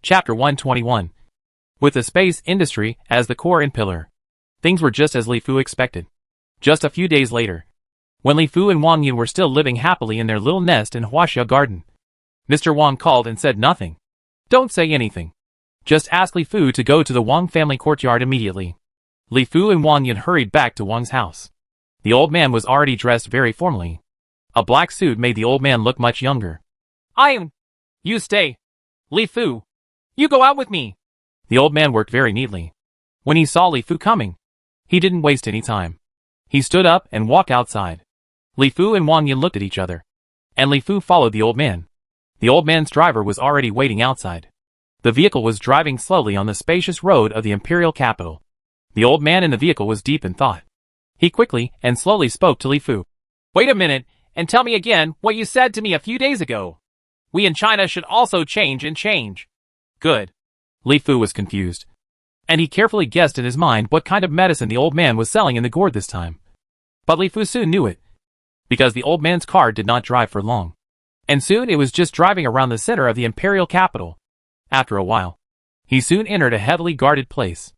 Chapter 121. With the space industry as the core and pillar, things were just as Li Fu expected. Just a few days later, when Li Fu and Wang Yun were still living happily in their little nest in Huaxia Garden, Mr. Wang called and said nothing. Don't say anything. Just ask Li Fu to go to the Wang family courtyard immediately. Li Fu and Wang Yun hurried back to Wang's house. The old man was already dressed very formally. A black suit made the old man look much younger. You stay. Li Fu, you go out with me. The old man worked very neatly. When he saw Li Fu coming, he didn't waste any time. He stood up and walked outside. Li Fu and Wang Yun looked at each other, and Li Fu followed the old man. The old man's driver was already waiting outside. The vehicle was driving slowly on the spacious road of the imperial capital. The old man in the vehicle was deep in thought. He quickly and slowly spoke to Li Fu. Wait a minute, and tell me again what you said to me a few days ago. We in China should also change and change. Good. Li Fu was confused, and he carefully guessed in his mind what kind of medicine the old man was selling in the gourd this time. But Li Fu soon knew it, because the old man's car did not drive for long, and soon it was just driving around the center of the imperial capital. After a while, he soon entered a heavily guarded place.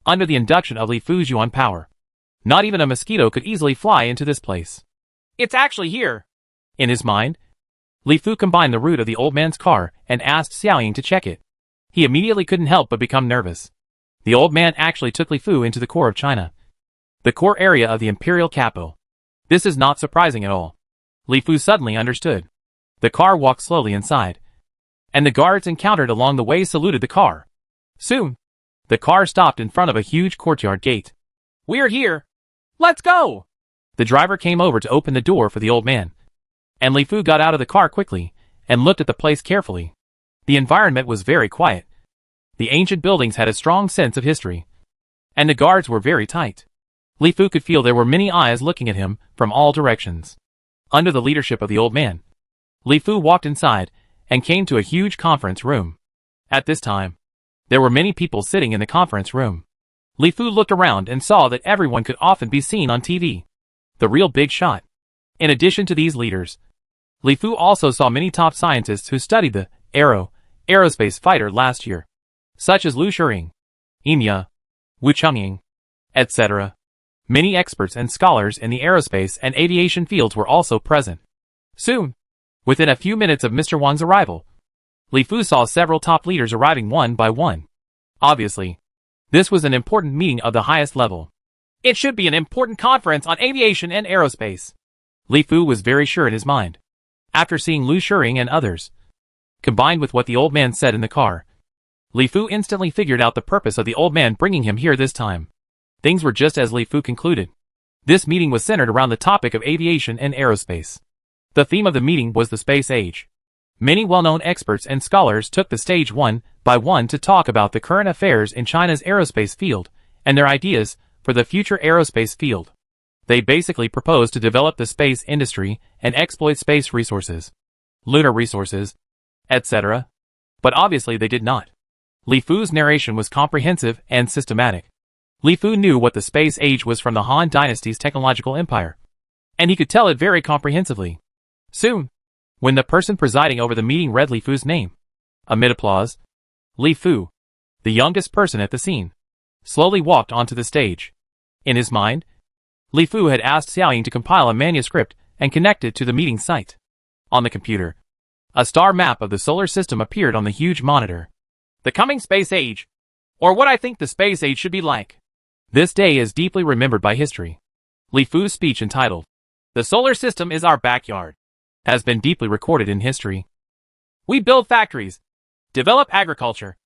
Under the induction of Li Fu's yuan power, not even a mosquito could easily fly into this place. It's actually here. In his mind, Li Fu combined the route of the old man's car and asked Xiaoying to check it. He immediately couldn't help but become nervous. The old man actually took Li Fu into the core of China, the core area of the imperial capital. This is not surprising at all. Li Fu suddenly understood. The car walked slowly inside, and the guards encountered along the way saluted the car. Soon, the car stopped in front of a huge courtyard gate. We're here. Let's go. The driver came over to open the door for the old man, and Li Fu got out of the car quickly and looked at the place carefully. The environment was very quiet. The ancient buildings had a strong sense of history, and the guards were very tight. Li Fu could feel there were many eyes looking at him from all directions. Under the leadership of the old man, Li Fu walked inside and came to a huge conference room. At this time, there were many people sitting in the conference room. Li Fu looked around and saw that everyone could often be seen on TV. The real big shot. In addition to these leaders, Li Fu also saw many top scientists who studied the aerospace fighter last year, such as Lu Shiring, Enya, Wu Chongying, etc. Many experts and scholars in the aerospace and aviation fields were also present. Soon, within a few minutes of Mr. Wang's arrival, Li Fu saw several top leaders arriving one by one. Obviously, this was an important meeting of the highest level. It should be an important conference on aviation and aerospace. Li Fu was very sure in his mind. After seeing Lu Shiring and others, combined with what the old man said in the car, Li Fu instantly figured out the purpose of the old man bringing him here this time. Things were just as Li Fu concluded. This meeting was centered around the topic of aviation and aerospace. The theme of the meeting was the space age. Many well-known experts and scholars took the stage one by one to talk about the current affairs in China's aerospace field and their ideas for the future aerospace field. They basically proposed to develop the space industry and exploit space resources, lunar resources, etc. But obviously they did not. Li Fu's narration was comprehensive and systematic. Li Fu knew what the space age was from the Han Dynasty's technological empire, and he could tell it very comprehensively. Soon, when the person presiding over the meeting read Li Fu's name, amid applause, Li Fu, the youngest person at the scene, slowly walked onto the stage. In his mind, Li Fu had asked Xiaoying to compile a manuscript and connect it to the meeting site. On the computer, a star map of the solar system appeared on the huge monitor. The coming space age, or what I think the space age should be like. This day is deeply remembered by history. Li Fu's speech entitled, "The solar system is our backyard," has been deeply recorded in history. We build factories, develop agriculture,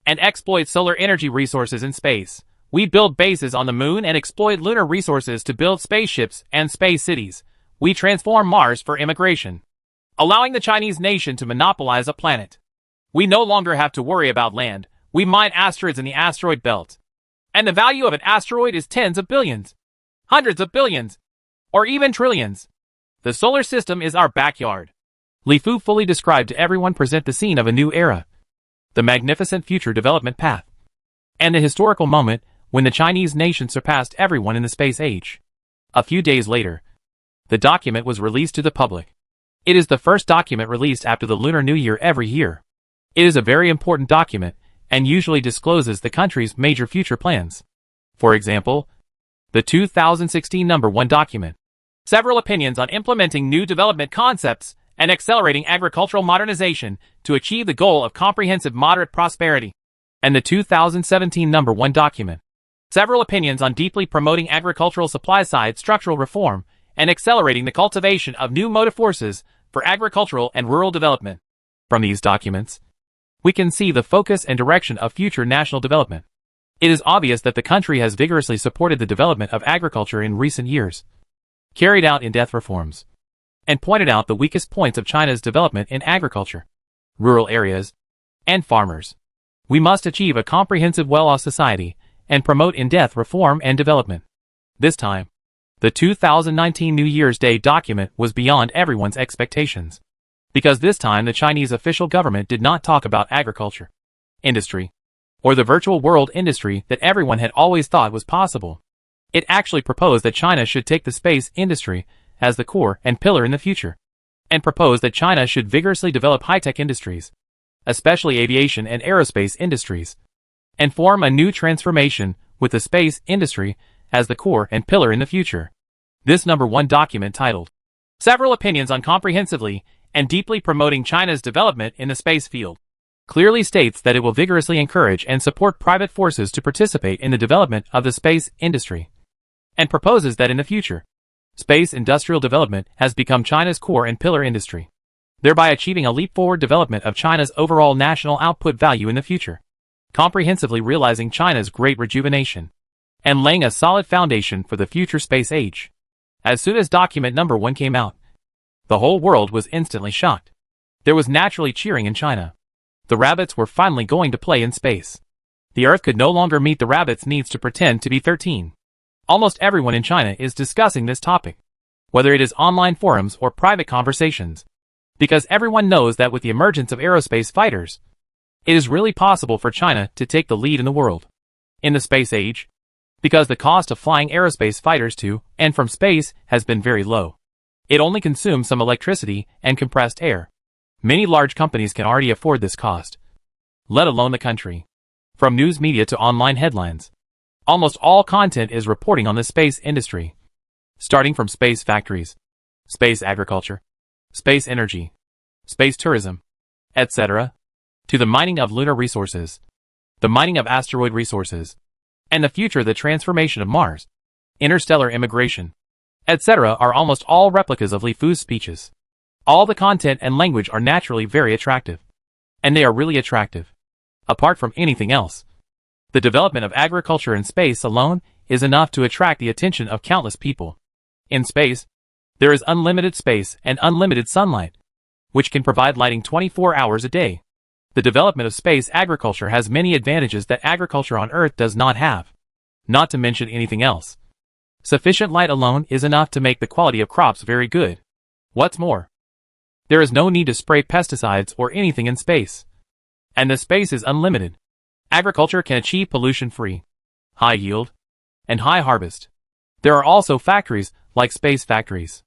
and exploit solar energy resources in space. We build bases on the moon and exploit lunar resources to build spaceships and space cities. We transform Mars for immigration, allowing the Chinese nation to monopolize a planet. We no longer have to worry about land. We mine asteroids in the asteroid belt. And the value of an asteroid is tens of billions, hundreds of billions, or even trillions. The solar system is our backyard. Li Fu fully described to everyone present the scene of a new era, the magnificent future development path, and the historical moment when the Chinese nation surpassed everyone in the space age. A few days later, the document was released to the public. It is the first document released after the Lunar New Year every year. It is a very important document and usually discloses the country's major future plans. For example, the 2016 number 1 document. Several opinions on implementing new development concepts and accelerating agricultural modernization to achieve the goal of comprehensive moderate prosperity. And the 2017 number 1 document. Several opinions on deeply promoting agricultural supply-side structural reform and accelerating the cultivation of new motive forces for agricultural and rural development. From these documents, we can see the focus and direction of future national development. It is obvious that the country has vigorously supported the development of agriculture in recent years, carried out in-depth reforms, and pointed out the weakest points of China's development in agriculture, rural areas, and farmers. We must achieve a comprehensive well-off society and promote in-depth reform and development. This time, the 2019 New Year's Day document was beyond everyone's expectations. Because this time the Chinese official government did not talk about agriculture, industry, or the virtual world industry that everyone had always thought was possible. It actually proposed that China should take the space industry as the core and pillar in the future, and proposed that China should vigorously develop high-tech industries, especially aviation and aerospace industries, and form a new transformation with the space industry as the core and pillar in the future. This number 1 document titled, Several Opinions on Comprehensively and Deeply Promoting China's Development in the Space Field, clearly states that it will vigorously encourage and support private forces to participate in the development of the space industry, and proposes that in the future, space industrial development has become China's core and pillar industry, thereby achieving a leap-forward development of China's overall national output value in the future, comprehensively realizing China's great rejuvenation, and laying a solid foundation for the future space age. As soon as document number 1 came out, the whole world was instantly shocked. There was naturally cheering in China. The rabbits were finally going to play in space. The Earth could no longer meet the rabbits' needs to pretend to be 13. Almost everyone in China is discussing this topic, whether it is online forums or private conversations, because everyone knows that with the emergence of aerospace fighters, it is really possible for China to take the lead in the world. In the space age, because the cost of flying aerospace fighters to and from space has been very low. It only consumes some electricity and compressed air. Many large companies can already afford this cost, let alone the country. From news media to online headlines, almost all content is reporting on the space industry, starting from space factories, space agriculture, space energy, space tourism, etc., to the mining of lunar resources, the mining of asteroid resources, and the future the transformation of Mars, interstellar immigration, etc. are almost all replicas of Li Fu's speeches. All the content and language are naturally very attractive. And they are really attractive. Apart from anything else, the development of agriculture in space alone is enough to attract the attention of countless people. In space, there is unlimited space and unlimited sunlight, which can provide lighting 24 hours a day. The development of space agriculture has many advantages that agriculture on Earth does not have, not to mention anything else. Sufficient light alone is enough to make the quality of crops very good. What's more, there is no need to spray pesticides or anything in space. And the space is unlimited. Agriculture can achieve pollution-free, high yield, and high harvest. There are also factories, like space factories.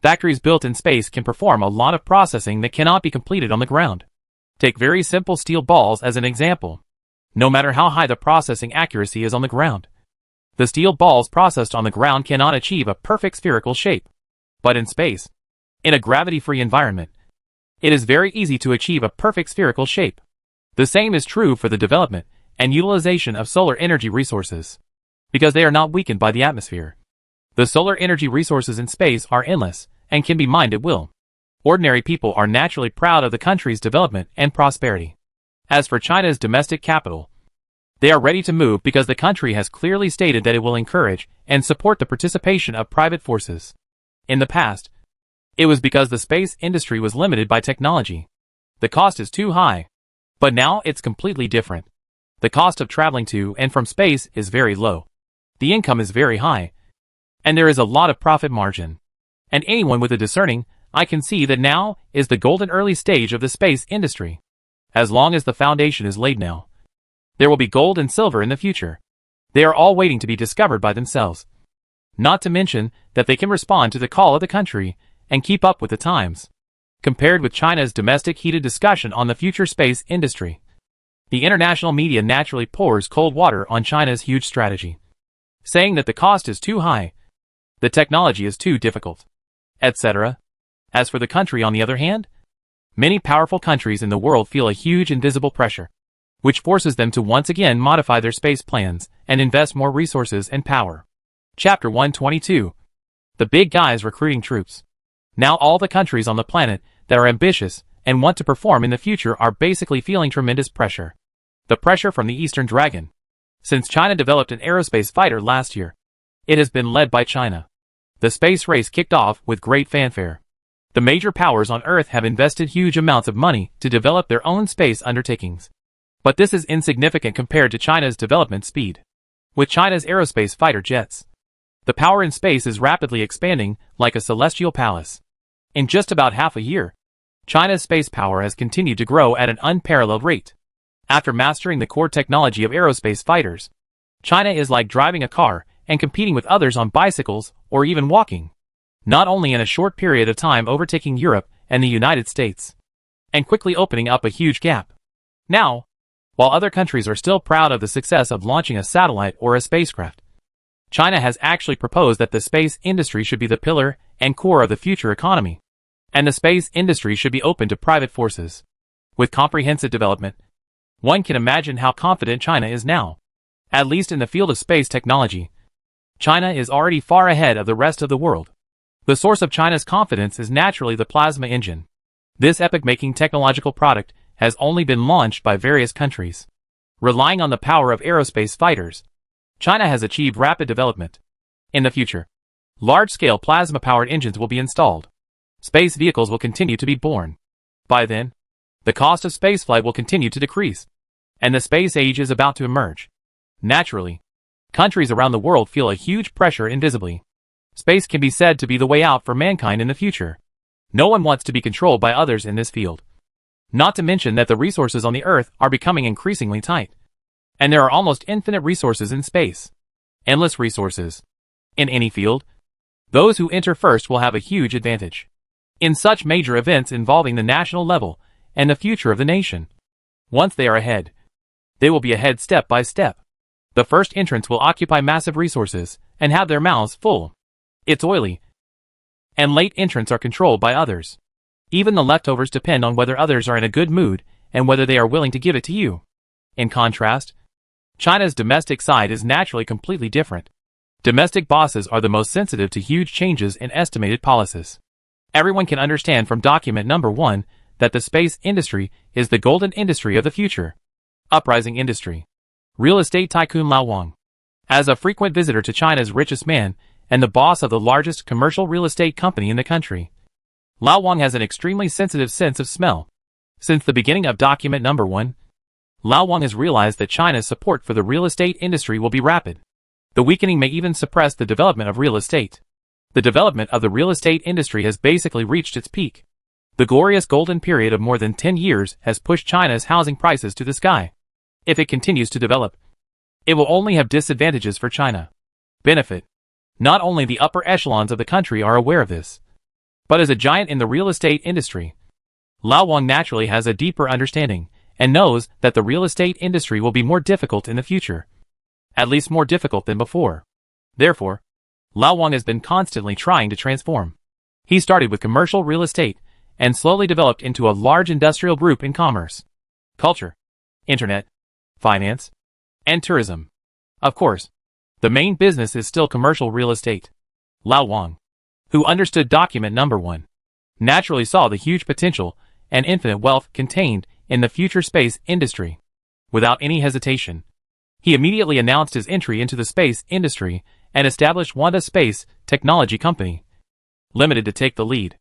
Factories built in space can perform a lot of processing that cannot be completed on the ground. Take very simple steel balls as an example. No matter how high the processing accuracy is on the ground, the steel balls processed on the ground cannot achieve a perfect spherical shape. But in space, in a gravity-free environment, it is very easy to achieve a perfect spherical shape. The same is true for the development and utilization of solar energy resources, because they are not weakened by the atmosphere. The solar energy resources in space are endless and can be mined at will. Ordinary people are naturally proud of the country's development and prosperity. As for China's domestic capital, they are ready to move because the country has clearly stated that it will encourage and support the participation of private forces. In the past, it was because the space industry was limited by technology. The cost is too high. But now it's completely different. The cost of traveling to and from space is very low. The income is very high. And there is a lot of profit margin. And anyone with a discerning eye can see that now is the golden early stage of the space industry. As long as the foundation is laid now, there will be gold and silver in the future. They are all waiting to be discovered by themselves. Not to mention that they can respond to the call of the country and keep up with the times. compared with China's domestic heated discussion on the future space industry. The international media naturally pours cold water on China's huge strategy, saying that the cost is too high, the technology is too difficult, etc. As for the country on the other hand, many powerful countries in the world feel a huge invisible pressure, which forces them to once again modify their space plans and invest more resources and power. Chapter 122. The Big Guys Recruiting Troops. Now all the countries on the planet that are ambitious and want to perform in the future are basically feeling tremendous pressure. The pressure from the Eastern Dragon. Since China developed an aerospace fighter last year, it has been led by China. The space race kicked off with great fanfare. The major powers on Earth have invested huge amounts of money to develop their own space undertakings. But this is insignificant compared to China's development speed. With China's aerospace fighter jets, the power in space is rapidly expanding like a celestial palace. In just about half a year, China's space power has continued to grow at an unparalleled rate. After mastering the core technology of aerospace fighters, China is like driving a car and competing with others on bicycles or even walking. Not only in a short period of time overtaking Europe and the United States, and quickly opening up a huge gap. Now, while other countries are still proud of the success of launching a satellite or a spacecraft, China has actually proposed that the space industry should be the pillar and core of the future economy, and the space industry should be open to private forces. With comprehensive development, one can imagine how confident China is now. At least in the field of space technology, China is already far ahead of the rest of the world. The source of China's confidence is naturally the plasma engine. This epoch-making technological product has only been launched by various countries. Relying on the power of aerospace fighters, China has achieved rapid development. In the future, large-scale plasma-powered engines will be installed. Space vehicles will continue to be born. By then, the cost of spaceflight will continue to decrease, and the space age is about to emerge. Naturally, countries around the world feel a huge pressure invisibly. Space can be said to be the way out for mankind in the future. No one wants to be controlled by others in this field. Not to mention that the resources on the Earth are becoming increasingly tight. And there are almost infinite resources in space. Endless resources. In any field, those who enter first will have a huge advantage. In such major events involving the national level and the future of the nation, once they are ahead, they will be ahead step by step. The first entrants will occupy massive resources and have their mouths full. It's oily, and late entrants are controlled by others. Even the leftovers depend on whether others are in a good mood and whether they are willing to give it to you. In contrast, China's domestic side is naturally completely different. Domestic bosses are the most sensitive to huge changes in estimated policies. Everyone can understand from document number 1 that the space industry is the golden industry of the future. Uprising industry. Real estate tycoon Lao Wang. As a frequent visitor to China's richest man, and the boss of the largest commercial real estate company in the country, Lao Wang has an extremely sensitive sense of smell. Since the beginning of document number 1, Lao Wang has realized that China's support for the real estate industry will be rapid. The weakening may even suppress the development of real estate. The development of the real estate industry has basically reached its peak. The glorious golden period of more than 10 years has pushed China's housing prices to the sky. If it continues to develop, it will only have disadvantages for China. Benefit. Not only the upper echelons of the country are aware of this, but as a giant in the real estate industry, Lao Wang naturally has a deeper understanding and knows that the real estate industry will be more difficult in the future. At least more difficult than before. Therefore, Lao Wang has been constantly trying to transform. He started with commercial real estate and slowly developed into a large industrial group in commerce, culture, internet, finance, and tourism. Of course, the main business is still commercial real estate. Lao Wang, who understood document number 1, naturally saw the huge potential and infinite wealth contained in the future space industry. Without any hesitation, he immediately announced his entry into the space industry and established Wanda Space Technology Company Limited to take the lead.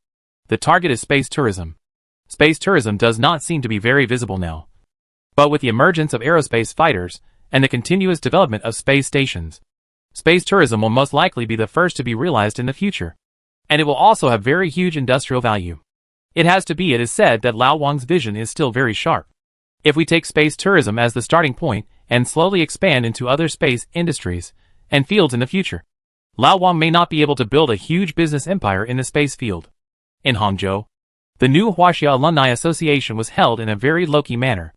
The target is space tourism. Space tourism does not seem to be very visible now. But with the emergence of aerospace fighters and the continuous development of space stations, space tourism will most likely be the first to be realized in the future. And it will also have very huge industrial value. It is said that Lao Wang's vision is still very sharp. If we take space tourism as the starting point and slowly expand into other space industries and fields in the future, Lao Wang may not be able to build a huge business empire in the space field. In Hangzhou, The new Huaxia Alumni Association was held in a very low-key manner.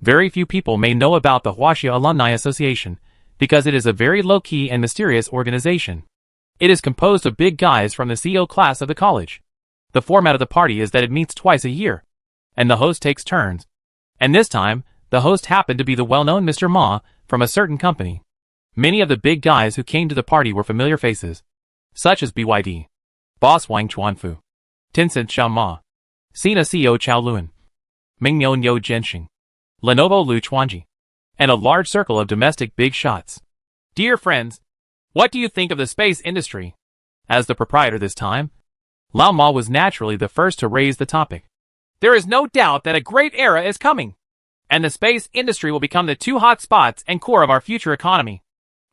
Very few people may know about the Huaxia Alumni Association, because it is a very low-key and mysterious organization. It is composed of big guys from the CEO class of the college. The format of the party is that it meets twice a year, and the host takes turns. And this time, the host happened to be the well-known Mr. Ma from a certain company. Many of the big guys who came to the party were familiar faces, such as BYD, Boss Wang Chuanfu, Tencent Xiao Ma, Sina CEO Chao Luan, Mingniu Niu Zhenxing, Lenovo Lu Chuanji, and a large circle of domestic big shots. Dear friends, what do you think of the space industry? As the proprietor this time, Lao Ma was naturally the first to raise the topic. There is no doubt that a great era is coming, and the space industry will become the two hot spots and core of our future economy,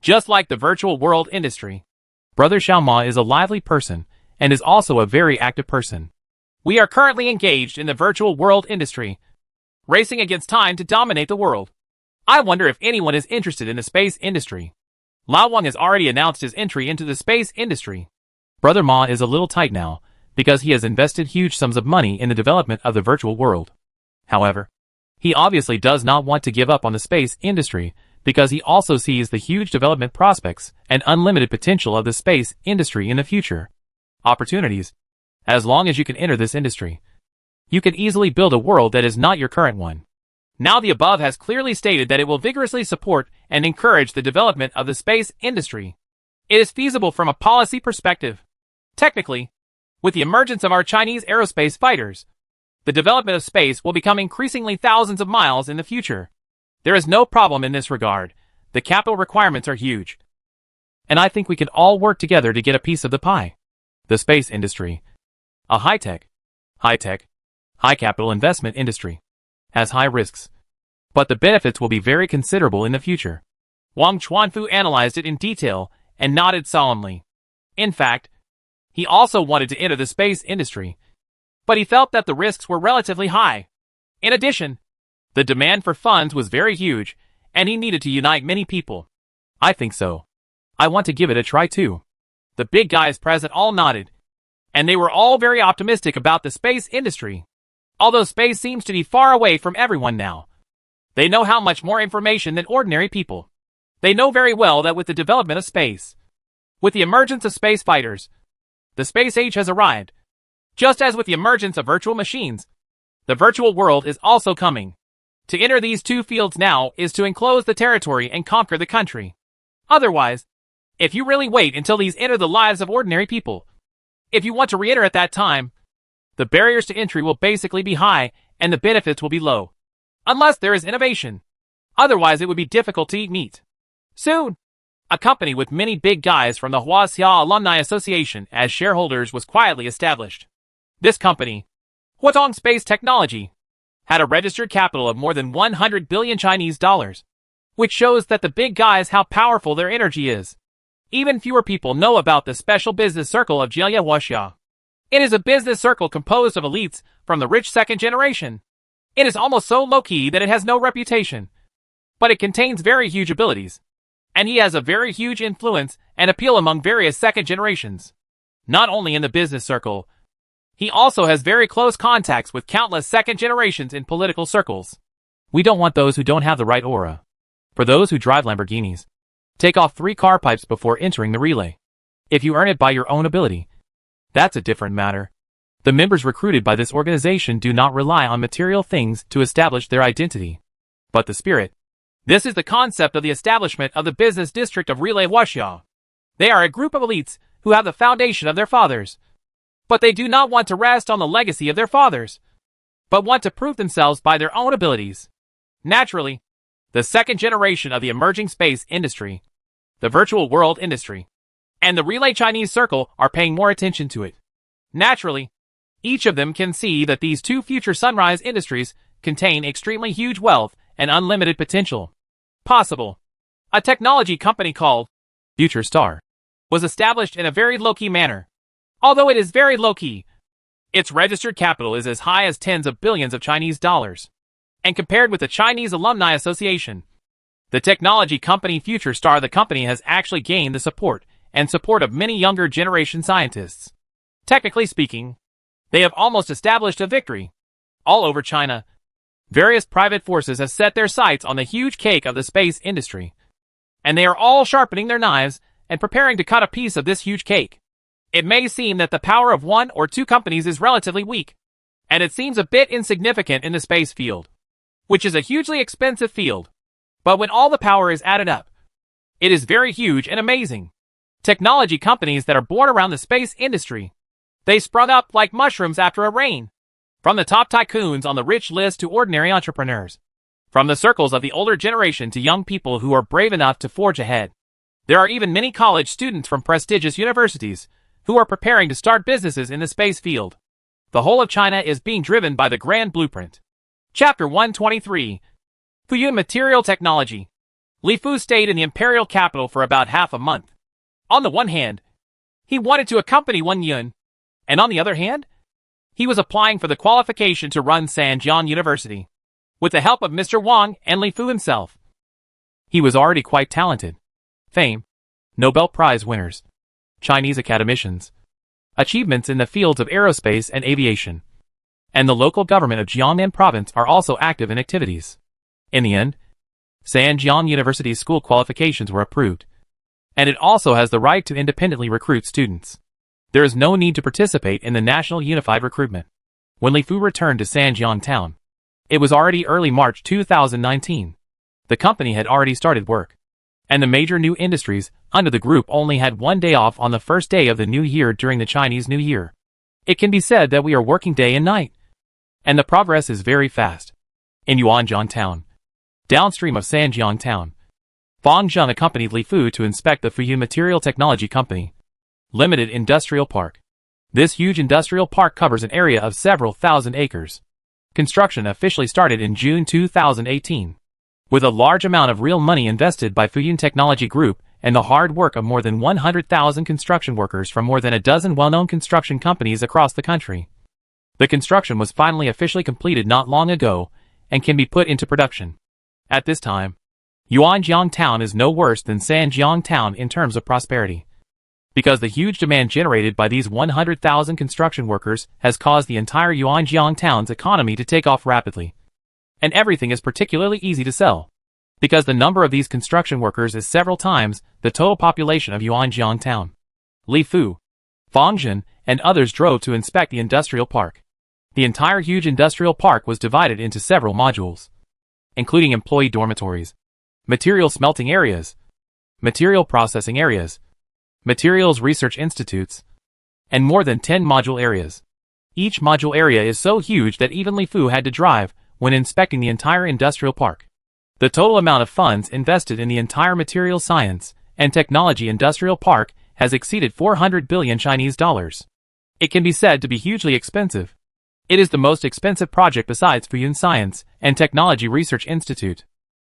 just like the virtual world industry. Brother Xiao Ma is a lively person and is also a very active person. We are currently engaged in the virtual world industry, racing against time to dominate the world. I wonder if anyone is interested in the space industry. Lao Wang has already announced his entry into the space industry. Brother Ma is a little tight now, because he has invested huge sums of money in the development of the virtual world. However, he obviously does not want to give up on the space industry, because he also sees the huge development prospects and unlimited potential of the space industry in the future. Opportunities. As long as you can enter this industry, you can easily build a world that is not your current one. Now the above has clearly stated that it will vigorously support and encourage the development of the space industry. It is feasible from a policy perspective. Technically, with the emergence of our Chinese aerospace fighters, the development of space will become increasingly thousands of miles in the future. There is no problem in this regard. The capital requirements are huge. And I think we can all work together to get a piece of the pie. The space industry. A high-tech, high capital investment industry. Has high risks. But the benefits will be very considerable in the future. Wang Chuanfu analyzed it in detail and nodded solemnly. In fact, he also wanted to enter the space industry, but he felt that the risks were relatively high. In addition, the demand for funds was very huge, and he needed to unite many people. I think so. I want to give it a try too. The big guys present all nodded, and they were all very optimistic about the space industry. Although space seems to be far away from everyone now, they know how much more information than ordinary people. They know very well that with the development of space, with the emergence of space fighters, the space age has arrived. Just as with the emergence of virtual machines, the virtual world is also coming. To enter these two fields now is to enclose the territory and conquer the country. Otherwise, if you really wait until these enter the lives of ordinary people, if you want to re-enter at that time, the barriers to entry will basically be high and the benefits will be low. Unless there is innovation. Otherwise it would be difficult to eat meat. Soon, a company with many big guys from the Huaxia Alumni Association as shareholders was quietly established. This company, Huatong Space Technology, had a registered capital of more than 100 billion Chinese dollars, which shows that the big guys how powerful their energy is. Even fewer people know about the special business circle of Jielia Huaxia. It is a business circle composed of elites from the rich second generation. It is almost so low-key that it has no reputation, but it contains very huge abilities. And he has a very huge influence and appeal among various second generations. Not only in the business circle, he also has very close contacts with countless second generations in political circles. We don't want those who don't have the right aura. For those who drive Lamborghinis, take off 3 car pipes before entering the relay. If you earn it by your own ability, that's a different matter. The members recruited by this organization do not rely on material things to establish their identity, but the spirit. This is the concept of the establishment of the business district of Relay Huaxia. They are a group of elites who have the foundation of their fathers. But they do not want to rest on the legacy of their fathers, but want to prove themselves by their own abilities. Naturally, the second generation of the emerging space industry, the virtual world industry, and the Relay Chinese Circle are paying more attention to it. Naturally, each of them can see that these two future sunrise industries contain extremely huge wealth and unlimited potential. Possible. A technology company called Future Star was established in a very low-key manner. Although it is very low-key, its registered capital is as high as tens of billions of Chinese dollars. And compared with the Chinese Alumni Association, the technology company Future Star, the company has actually gained the support of many younger generation scientists. Technically speaking, They have almost established a victory. All over China, various private forces have set their sights on the huge cake of the space industry. And they are all sharpening their knives and preparing to cut a piece of this huge cake. It may seem that the power of one or two companies is relatively weak, and it seems a bit insignificant in the space field, which is a hugely expensive field. But when all the power is added up, it is very huge and amazing. Technology companies that are born around the space industry, they sprung up like mushrooms after a rain. From the top tycoons on the rich list to ordinary entrepreneurs. From the circles of the older generation to young people who are brave enough to forge ahead. There are even many college students from prestigious universities who are preparing to start businesses in the space field. The whole of China is being driven by the grand blueprint. Chapter 123. Fuyun Material Technology. Li Fu stayed in the imperial capital for about half a month. On the one hand, he wanted to accompany Wen Yun, and on the other hand, he was applying for the qualification to run Sanjiang University. With the help of Mr. Wang and Li Fu himself. He was already quite talented. Fame, Nobel Prize winners, Chinese academicians, achievements in the fields of aerospace and aviation, and the local government of Jiangnan province are also active in activities. In the end, Sanjiang University's school qualifications were approved, and it also has the right to independently recruit students. There is no need to participate in the national unified recruitment. When Li Fu returned to Sanjiang town, it was already early March 2019. The company had already started work, and the major new industries under the group only had one day off on the first day of the new year during the Chinese New Year. It can be said that we are working day and night, and the progress is very fast. In Yuanjiang town, downstream of Sanjiang town, Fang Zheng accompanied Li Fu to inspect the Fuyun Material Technology Company Limited Industrial Park. This huge industrial park covers an area of several thousand acres. Construction officially started in June 2018. With a large amount of real money invested by Fuyun Technology Group and the hard work of more than 100,000 construction workers from more than a dozen well-known construction companies across the country. The construction was finally officially completed not long ago and can be put into production. At this time, Yuanjiang town is no worse than Sanjiang town in terms of prosperity. Because the huge demand generated by these 100,000 construction workers has caused the entire Yuanjiang town's economy to take off rapidly. And everything is particularly easy to sell, because the number of these construction workers is several times the total population of Yuanjiang town. Li Fu, Fang Zheng, and others drove to inspect the industrial park. The entire huge industrial park was divided into several modules, including employee dormitories, material smelting areas, material processing areas, materials research institutes, and more than 10 module areas. Each module area is so huge that even Li Fu had to drive when inspecting the entire industrial park. The total amount of funds invested in the entire material science and technology industrial park has exceeded 400 billion Chinese dollars. It can be said to be hugely expensive. It is the most expensive project besides Fuyun Science and Technology Research Institute.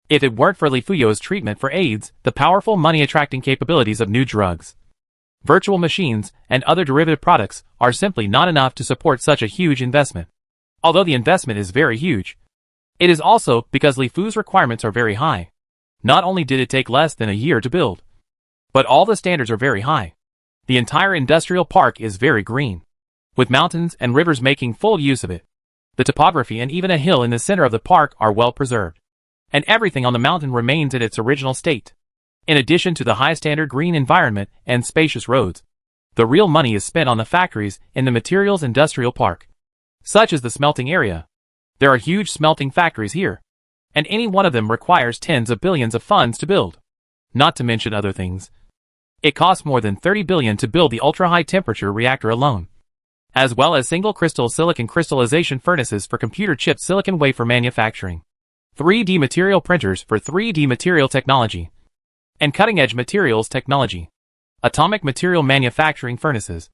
If it weren't for Li Fuyo's treatment for AIDS, the powerful money-attracting capabilities of new drugs, virtual machines, and other derivative products are simply not enough to support such a huge investment. Although the investment is very huge, it is also because Li Fu's requirements are very high. Not only did it take less than a year to build, but all the standards are very high. The entire industrial park is very green, with mountains and rivers making full use of it. The topography and even a hill in the center of the park are well preserved, and everything on the mountain remains in its original state. In addition to the high-standard green environment and spacious roads, the real money is spent on the factories in the materials industrial park, such as the smelting area. There are huge smelting factories here, and any one of them requires tens of billions of funds to build, not to mention other things. It costs more than 30 billion to build the ultra-high temperature reactor alone, as well as single-crystal silicon crystallization furnaces for computer chip silicon wafer manufacturing, 3D material printers for 3D material technology, and cutting-edge materials technology, atomic material manufacturing furnaces,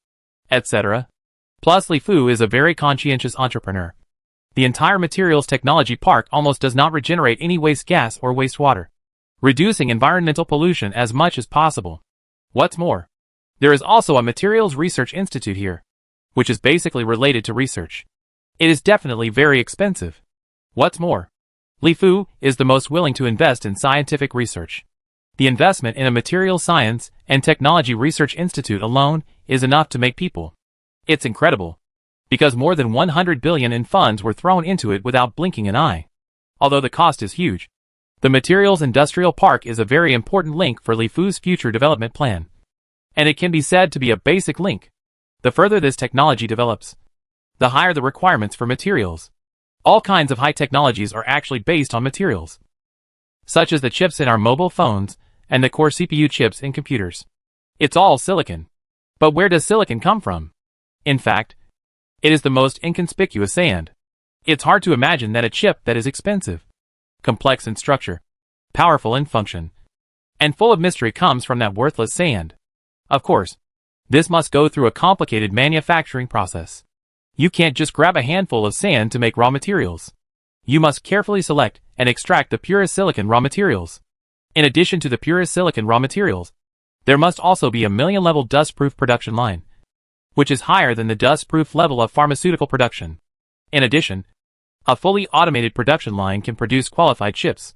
etc. Plus Li Fu is a very conscientious entrepreneur. The entire materials technology park almost does not regenerate any waste gas or wastewater, reducing environmental pollution as much as possible. What's more, there is also a materials research institute here, which is basically related to research. It is definitely very expensive. What's more, Li Fu is the most willing to invest in scientific research. The investment in a materials science and technology research institute alone is enough to make people. It's incredible. because more than 100 billion in funds were thrown into it without blinking an eye. Although the cost is huge, the materials industrial park is a very important link for Li Fu's future development plan. And it can be said to be a basic link. The further this technology develops, the higher the requirements for materials. All kinds of high technologies are actually based on materials, such as the chips in our mobile phones and the core CPU chips in computers. It's all silicon. But where does silicon come from? In fact, it is the most inconspicuous sand. It's hard to imagine that a chip that is expensive, complex in structure, powerful in function, and full of mystery comes from that worthless sand. Of course, this must go through a complicated manufacturing process. You can't just grab a handful of sand to make raw materials. You must carefully select and extract the purest silicon raw materials. In addition to the purest silicon raw materials, there must also be a million-level dust-proof production line, which is higher than the dust-proof level of pharmaceutical production. In addition, a fully automated production line can produce qualified chips.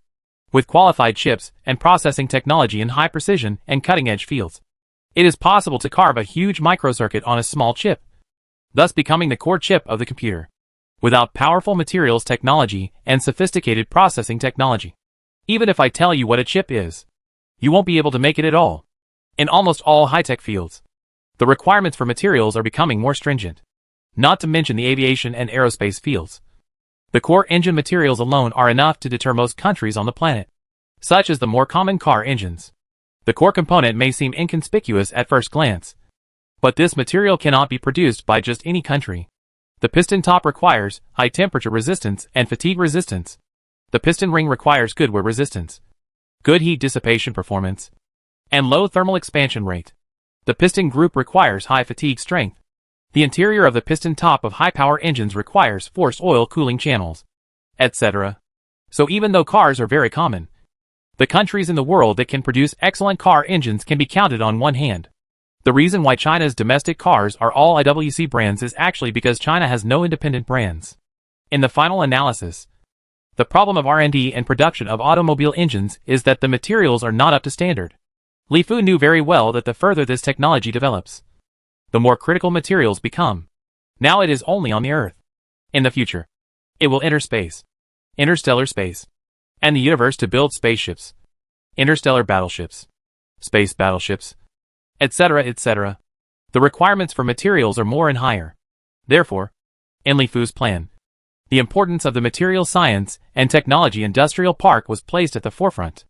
With qualified chips and processing technology in high precision and cutting-edge fields, it is possible to carve a huge microcircuit on a small chip, thus becoming the core chip of the computer. Without powerful materials technology and sophisticated processing technology, even if I tell you what a chip is, you won't be able to make it at all. In almost all high-tech fields, the requirements for materials are becoming more stringent, not to mention the aviation and aerospace fields. The core engine materials alone are enough to deter most countries on the planet, such as the more common car engines. The core component may seem inconspicuous at first glance, but this material cannot be produced by just any country. The piston top requires high temperature resistance and fatigue resistance. The piston ring requires good wear resistance, good heat dissipation performance, and low thermal expansion rate. The piston group requires high fatigue strength. The interior of the piston top of high-power engines requires forced oil cooling channels, etc. So even though cars are very common, the countries in the world that can produce excellent car engines can be counted on one hand. The reason why China's domestic cars are all IWC brands is actually because China has no independent brands. In the final analysis, the problem of R&D and production of automobile engines is that the materials are not up to standard. Li Fu knew very well that the further this technology develops, the more critical materials become. Now it is only on the Earth. In the future, it will enter space, interstellar space, and the universe to build spaceships, interstellar battleships, space battleships, etc., etc. The requirements for materials are more and higher. Therefore, in Li Fu's plan, the importance of the material science and technology industrial park was placed at the forefront.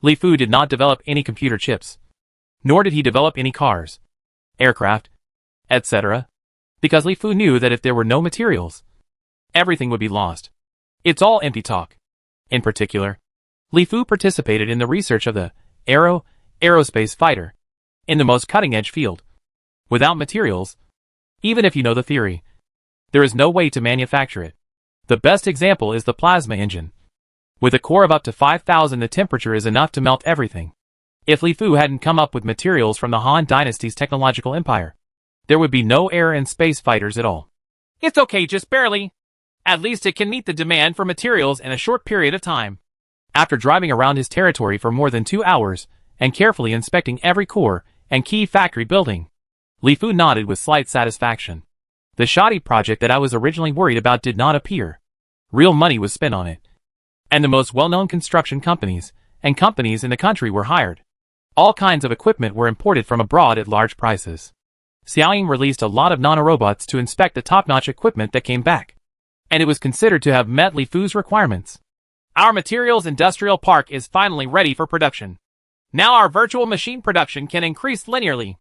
Li Fu did not develop any computer chips, nor did he develop any cars, aircraft, etc., because Li Fu knew that if there were no materials, everything would be lost. It's all empty talk. In particular, Li Fu participated in the research of the aerospace fighter, in the most cutting-edge field. Without materials, even if you know the theory, there is no way to manufacture it. The best example is the plasma engine. With a core of up to 5,000, the temperature is enough to melt everything. If Li Fu hadn't come up with materials from the Han Dynasty's technological empire, there would be no air and space fighters at all. It's okay, just barely. At least it can meet the demand for materials in a short period of time. After driving around his territory for more than 2 hours, and carefully inspecting every core and key factory building, Li Fu nodded with slight satisfaction. The shoddy project that I was originally worried about did not appear. Real money was spent on it, and the most well-known construction companies and companies in the country were hired. All kinds of equipment were imported from abroad at large prices. Xiaoying released a lot of nanorobots to inspect the top-notch equipment that came back, and it was considered to have met Li Fu's requirements. Our materials industrial park is finally ready for production. Now our virtual machine production can increase linearly.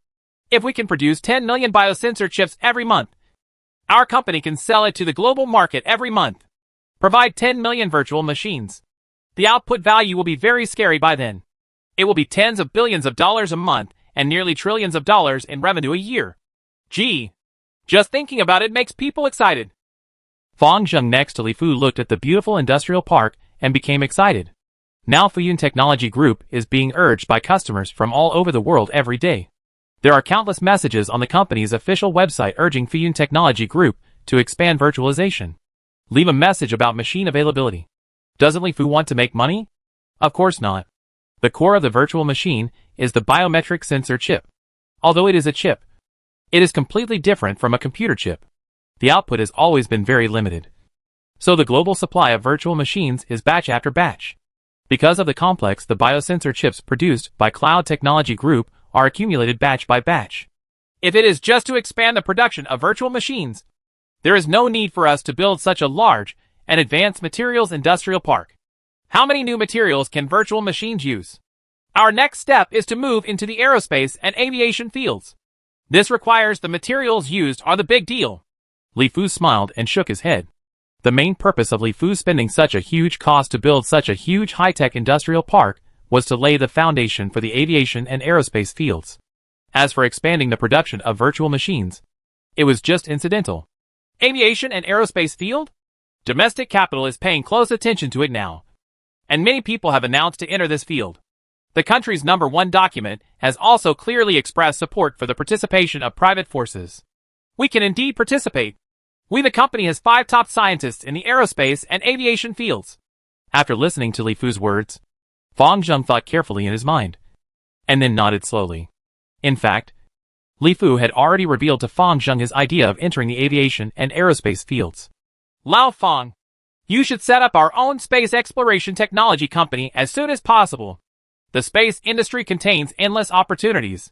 If we can produce 10 million biosensor chips every month, our company can sell it to the global market every month. Provide 10 million virtual machines. The output value will be very scary by then. It will be tens of billions of dollars a month and nearly trillions of dollars in revenue a year. Gee, just thinking about it makes people excited. Fang Zheng next to Li Fu looked at the beautiful industrial park and became excited. Now Fuyun Technology Group is being urged by customers from all over the world every day. There are countless messages on the company's official website urging Fuyun Technology Group to expand virtualization. Leave a message about machine availability. Doesn't Li Fu want to make money? Of course not. The core of the virtual machine is the biometric sensor chip. Although it is a chip, it is completely different from a computer chip. The output has always been very limited. So the global supply of virtual machines is batch after batch. Because of the complex, the biosensor chips produced by Cloud Technology Group are accumulated batch by batch. If it is just to expand the production of virtual machines, there is no need for us to build such a large and advanced materials industrial park. How many new materials can virtual machines use? Our next step is to move into the aerospace and aviation fields. This requires the materials used are the big deal. Li Fu smiled and shook his head. The main purpose of Li Fu spending such a huge cost to build such a huge high-tech industrial park was to lay the foundation for the aviation and aerospace fields. As for expanding the production of virtual machines, it was just incidental. Aviation and aerospace field? Domestic capital is paying close attention to it now, and many people have announced to enter this field. The country's #1 document has also clearly expressed support for the participation of private forces. We can indeed participate. We the company has 5 top scientists in the aerospace and aviation fields. After listening to Li Fu's words, Fang Zheng thought carefully in his mind, and then nodded slowly. In fact, Li Fu had already revealed to Fang Zheng his idea of entering the aviation and aerospace fields. Lao Fang, you should set up our own space exploration technology company as soon as possible. The space industry contains endless opportunities.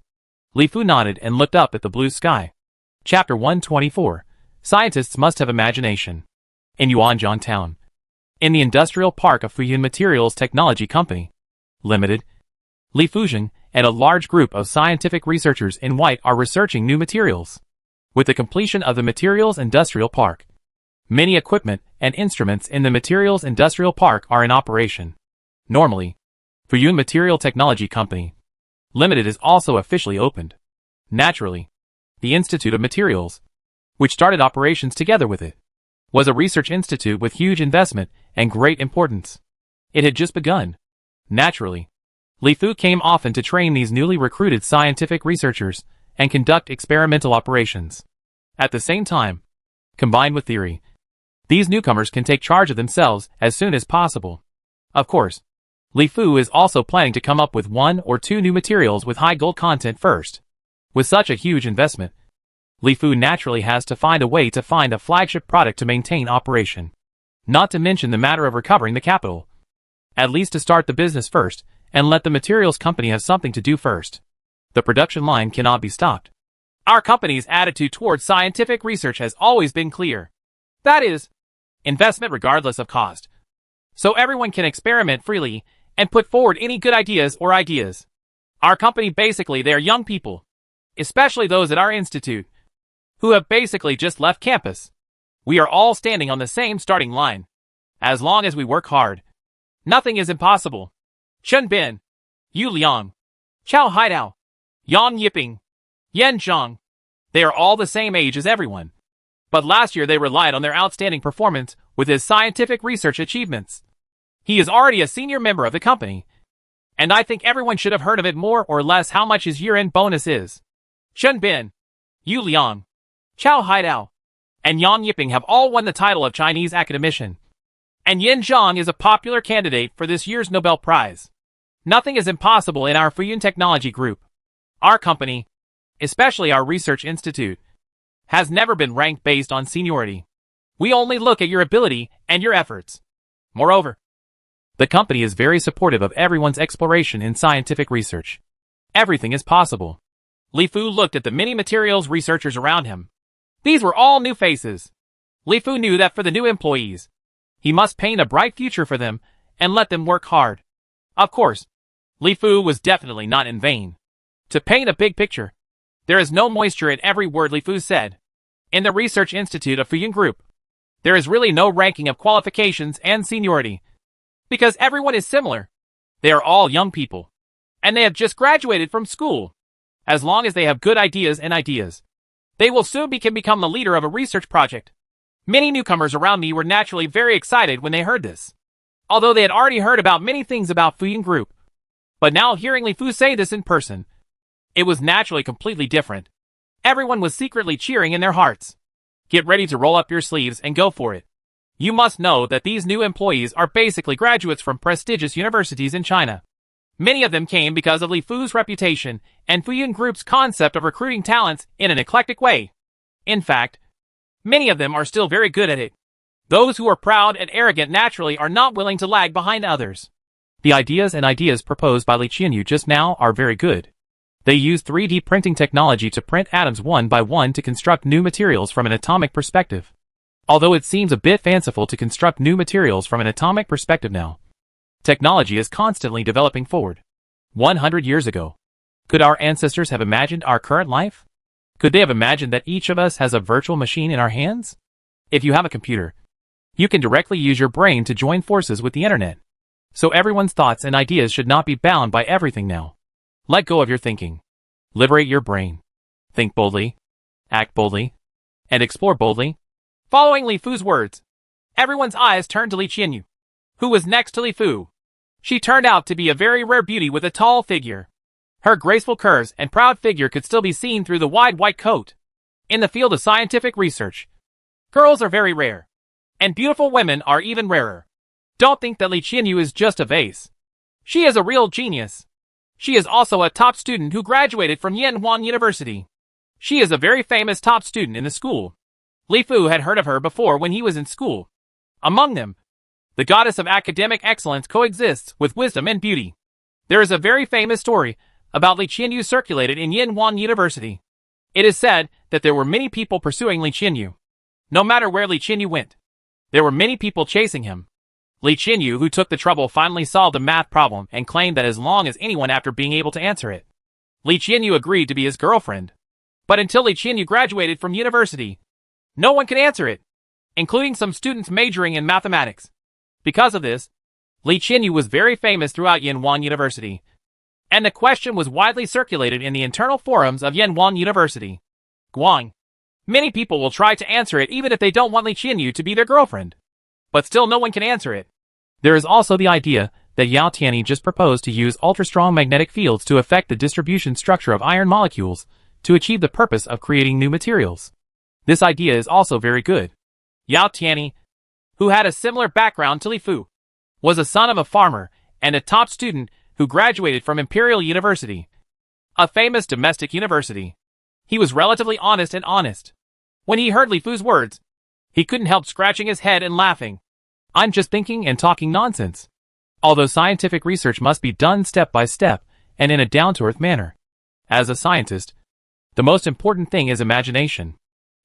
Li Fu nodded and looked up at the blue sky. Chapter 124. Scientists must have imagination. In Yuanzhang Town. In the industrial park of Fuyun Materials Technology Company Limited, Li Fuzheng and a large group of scientific researchers in white are researching new materials. With the completion of the Materials Industrial Park, many equipment and instruments in the Materials Industrial Park are in operation. Normally, Fuyun Material Technology Company Limited is also officially opened. Naturally, the Institute of Materials, which started operations together with it, was a research institute with huge investment and great importance. It had just begun. Naturally, Li Fu came often to train these newly recruited scientific researchers and conduct experimental operations. At the same time, combined with theory, these newcomers can take charge of themselves as soon as possible. Of course, Li Fu is also planning to come up with 1 or 2 new materials with high gold content first. With such a huge investment, Li Fu naturally has to find a way to find a flagship product to maintain operation. Not to mention the matter of recovering the capital. At least to start the business first, and let the materials company have something to do first. The production line cannot be stopped. Our company's attitude towards scientific research has always been clear. That is, investment regardless of cost. So everyone can experiment freely and put forward any good ideas or ideas. Our company basically they are young people, especially those at our institute, who have basically just left campus. We are all standing on the same starting line. As long as we work hard, nothing is impossible. Chen Bin, Yu Liang, Chao Haidao, Yang Yiping, Yan Zhang. They are all the same age as everyone. But last year they relied on their outstanding performance with his scientific research achievements. He is already a senior member of the company, and I think everyone should have heard of it more or less how much his year-end bonus is. Chen Bin, Yu Liang, Chao Haidao, and Yang Yiping have all won the title of Chinese academician. And Yan Zhang is a popular candidate for this year's Nobel Prize. Nothing is impossible in our Fuyun Technology Group. Our company, especially our research institute, has never been ranked based on seniority. We only look at your ability and your efforts. Moreover, the company is very supportive of everyone's exploration in scientific research. Everything is possible. Li Fu looked at the many materials researchers around him. These were all new faces. Li Fu knew that for the new employees, he must paint a bright future for them and let them work hard. Of course, Li Fu was definitely not in vain. To paint a big picture, there is no moisture in every word Li Fu said. In the Research Institute of Fuyun Group, there is really no ranking of qualifications and seniority, because everyone is similar. They are all young people, and they have just graduated from school. As long as they have good ideas and ideas, they will soon become the leader of a research project. Many newcomers around me were naturally very excited when they heard this, although they had already heard about many things about Fuyun Group. But now hearing Li Fu say this in person, it was naturally completely different. Everyone was secretly cheering in their hearts. Get ready to roll up your sleeves and go for it. You must know that these new employees are basically graduates from prestigious universities in China. Many of them came because of Li Fu's reputation and Fuyun Group's concept of recruiting talents in an eclectic way. In fact, Many of them are still very good at it. Those who are proud and arrogant naturally are not willing to lag behind others. The ideas proposed by Li Qianyu just now are very good. They use 3D printing technology to print atoms one by one to construct new materials from an atomic perspective. Although it seems a bit fanciful to construct new materials from an atomic perspective now, technology is constantly developing forward. 100 years ago, could our ancestors have imagined our current life? Could they have imagined that each of us has a virtual machine in our hands? If you have a computer, you can directly use your brain to join forces with the internet. So everyone's thoughts and ideas should not be bound by everything now. Let go of your thinking. Liberate your brain. Think boldly, act boldly, and explore boldly. Following Li Fu's words, everyone's eyes turned to Li Qianyu, who was next to Li Fu. She turned out to be a very rare beauty with a tall figure. Her graceful curves and proud figure could still be seen through the wide white coat. In the field of scientific research, girls are very rare, and beautiful women are even rarer. Don't think that Li Qianyu is just a vase. She is a real genius. She is also a top student who graduated from Yanhuan University. She is a very famous top student in the school. Li Fu had heard of her before when he was in school. Among them, the goddess of academic excellence coexists with wisdom and beauty. There is a very famous story about Li Qianyu circulated in Yanhuan University. It is said that there were many people pursuing Li Qianyu. No matter where Li Qianyu went, there were many people chasing him. Li Qianyu, who took the trouble, finally solved a math problem and claimed that as long as anyone after being able to answer it, Li Qianyu agreed to be his girlfriend. But until Li Qianyu graduated from university, no one could answer it, including some students majoring in mathematics. Because of this, Li Qianyu was very famous throughout Yanhuan University, and the question was widely circulated in the internal forums of Yanhuan University. Guang. Many people will try to answer it even if they don't want Li Qianyu to be their girlfriend. But still no one can answer it. There is also the idea that Yao Tianyi just proposed to use ultra-strong magnetic fields to affect the distribution structure of iron molecules to achieve the purpose of creating new materials. This idea is also very good. Yao Tianyi, who had a similar background to Li Fu, was a son of a farmer and a top student who graduated from Imperial University, a famous domestic university. He was relatively honest. When he heard Li Fu's words, he couldn't help scratching his head and laughing. I'm just thinking and talking nonsense. Although scientific research must be done step by step and in a down-to-earth manner. As a scientist, the most important thing is imagination.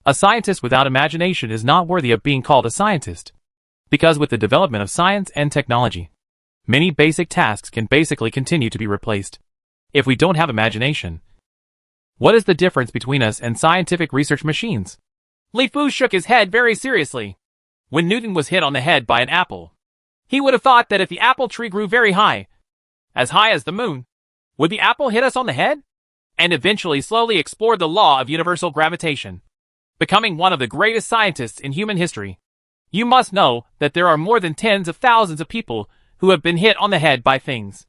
A scientist without imagination is not worthy of being called a scientist. Because with the development of science and technology, many basic tasks can basically continue to be replaced. If we don't have imagination, what is the difference between us and scientific research machines? Li Fu shook his head very seriously. When Newton was hit on the head by an apple, he would have thought that if the apple tree grew very high as the moon, would the apple hit us on the head? And eventually slowly explored the law of universal gravitation, becoming one of the greatest scientists in human history. You must know that there are more than tens of thousands of people who have been hit on the head by things.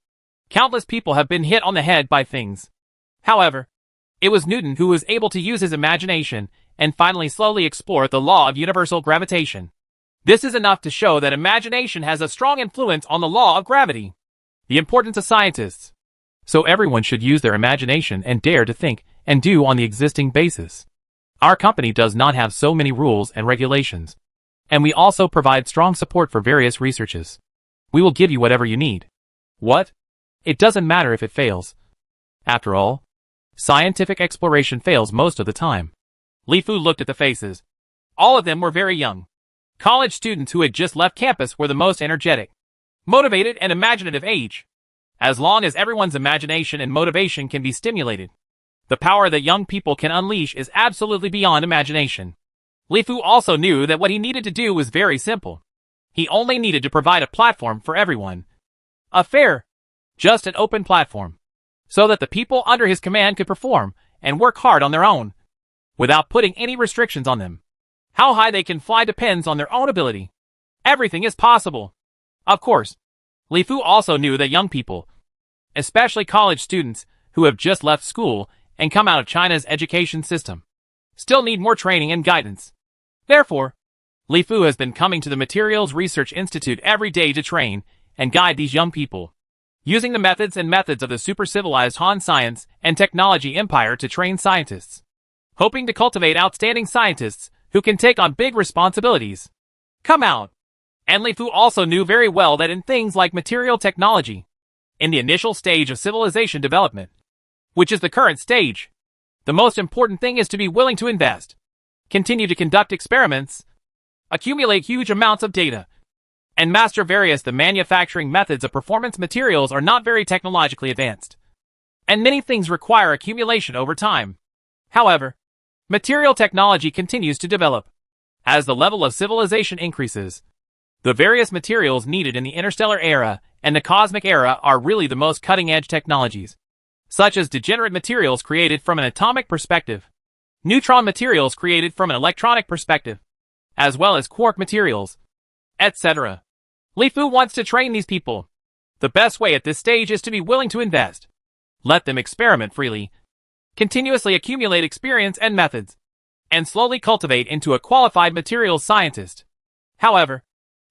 Countless people have been hit on the head by things. However, it was Newton who was able to use his imagination and finally slowly explore the law of universal gravitation. This is enough to show that imagination has a strong influence on the law of gravity. The importance of scientists. So everyone should use their imagination and dare to think and do on the existing basis. Our company does not have so many rules and regulations. And we also provide strong support for various researches. We will give you whatever you need. What? It doesn't matter if it fails. After all, scientific exploration fails most of the time. Li Fu looked at the faces. All of them were very young. College students who had just left campus were the most energetic, motivated, and imaginative age. As long as everyone's imagination and motivation can be stimulated, the power that young people can unleash is absolutely beyond imagination. Li Fu also knew that what he needed to do was very simple. He only needed to provide a platform for everyone. A fair, just an open platform, so that the people under his command could perform and work hard on their own, without putting any restrictions on them. How high they can fly depends on their own ability. Everything is possible. Of course, Li Fu also knew that young people, especially college students who have just left school and come out of China's education system, still need more training and guidance. Therefore, Li Fu has been coming to the Materials Research Institute every day to train and guide these young people, using the methods of the super-civilized Han science and technology empire to train scientists, hoping to cultivate outstanding scientists who can take on big responsibilities, come out. And Li Fu also knew very well that in things like material technology, in the initial stage of civilization development, which is the current stage, the most important thing is to be willing to invest, continue to conduct experiments, accumulate huge amounts of data, and master the manufacturing methods of performance materials are not very technologically advanced, and many things require accumulation over time. However, material technology continues to develop. As the level of civilization increases, the various materials needed in the interstellar era and the cosmic era are really the most cutting-edge technologies, such as degenerate materials created from an atomic perspective, neutron materials created from an electronic perspective, as well as quark materials, etc. Li Fu wants to train these people. The best way at this stage is to be willing to invest. Let them experiment freely, continuously accumulate experience and methods, and slowly cultivate into a qualified materials scientist. However,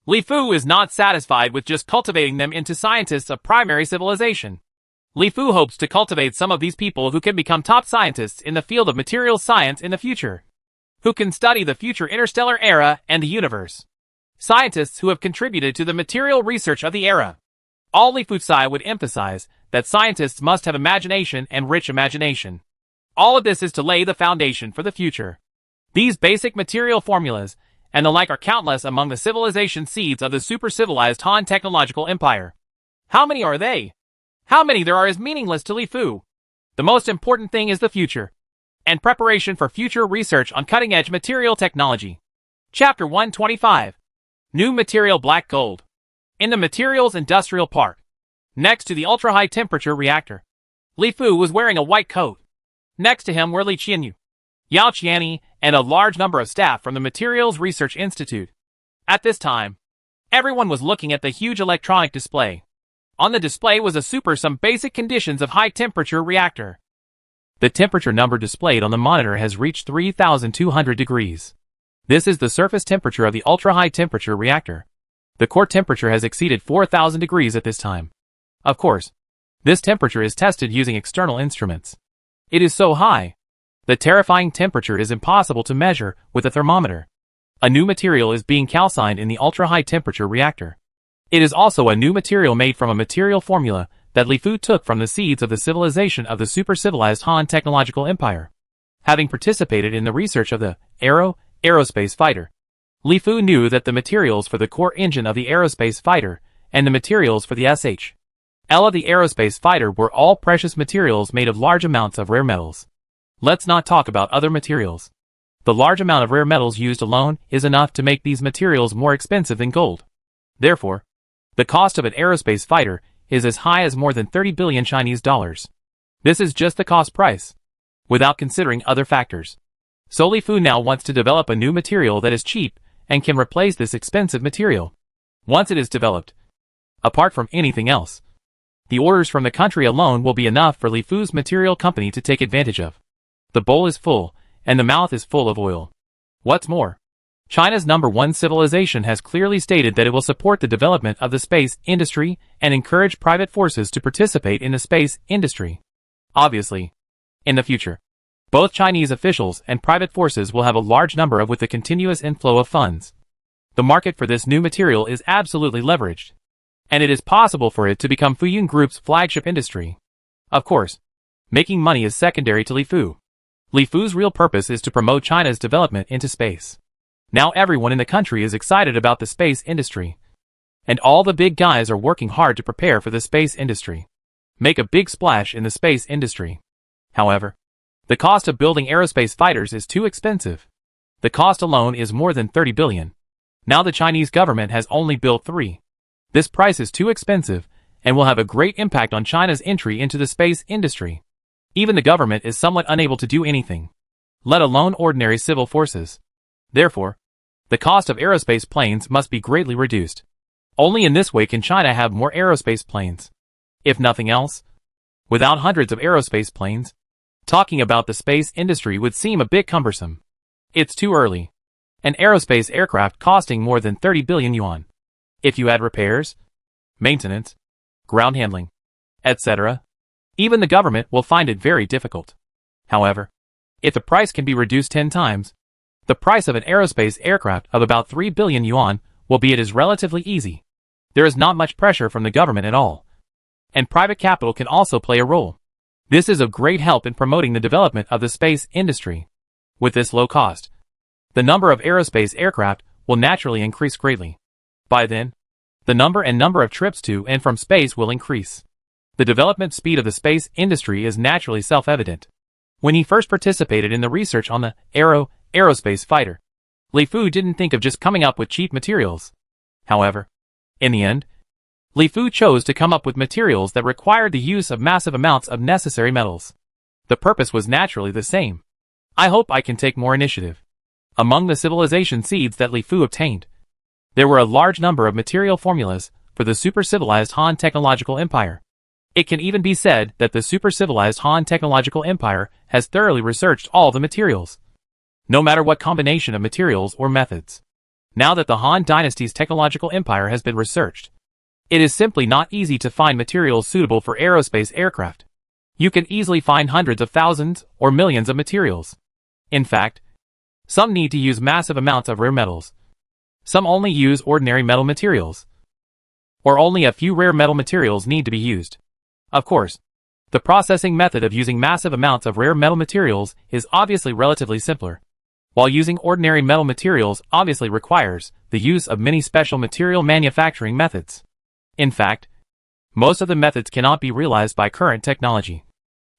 Li Fu is not satisfied with just cultivating them into scientists of primary civilization. Li Fu hopes to cultivate some of these people who can become top scientists in the field of materials science in the future, who can study the future interstellar era and the universe. Scientists who have contributed to the material research of the era. All Li Fu would emphasize that scientists must have imagination and rich imagination. All of this is to lay the foundation for the future. These basic material formulas and the like are countless among the civilization seeds of the super-civilized Han technological empire. How many are they? How many there are is meaningless to Li Fu. The most important thing is the future, and preparation for future research on cutting-edge material technology. Chapter 125. New Material Black Gold. In the Materials Industrial Park, next to the ultra-high temperature reactor, Li Fu was wearing a white coat. Next to him were Li Qianyu, Yao Qiani, and a large number of staff from the Materials Research Institute. At this time, everyone was looking at the huge electronic display. On the display was some basic conditions of high-temperature reactor. The temperature number displayed on the monitor has reached 3,200 degrees. This is the surface temperature of the ultra-high temperature reactor. The core temperature has exceeded 4,000 degrees at this time. Of course, this temperature is tested using external instruments. It is so high. The terrifying temperature is impossible to measure with a thermometer. A new material is being calcined in the ultra-high temperature reactor. It is also a new material made from a material formula that Li Fu took from the seeds of the civilization of the super-civilized Han technological empire. Having participated in the research of the aerospace fighter, Li Fu knew that the materials for the core engine of the aerospace fighter and the materials for the SHL of the aerospace fighter were all precious materials made of large amounts of rare metals. Let's not talk about other materials. The large amount of rare metals used alone is enough to make these materials more expensive than gold. Therefore, the cost of an aerospace fighter is as high as more than 30 billion Chinese dollars. This is just the cost price, without considering other factors. So Li Fu now wants to develop a new material that is cheap and can replace this expensive material. Once it is developed, apart from anything else, the orders from the country alone will be enough for Li Fu's material company to take advantage of. The bowl is full, and the mouth is full of oil. What's more, China's #1 civilization has clearly stated that it will support the development of the space industry and encourage private forces to participate in the space industry. Obviously, in the future, both Chinese officials and private forces will have a large number with the continuous inflow of funds. The market for this new material is absolutely leveraged, and it is possible for it to become Fuyun Group's flagship industry. Of course, making money is secondary to Li Fu. Li Fu's real purpose is to promote China's development into space. Now everyone in the country is excited about the space industry, and all the big guys are working hard to prepare for the space industry, make a big splash in the space industry. However, the cost of building aerospace fighters is too expensive. The cost alone is more than 30 billion. Now the Chinese government has only built 3. This price is too expensive and will have a great impact on China's entry into the space industry. Even the government is somewhat unable to do anything, let alone ordinary civil forces. Therefore, the cost of aerospace planes must be greatly reduced. Only in this way can China have more aerospace planes. If nothing else, without hundreds of aerospace planes, talking about the space industry would seem a bit cumbersome. It's too early. An aerospace aircraft costing more than 30 billion yuan. If you add repairs, maintenance, ground handling, etc., even the government will find it very difficult. However, if the price can be reduced 10 times, The price of an aerospace aircraft of about 3 billion yuan, albeit is relatively easy. There is not much pressure from the government at all. And private capital can also play a role. This is of great help in promoting the development of the space industry. With this low cost, the number of aerospace aircraft will naturally increase greatly. By then, the number of trips to and from space will increase. The development speed of the space industry is naturally self-evident. When he first participated in the research on the aerospace fighter, Li Fu didn't think of just coming up with cheap materials. However, in the end, Li Fu chose to come up with materials that required the use of massive amounts of necessary metals. The purpose was naturally the same. I hope I can take more initiative. Among the civilization seeds that Li Fu obtained, there were a large number of material formulas for the super-civilized Han technological empire. It can even be said that the super-civilized Han technological empire has thoroughly researched all the materials, no matter what combination of materials or methods. Now that the Han dynasty's technological empire has been researched, it is simply not easy to find materials suitable for aerospace aircraft. You can easily find hundreds of thousands or millions of materials. In fact, some need to use massive amounts of rare metals. Some only use ordinary metal materials. Or only a few rare metal materials need to be used. Of course, the processing method of using massive amounts of rare metal materials is obviously relatively simpler, while using ordinary metal materials obviously requires the use of many special material manufacturing methods. In fact, most of the methods cannot be realized by current technology,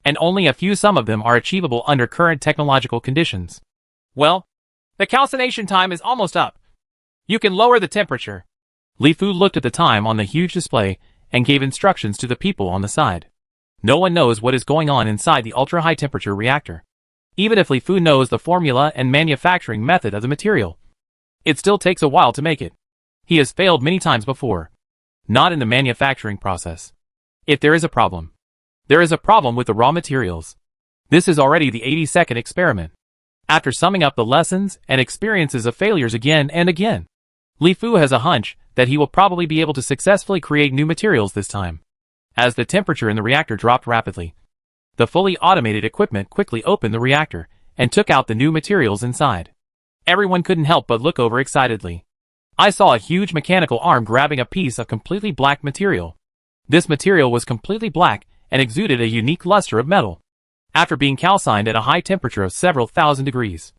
and only a few some of them are achievable under current technological conditions. Well, the calcination time is almost up. You can lower the temperature. Li Fu looked at the time on the huge display and gave instructions to the people on the side. No one knows what is going on inside the ultra-high temperature reactor. Even if Li Fu knows the formula and manufacturing method of the material, it still takes a while to make it. He has failed many times before. Not in the manufacturing process. If there is a problem, there is a problem with the raw materials. This is already the 82nd experiment. After summing up the lessons and experiences of failures again and again, Li Fu has a hunch that he will probably be able to successfully create new materials this time. As the temperature in the reactor dropped rapidly, the fully automated equipment quickly opened the reactor and took out the new materials inside. Everyone couldn't help but look over excitedly. I saw a huge mechanical arm grabbing a piece of completely black material. This material was completely black and exuded a unique luster of metal. After being calcined at a high temperature of several thousand degrees,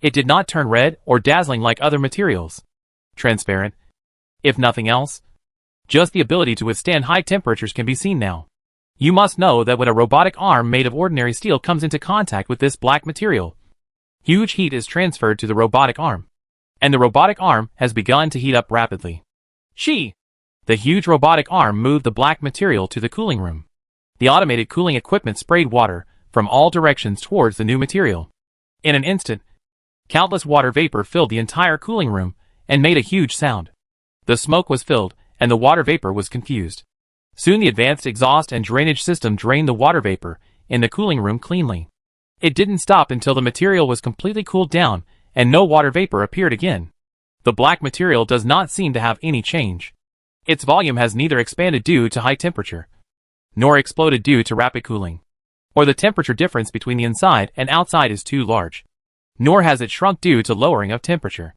it did not turn red or dazzling like other materials. Transparent, if nothing else. Just the ability to withstand high temperatures can be seen now. You must know that when a robotic arm made of ordinary steel comes into contact with this black material, huge heat is transferred to the robotic arm, and the robotic arm has begun to heat up rapidly. The huge robotic arm moved the black material to the cooling room. The automated cooling equipment sprayed water from all directions towards the new material. In an instant, countless water vapor filled the entire cooling room and made a huge sound. The smoke was filled, and the water vapor was confused. Soon the advanced exhaust and drainage system drained the water vapor in the cooling room cleanly. It didn't stop until the material was completely cooled down and no water vapor appeared again. The black material does not seem to have any change. Its volume has neither expanded due to high temperature, nor exploded due to rapid cooling, or the temperature difference between the inside and outside is too large, nor has it shrunk due to lowering of temperature.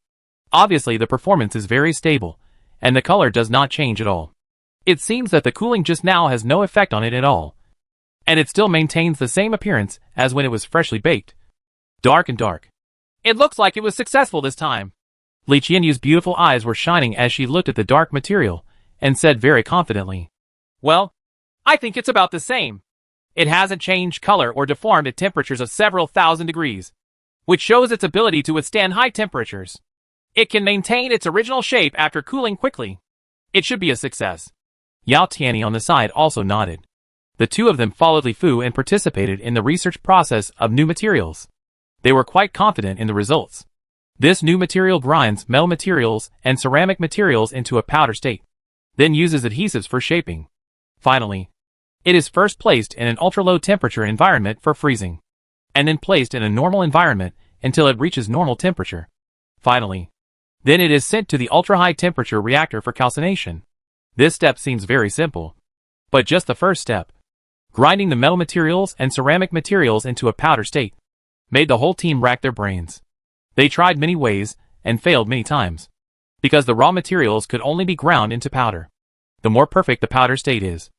Obviously the performance is very stable, and the color does not change at all. It seems that the cooling just now has no effect on it at all, and it still maintains the same appearance as when it was freshly baked. Dark and dark. It looks like it was successful this time. Li Qianyu's beautiful eyes were shining as she looked at the dark material, and said very confidently, "Well, I think it's about the same. It hasn't changed color or deformed at temperatures of several thousand degrees, which shows its ability to withstand high temperatures. It can maintain its original shape after cooling quickly. It should be a success." Yao Tianyi on the side also nodded. The two of them followed Li Fu and participated in the research process of new materials. They were quite confident in the results. This new material grinds metal materials and ceramic materials into a powder state, then uses adhesives for shaping. Finally, it is first placed in an ultra-low temperature environment for freezing, and then placed in a normal environment until it reaches normal temperature. Finally, then it is sent to the ultra-high temperature reactor for calcination. This step seems very simple, but just the first step, grinding the metal materials and ceramic materials into a powder state, made the whole team rack their brains. They tried many ways, and failed many times. Because the raw materials could only be ground into powder. The more perfect the powder state is,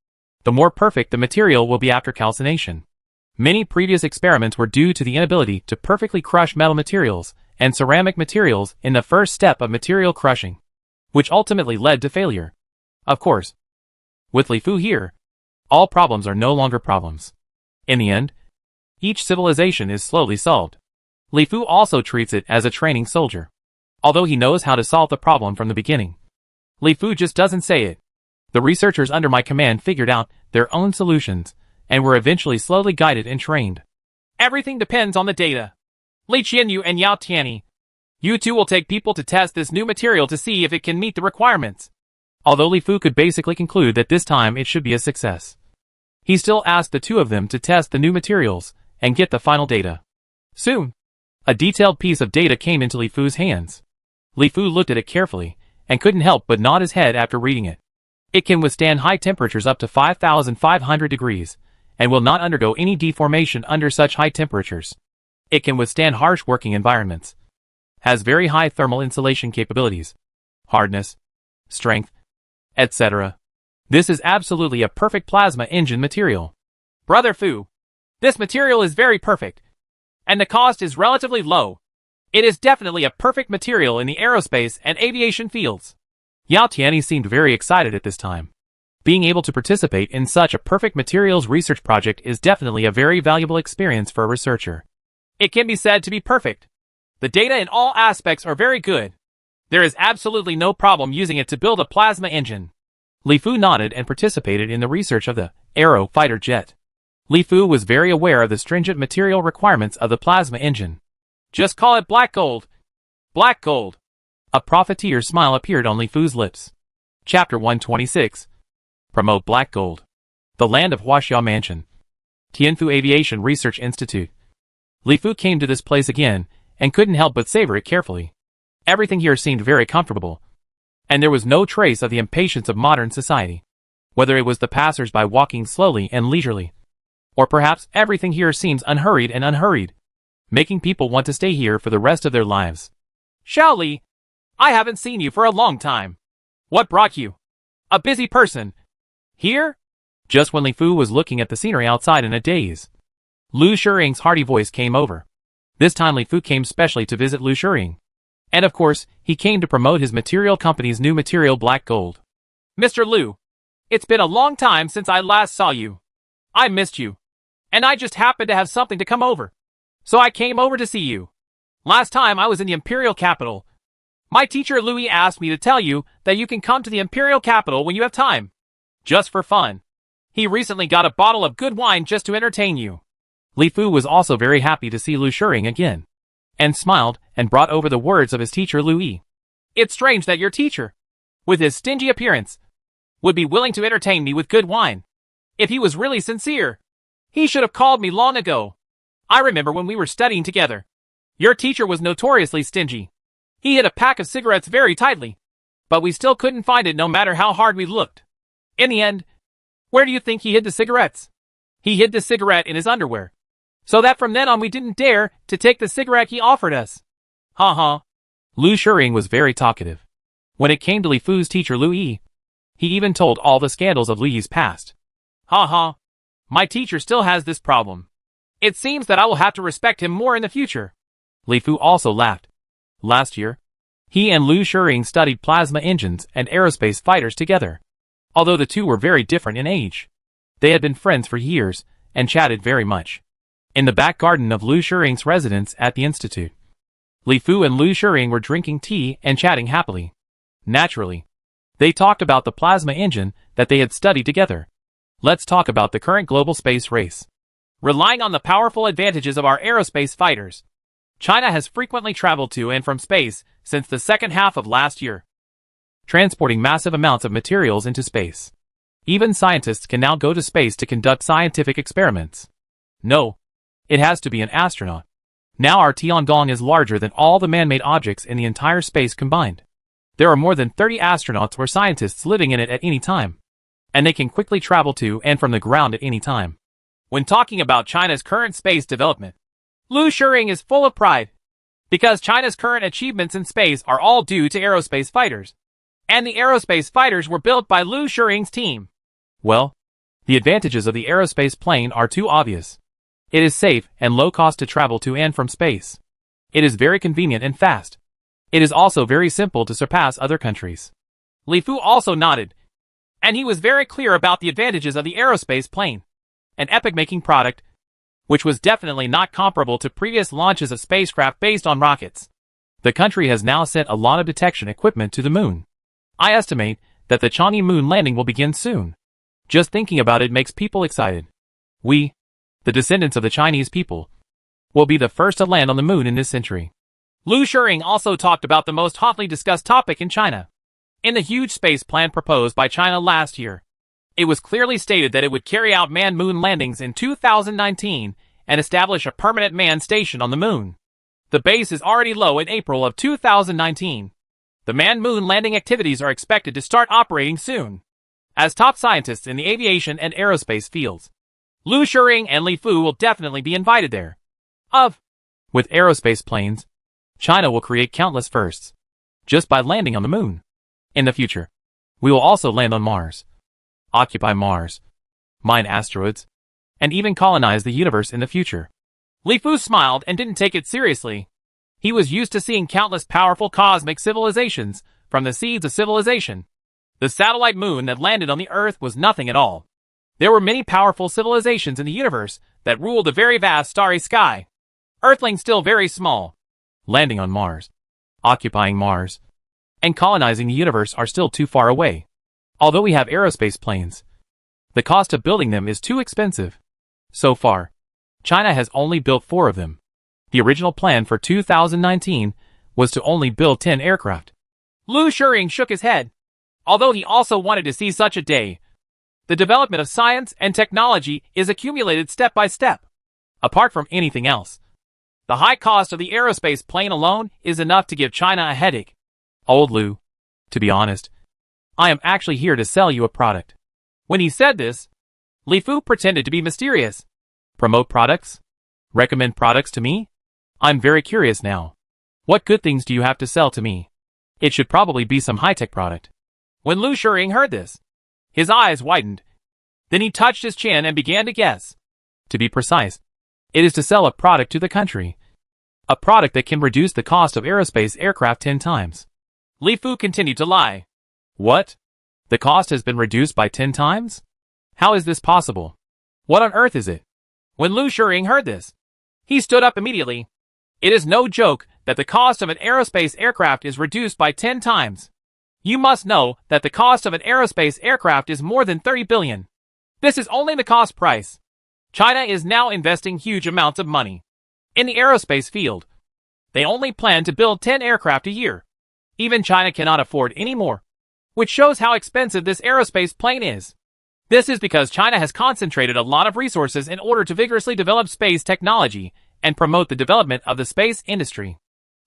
the more perfect the material will be after calcination. Many previous experiments were due to the inability to perfectly crush metal materials and ceramic materials in the first step of material crushing, which ultimately led to failure. Of course, with Li Fu here, all problems are no longer problems. In the end, each civilization is slowly solved. Li Fu also treats it as a training soldier. Although he knows how to solve the problem from the beginning, Li Fu just doesn't say it. The researchers under my command figured out their own solutions, and were eventually slowly guided and trained. Everything depends on the data. Li Qianyu and Yao Tianyi. You two will take people to test this new material to see if it can meet the requirements. Although Li Fu could basically conclude that this time it should be a success, he still asked the two of them to test the new materials and get the final data. Soon, a detailed piece of data came into Li Fu's hands. Li Fu looked at it carefully, and couldn't help but nod his head after reading it. It can withstand high temperatures up to 5,500 degrees, and will not undergo any deformation under such high temperatures. It can withstand harsh working environments. Has very high thermal insulation capabilities, hardness, strength, etc. This is absolutely a perfect plasma engine material. Brother Fu, this material is very perfect, and the cost is relatively low. It is definitely a perfect material in the aerospace and aviation fields. Yao Tianyi seemed very excited at this time. Being able to participate in such a perfect materials research project is definitely a very valuable experience for a researcher. It can be said to be perfect. The data in all aspects are very good. There is absolutely no problem using it to build a plasma engine. Li Fu nodded and participated in the research of the Aero fighter jet. Li Fu was very aware of the stringent material requirements of the plasma engine. Just call it black gold. Black gold. A profiteer smile appeared on Li Fu's lips. Chapter 126. Promote Black Gold. The land of Huaxia Mansion. Tianfu Aviation Research Institute. Li Fu came to this place again, and couldn't help but savor it carefully. Everything here seemed very comfortable, and there was no trace of the impatience of modern society. Whether it was the passers-by walking slowly and leisurely, or perhaps everything here seems unhurried, making people want to stay here for the rest of their lives. Xiao Li, I haven't seen you for a long time. What brought you? A busy person. Here? Just when Li Fu was looking at the scenery outside in a daze, Lu Shiring's hearty voice came over. This time Li Fu came specially to visit Lu Shiring. And of course, he came to promote his material company's new material Black Gold. Mr. Lu, it's been a long time since I last saw you. I missed you. And I just happened to have something to come over. So I came over to see you. Last time I was in the Imperial Capital. My teacher Louis asked me to tell you that you can come to the Imperial Capital when you have time. Just for fun. He recently got a bottle of good wine just to entertain you. Li Fu was also very happy to see Lu Shiring again, and smiled and brought over the words of his teacher Louis. It's strange that your teacher, with his stingy appearance, would be willing to entertain me with good wine. If he was really sincere, he should have called me long ago. I remember when we were studying together. Your teacher was notoriously stingy. He hid a pack of cigarettes very tightly, but we still couldn't find it no matter how hard we looked. In the end, where do you think he hid the cigarettes? He hid the cigarette in his underwear, so that from then on we didn't dare to take the cigarette he offered us. Ha ha. Lu Shiring was very talkative. When it came to Li Fu's teacher Louis, he even told all the scandals of Li's past. Ha ha. My teacher still has this problem. It seems that I will have to respect him more in the future. Li Fu also laughed. Last year, he and Lu Shiring studied plasma engines and aerospace fighters together. Although the two were very different in age, they had been friends for years and chatted very much. In the back garden of Lu Shiring's residence at the institute, Li Fu and Lu Shiring were drinking tea and chatting happily. Naturally, they talked about the plasma engine that they had studied together. Let's talk about the current global space race. Relying on the powerful advantages of our aerospace fighters, China has frequently traveled to and from space since the second half of last year, transporting massive amounts of materials into space. Even scientists can now go to space to conduct scientific experiments. No, it has to be an astronaut. Now our Tiangong is larger than all the man-made objects in the entire space combined. There are more than 30 astronauts or scientists living in it at any time, and they can quickly travel to and from the ground at any time. When talking about China's current space development, Lu Shiring is full of pride. Because China's current achievements in space are all due to aerospace fighters. And the aerospace fighters were built by Liu Shiring's team. Well, the advantages of the aerospace plane are too obvious. It is safe and low cost to travel to and from space. It is very convenient and fast. It is also very simple to surpass other countries. Li Fu also nodded. And he was very clear about the advantages of the aerospace plane. An epic-making product, which was definitely not comparable to previous launches of spacecraft based on rockets. The country has now sent a lot of detection equipment to the moon. I estimate that the Chang'e moon landing will begin soon. Just thinking about it makes people excited. We, the descendants of the Chinese people, will be the first to land on the moon in this century. Liu Shiring also talked about the most hotly discussed topic in China. In the huge space plan proposed by China last year, it was clearly stated that it would carry out manned moon landings in 2019 and establish a permanent manned station on the moon. The base is already low in April of 2019. The manned moon landing activities are expected to start operating soon. As top scientists in the aviation and aerospace fields, Liu Shiring and Li Fu will definitely be invited there. With aerospace planes, China will create countless firsts, just by landing on the moon. In the future, we will also land on Mars, occupy Mars, mine asteroids, and even colonize the universe in the future. Li Fu smiled and didn't take it seriously. He was used to seeing countless powerful cosmic civilizations from the seeds of civilization. The satellite moon that landed on the Earth was nothing at all. There were many powerful civilizations in the universe that ruled a very vast starry sky. Earthlings still very small. Landing on Mars, occupying Mars, and colonizing the universe are still too far away. Although we have aerospace planes, the cost of building them is too expensive. So far, China has only built 4 of them. The original plan for 2019 was to only build 10 aircraft. Liu Shiring shook his head. Although he also wanted to see such a day, the development of science and technology is accumulated step by step. Apart from anything else, the high cost of the aerospace plane alone is enough to give China a headache. Old Liu, to be honest, I am actually here to sell you a product. When he said this, Li Fu pretended to be mysterious. Promote products? Recommend products to me? I'm very curious now. What good things do you have to sell to me? It should probably be some high-tech product. When Liu Shiring heard this, his eyes widened. Then he touched his chin and began to guess. To be precise, it is to sell a product to the country. A product that can reduce the cost of aerospace aircraft 10 times. Li Fu continued to lie. What? The cost has been reduced by 10 times? How is this possible? What on earth is it? When Liu Shiring heard this, he stood up immediately. It is no joke that the cost of an aerospace aircraft is reduced by 10 times. You must know that the cost of an aerospace aircraft is more than 30 billion. This is only the cost price. China is now investing huge amounts of money in the aerospace field. They only plan to build 10 aircraft a year. Even China cannot afford any more, which shows how expensive this aerospace plane is. This is because China has concentrated a lot of resources in order to vigorously develop space technology and promote the development of the space industry.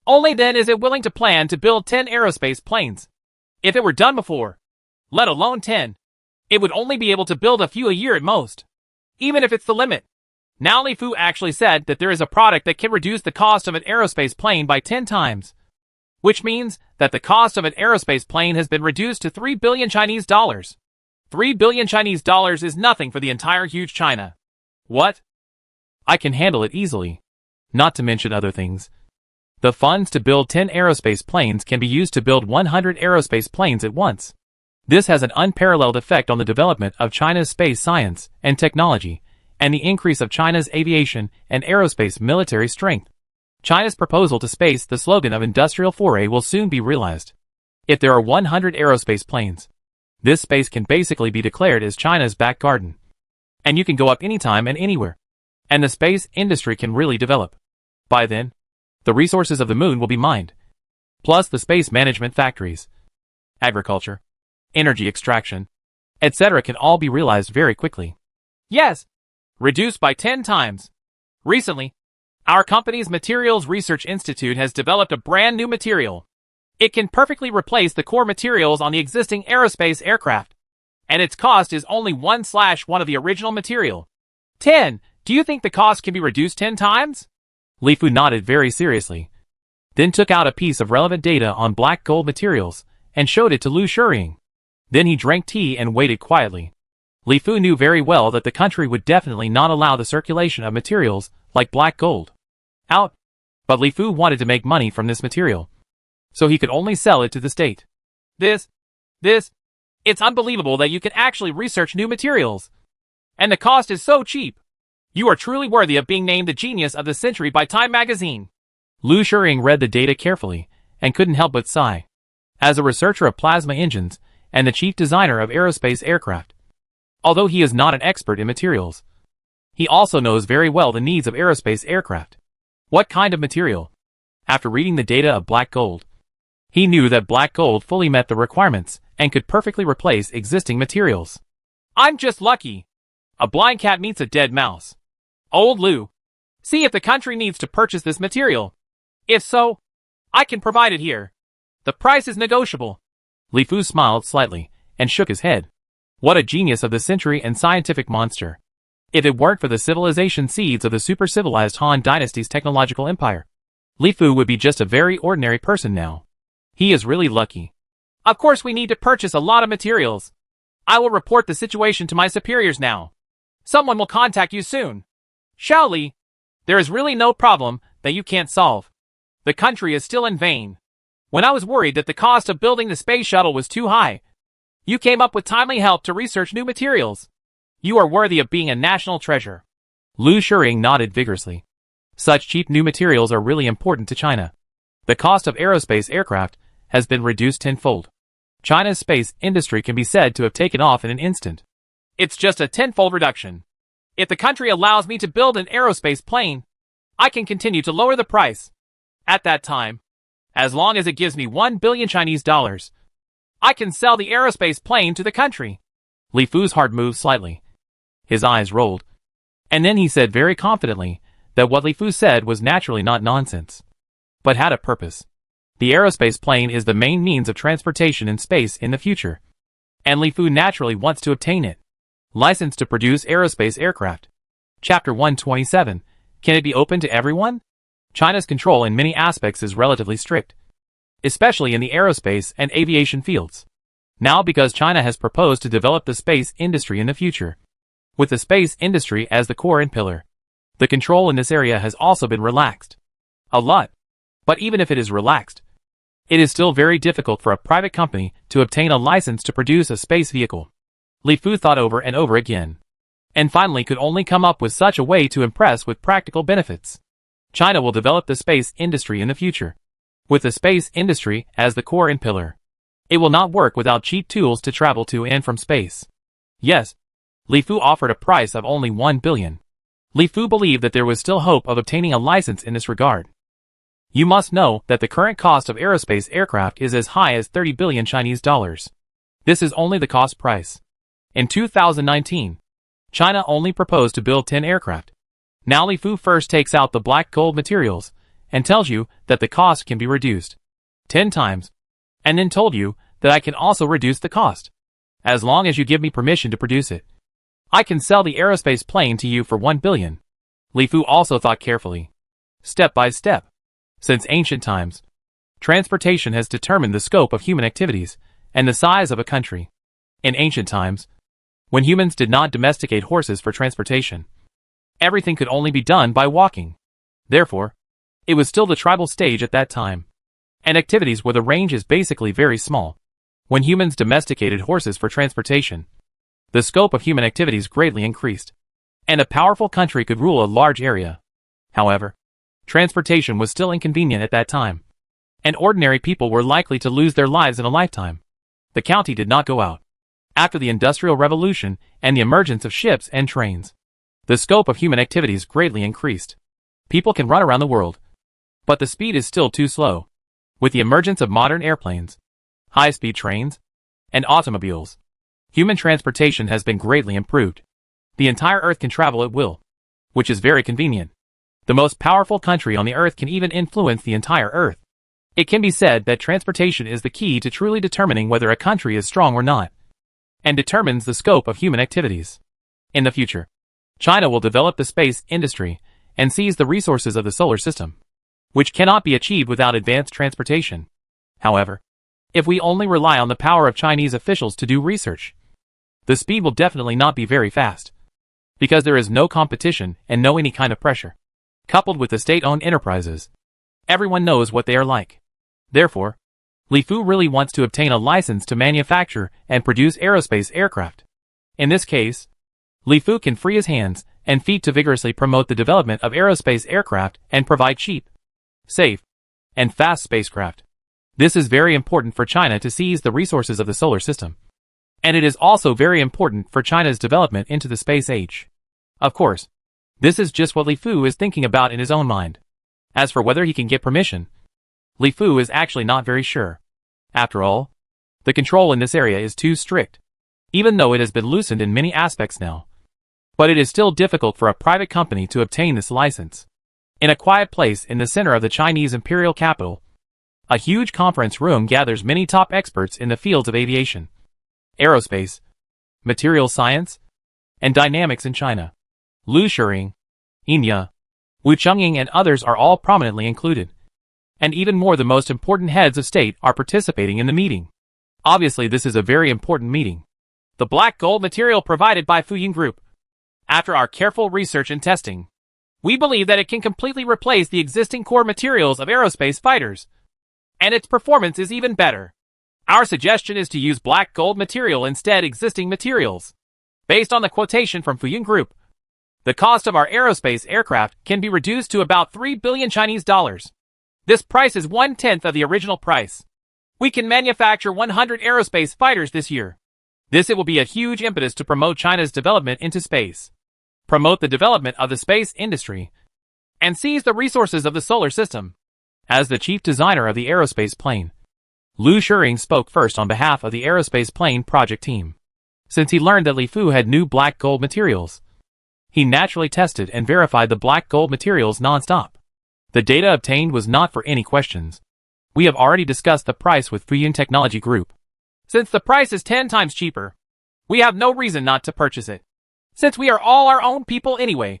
Only then is it willing to plan to build 10 aerospace planes. If it were done before, let alone 10, it would only be able to build a few a year at most, even if it's the limit. Now Li Fu actually said that there is a product that can reduce the cost of an aerospace plane by 10 times, which means that the cost of an aerospace plane has been reduced to 3 billion Chinese dollars. 3 billion Chinese dollars is nothing for the entire huge China. What? I can handle it easily. Not to mention other things. The funds to build 10 aerospace planes can be used to build 100 aerospace planes at once. This has an unparalleled effect on the development of China's space science and technology, and the increase of China's aviation and aerospace military strength. China's proposal to space, the slogan of industrial foray, will soon be realized. If there are 100 aerospace planes, this space can basically be declared as China's back garden. And you can go up anytime and anywhere. And the space industry can really develop. By then, the resources of the moon will be mined. Plus the space management factories, agriculture, energy extraction, etc. can all be realized very quickly. Yes, reduced by 10 times. Recently, our company's Materials Research Institute has developed a brand new material. It can perfectly replace the core materials on the existing aerospace aircraft, and its cost is only 1/1 of the original material. 10. Do you think the cost can be reduced 10 times? Li Fu nodded very seriously. then took out a piece of relevant data on black gold materials and showed it to Lu Shuying. Then he drank tea and waited quietly. Li Fu knew very well that the country would definitely not allow the circulation of materials like black gold out, but Li Fu wanted to make money from this material, so he could only sell it to the state. It's unbelievable that you can actually research new materials. And the cost is so cheap. You are truly worthy of being named the genius of the century by Time magazine. Lu Shuying read the data carefully and couldn't help but sigh. As a researcher of plasma engines and the chief designer of aerospace aircraft, although he is not an expert in materials, he also knows very well the needs of aerospace aircraft. What kind of material? After reading the data of black gold, he knew that black gold fully met the requirements and could perfectly replace existing materials. I'm just lucky. A blind cat meets a dead mouse. Old Lu, see if the country needs to purchase this material. If so, I can provide it here. The price is negotiable. Li Fu smiled slightly and shook his head. What a genius of the century and scientific monster. If it weren't for the civilization seeds of the super-civilized Han Dynasty's technological empire, Li Fu would be just a very ordinary person now. He is really lucky. Of course we need to purchase a lot of materials. I will report the situation to my superiors now. Someone will contact you soon. Xiao Li, there is really no problem that you can't solve. The country is still in vain. When I was worried that the cost of building the space shuttle was too high, you came up with timely help to research new materials. You are worthy of being a national treasure. Lu Shuying nodded vigorously. Such cheap new materials are really important to China. The cost of aerospace aircraft has been reduced tenfold. China's space industry can be said to have taken off in an instant. It's just a tenfold reduction. If the country allows me to build an aerospace plane, I can continue to lower the price. At that time, as long as it gives me 1 billion Chinese dollars, I can sell the aerospace plane to the country. Li Fu's heart moved slightly. His eyes rolled. And then he said very confidently that what Li Fu said was naturally not nonsense, but had a purpose. The aerospace plane is the main means of transportation in space in the future, and Li Fu naturally wants to obtain it. License to produce aerospace aircraft. Chapter 127. Can it be open to everyone? China's control in many aspects is relatively strict, especially in the aerospace and aviation fields. Now because China has proposed to develop the space industry in the future, with the space industry as the core and pillar, the control in this area has also been relaxed. A lot. But even if it is relaxed, it is still very difficult for a private company to obtain a license to produce a space vehicle. Li Fu thought over and over again, and finally could only come up with such a way to impress with practical benefits. China will develop the space industry in the future, with the space industry as the core and pillar. It will not work without cheap tools to travel to and from space. Yes, Li Fu offered a price of only 1 billion. Li Fu believed that there was still hope of obtaining a license in this regard. You must know that the current cost of aerospace aircraft is as high as 30 billion Chinese dollars. This is only the cost price. In 2019, China only proposed to build 10 aircraft. Now Li Fu first takes out the black gold materials and tells you that the cost can be reduced 10 times, and then told you that I can also reduce the cost, as long as you give me permission to produce it. I can sell the aerospace plane to you for 1 billion. Li Fu also thought carefully, step by step. Since ancient times, transportation has determined the scope of human activities and the size of a country. In ancient times, when humans did not domesticate horses for transportation, everything could only be done by walking. Therefore, it was still the tribal stage at that time, and activities where the range is basically very small. When humans domesticated horses for transportation, the scope of human activities greatly increased, and a powerful country could rule a large area. However, transportation was still inconvenient at that time, and ordinary people were likely to lose their lives in a lifetime. The county did not go out. After the Industrial Revolution and the emergence of ships and trains, the scope of human activities greatly increased. People can run around the world, but the speed is still too slow. With the emergence of modern airplanes, high-speed trains, and automobiles, human transportation has been greatly improved. The entire Earth can travel at will, which is very convenient. The most powerful country on the Earth can even influence the entire Earth. It can be said that transportation is the key to truly determining whether a country is strong or not, and determines the scope of human activities. In the future, China will develop the space industry and seize the resources of the solar system. which cannot be achieved without advanced transportation. However, if we only rely on the power of Chinese officials to do research, the speed will definitely not be very fast, because there is no competition and no any kind of pressure. Coupled with the state-owned enterprises, everyone knows what they are like. Therefore, Li Fu really wants to obtain a license to manufacture and produce aerospace aircraft. In this case, Li Fu can free his hands and feet to vigorously promote the development of aerospace aircraft and provide cheap, safe, and fast spacecraft. This is very important for China to seize the resources of the solar system. And it is also very important for China's development into the space age. Of course, this is just what Li Fu is thinking about in his own mind. As for whether he can get permission, Li Fu is actually not very sure. After all, the control in this area is too strict, even though it has been loosened in many aspects now. But it is still difficult for a private company to obtain this license. In a quiet place in the center of the Chinese imperial capital, a huge conference room gathers many top experts in the fields of aviation, aerospace, material science, and dynamics in China. Lu Shering, Inya, Wu Chungying and others are all prominently included. And even more, the most important heads of state are participating in the meeting. Obviously this is a very important meeting. The black gold material provided by Fuying Group. After our careful research and testing, we believe that it can completely replace the existing core materials of aerospace fighters. And its performance is even better. Our suggestion is to use black gold material instead existing materials. Based on the quotation from Fuying Group, the cost of our aerospace aircraft can be reduced to about 3 billion Chinese dollars. This price is 1/10 of the original price. We can manufacture 100 aerospace fighters this year. It will be a huge impetus to promote China's development into space, promote the development of the space industry, and seize the resources of the solar system. As the chief designer of the aerospace plane, Lu Shering spoke first on behalf of the aerospace plane project team. Since he learned that Li Fu had new black gold materials, he naturally tested and verified the black gold materials non-stop. The data obtained was not for any questions. We have already discussed the price with Fuying Technology Group. Since the price is 10 times cheaper, we have no reason not to purchase it. Since we are all our own people anyway,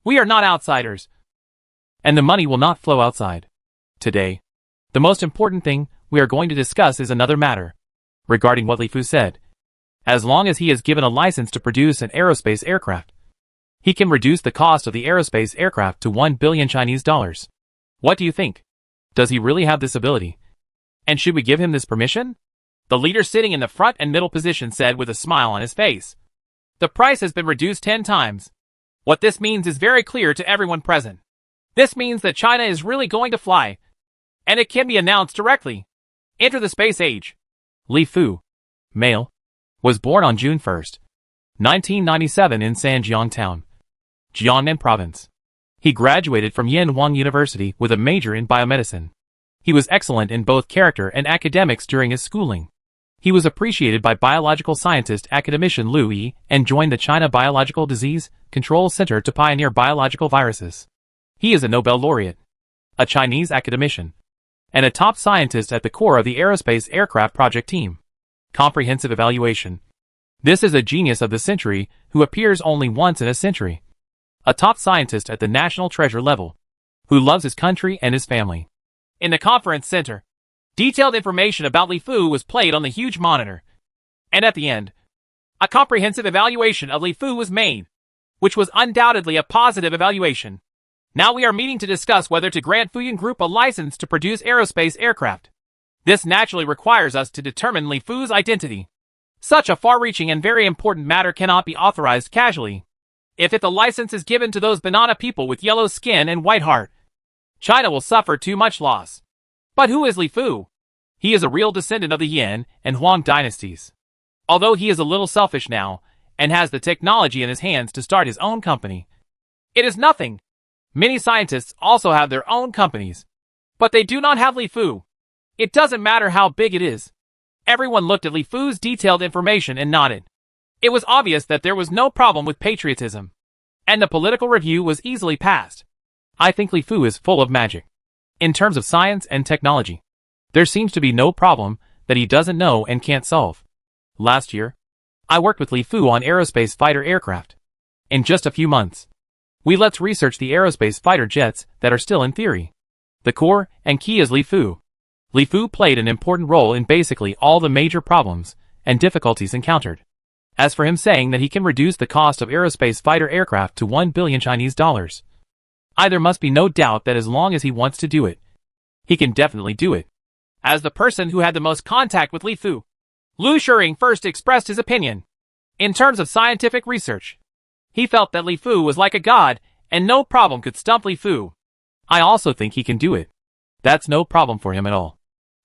we are not outsiders. And the money will not flow outside. Today, the most important thing we are going to discuss is another matter. Regarding what Li Fu said, as long as he is given a license to produce an aerospace aircraft, he can reduce the cost of the aerospace aircraft to 1 billion Chinese dollars. What do you think? Does he really have this ability? And should we give him this permission? The leader sitting in the front and middle position said with a smile on his face. The price has been reduced 10 times. What this means is very clear to everyone present. This means that China is really going to fly. And it can be announced directly. Enter the space age. Li Fu, male, was born on June 1, 1997 in Sanjiang Town, Jiangnan Province. He graduated from Yanhuang University with a major in biomedicine. He was excellent in both character and academics during his schooling. He was appreciated by biological scientist academician Liu Yi and joined the China Biological Disease Control Center to pioneer biological viruses. He is a Nobel laureate, a Chinese academician, and a top scientist at the core of the aerospace aircraft project team. Comprehensive evaluation. This is a genius of the century who appears only once in a century. A top scientist at the national treasure level, who loves his country and his family. In the conference center, detailed information about Li Fu was played on the huge monitor. And at the end, a comprehensive evaluation of Li Fu was made, which was undoubtedly a positive evaluation. Now we are meeting to discuss whether to grant Fuying Group a license to produce aerospace aircraft. This naturally requires us to determine Li Fu's identity. Such a far-reaching and very important matter cannot be authorized casually. If the license is given to those banana people with yellow skin and white heart, China will suffer too much loss. But who is Li Fu? He is a real descendant of the Yan and Huang dynasties. Although he is a little selfish now, and has the technology in his hands to start his own company, it is nothing. Many scientists also have their own companies, but they do not have Li Fu. It doesn't matter how big it is. Everyone looked at Li Fu's detailed information and nodded. It was obvious that there was no problem with patriotism, and the political review was easily passed. I think Li Fu is full of magic. In terms of science and technology, there seems to be no problem that he doesn't know and can't solve. Last year, I worked with Li Fu on aerospace fighter aircraft. In just a few months, let's research the aerospace fighter jets that are still in theory. The core and key is Li Fu. Li Fu played an important role in basically all the major problems and difficulties encountered. As for him saying that he can reduce the cost of aerospace fighter aircraft to 1 billion Chinese dollars, there must be no doubt that as long as he wants to do it, he can definitely do it. As the person who had the most contact with Li Fu, Liu Shering first expressed his opinion. In terms of scientific research, he felt that Li Fu was like a god, and no problem could stump Li Fu. I also think he can do it. That's no problem for him at all.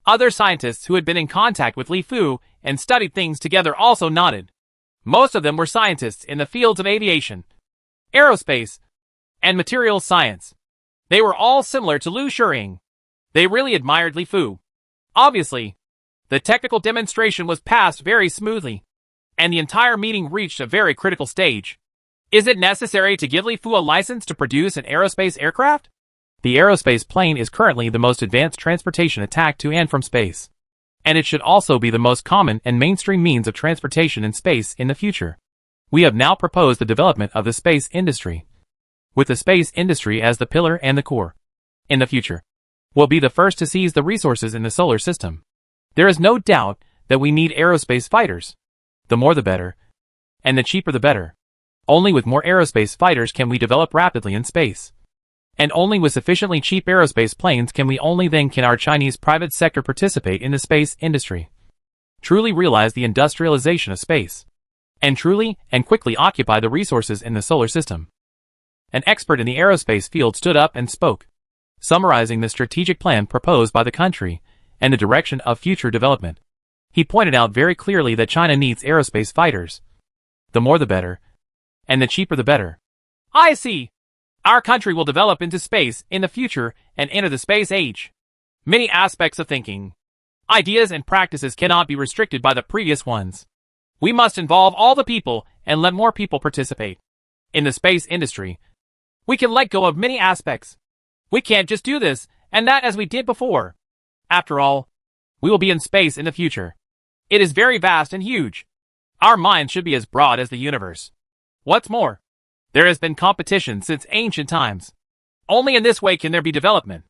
Other scientists who had been in contact with Li Fu and studied things together also nodded. Most of them were scientists in the fields of aviation, aerospace, and materials science. They were all similar to Liu Shering. They really admired Li Fu. Obviously, the technical demonstration was passed very smoothly, and the entire meeting reached a very critical stage. Is it necessary to give Li Fu a license to produce an aerospace aircraft? The aerospace plane is currently the most advanced transportation attack to and from space. And it should also be the most common and mainstream means of transportation in space in the future. We have now proposed the development of the space industry, with the space industry as the pillar and the core. In the future, we'll be the first to seize the resources in the solar system. There is no doubt that we need aerospace fighters. The more the better, and the cheaper the better. Only with more aerospace fighters can we develop rapidly in space. And only with sufficiently cheap aerospace planes can our Chinese private sector participate in the space industry. Truly realize the industrialization of space. And truly and quickly occupy the resources in the solar system. An expert in the aerospace field stood up and spoke, summarizing the strategic plan proposed by the country and the direction of future development. He pointed out very clearly that China needs aerospace fighters. The more the better, and the cheaper the better. I see. Our country will develop into space in the future and enter the space age. Many aspects of thinking, ideas and practices cannot be restricted by the previous ones. We must involve all the people and let more people participate. In the space industry, we can let go of many aspects. We can't just do this and that as we did before. After all, we will be in space in the future. It is very vast and huge. Our minds should be as broad as the universe. What's more, there has been competition since ancient times. Only in this way can there be development.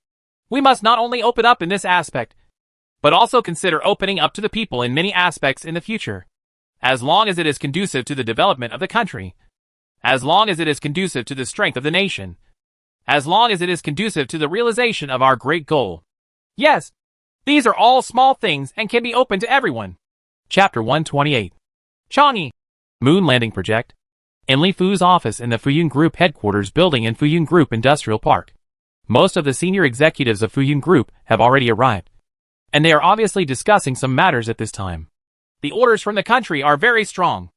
We must not only open up in this aspect, but also consider opening up to the people in many aspects in the future. As long as it is conducive to the development of the country. As long as it is conducive to the strength of the nation. As long as it is conducive to the realization of our great goal. Yes, these are all small things and can be open to everyone. Chapter 128. Chang'e. Moon Landing Project. In Li Fu's office in the Fuyun Group headquarters building in Fuyun Group Industrial Park. Most of the senior executives of Fuyun Group have already arrived. And they are obviously discussing some matters at this time. The orders from the country are very strong.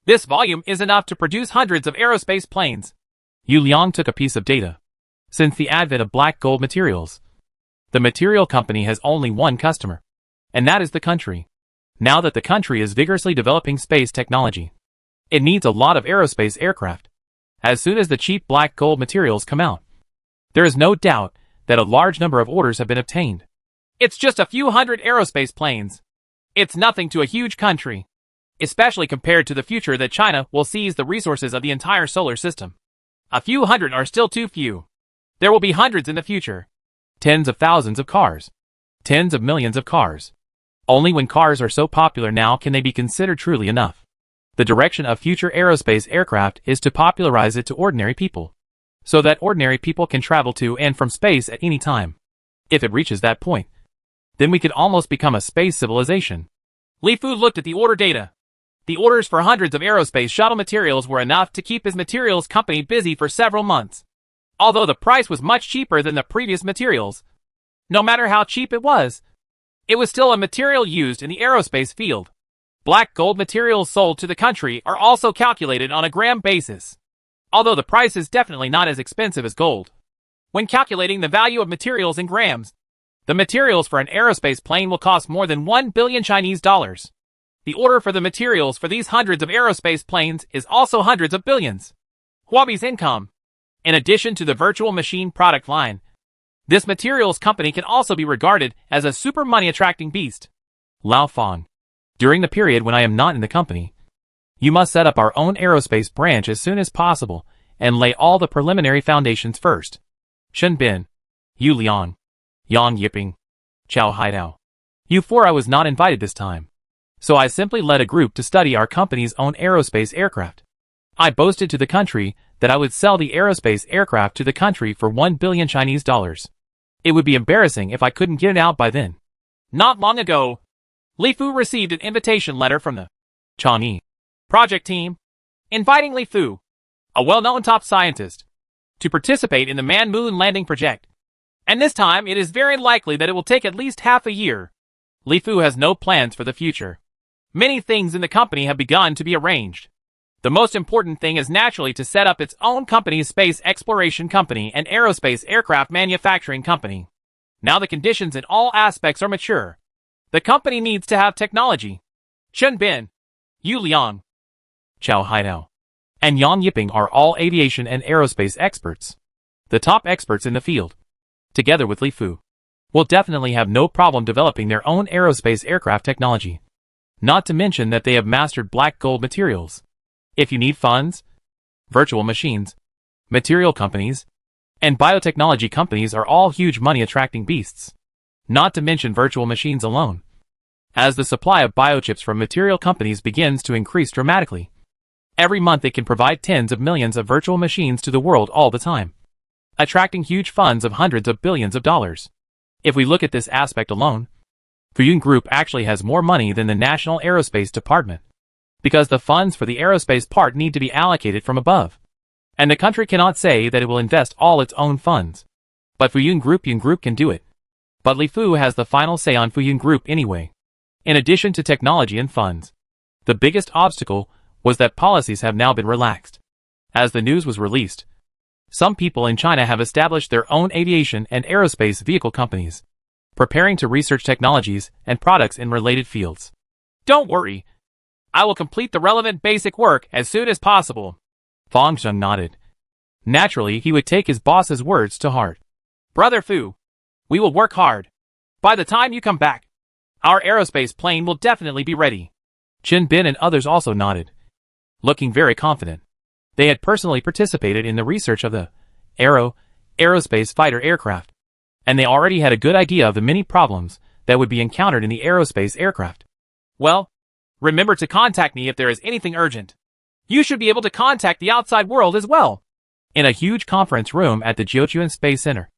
This volume is enough to produce hundreds of aerospace planes. Yu Liang took a piece of data. Since the advent of black gold materials, the material company has only one customer. And that is the country. Now that the country is vigorously developing space technology, it needs a lot of aerospace aircraft. As soon as the cheap black gold materials come out, there is no doubt that a large number of orders have been obtained. It's just a few hundred aerospace planes. It's nothing to a huge country, especially compared to the future that China will seize the resources of the entire solar system. A few hundred are still too few. There will be hundreds in the future. Tens of thousands of cars. Tens of millions of cars. Only when cars are so popular now can they be considered truly enough. The direction of future aerospace aircraft is to popularize it to ordinary people, so that ordinary people can travel to and from space at any time. If it reaches that point, then we could almost become a space civilization. Li Fu looked at the order data. The orders for hundreds of aerospace shuttle materials were enough to keep his materials company busy for several months. Although the price was much cheaper than the previous materials, no matter how cheap it was still a material used in the aerospace field. Black gold materials sold to the country are also calculated on a gram basis, although the price is definitely not as expensive as gold. When calculating the value of materials in grams, the materials for an aerospace plane will cost more than 1 billion Chinese dollars. The order for the materials for these hundreds of aerospace planes is also hundreds of billions. Huobi's income. In addition to the virtual machine product line, this materials company can also be regarded as a super money-attracting beast. Lao Fong. During the period when I am not in the company, you must set up our own aerospace branch as soon as possible and lay all the preliminary foundations first. Shen Bin. Yu Liang. Yang Yiping. Chow Haidao. You four I was not invited this time. So I simply led a group to study our company's own aerospace aircraft. I boasted to the country that I would sell the aerospace aircraft to the country for 1 billion Chinese dollars. It would be embarrassing if I couldn't get it out by then. Not long ago, Li Fu received an invitation letter from the Chang'e project team, inviting Li Fu, a well-known top scientist, to participate in the man-moon landing project. And this time, it is very likely that it will take at least half a year. Li Fu has no plans for the future. Many things in the company have begun to be arranged. The most important thing is naturally to set up its own company's space exploration company and aerospace aircraft manufacturing company. Now the conditions in all aspects are mature. The company needs to have technology. Chen Bin, Yu Liang, Chow Haidao, and Yang Yiping are all aviation and aerospace experts. The top experts in the field. Together with Li Fu, will definitely have no problem developing their own aerospace aircraft technology. Not to mention that they have mastered black gold materials. If you need funds, virtual machines, material companies, and biotechnology companies are all huge money-attracting beasts. Not to mention virtual machines alone. As the supply of biochips from material companies begins to increase dramatically. Every month it can provide tens of millions of virtual machines to the world all the time, attracting huge funds of hundreds of billions of dollars. If we look at this aspect alone, Fuyun Group actually has more money than the National Aerospace Department, because the funds for the aerospace part need to be allocated from above. And the country cannot say that it will invest all its own funds. But Yun Group can do it. But Li Fu has the final say on Fuyun Group anyway. In addition to technology and funds, the biggest obstacle was that policies have now been relaxed. As the news was released, some people in China have established their own aviation and aerospace vehicle companies, preparing to research technologies and products in related fields. Don't worry. I will complete the relevant basic work as soon as possible. Fang Zheng nodded. Naturally, he would take his boss's words to heart. Brother Fu, we will work hard. By the time you come back, our aerospace plane will definitely be ready. Chen Bin and others also nodded, looking very confident. They had personally participated in the research of the aerospace fighter aircraft, and they already had a good idea of the many problems that would be encountered in the aerospace aircraft. Well, remember to contact me if there is anything urgent. You should be able to contact the outside world as well. In a huge conference room at the Jiuquan Space Center,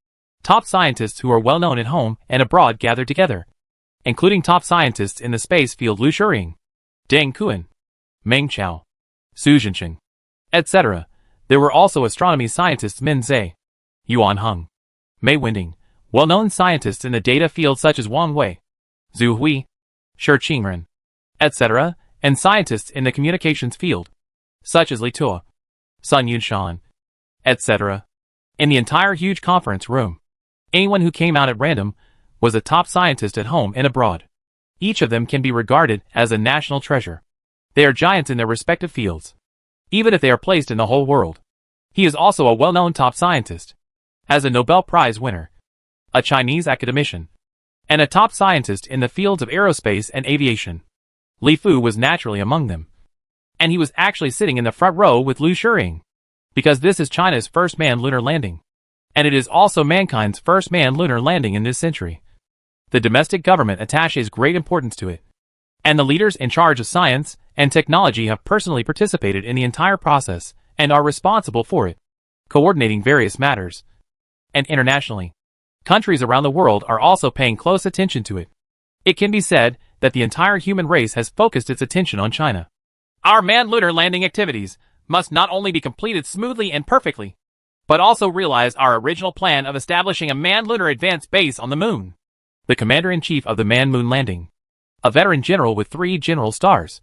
top scientists who are well known at home and abroad gathered together, including top scientists in the space field Lu Shiying, Deng Kuan, Meng Chao, Su Zhencheng, etc. There were also astronomy scientists Min Zhe, Yuan Heng, Mei Wending, well-known scientists in the data field such as Wang Wei, Zhu Hui, Shi Qingren, etc., and scientists in the communications field, such as Li Tuo, Sun Yunshan, etc. In the entire huge conference room, anyone who came out at random was a top scientist at home and abroad. Each of them can be regarded as a national treasure. They are giants in their respective fields, even if they are placed in the whole world. He is also a well-known top scientist, as a Nobel Prize winner, a Chinese academician, and a top scientist in the fields of aerospace and aviation. Li Fu was naturally among them. And he was actually sitting in the front row with Lu Shiying, because this is China's first manned lunar landing. And it is also mankind's first manned lunar landing in this century. The domestic government attaches great importance to it. And the leaders in charge of science and technology have personally participated in the entire process and are responsible for it, coordinating various matters. And internationally, countries around the world are also paying close attention to it. It can be said that the entire human race has focused its attention on China. Our manned lunar landing activities must not only be completed smoothly and perfectly, but also realize our original plan of establishing a manned lunar advance base on the moon. The commander-in-chief of the manned moon landing, a veteran general with 3 general stars,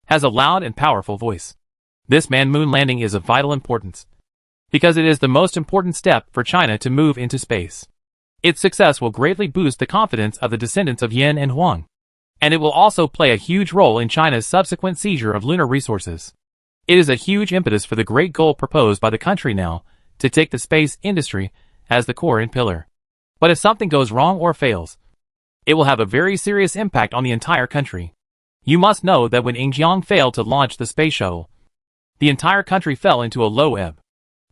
has a loud and powerful voice. This manned moon landing is of vital importance, because it is the most important step for China to move into space. Its success will greatly boost the confidence of the descendants of Yin and Huang, and it will also play a huge role in China's subsequent seizure of lunar resources. It is a huge impetus for the great goal proposed by the country now to take the space industry as the core and pillar. But if something goes wrong or fails, it will have a very serious impact on the entire country. You must know that when Yingjiang failed to launch the space shuttle, the entire country fell into a low ebb.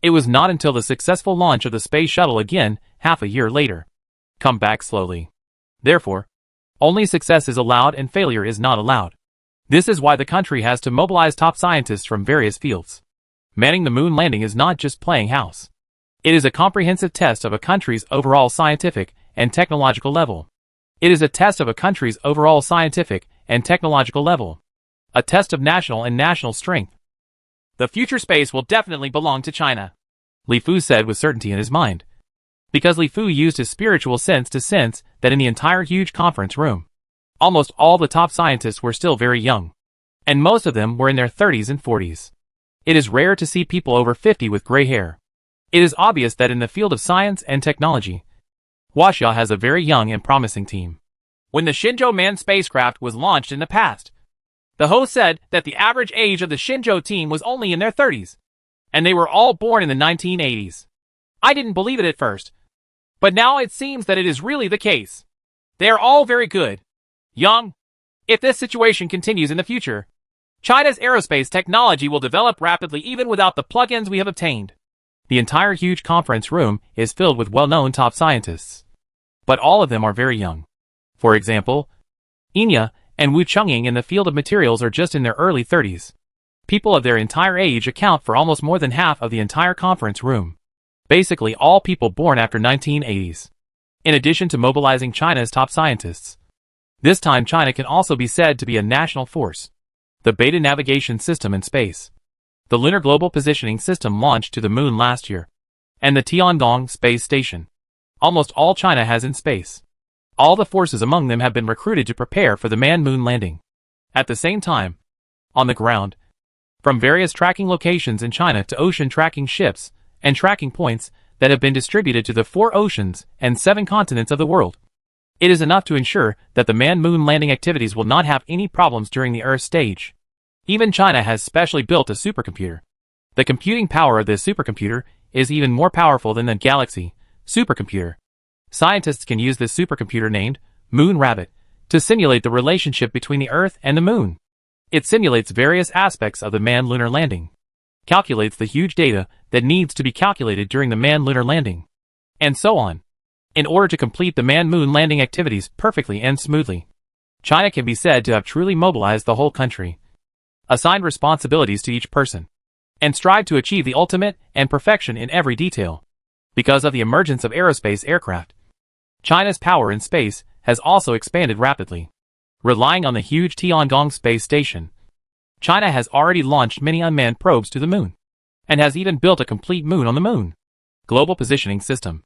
It was not until the successful launch of the space shuttle again, half a year later, come back slowly. Therefore, only success is allowed and failure is not allowed. This is why the country has to mobilize top scientists from various fields. Manning the moon landing is not just playing house. It is a comprehensive test of a country's overall scientific and technological level. It is a test of a country's overall scientific and technological level. A test of national strength. The future space will definitely belong to China, Li Fu said with certainty in his mind. Because Li Fu used his spiritual sense to sense that in the entire huge conference room, almost all the top scientists were still very young. And most of them were in their 30s and 40s. It is rare to see people over 50 with gray hair. It is obvious that in the field of science and technology, Huaxia has a very young and promising team. When the Shenzhou manned spacecraft was launched in the past, the host said that the average age of the Shenzhou team was only in their 30s, and they were all born in the 1980s. I didn't believe it at first, but now it seems that it is really the case. They are all very good, young. If this situation continues in the future, China's aerospace technology will develop rapidly even without the plugins we have obtained. The entire huge conference room is filled with well-known top scientists. But all of them are very young. For example, Enya and Wu Chungying in the field of materials are just in their early 30s. People of their entire age account for almost more than half of the entire conference room. Basically all people born after 1980s. In addition to mobilizing China's top scientists, this time China can also be said to be a national force. The Beta Navigation System in space. The Lunar Global Positioning System launched to the moon last year. And the Tiangong Space Station. Almost all China has in space. All the forces among them have been recruited to prepare for the manned moon landing. At the same time, on the ground, from various tracking locations in China to ocean tracking ships and tracking points that have been distributed to the 4 oceans and 7 continents of the world. It is enough to ensure that the manned moon landing activities will not have any problems during the Earth stage. Even China has specially built a supercomputer. The computing power of this supercomputer is even more powerful than the Galaxy supercomputer. Scientists can use this supercomputer named Moon Rabbit to simulate the relationship between the Earth and the Moon. It simulates various aspects of the manned lunar landing, calculates the huge data that needs to be calculated during the manned lunar landing, and so on, in order to complete the manned moon landing activities perfectly and smoothly. China can be said to have truly mobilized the whole country, assigned responsibilities to each person, and strive to achieve the ultimate and perfection in every detail. Because of the emergence of aerospace aircraft, China's power in space has also expanded rapidly. Relying on the huge Tiangong space station, China has already launched many unmanned probes to the moon, and has even built a complete moon on the moon. Global Positioning System.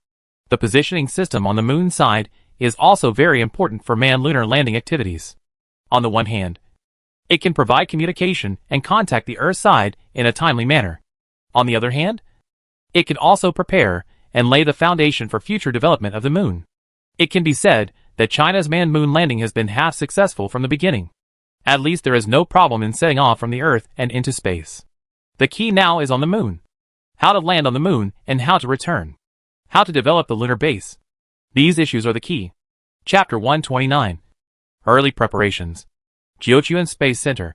The positioning system on the moon side is also very important for manned lunar landing activities. On the one hand, it can provide communication and contact the Earth side in a timely manner. On the other hand, it can also prepare and lay the foundation for future development of the moon. It can be said that China's manned moon landing has been half successful from the beginning. At least there is no problem in setting off from the Earth and into space. The key now is on the moon. How to land on the moon and how to return. How to develop the lunar base. These issues are the key. Chapter 129. Early Preparations. Jiuquan Space Center.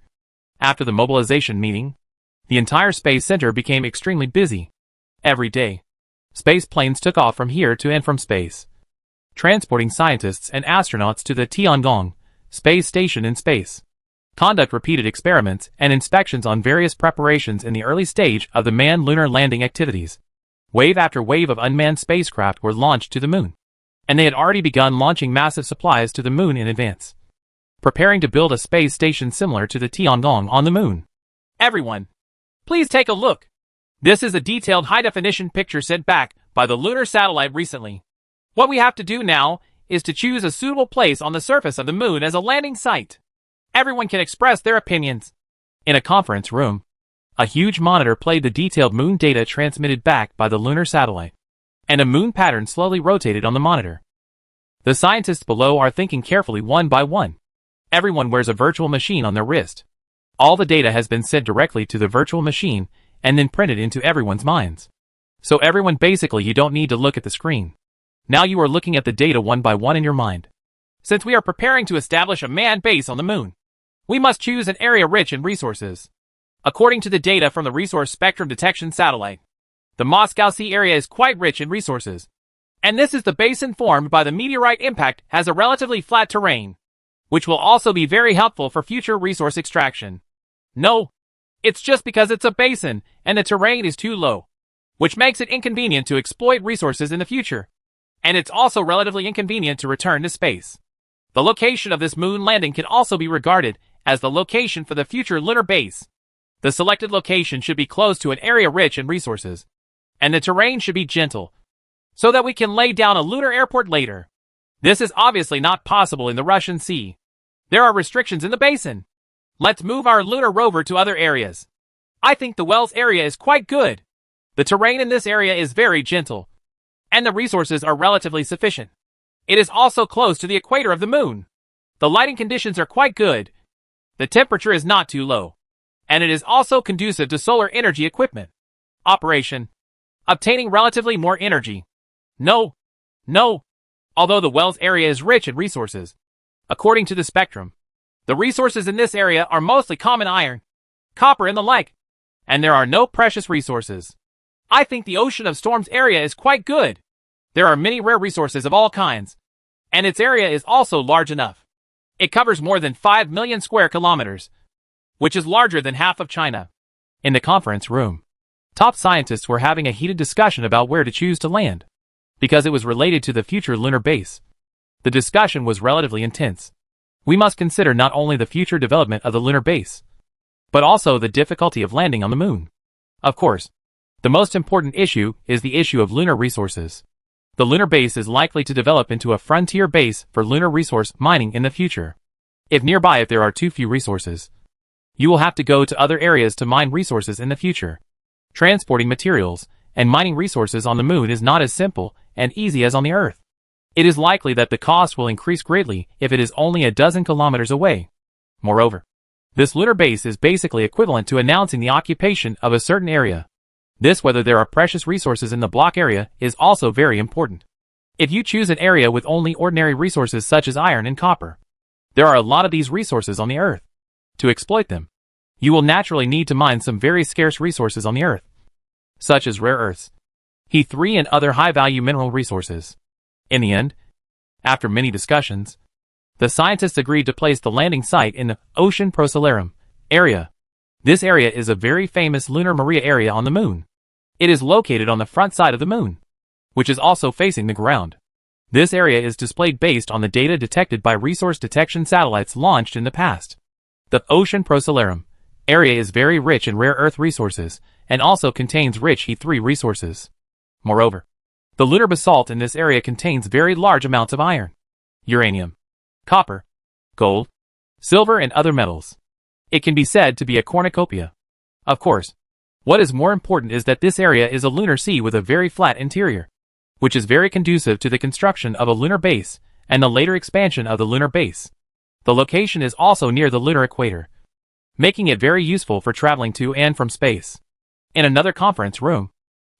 After the mobilization meeting, the entire Space Center became extremely busy. Every day, space planes took off from here to and from space, transporting scientists and astronauts to the Tiangong space station in space. Conduct repeated experiments and inspections on various preparations in the early stage of the manned lunar landing activities. Wave after wave of unmanned spacecraft were launched to the moon, and they had already begun launching massive supplies to the moon in advance, preparing to build a space station similar to the Tiangong on the moon. Everyone, please take a look. This is a detailed high-definition picture sent back by the lunar satellite recently. What we have to do now is to choose a suitable place on the surface of the moon as a landing site. Everyone can express their opinions. In a conference room, a huge monitor played the detailed moon data transmitted back by the lunar satellite, and a moon pattern slowly rotated on the monitor. The scientists below are thinking carefully one by one. Everyone wears a virtual machine on their wrist. All the data has been sent directly to the virtual machine and then printed into everyone's minds. So everyone basically you don't need to look at the screen. Now you are looking at the data one by one in your mind. Since we are preparing to establish a manned base on the moon, we must choose an area rich in resources. According to the data from the Resource Spectrum Detection Satellite, the Moscow Sea area is quite rich in resources, And this is the basin formed by the meteorite impact has a relatively flat terrain, which will also be very helpful for future resource extraction. No, it's just because it's a basin and the terrain is too low, which makes it inconvenient to exploit resources in the future. And it's also relatively inconvenient to return to space. The location of this moon landing can also be regarded as the location for the future lunar base. The selected location should be close to an area rich in resources, and the terrain should be gentle, so that we can lay down a lunar airport later. This is obviously not possible in the Russian Sea. There are restrictions in the basin. Let's move our lunar rover to other areas. I think the Wells area is quite good. The terrain in this area is very gentle, and the resources are relatively sufficient. It is also close to the equator of the moon. The lighting conditions are quite good. The temperature is not too low, and it is also conducive to solar energy equipment. Operation. Obtaining relatively more energy. No. Although the Wells area is rich in resources, according to the spectrum, the resources in this area are mostly common iron, copper and the like, and there are no precious resources. I think the Ocean of Storms area is quite good. There are many rare resources of all kinds, and its area is also large enough. It covers more than 5 million square kilometers, which is larger than half of China. In the conference room, top scientists were having a heated discussion about where to choose to land, because it was related to the future lunar base. The discussion was relatively intense. We must consider not only the future development of the lunar base, but also the difficulty of landing on the moon. Of course, the most important issue is the issue of lunar resources. The lunar base is likely to develop into a frontier base for lunar resource mining in the future. If there are too few resources, you will have to go to other areas to mine resources in the future. Transporting materials and mining resources on the moon is not as simple and easy as on the Earth. It is likely that the cost will increase greatly if it is only a dozen kilometers away. Moreover, this lunar base is basically equivalent to announcing the occupation of a certain area. This, whether there are precious resources in the block area, is also very important. If you choose an area with only ordinary resources such as iron and copper, there are a lot of these resources on the Earth. To exploit them, you will naturally need to mine some very scarce resources on the Earth, such as rare earths, He3 and other high-value mineral resources. In the end, after many discussions, the scientists agreed to place the landing site in the Ocean Procellarum area. This area is a very famous lunar Maria area on the moon. It is located on the front side of the moon, which is also facing the ground. This area is displayed based on the data detected by resource detection satellites launched in the past. The Ocean Procellarum area is very rich in rare earth resources and also contains rich He3 resources. Moreover, the lunar basalt in this area contains very large amounts of iron, uranium, copper, gold, silver and other metals. It can be said to be a cornucopia. Of course, what is more important is that this area is a lunar sea with a very flat interior, which is very conducive to the construction of a lunar base and the later expansion of the lunar base. The location is also near the lunar equator, making it very useful for traveling to and from space. In another conference room,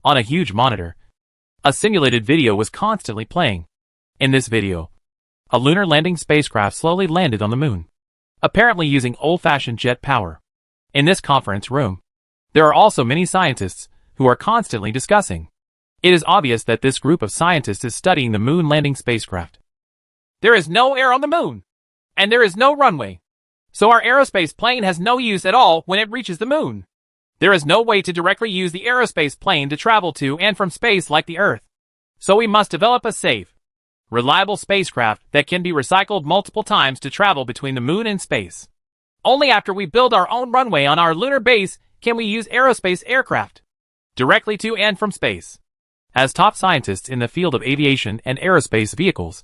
on a huge monitor, a simulated video was constantly playing. In this video, a lunar landing spacecraft slowly landed on the moon, apparently using old-fashioned jet power. In this conference room, there are also many scientists who are constantly discussing. It is obvious that this group of scientists is studying the moon landing spacecraft. There is no air on the moon, and there is no runway, so our aerospace plane has no use at all when it reaches the moon. There is no way to directly use the aerospace plane to travel to and from space like the Earth. So we must develop a safe, reliable spacecraft that can be recycled multiple times to travel between the moon and space. Only after we build our own runway on our lunar base can we use aerospace aircraft directly to and from space. As top scientists in the field of aviation and aerospace vehicles,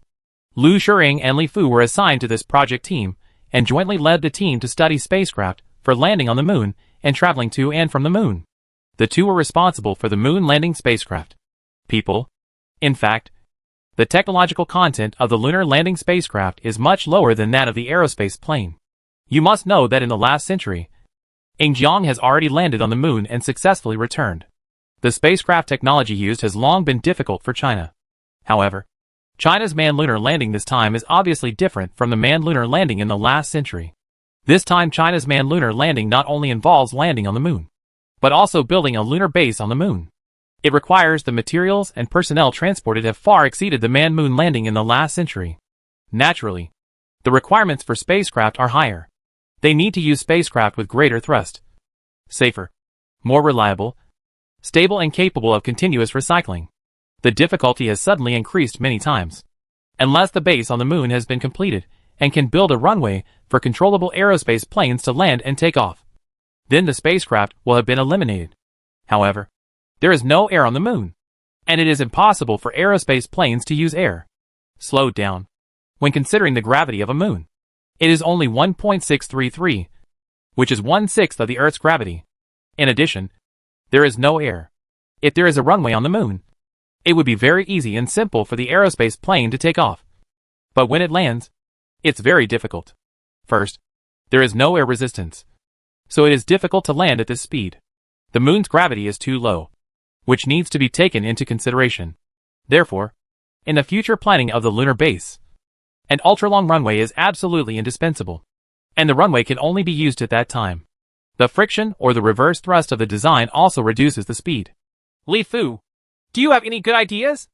Lu Shering and Li Fu were assigned to this project team and jointly led the team to study spacecraft for landing on the moon and traveling to and from the moon. The two were responsible for the moon landing spacecraft. People. In fact, the technological content of the lunar landing spacecraft is much lower than that of the aerospace plane. You must know that in the last century, Jiang has already landed on the moon and successfully returned. The spacecraft technology used has long been difficult for China. However, China's manned lunar landing this time is obviously different from the manned lunar landing in the last century. This time China's manned lunar landing not only involves landing on the moon, but also building a lunar base on the moon. It requires the materials and personnel transported have far exceeded the man-moon landing in the last century. Naturally, the requirements for spacecraft are higher. They need to use spacecraft with greater thrust, safer, more reliable, stable and capable of continuous recycling. The difficulty has suddenly increased many times. Unless the base on the moon has been completed and can build a runway for controllable aerospace planes to land and take off, then the spacecraft will have been eliminated. However, there is no air on the moon, and it is impossible for aerospace planes to use air. Slowed down. When considering the gravity of a moon, it is only 1.633, which is 1/6 of the Earth's gravity. In addition, there is no air. If there is a runway on the moon, it would be very easy and simple for the aerospace plane to take off. But when it lands, it's very difficult. First, there is no air resistance, so it is difficult to land at this speed. The moon's gravity is too low, which needs to be taken into consideration. Therefore, in the future planning of the lunar base, an ultra-long runway is absolutely indispensable, and the runway can only be used at that time. The friction or the reverse thrust of the design also reduces the speed. Li Fu, do you have any good ideas?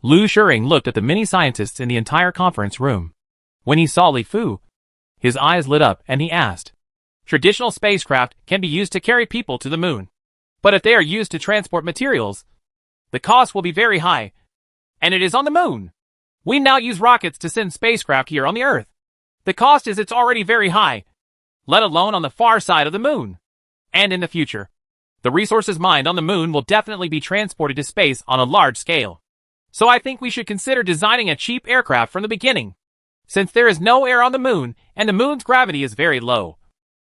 Lu Shering looked at the many scientists in the entire conference room. When he saw Li Fu, his eyes lit up and he asked, Traditional spacecraft can be used to carry people to the moon, but if they are used to transport materials, the cost will be very high, and it is on the moon. We now use rockets to send spacecraft here on the Earth. The cost is it's already very high, let alone on the far side of the moon. And in the future, the resources mined on the moon will definitely be transported to space on a large scale. So I think we should consider designing a cheap aircraft from the beginning. Since there is no air on the moon and the moon's gravity is very low,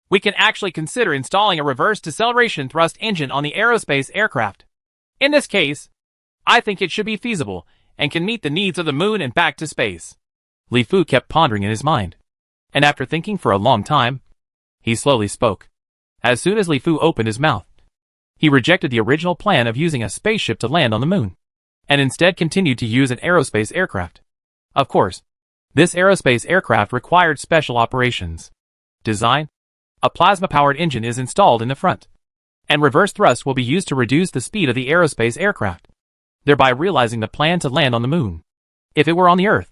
we can actually consider installing a reverse deceleration thrust engine on the aerospace aircraft. In this case, I think it should be feasible and can meet the needs of the moon and back to space. Li Fu kept pondering in his mind, and after thinking for a long time, he slowly spoke. As soon as Li Fu opened his mouth, he rejected the original plan of using a spaceship to land on the moon, and instead continued to use an aerospace aircraft. Of course, this aerospace aircraft required special operations. Design: a plasma-powered engine is installed in the front, and reverse thrust will be used to reduce the speed of the aerospace aircraft, thereby realizing the plan to land on the moon. If it were on the Earth,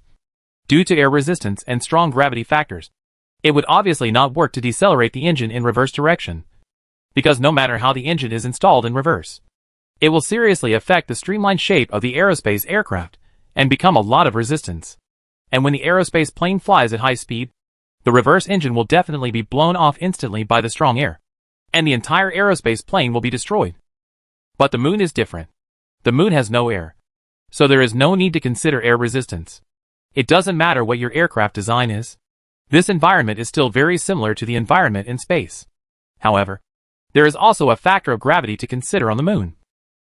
due to air resistance and strong gravity factors, it would obviously not work to decelerate the engine in reverse direction, because no matter how the engine is installed in reverse, it will seriously affect the streamlined shape of the aerospace aircraft and become a lot of resistance. And when the aerospace plane flies at high speed, the reverse engine will definitely be blown off instantly by the strong air, and the entire aerospace plane will be destroyed. But the moon is different. The moon has no air, so there is no need to consider air resistance. It doesn't matter what your aircraft design is. This environment is still very similar to the environment in space. However, there is also a factor of gravity to consider on the moon.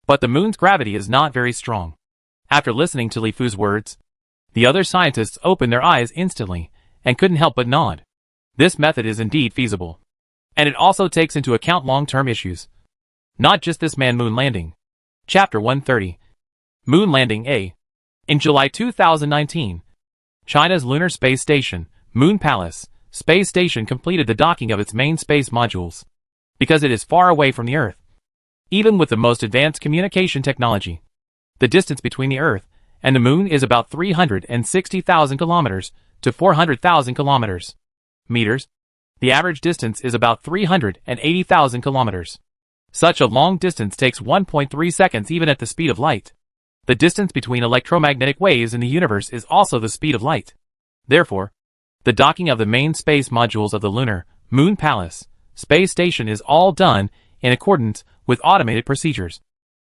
But the moon's gravity is not very strong. After listening to Li Fu's words, the other scientists opened their eyes instantly and couldn't help but nod. This method is indeed feasible, and it also takes into account long-term issues, not just this man-moon landing. Chapter 130. Moon Landing A. In July 2019, China's Lunar Space Station, Moon Palace, Space Station completed the docking of its main space modules. Because it is far away from the Earth, even with the most advanced communication technology, the distance between the Earth and the Moon is about 360,000 kilometers to 400,000 kilometers. Meters. The average distance is about 380,000 kilometers. Such a long distance takes 1.3 seconds even at the speed of light. The distance between electromagnetic waves in the universe is also the speed of light. Therefore, the docking of the main space modules of the lunar Moon Palace Space Station is all done in accordance with automated procedures,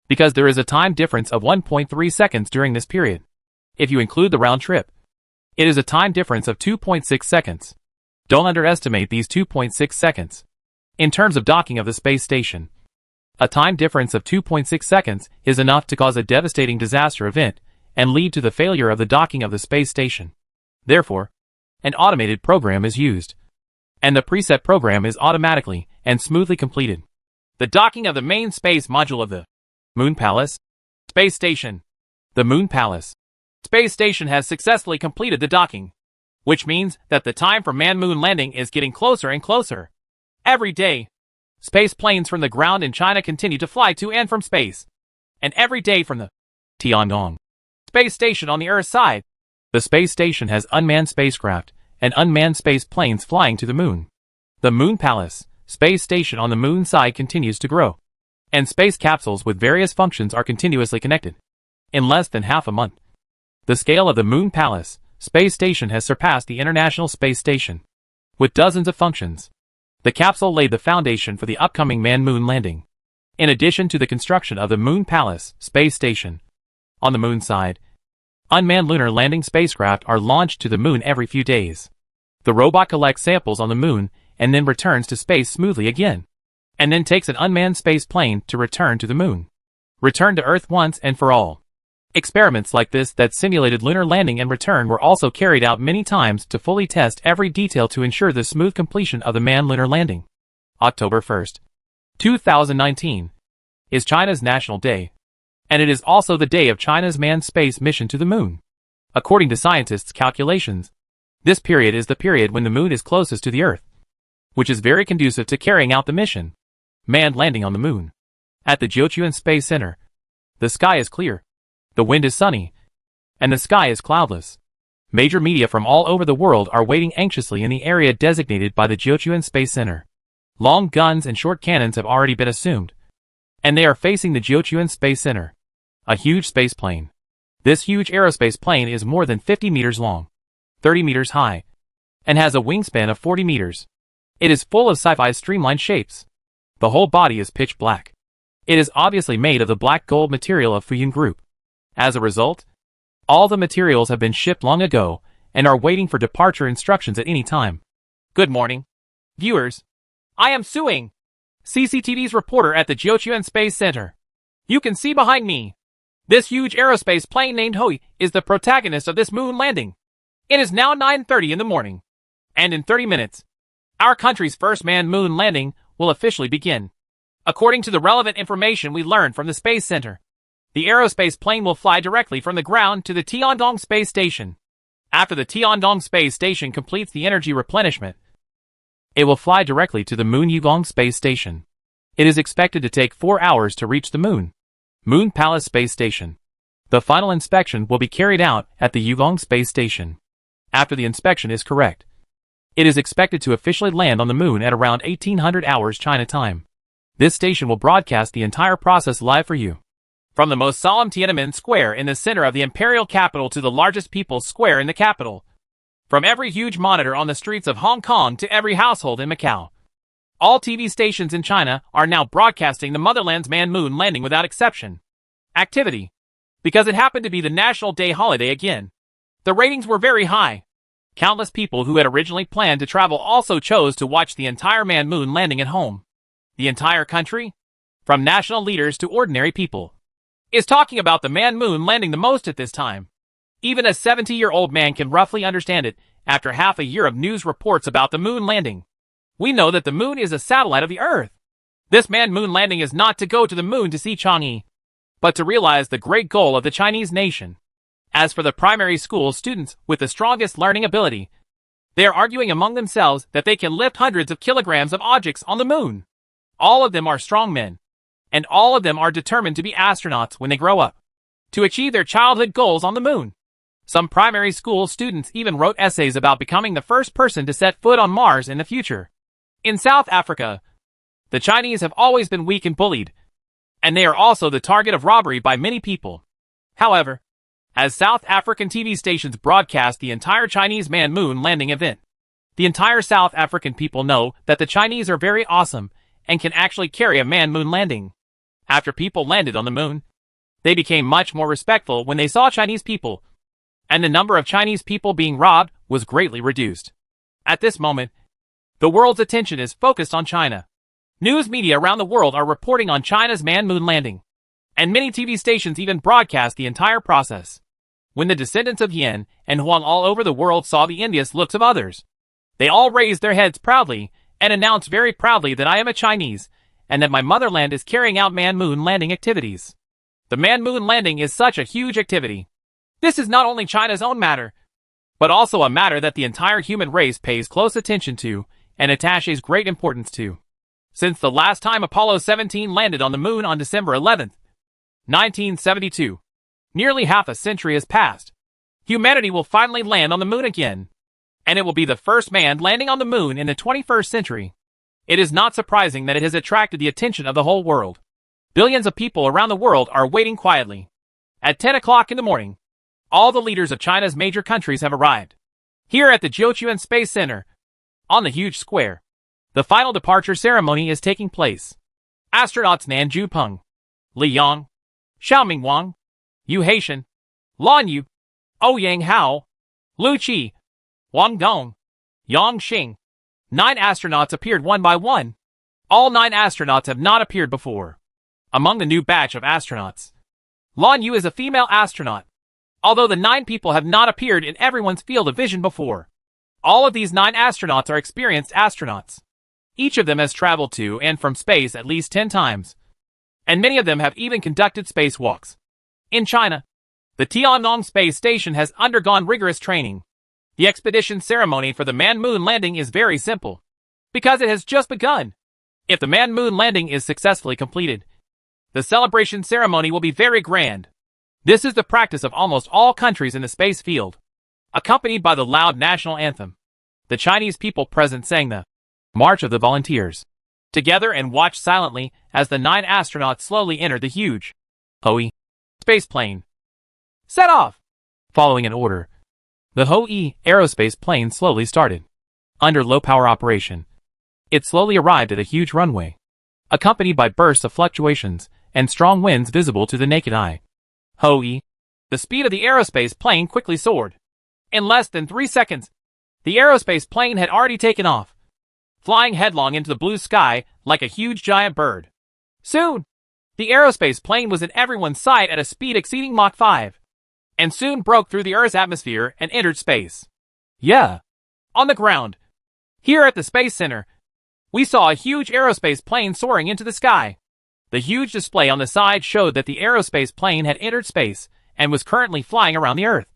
because there is a time difference of 1.3 seconds during this period. If you include the round trip, it is a time difference of 2.6 seconds. Don't underestimate these 2.6 seconds. In terms of docking of the space station, a time difference of 2.6 seconds is enough to cause a devastating disaster event and lead to the failure of the docking of the space station. Therefore, an automated program is used, and the preset program is automatically and smoothly completed. The docking of the main space module of the Moon Palace Space Station. The Moon Palace Space Station has successfully completed the docking, which means that the time for man-moon landing is getting closer and closer. Every day, space planes from the ground in China continue to fly to and from space, and every day from the Tiangong space station on the Earth's side. The space station has unmanned spacecraft and unmanned space planes flying to the moon. The Moon Palace space station on the moon side continues to grow, and space capsules with various functions are continuously connected. In less than half a month, the scale of the Moon Palace space station has surpassed the International Space Station. With dozens of functions, the capsule laid the foundation for the upcoming man-moon landing. In addition to the construction of the Moon Palace space station, on the moon side, unmanned lunar landing spacecraft are launched to the moon every few days. The robot collects samples on the moon and then returns to space smoothly again, and then takes an unmanned space plane to return to the moon. Return to Earth once and for all. Experiments like this that simulated lunar landing and return were also carried out many times to fully test every detail to ensure the smooth completion of the manned lunar landing. October 1st, 2019 is China's National Day, and it is also the day of China's manned space mission to the moon. According to scientists' calculations, this period is the period when the moon is closest to the Earth, which is very conducive to carrying out the mission. Manned landing on the moon. At the Jiuquan Space Center, the sky is clear, the wind is sunny, and the sky is cloudless. Major media from all over the world are waiting anxiously in the area designated by the Jiuquan Space Center. Long guns and short cannons have already been assumed, and they are facing the Jiuquan Space Center. A huge space plane. This huge aerospace plane is more than 50 meters long, 30 meters high, and has a wingspan of 40 meters. It is full of sci-fi streamlined shapes. The whole body is pitch black. It is obviously made of the black gold material of Fuyun Group. As a result, all the materials have been shipped long ago and are waiting for departure instructions at any time. Good morning, viewers. I am Suing, CCTV's reporter at the Jiuquan Space Center. You can see behind me. This huge aerospace plane named Hui is the protagonist of this moon landing. It is now 9:30 in the morning, and in 30 minutes, our country's first manned moon landing will officially begin. According to the relevant information we learned from the Space Center, the aerospace plane will fly directly from the ground to the Tiangong Space Station. After the Tiangong Space Station completes the energy replenishment, it will fly directly to the Moon Yugong Space Station. It is expected to take 4 hours to reach the Moon Palace Space Station. The final inspection will be carried out at the Yugong Space Station. After the inspection is correct, it is expected to officially land on the moon at around 1800 hours China time. This station will broadcast the entire process live for you. From the most solemn Tiananmen Square in the center of the imperial capital to the largest people's square in the capital. From every huge monitor on the streets of Hong Kong to every household in Macau. All TV stations in China are now broadcasting the motherland's manned moon landing without exception. Activity. Because it happened to be the National Day holiday again. The ratings were very high. Countless people who had originally planned to travel also chose to watch the entire manned moon landing at home. The entire country, from national leaders to ordinary people, is talking about the manned moon landing the most at this time. Even a 70-year-old man can roughly understand it after half a year of news reports about the moon landing. We know that the moon is a satellite of the Earth. This manned moon landing is not to go to the moon to see Chang'e, but to realize the great goal of the Chinese nation. As for the primary school students with the strongest learning ability, they are arguing among themselves that they can lift hundreds of kilograms of objects on the moon. All of them are strong men, and all of them are determined to be astronauts when they grow up, to achieve their childhood goals on the moon. Some primary school students even wrote essays about becoming the first person to set foot on Mars in the future. In South Africa, the Chinese have always been weak and bullied, and they are also the target of robbery by many people. However, as South African TV stations broadcast the entire Chinese manned moon landing event, the entire South African people know that the Chinese are very awesome and can actually carry a manned moon landing. After people landed on the moon, they became much more respectful when they saw Chinese people, and the number of Chinese people being robbed was greatly reduced. At this moment, the world's attention is focused on China. News media around the world are reporting on China's manned moon landing, and many TV stations even broadcast the entire process. When the descendants of Yan and Huang all over the world saw the envious looks of others, they all raised their heads proudly and announced very proudly that I am a Chinese, and that my motherland is carrying out manned moon landing activities. The manned moon landing is such a huge activity. This is not only China's own matter, but also a matter that the entire human race pays close attention to and attaches great importance to. Since the last time Apollo 17 landed on the moon on December 11th, 1972. Nearly half a century has passed. Humanity will finally land on the moon again. And it will be the first man landing on the moon in the 21st century. It is not surprising that it has attracted the attention of the whole world. Billions of people around the world are waiting quietly. At 10 o'clock in the morning, all the leaders of China's major countries have arrived. Here at the Jiuquan Space Center, on the huge square, the final departure ceremony is taking place. Astronauts Nan Zhupeng, Li Yang, Xiaoming Wang, Yu Haitian, Lan Yu, Ouyang Hao, Lu Qi, Wang Dong, Yang Xing. 9 astronauts appeared one by one. All 9 astronauts have not appeared before. Among the new batch of astronauts, Lan Yu is a female astronaut. Although the 9 people have not appeared in everyone's field of vision before, all of these 9 astronauts are experienced astronauts. Each of them has traveled to and from space at least 10 times, and many of them have even conducted spacewalks. In China, the Tiangong Space Station has undergone rigorous training. The expedition ceremony for the man-moon landing is very simple, because it has just begun. If the man-moon landing is successfully completed, the celebration ceremony will be very grand. This is the practice of almost all countries in the space field. Accompanied by the loud national anthem, the Chinese people present sang the March of the Volunteers together and watched silently as the 9 astronauts slowly entered the huge Hou-yi space plane. Set off! Following an order, the Hou-yi aerospace plane slowly started. Under low-power operation, it slowly arrived at a huge runway, accompanied by bursts of fluctuations and strong winds visible to the naked eye. Hou-yi. The speed of the aerospace plane quickly soared. In less than 3 seconds, the aerospace plane had already taken off, flying headlong into the blue sky like a huge giant bird. Soon, the aerospace plane was in everyone's sight at a speed exceeding Mach 5, and soon broke through the Earth's atmosphere and entered space. Yeah. On the ground, here at the Space Center, we saw a huge aerospace plane soaring into the sky. The huge display on the side showed that the aerospace plane had entered space and was currently flying around the Earth,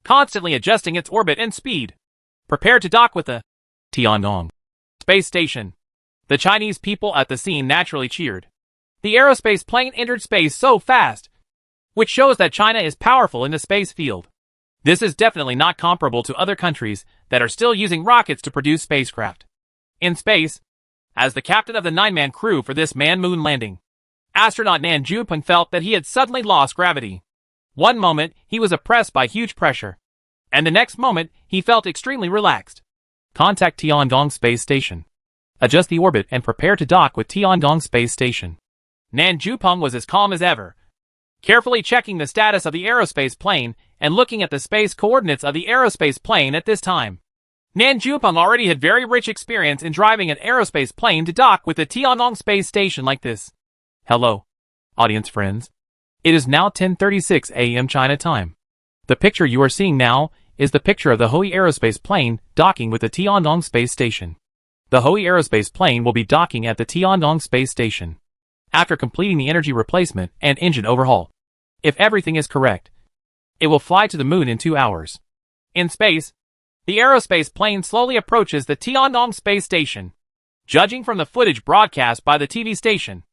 constantly adjusting its orbit and speed, prepared to dock with the Tiangong Space Station. The Chinese people at the scene naturally cheered. The aerospace plane entered space so fast, which shows that China is powerful in the space field. This is definitely not comparable to other countries that are still using rockets to produce spacecraft. In space, as the captain of the 9-man crew for this man-moon landing, astronaut Nan Zhupeng felt that he had suddenly lost gravity. One moment, he was oppressed by huge pressure, and the next moment, he felt extremely relaxed. Contact Tiangong Space Station. Adjust the orbit and prepare to dock with Tiangong Space Station. Nan Zhupeng was as calm as ever, carefully checking the status of the aerospace plane and looking at the space coordinates of the aerospace plane at this time. Nan Zhupeng already had very rich experience in driving an aerospace plane to dock with the Tiangong Space Station like this. Hello, audience friends. It is now 10:36 a.m. China time. The picture you are seeing now is the picture of the Hou-yi aerospace plane docking with the Tiangong Space Station. The Hou-yi aerospace plane will be docking at the Tiangong Space Station after completing the energy replacement and engine overhaul. If everything is correct, it will fly to the moon in 2 hours. In space, the aerospace plane slowly approaches the Tiangong Space Station. Judging from the footage broadcast by the TV station,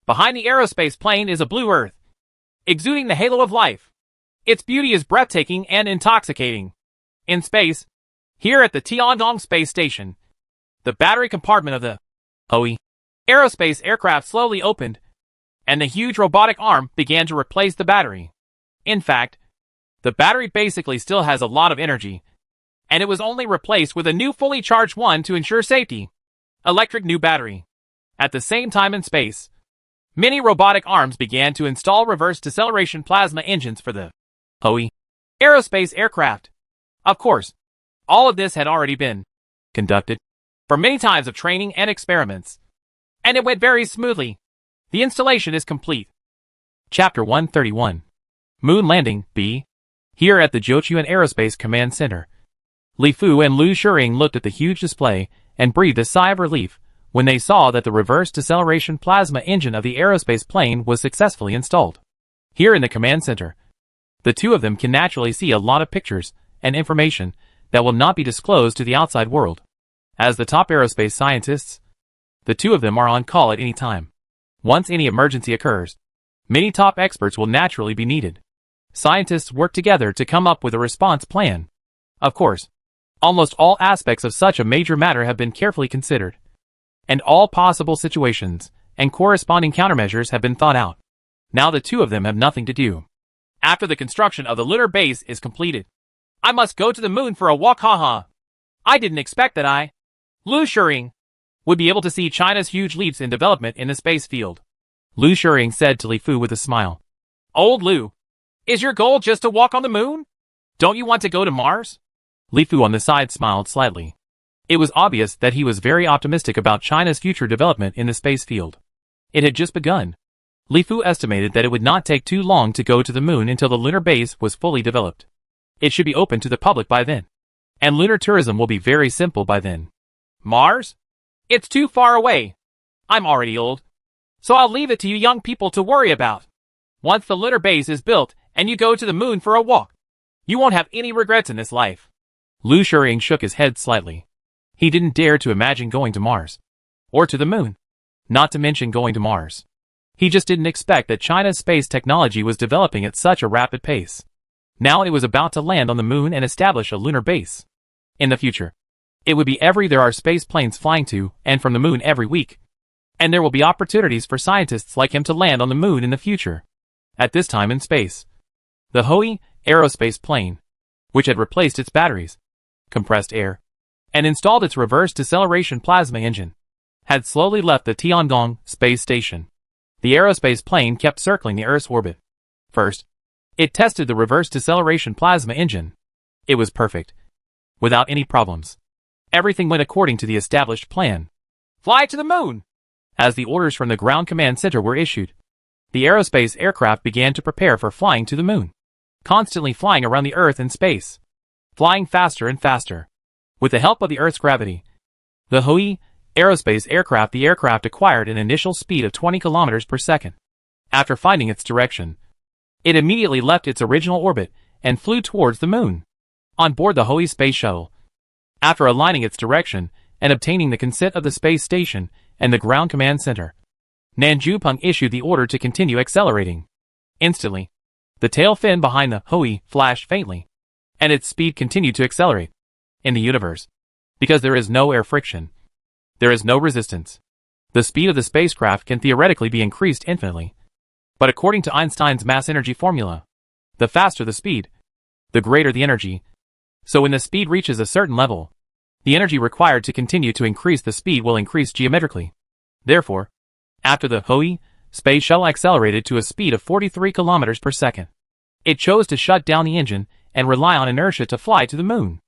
behind the aerospace plane is a blue Earth, exuding the halo of life. Its beauty is breathtaking and intoxicating. In space, here at the Tiangong Space Station, the battery compartment of the Hou-yi aerospace aircraft slowly opened, and the huge robotic arm began to replace the battery. In fact, the battery basically still has a lot of energy, and it was only replaced with a new fully charged one to ensure safety. Electric new battery. At the same time in space, many robotic arms began to install reverse deceleration plasma engines for the Hou-yi aerospace aircraft. Of course, all of this had already been conducted for many times of training and experiments, and it went very smoothly. The installation is complete. Chapter 131. Moon Landing, B. Here at the Jiuquan Aerospace Command Center, Li Fu and Lu Shering looked at the huge display and breathed a sigh of relief when they saw that the reverse deceleration plasma engine of the aerospace plane was successfully installed. Here in the command center, the two of them can naturally see a lot of pictures and information that will not be disclosed to the outside world. As the top aerospace scientists, the two of them are on call at any time. Once any emergency occurs, Many top experts will naturally be needed. Scientists work together to come up with a response plan. Of course, almost all aspects of such a major matter have been carefully considered, and all possible situations and corresponding countermeasures have been thought out. Now the two of them have nothing to do. After the construction of the lunar base is completed, I must go to the moon for a walk, haha. I didn't expect that Lu Shering, would be able to see China's huge leaps in development in the space field. Lu Shering said to Li Fu with a smile. Old Lu, is your goal just to walk on the moon? Don't you want to go to Mars? Li Fu on the side smiled slightly. It was obvious that he was very optimistic about China's future development in the space field. It had just begun. Li Fu estimated that it would not take too long to go to the moon until the lunar base was fully developed. It should be open to the public by then. And lunar tourism will be very simple by then. Mars? It's too far away. I'm already old. So I'll leave it to you young people to worry about. Once the lunar base is built and you go to the moon for a walk, you won't have any regrets in this life. Lu Shering shook his head slightly. He didn't dare to imagine going to Mars. Or to the moon. Not to mention going to Mars. He just didn't expect that China's space technology was developing at such a rapid pace. Now it was about to land on the moon and establish a lunar base. In the future, it would be there are space planes flying to and from the moon every week. And there will be opportunities for scientists like him to land on the moon in the future. At this time in space, the Hui aerospace plane, which had replaced its batteries, compressed air, and installed its reverse deceleration plasma engine, had slowly left the Tiangong space station. The aerospace plane kept circling the Earth's orbit. First, it tested the reverse deceleration plasma engine. It was perfect. Without any problems. Everything went according to the established plan. Fly to the moon! As the orders from the ground command center were issued, the aerospace aircraft began to prepare for flying to the moon. Constantly flying around the Earth in space. Flying faster and faster. With the help of the Earth's gravity, the Hui aerospace aircraft acquired an initial speed of 20 kilometers per second. After finding its direction, it immediately left its original orbit and flew towards the moon. On board the Hui space shuttle, after aligning its direction and obtaining the consent of the space station and the ground command center, Nanjupeng issued the order to continue accelerating. Instantly, the tail fin behind the Hui flashed faintly, and its speed continued to accelerate. In the universe, because there is no air friction, there is no resistance. The speed of the spacecraft can theoretically be increased infinitely. But according to Einstein's mass-energy formula, the faster the speed, the greater the energy. So when the speed reaches a certain level, the energy required to continue to increase the speed will increase geometrically. Therefore, after the Hui space shuttle accelerated to a speed of 43 kilometers per second, it chose to shut down the engine and rely on inertia to fly to the moon.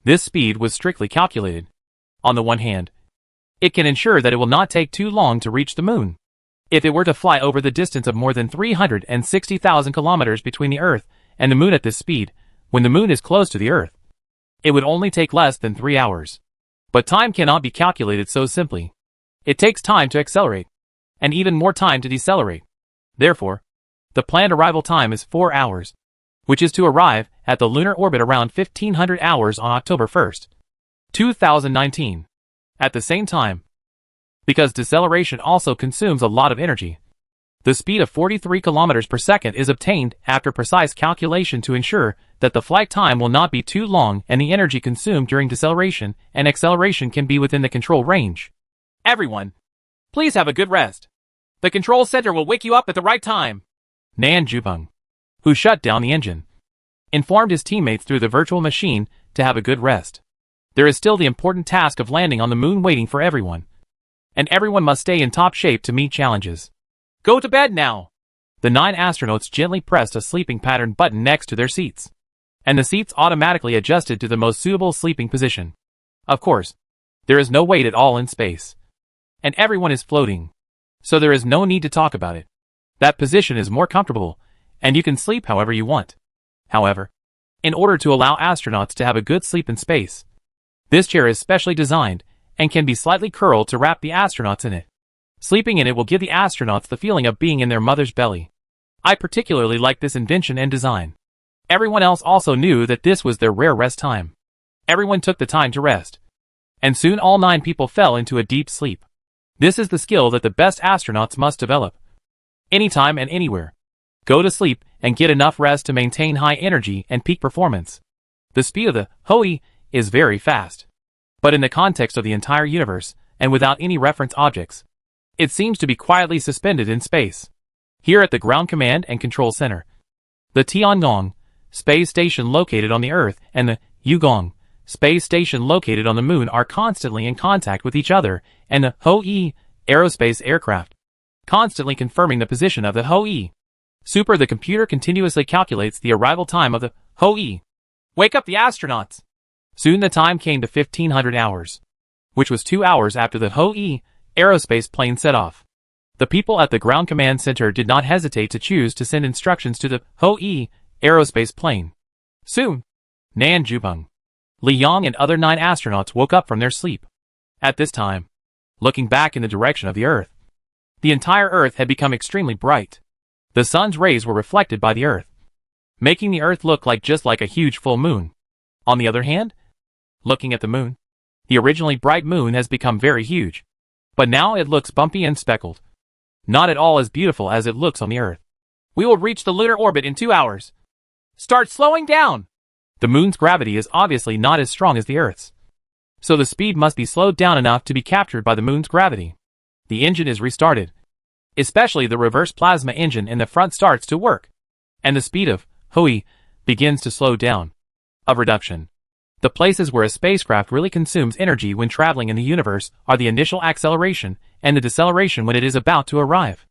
This speed was strictly calculated. On the one hand, it can ensure that it will not take too long to reach the moon. If it were to fly over the distance of more than 360,000 kilometers between the Earth and the moon at this speed, when the moon is close to the Earth, it would only take less than 3 hours. But time cannot be calculated so simply. It takes time to accelerate, and even more time to decelerate. Therefore, the planned arrival time is 4 hours, which is to arrive at the lunar orbit around 1500 hours on October 1st, 2019. At the same time, because deceleration also consumes a lot of energy, the speed of 43 kilometers per second is obtained after precise calculation to ensure that the flight time will not be too long and the energy consumed during deceleration and acceleration can be within the control range. Everyone, please have a good rest. The control center will wake you up at the right time. Nanjupeng, who shut down the engine, informed his teammates through the virtual machine to have a good rest. There is still the important task of landing on the moon waiting for everyone. And everyone must stay in top shape to meet challenges. Go to bed now! The 9 astronauts gently pressed a sleeping pattern button next to their seats. And the seats automatically adjusted to the most suitable sleeping position. Of course, there is no weight at all in space. And everyone is floating. So there is no need to talk about it. That position is more comfortable, and you can sleep however you want. However, in order to allow astronauts to have a good sleep in space, this chair is specially designed and can be slightly curled to wrap the astronauts in it. Sleeping in it will give the astronauts the feeling of being in their mother's belly. I particularly like this invention and design. Everyone else also knew that this was their rare rest time. Everyone took the time to rest. And soon all 9 people fell into a deep sleep. This is the skill that the best astronauts must develop. anytime and anywhere. Go to sleep and get enough rest to maintain high energy and peak performance. The speed of the Hui is very fast. But in the context of the entire universe, and without any reference objects, it seems to be quietly suspended in space. Here at the Ground Command and Control Center, the Tiangong space station located on the Earth and the Yugong space station located on the Moon are constantly in contact with each other, and the Hui aerospace aircraft constantly confirming the position of the Hui. The computer continuously calculates the arrival time of the Hui. Wake up the astronauts! Soon the time came to 1500 hours, which was 2 hours after the Hui aerospace plane set off. The people at the Ground Command Center did not hesitate to choose to send instructions to the Hui aerospace plane. Soon, Nan Jubeng, Li Yang and other 9 astronauts woke up from their sleep. At this time, looking back in the direction of the Earth, the entire Earth had become extremely bright. The sun's rays were reflected by the Earth, making the Earth look just like a huge full moon. On the other hand, looking at the Moon, the originally bright Moon has become very huge, but now it looks bumpy and speckled. Not at all as beautiful as it looks on the Earth. We will reach the lunar orbit in 2 hours. Start slowing down! The Moon's gravity is obviously not as strong as the Earth's, so the speed must be slowed down enough to be captured by the Moon's gravity. The engine is restarted, especially the reverse plasma engine in the front starts to work, and the speed of Hui begins to slow down. Of reduction. The places where a spacecraft really consumes energy when traveling in the universe are the initial acceleration and the deceleration when it is about to arrive.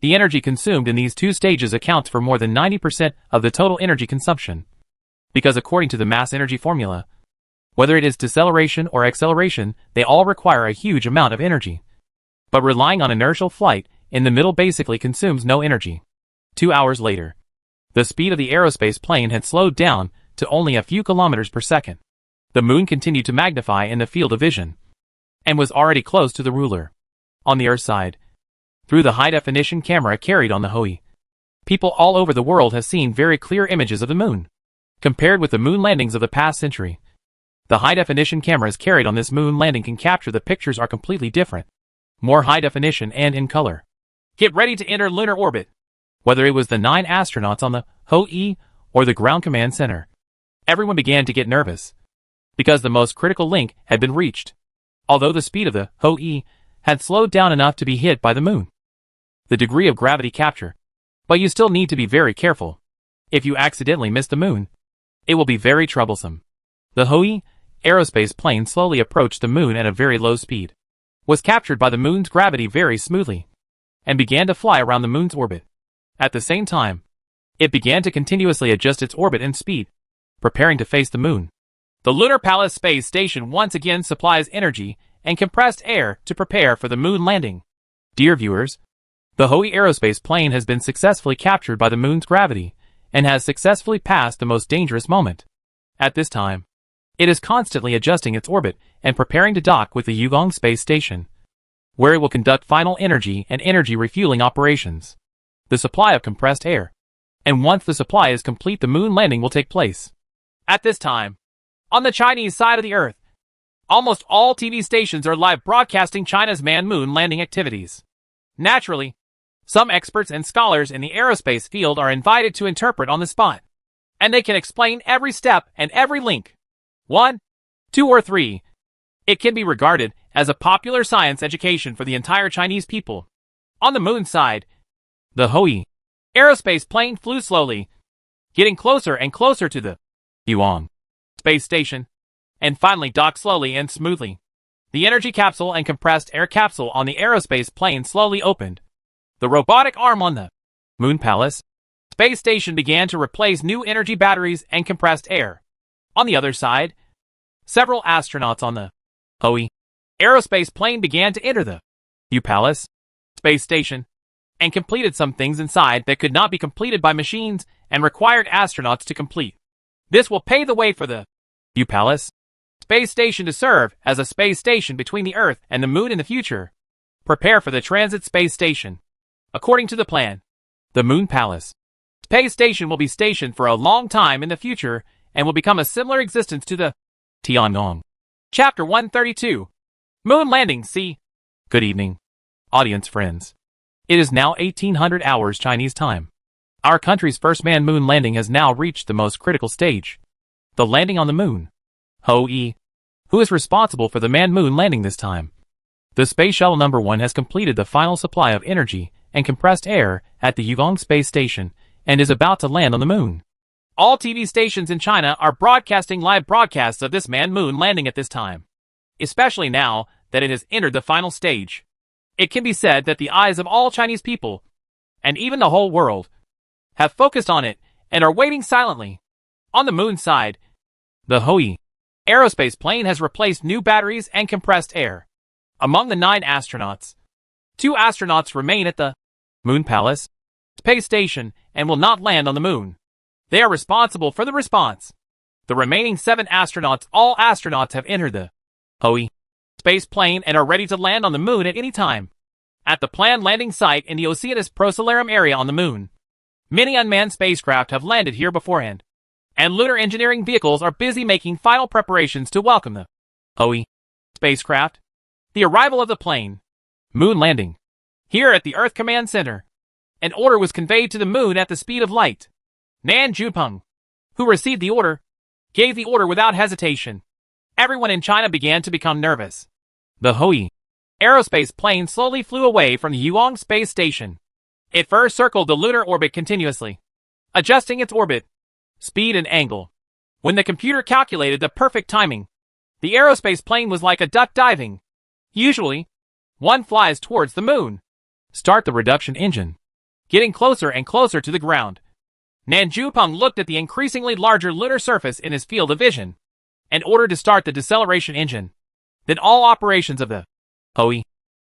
The energy consumed in these 2 stages accounts for more than 90% of the total energy consumption. Because according to the mass energy formula, whether it is deceleration or acceleration, they all require a huge amount of energy. But relying on inertial flight in the middle basically consumes no energy. 2 hours later, the speed of the aerospace plane had slowed down to only a few kilometers per second. The Moon continued to magnify in the field of vision, and was already close to the ruler. On the Earth side, through the high-definition camera carried on the Hui, people all over the world have seen very clear images of the Moon. Compared with the Moon landings of the past century, the high-definition cameras carried on this Moon landing can capture the pictures are completely different, more high-definition and in color. Get ready to enter lunar orbit. Whether it was the 9 astronauts on the Hui or the Ground Command Center, everyone began to get nervous, because the most critical link had been reached. Although the speed of the Hui had slowed down enough to be hit by the Moon, the degree of gravity capture, but you still need to be very careful. If you accidentally miss the Moon, it will be very troublesome. The Hui aerospace plane slowly approached the Moon at a very low speed, was captured by the Moon's gravity very smoothly, and began to fly around the Moon's orbit. At the same time, it began to continuously adjust its orbit and speed, preparing to face the Moon. The Lunar Palace Space Station once again supplies energy and compressed air to prepare for the Moon landing. Dear viewers, the Hui aerospace plane has been successfully captured by the Moon's gravity and has successfully passed the most dangerous moment. At this time, it is constantly adjusting its orbit and preparing to dock with the Yugong Space Station, where it will conduct final energy and energy refueling operations. The supply of compressed air. And once the supply is complete, the Moon landing will take place. At this time, on the Chinese side of the Earth, almost all TV stations are live broadcasting China's manned-moon landing activities. Naturally, some experts and scholars in the aerospace field are invited to interpret on the spot, and they can explain every step and every link. 1, 2, or 3. It can be regarded as a popular science education for the entire Chinese people. On the Moon side, the Hui aerospace plane flew slowly, getting closer and closer to the Yugong Space Station, and finally docked slowly and smoothly. The energy capsule and compressed air capsule on the aerospace plane slowly opened. The robotic arm on the Moon Palace Space Station began to replace new energy batteries and compressed air. On the other side, several astronauts on the Hui aerospace plane began to enter the Moon Palace Space Station and completed some things inside that could not be completed by machines and required astronauts to complete. This will pave the way for the Moon Palace Space Station to serve as a space station between the Earth and the Moon in the future. Prepare for the Transit Space Station. According to the plan, the Moon Palace Space Station will be stationed for a long time in the future and will become a similar existence to the Tiangong. Chapter 132. Moon Landing. See. Good evening, audience friends. It is now 1800 hours Chinese time. Our country's first manned moon landing has now reached the most critical stage. The landing on the moon. Ho-E. Who is responsible for the manned moon landing this time? The Space Shuttle No. 1 has completed the final supply of energy and compressed air at the Yugong Space Station and is about to land on the moon. All TV stations in China are broadcasting live broadcasts of this manned moon landing at this time, especially now that it has entered the final stage. It can be said that the eyes of all Chinese people, and even the whole world, have focused on it and are waiting silently. On the moon side, the Ho-E aerospace plane has replaced new batteries and compressed air. Among the 9 astronauts, 2 astronauts remain at the Moon Palace space station and will not land on the moon. They are responsible for the response. The remaining 7 astronauts, all astronauts have entered the Ho-E space plane and are ready to land on the moon at any time. At the planned landing site in the Oceanus Procellarum area on the moon, many unmanned spacecraft have landed here beforehand, and lunar engineering vehicles are busy making final preparations to welcome the Ho-E spacecraft. The arrival of the plane. Moon landing. Here at the Earth Command Center, an order was conveyed to the moon at the speed of light. Nan Jupeng, who received the order, gave the order without hesitation. Everyone in China began to become nervous. The Ho-E aerospace plane slowly flew away from the Yugong Space Station. It first circled the lunar orbit continuously, adjusting its orbit, speed and angle. When the computer calculated the perfect timing, the aerospace plane was like a duck diving. Usually, one flies towards the moon. Start the reduction engine. Getting closer and closer to the ground. Nan Jupeng looked at the increasingly larger lunar surface in his field of vision and ordered to start the deceleration engine. Then all operations of the Ho-E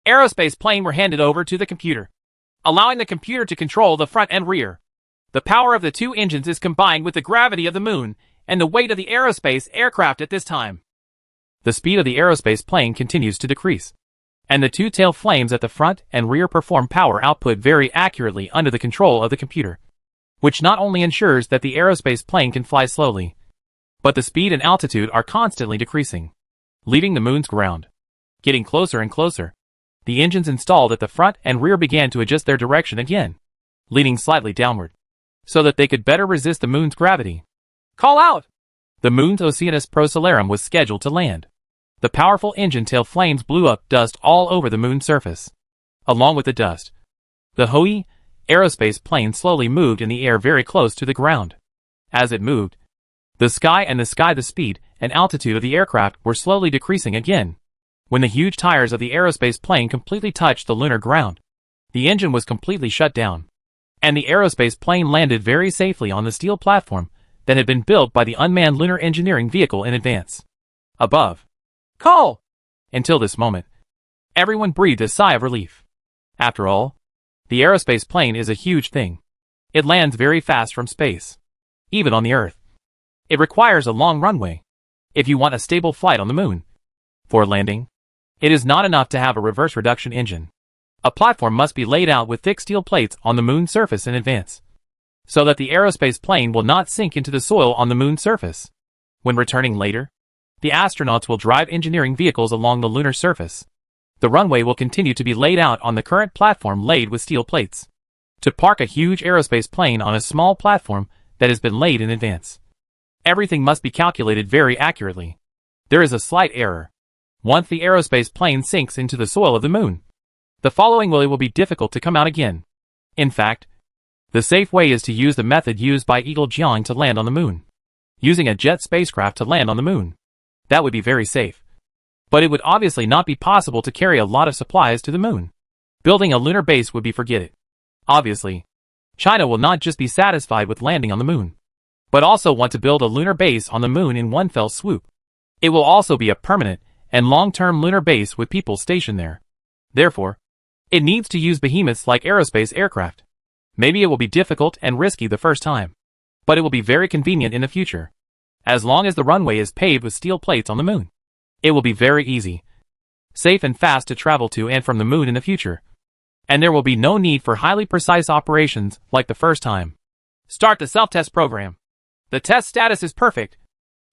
aerospace plane were handed over to the computer, allowing the computer to control the front and rear. The power of the 2 engines is combined with the gravity of the moon and the weight of the aerospace aircraft at this time. The speed of the aerospace plane continues to decrease, and the 2 tail flames at the front and rear perform power output very accurately under the control of the computer, which not only ensures that the aerospace plane can fly slowly, but the speed and altitude are constantly decreasing, leaving the moon's ground. Getting closer and closer, the engines installed at the front and rear began to adjust their direction again, leaning slightly downward, so that they could better resist the moon's gravity. Call out! The moon's Oceanus Procellarum was scheduled to land. The powerful engine tail flames blew up dust all over the moon's surface. Along with the dust, the Ho-E aerospace plane slowly moved in the air very close to the ground. As it moved, the speed and altitude of the aircraft were slowly decreasing again. When the huge tires of the aerospace plane completely touched the lunar ground, the engine was completely shut down, and the aerospace plane landed very safely on the steel platform that had been built by the unmanned lunar engineering vehicle in advance. Above. Call! Until this moment, everyone breathed a sigh of relief. After all, the aerospace plane is a huge thing. It lands very fast from space, even on the Earth. It requires a long runway if you want a stable flight on the moon. For landing, it is not enough to have a reverse reduction engine. A platform must be laid out with thick steel plates on the moon's surface in advance, so that the aerospace plane will not sink into the soil on the moon's surface. When returning later, the astronauts will drive engineering vehicles along the lunar surface. The runway will continue to be laid out on the current platform laid with steel plates. To park a huge aerospace plane on a small platform that has been laid in advance, everything must be calculated very accurately. There is a slight error. Once the aerospace plane sinks into the soil of the moon, the following will be difficult to come out again. In fact, the safe way is to use the method used by Eagle Jiang to land on the moon, using a jet spacecraft to land on the moon. That would be very safe. But it would obviously not be possible to carry a lot of supplies to the moon. Building a lunar base would be forget it. Obviously, China will not just be satisfied with landing on the moon, but also want to build a lunar base on the moon in one fell swoop. It will also be a permanent and long-term lunar base with people stationed there. Therefore, it needs to use behemoths like aerospace aircraft. Maybe it will be difficult and risky the first time, but it will be very convenient in the future. As long as the runway is paved with steel plates on the moon, it will be very easy, safe and fast to travel to and from the moon in the future. And there will be no need for highly precise operations like the first time. Start the self-test program. The test status is perfect,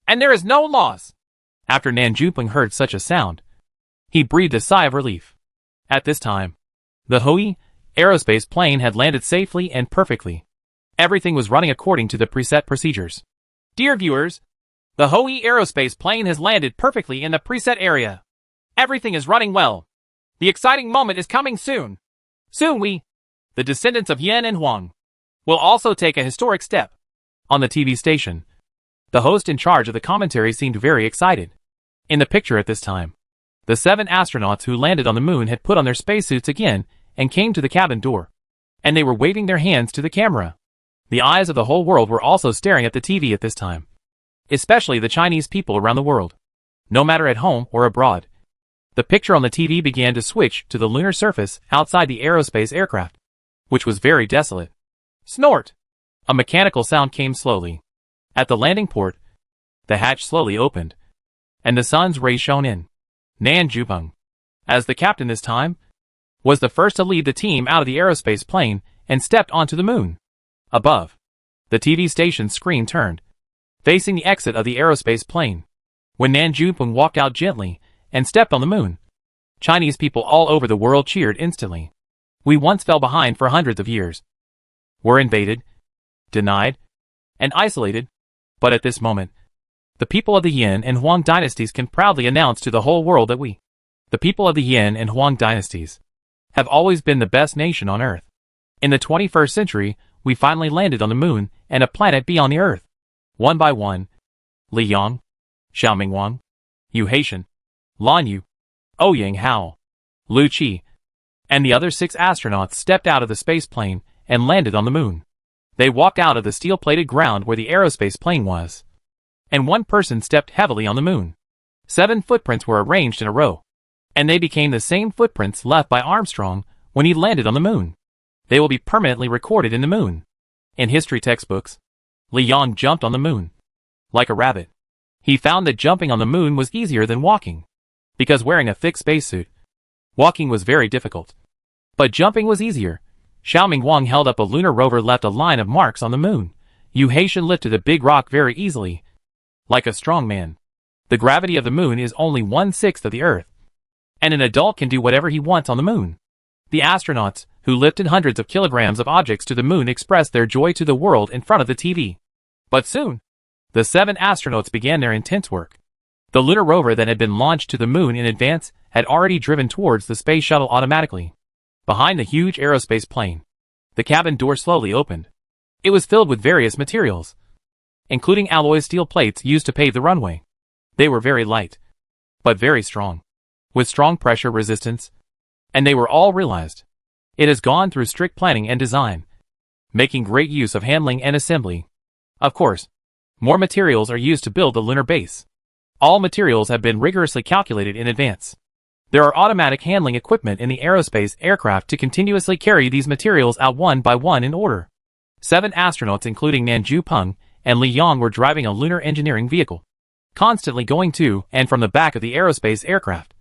and there is no loss. After Nan Jupeng heard such a sound, he breathed a sigh of relief. At this time, the Ho-E aerospace plane had landed safely and perfectly. Everything was running according to the preset procedures. Dear viewers, the Hoei aerospace plane has landed perfectly in the preset area. Everything is running well. The exciting moment is coming soon. Soon we, the descendants of Yin and Huang, will also take a historic step. On the TV station, the host in charge of the commentary seemed very excited. In the picture at this time, the 7 astronauts who landed on the moon had put on their spacesuits again and came to the cabin door. And they were waving their hands to the camera. The eyes of the whole world were also staring at the TV at this time. Especially the Chinese people around the world. No matter at home or abroad. The picture on the TV began to switch to the lunar surface outside the aerospace aircraft, which was very desolate. Snort! A mechanical sound came slowly. At the landing port, the hatch slowly opened, and the sun's rays shone in. Nan Jupeng, as the captain this time, was the first to lead the team out of the aerospace plane and stepped onto the moon. Above, the TV station's screen turned, facing the exit of the aerospace plane. When Nan Jupeng walked out gently and stepped on the moon, Chinese people all over the world cheered instantly. We once fell behind for hundreds of years. Were invaded, denied, and isolated, but at this moment, the people of the Yin and Huang dynasties can proudly announce to the whole world that we, the people of the Yin and Huang dynasties, have always been the best nation on Earth. In the 21st century, we finally landed on the moon and a planet beyond the Earth. One by one, Li Yang, Xiaoming Wang, Yu Haitian, Lan Yu, Ouyang Hao, Lu Qi, and the other 6 astronauts stepped out of the space plane and landed on the moon. They walked out of the steel-plated ground where the aerospace plane was. And one person stepped heavily on the moon. 7 footprints were arranged in a row. And they became the same footprints left by Armstrong when he landed on the moon. They will be permanently recorded in the moon. In history textbooks, Li Yang jumped on the moon. Like a rabbit. He found that jumping on the moon was easier than walking. Because wearing a thick spacesuit, walking was very difficult. But jumping was easier. Xiaoming Wang held up a lunar rover, left a line of marks on the moon. Yu Haitian lifted a big rock very easily. Like a strong man. The gravity of the moon is only 1/6 of the Earth. And an adult can do whatever he wants on the moon. The astronauts, who lifted hundreds of kilograms of objects to the moon, expressed their joy to the world in front of the TV. But soon, the 7 astronauts began their intense work. The lunar rover that had been launched to the moon in advance had already driven towards the space shuttle automatically. Behind the huge aerospace plane, the cabin door slowly opened. It was filled with various materials, including alloy steel plates used to pave the runway. They were very light, but very strong, with strong pressure resistance, and they were all realized. It has gone through strict planning and design, making great use of handling and assembly. Of course, more materials are used to build the lunar base. All materials have been rigorously calculated in advance. There are automatic handling equipment in the aerospace aircraft to continuously carry these materials out one by one in order. 7 astronauts including Nan Jupeng and Li Yang were driving a lunar engineering vehicle, constantly going to and from the back of the aerospace aircraft,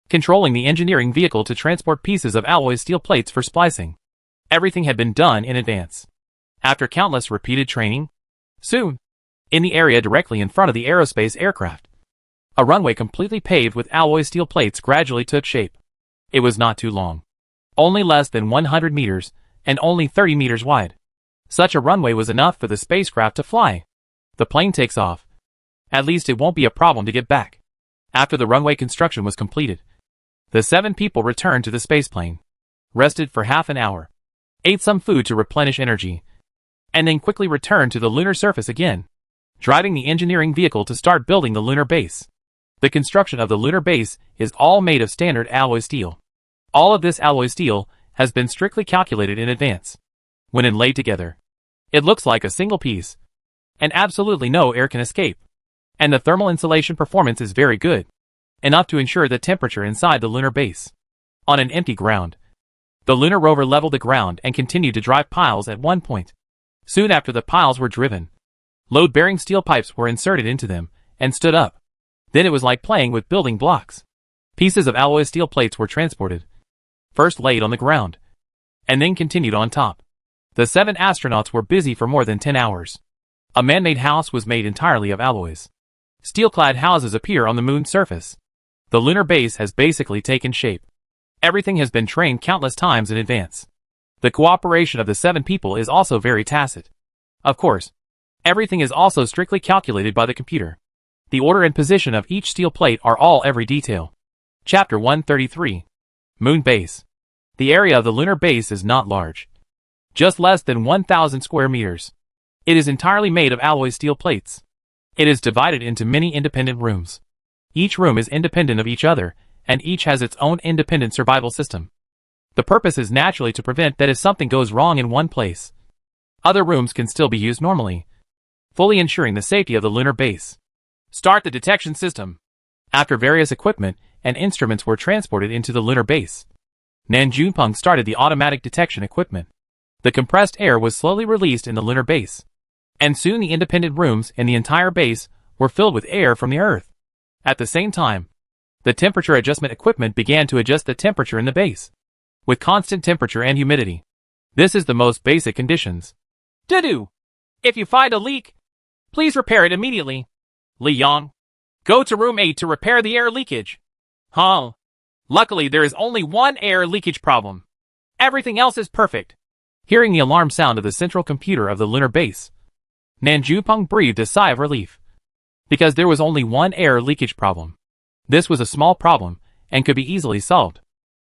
controlling the engineering vehicle to transport pieces of alloy steel plates for splicing. Everything had been done in advance. After countless repeated training, soon, in the area directly in front of the aerospace aircraft, a runway completely paved with alloy steel plates gradually took shape. It was not too long. Only less than 100 meters, and only 30 meters wide. Such a runway was enough for the spacecraft to fly. The plane takes off. At least it won't be a problem to get back. After the runway construction was completed, the 7 people returned to the spaceplane, rested for half an hour, ate some food to replenish energy, and then quickly returned to the lunar surface again, driving the engineering vehicle to start building the lunar base. The construction of the lunar base is all made of standard alloy steel. All of this alloy steel has been strictly calculated in advance. When inlaid together, it looks like a single piece, and absolutely no air can escape. And the thermal insulation performance is very good, enough to ensure the temperature inside the lunar base. On an empty ground, the lunar rover leveled the ground and continued to drive piles at one point. Soon after the piles were driven, load-bearing steel pipes were inserted into them and stood up. Then it was like playing with building blocks. Pieces of alloy steel plates were transported, first laid on the ground, and then continued on top. The 7 astronauts were busy for more than 10 hours. A man-made house was made entirely of alloys. Steel-clad houses appear on the moon's surface. The lunar base has basically taken shape. Everything has been trained countless times in advance. The cooperation of the 7 people is also very tacit. Of course, everything is also strictly calculated by the computer. The order and position of each steel plate are all every detail. Chapter 133. Moon Base. The area of the lunar base is not large. Just less than 1,000 square meters. It is entirely made of alloy steel plates. It is divided into many independent rooms. Each room is independent of each other, and each has its own independent survival system. The purpose is naturally to prevent that if something goes wrong in one place, other rooms can still be used normally, fully ensuring the safety of the lunar base. Start the detection system. After various equipment and instruments were transported into the lunar base, Nan Junpeng started the automatic detection equipment. The compressed air was slowly released in the lunar base, and soon the independent rooms in the entire base were filled with air from the Earth. At the same time, the temperature adjustment equipment began to adjust the temperature in the base, with constant temperature and humidity. This is the most basic conditions. Dudu! If you find a leak, please repair it immediately. Li Yang, go to room 8 to repair the air leakage. Huh. Luckily there is only one air leakage problem. Everything else is perfect. Hearing the alarm sound of the central computer of the lunar base, Nan Junpeng breathed a sigh of relief. Because there was only one air leakage problem. This was a small problem, and could be easily solved.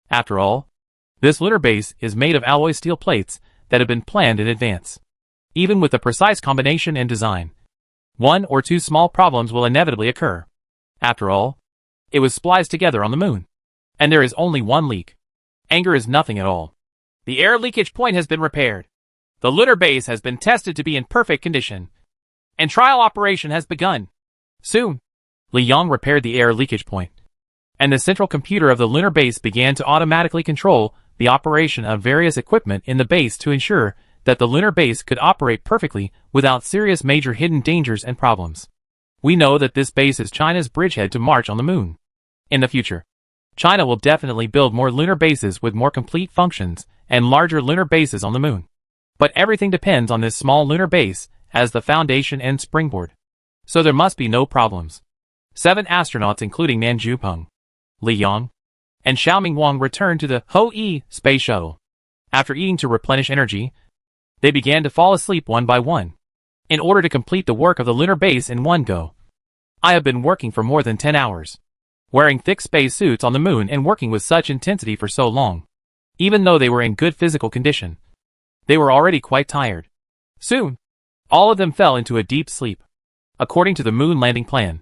After all, this lunar base is made of alloy steel plates that have been planned in advance. Even with a precise combination and design, 1 or 2 small problems will inevitably occur. After all, it was spliced together on the moon. And there is only one leak. Anger is nothing at all. The air leakage point has been repaired. The lunar base has been tested to be in perfect condition. And trial operation has begun. Soon, Li Yang repaired the air leakage point. And the central computer of the lunar base began to automatically control the operation of various equipment in the base to ensure that the lunar base could operate perfectly without serious major hidden dangers and problems. We know that this base is China's bridgehead to march on the moon. In the future, China will definitely build more lunar bases with more complete functions and larger lunar bases on the moon. But everything depends on this small lunar base as the foundation and springboard. So there must be no problems. 7 astronauts including Nan Junpeng, Li Yang, and Xiaoming Wang returned to the Ho-E space shuttle. After eating to replenish energy, they began to fall asleep one by one, in order to complete the work of the lunar base in one go. I have been working for more than 10 hours, wearing thick space suits on the moon and working with such intensity for so long. Even though they were in good physical condition, they were already quite tired. Soon, all of them fell into a deep sleep. According to the moon landing plan,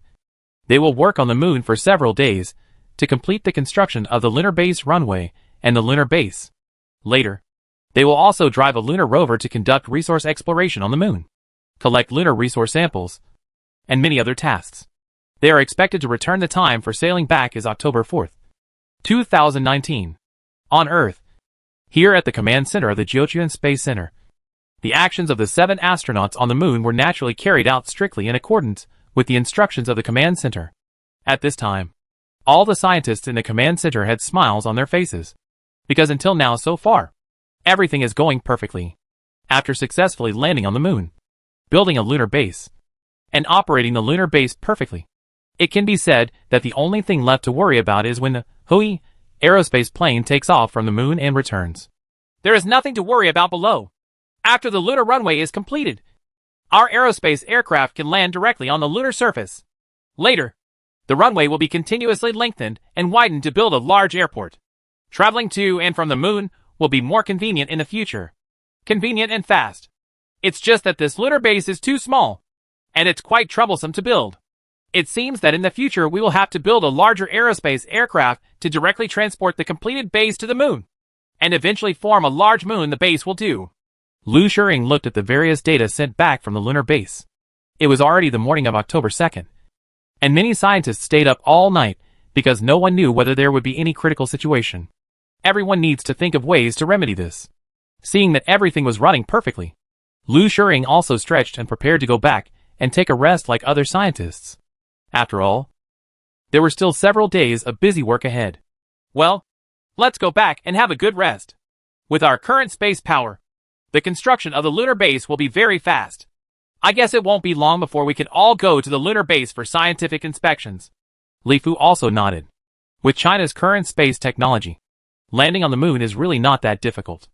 they will work on the moon for several days to complete the construction of the lunar base runway and the lunar base. Later, they will also drive a lunar rover to conduct resource exploration on the moon, collect lunar resource samples, and many other tasks. They are expected to return. The time for sailing back is October 4th, 2019. On Earth, here at the command center of the Jiuquan Space Center, the actions of the 7 astronauts on the moon were naturally carried out strictly in accordance with the instructions of the command center. At this time, all the scientists in the command center had smiles on their faces, because until now so far, everything is going perfectly. After successfully landing on the moon, building a lunar base, and operating the lunar base perfectly, it can be said that the only thing left to worry about is when the Ho-E aerospace plane takes off from the moon and returns. There is nothing to worry about below. After the lunar runway is completed, our aerospace aircraft can land directly on the lunar surface. Later, the runway will be continuously lengthened and widened to build a large airport. Traveling to and from the moon will be more convenient in the future. Convenient and fast. It's just that this lunar base is too small, and it's quite troublesome to build. It seems that in the future we will have to build a larger aerospace aircraft to directly transport the completed base to the moon, and eventually form a large moon. The base will do. Lu Shering looked at the various data sent back from the lunar base. It was already the morning of October 2nd, and many scientists stayed up all night because no one knew whether there would be any critical situation. Everyone needs to think of ways to remedy this. Seeing that everything was running perfectly, Lu Shering also stretched and prepared to go back and take a rest like other scientists. After all, there were still several days of busy work ahead. Well, let's go back and have a good rest. With our current space power, the construction of the lunar base will be very fast. I guess it won't be long before we can all go to the lunar base for scientific inspections. Li Fu also nodded. With China's current space technology, landing on the moon is really not that difficult.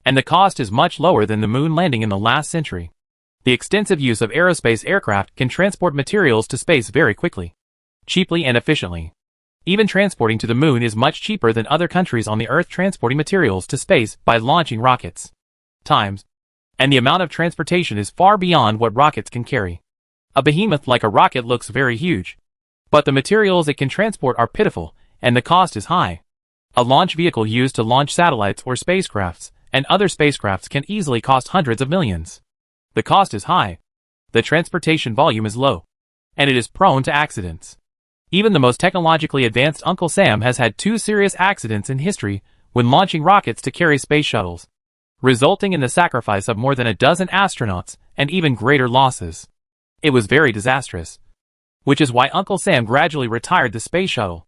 and the cost is much lower than the moon landing in the last century. The extensive use of aerospace aircraft can transport materials to space very quickly, cheaply and efficiently. Even transporting to the moon is much cheaper than other countries on the Earth transporting materials to space by launching rockets. Times. And the amount of transportation is far beyond what rockets can carry. A behemoth like a rocket looks very huge, but the materials it can transport are pitiful, and the cost is high. A launch vehicle used to launch satellites or spacecrafts and other spacecrafts can easily cost hundreds of millions. The cost is high, the transportation volume is low, and it is prone to accidents. Even the most technologically advanced Uncle Sam has had 2 serious accidents in history when launching rockets to carry space shuttles, resulting in the sacrifice of more than a dozen astronauts and even greater losses. It was very disastrous, which is why Uncle Sam gradually retired the space shuttle.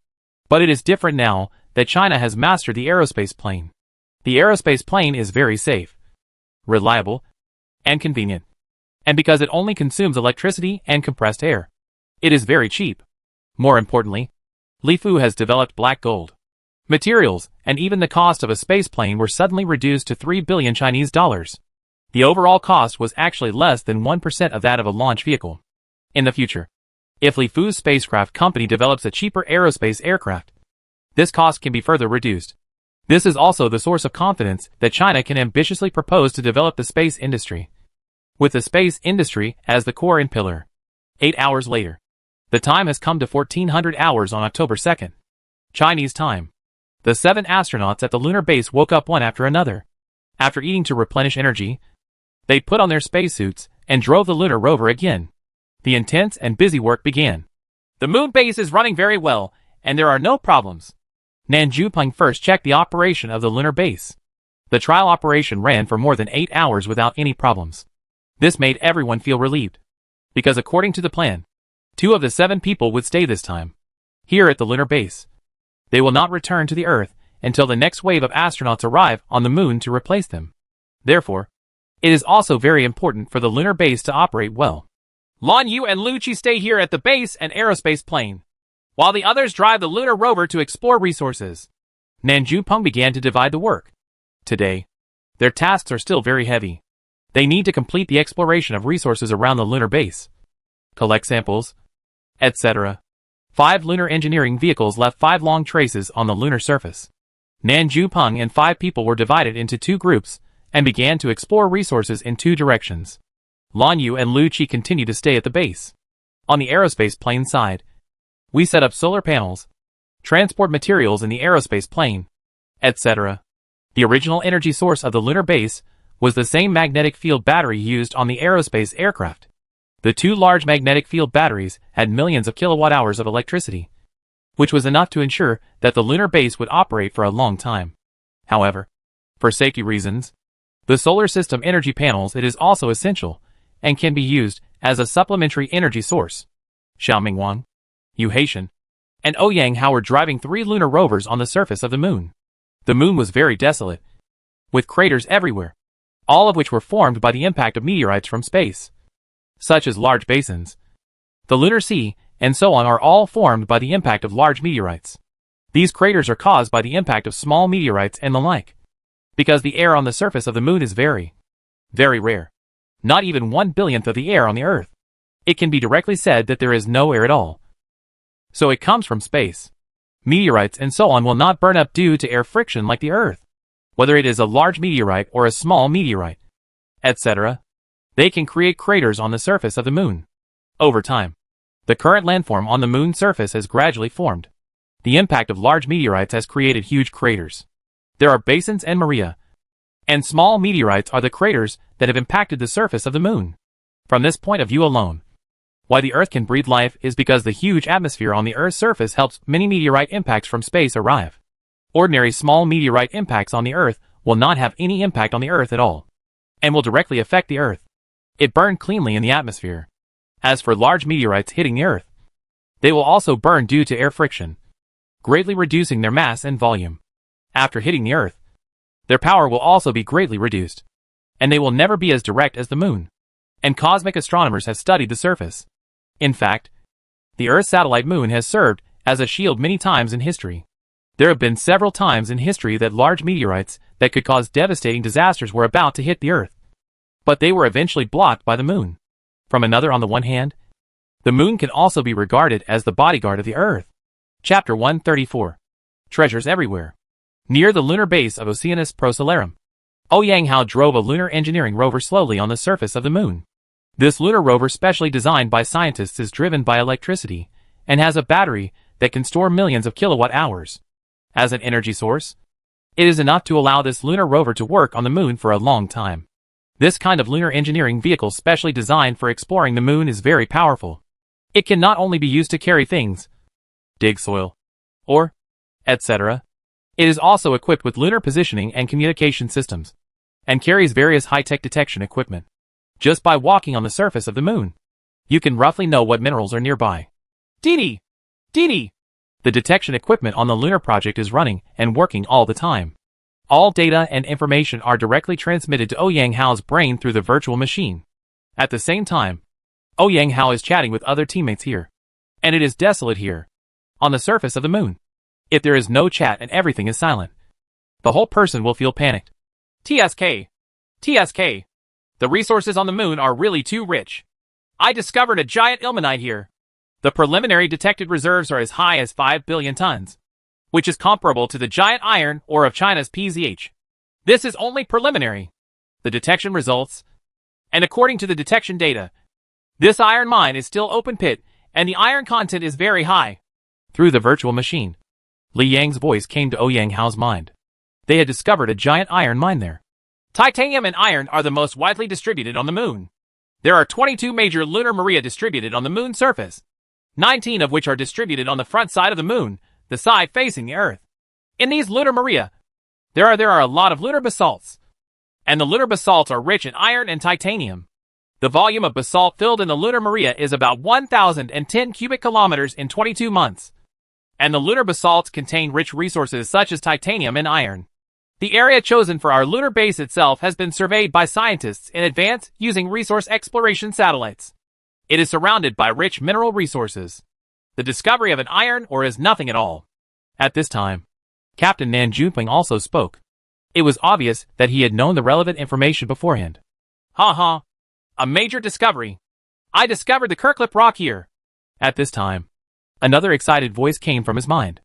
But it is different now that China has mastered the aerospace plane. The aerospace plane is very safe, reliable, and convenient. And because it only consumes electricity and compressed air, it is very cheap. More importantly, Li Fu has developed black gold materials, and even the cost of a space plane were suddenly reduced to 3 billion Chinese dollars. The overall cost was actually less than 1% of that of a launch vehicle. In the future, if Li Fu's spacecraft company develops a cheaper aerospace aircraft, this cost can be further reduced. This is also the source of confidence that China can ambitiously propose to develop the space industry, with the space industry as the core and pillar. 8 hours later, the time has come to 1400 hours on October 2nd, Chinese time. The 7 astronauts at the lunar base woke up one after another. After eating to replenish energy, they put on their spacesuits and drove the lunar rover again. The intense and busy work began. The moon base is running very well, and there are no problems. Nan Zhupeng first checked the operation of the lunar base. The trial operation ran for more than 8 hours without any problems. This made everyone feel relieved, because according to the plan, 2 of the 7 people would stay this time here at the lunar base. They will not return to the Earth until the next wave of astronauts arrive on the moon to replace them. Therefore, it is also very important for the lunar base to operate well. Lan Yu and Lu Qi stay here at the base and aerospace plane, while the others drive the lunar rover to explore resources. Nan Zhupeng began to divide the work. Today, their tasks are still very heavy. They need to complete the exploration of resources around the lunar base, collect samples, etc. 5 lunar engineering vehicles left 5 long traces on the lunar surface. Nan Zhupeng and 5 people were divided into 2 groups and began to explore resources in 2 directions. Lan Yu and Lu Qi continue to stay at the base. On the aerospace plane side, we set up solar panels, transport materials in the aerospace plane, etc. The original energy source of the lunar base was the same magnetic field battery used on the aerospace aircraft. The 2 large magnetic field batteries had millions of kilowatt-hours of electricity, which was enough to ensure that the lunar base would operate for a long time. However, for safety reasons, the solar system energy panels it is also essential and can be used as a supplementary energy source. Xiaoming Wang, Yu Haitian, and Ouyang Hao were driving 3 lunar rovers on the surface of the moon. The moon was very desolate, with craters everywhere, all of which were formed by the impact of meteorites from space, such as large basins, the lunar sea, and so on are all formed by the impact of large meteorites. These craters are caused by the impact of small meteorites and the like. Because the air on the surface of the moon is very, very rare. Not even 1/1000th of the air on the Earth. It can be directly said that there is no air at all. So it comes from space. Meteorites and so on will not burn up due to air friction like the Earth. Whether it is a large meteorite or a small meteorite, etc., they can create craters on the surface of the moon. Over time, the current landform on the moon's surface has gradually formed. The impact of large meteorites has created huge craters. There are basins and maria, and small meteorites are the craters that have impacted the surface of the moon. From this point of view alone, why the Earth can breathe life is because the huge atmosphere on the Earth's surface helps many meteorite impacts from space arrive. Ordinary small meteorite impacts on the Earth will not have any impact on the Earth at all, and will directly affect the Earth. It burned cleanly in the atmosphere. As for large meteorites hitting the Earth, they will also burn due to air friction, greatly reducing their mass and volume. After hitting the Earth, their power will also be greatly reduced, and they will never be as direct as the moon. And cosmic astronomers have studied the surface. In fact, the Earth satellite moon has served as a shield many times in history. There have been several times in history that large meteorites that could cause devastating disasters were about to hit the Earth. But they were eventually blocked by the moon. From another, on the one hand, the moon can also be regarded as the bodyguard of the Earth. Chapter 134. Treasures Everywhere. Near the lunar base of Oceanus Procellarum, Ouyang Hao drove a lunar engineering rover slowly on the surface of the moon. This lunar rover, specially designed by scientists, is driven by electricity and has a battery that can store millions of kilowatt-hours. As an energy source, it is enough to allow this lunar rover to work on the moon for a long time. This kind of lunar engineering vehicle, specially designed for exploring the moon, is very powerful. It can not only be used to carry things, dig soil, or etc. It is also equipped with lunar positioning and communication systems, and carries various high-tech detection equipment. Just by walking on the surface of the moon, you can roughly know what minerals are nearby. Dini! Dini! The detection equipment on the lunar project is running and working all the time. All data and information are directly transmitted to Ouyang Hao's brain through the virtual machine. At the same time, Ouyang Hao is chatting with other teammates here. And it is desolate here, on the surface of the moon. If there is no chat and everything is silent, the whole person will feel panicked. TSK. TSK. The resources on the moon are really too rich. I discovered a giant ilmenite here. The preliminary detected reserves are as high as 5 billion tons, which is comparable to the giant iron ore of China's PZH. This is only preliminary. The detection results, and according to the detection data, this iron mine is still open pit, and the iron content is very high. Through the virtual machine, Li Yang's voice came to Ouyang Hao's mind. They had discovered a giant iron mine there. Titanium and iron are the most widely distributed on the moon. There are 22 major lunar maria distributed on the moon's surface, 19 of which are distributed on the front side of the moon, the side facing the Earth. In these lunar maria, there are a lot of lunar basalts, and the lunar basalts are rich in iron and titanium. The volume of basalt filled in the lunar maria is about 1,010 cubic kilometers in 22 months, and the lunar basalts contain rich resources such as titanium and iron. The area chosen for our lunar base itself has been surveyed by scientists in advance using resource exploration satellites. It is surrounded by rich mineral resources. The discovery of an iron ore is nothing at all. At this time, Captain Nan Junping also spoke. It was obvious that he had known the relevant information beforehand. Ha! A major discovery. I discovered the Kirklip rock here. At this time, another excited voice came from his mind.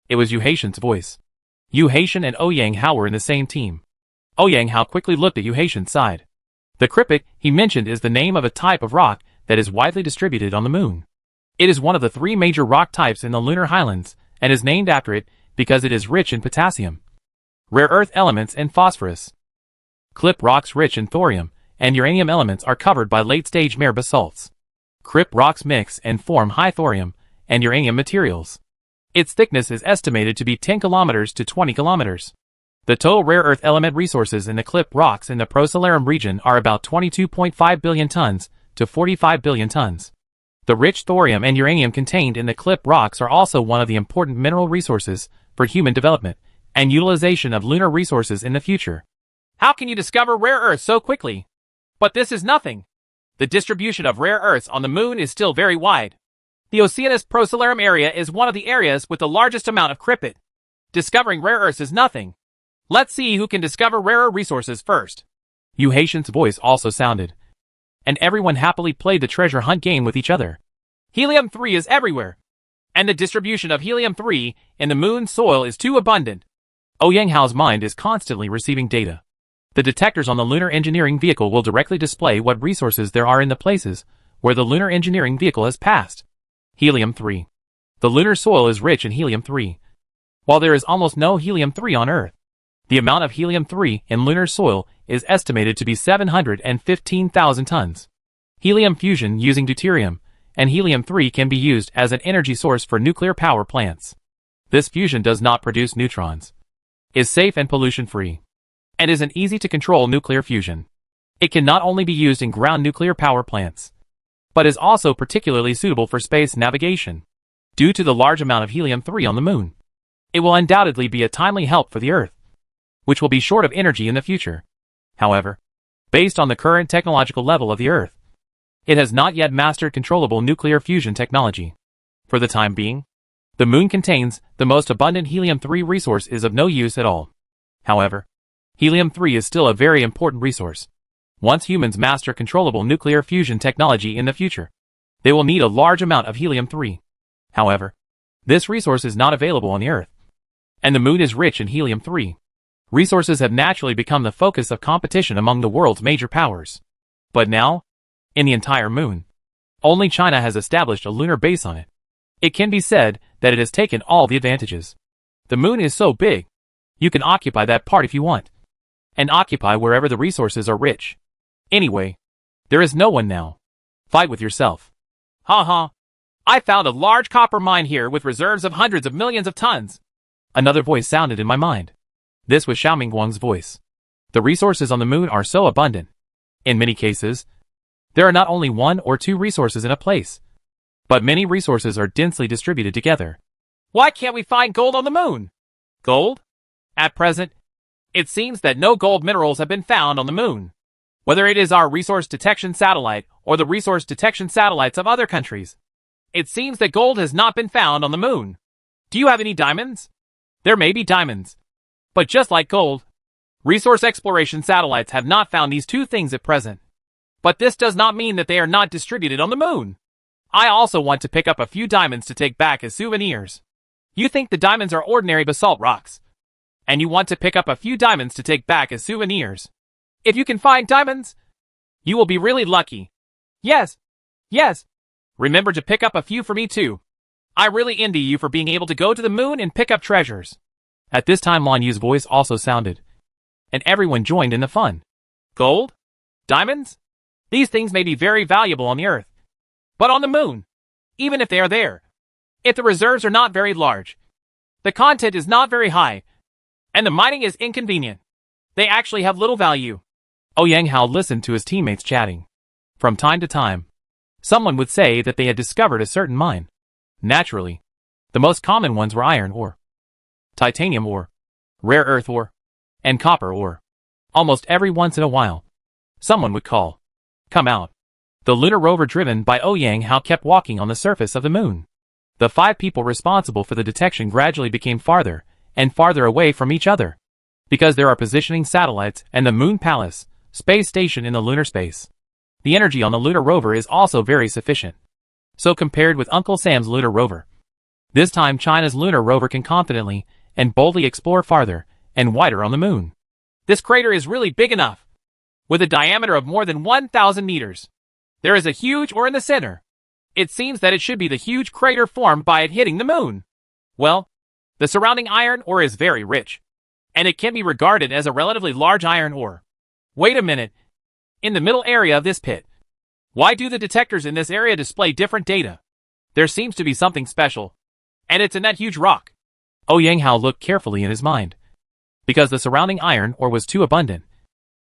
It was Yu Haitian's voice. Yu Haitian and Ouyang Hao were in the same team. Ouyang Hao quickly looked at Yu Haitian's side. The Kripik he mentioned is the name of a type of rock that is widely distributed on the moon. It is one of the 3 major rock types in the lunar highlands, and is named after it because it is rich in potassium, rare earth elements, and phosphorus. Klip rocks rich in thorium and uranium elements are covered by late-stage mare basalts. Krip rocks mix and form high thorium and uranium materials. Its thickness is estimated to be 10 kilometers to 20 kilometers. The total rare earth element resources in the Klip rocks in the Procellarum region are about 22.5 billion tons to 45 billion tons. The rich thorium and uranium contained in the Klip rocks are also one of the important mineral resources for human development and utilization of lunar resources in the future. How can you discover rare earths so quickly? But this is nothing. The distribution of rare earths on the moon is still very wide. The Oceanus Procellarum area is one of the areas with the largest amount of cryptid. Discovering rare earths is nothing. Let's see who can discover rarer resources first. Yu Haitian's voice also sounded, and everyone happily played the treasure hunt game with each other. Helium-3 is everywhere, and the distribution of helium-3 in the moon's soil is too abundant. Ouyang Hao's mind is constantly receiving data. The detectors on the lunar engineering vehicle will directly display what resources there are in the places where the lunar engineering vehicle has passed. Helium-3. The lunar soil is rich in helium-3, while there is almost no helium-3 on Earth. The amount of helium-3 in lunar soil is estimated to be 715,000 tons. Helium fusion using deuterium and helium-3 can be used as an energy source for nuclear power plants. This fusion does not produce neutrons, is safe and pollution-free, and is an easy-to-control nuclear fusion. It can not only be used in ground nuclear power plants, but is also particularly suitable for space navigation. Due to the large amount of helium-3 on the moon, it will undoubtedly be a timely help for the Earth, which will be short of energy in the future. However, based on the current technological level of the Earth, it has not yet mastered controllable nuclear fusion technology. For the time being, The moon contains the most abundant helium-3 resource is of no use at all. However, helium-3 is still a very important resource. Once humans master controllable nuclear fusion technology in the future, they will need a large amount of helium-3. However, this resource is not available on the Earth, and the moon is rich in helium-3. Resources have naturally become the focus of competition among the world's major powers. But now, in the entire moon, only China has established a lunar base on it. It can be said that it has taken all the advantages. The moon is so big, you can occupy that part if you want, and occupy wherever the resources are rich. Anyway, there is no one now. Fight with yourself. Ha. I found a large copper mine here with reserves of hundreds of millions of tons. Another voice sounded in my mind. This was Xiao Mingguang's voice. The resources on the moon are so abundant. In many cases, there are not only one or two resources in a place, but many resources are densely distributed together. Why can't we find gold on the moon? Gold? At present, it seems that no gold minerals have been found on the moon. Whether it is our resource detection satellite or the resource detection satellites of other countries, it seems that gold has not been found on the moon. Do you have any diamonds? There may be diamonds, but just like gold, resource exploration satellites have not found these two things at present. But this does not mean that they are not distributed on the moon. I also want to pick up a few diamonds to take back as souvenirs. You think the diamonds are ordinary basalt rocks, and you want to pick up a few diamonds to take back as souvenirs. If you can find diamonds, you will be really lucky. Yes. Remember to pick up a few for me too. I really envy you for being able to go to the moon and pick up treasures. At this time Lan Yu's voice also sounded, and everyone joined in the fun. Gold? Diamonds? These things may be very valuable on the Earth. But on the moon, even if they are there, if the reserves are not very large, the content is not very high, and the mining is inconvenient, they actually have little value. Yang Hao listened to his teammates chatting. From time to time, someone would say that they had discovered a certain mine. Naturally, the most common ones were iron ore, titanium ore, rare earth ore, and copper ore. Almost every once in a while, someone would call, "Come out." The lunar rover driven by Yang Hao kept walking on the surface of the moon. The 5 people responsible for the detection gradually became farther and farther away from each other, because there are positioning satellites and the Moon Palace space station in the lunar space. The energy on the lunar rover is also very sufficient. So compared with Uncle Sam's lunar rover, this time China's lunar rover can confidently and boldly explore farther and wider on the moon. This crater is really big enough, with a diameter of more than 1,000 meters. There is a huge ore in the center. It seems that it should be the huge crater formed by it hitting the moon. Well, the surrounding iron ore is very rich, and it can be regarded as a relatively large iron ore. Wait a minute. In the middle area of this pit, why do the detectors in this area display different data? There seems to be something special, and it's in that huge rock. Yang Hao looked carefully in his mind, because the surrounding iron ore was too abundant.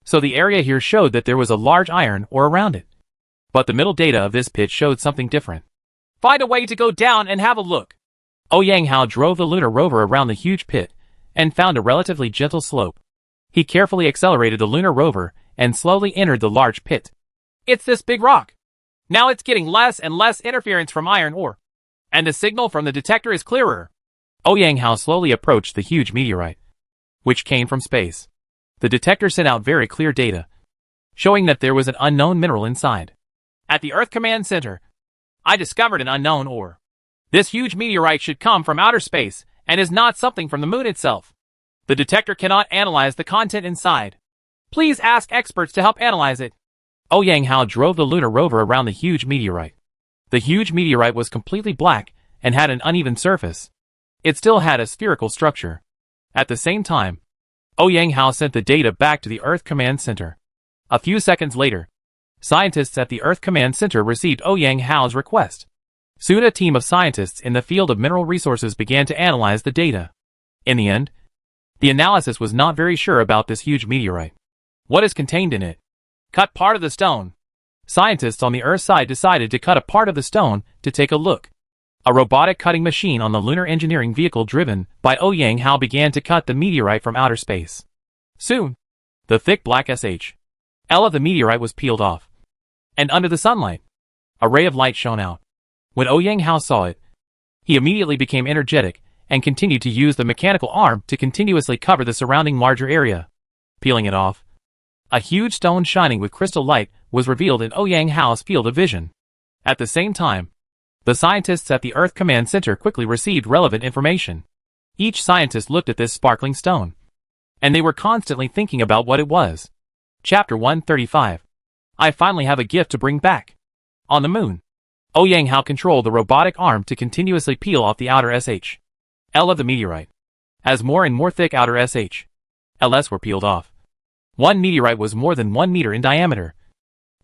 So the area here showed that there was a large iron ore around it. But the middle data of this pit showed something different. Find a way to go down and have a look. Yang Hao drove the lunar rover around the huge pit and found a relatively gentle slope. He carefully accelerated the lunar rover and slowly entered the large pit. It's this big rock. Now it's getting less and less interference from iron ore, and the signal from the detector is clearer. Yang Hao slowly approached the huge meteorite, which came from space. The detector sent out very clear data, showing that there was an unknown mineral inside. At the Earth Command Center, I discovered an unknown ore. This huge meteorite should come from outer space and is not something from the moon itself. The detector cannot analyze the content inside. Please ask experts to help analyze it. Yang Hao drove the lunar rover around the huge meteorite. The huge meteorite was completely black and had an uneven surface. It still had a spherical structure. At the same time, Yang Hao sent the data back to the Earth Command Center. A few seconds later, scientists at the Earth Command Center received Yang Hao's request. Soon a team of scientists in the field of mineral resources began to analyze the data. In the end, the analysis was not very sure about this huge meteorite. What is contained in it? Cut part of the stone. Scientists on the Earth side decided to cut a part of the stone to take a look. A robotic cutting machine on the lunar engineering vehicle driven by Yang Hao began to cut the meteorite from outer space. Soon, the thick black shell of the meteorite was peeled off. And under the sunlight, a ray of light shone out. When Yang Hao saw it, He immediately became energetic and continued to use the mechanical arm to continuously cover the surrounding larger area. Peeling it off, a huge stone shining with crystal light was revealed in Ouyang Hao's field of vision. At the same time, the scientists at the Earth Command Center quickly received relevant information. Each scientist looked at this sparkling stone, and they were constantly thinking about what it was. Chapter 135. I finally have a gift to bring back. On the moon, Ouyang Hao controlled the robotic arm to continuously peel off the outer SH.L of the meteorite. As more and more thick outer SH.Ls were peeled off, one meteorite was more than 1 meter in diameter,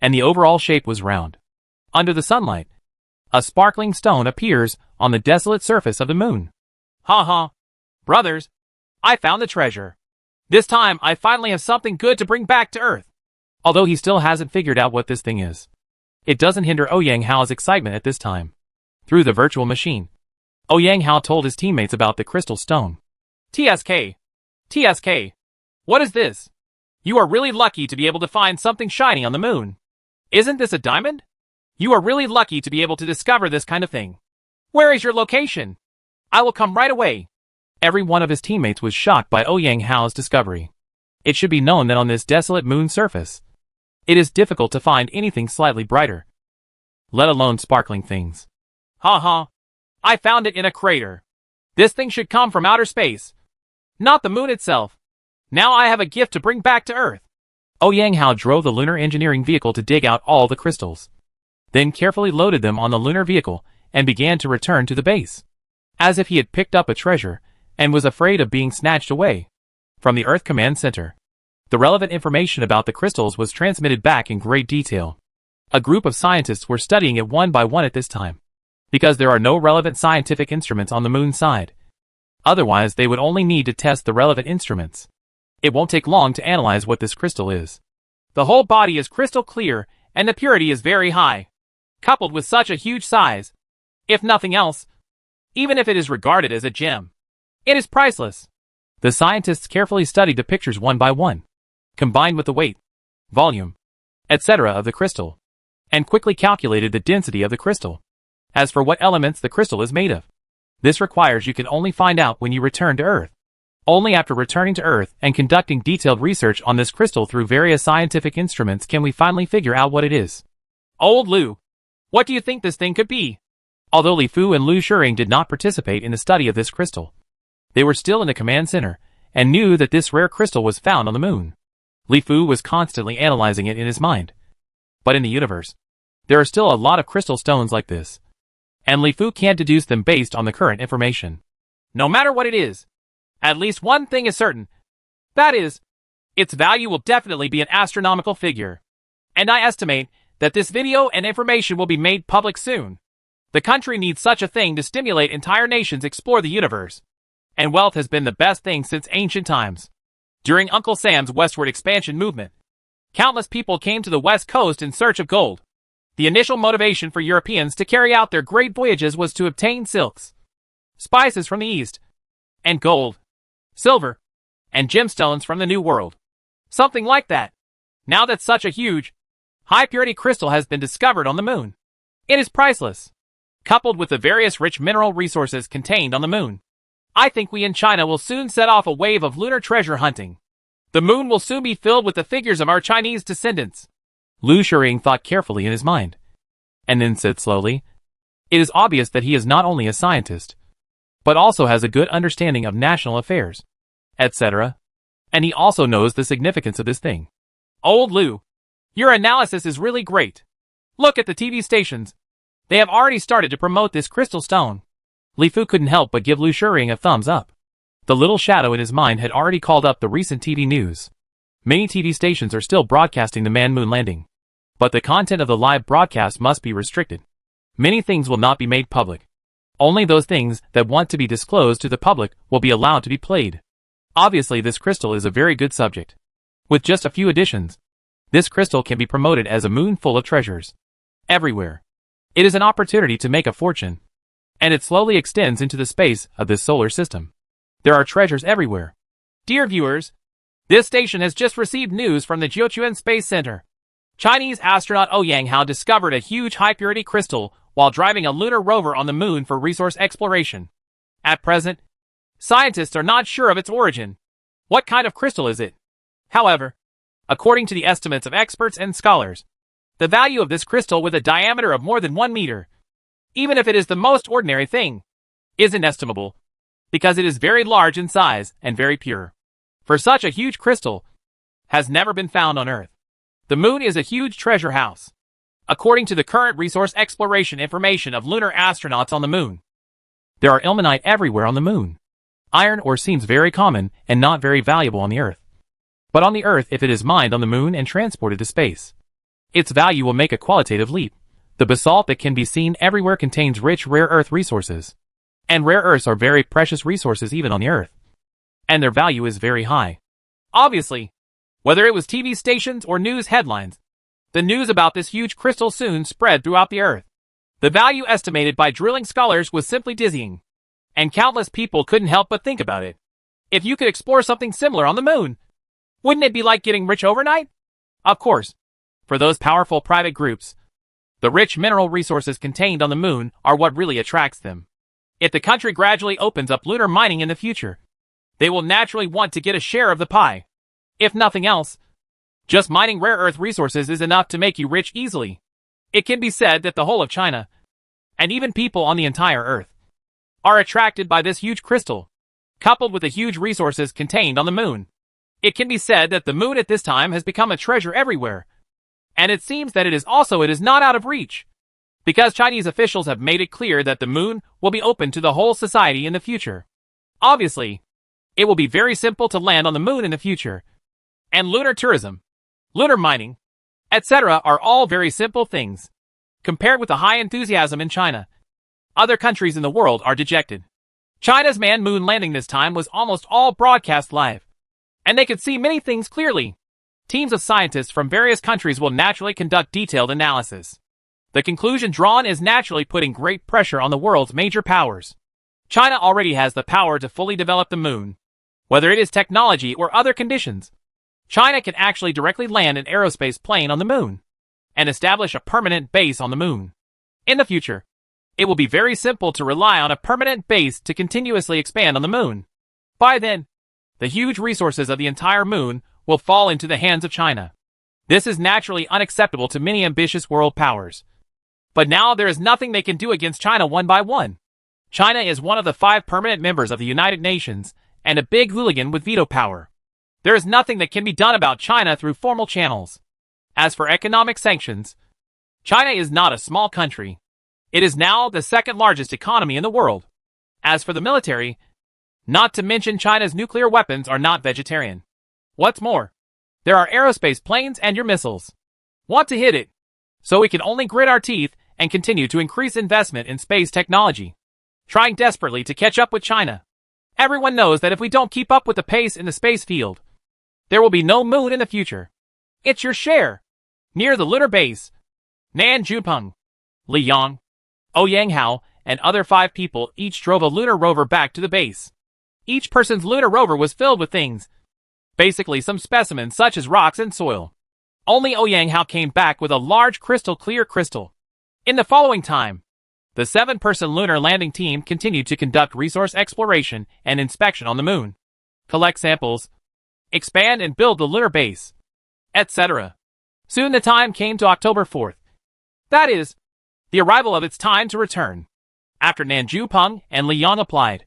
and the overall shape was round. Under the sunlight, a sparkling stone appears on the desolate surface of the moon. Ha ha. Brothers, I found the treasure. This time I finally have something good to bring back to Earth. Although he still hasn't figured out what this thing is, it doesn't hinder Ouyang Hao's excitement at this time. Through the virtual machine, Ouyang Hao told his teammates about the crystal stone. TSK. TSK. What is this? You are really lucky to be able to find something shiny on the moon. Isn't this a diamond? You are really lucky to be able to discover this kind of thing. Where is your location? I will come right away. Every one of his teammates was shocked by Ouyang Hao's discovery. It should be known that on this desolate moon surface, it is difficult to find anything slightly brighter, let alone sparkling things. Ha ha. I found it in a crater. This thing should come from outer space, not the moon itself. Now I have a gift to bring back to Earth. Ouyang Hao drove the lunar engineering vehicle to dig out all the crystals, then carefully loaded them on the lunar vehicle and began to return to the base, as if he had picked up a treasure and was afraid of being snatched away. From the Earth Command Center, the relevant information about the crystals was transmitted back in great detail. A group of scientists were studying it one by one at this time, because there are no relevant scientific instruments on the moon side. Otherwise, they would only need to test the relevant instruments. It won't take long to analyze what this crystal is. The whole body is crystal clear, and the purity is very high. Coupled with such a huge size, if nothing else, even if it is regarded as a gem, it is priceless. The scientists carefully studied the pictures one by one, combined with the weight, volume, etc. of the crystal, and quickly calculated the density of the crystal. As for what elements the crystal is made of, this requires you can only find out when you return to Earth. Only after returning to Earth and conducting detailed research on this crystal through various scientific instruments can we finally figure out what it is. Old Lu, what do you think this thing could be? Although Li Fu and Lu Shering did not participate in the study of this crystal, they were still in the command center and knew that this rare crystal was found on the moon. Li Fu was constantly analyzing it in his mind. But in the universe, there are still a lot of crystal stones like this, and Li Fu can't deduce them based on the current information. No matter what it is, at least one thing is certain. That is, its value will definitely be an astronomical figure. And I estimate that this video and information will be made public soon. The country needs such a thing to stimulate entire nations explore the universe. And wealth has been the best thing since ancient times. During Uncle Sam's westward expansion movement, countless people came to the west coast in search of gold. The initial motivation for Europeans to carry out their great voyages was to obtain silks, spices from the east, and gold, silver, and gemstones from the New World. Something like that. Now that such a huge, high-purity crystal has been discovered on the moon, it is priceless. Coupled with the various rich mineral resources contained on the moon, I think we in China will soon set off a wave of lunar treasure hunting. The moon will soon be filled with the figures of our Chinese descendants. Lu Shering thought carefully in his mind, and then said slowly, "It is obvious that he is not only a scientist, but also has a good understanding of national affairs, etc. And he also knows the significance of this thing." Old Lu, your analysis is really great. Look at the TV stations. They have already started to promote this crystal stone. Li Fu couldn't help but give Lu Shering a thumbs up. The little shadow in his mind had already called up the recent TV news. Many TV stations are still broadcasting the man-moon landing, but the content of the live broadcast must be restricted. Many things will not be made public. Only those things that want to be disclosed to the public will be allowed to be played. Obviously, this crystal is a very good subject. With just a few additions, this crystal can be promoted as a moon full of treasures. Everywhere. It is an opportunity to make a fortune, and it slowly extends into the space of this solar system. There are treasures everywhere. Dear viewers, this station has just received news from the Jiuquan Space Center. Chinese astronaut Ouyang Hao discovered a huge high-purity crystal while driving a lunar rover on the moon for resource exploration. At present, scientists are not sure of its origin. What kind of crystal is it? However, according to the estimates of experts and scholars, the value of this crystal with a diameter of more than 1 meter, even if it is the most ordinary thing, is inestimable, because it is very large in size and very pure. For such a huge crystal has never been found on Earth. The moon is a huge treasure house. According to the current resource exploration information of lunar astronauts on the moon, there are ilmenite everywhere on the moon. Iron ore seems very common and not very valuable on the Earth. But on the Earth, if it is mined on the moon and transported to space, its value will make a qualitative leap. The basalt that can be seen everywhere contains rich rare earth resources. And rare earths are very precious resources even on the Earth. And their value is very high. Obviously, whether it was TV stations or news headlines, the news about this huge crystal soon spread throughout the Earth. The value estimated by drilling scholars was simply dizzying. And countless people couldn't help but think about it. If you could explore something similar on the moon, wouldn't it be like getting rich overnight? Of course, for those powerful private groups, the rich mineral resources contained on the moon are what really attracts them. If the country gradually opens up lunar mining in the future, they will naturally want to get a share of the pie. If nothing else, just mining rare earth resources is enough to make you rich easily. It can be said that the whole of China, and even people on the entire Earth, are attracted by this huge crystal, coupled with the huge resources contained on the moon. It can be said that the moon at this time has become a treasure everywhere. And it seems that it is not out of reach, because Chinese officials have made it clear that the moon will be open to the whole society in the future. Obviously, it will be very simple to land on the moon in the future. And lunar tourism, lunar mining, etc. are all very simple things. Compared with the high enthusiasm in China, other countries in the world are dejected. China's manned moon landing this time was almost all broadcast live, and they could see many things clearly. Teams of scientists from various countries will naturally conduct detailed analysis. The conclusion drawn is naturally putting great pressure on the world's major powers. China already has the power to fully develop the moon. Whether it is technology or other conditions, China can actually directly land an aerospace plane on the moon and establish a permanent base on the moon. In the future, it will be very simple to rely on a permanent base to continuously expand on the moon. By then, the huge resources of the entire moon will fall into the hands of China. This is naturally unacceptable to many ambitious world powers. But now there is nothing they can do against China one by one. China is one of the 5 permanent members of the United Nations and a big hooligan with veto power. There is nothing that can be done about China through formal channels. As for economic sanctions, China is not a small country. It is now the second largest economy in the world. As for the military, not to mention China's nuclear weapons are not vegetarian. What's more, there are aerospace planes and your missiles. Want to hit it? So we can only grit our teeth and continue to increase investment in space technology, trying desperately to catch up with China. Everyone knows that if we don't keep up with the pace in the space field, there will be no moon in the future. It's your share. Near the lunar base, Nan Junpeng, Li Yang, Ouyang Hao, and other 5 people each drove a lunar rover back to the base. Each person's lunar rover was filled with things, basically some specimens such as rocks and soil. Only Ouyang Hao came back with a large crystal-clear crystal. In the following time, the 7-person lunar landing team continued to conduct resource exploration and inspection on the moon, collect samples, expand and build the lunar base, etc. Soon the time came to October 4th. That is, the arrival of its time to return. After Nan Junpeng and Li Yang applied,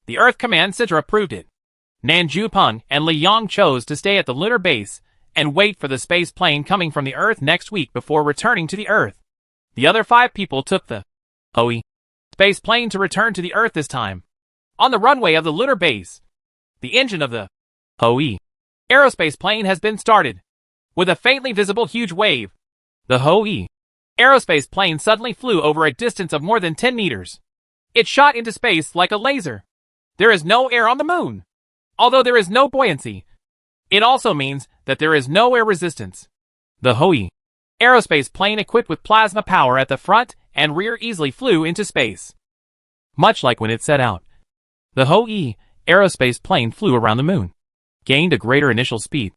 the Earth Command Center approved it. Nan Junpeng and Li Yang chose to stay at the lunar base and wait for the space plane coming from the Earth next week before returning to the Earth. The other 5 people took the OE space plane to return to the Earth this time. On the runway of the lunar base, the engine of the OE aerospace plane has been started. With a faintly visible huge wave, the OE aerospace plane suddenly flew over a distance of more than 10 meters. It shot into space like a laser. There is no air on the moon. Although there is no buoyancy, it also means that there is no air resistance. The OE aerospace plane equipped with plasma power at the front and rear easily flew into space. Much like when it set out, the OE aerospace plane flew around the moon, gained a greater initial speed,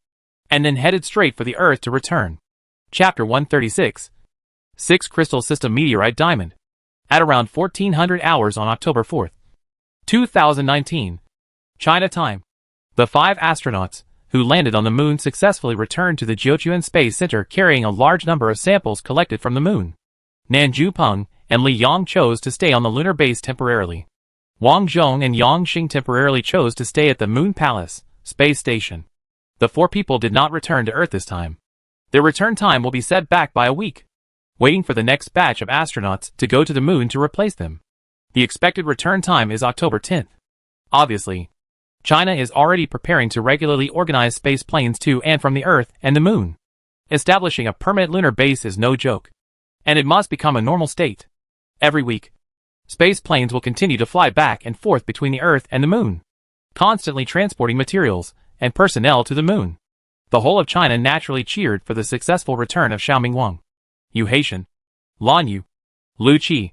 and then headed straight for the Earth to return. Chapter 136. 6 Crystal System Meteorite Diamond. At around 1400 hours on October 4, 2019, China time, the 5 astronauts who landed on the moon successfully returned to the Jiuquan Space Center carrying a large number of samples collected from the moon. Nan Zhupeng and Li Yang chose to stay on the lunar base temporarily. Wang Zhong and Yang Xing temporarily chose to stay at the Moon Palace space station. The 4 people did not return to Earth this time. Their return time will be set back by a week, waiting for the next batch of astronauts to go to the moon to replace them. The expected return time is October 10th. Obviously, China is already preparing to regularly organize space planes to and from the Earth and the moon. Establishing a permanent lunar base is no joke, and it must become a normal state. Every week, space planes will continue to fly back and forth between the Earth and the moon, constantly transporting materials and personnel to the moon. The whole of China naturally cheered for the successful return of Xiaoming Wang, Yu Haitian, Lan Yu, Lu Qi,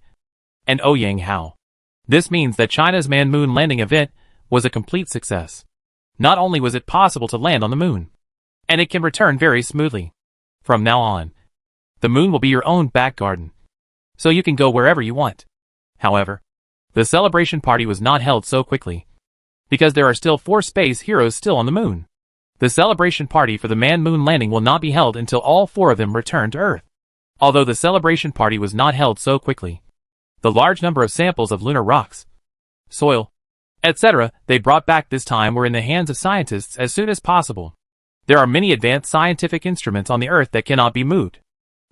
and Ouyang Hao. This means that China's manned moon landing event was a complete success. Not only was it possible to land on the moon, and it can return very smoothly. From now on, the moon will be your own back garden, so you can go wherever you want. However, the celebration party was not held so quickly, because there are still 4 space heroes still on the moon. The celebration party for the manned moon landing will not be held until all 4 of them return to Earth. Although the celebration party was not held so quickly, the large number of samples of lunar rocks, soil, etc. they brought back this time were in the hands of scientists as soon as possible. There are many advanced scientific instruments on the Earth that cannot be moved.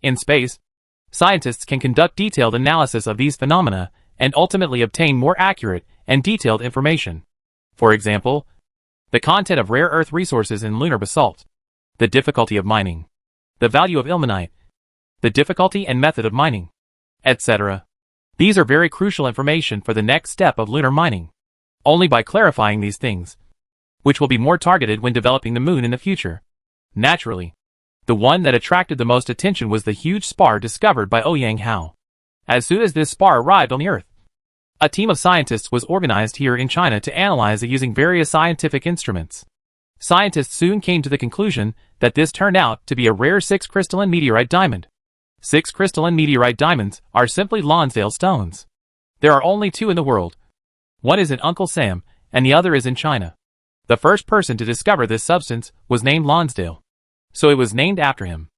In space, scientists can conduct detailed analysis of these phenomena and ultimately obtain more accurate and detailed information. For example, the content of rare earth resources in lunar basalt, the difficulty of mining, the value of ilmenite, the difficulty and method of mining, etc. These are very crucial information for the next step of lunar mining. Only by clarifying these things, which will be more targeted when developing the moon in the future. Naturally, the one that attracted the most attention was the huge spar discovered by Ouyang Hao. As soon as this spar arrived on the Earth, a team of scientists was organized here in China to analyze it using various scientific instruments. Scientists soon came to the conclusion that this turned out to be a rare 6 crystalline meteorite diamond. 6 crystalline meteorite diamonds are simply Lonsdale stones. There are only 2 in the world. One is in Uncle Sam, and the other is in China. The first person to discover this substance was named Lonsdale, so it was named after him.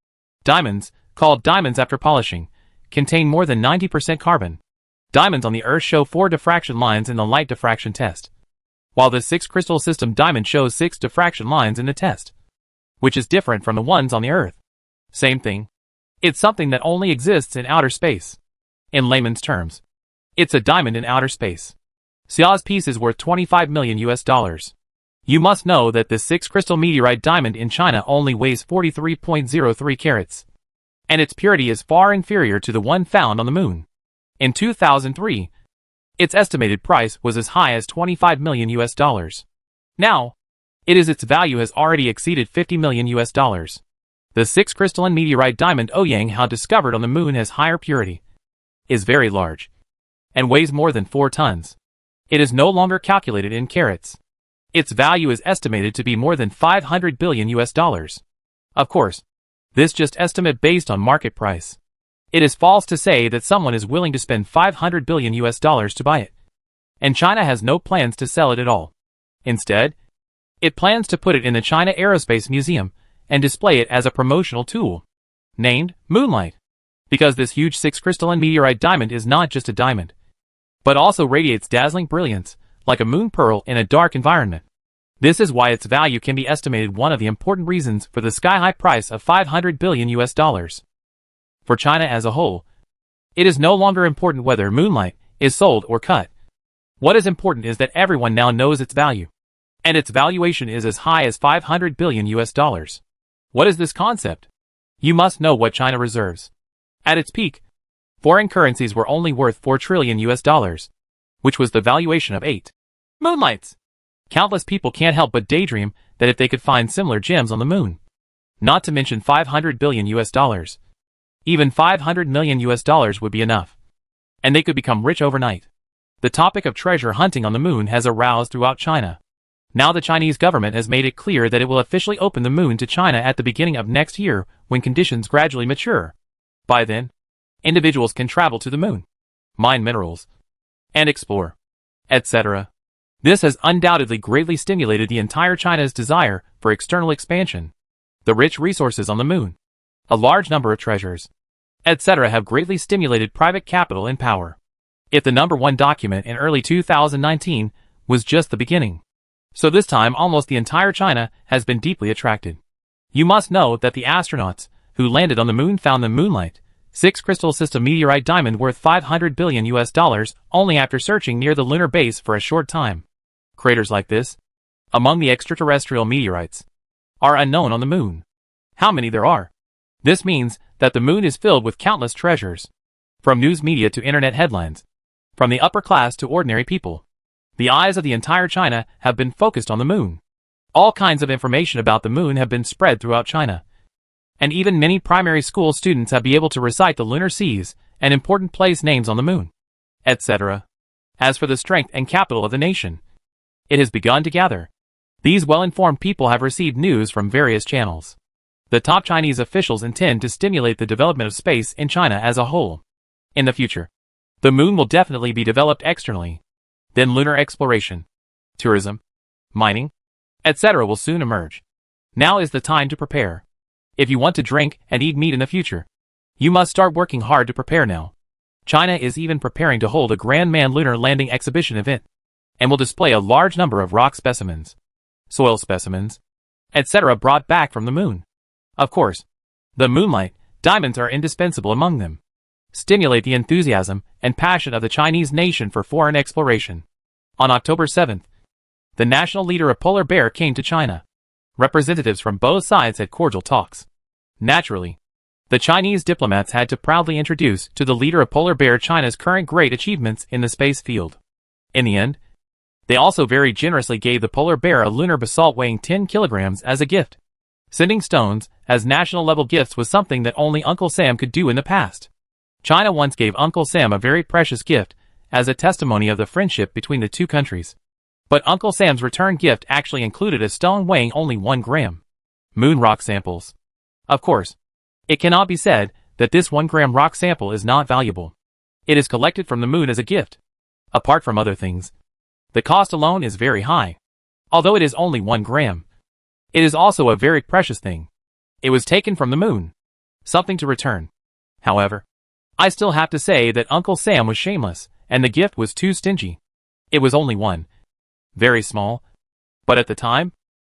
Diamonds, called diamonds after polishing, contain more than 90% carbon. Diamonds on the Earth show 4 diffraction lines in the light diffraction test, while the 6 crystal system diamond shows 6 diffraction lines in the test, which is different from the ones on the Earth. Same thing. It's something that only exists in outer space. In layman's terms, it's a diamond in outer space. Xia's piece is worth $25 million US. You must know that the 6 crystal meteorite diamond in China only weighs 43.03 carats, and its purity is far inferior to the one found on the moon. In 2003, its estimated price was as high as $25 million US. Now, its value has already exceeded $50 million US. The 6 crystalline meteorite diamond Ouyang Hao discovered on the moon has higher purity, is very large, and weighs more than 4 tons. It is no longer calculated in carats. Its value is estimated to be more than $500 billion US. Of course, this just estimate based on market price. It is false to say that someone is willing to spend $500 billion US to buy it. And China has no plans to sell it at all. Instead, it plans to put it in the China Aerospace Museum and display it as a promotional tool, named Moonlight, because this huge 6 crystalline meteorite diamond is not just a diamond, but also radiates dazzling brilliance, like a moon pearl in a dark environment. This is why its value can be estimated one of the important reasons for the sky-high price of $500 billion US. For China as a whole, it is no longer important whether Moonlight is sold or cut. What is important is that everyone now knows its value, and its valuation is as high as $500 billion US. What is this concept? You must know what China reserves. At its peak, foreign currencies were only worth $4 trillion US, which was the valuation of 8 moonlights. Countless people can't help but daydream that if they could find similar gems on the moon, not to mention $500 billion US, even $500 million US would be enough, and they could become rich overnight. The topic of treasure hunting on the moon has aroused throughout China. Now the Chinese government has made it clear that it will officially open the moon to China at the beginning of next year when conditions gradually mature. By then, individuals can travel to the moon. mine minerals, and explore, etc. This has undoubtedly greatly stimulated the entire China's desire for external expansion. The rich resources on the moon, a large number of treasures, etc. have greatly stimulated private capital and power. If the #1 document in early 2019 was just the beginning, so this time almost the entire China has been deeply attracted. You must know that the astronauts who landed on the moon found the Moonlight 6 crystal system meteorite diamond worth $500 billion only after searching near the lunar base for a short time. Craters like this, among the extraterrestrial meteorites, are unknown on the moon. How many there are? This means that the moon is filled with countless treasures. From news media to internet headlines, from the upper class to ordinary people, the eyes of the entire China have been focused on the moon. All kinds of information about the moon have been spread throughout China. And even many primary school students have been able to recite the lunar seas and important place names on the moon, etc. As for the strength and capital of the nation, it has begun to gather. These well-informed people have received news from various channels. The top Chinese officials intend to stimulate the development of space in China as a whole. In the future, the moon will definitely be developed externally. Then lunar exploration, tourism, mining, etc. will soon emerge. Now is the time to prepare. If you want to drink and eat meat in the future, you must start working hard to prepare now. China is even preparing to hold a Grand Manned Lunar Landing Exhibition event, and will display a large number of rock specimens, soil specimens, etc. brought back from the moon. Of course, the Moonlight diamonds are indispensable among them. Stimulate the enthusiasm and passion of the Chinese nation for foreign exploration. On October 7th, the national leader of Polar Bear came to China. Representatives from both sides had cordial talks. Naturally, the Chinese diplomats had to proudly introduce to the leader of Polar Bear China's current great achievements in the space field. In the end, they also very generously gave the Polar Bear a lunar basalt weighing 10 kilograms as a gift. Sending stones as national-level gifts was something that only Uncle Sam could do in the past. China once gave Uncle Sam a very precious gift as a testimony of the friendship between the two countries. But Uncle Sam's return gift actually included a stone weighing only 1 gram. Moon rock samples. Of course, it cannot be said that this 1-gram rock sample is not valuable. It is collected from the moon as a gift. Apart from other things, the cost alone is very high. Although it is only 1 gram, it is also a very precious thing. It was taken from the moon. Something to return. However, I still have to say that Uncle Sam was shameless, and the gift was too stingy. It was only 1. Very small. But at the time,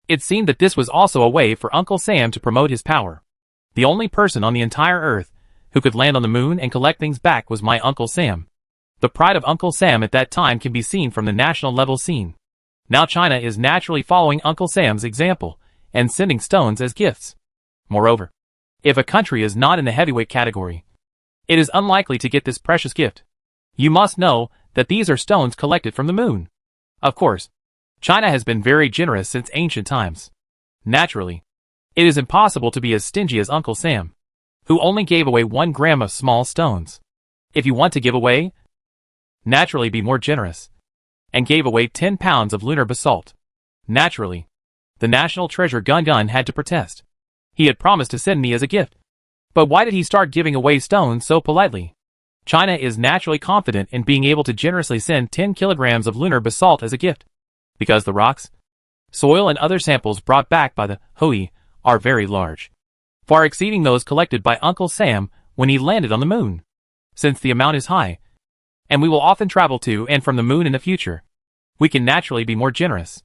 it seemed that this was also a way for Uncle Sam to promote his power. The only person on the entire Earth who could land on the moon and collect things back was my Uncle Sam. The pride of Uncle Sam at that time can be seen from the national level scene. Now China is naturally following Uncle Sam's example and sending stones as gifts. Moreover, if a country is not in the heavyweight category, it is unlikely to get this precious gift. You must know that these are stones collected from the moon. Of course, China has been very generous since ancient times. Naturally, it is impossible to be as stingy as Uncle Sam, who only gave away 1 gram of small stones. If you want to give away, naturally be more generous, and gave away 10 pounds of lunar basalt. Naturally, the National Treasure Gun had to protest. He had promised to send me as a gift. But why did he start giving away stones so politely? China is naturally confident in being able to generously send 10 kilograms of lunar basalt as a gift. Because the rocks, soil and other samples brought back by the Hui are very large, far exceeding those collected by Uncle Sam when he landed on the moon. Since the amount is high, and we will often travel to and from the moon in the future, we can naturally be more generous.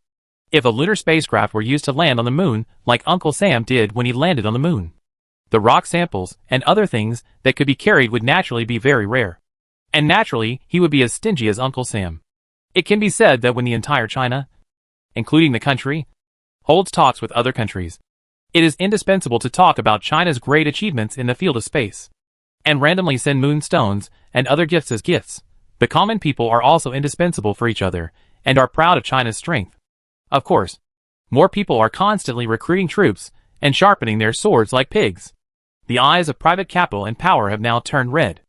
If a lunar spacecraft were used to land on the moon like Uncle Sam did when he landed on the moon, the rock samples and other things that could be carried would naturally be very rare. And naturally, he would be as stingy as Uncle Sam. It can be said that when the entire China, including the country, holds talks with other countries, it is indispensable to talk about China's great achievements in the field of space, and randomly send moon stones and other gifts as gifts. The common people are also indispensable for each other, and are proud of China's strength. Of course, more people are constantly recruiting troops and sharpening their swords like pigs. The eyes of private capital and power have now turned red.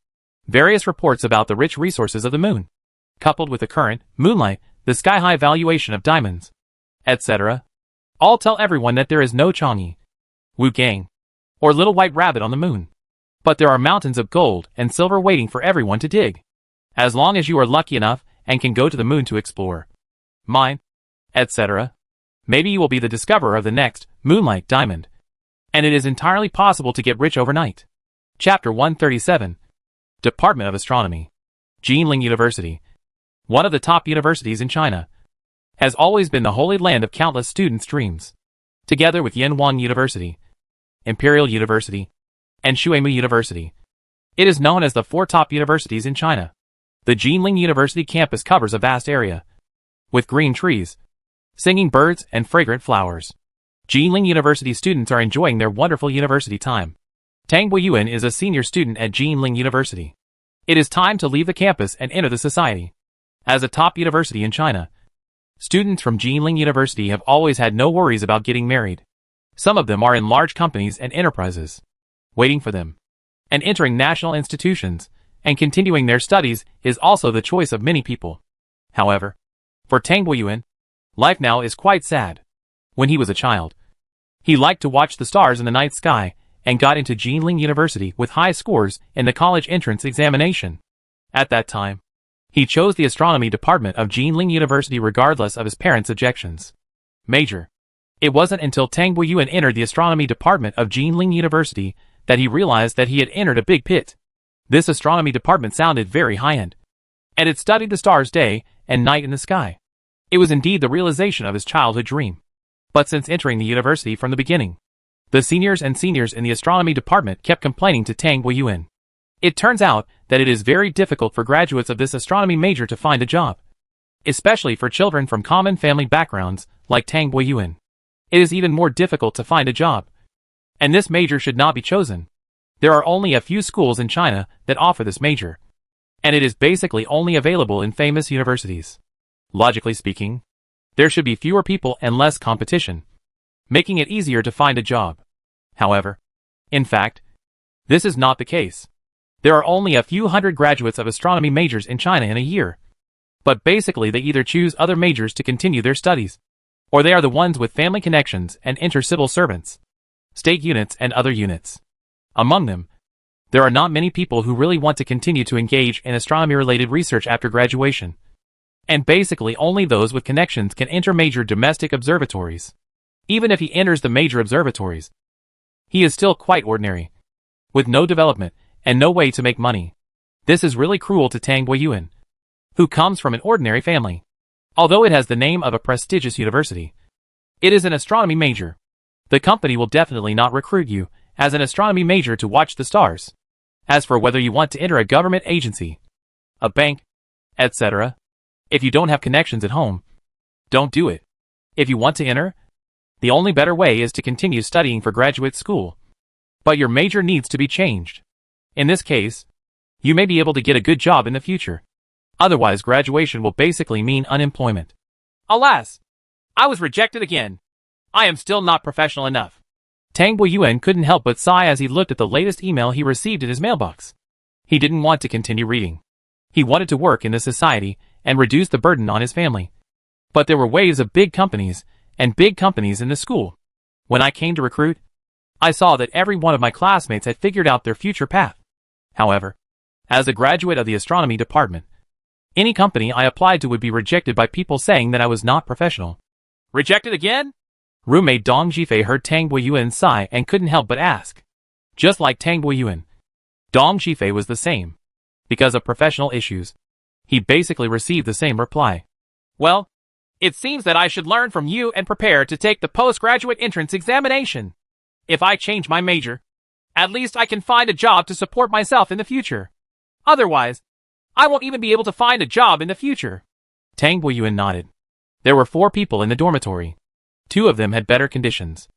Various reports about the rich resources of the moon, coupled with the current moonlight, the sky-high valuation of diamonds, etc., all tell everyone that there is no Chang'e, Wu Gang, or Little White Rabbit on the moon. But there are mountains of gold and silver waiting for everyone to dig. As long as you are lucky enough and can go to the moon to explore, mine, etc., maybe you will be the discoverer of the next moonlight diamond. And it is entirely possible to get rich overnight. Chapter 137. Department of Astronomy. Jinling University, one of the top universities in China, has always been the holy land of countless students' dreams. Together with Yanhuang University, Imperial University, and Shuimu University, it is known as the 4 top universities in China. The Jinling University campus covers a vast area, with green trees, singing birds, and fragrant flowers. Jinling University students are enjoying their wonderful university time. Tang Guiyuan is a senior student at Jinling University. It is time to leave the campus and enter the society. As a top university in China, students from Jinling University have always had no worries about getting married. Some of them are in large companies and enterprises, waiting for them. And entering national institutions and continuing their studies is also the choice of many people. However, for Tang Guiyuan, life now is quite sad. When he was a child, he liked to watch the stars in the night sky and got into Jinling University with high scores in the college entrance examination. At that time, he chose the astronomy department of Jinling University regardless of his parents' objections. Major. It wasn't until Tang Guiyuan entered the astronomy department of Jinling University that he realized that he had entered a big pit. This astronomy department sounded very high-end, and it studied the stars day and night in the sky. It was indeed the realization of his childhood dream. But since entering the university from the beginning, the seniors in the astronomy department kept complaining to Tang Guiyuan. It turns out that it is very difficult for graduates of this astronomy major to find a job, especially for children from common family backgrounds like Tang Guiyuan. It is even more difficult to find a job, and this major should not be chosen. There are only a few schools in China that offer this major, and it is basically only available in famous universities. Logically speaking, there should be fewer people and less competition, making it easier to find a job. However, in fact, this is not the case. There are only a few hundred graduates of astronomy majors in China in a year. But basically they either choose other majors to continue their studies, or they are the ones with family connections and enter civil servants, state units and other units. Among them, there are not many people who really want to continue to engage in astronomy-related research after graduation. And basically only those with connections can enter major domestic observatories. Even if he enters the major observatories, he is still quite ordinary, with no development and no way to make money. This is really cruel to Tang Guiyuan, who comes from an ordinary family. Although it has the name of a prestigious university, it is an astronomy major. The company will definitely not recruit you as an astronomy major to watch the stars. As for whether you want to enter a government agency, a bank, etc., if you don't have connections at home, don't do it. If you want to enter, the only better way is to continue studying for graduate school. But your major needs to be changed. In this case, you may be able to get a good job in the future. Otherwise, graduation will basically mean unemployment. Alas! I was rejected again. I am still not professional enough. Tang Guiyuan couldn't help but sigh as he looked at the latest email he received in his mailbox. He didn't want to continue reading. He wanted to work in the society and reduce the burden on his family. But there were waves of big companies and big companies in the school. When I came to recruit, I saw that every one of my classmates had figured out their future path. However, as a graduate of the astronomy department, any company I applied to would be rejected by people saying that I was not professional. Rejected again? Roommate Dong Jifei heard Tang Guiyuan sigh and couldn't help but ask. Just like Tang Guiyuan, Dong Jifei was the same. Because of professional issues, he basically received the same reply. Well, it seems that I should learn from you and prepare to take the postgraduate entrance examination. If I change my major, at least I can find a job to support myself in the future. Otherwise, I won't even be able to find a job in the future. Tang Guiyuan nodded. There were 4 people in the dormitory. 2 of them had better conditions.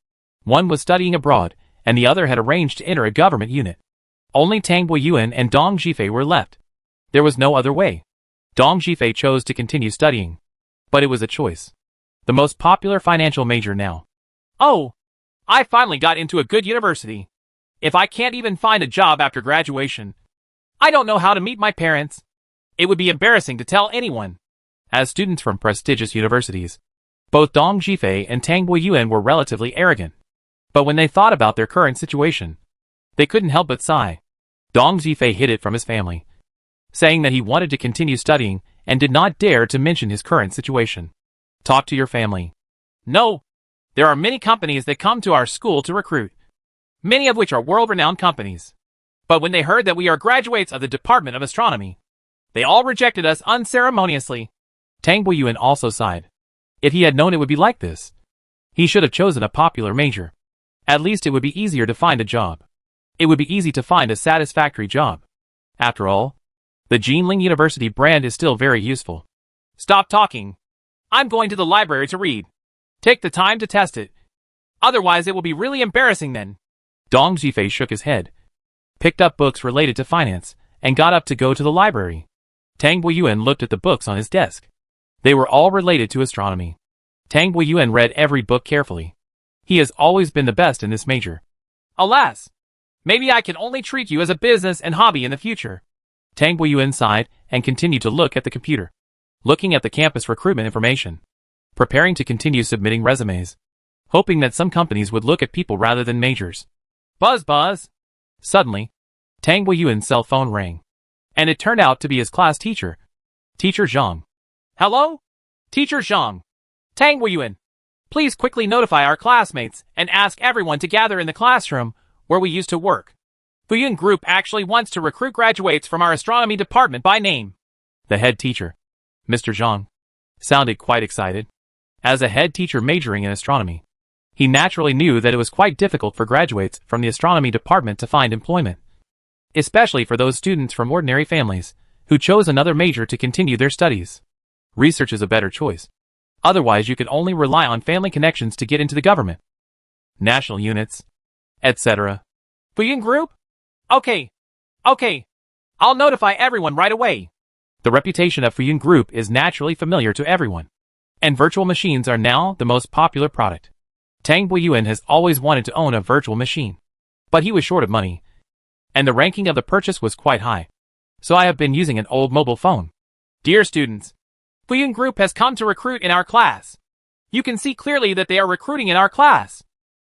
One was studying abroad, and the other had arranged to enter a government unit. Only Tang Guiyuan and Dong Jifei were left. There was no other way. Dong Jifei chose to continue studying. But it was a choice. The most popular financial major now. Oh! I finally got into a good university. If I can't even find a job after graduation, I don't know how to meet my parents. It would be embarrassing to tell anyone. As students from prestigious universities, both Dong Jifei and Tang Guiyuan were relatively arrogant. But when they thought about their current situation, they couldn't help but sigh. Dong Jifei hid it from his family, saying that he wanted to continue studying and did not dare to mention his current situation. Talk to your family. No. There are many companies that come to our school to recruit, many of which are world-renowned companies. But when they heard that we are graduates of the Department of Astronomy, they all rejected us unceremoniously. Tang Buiyuan also sighed. If he had known it would be like this, he should have chosen a popular major. At least it would be easier to find a job. It would be easy to find a satisfactory job. After all, the Jinling University brand is still very useful. Stop talking. I'm going to the library to read. Take the time to test it. Otherwise it will be really embarrassing then. Dong Zhifei shook his head, picked up books related to finance, and got up to go to the library. Tang Buiyuan looked at the books on his desk. They were all related to astronomy. Tang Buiyuan read every book carefully. He has always been the best in this major. Alas! Maybe I can only treat you as a business and hobby in the future. Tang Buiyuan sighed and continued to look at the computer, looking at the campus recruitment information, preparing to continue submitting resumes, hoping that some companies would look at people rather than majors. Buzz buzz! Suddenly, Tang Buiyuan's cell phone rang, and it turned out to be his class teacher, Teacher Zhang. Hello? Teacher Zhang. Tang Buiyuan. Please quickly notify our classmates and ask everyone to gather in the classroom where we used to work. Fuyun Group actually wants to recruit graduates from our astronomy department by name. The head teacher, Mr. Zhang, sounded quite excited. As a head teacher majoring in astronomy, he naturally knew that it was quite difficult for graduates from the astronomy department to find employment, especially for those students from ordinary families who chose another major to continue their studies. Research is a better choice. Otherwise, you can only rely on family connections to get into the government, national units, etc. Fuyun Group? Okay. I'll notify everyone right away. The reputation of Fuyun Group is naturally familiar to everyone, and virtual machines are now the most popular product. Tang Buiyuan has always wanted to own a virtual machine, but he was short of money, and the ranking of the purchase was quite high. So I have been using an old mobile phone. Dear students, Fuyun Group has come to recruit in our class. You can see clearly that they are recruiting in our class.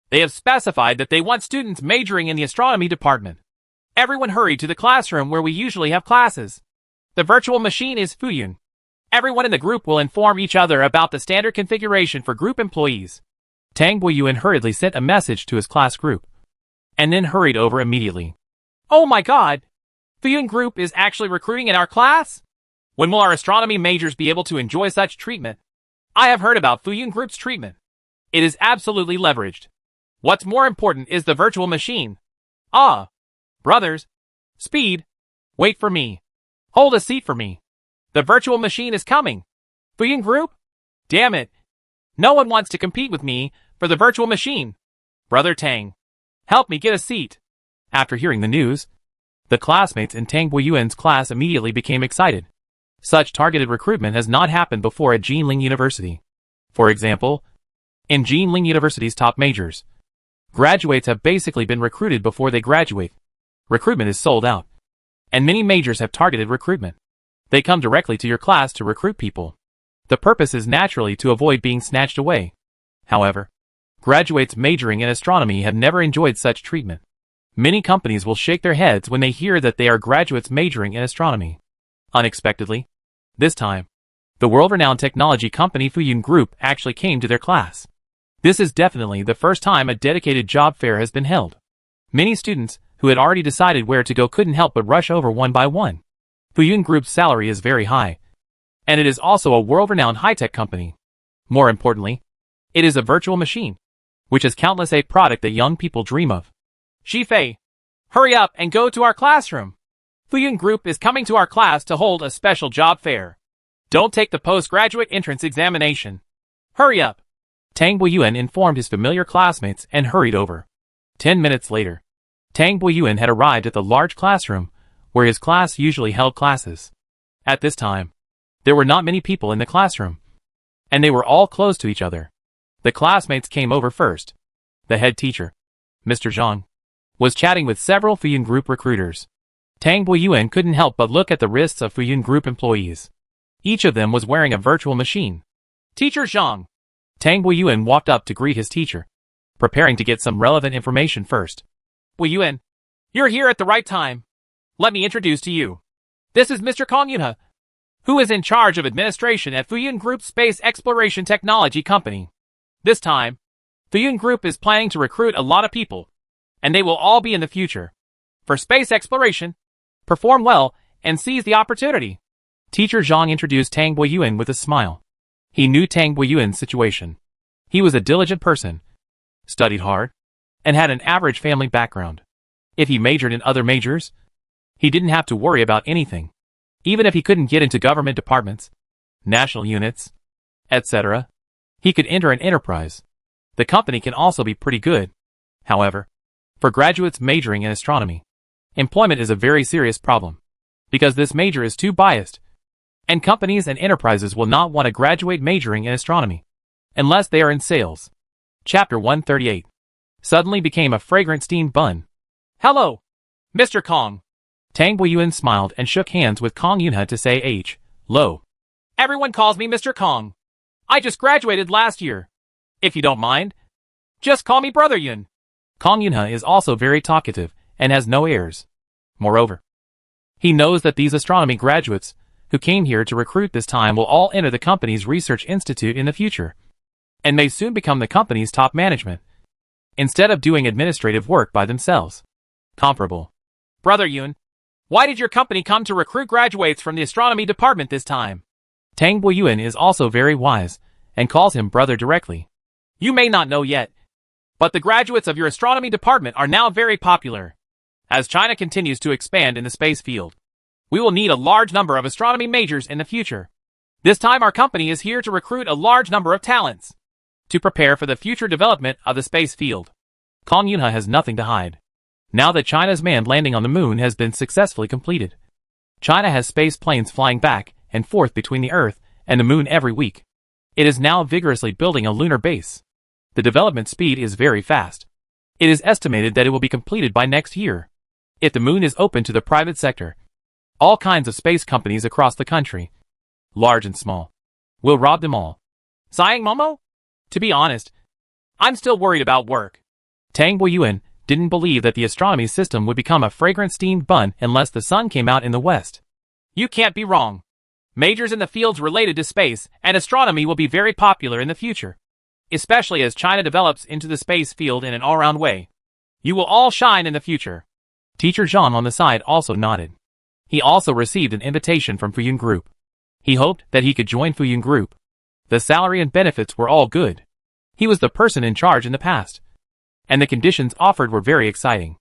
They have specified that they want students majoring in the astronomy department. Everyone hurry to the classroom where we usually have classes. The virtual machine is Fuyun. Everyone in the group will inform each other about the standard configuration for group employees. Tang Buiyuan hurriedly sent a message to his class group, and then hurried over immediately. Oh my god! Fuyun Group is actually recruiting in our class? When will our astronomy majors be able to enjoy such treatment? I have heard about Fuyun Group's treatment. It is absolutely leveraged. What's more important is the virtual machine. Ah! Brothers! Speed! Wait for me. Hold a seat for me. The virtual machine is coming. Fuyun Group? Damn it. No one wants to compete with me for the virtual machine. Brother Tang, help me get a seat. After hearing the news, the classmates in Tang Buiyuan's class immediately became excited. Such targeted recruitment has not happened before at Jinling University. For example, in Jinling University's top majors, graduates have basically been recruited before they graduate. Recruitment is sold out, and many majors have targeted recruitment. They come directly to your class to recruit people. The purpose is naturally to avoid being snatched away. However, graduates majoring in astronomy have never enjoyed such treatment. Many companies will shake their heads when they hear that they are graduates majoring in astronomy. Unexpectedly, this time, the world-renowned technology company Fuyun Group actually came to their class. This is definitely the first time a dedicated job fair has been held. Many students who had already decided where to go couldn't help but rush over one by one. Fuyun Group's salary is very high, and it is also a world-renowned high-tech company. More importantly, it is a virtual machine, which is countless a product that young people dream of. Zhifei, hurry up and go to our classroom. Fuyun Group is coming to our class to hold a special job fair. Don't take the postgraduate entrance examination. Hurry up. Tang Buiyuan informed his familiar classmates and hurried over. 10 minutes later, Tang Buiyuan had arrived at the large classroom where his class usually held classes. At this time, there were not many people in the classroom, and they were all close to each other. The classmates came over first. The head teacher, Mr. Zhang, was chatting with several Fuyun Group recruiters. Tang Buiyuan couldn't help but look at the wrists of Fuyun Group employees. Each of them was wearing a virtual machine. Teacher Zhang. Tang Buiyuan walked up to greet his teacher, preparing to get some relevant information first. Buiyuan, you're here at the right time. Let me introduce to you. This is Mr. Kong Yunhe, who is in charge of administration at Fuyun Group Space Exploration Technology Company. This time, Fuyun Group is planning to recruit a lot of people, and they will all be in the future. For space exploration, perform well, and seize the opportunity. Teacher Zhang introduced Tang Boyuan with a smile. He knew Tang Boyuan's situation. He was a diligent person, studied hard, and had an average family background. If he majored in other majors, he didn't have to worry about anything. Even if he couldn't get into government departments, national units, etc., he could enter an enterprise. The company can also be pretty good. However, for graduates majoring in astronomy, employment is a very serious problem, because this major is too biased, and companies and enterprises will not want a graduate majoring in astronomy, unless they are in sales. Chapter 138 suddenly became a fragrant steamed bun. Hello, Mr. Kong. Tang Boyuan smiled and shook hands with Kong Yunhe to say hello. Everyone calls me Mr. Kong. I just graduated last year. If you don't mind, just call me Brother Yun. Kong Yunhe is also very talkative and has no airs. Moreover, he knows that these astronomy graduates who came here to recruit this time will all enter the company's research institute in the future, and may soon become the company's top management, instead of doing administrative work by themselves. Comparable. Brother Yun, why did your company come to recruit graduates from the astronomy department this time? Tang Boyuan is also very wise, and calls him brother directly. You may not know yet, but the graduates of your astronomy department are now very popular. As China continues to expand in the space field, we will need a large number of astronomy majors in the future. This time our company is here to recruit a large number of talents, to prepare for the future development of the space field. Kong Yunhe has nothing to hide. Now that China's manned landing on the moon has been successfully completed, China has space planes flying back and forth between the Earth and the moon every week. It is now vigorously building a lunar base. The development speed is very fast. It is estimated that it will be completed by next year. If the moon is open to the private sector, all kinds of space companies across the country, large and small, will rob them all. Sighing Momo? To be honest, I'm still worried about work. Tang Boyuan didn't believe that the astronomy system would become a fragrant steamed bun unless the sun came out in the west. You can't be wrong. Majors in the fields related to space and astronomy will be very popular in the future, especially as China develops into the space field in an all-round way. You will all shine in the future. Teacher Zhang on the side also nodded. He also received an invitation from Fuyun Group. He hoped that he could join Fuyun Group. The salary and benefits were all good. He was the person in charge in the past, and the conditions offered were very exciting.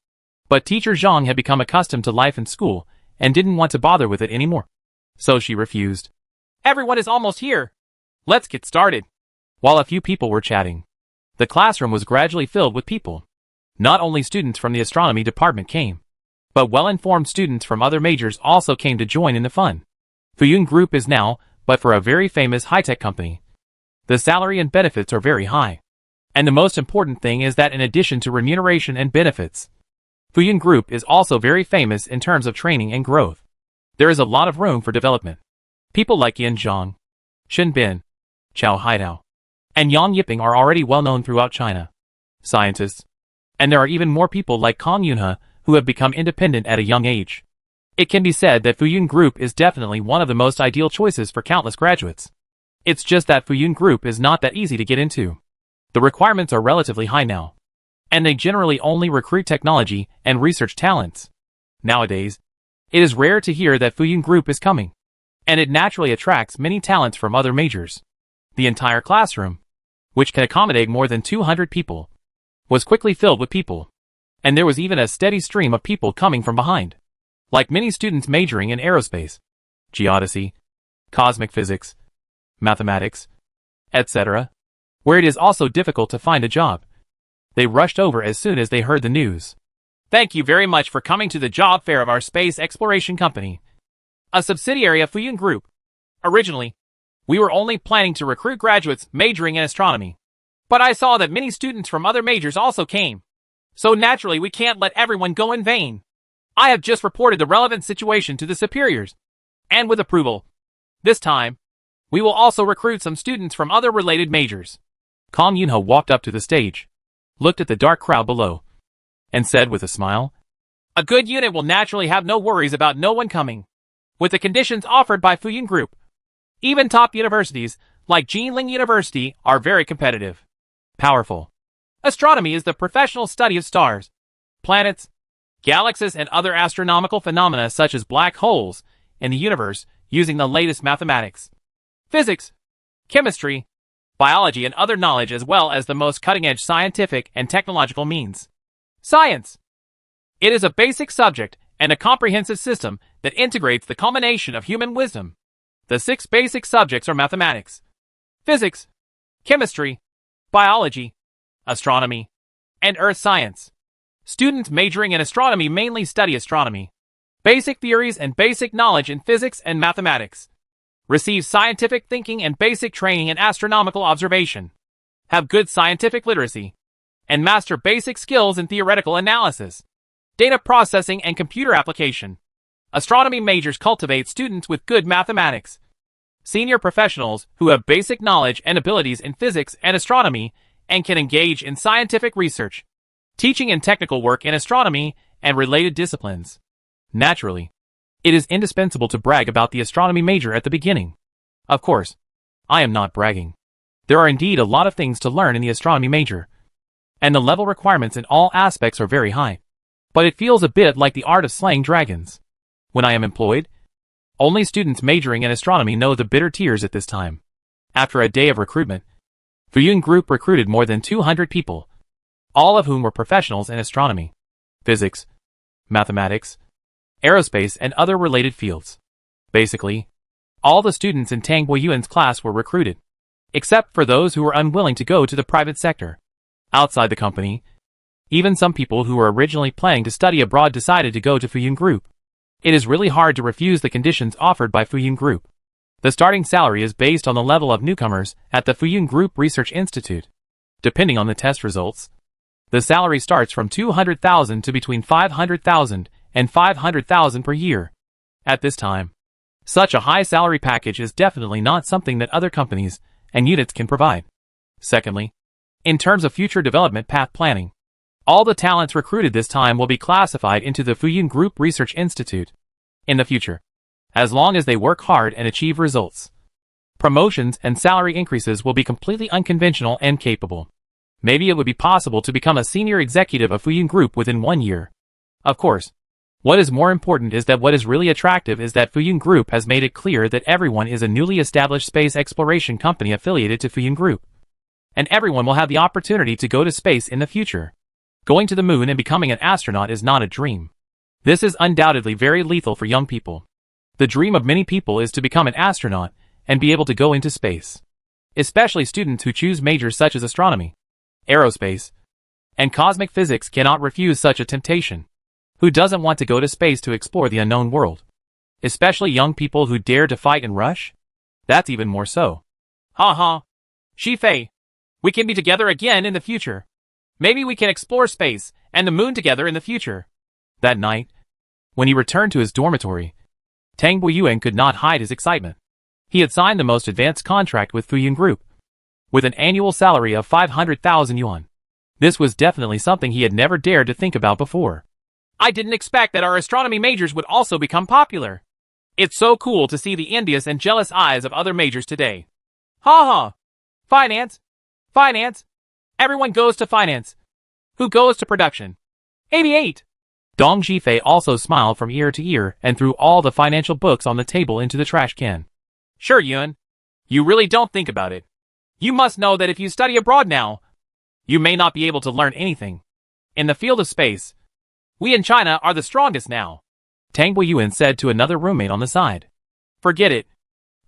But Teacher Zhang had become accustomed to life in school and didn't want to bother with it anymore. So she refused. Everyone is almost here. Let's get started. While a few people were chatting, the classroom was gradually filled with people. Not only students from the astronomy department came, but well-informed students from other majors also came to join in the fun. Fuyun Group is now but for a very famous high-tech company. The salary and benefits are very high. And the most important thing is that in addition to remuneration and benefits, Fuyun Group is also very famous in terms of training and growth. There is a lot of room for development. People like Yin Zhang, Shen Bin, Chao Haidao, and Yang Yiping are already well known throughout China. Scientists. And there are even more people like Kong Yunhe who have become independent at a young age. It can be said that Fuyun Group is definitely one of the most ideal choices for countless graduates. It's just that Fuyun Group is not that easy to get into. The requirements are relatively high now, and they generally only recruit technology and research talents. Nowadays, it is rare to hear that Fuyun Group is coming, and it naturally attracts many talents from other majors. The entire classroom, which can accommodate more than 200 people, was quickly filled with people, and there was even a steady stream of people coming from behind, like many students majoring in aerospace, geodesy, cosmic physics, mathematics, etc., where it is also difficult to find a job. They rushed over as soon as they heard the news. Thank you very much for coming to the job fair of our space exploration company, a subsidiary of Fuyun Group. Originally, we were only planning to recruit graduates majoring in astronomy, but I saw that many students from other majors also came. So naturally we can't let everyone go in vain. I have just reported the relevant situation to the superiors, and with approval, this time, we will also recruit some students from other related majors. Kong Yunhe walked up to the stage, looked at the dark crowd below, and said with a smile, a good unit will naturally have no worries about no one coming. with the conditions offered by Fuyun Group. Even top universities, like Jinling University, are very competitive. Powerful. Astronomy is the professional study of stars, planets, galaxies, and other astronomical phenomena such as black holes in the universe using the latest mathematics, physics, chemistry, biology, and other knowledge, as well as the most cutting-edge scientific and technological means. Science. It is a basic subject and a comprehensive system that integrates the culmination of human wisdom. The 6 basic subjects are mathematics, physics, chemistry, biology, astronomy, and earth science. Students majoring in astronomy mainly study astronomy, basic theories and basic knowledge in physics and mathematics, receive scientific thinking and basic training in astronomical observation, have good scientific literacy, and master basic skills in theoretical analysis, data processing, and computer application. Astronomy majors cultivate students with good mathematics, senior professionals who have basic knowledge and abilities in physics and astronomy and can engage in scientific research, teaching and technical work in astronomy and related disciplines. Naturally, it is indispensable to brag about the astronomy major at the beginning. Of course, I am not bragging. There are indeed a lot of things to learn in the astronomy major, and the level requirements in all aspects are very high. But it feels a bit like the art of slaying dragons. When I am employed, only students majoring in astronomy know the bitter tears at this time. After a day of recruitment, Fuyun Group recruited more than 200 people, all of whom were professionals in astronomy, physics, mathematics, aerospace, and other related fields. Basically, all the students in Tang Boyuan's class were recruited, except for those who were unwilling to go to the private sector. Outside the company, even some people who were originally planning to study abroad decided to go to Fuyun Group. It is really hard to refuse the conditions offered by Fuyun Group. The starting salary is based on the level of newcomers at the Fuyun Group Research Institute. Depending on the test results, the salary starts from 200,000 to between 500,000 and 500,000 per year. At this time, such a high salary package is definitely not something that other companies and units can provide. Secondly, in terms of future development path planning, all the talents recruited this time will be classified into the Fuyun Group Research Institute. In the future, as long as they work hard and achieve results, promotions and salary increases will be completely unconventional and capable. Maybe it would be possible to become a senior executive of Fuyun Group within 1 year. Of course, what is more important is that what is really attractive is that Fuyun Group has made it clear that everyone is a newly established space exploration company affiliated to Fuyun Group, and everyone will have the opportunity to go to space in the future. Going to the moon and becoming an astronaut is not a dream. This is undoubtedly very lethal for young people. The dream of many people is to become an astronaut and be able to go into space. Especially students who choose majors such as astronomy, aerospace, and cosmic physics cannot refuse such a temptation. Who doesn't want to go to space to explore the unknown world? Especially young people who dare to fight and rush? That's even more so. Ha ha. Shifei, we can be together again in the future. Maybe we can explore space and the moon together in the future. That night, when he returned to his dormitory, Tang Boyuan could not hide his excitement. He had signed the most advanced contract with Fuyun Group, with an annual salary of 500,000 yuan. This was definitely something he had never dared to think about before. I didn't expect that our astronomy majors would also become popular. It's so cool to see the envious and jealous eyes of other majors today. Ha ha! Finance! Finance! Everyone goes to finance. Who goes to production? 88! Dong Zhifei also smiled from ear to ear and threw all the financial books on the table into the trash can. Sure, Yuan. You really don't think about it. You must know that if you study abroad now, you may not be able to learn anything. In the field of space, we in China are the strongest now. Tang Boyuan said to another roommate on the side. Forget it.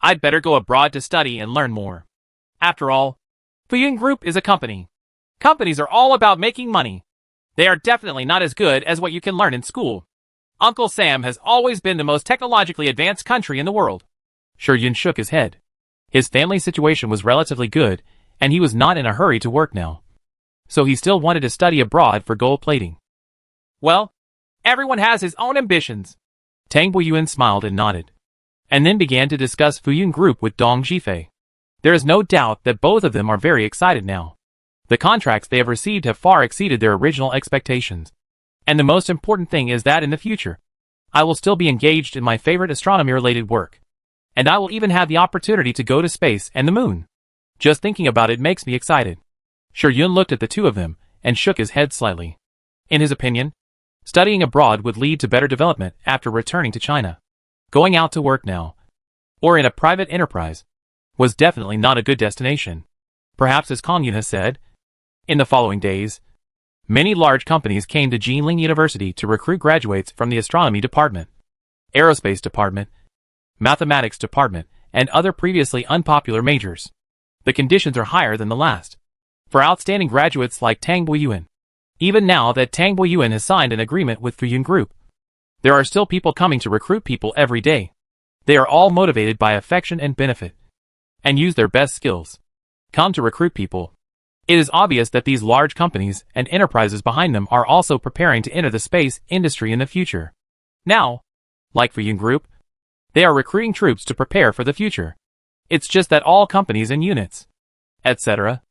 I'd better go abroad to study and learn more. After all, Fuyun Group is a company. Companies are all about making money. They are definitely not as good as what you can learn in school. Uncle Sam has always been the most technologically advanced country in the world. Yun shook his head. His family situation was relatively good, and he was not in a hurry to work now. So he still wanted to study abroad for gold plating. Well, everyone has his own ambitions. Tang Boyuan smiled and nodded, and then began to discuss Fuyun Group with Dong Zhifei. There is no doubt that both of them are very excited now. The contracts they have received have far exceeded their original expectations. And the most important thing is that in the future, I will still be engaged in my favorite astronomy-related work. And I will even have the opportunity to go to space and the moon. Just thinking about it makes me excited. Yun looked at the two of them and shook his head slightly. In his opinion, studying abroad would lead to better development after returning to China. Going out to work now, or in a private enterprise, was definitely not a good destination. Perhaps as Yun has said, in the following days, many large companies came to Jinling University to recruit graduates from the astronomy department, aerospace department, mathematics department, and other previously unpopular majors. The conditions are higher than the last, for outstanding graduates like Tang Boyuan. Even now that Tang Boyuan has signed an agreement with Fuyun Group, there are still people coming to recruit people every day. They are all motivated by affection and benefit, and use their best skills. Come to recruit people. It is obvious that these large companies and enterprises behind them are also preparing to enter the space industry in the future. Now, like Fuyun Group, they are recruiting troops to prepare for the future. It's just that all companies and units, etc.,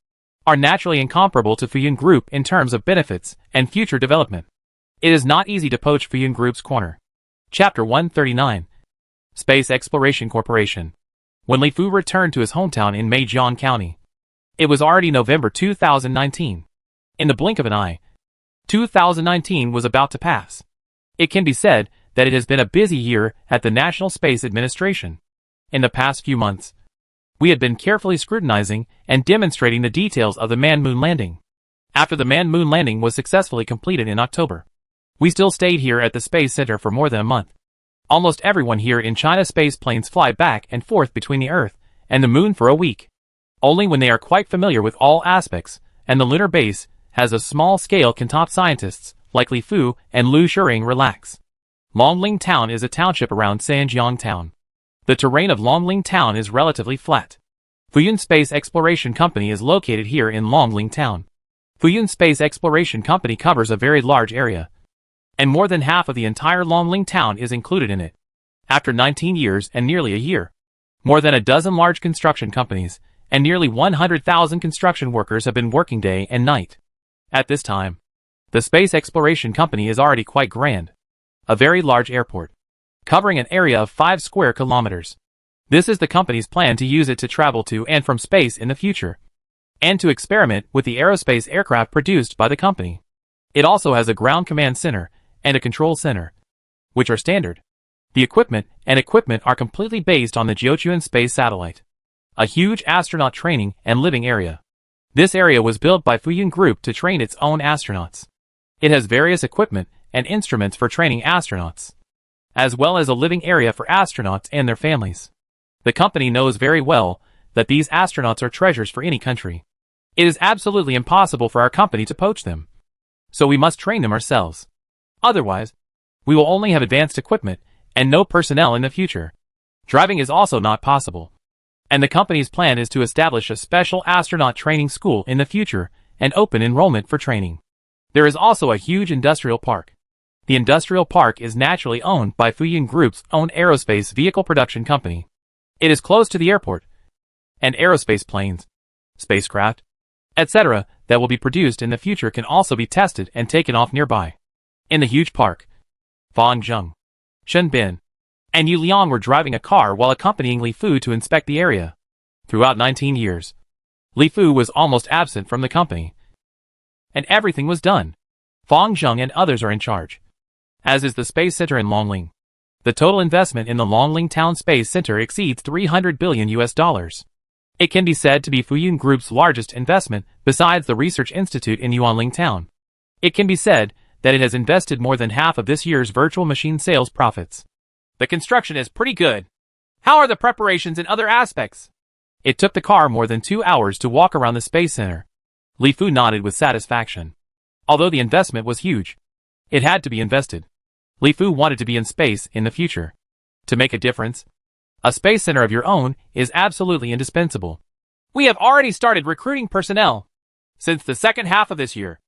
are naturally incomparable to Fuyun Group in terms of benefits and future development. It is not easy to poach Fuyun Group's corner. Chapter 139. Space Exploration Corporation. When Li Fu returned to his hometown in Meijiang County, it was already November 2019. In the blink of an eye, 2019 was about to pass. It can be said that it has been a busy year at the National Space Administration. In the past few months, we had been carefully scrutinizing and demonstrating the details of the man-moon landing. After the man-moon landing was successfully completed in October, we still stayed here at the Space Center for more than a month. Almost everyone here in China space planes fly back and forth between the Earth and the Moon for a week. Only when they are quite familiar with all aspects, and the lunar base has a small scale can top scientists like Li Fu and Lu Shering relax. Longling Town is a township around Sanjiang Town. The terrain of Longling Town is relatively flat. Fuyun Space Exploration Company is located here in Longling Town. Fuyun Space Exploration Company covers a very large area, and more than half of the entire Longling Town is included in it. After 19 years and nearly a year, more than a dozen large construction companies and nearly 100,000 construction workers have been working day and night. At this time, the Space Exploration Company is already quite grand. A very large airport, covering an area of 5 square kilometers. This is the company's plan to use it to travel to and from space in the future, and to experiment with the aerospace aircraft produced by the company. It also has a ground command center and a control center, which are standard. The equipment are completely based on the Jiuquan space satellite, a huge astronaut training and living area. This area was built by Fuyun Group to train its own astronauts. It has various equipment and instruments for training astronauts, as well as a living area for astronauts and their families. The company knows very well that these astronauts are treasures for any country. It is absolutely impossible for our company to poach them, so we must train them ourselves. Otherwise, we will only have advanced equipment and no personnel in the future. Driving is also not possible. And the company's plan is to establish a special astronaut training school in the future and open enrollment for training. There is also a huge industrial park. The industrial park is naturally owned by Fuyun Group's own aerospace vehicle production company. It is close to the airport, and aerospace planes, spacecraft, etc. that will be produced in the future can also be tested and taken off nearby. In the huge park, Fang Zheng, Shen Bin, and Yu Liang were driving a car while accompanying Li Fu to inspect the area. Throughout 19 years, Li Fu was almost absent from the company, and everything was done. Fang Zheng and others are in charge, as is the Space Center in Longling. The total investment in the Longling Town Space Center exceeds $300 billion. It can be said to be Fuyun Group's largest investment besides the research institute in Yuanling Town. It can be said that it has invested more than half of this year's virtual machine sales profits. The construction is pretty good. How are the preparations in other aspects? It took the car more than 2 hours to walk around the Space Center. Li Fu nodded with satisfaction. Although the investment was huge, it had to be invested. Li Fu wanted to be in space in the future. To make a difference, a space center of your own is absolutely indispensable. We have already started recruiting personnel. Since the second half of this year,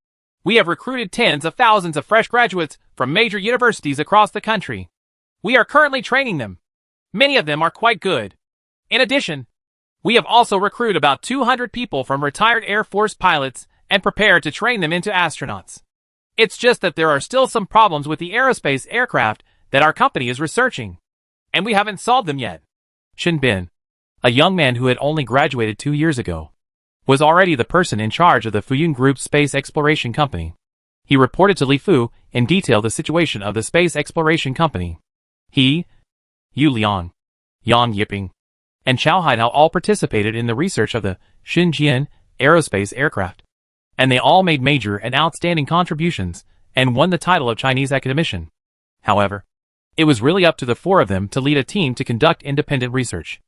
we have recruited tens of thousands of fresh graduates from major universities across the country. We are currently training them. Many of them are quite good. In addition, we have also recruited about 200 people from retired Air Force pilots and prepared to train them into astronauts. It's just that there are still some problems with the aerospace aircraft that our company is researching, and we haven't solved them yet. Shin Bin, a young man who had only graduated 2 years ago, was already the person in charge of the Fuyun Group's space exploration company. He reported to Li Fu in detail the situation of the space exploration company. He, Yu Liang, Yang Yiping, and Chao Haidao all participated in the research of the Xinjiang aerospace aircraft, and they all made major and outstanding contributions and won the title of Chinese academician. However, it was really up to the four of them to lead a team to conduct independent research.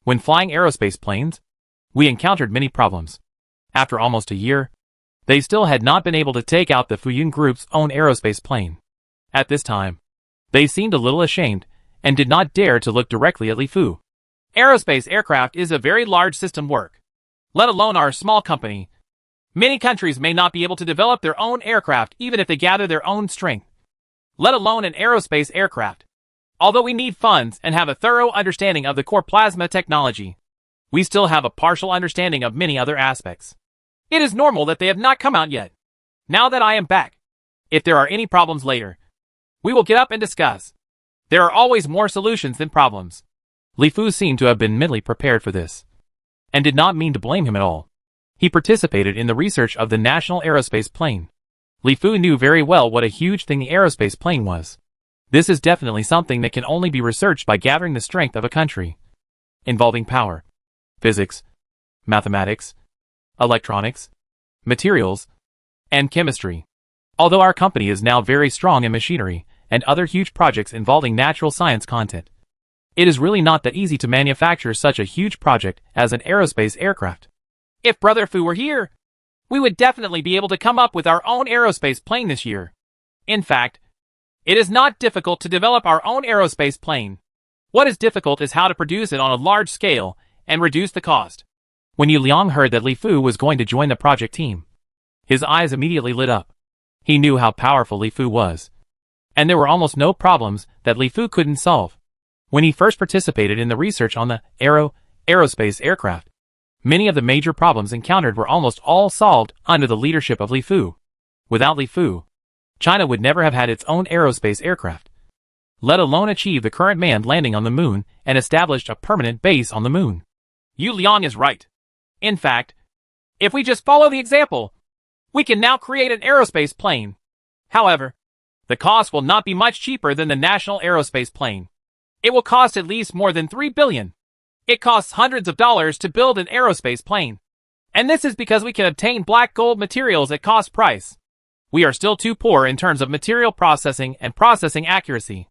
When flying aerospace planes, we encountered many problems. After almost a year, they still had not been able to take out the Fuyun Group's own aerospace plane. At this time, they seemed a little ashamed and did not dare to look directly at Li Fu. Aerospace aircraft is a very large system work, let alone our small company. Many countries may not be able to develop their own aircraft even if they gather their own strength, let alone an aerospace aircraft. Although we need funds and have a thorough understanding of the core plasma technology, we still have a partial understanding of many other aspects. It is normal that they have not come out yet. Now that I am back, if there are any problems later, we will get up and discuss. There are always more solutions than problems. Li Fu seemed to have been mentally prepared for this, and did not mean to blame him at all. He participated in the research of the national aerospace plane. Li Fu knew very well what a huge thing the aerospace plane was. This is definitely something that can only be researched by gathering the strength of a country, involving power, physics, mathematics, electronics, materials, and chemistry. Although our company is now very strong in machinery and other huge projects involving natural science content, it is really not that easy to manufacture such a huge project as an aerospace aircraft. If Brother Fu were here, we would definitely be able to come up with our own aerospace plane this year. In fact, it is not difficult to develop our own aerospace plane. What is difficult is how to produce it on a large scale and reduce the cost. When Yu Liang heard that Li Fu was going to join the project team, his eyes immediately lit up. He knew how powerful Li Fu was, and there were almost no problems that Li Fu couldn't solve. When he first participated in the research on the aerospace aircraft, many of the major problems encountered were almost all solved under the leadership of Li Fu. Without Li Fu, China would never have had its own aerospace aircraft, let alone achieve the current manned landing on the moon and established a permanent base on the moon. Yu Liang is right. In fact, if we just follow the example, we can now create an aerospace plane. However, the cost will not be much cheaper than the national aerospace plane. It will cost at least more than $3 billion. It costs hundreds of dollars to build an aerospace plane. And this is because we can obtain black gold materials at cost price. We are still too poor in terms of material processing and processing accuracy.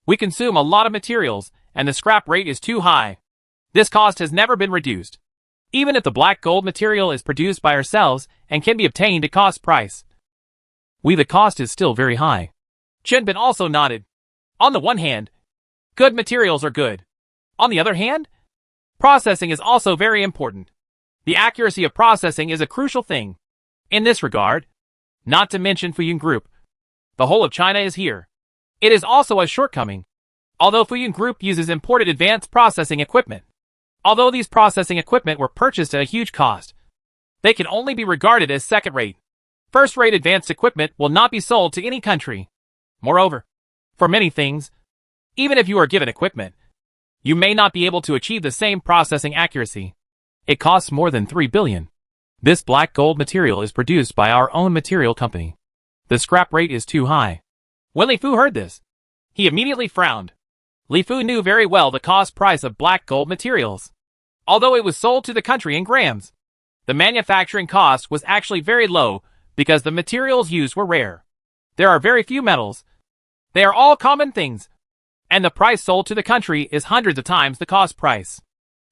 We consume a lot of materials, and the scrap rate is too high. This cost has never been reduced. Even if the black gold material is produced by ourselves and can be obtained at cost price, the cost is still very high. Chenbin also nodded. On the one hand, good materials are good. On the other hand, processing is also very important. The accuracy of processing is a crucial thing. In this regard, not to mention Fuyun Group, the whole of China is here. It is also a shortcoming. Although Fuyun Group uses imported advanced processing equipment, although these processing equipment were purchased at a huge cost, they can only be regarded as second-rate. First-rate advanced equipment will not be sold to any country. Moreover, for many things, even if you are given equipment, you may not be able to achieve the same processing accuracy. It costs more than $3 billion. This black gold material is produced by our own material company. The scrap rate is too high. When Li Fu heard this, he immediately frowned. Li Fu knew very well the cost price of black gold materials. Although it was sold to the country in grams, the manufacturing cost was actually very low because the materials used were rare. There are very few metals. They are all common things. And the price sold to the country is hundreds of times the cost price.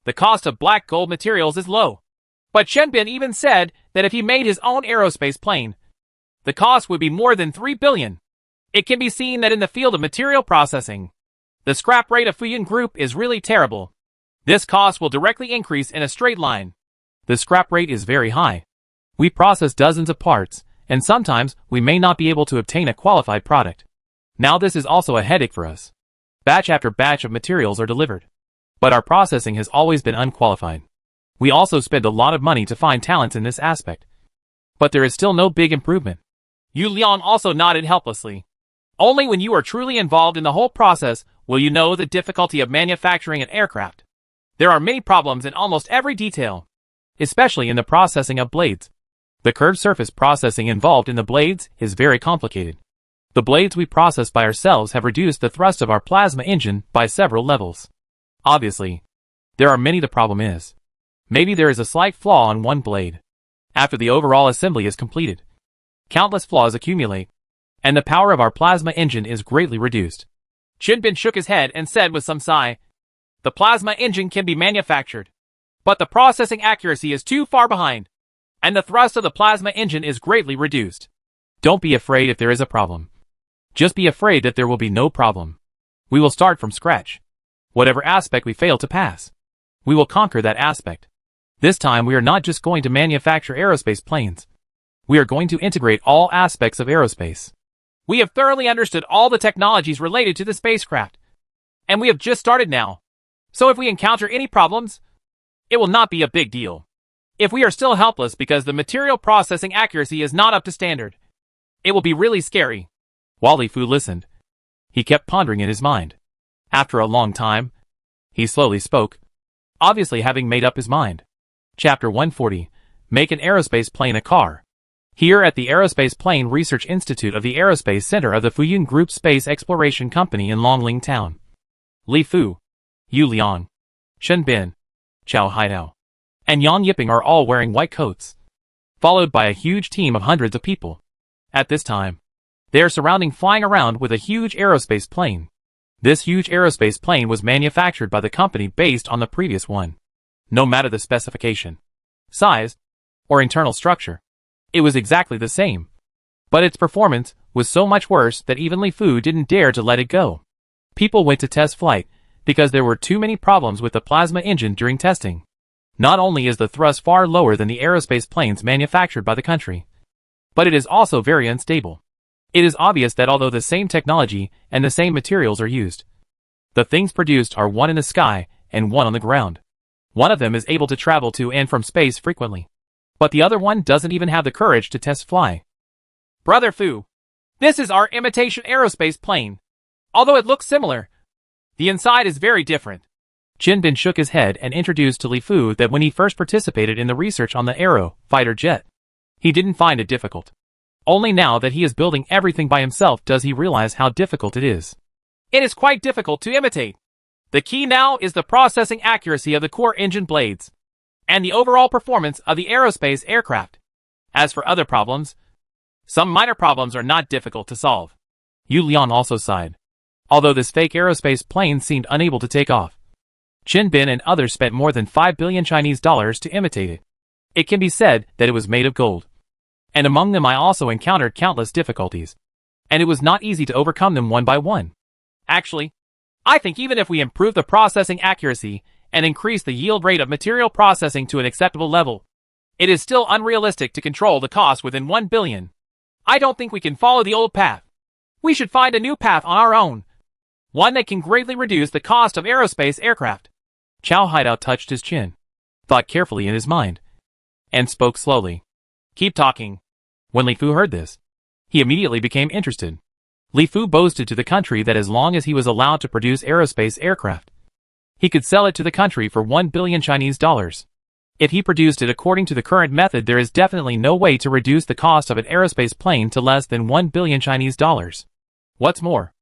The cost of black gold materials is low. But Chenbin even said that if he made his own aerospace plane, the cost would be more than $3 billion. It can be seen that in the field of material processing, the scrap rate of Fuyun Group is really terrible. This cost will directly increase in a straight line. The scrap rate is very high. We process dozens of parts, and sometimes we may not be able to obtain a qualified product. Now this is also a headache for us. Batch after batch of materials are delivered, but our processing has always been unqualified. We also spend a lot of money to find talents in this aspect, but there is still no big improvement. Yu Liang also nodded helplessly. Only when you are truly involved in the whole process will you know the difficulty of manufacturing an aircraft. There are many problems in almost every detail, especially in the processing of blades. The curved surface processing involved in the blades is very complicated. The blades we process by ourselves have reduced the thrust of our plasma engine by several levels. Obviously, there are many. The problem is, maybe there is a slight flaw on one blade. After the overall assembly is completed, countless flaws accumulate, and the power of our plasma engine is greatly reduced. Chinbin shook his head and said with some sigh, "The plasma engine can be manufactured, but the processing accuracy is too far behind, and the thrust of the plasma engine is greatly reduced." Don't be afraid if there is a problem. Just be afraid that there will be no problem. We will start from scratch. Whatever aspect we fail to pass, we will conquer that aspect. This time we are not just going to manufacture aerospace planes. We are going to integrate all aspects of aerospace. We have thoroughly understood all the technologies related to the spacecraft, and we have just started now. So if we encounter any problems, it will not be a big deal. If we are still helpless because the material processing accuracy is not up to standard, it will be really scary. While Li Fu listened, he kept pondering in his mind. After a long time, he slowly spoke, obviously having made up his mind. Chapter 140, Make an Aerospace Plane a Car. Here at the Aerospace Plane Research Institute of the Aerospace Center of the Fuyun Group Space Exploration Company in Longling Town. Li Fu, Yu Liang, Shen Bin, Chao Haidao, and Yang Yiping are all wearing white coats, followed by a huge team of hundreds of people. At this time, they are surrounding flying around with a huge aerospace plane. This huge aerospace plane was manufactured by the company based on the previous one. No matter the specification, size, or internal structure, it was exactly the same. But its performance was so much worse that even Li Fu didn't dare to let it go. People went to test flight because there were too many problems with the plasma engine during testing. Not only is the thrust far lower than the aerospace planes manufactured by the country, but it is also very unstable. It is obvious that although the same technology and the same materials are used, the things produced are one in the sky and one on the ground. One of them is able to travel to and from space frequently, but the other one doesn't even have the courage to test fly. Brother Fu, this is our imitation aerospace plane. Although it looks similar, the inside is very different. Chinbin shook his head and introduced to Li Fu that when he first participated in the research on the Aero fighter jet, he didn't find it difficult. Only now that he is building everything by himself does he realize how difficult it is. It is quite difficult to imitate. The key now is the processing accuracy of the core engine blades, and the overall performance of the aerospace aircraft. As for other problems, some minor problems are not difficult to solve. Yu Liang also sighed. Although this fake aerospace plane seemed unable to take off, Chinbin and others spent more than 5 billion Chinese dollars to imitate it. It can be said that it was made of gold. And among them I also encountered countless difficulties, and it was not easy to overcome them one by one. Actually, I think even if we improve the processing accuracy and increase the yield rate of material processing to an acceptable level, it is still unrealistic to control the cost within 1 billion. I don't think we can follow the old path. We should find a new path on our own, one that can greatly reduce the cost of aerospace aircraft. Chao Haidao touched his chin, thought carefully in his mind, and spoke slowly. Keep talking. When Li Fu heard this, he immediately became interested. Li Fu boasted to the country that as long as he was allowed to produce aerospace aircraft, he could sell it to the country for 1 billion Chinese dollars. If he produced it according to the current method, there is definitely no way to reduce the cost of an aerospace plane to less than 1 billion Chinese dollars. What's more,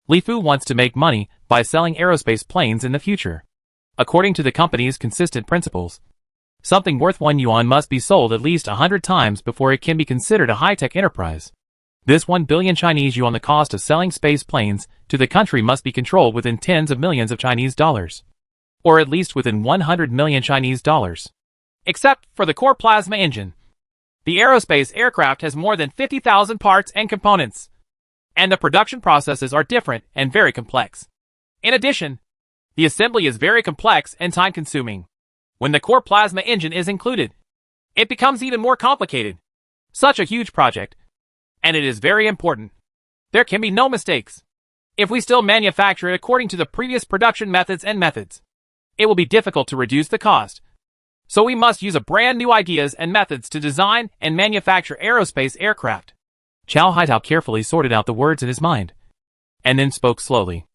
Li Fu wants to make money by selling aerospace planes in the future. According to the company's consistent principles, something worth 1 yuan must be sold at least 100 times before it can be considered a high-tech enterprise. This 1 billion Chinese yuan, the cost of selling space planes to the country, must be controlled within tens of millions of Chinese dollars, or at least within 100 million Chinese dollars. Except for the core plasma engine, the aerospace aircraft has more than 50,000 parts and components, and the production processes are different and very complex. In addition, the assembly is very complex and time-consuming. When the core plasma engine is included, it becomes even more complicated. Such a huge project, and it is very important. There can be no mistakes. If we still manufacture it according to the previous production methods, it will be difficult to reduce the cost. So we must use a brand new ideas and methods to design and manufacture aerospace aircraft. Chao Haidao carefully sorted out the words in his mind, and then spoke slowly.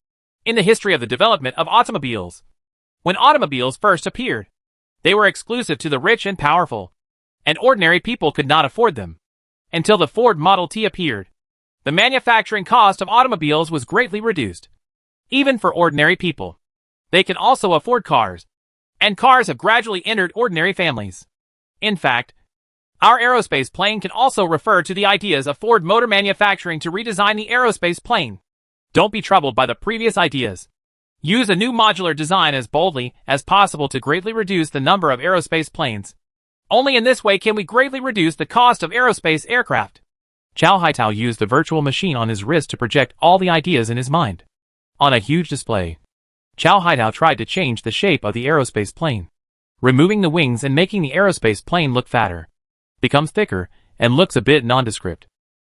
In the history of the development of automobiles, when automobiles first appeared, they were exclusive to the rich and powerful, and ordinary people could not afford them. Until the Ford Model T appeared, the manufacturing cost of automobiles was greatly reduced. Even for ordinary people, they can also afford cars, and cars have gradually entered ordinary families. In fact, our aerospace plane can also refer to the ideas of Ford Motor Manufacturing to redesign the aerospace plane. Don't be troubled by the previous ideas. Use a new modular design as boldly as possible to greatly reduce the number of aerospace planes. Only in this way can we greatly reduce the cost of aerospace aircraft. Chow Haitao used the virtual machine on his wrist to project all the ideas in his mind. On a huge display, Chow Haitao tried to change the shape of the aerospace plane, removing the wings and making the aerospace plane look fatter, becomes thicker, and looks a bit nondescript.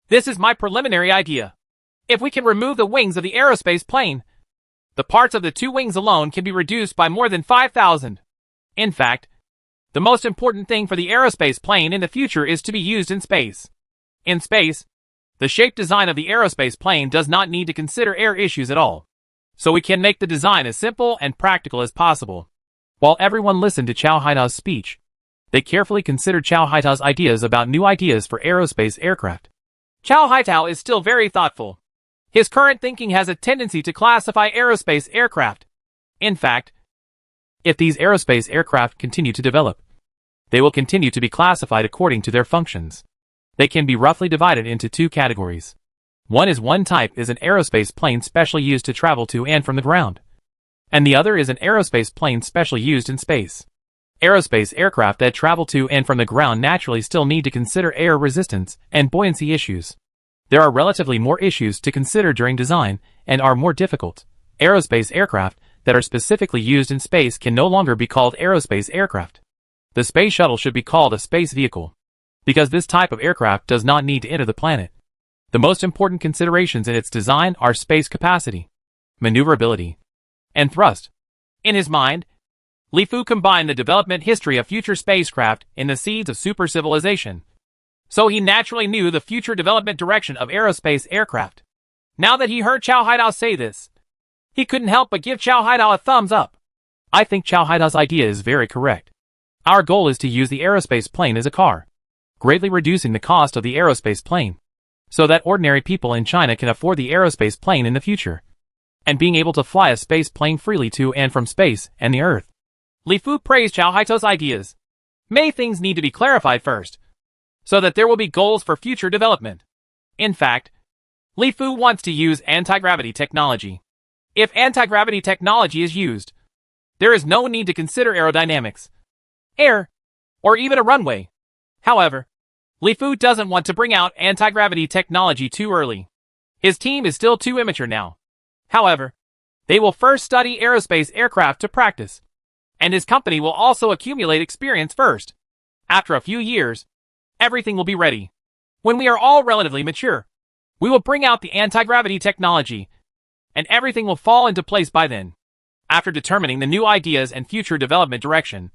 This is my preliminary idea. If we can remove the wings of the aerospace plane, the parts of the two wings alone can be reduced by more than 5,000. In fact, the most important thing for the aerospace plane in the future is to be used in space. In space, the shape design of the aerospace plane does not need to consider air issues at all, so we can make the design as simple and practical as possible. While everyone listened to Chow Haitao's speech, they carefully considered Chow Haitao's ideas about new ideas for aerospace aircraft. Chow Haitao is still very thoughtful. His current thinking has a tendency to classify aerospace aircraft. In fact, if these aerospace aircraft continue to develop, they will continue to be classified according to their functions. They can be roughly divided into two categories. One type is an aerospace plane specially used to travel to and from the ground, and the other is an aerospace plane specially used in space. Aerospace aircraft that travel to and from the ground naturally still need to consider air resistance and buoyancy issues. There are relatively more issues to consider during design and are more difficult. Aerospace aircraft that are specifically used in space can no longer be called aerospace aircraft. The space shuttle should be called a space vehicle, because this type of aircraft does not need to enter the planet. The most important considerations in its design are space capacity, maneuverability, and thrust. In his mind, Li Fu combined the development history of future spacecraft in the seeds of super civilization. So he naturally knew the future development direction of aerospace aircraft. Now that he heard Chow Haitao say this, he couldn't help but give Chow Haitao a thumbs up. I think Chow Haitao's idea is very correct. Our goal is to use the aerospace plane as a car, greatly reducing the cost of the aerospace plane, so that ordinary people in China can afford the aerospace plane in the future, and being able to fly a space plane freely to and from space and the Earth. Li Fu praised Chow Haitao's ideas. Many things need to be clarified first, so that there will be goals for future development. In fact, Li Fu wants to use anti-gravity technology. If anti-gravity technology is used, there is no need to consider aerodynamics, air, or even a runway. However, Li Fu doesn't want to bring out anti-gravity technology too early. His team is still too immature now. However, they will first study aerospace aircraft to practice, and his company will also accumulate experience first. After a few years, everything will be ready. When we are all relatively mature, we will bring out the anti-gravity technology, and everything will fall into place by then. After determining the new ideas and future development direction,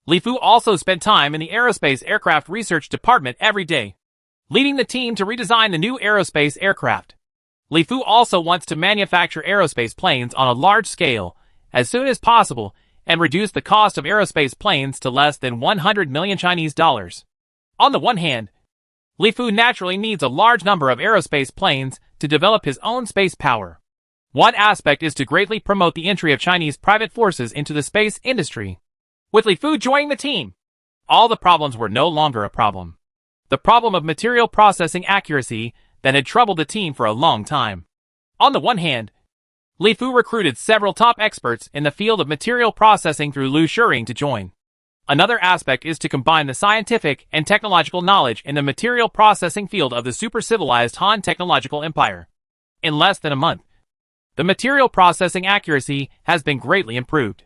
Li Fu also spent time in the aerospace aircraft research department every day, leading the team to redesign the new aerospace aircraft. Li Fu also wants to manufacture aerospace planes on a large scale as soon as possible and reduce the cost of aerospace planes to less than 100 million Chinese dollars. On the one hand, Li Fu naturally needs a large number of aerospace planes to develop his own space power. One aspect is to greatly promote the entry of Chinese private forces into the space industry. With Li Fu joining the team, all the problems were no longer a problem. The problem of material processing accuracy that had troubled the team for a long time. On the one hand, Li Fu recruited several top experts in the field of material processing through Lu Shuring to join. Another aspect is to combine the scientific and technological knowledge in the material processing field of the super-civilized Han technological empire. In less than a month, the material processing accuracy has been greatly improved.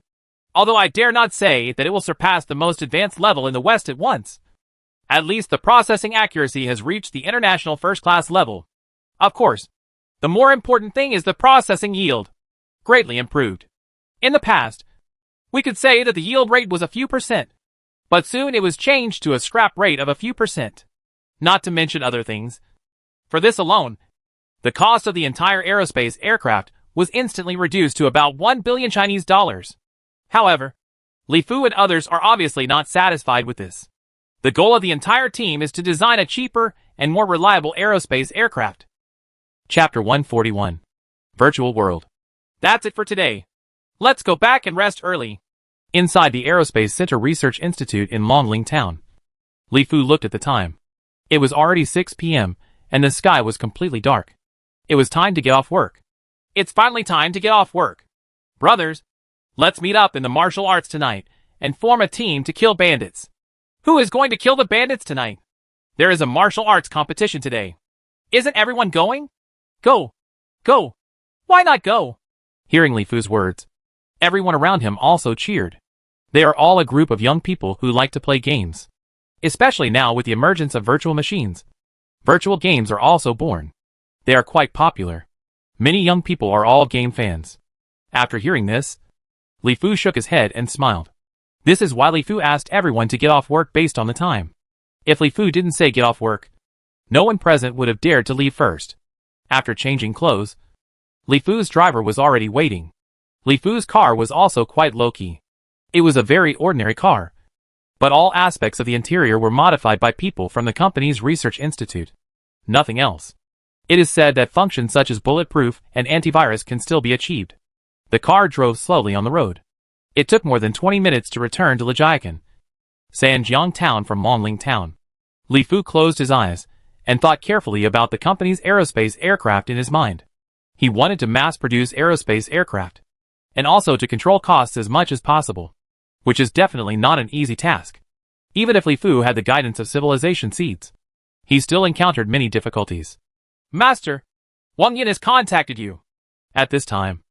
Although I dare not say that it will surpass the most advanced level in the West at once, at least the processing accuracy has reached the international first-class level. Of course, the more important thing is the processing yield, greatly improved. In the past, we could say that the yield rate was a few percent, but soon it was changed to a scrap rate of a few percent. Not to mention other things. For this alone, The cost of the entire aerospace aircraft was instantly reduced to about 1 billion Chinese dollars. However, Li Fu and others are obviously not satisfied with this. The goal of the entire team is to design a cheaper and more reliable aerospace aircraft. Chapter 141. Virtual World. That's it for today. Let's go back and rest early. Inside the Aerospace Center Research Institute in Longling Town, Li Fu looked at the time. It was already 6 p.m., and the sky was completely dark. It was time to get off work. It's finally time to get off work. Brothers, let's meet up in the martial arts tonight and form a team to kill bandits. Who is going to kill the bandits tonight? There is a martial arts competition today. Isn't everyone going? Go. Go. Why not go? Hearing Li Fu's words, everyone around him also cheered. They are all a group of young people who like to play games. Especially now with the emergence of virtual machines. Virtual games are also born. They are quite popular. Many young people are all game fans. After hearing this, Li Fu shook his head and smiled. This is why Li Fu asked everyone to get off work based on the time. If Li Fu didn't say get off work, no one present would have dared to leave first. After changing clothes, Li Fu's driver was already waiting. Li Fu's car was also quite low-key. It was a very ordinary car, but all aspects of the interior were modified by people from the company's research institute. Nothing else. It is said that functions such as bulletproof and antivirus can still be achieved. The car drove slowly on the road. It took more than 20 minutes to return to Lijiakan, Sanjiang town from Longling town. Li Fu closed his eyes and thought carefully about the company's aerospace aircraft in his mind. He wanted to mass-produce aerospace aircraft, and also to control costs as much as possible, which is definitely not an easy task. Even if Li Fu had the guidance of civilization seeds, he still encountered many difficulties. Master, Wang Yin has contacted you. At this time,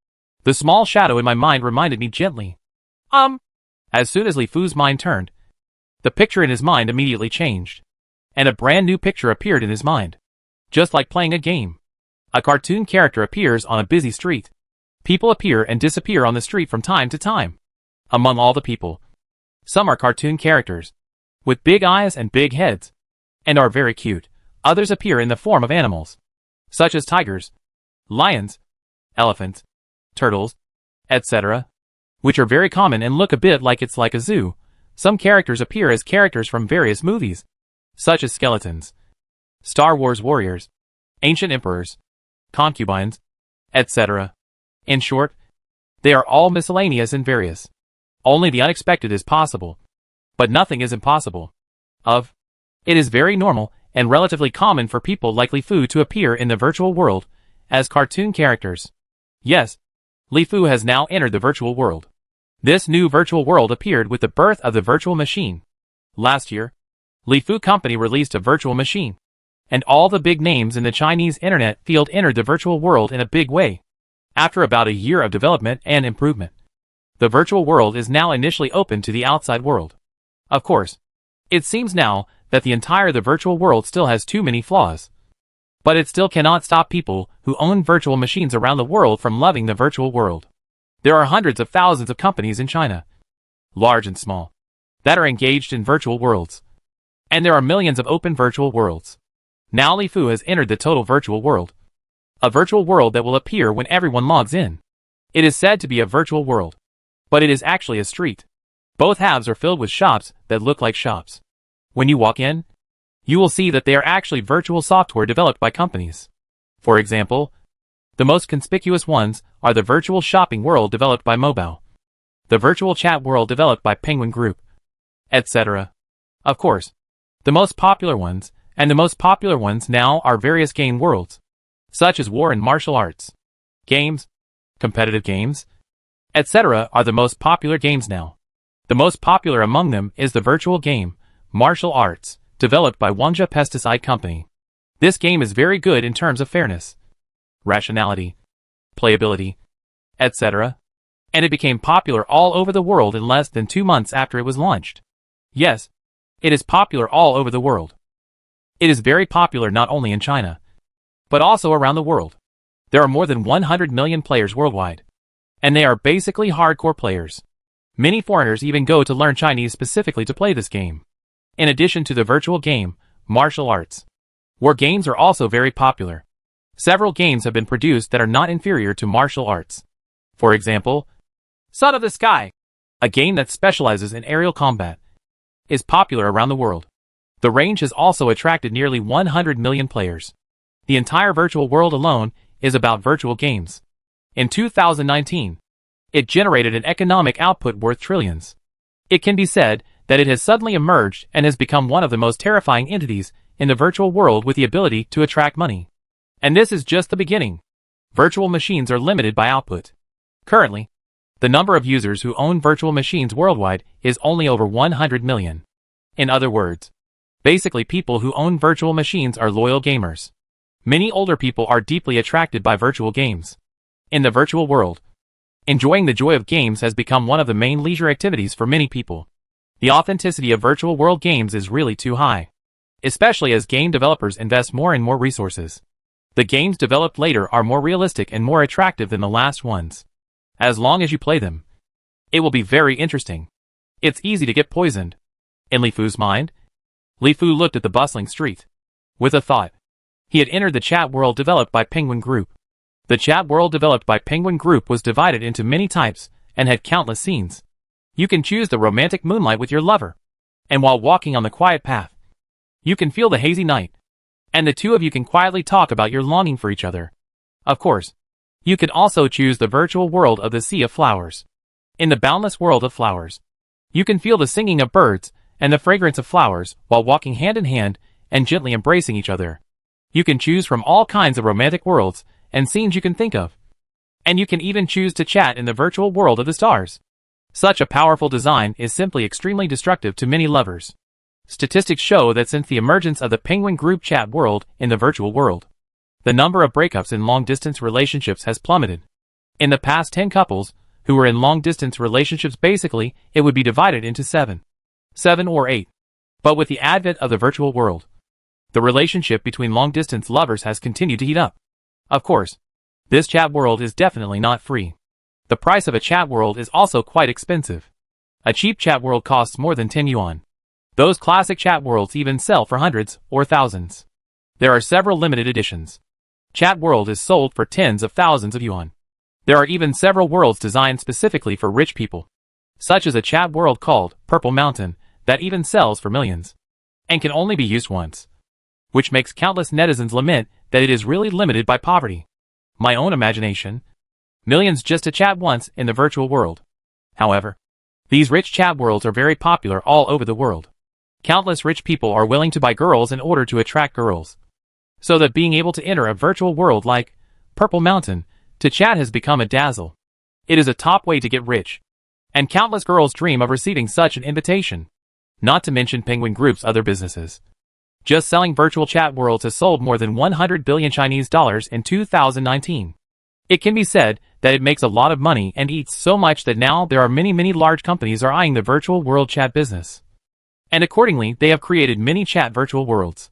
the small shadow in my mind reminded me gently. As soon as Li Fu's mind turned, the picture in his mind immediately changed, and a brand new picture appeared in his mind. Just like playing a game. A cartoon character appears on a busy street. People appear and disappear on the street from time to time. Among all the people, some are cartoon characters, with big eyes and big heads, and are very cute. Others appear in the form of animals, such as tigers, lions, elephants, turtles, etc., which are very common and look a bit like it's like a zoo. Some characters appear as characters from various movies, such as skeletons, Star Wars warriors, ancient emperors, concubines, etc. In short, they are all miscellaneous and various. Only the unexpected is possible. But nothing is impossible. It is very normal and relatively common for people like Li Fu to appear in the virtual world as cartoon characters. Yes, Li Fu has now entered the virtual world. This new virtual world appeared with the birth of the virtual machine. Last year, Li Fu company released a virtual machine, and all the big names in the Chinese internet field entered the virtual world in a big way. After about a year of development and improvement, the virtual world is now initially open to the outside world. Of course, it seems now that the virtual world still has too many flaws. But it still cannot stop people who own virtual machines around the world from loving the virtual world. There are hundreds of thousands of companies in China, large and small, that are engaged in virtual worlds. And there are millions of open virtual worlds. Now Li Fu has entered the total virtual world. A virtual world that will appear when everyone logs in. It is said to be a virtual world, but it is actually a street. Both halves are filled with shops that look like shops. When you walk in, you will see that they are actually virtual software developed by companies. For example, the most conspicuous ones are the virtual shopping world developed by Mobile, the virtual chat world developed by Penguin Group, etc. Of course, the most popular ones now are various game worlds, such as war and martial arts, games, competitive games, etc. are the most popular games now. The most popular among them is the virtual game, martial arts, developed by Wangja Pesticide Company. This game is very good in terms of fairness, rationality, playability, etc. And it became popular all over the world in less than 2 months after it was launched. Yes, it is popular all over the world. It is very popular not only in China, but also around the world. There are more than 100 million players worldwide, and they are basically hardcore players. Many foreigners even go to learn Chinese specifically to play this game. In addition to the virtual game, martial arts, war games are also very popular. Several games have been produced that are not inferior to martial arts. For example, Son of the Sky, a game that specializes in aerial combat, is popular around the world. The range has also attracted nearly 100 million players. The entire virtual world alone is about virtual games. In 2019, it generated an economic output worth trillions. It can be said that it has suddenly emerged and has become one of the most terrifying entities in the virtual world with the ability to attract money. And this is just the beginning. Virtual machines are limited by output. Currently, the number of users who own virtual machines worldwide is only over 100 million. In other words, basically people who own virtual machines are loyal gamers. Many older people are deeply attracted by virtual games. In the virtual world, enjoying the joy of games has become one of the main leisure activities for many people. The authenticity of virtual world games is really too high, especially as game developers invest more and more resources. The games developed later are more realistic and more attractive than the last ones. As long as you play them, it will be very interesting. It's easy to get poisoned. In Li Fu's mind, Li Fu looked at the bustling street with a thought. He had entered the chat world developed by Penguin Group. The chat world developed by Penguin Group was divided into many types and had countless scenes. You can choose the romantic moonlight with your lover, and while walking on the quiet path, you can feel the hazy night, and the two of you can quietly talk about your longing for each other. Of course, you can also choose the virtual world of the Sea of Flowers. In the boundless world of flowers, you can feel the singing of birds and the fragrance of flowers while walking hand in hand and gently embracing each other. You can choose from all kinds of romantic worlds and scenes you can think of. And you can even choose to chat in the virtual world of the stars. Such a powerful design is simply extremely destructive to many lovers. Statistics show that since the emergence of the Penguin Group chat world in the virtual world, the number of breakups in long-distance relationships has plummeted. In the past 10 couples who were in long-distance relationships, basically, it would be divided into 7 or 8. But with the advent of the virtual world, the relationship between long-distance lovers has continued to heat up. Of course, this chat world is definitely not free. The price of a chat world is also quite expensive. A cheap chat world costs more than 10 yuan. Those classic chat worlds even sell for hundreds or thousands. There are several limited editions. Chat world is sold for tens of thousands of yuan. There are even several worlds designed specifically for rich people, such as a chat world called Purple Mountain that even sells for millions and can only be used once, which makes countless netizens lament that it is really limited by poverty. My own imagination, millions just to chat once in the virtual world. However, these rich chat worlds are very popular all over the world. Countless rich people are willing to buy girls in order to attract girls. So that being able to enter a virtual world like Purple Mountain to chat has become a dazzle. It is a top way to get rich. And countless girls dream of receiving such an invitation. Not to mention Penguin Group's other businesses. Just selling virtual chat worlds has sold more than 100 billion Chinese dollars in 2019. It can be said that it makes a lot of money and eats so much that now there are many large companies are eyeing the virtual world chat business. And accordingly, they have created many chat virtual worlds.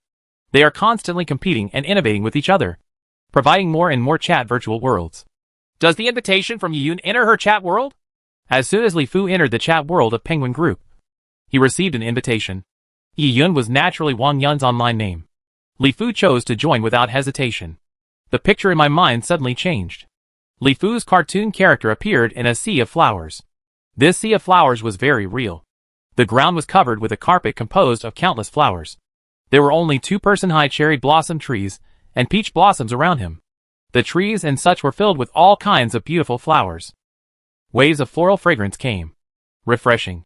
They are constantly competing and innovating with each other, providing more and more chat virtual worlds. Does the invitation from Yiyun enter her chat world? As soon as Li Fu entered the chat world of Penguin Group, he received an invitation. Yiyun was naturally Wang Yun's online name. Li Fu chose to join without hesitation. The picture in my mind suddenly changed. Li Fu's cartoon character appeared in a sea of flowers. This sea of flowers was very real. The ground was covered with a carpet composed of countless flowers. There were only 2-person-high cherry blossom trees and peach blossoms around him. The trees and such were filled with all kinds of beautiful flowers. Waves of floral fragrance came. Refreshing.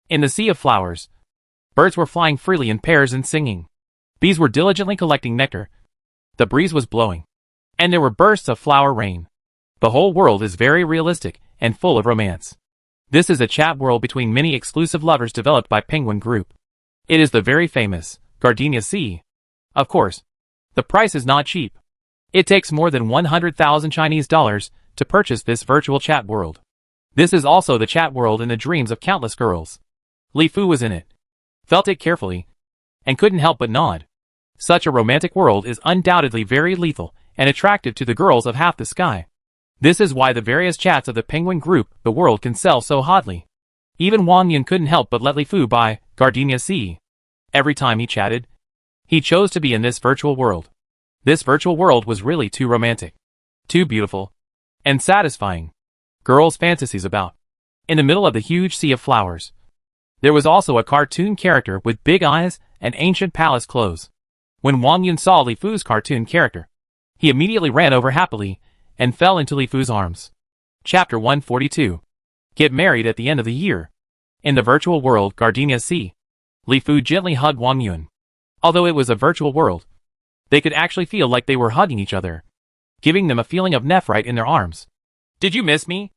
In the sea of flowers, birds were flying freely in pairs and singing. Bees were diligently collecting nectar. The breeze was blowing. And there were bursts of flower rain. The whole world is very realistic and full of romance. This is a chat world between many exclusive lovers developed by Penguin Group. It is the very famous Gardenia Sea. Of course, the price is not cheap. It takes more than 100,000 Chinese dollars to purchase this virtual chat world. This is also the chat world in the dreams of countless girls. Li Fu was in it, felt it carefully, and couldn't help but nod. Such a romantic world is undoubtedly very lethal and attractive to the girls of half the sky. This is why the various chats of the Penguin Group, the world can sell so hotly. Even Wang Yun couldn't help but let Li Fu buy Gardenia Sea. Every time he chatted, he chose to be in this virtual world. This virtual world was really too romantic, too beautiful, and satisfying. Girls' fantasies about. In the middle of the huge sea of flowers, there was also a cartoon character with big eyes and ancient palace clothes. When Wang Yun saw Li Fu's cartoon character, he immediately ran over happily and fell into Li Fu's arms. Chapter 142. Get married at the end of the year. In the virtual world Gardenia Sea, Li Fu gently hugged Wang Yun. Although it was a virtual world, they could actually feel like they were hugging each other, giving them a feeling of nephrite in their arms. Did you miss me?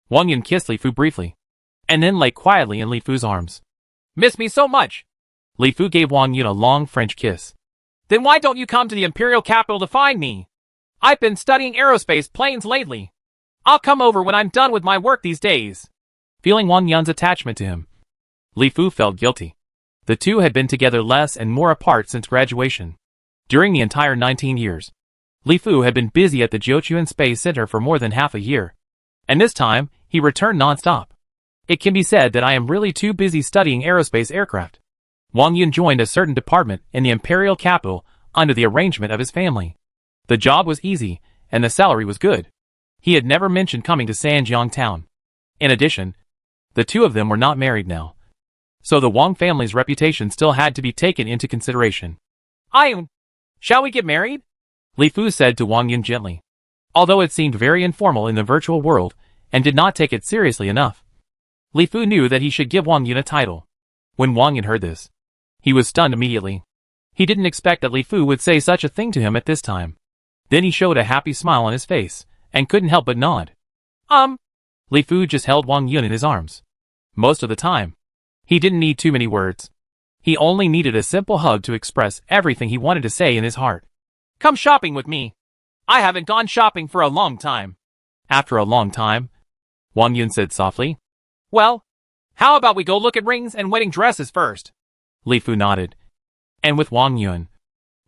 Wang Yun kissed Li Fu briefly, and then lay quietly in Li Fu's arms. Miss me so much. Li Fu gave Wang Yun a long French kiss. Then why don't you come to the imperial capital to find me? I've been studying aerospace planes lately. I'll come over when I'm done with my work these days. Feeling Wang Yun's attachment to him, Li Fu felt guilty. The two had been together less and more apart since graduation. During the entire 19 years, Li Fu had been busy at the Jiuquan Space Center for more than half a year. And this time, he returned non-stop. It can be said that I am really too busy studying aerospace aircraft. Wang Yun joined a certain department in the imperial capital under the arrangement of his family. The job was easy, and the salary was good. He had never mentioned coming to Sanjiang town. In addition, the two of them were not married now, so the Wang family's reputation still had to be taken into consideration. Ayun, shall we get married? Li Fu said to Wang Yun gently, although it seemed very informal in the virtual world and did not take it seriously enough. Li Fu knew that he should give Wang Yun a title. When Wang Yun heard this, he was stunned immediately. He didn't expect that Li Fu would say such a thing to him at this time. Then he showed a happy smile on his face and couldn't help but nod. Li Fu just held Wang Yun in his arms. Most of the time, he didn't need too many words. He only needed a simple hug to express everything he wanted to say in his heart. Come shopping with me. I haven't gone shopping for a long time. After a long time, Wang Yun said softly. Well, how about we go look at rings and wedding dresses first? Li Fu nodded. And with Wang Yun,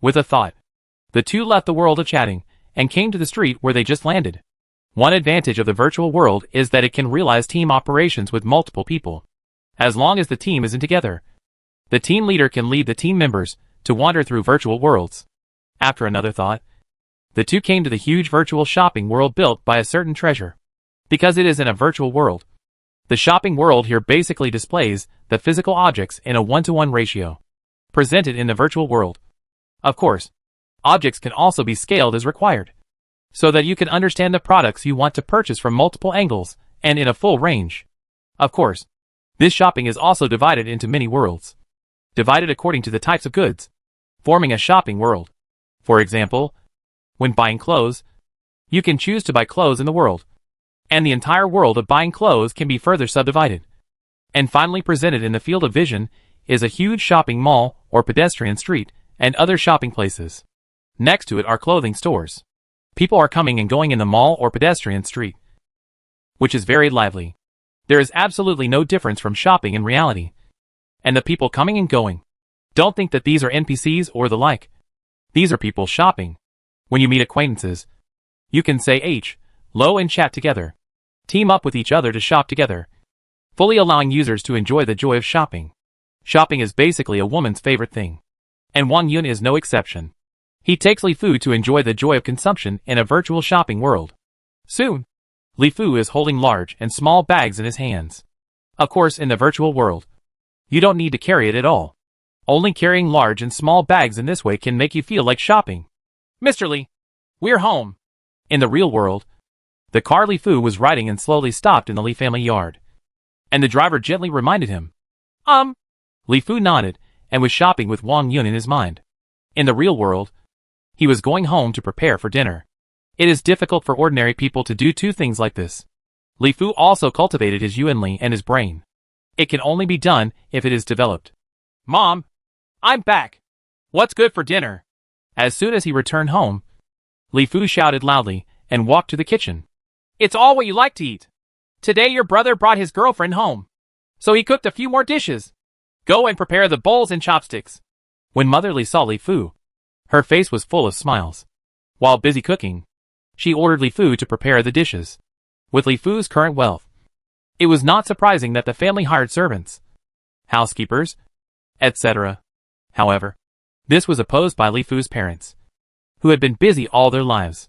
with a thought, the two left the world of chatting and came to the street where they just landed. One advantage of the virtual world is that it can realize team operations with multiple people. As long as the team isn't together, the team leader can lead the team members to wander through virtual worlds. After another thought, the two came to the huge virtual shopping world built by a certain treasure. Because it is in a virtual world, the shopping world here basically displays the physical objects in a 1-to-1 ratio, presented in the virtual world. Of course, objects can also be scaled as required, so that you can understand the products you want to purchase from multiple angles and in a full range. Of course, this shopping is also divided into many worlds, divided according to the types of goods, forming a shopping world. For example, when buying clothes, you can choose to buy clothes in the world, and the entire world of buying clothes can be further subdivided. And finally presented in the field of vision is a huge shopping mall or pedestrian street and other shopping places. Next to it are clothing stores. People are coming and going in the mall or pedestrian street, which is very lively. There is absolutely no difference from shopping in reality. And the people coming and going, don't think that these are NPCs or the like. These are people shopping. When you meet acquaintances, you can say hello and chat together. Team up with each other to shop together, fully allowing users to enjoy the joy of shopping. Shopping is basically a woman's favorite thing, and Wang Yun is no exception. He takes Li Fu to enjoy the joy of consumption in a virtual shopping world. Soon, Li Fu is holding large and small bags in his hands. Of course, in the virtual world, you don't need to carry it at all. Only carrying large and small bags in this way can make you feel like shopping. Mr. Li, we're home. In the real world, the car Li Fu was riding in slowly stopped in the Li family yard, and the driver gently reminded him. Li Fu nodded and was shopping with Wang Yun in his mind. In the real world, he was going home to prepare for dinner. It is difficult for ordinary people to do two things like this. Li Fu also cultivated his Yuanli and his brain. It can only be done if it is developed. Mom, I'm back. What's good for dinner? As soon as he returned home, Li Fu shouted loudly and walked to the kitchen. It's all what you like to eat. Today your brother brought his girlfriend home, so he cooked a few more dishes. Go and prepare the bowls and chopsticks. When Mother Li saw Li Fu, her face was full of smiles. While busy cooking, she ordered Li Fu to prepare the dishes. With Li Fu's current wealth, it was not surprising that the family hired servants, housekeepers, etc. However, this was opposed by Li Fu's parents, who had been busy all their lives.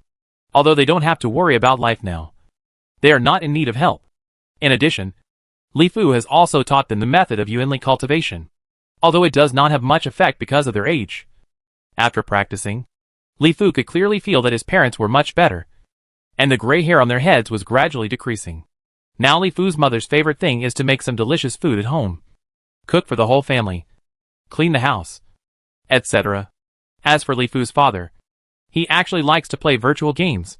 Although they don't have to worry about life now, they are not in need of help. In addition, Li Fu has also taught them the method of yuanli cultivation, although it does not have much effect because of their age. After practicing, Li Fu could clearly feel that his parents were much better, and the gray hair on their heads was gradually decreasing. Now Li Fu's mother's favorite thing is to make some delicious food at home, cook for the whole family, clean the house, etc. As for Li Fu's father, he actually likes to play virtual games,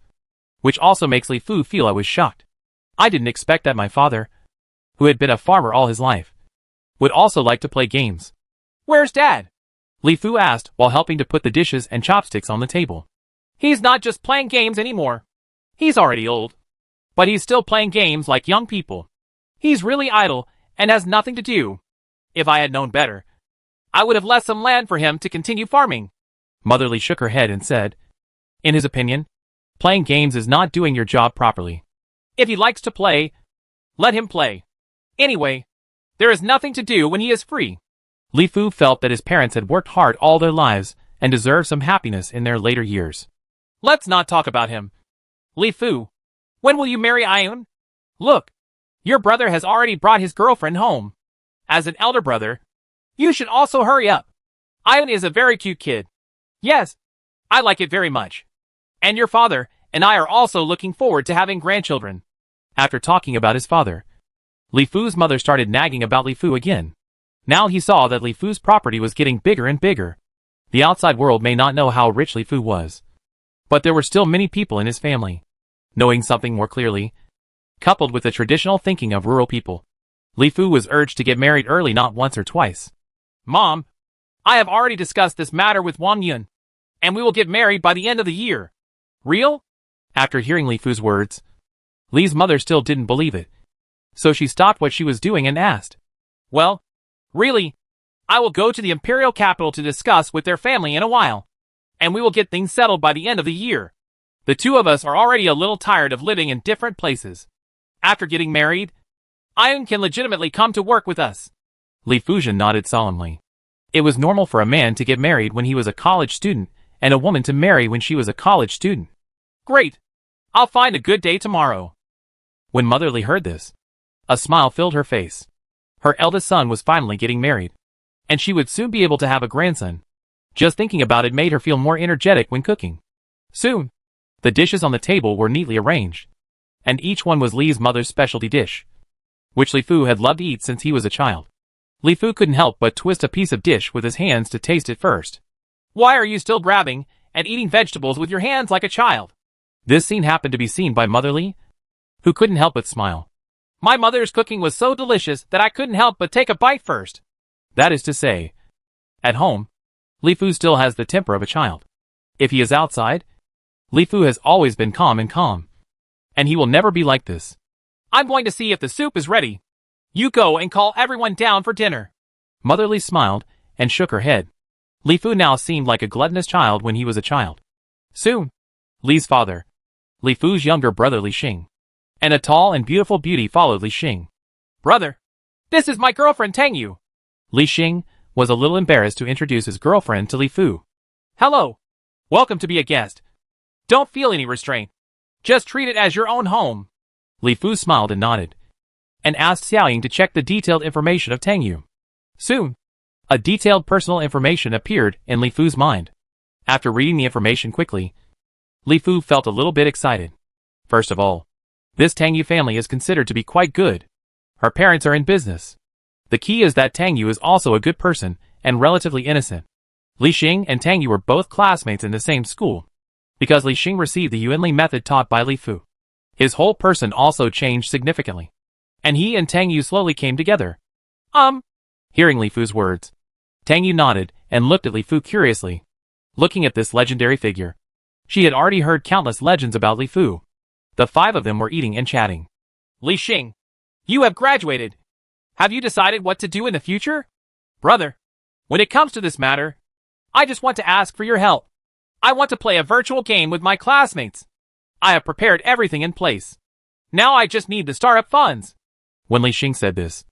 which also makes Li Fu feel I was shocked. I didn't expect that my father, who had been a farmer all his life, would also like to play games. Where's Dad? Li Fu asked while helping to put the dishes and chopsticks on the table. He's not just playing games anymore. He's already old. But he's still playing games like young people. He's really idle and has nothing to do. If I had known better, I would have left some land for him to continue farming. Mother Li shook her head and said, in his opinion, playing games is not doing your job properly. If he likes to play, let him play. Anyway, there is nothing to do when he is free. Li Fu felt that his parents had worked hard all their lives and deserved some happiness in their later years. Let's not talk about him. Li Fu, when will you marry Ayun? Look, your brother has already brought his girlfriend home. As an elder brother, you should also hurry up. Ayun is a very cute kid. Yes, I like it very much. And your father and I are also looking forward to having grandchildren. After talking about his father, Li Fu's mother started nagging about Li Fu again. Now he saw that Li Fu's property was getting bigger and bigger. The outside world may not know how rich Li Fu was, but there were still many people in his family. Knowing something more clearly, coupled with the traditional thinking of rural people, Li Fu was urged to get married early not once or twice. Mom, I have already discussed this matter with Wang Yun, and we will get married by the end of the year. Real? After hearing Li Fu's words, Li's mother still didn't believe it, so she stopped what she was doing and asked, well, really, I will go to the imperial capital to discuss with their family in a while, and we will get things settled by the end of the year. The two of us are already a little tired of living in different places. After getting married, Ayun can legitimately come to work with us. Li Fujian nodded solemnly. It was normal for a man to get married when he was a college student and a woman to marry when she was a college student. Great. I'll find a good day tomorrow. When Mother Li heard this, a smile filled her face. Her eldest son was finally getting married, and she would soon be able to have a grandson. Just thinking about it made her feel more energetic when cooking. Soon, the dishes on the table were neatly arranged, and each one was Li's mother's specialty dish, which Li Fu had loved to eat since he was a child. Li Fu couldn't help but twist a piece of dish with his hands to taste it first. Why are you still grabbing and eating vegetables with your hands like a child? This scene happened to be seen by Mother Li, who couldn't help but smile. My mother's cooking was so delicious that I couldn't help but take a bite first. That is to say, at home, Li Fu still has the temper of a child. If he is outside, Li Fu has always been calm, and he will never be like this. I'm going to see if the soup is ready. You go and call everyone down for dinner. Mother Li smiled and shook her head. Li Fu now seemed like a gluttonous child when he was a child. Soon, Li's father, Li Fu's younger brother Li Xing, and a tall and beautiful beauty followed Li Xing. Brother, this is my girlfriend Tang Yu. Li Xing was a little embarrassed to introduce his girlfriend to Li Fu. Hello. Welcome to be a guest. Don't feel any restraint. Just treat it as your own home. Li Fu smiled and nodded, and asked Xiao Ying to check the detailed information of Tang Yu. Soon, a detailed personal information appeared in Li Fu's mind. After reading the information quickly, Li Fu felt a little bit excited. First of all, this Tang Yu family is considered to be quite good. Her parents are in business. The key is that Tang Yu is also a good person and relatively innocent. Li Xing and Tang Yu were both classmates in the same school, because Li Xing received the Yuanli method taught by Li Fu. His whole person also changed significantly, and he and Tang Yu slowly came together. Hearing Li Fu's words, Tang Yu nodded and looked at Li Fu curiously. Looking at this legendary figure, she had already heard countless legends about Li Fu. The five of them were eating and chatting. Li Xing, you have graduated. Have you decided what to do in the future? Brother, when it comes to this matter, I just want to ask for your help. I want to play a virtual game with my classmates. I have prepared everything in place. Now I just need the startup funds. When Li Xing said this,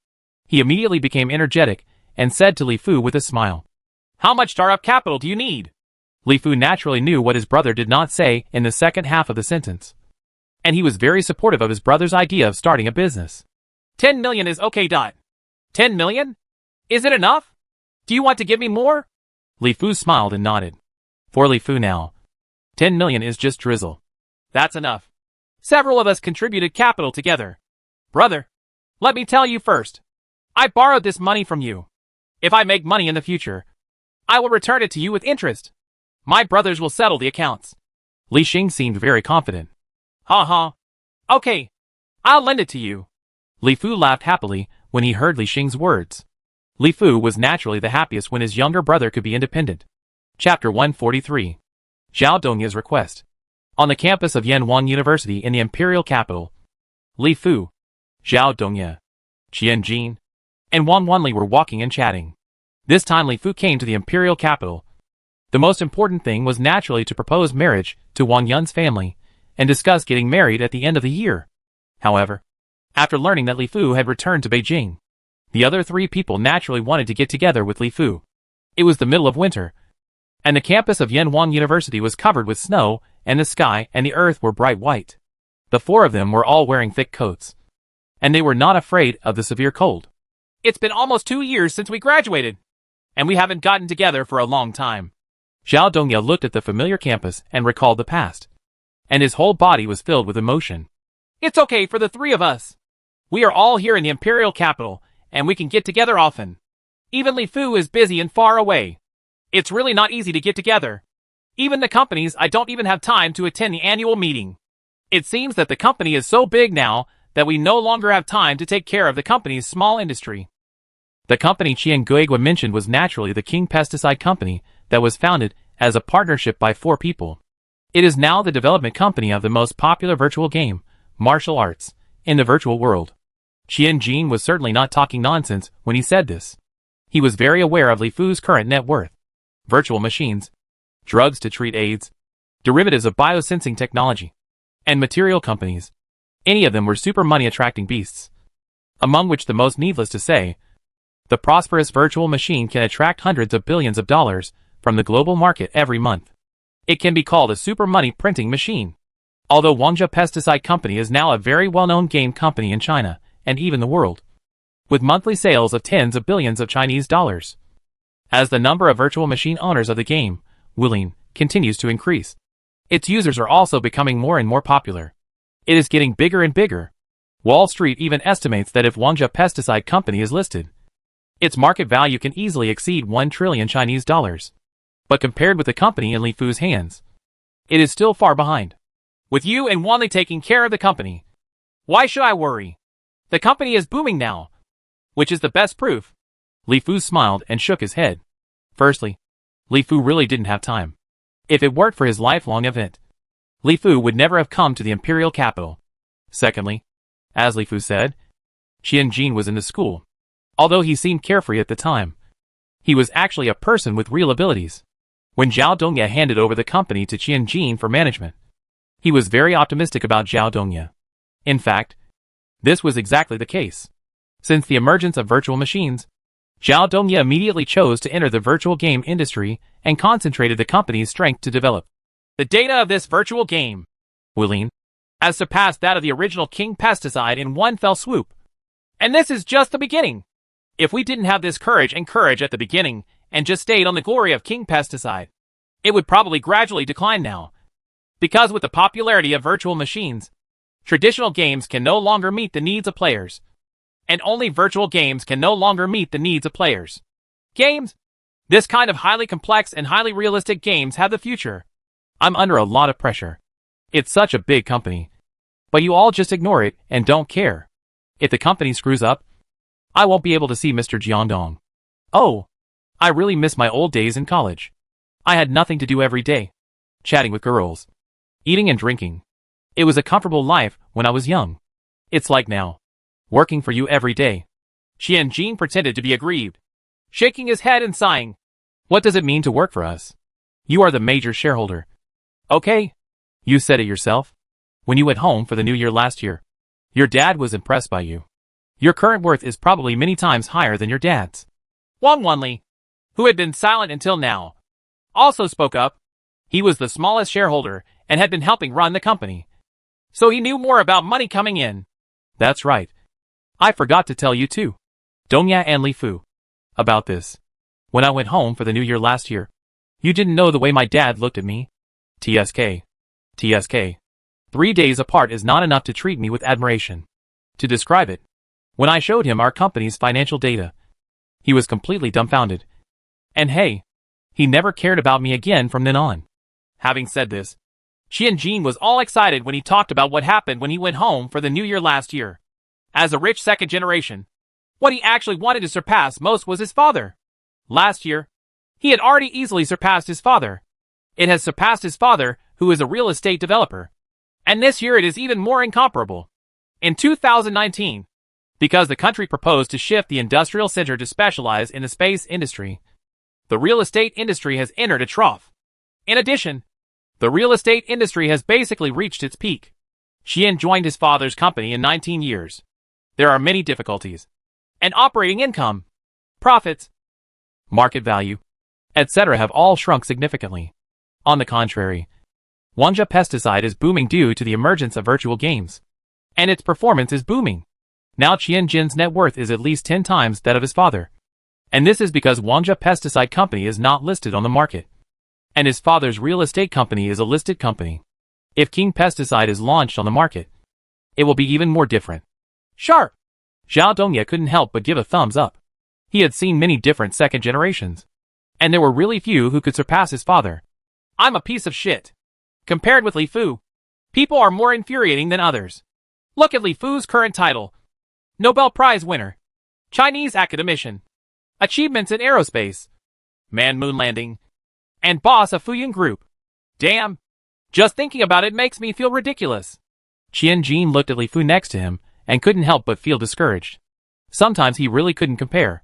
he immediately became energetic and said to Li Fu with a smile, How much startup capital do you need? Li Fu naturally knew what his brother did not say in the second half of the sentence. And he was very supportive of his brother's idea of starting a business. 10 million is okay. 10 million? Is it enough? Do you want to give me more? Li Fu smiled and nodded. For Li Fu now, 10 million is just drizzle. That's enough. Several of us contributed capital together. Brother, let me tell you first. I borrowed this money from you. If I make money in the future, I will return it to you with interest. My brothers will settle the accounts. Li Xing seemed very confident. Okay, I'll lend it to you. Li Fu laughed happily when he heard Li Xing's words. Li Fu was naturally the happiest when his younger brother could be independent. Chapter 143. Zhao Dongya's request. On the campus of Yanwan University in the imperial capital, Li Fu, Zhao Dongya, Qian Jin, and Wang Wanli were walking and chatting. This time Li Fu came to the imperial capital. The most important thing was naturally to propose marriage to Wang Yun's family and discuss getting married at the end of the year. However, after learning that Li Fu had returned to Beijing, the other three people naturally wanted to get together with Li Fu. It was the middle of winter, and the campus of Yanwan University was covered with snow, and the sky and the earth were bright white. The four of them were all wearing thick coats, and they were not afraid of the severe cold. It's been almost 2 years since we graduated, and we haven't gotten together for a long time. Zhao Dongya looked at the familiar campus and recalled the past, and his whole body was filled with emotion. It's okay for the three of us. We are all here in the imperial capital, and we can get together often. Even Li Fu is busy and far away. It's really not easy to get together. Even the companies, I don't even have time to attend the annual meeting. It seems that the company is so big now that we no longer have time to take care of the company's small industry. The company Qian Guigua mentioned was naturally the King Pesticide Company that was founded as a partnership by 4 people. It is now the development company of the most popular virtual game, martial arts, in the virtual world. Qian Jin was certainly not talking nonsense when he said this. He was very aware of Li Fu's current net worth. Virtual machines, drugs to treat AIDS, derivatives of biosensing technology, and material companies. Any of them were super money-attracting beasts. Among which the most needless to say, the prosperous virtual machine can attract hundreds of billions of dollars from the global market every month. It can be called a super money printing machine. Although Wangjia Pesticide Company is now a very well-known game company in China, and even the world, with monthly sales of tens of billions of Chinese dollars. As the number of virtual machine owners of the game, Wuling, continues to increase, its users are also becoming more and more popular. It is getting bigger and bigger. Wall Street even estimates that if Wangjia Pesticide Company is listed, its market value can easily exceed 1 trillion Chinese dollars. But compared with the company in Li Fu's hands, it is still far behind. With you and Wanli taking care of the company, why should I worry? The company is booming now, which is the best proof. Li Fu smiled and shook his head. Firstly, Li Fu really didn't have time. If it weren't for his lifelong event, Li Fu would never have come to the imperial capital. Secondly, as Li Fu said, Qian Jin was in the school. Although he seemed carefree at the time, he was actually a person with real abilities. When Zhao Dongya handed over the company to Qian Jin for management, he was very optimistic about Zhao Dongya. In fact, this was exactly the case. Since the emergence of virtual machines, Zhao Dongya immediately chose to enter the virtual game industry and concentrated the company's strength to develop. The data of this virtual game, Wuling, has surpassed that of the original King Pesticide in one fell swoop. And this is just the beginning. If we didn't have this courage at the beginning and just stayed on the glory of King Pesticide, it would probably gradually decline now. Because with the popularity of virtual machines, traditional games can no longer meet the needs of players. And only virtual games can no longer meet the needs of players. Games? This kind of highly complex and highly realistic games have the future. I'm under a lot of pressure. It's such a big company. But you all just ignore it and don't care. If the company screws up, I won't be able to see Mr. Jiandong. Oh, I really miss my old days in college. I had nothing to do every day. Chatting with girls. Eating and drinking. It was a comfortable life when I was young. It's like now. Working for you every day. Qian Jin pretended to be aggrieved, shaking his head and sighing. What does it mean to work for us? You are the major shareholder. Okay. You said it yourself. When you went home for the new year last year, your dad was impressed by you. Your current worth is probably many times higher than your dad's. Wang Wanli, who had been silent until now, also spoke up. He was the smallest shareholder and had been helping run the company. So he knew more about money coming in. That's right. I forgot to tell you too, Dongya and Li Fu, about this. When I went home for the New Year last year, you didn't know the way my dad looked at me. TSK. 3 days apart is not enough to treat me with admiration. To describe it, when I showed him our company's financial data, he was completely dumbfounded. And hey, he never cared about me again from then on. Having said this, Qianjin was all excited when he talked about what happened when he went home for the New Year last year. As a rich second generation, what he actually wanted to surpass most was his father. Last year, he had already easily surpassed his father. It has surpassed his father, who is a real estate developer. And this year it is even more incomparable. In 2019, because the country proposed to shift the industrial center to specialize in the space industry, the real estate industry has entered a trough. In addition, the real estate industry has basically reached its peak. Qian joined his father's company in 19 years. There are many difficulties. And operating income, profits, market value, etc. have all shrunk significantly. On the contrary, Wanja pesticide is booming due to the emergence of virtual games. And its performance is booming. Now Qianjin's net worth is at least 10 times that of his father. And this is because Wanja pesticide company is not listed on the market. And his father's real estate company is a listed company. If King Pesticide is launched on the market, it will be even more different. Sharp! Zhao Dongya couldn't help but give a thumbs up. He had seen many different second generations. And there were really few who could surpass his father. I'm a piece of shit. Compared with Li Fu, people are more infuriating than others. Look at Li Fu's current title. Nobel Prize winner. Chinese academician. Achievements in aerospace. Manned moon landing. And boss of Fuyun Group. Damn. Just thinking about it makes me feel ridiculous. Qianjin looked at Li Fu next to him and couldn't help but feel discouraged. Sometimes he really couldn't compare.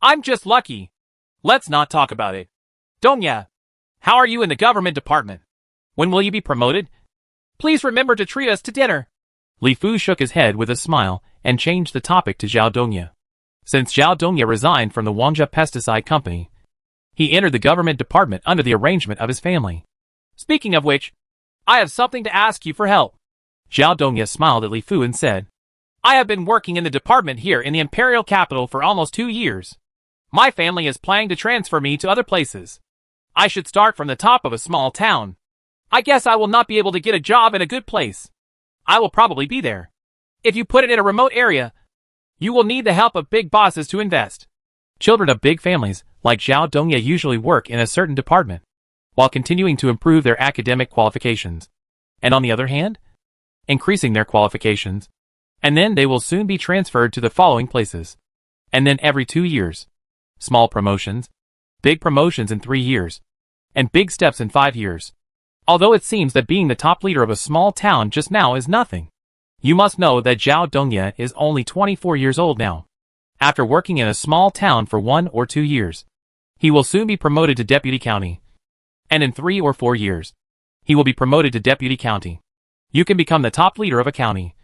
I'm just lucky. Let's not talk about it. Dongya, how are you in the government department? When will you be promoted? Please remember to treat us to dinner. Li Fu shook his head with a smile and changed the topic to Zhao Dongya. Since Zhao Dongya resigned from the Wanja pesticide company, he entered the government department under the arrangement of his family. Speaking of which, I have something to ask you for help. Zhao Dongya smiled at Li Fu and said, I have been working in the department here in the imperial capital for almost 2 years. My family is planning to transfer me to other places. I should start from the top of a small town. I guess I will not be able to get a job in a good place. I will probably be there. If you put it in a remote area, you will need the help of big bosses to invest. Children of big families, like Zhao Dongya, usually work in a certain department, while continuing to improve their academic qualifications. And on the other hand, increasing their qualifications. And then they will soon be transferred to the following places. And then every 2 years. Small promotions, big promotions in 3 years, and big steps in 5 years. Although it seems that being the top leader of a small town just now is nothing. You must know that Zhao Dongya is only 24 years old now. After working in a small town for 1 or 2 years, he will soon be promoted to deputy county. And in 3 or 4 years, he will be promoted to deputy county. You can become the top leader of a county.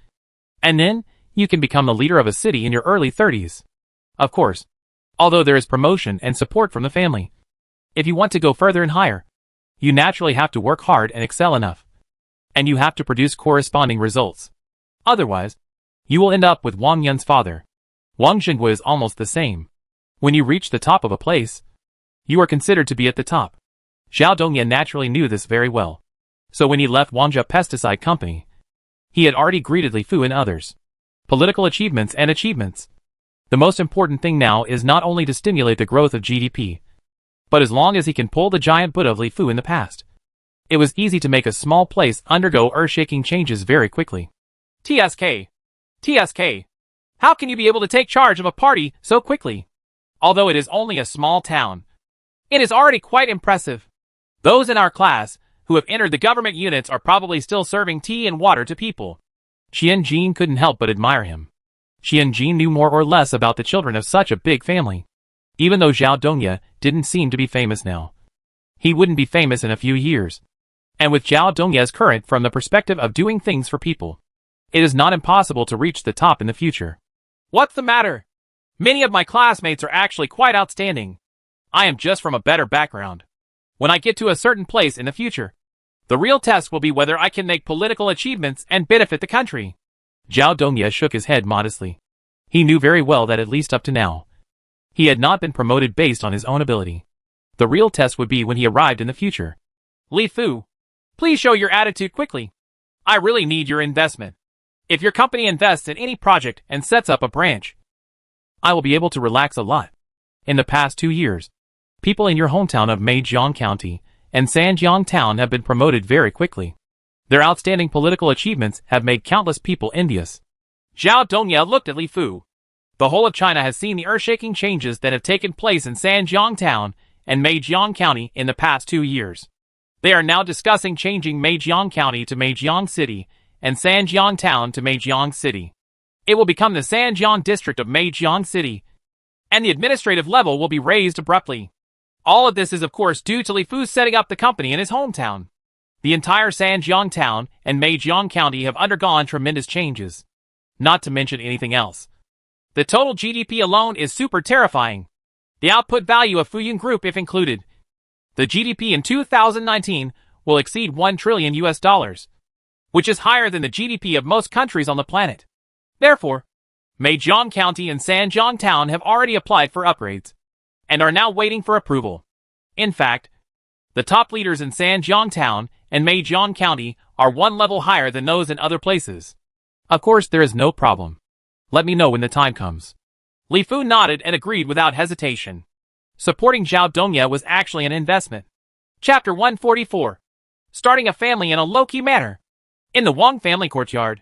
And then, you can become the leader of a city in your early 30s. Of course, although there is promotion and support from the family. If you want to go further and higher, you naturally have to work hard and excel enough. And you have to produce corresponding results. Otherwise, you will end up with Wang Yun's father. Wang Xinghua is almost the same. When you reach the top of a place, you are considered to be at the top. Zhao Dongya naturally knew this very well. So when he left Wanja pesticide company, he had already greeted Li Fu and others. Political achievements and achievements. The most important thing now is not only to stimulate the growth of GDP, but as long as he can pull the giant Buddha of Li Fu in the past. It was easy to make a small place undergo earth-shaking changes very quickly. TSK. How can you be able to take charge of a party so quickly? Although it is only a small town, it is already quite impressive. Those in our class who have entered the government units are probably still serving tea and water to people. Qianjin couldn't help but admire him. Qianjin knew more or less about the children of such a big family. Even though Zhao Dongya didn't seem to be famous now, he wouldn't be famous in a few years. And with Zhao Dongya's current from the perspective of doing things for people, it is not impossible to reach the top in the future. What's the matter? Many of my classmates are actually quite outstanding. I am just from a better background. When I get to a certain place in the future, the real test will be whether I can make political achievements and benefit the country. Zhao Dongye shook his head modestly. He knew very well that at least up to now, he had not been promoted based on his own ability. The real test would be when he arrived in the future. Li Fu, please show your attitude quickly. I really need your investment. If your company invests in any project and sets up a branch, I will be able to relax a lot. In the past 2 years, people in your hometown of Meijiang County and Sanjiang Town have been promoted very quickly. Their outstanding political achievements have made countless people envious. Zhao Dongye looked at Li Fu. The whole of China has seen the earth-shaking changes that have taken place in Sanjiang Town and Meijiang County in the past 2 years. They are now discussing changing Meijiang County to Meijiang City and Sanjiang Town to Meijiang City. It will become the Sanjiang district of Meijiang City, and the administrative level will be raised abruptly. All of this is of course due to Li Fu setting up the company in his hometown. The entire Sanjiang Town and Meijiang County have undergone tremendous changes. Not to mention anything else. The total GDP alone is super terrifying. The output value of Fuyun Group if included. The GDP in 2019 will exceed $1 trillion, which is higher than the GDP of most countries on the planet. Therefore, Meijiang County and Sanjiang Town have already applied for upgrades and are now waiting for approval. In fact, the top leaders in Sanjiang Town and Meijiang County are one level higher than those in other places. Of course, there is no problem. Let me know when the time comes. Li Fu nodded and agreed without hesitation. Supporting Zhao Dongye was actually an investment. Chapter 144. Starting a family in a low-key manner. In the Wang family courtyard.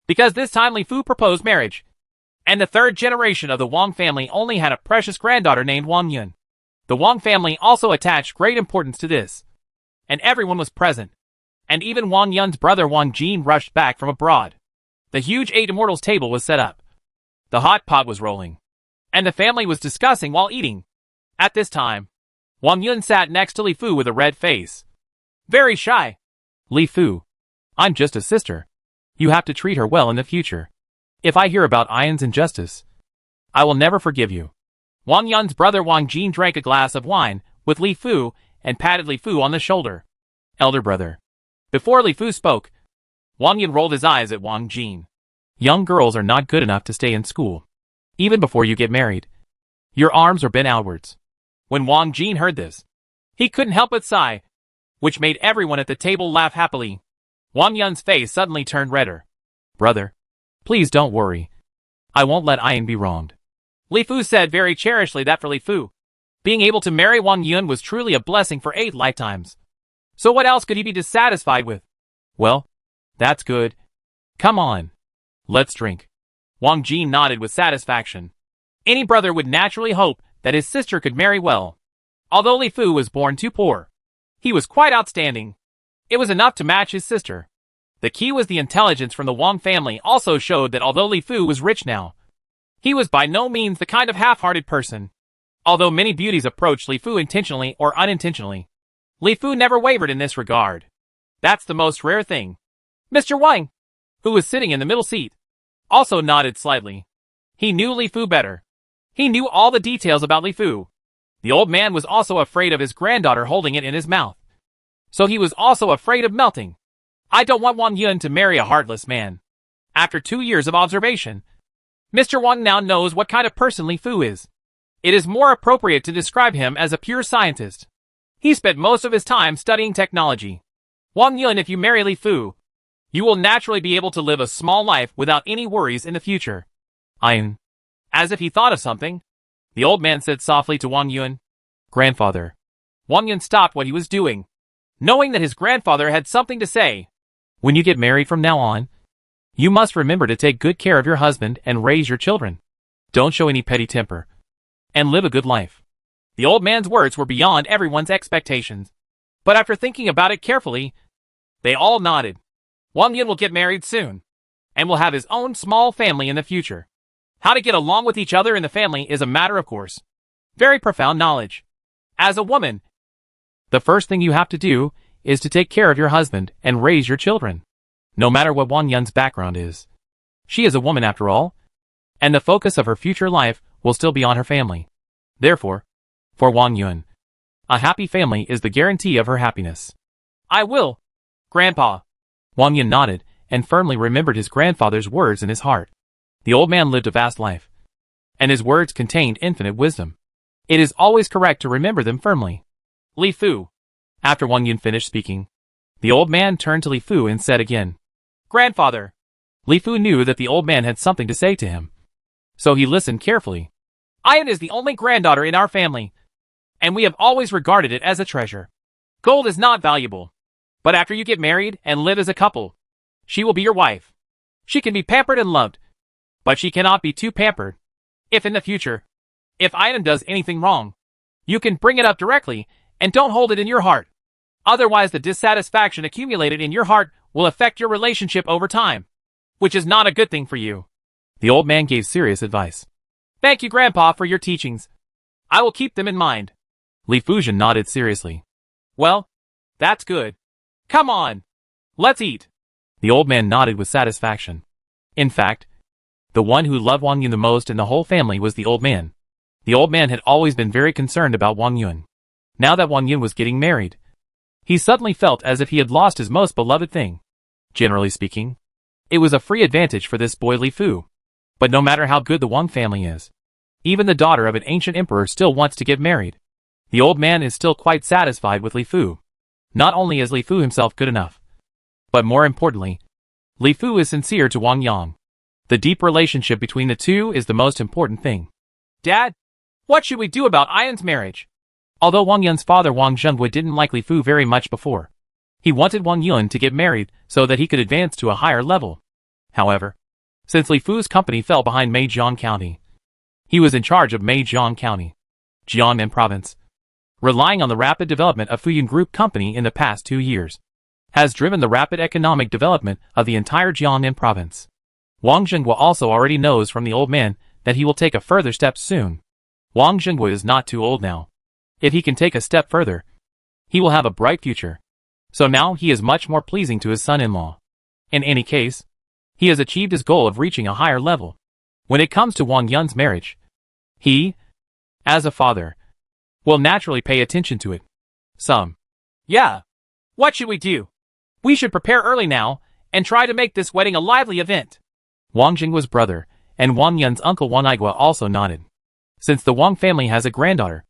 Because this time Li Fu proposed marriage, and the third generation of the Wang family only had a precious granddaughter named Wang Yun. The Wang family also attached great importance to this, and everyone was present, and even Wang Yun's brother Wang Jin rushed back from abroad. The huge 8 Immortals table was set up. The hot pot was rolling, and the family was discussing while eating. At this time, Wang Yun sat next to Li Fu with a red face. Very shy. Li Fu, I'm just a sister. You have to treat her well in the future. If I hear about Ian's injustice, I will never forgive you. Wang Yun's brother Wang Jin drank a glass of wine with Li Fu and patted Li Fu on the shoulder. Elder brother. Before Li Fu spoke, Wang Yun rolled his eyes at Wang Jin. Young girls are not good enough to stay in school. Even before you get married, your arms are bent outwards. When Wang Jin heard this, he couldn't help but sigh, which made everyone at the table laugh happily. Wang Yun's face suddenly turned redder. Brother, please don't worry. I won't let Ian be wronged. Li Fu said very cherishly that for Li Fu, being able to marry Wang Yun was truly a blessing for 8 lifetimes. So what else could he be dissatisfied with? Well, that's good. Come on. Let's drink. Wang Jin nodded with satisfaction. Any brother would naturally hope that his sister could marry well. Although Li Fu was born too poor, he was quite outstanding. It was enough to match his sister. The key was the intelligence from the Wang family also showed that although Li Fu was rich now, he was by no means the kind of half-hearted person. Although many beauties approached Li Fu intentionally or unintentionally, Li Fu never wavered in this regard. That's the most rare thing. Mr. Wang, who was sitting in the middle seat, also nodded slightly. He knew Li Fu better. He knew all the details about Li Fu. The old man was also afraid of his granddaughter holding it in his mouth. So he was also afraid of melting. I don't want Wang Yun to marry a heartless man. After 2 years of observation, Mr. Wang now knows what kind of person Li Fu is. It is more appropriate to describe him as a pure scientist. He spent most of his time studying technology. Wang Yun, if you marry Li Fu, you will naturally be able to live a small life without any worries in the future. Ian. As if he thought of something, the old man said softly to Wang Yun. Grandfather. Wang Yun stopped what he was doing, knowing that his grandfather had something to say. When you get married from now on, you must remember to take good care of your husband and raise your children. Don't show any petty temper, and live a good life. The old man's words were beyond everyone's expectations. But after thinking about it carefully, they all nodded. Wang Yun will get married soon, and will have his own small family in the future. How to get along with each other in the family is a matter of course. Very profound knowledge. As a woman, the first thing you have to do is to take care of your husband and raise your children. No matter what Wang Yun's background is. She is a woman after all, and the focus of her future life will still be on her family. Therefore, for Wang Yun, A happy family is the guarantee of her happiness. I will, Grandpa. Wang Yun nodded and firmly remembered his grandfather's words in his heart. The old man lived a vast life, and his words contained infinite wisdom. It is always correct to remember them firmly. Li Fu. After Wang Yun finished speaking, the old man turned to Li Fu and said again, Grandfather. Li Fu knew that the old man had something to say to him, so he listened carefully. Ayan is the only granddaughter in our family, and we have always regarded it as a treasure. Gold is not valuable, but after you get married and live as a couple, she will be your wife. She can be pampered and loved, but she cannot be too pampered. If in the future, if Ayan does anything wrong, you can bring it up directly and don't hold it in your heart. Otherwise the dissatisfaction accumulated in your heart will affect your relationship over time, which is not a good thing for you. The old man gave serious advice. Thank you, Grandpa, for your teachings. I will keep them in mind. Li Fuzhen nodded seriously. Well, that's good. Come on. Let's eat. The old man nodded with satisfaction. In fact, the one who loved Wang Yun the most in the whole family was the old man. The old man had always been very concerned about Wang Yun. Now that Wang Yun was getting married, he suddenly felt as if he had lost his most beloved thing. Generally speaking, it was a free advantage for this boy Li Fu. But no matter how good the Wang family is, even the daughter of an ancient emperor still wants to get married. The old man is still quite satisfied with Li Fu. Not only is Li Fu himself good enough, but more importantly, Li Fu is sincere to Wang Yang. The deep relationship between the two is the most important thing. Dad, what should we do about Ayan's marriage? Although Wang Yun's father Wang Zhengui didn't like Li Fu very much before, he wanted Wang Yun to get married so that he could advance to a higher level. However, since Li Fu's company fell behind Meijiang County, he was in charge of Meijiang County, Jiangnan Province. Relying on the rapid development of Fuyun Group Company in the past 2 years, has driven the rapid economic development of the entire Jiangnan Province. Wang Zhengui also already knows from the old man that he will take a further step soon. Wang Zhengui is not too old now. If he can take a step further, he will have a bright future. So now he is much more pleasing to his son-in-law. In any case, he has achieved his goal of reaching a higher level. When it comes to Wang Yun's marriage, he, as a father, will naturally pay attention to it. Yeah. What should we do? We should prepare early now and try to make this wedding a lively event. Wang Jingguo's brother and Wang Yun's uncle Wang Igua also nodded. Since the Wang family has a granddaughter,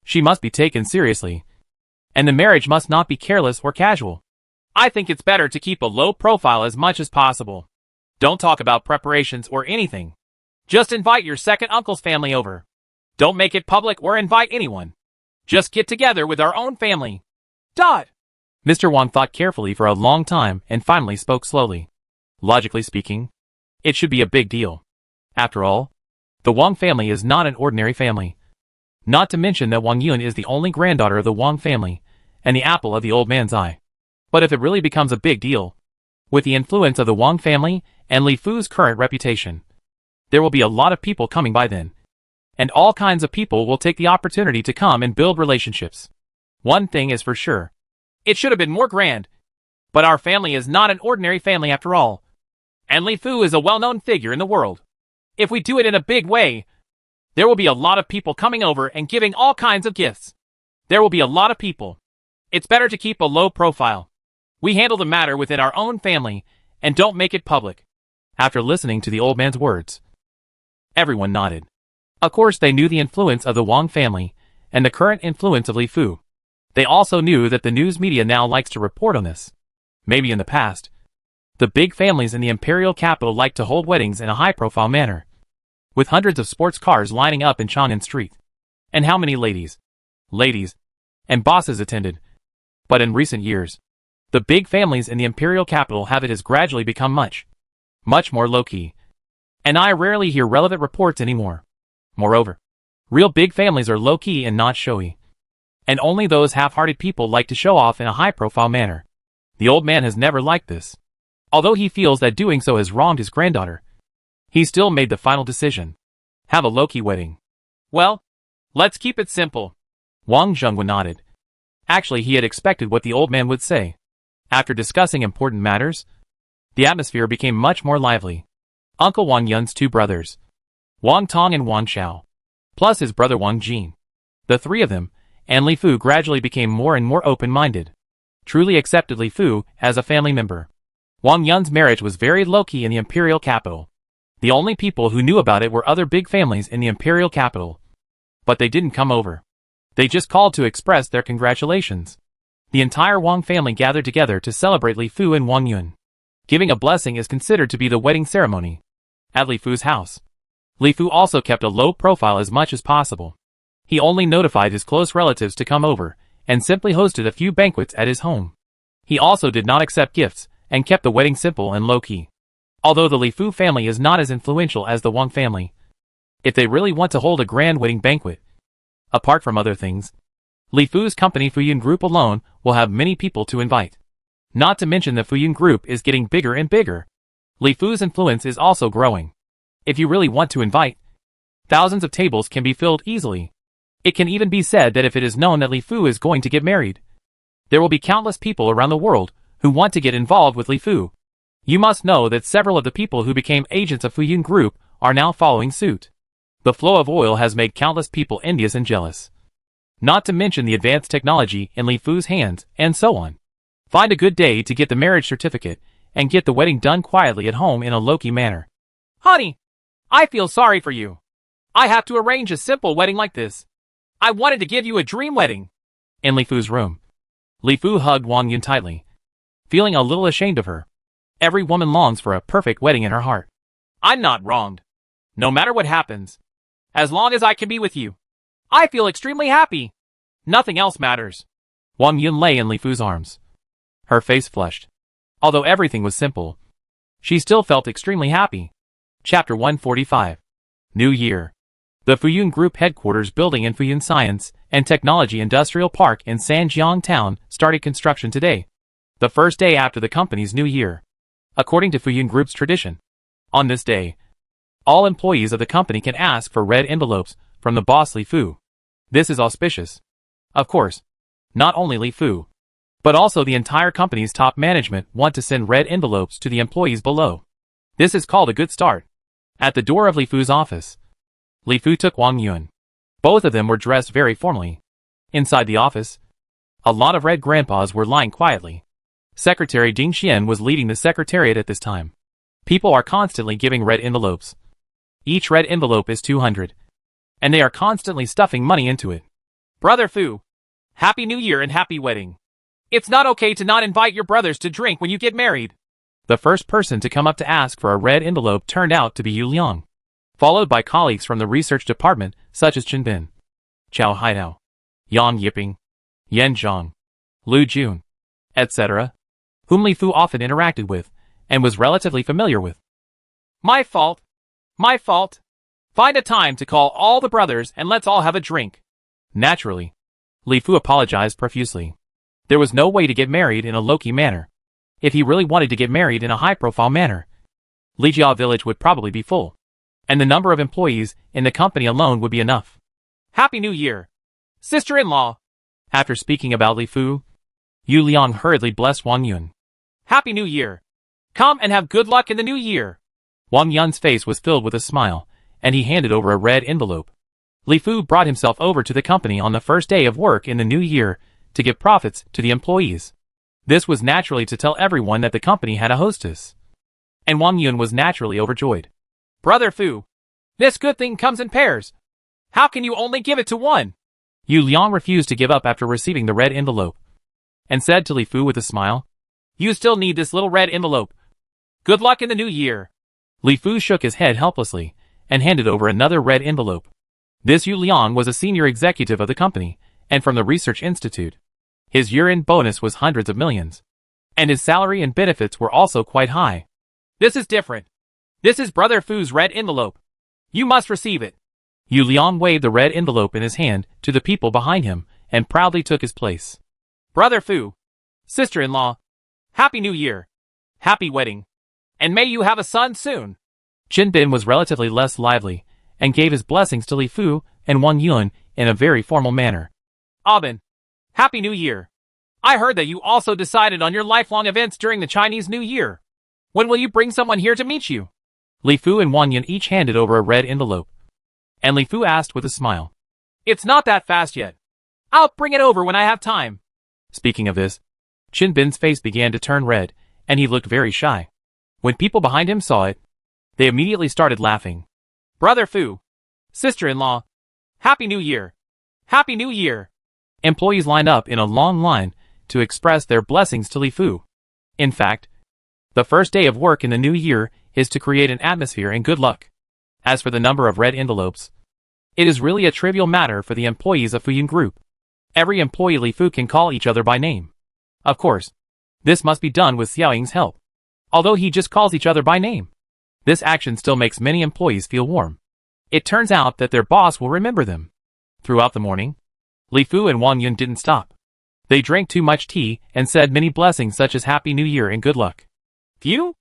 she must be taken seriously, and the marriage must not be careless or casual. I think it's better to keep a low profile as much as possible. Don't talk about preparations or anything. Just invite your second uncle's family over. Don't make it public or invite anyone. Just get together with our own family. Dot. Mr. Wang thought carefully for a long time and finally spoke slowly. Logically speaking, it should be a big deal. After all, the Wang family is not an ordinary family. Not to mention that Wang Yun is the only granddaughter of the Wang family and the apple of the old man's eye. But if it really becomes a big deal, with the influence of the Wang family and Li Fu's current reputation, there will be a lot of people coming by then. And all kinds of people will take the opportunity to come and build relationships. One thing is for sure. It should have been more grand. But our family is not an ordinary family after all. And Li Fu is a well-known figure in the world. If we do it in a big way, there will be a lot of people coming over and giving all kinds of gifts. There will be a lot of people. It's better to keep a low profile. We handle the matter within our own family and don't make it public. After listening to the old man's words, everyone nodded. Of course they knew the influence of the Wang family and the current influence of Li Fu. They also knew that the news media now likes to report on this. Maybe in the past, the big families in the imperial capital liked to hold weddings in a high-profile manner, with hundreds of sports cars lining up in Chang'an Street. And how many ladies, and bosses attended. But in recent years, the big families in the imperial capital have it has gradually become much more low-key. And I rarely hear relevant reports anymore. Moreover, real big families are low-key and not showy. And only those half-hearted people like to show off in a high-profile manner. The old man has never liked this. Although he feels that doing so has wronged his granddaughter, he still made the final decision. Have a low-key wedding. Well, let's keep it simple. Wang Zhengui nodded. Actually, he had expected what the old man would say. After discussing important matters, the atmosphere became much more lively. Uncle Wang Yun's 2 brothers, Wang Tong and Wang Xiao, plus his brother Wang Jin. The 3 of them, and Li Fu gradually became more and more open-minded. Truly accepted Li Fu as a family member. Wang Yun's marriage was very low-key in the imperial capital. The only people who knew about it were other big families in the imperial capital. But they didn't come over. They just called to express their congratulations. The entire Wang family gathered together to celebrate Li Fu and Wang Yun. Giving a blessing is considered to be the wedding ceremony. At Li Fu's house, Li Fu also kept a low profile as much as possible. He only notified his close relatives to come over, and simply hosted a few banquets at his home. He also did not accept gifts, and kept the wedding simple and low-key. Although the Li Fu family is not as influential as the Wang family, if they really want to hold a grand wedding banquet, apart from other things, Li Fu's company Fuyun Group alone will have many people to invite. Not to mention the Fuyun Group is getting bigger and bigger. Li Fu's influence is also growing. If you really want to invite, thousands of tables can be filled easily. It can even be said that if it is known that Li Fu is going to get married, there will be countless people around the world who want to get involved with Li Fu. You must know that several of the people who became agents of Fuyun Group are now following suit. The flow of oil has made countless people envious and jealous. Not to mention the advanced technology in Li Fu's hands, and so on. Find a good day to get the marriage certificate, and get the wedding done quietly at home in a low-key manner. Honey, I feel sorry for you. I have to arrange a simple wedding like this. I wanted to give you a dream wedding. In Li Fu's room, Li Fu hugged Wang Yun tightly, feeling a little ashamed of her. Every woman longs for a perfect wedding in her heart. I'm not wronged. No matter what happens, as long as I can be with you, I feel extremely happy. Nothing else matters. Wang Yun lay in Li Fu's arms. Her face flushed. Although everything was simple, she still felt extremely happy. Chapter 145. New Year. The Fuyun Group headquarters building in Fuyun Science and Technology Industrial Park in Sanjiang Town started construction today, the first day after the company's new year. According to Fuyun Group's tradition, on this day, all employees of the company can ask for red envelopes from the boss Li Fu. This is auspicious. Of course, not only Li Fu, but also the entire company's top management want to send red envelopes to the employees below. This is called a good start. At the door of Li Fu's office, Li Fu took Wang Yun. Both of them were dressed very formally. Inside the office, a lot of red grandpas were lying quietly. Secretary Ding Xian was leading the secretariat at this time. People are constantly giving red envelopes. Each red envelope is 200. And they are constantly stuffing money into it. Brother Fu, Happy New Year and happy wedding. It's not okay to not invite your brothers to drink when you get married. The first person to come up to ask for a red envelope turned out to be Yu Liang, followed by colleagues from the research department such as Chen Bin, Chao Haidao, Yang Yiping, Yan Zhang, Lu Jun, etc., whom Li Fu often interacted with and was relatively familiar with. My fault. My fault. Find a time to call all the brothers and let's all have a drink. Naturally, Li Fu apologized profusely. There was no way to get married in a low-key manner. If he really wanted to get married in a high-profile manner, Lijia village would probably be full, and the number of employees in the company alone would be enough. Happy New Year, sister-in-law. After speaking about Li Fu, Yu Liang hurriedly blessed Wang Yun. Happy New Year. Come and have good luck in the new year. Wang Yun's face was filled with a smile, and he handed over a red envelope. Li Fu brought himself over to the company on the first day of work in the new year to give profits to the employees. This was naturally to tell everyone that the company had a hostess. And Wang Yun was naturally overjoyed. Brother Fu, this good thing comes in pairs. How can you only give it to one? Yu Liang refused to give up after receiving the red envelope, and said to Li Fu with a smile, You still need this little red envelope. Good luck in the new year. Li Fu shook his head helplessly, and handed over another red envelope. This Yu Liang was a senior executive of the company, and from the research institute. His year-end bonus was hundreds of millions, and his salary and benefits were also quite high. This is different. This is Brother Fu's red envelope. You must receive it. Yu Liang waved the red envelope in his hand to the people behind him, and proudly took his place. Brother Fu, sister-in-law, Happy New Year, happy wedding, and may you have a son soon. Chen Bin was relatively less lively, and gave his blessings to Li Fu and Wang Yun in a very formal manner. Aben, Happy New Year. I heard that you also decided on your lifelong events during the Chinese New Year. When will you bring someone here to meet you? Li Fu and Wang Yun each handed over a red envelope, and Li Fu asked with a smile. It's not that fast yet. I'll bring it over when I have time. Speaking of this, Chin Bin's face began to turn red, and he looked very shy. When people behind him saw it, they immediately started laughing. Brother Fu. Sister-in-law. Happy New Year. Happy New Year. Employees lined up in a long line to express their blessings to Li Fu. In fact, the first day of work in the new year is to create an atmosphere and good luck. As for the number of red envelopes, it is really a trivial matter for the employees of Fuyun Group. Every employee Li Fu can call each other by name. Of course, this must be done with Xiaoying's help. Although he just calls each other by name, this action still makes many employees feel warm. It turns out that their boss will remember them. Throughout the morning, Li Fu and Wang Yun didn't stop. They drank too much tea and said many blessings such as Happy New Year and good luck. Phew!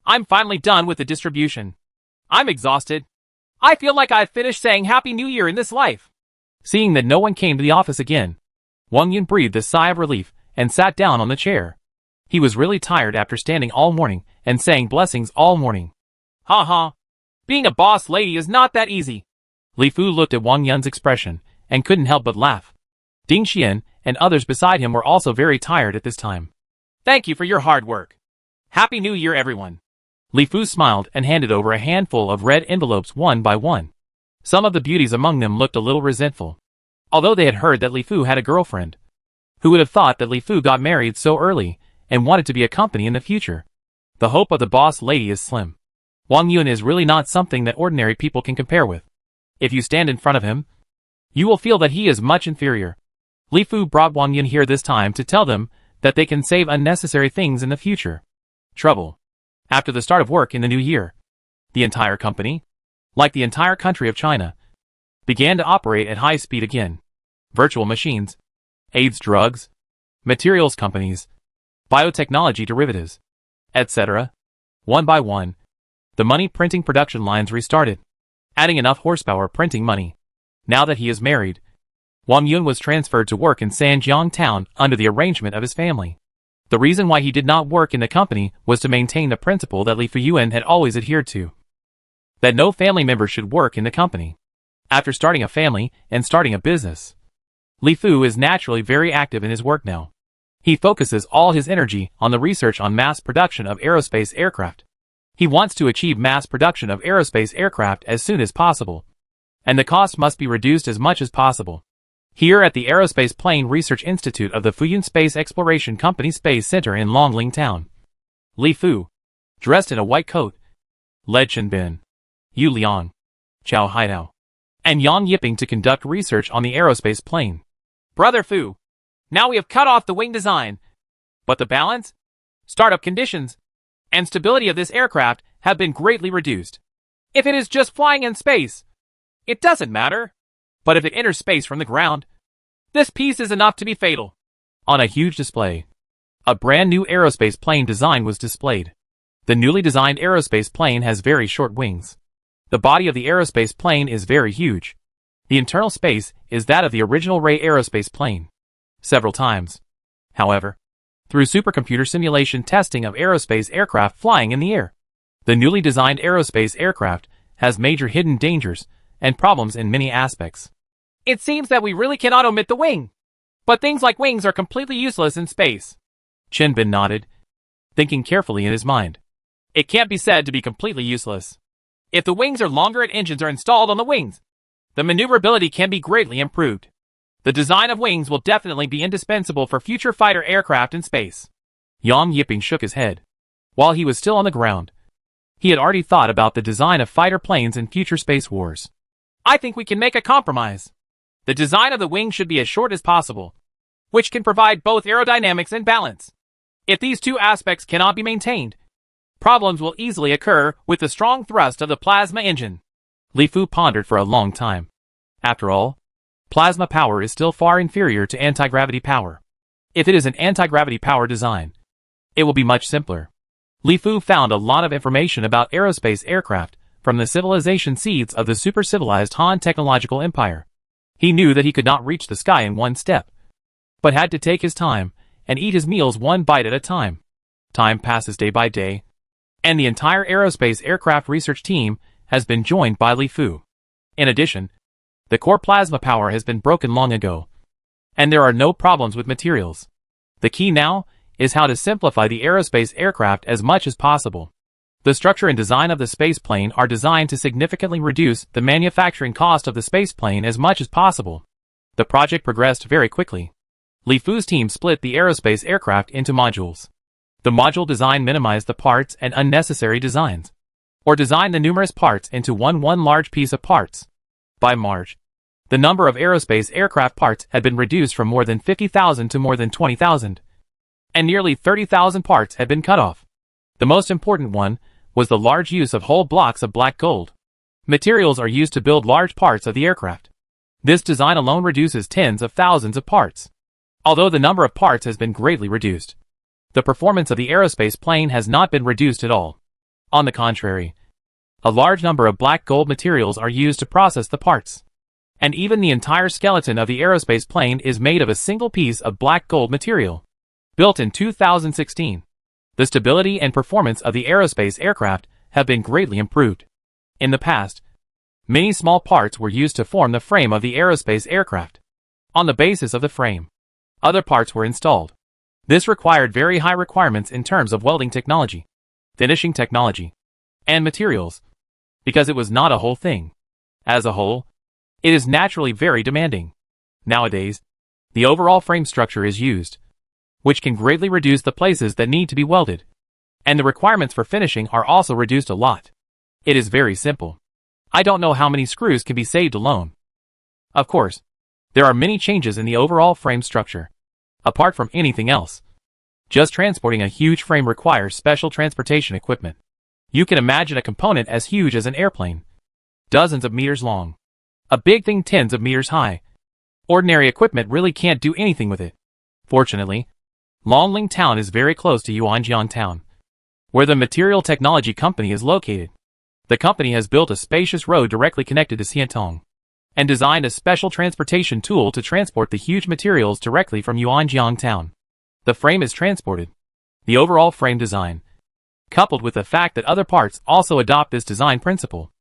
I'm finally done with the distribution. I'm exhausted. I feel like I've finished saying Happy New Year in this life. Seeing that no one came to the office again, Wang Yun breathed a sigh of relief and sat down on the chair. He was really tired after standing all morning and saying blessings all morning. Ha ha. Being a boss lady is not that easy. Li Fu looked at Wang Yun's expression and couldn't help but laugh. Ding Xian and others beside him were also very tired at this time. Thank you for your hard work. Happy New Year, everyone. Li Fu smiled and handed over a handful of red envelopes one by one. Some of the beauties among them looked a little resentful. Although they had heard that Li Fu had a girlfriend. Who would have thought that Li Fu got married so early and wanted to be a company in the future? The hope of the boss lady is slim. Wang Yun is really not something that ordinary people can compare with. If you stand in front of him, you will feel that he is much inferior. Li Fu brought Wang Yun here this time to tell them that they can save unnecessary things in the future. Trouble. After the start of work in the new year, the entire company, like the entire country of China, began to operate at high speed again. Virtual machines, AIDS drugs, materials companies, biotechnology derivatives, etc. One by one, the money printing production lines restarted, adding enough horsepower printing money. Now that he is married, Wang Yun was transferred to work in Sanjiang town under the arrangement of his family. The reason why he did not work in the company was to maintain the principle that Li Fuyuan had always adhered to. That no family member should work in the company. After starting a family and starting a business, Li Fu is naturally very active in his work now. He focuses all his energy on the research on mass production of aerospace aircraft. He wants to achieve mass production of aerospace aircraft as soon as possible, and the cost must be reduced as much as possible. Here at the Aerospace Plane Research Institute of the Fuyun Space Exploration Company Space Center in Longling Town, Li Fu, dressed in a white coat, led Chen Bin, Yu Liang, Chao Haidao, and Yang Yiping to conduct research on the aerospace plane. Brother Fu, now we have cut off the wing design, but the balance, startup conditions, and stability of this aircraft have been greatly reduced. If it is just flying in space, it doesn't matter. But if it enters space from the ground, this piece is enough to be fatal. On a huge display, a brand new aerospace plane design was displayed. The newly designed aerospace plane has very short wings. The body of the aerospace plane is very huge. The internal space is that of the original Ray aerospace plane. Several times, however, through supercomputer simulation testing of aerospace aircraft flying in the air, the newly designed aerospace aircraft has major hidden dangers and problems in many aspects. It seems that we really cannot omit the wing. But things like wings are completely useless in space. Chen Bin nodded, thinking carefully in his mind. It can't be said to be completely useless. If the wings are longer and engines are installed on the wings, the maneuverability can be greatly improved. The design of wings will definitely be indispensable for future fighter aircraft in space. Yang Yiping shook his head. While he was still on the ground, he had already thought about the design of fighter planes in future space wars. I think we can make a compromise. The design of the wing should be as short as possible, which can provide both aerodynamics and balance. If these two aspects cannot be maintained, problems will easily occur with the strong thrust of the plasma engine. Li Fu pondered for a long time. After all, plasma power is still far inferior to anti-gravity power. If it is an anti-gravity power design, it will be much simpler. Li Fu found a lot of information about aerospace aircraft from the civilization seeds of the super-civilized Han technological empire. He knew that he could not reach the sky in one step, but had to take his time and eat his meals one bite at a time. Time passes day by day, and the entire aerospace aircraft research team has been joined by Li Fu. In addition, the core plasma power has been broken long ago, And there are no problems with materials. The key now is how to simplify the aerospace aircraft as much as possible. The structure and design of the spaceplane are designed to significantly reduce the manufacturing cost of the spaceplane as much as possible. The project progressed very quickly. Li Fu's team split the aerospace aircraft into modules. The module design minimized the parts and unnecessary designs, or designed the numerous parts into one large piece of parts. By March, the number of aerospace aircraft parts had been reduced from more than 50,000 to more than 20,000, and nearly 30,000 parts had been cut off. The most important one was the large use of whole blocks of black gold. Materials are used to build large parts of the aircraft. This design alone reduces tens of thousands of parts. Although the number of parts has been greatly reduced, the performance of the aerospace plane has not been reduced at all. On the contrary, a large number of black gold materials are used to process the parts. And even the entire skeleton of the aerospace plane is made of a single piece of black gold material. Built in 2016, the stability and performance of the aerospace aircraft have been greatly improved. In the past, many small parts were used to form the frame of the aerospace aircraft. On the basis of the frame, other parts were installed. This required very high requirements in terms of welding technology, finishing technology, and materials, because it was not a whole thing. As a whole, it is naturally very demanding. Nowadays, the overall frame structure is used, which can greatly reduce the places that need to be welded. And the requirements for finishing are also reduced a lot. It is very simple. I don't know how many screws can be saved alone. Of course, there are many changes in the overall frame structure. Apart from anything else, just transporting a huge frame requires special transportation equipment. You can imagine a component as huge as an airplane, dozens of meters long, a big thing tens of meters high. Ordinary equipment really can't do anything with it. Fortunately, Longling Town is very close to Yuanjiang Town, where the Material Technology Company is located. The company has built a spacious road directly connected to Xiantong, and designed a special transportation tool to transport the huge materials directly from Yuanjiang Town. The frame is transported. The overall frame design, coupled with the fact that other parts also adopt this design principle,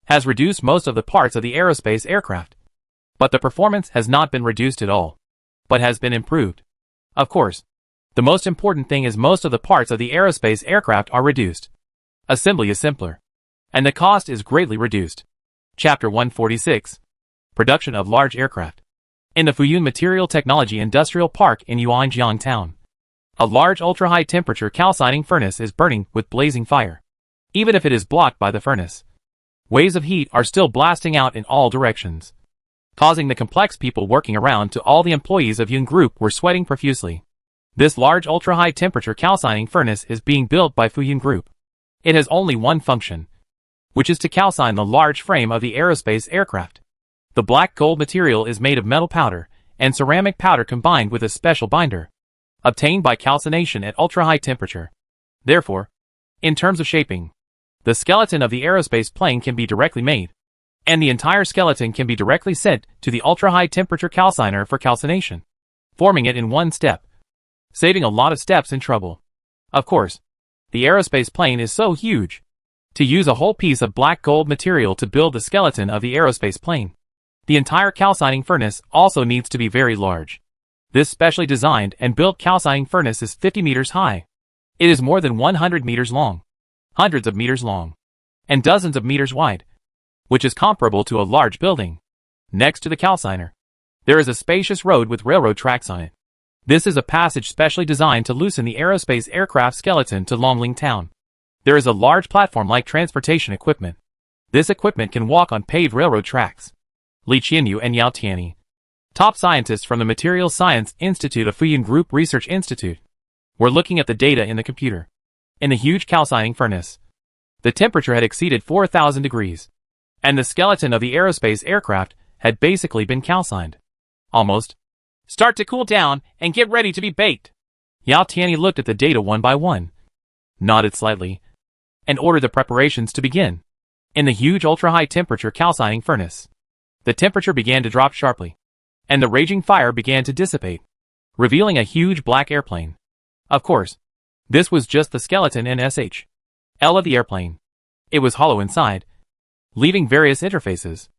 has reduced most of the parts of the aerospace aircraft. But the performance has not been reduced at all, but has been improved. Of course, the most important thing is most of the parts of the aerospace aircraft are reduced. Assembly is simpler, and the cost is greatly reduced. Chapter 146. Production of Large Aircraft. In the Fuyun Material Technology Industrial Park in Yuanjiang Town, a large ultra-high temperature calcining furnace is burning with blazing fire. Even if it is blocked by the furnace, waves of heat are still blasting out in all directions, causing the complex people working around to all the employees of Yun Group were sweating profusely. This large ultra-high temperature calcining furnace is being built by Fuyun Group. It has only one function, which is to calcine the large frame of the aerospace aircraft. The black gold material is made of metal powder and ceramic powder combined with a special binder, obtained by calcination at ultra-high temperature. Therefore, in terms of shaping, the skeleton of the aerospace plane can be directly made, and the entire skeleton can be directly sent to the ultra-high temperature calciner for calcination, forming it in one step, saving a lot of steps and trouble. Of course, the aerospace plane is so huge. To use a whole piece of black gold material to build the skeleton of the aerospace plane, the entire calcining furnace also needs to be very large. This specially designed and built calcining furnace is 50 meters high. It is more than 100 meters long, hundreds of meters long, and dozens of meters wide, which is comparable to a large building. Next to the calciner, there is a spacious road with railroad tracks on it. This is a passage specially designed to loosen the aerospace aircraft skeleton to Longling Town. There is a large platform-like transportation equipment. This equipment can walk on paved railroad tracks. Li Qianyu and Yao Tianyi, top scientists from the Materials Science Institute of Fuyun Group Research Institute, were looking at the data in the computer. In the huge calcining furnace, the temperature had exceeded 4,000 degrees, and the skeleton of the aerospace aircraft had basically been calcined. Almost. Start to cool down and get ready to be baked. Yao Tianyi looked at the data one by one, nodded slightly, and ordered the preparations to begin. In the huge ultra-high temperature calcining furnace, the temperature began to drop sharply, and the raging fire began to dissipate, revealing a huge black airplane. Of course, this was just the skeleton and SHL of the airplane. It was hollow inside, leaving various interfaces,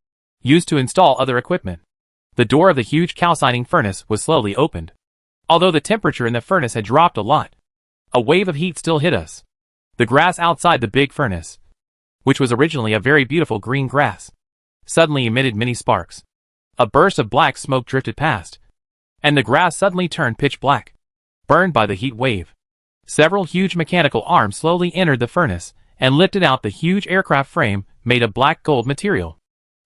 used to install other equipment. The door of the huge calcining furnace was slowly opened. Although the temperature in the furnace had dropped a lot, a wave of heat still hit us. The grass outside the big furnace, which was originally a very beautiful green grass, suddenly emitted many sparks. A burst of black smoke drifted past, and the grass suddenly turned pitch black, burned by the heat wave. Several huge mechanical arms slowly entered the furnace and lifted out the huge aircraft frame made of black gold material.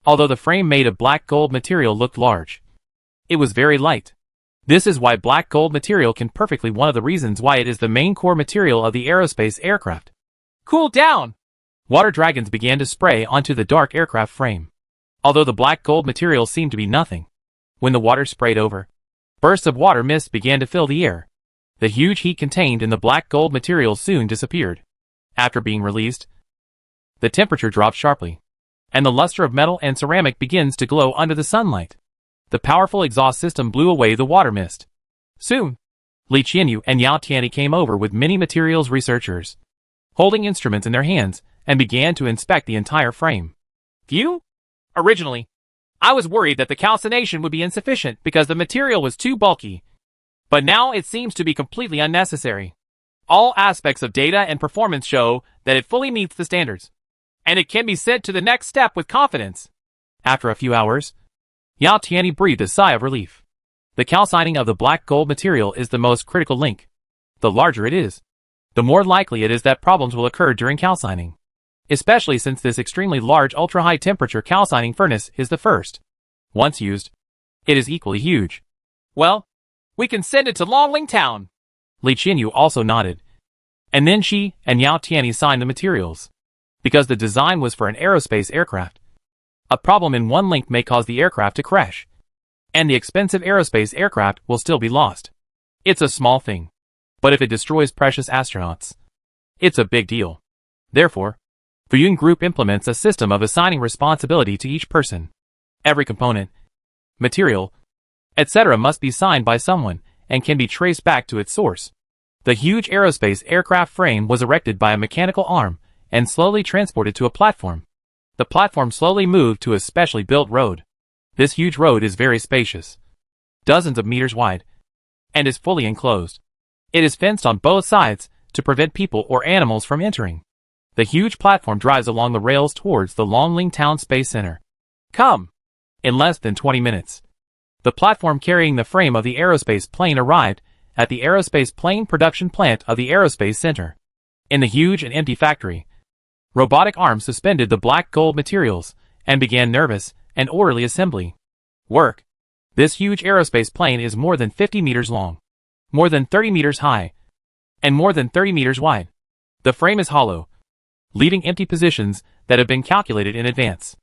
Although the frame made of black gold material looked large, it was very light. This is why black gold material can perfectly one of the reasons why it is the main core material of the aerospace aircraft. Cool down! Water dragons began to spray onto the dark aircraft frame. Although the black gold material seemed to be nothing, when the water sprayed over, bursts of water mist began to fill the air. The huge heat contained in the black gold material soon disappeared. After being released, the temperature dropped sharply, and the luster of metal and ceramic begins to glow under the sunlight. The powerful exhaust system blew away the water mist. Soon, Li Qianyu and Yao Tianyi came over with many materials researchers, holding instruments in their hands, and began to inspect the entire frame. Phew! Originally, I was worried that the calcination would be insufficient because the material was too bulky. But now it seems to be completely unnecessary. All aspects of data and performance show that it fully meets the standards, and it can be sent to the next step with confidence. After a few hours, Yao Tianyi breathed a sigh of relief. The calcining of the black gold material is the most critical link. The larger it is, the more likely it is that problems will occur during calcining. Especially since this extremely large ultra-high temperature calcining furnace is the first. Once used, it is equally huge. Well, we can send it to Longling Town. Li Qianyu also nodded. And then she and Yao Tianyi signed the materials. Because the design was for an aerospace aircraft, a problem in one link may cause the aircraft to crash, and the expensive aerospace aircraft will still be lost. It's a small thing, but if it destroys precious astronauts, it's a big deal. Therefore, Fuyun Group implements a system of assigning responsibility to each person. Every component, material, etc. must be signed by someone and can be traced back to its source. The huge aerospace aircraft frame was erected by a mechanical arm and slowly transported to a platform. The platform slowly moved to a specially built road. This huge road is very spacious, dozens of meters wide, and is fully enclosed. It is fenced on both sides to prevent people or animals from entering. The huge platform drives along the rails towards the Longling Town Space Center. Come! In less than 20 minutes, the platform carrying the frame of the aerospace plane arrived at the aerospace plane production plant of the aerospace center. In the huge and empty factory, robotic arms suspended the black gold materials and began nervous and orderly assembly work. This huge aerospace plane is more than 50 meters long, more than 30 meters high, and more than 30 meters wide. The frame is hollow, leaving empty positions that have been calculated in advance.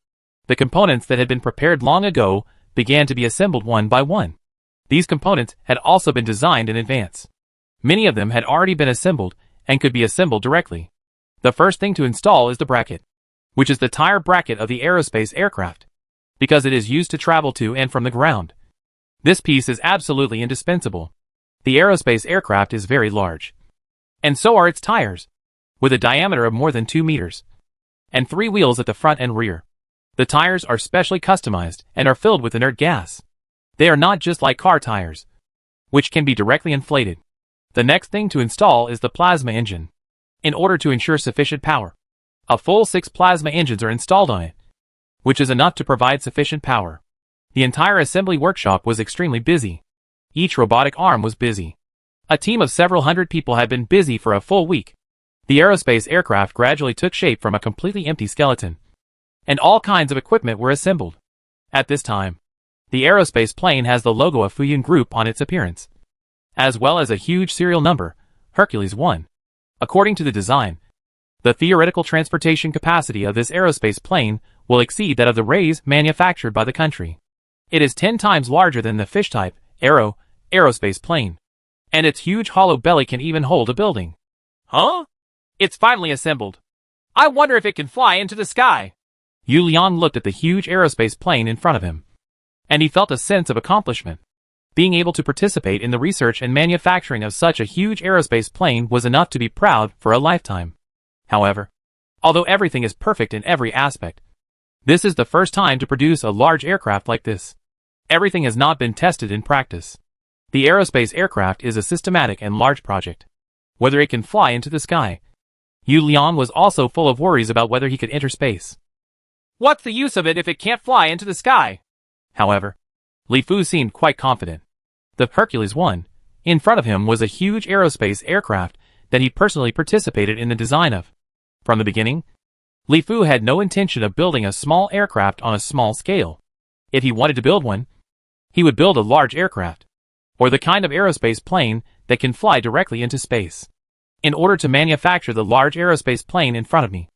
The components that had been prepared long ago began to be assembled one by one. These components had also been designed in advance. Many of them had already been assembled and could be assembled directly. The first thing to install is the bracket, which is the tire bracket of the aerospace aircraft, because it is used to travel to and from the ground. This piece is absolutely indispensable. The aerospace aircraft is very large, and so are its tires, with a diameter of more than 2 meters, and 3 wheels at the front and rear. The tires are specially customized and are filled with inert gas. They are not just like car tires, which can be directly inflated. The next thing to install is the plasma engine. In order to ensure sufficient power, a full 6 plasma engines are installed on it, which is enough to provide sufficient power. The entire assembly workshop was extremely busy. Each robotic arm was busy. A team of several hundred people had been busy for a full week. The aerospace aircraft gradually took shape from a completely empty skeleton, and all kinds of equipment were assembled. At this time, the aerospace plane has the logo of Fuyun Group on its appearance, as well as a huge serial number, Hercules 1. According to the design, the theoretical transportation capacity of this aerospace plane will exceed that of the rays manufactured by the country. It is 10 times larger than the fish-type, aerospace plane, and its huge hollow belly can even hold a building. Huh? It's finally assembled. I wonder if it can fly into the sky. Yu Liang looked at the huge aerospace plane in front of him, and he felt a sense of accomplishment. Being able to participate in the research and manufacturing of such a huge aerospace plane was enough to be proud for a lifetime. However, although everything is perfect in every aspect, this is the first time to produce a large aircraft like this. Everything has not been tested in practice. The aerospace aircraft is a systematic and large project. Whether it can fly into the sky. Yu Liang was also full of worries about whether he could enter space. What's the use of it if it can't fly into the sky? However, Li Fu seemed quite confident. The Hercules 1, in front of him, was a huge aerospace aircraft that he personally participated in the design of. From the beginning, Li Fu had no intention of building a small aircraft on a small scale. If he wanted to build one, he would build a large aircraft, or the kind of aerospace plane that can fly directly into space. In order to manufacture the large aerospace plane in front of me,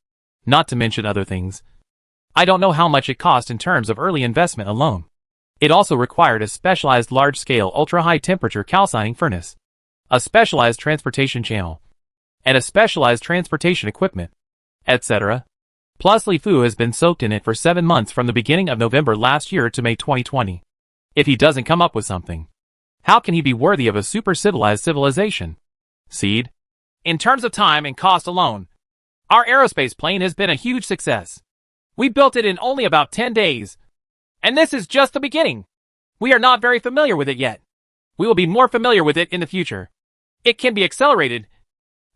not to mention other things, I don't know how much it cost in terms of early investment alone. It also required a specialized large-scale ultra-high-temperature calcining furnace, a specialized transportation channel, and a specialized transportation equipment, etc. Plus Li Fu has been soaked in it for 7 months from the beginning of November last year to May 2020. If he doesn't come up with something, how can he be worthy of a super-civilized civilization? Seed. In terms of time and cost alone, our aerospace plane has been a huge success. We built it in only about 10 days. And this is just the beginning. We are not very familiar with it yet. We will be more familiar with it in the future. It can be accelerated,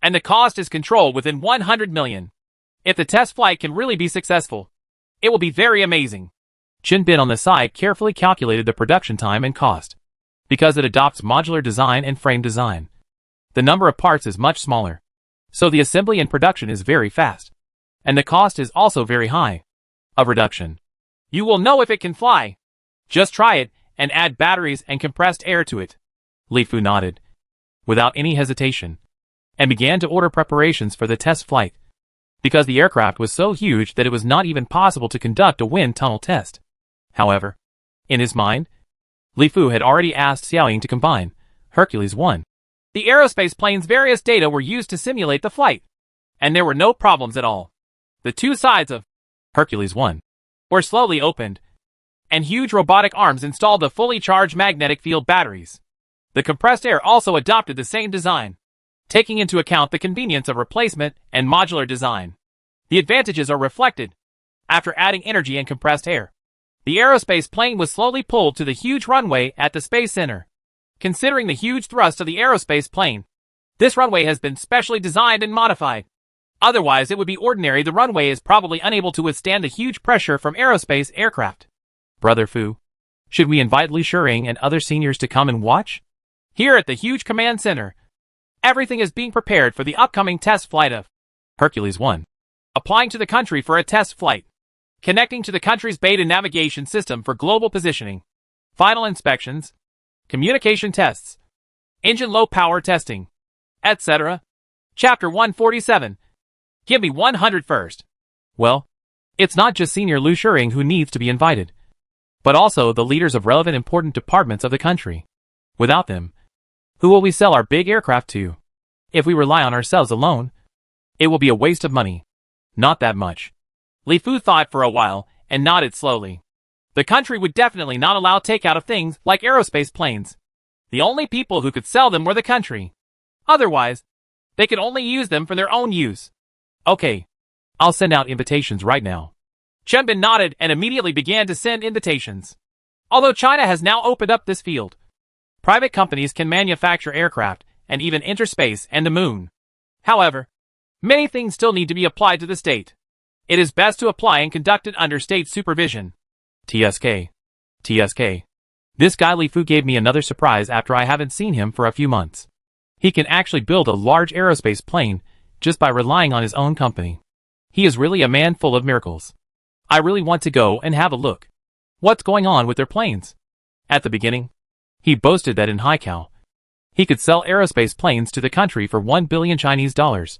and the cost is controlled within 100 million. If the test flight can really be successful, it will be very amazing. Chen Bin on the side carefully calculated the production time and cost. Because it adopts modular design and frame design, the number of parts is much smaller, so the assembly and production is very fast. And the cost is also very high. Of reduction. You will know if it can fly. Just try it, and add batteries and compressed air to it. Li Fu nodded, without any hesitation, and began to order preparations for the test flight, because the aircraft was so huge that it was not even possible to conduct a wind tunnel test. However, in his mind, Li Fu had already asked Xiaoying to combine Hercules 1. The aerospace plane's various data were used to simulate the flight, and there were no problems at all. The two sides of Hercules 1 were slowly opened, and huge robotic arms installed the fully charged magnetic field batteries. The compressed air also adopted the same design, taking into account the convenience of replacement and modular design. The advantages are reflected. After adding energy and compressed air, the aerospace plane was slowly pulled to the huge runway at the Space Center. Considering the huge thrust of the aerospace plane, this runway has been specially designed and modified. Otherwise, it would be ordinary. The runway is probably unable to withstand the huge pressure from aerospace aircraft. Brother Fu, should we invite Li Shering and other seniors to come and watch? Here at the huge command center, everything is being prepared for the upcoming test flight of Hercules 1. Applying to the country for a test flight. Connecting to the country's beta navigation system for global positioning. Final inspections. Communication tests. Engine low power testing. Etc. Chapter 147. Give me 100 first. Well, it's not just Senior Lu Shering who needs to be invited, but also the leaders of relevant important departments of the country. Without them, who will we sell our big aircraft to? If we rely on ourselves alone, it will be a waste of money. Not that much. Li Fu thought for a while and nodded slowly. The country would definitely not allow takeout of things like aerospace planes. The only people who could sell them were the country. Otherwise, they could only use them for their own use. Okay, I'll send out invitations right now. Chen Bin nodded and immediately began to send invitations. Although China has now opened up this field, private companies can manufacture aircraft and even enter space and the moon. However, many things still need to be applied to the state. It is best to apply and conduct it under state supervision. TSK. This guy Li Fu gave me another surprise after I haven't seen him for a few months. He can actually build a large aerospace plane just by relying on his own company. He is really a man full of miracles. I really want to go and have a look. What's going on with their planes? At the beginning, he boasted that in Haikou, he could sell aerospace planes to the country for 1 billion Chinese dollars.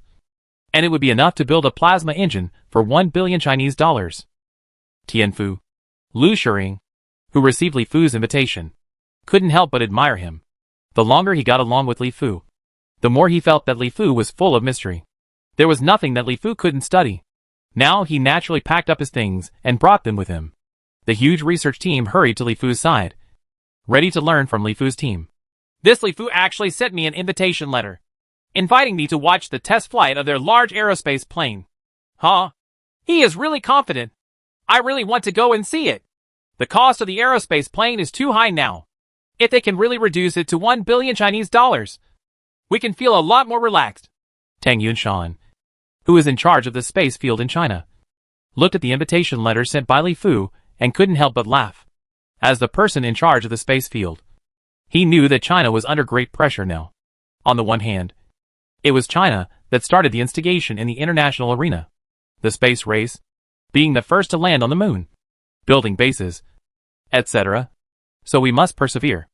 And it would be enough to build a plasma engine for 1 billion Chinese dollars. Tianfu, Lu Shering, who received Li Fu's invitation, couldn't help but admire him. The longer he got along with Li Fu, the more he felt that Li Fu was full of mystery. There was nothing that Li Fu couldn't study. Now he naturally packed up his things and brought them with him. The huge research team hurried to Li Fu's side, ready to learn from Li Fu's team. This Li Fu actually sent me an invitation letter, inviting me to watch the test flight of their large aerospace plane. Huh? He is really confident. I really want to go and see it. The cost of the aerospace plane is too high now. If they can really reduce it to 1 billion Chinese dollars, we can feel a lot more relaxed. Tang Yunshan, who is in charge of the space field in China, looked at the invitation letter sent by Li Fu and couldn't help but laugh. As the person in charge of the space field, he knew that China was under great pressure now. On the one hand, it was China that started the instigation in the international arena. The space race, being the first to land on the moon, building bases, etc. So we must persevere.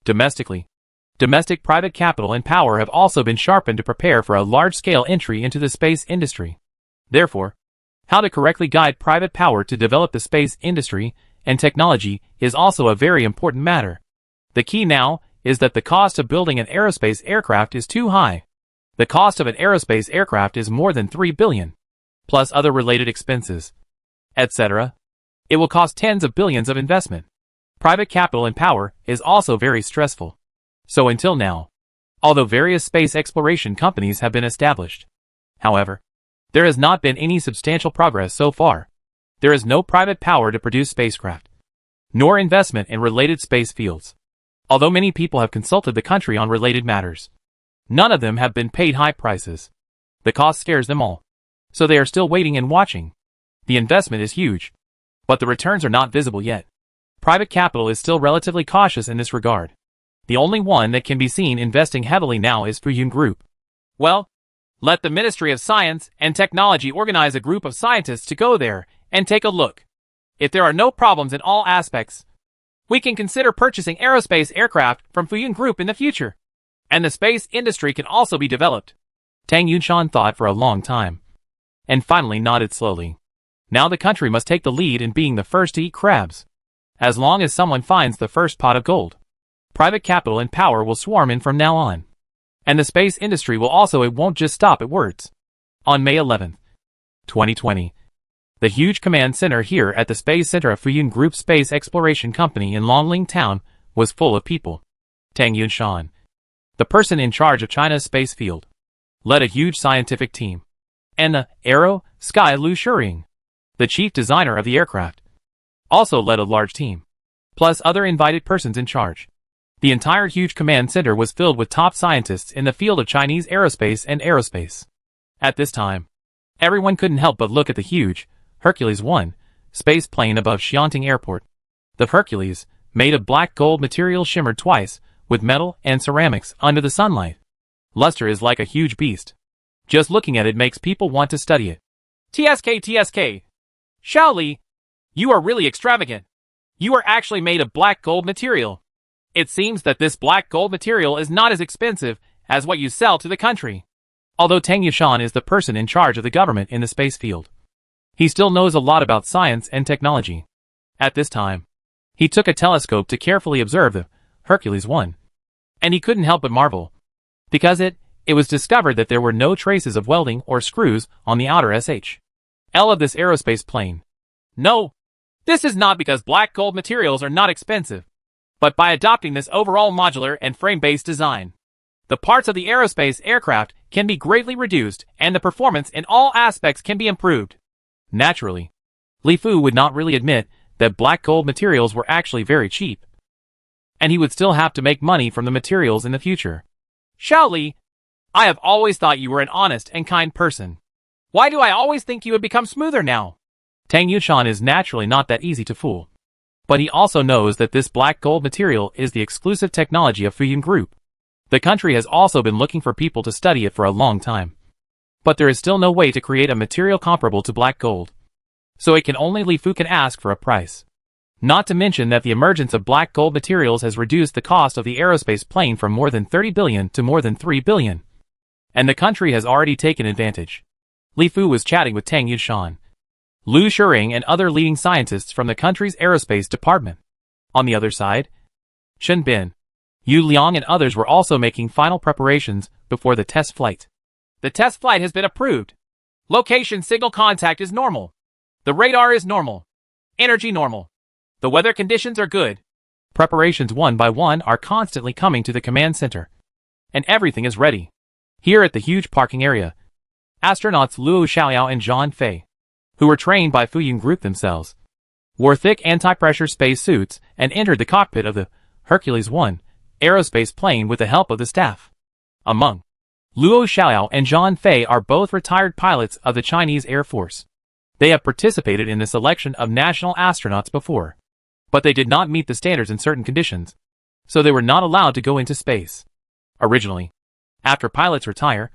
Domestically, domestic private capital and power have also been sharpened to prepare for a large-scale entry into the space industry. Therefore, how to correctly guide private power to develop the space industry and technology is also a very important matter. The key now is that the cost of building an aerospace aircraft is too high. The cost of an aerospace aircraft is more than 3 billion, plus other related expenses, etc. It will cost tens of billions of investment. Private capital and power is also very stressful. So until now, although various space exploration companies have been established, however, there has not been any substantial progress so far. There is no private power to produce spacecraft, nor investment in related space fields. Although many people have consulted the country on related matters, none of them have been paid high prices. The cost scares them all, so they are still waiting and watching. The investment is huge, but the returns are not visible yet. Private capital is still relatively cautious in this regard. The only one that can be seen investing heavily now is Fuyun Group. Well, let the Ministry of Science and Technology organize a group of scientists to go there and take a look. If there are no problems in all aspects, we can consider purchasing aerospace aircraft from Fuyun Group in the future. And the space industry can also be developed. Tang Yunshan thought for a long time, and finally nodded slowly. Now the country must take the lead in being the first to eat crabs. As long as someone finds the first pot of gold, private capital and power will swarm in from now on. And the space industry will also. It won't just stop at words. On May 11, 2020, the huge command center here at the Space Center of Fuyun Group Space Exploration Company in Longling Town was full of people. Tang Yunshan, the person in charge of China's space field, led a huge scientific team. And the Aero Sky Lu Shuring, the chief designer of the aircraft, also led a large team, plus other invited persons in charge. The entire huge command center was filled with top scientists in the field of Chinese aerospace and aerospace. At this time, everyone couldn't help but look at the huge Hercules 1 space plane above Xianting Airport. The Hercules, made of black gold material, shimmered twice with metal and ceramics under the sunlight. Luster is like a huge beast. Just looking at it makes people want to study it. TSK. Shaoli, you are really extravagant. You are actually made of black gold material. It seems that this black gold material is not as expensive as what you sell to the country. Although Tang Yunshan is the person in charge of the government in the space field, he still knows a lot about science and technology. At this time, he took a telescope to carefully observe the Hercules 1, and he couldn't help but marvel, because it was discovered that there were no traces of welding or screws on the outer SHL of this aerospace plane. No, this is not because black gold materials are not expensive, but by adopting this overall modular and frame-based design, the parts of the aerospace aircraft can be greatly reduced and the performance in all aspects can be improved. Naturally, Li Fu would not really admit that black gold materials were actually very cheap, and he would still have to make money from the materials in the future. Shaoli, I have always thought you were an honest and kind person. Why do I always think you would become smoother now? Tang Yunshan is naturally not that easy to fool, but he also knows that this black gold material is the exclusive technology of Fuyun Group. The country has also been looking for people to study it for a long time, but there is still no way to create a material comparable to black gold. So it can only Li Fu can ask for a price. Not to mention that the emergence of black gold materials has reduced the cost of the aerospace plane from more than 30 billion to more than 3 billion. And the country has already taken advantage. Li Fu was chatting with Tang Yunshan, Lu Shuring and other leading scientists from the country's aerospace department. On the other side, Chen Bin, Yu Liang and others were also making final preparations before the test flight. The test flight has been approved. Location signal contact is normal. The radar is normal. Energy normal. The weather conditions are good. Preparations one by one are constantly coming to the command center, and everything is ready. Here at the huge parking area, astronauts Luo Xiaoyao and Zhang Fei, who were trained by Fuyun Group themselves, wore thick anti-pressure space suits, and entered the cockpit of the Hercules-1 aerospace plane with the help of the staff. Among Luo Xiaoyao and Zhang Fei are both retired pilots of the Chinese Air Force. They have participated in the selection of national astronauts before, but they did not meet the standards in certain conditions, so they were not allowed to go into space. Originally, after pilots retire,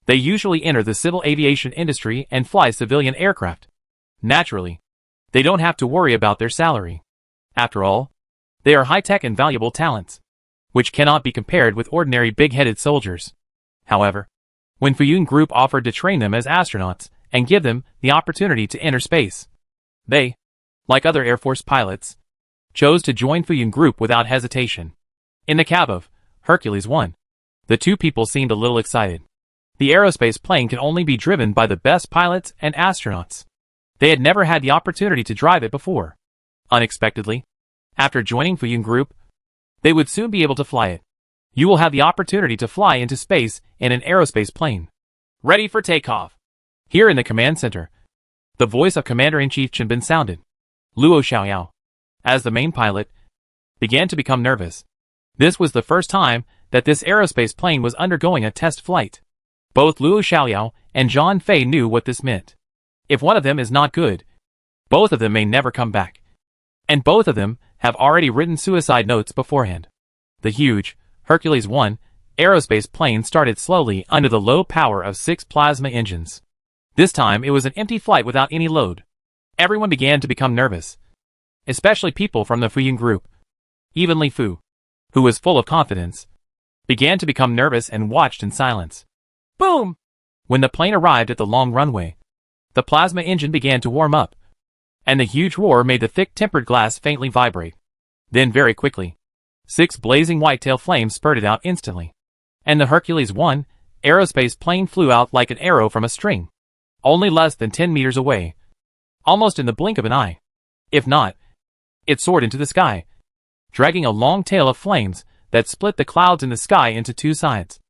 they usually enter the civil aviation industry and fly civilian aircraft. Naturally, they don't have to worry about their salary. After all, they are high-tech and valuable talents, which cannot be compared with ordinary big-headed soldiers. However, when Fuyun Group offered to train them as astronauts and give them the opportunity to enter space, they, like other Air Force pilots, chose to join Fuyun Group without hesitation. In the cab of Hercules-1, the two people seemed a little excited. The aerospace plane can only be driven by the best pilots and astronauts. They had never had the opportunity to drive it before. Unexpectedly, after joining Fuyun Group, they would soon be able to fly it. You will have the opportunity to fly into space in an aerospace plane. Ready for takeoff. Here in the command center, the voice of Commander-in-Chief Chenbin sounded. Luo Xiaoyao, as the main pilot, began to become nervous. This was the first time that this aerospace plane was undergoing a test flight. Both Luo Xiaoyao and Zhang Fei knew what this meant. If one of them is not good, both of them may never come back. And both of them have already written suicide notes beforehand. The huge Hercules-1 aerospace plane started slowly under the low power of 6 plasma engines. This time it was an empty flight without any load. Everyone began to become nervous, especially people from the Fuyun Group. Even Li Fu, who was full of confidence, began to become nervous and watched in silence. Boom! When the plane arrived at the long runway, the plasma engine began to warm up, and the huge roar made the thick tempered glass faintly vibrate. Then very quickly, 6 blazing whitetail flames spurted out instantly, and the Hercules-1 aerospace plane flew out like an arrow from a string, only less than 10 meters away, almost in the blink of an eye. If not, it soared into the sky, dragging a long tail of flames that split the clouds in the sky into 2 sides,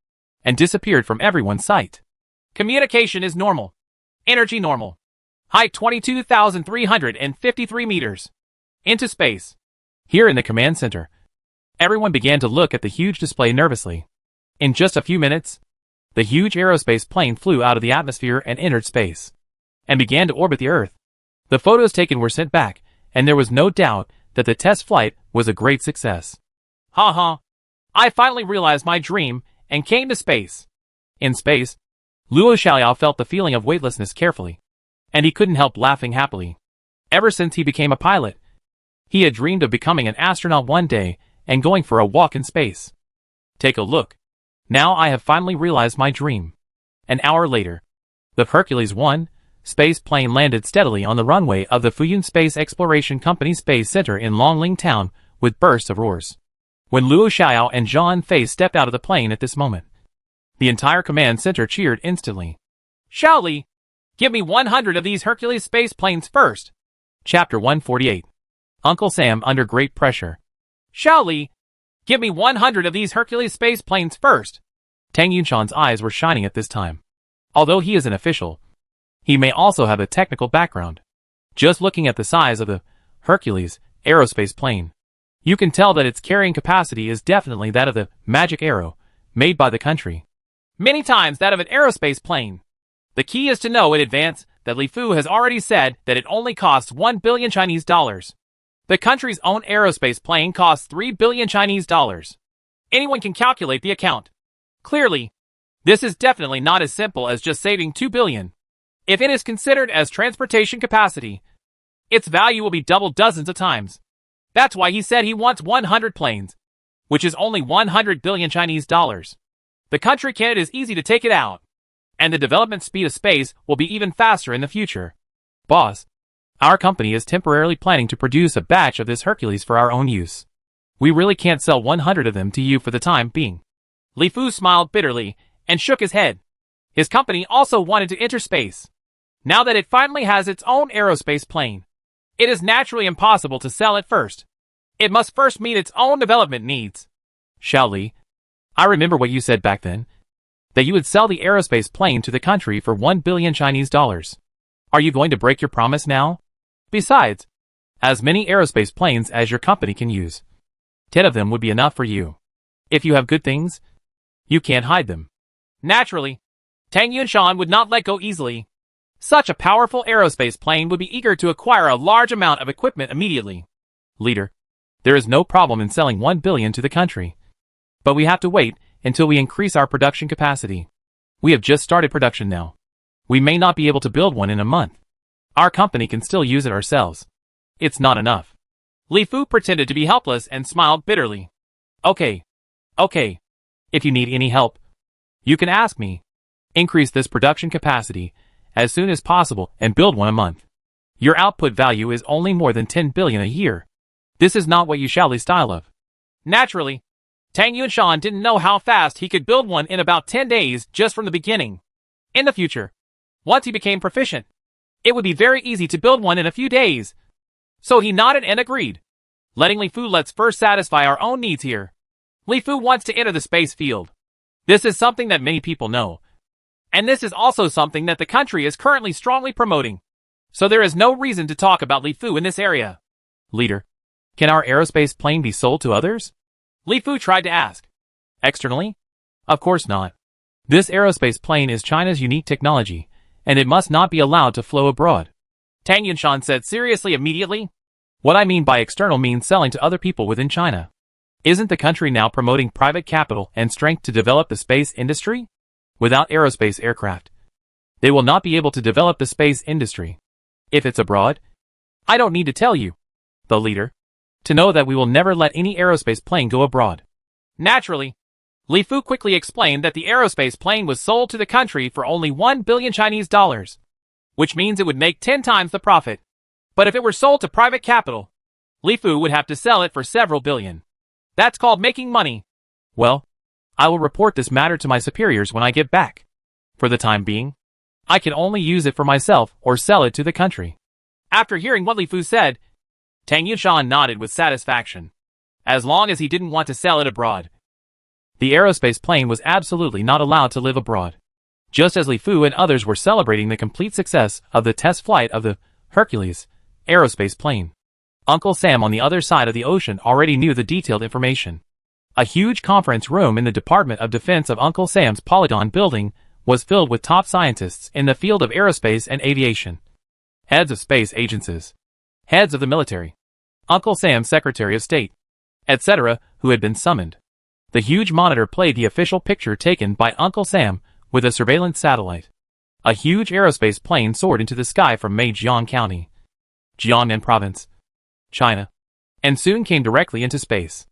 and disappeared from everyone's sight. Communication is normal. Energy normal. Height 22,353 meters. Into space. Here in the command center, everyone began to look at the huge display nervously. In just a few minutes, the huge aerospace plane flew out of the atmosphere and entered space, and began to orbit the Earth. The photos taken were sent back, and there was no doubt that the test flight was a great success. Ha ha! I finally realized my dream and came to space. In space, Luo Xiaoyao felt the feeling of weightlessness carefully, and he couldn't help laughing happily. Ever since he became a pilot, he had dreamed of becoming an astronaut one day and going for a walk in space. Take a look. Now I have finally realized my dream. An hour later, the Hercules-1 space plane landed steadily on the runway of the Fuyun Space Exploration Company Space Center in Longling Town with bursts of roars. When Luo Xiaoyao and Zhang Fei stepped out of the plane at this moment, the entire command center cheered instantly. Xiao Li, give me 100 of these Hercules space planes first. Chapter 148. Uncle Sam under great pressure. Xiao Li, give me 100 of these Hercules space planes first. Tang Yunshan's eyes were shining at this time. Although he is an official, he may also have a technical background. Just looking at the size of the Hercules aerospace plane, you can tell that its carrying capacity is definitely that of the Magic Arrow, made by the country. Many times that of an aerospace plane. The key is to know in advance that Li Fu has already said that it only costs 1 billion Chinese dollars. The country's own aerospace plane costs 3 billion Chinese dollars. Anyone can calculate the account. Clearly, this is definitely not as simple as just saving 2 billion. If it is considered as transportation capacity, its value will be doubled dozens of times. That's why he said he wants 100 planes, which is only 100 billion Chinese dollars. The country can, it is easy to take it out, and the development speed of space will be even faster in the future. Boss, our company is temporarily planning to produce a batch of this Hercules for our own use. We really can't sell 100 of them to you for the time being. Li Fu smiled bitterly and shook his head. His company also wanted to enter space. Now that it finally has its own aerospace plane, it is naturally impossible to sell it first. It must first meet its own development needs. Xiao Li, I remember what you said back then, that you would sell the aerospace plane to the country for 1 billion Chinese dollars. Are you going to break your promise now? Besides, As many aerospace planes as your company can use. 10 of them would be enough for you. If you have good things, you can't hide them. Naturally, Tang Yunshan would not let go easily. Such a powerful aerospace plane would be eager to acquire a large amount of equipment immediately. Leader, there is no problem in selling 1 billion to the country. But we have to wait until we increase our production capacity. We have just started production now. We may not be able to build one in a month. Our company can still use it ourselves. It's not enough. Li Fu pretended to be helpless and smiled bitterly. Okay. If you need any help, you can ask me. Increase this production capacity as soon as possible and build one a month. Your output value is only more than 10 billion a year. This is not what you shall style of. Naturally, Tang Yunshan didn't know how fast he could build one in about 10 days just from the beginning. In the future, once he became proficient, it would be very easy to build one in a few days. So he nodded and agreed. Letting Li Fu, let's first satisfy our own needs here. Li Fu wants to enter the space field. This is something that many people know. And this is also something that the country is currently strongly promoting. So there is no reason to talk about Li Fu in this area. Leader, can our aerospace plane be sold to others? Li Fu tried to ask. Externally? Of course not. This aerospace plane is China's unique technology, and it must not be allowed to flow abroad. Tang Yunshan said seriously immediately. What I mean by external means selling to other people within China. Isn't the country now promoting private capital and strength to develop the space industry? Without aerospace aircraft, they will not be able to develop the space industry. If it's abroad, I don't need to tell you, the leader, to know that we will never let any aerospace plane go abroad. Naturally, Li Fu quickly explained that the aerospace plane was sold to the country for only 1 billion Chinese dollars, which means it would make 10 times the profit. But if it were sold to private capital, Li Fu would have to sell it for several billion. That's called making money. Well, I will report this matter to my superiors when I get back. For the time being, I can only use it for myself or sell it to the country. After hearing what Li Fu said, Tang Yunshan nodded with satisfaction. As long as he didn't want to sell it abroad. The aerospace plane was absolutely not allowed to live abroad. Just as Li Fu and others were celebrating the complete success of the test flight of the Hercules aerospace plane, Uncle Sam on the other side of the ocean already knew the detailed information. A huge conference room in the Department of Defense of Uncle Sam's Polygon building was filled with top scientists in the field of aerospace and aviation. Heads of space agencies, heads of the military, Uncle Sam's Secretary of State, etc., who had been summoned. The huge monitor played the official picture taken by Uncle Sam with a surveillance satellite. A huge aerospace plane soared into the sky from Meijiang County, Jiangnan Province, China, and soon came directly into space.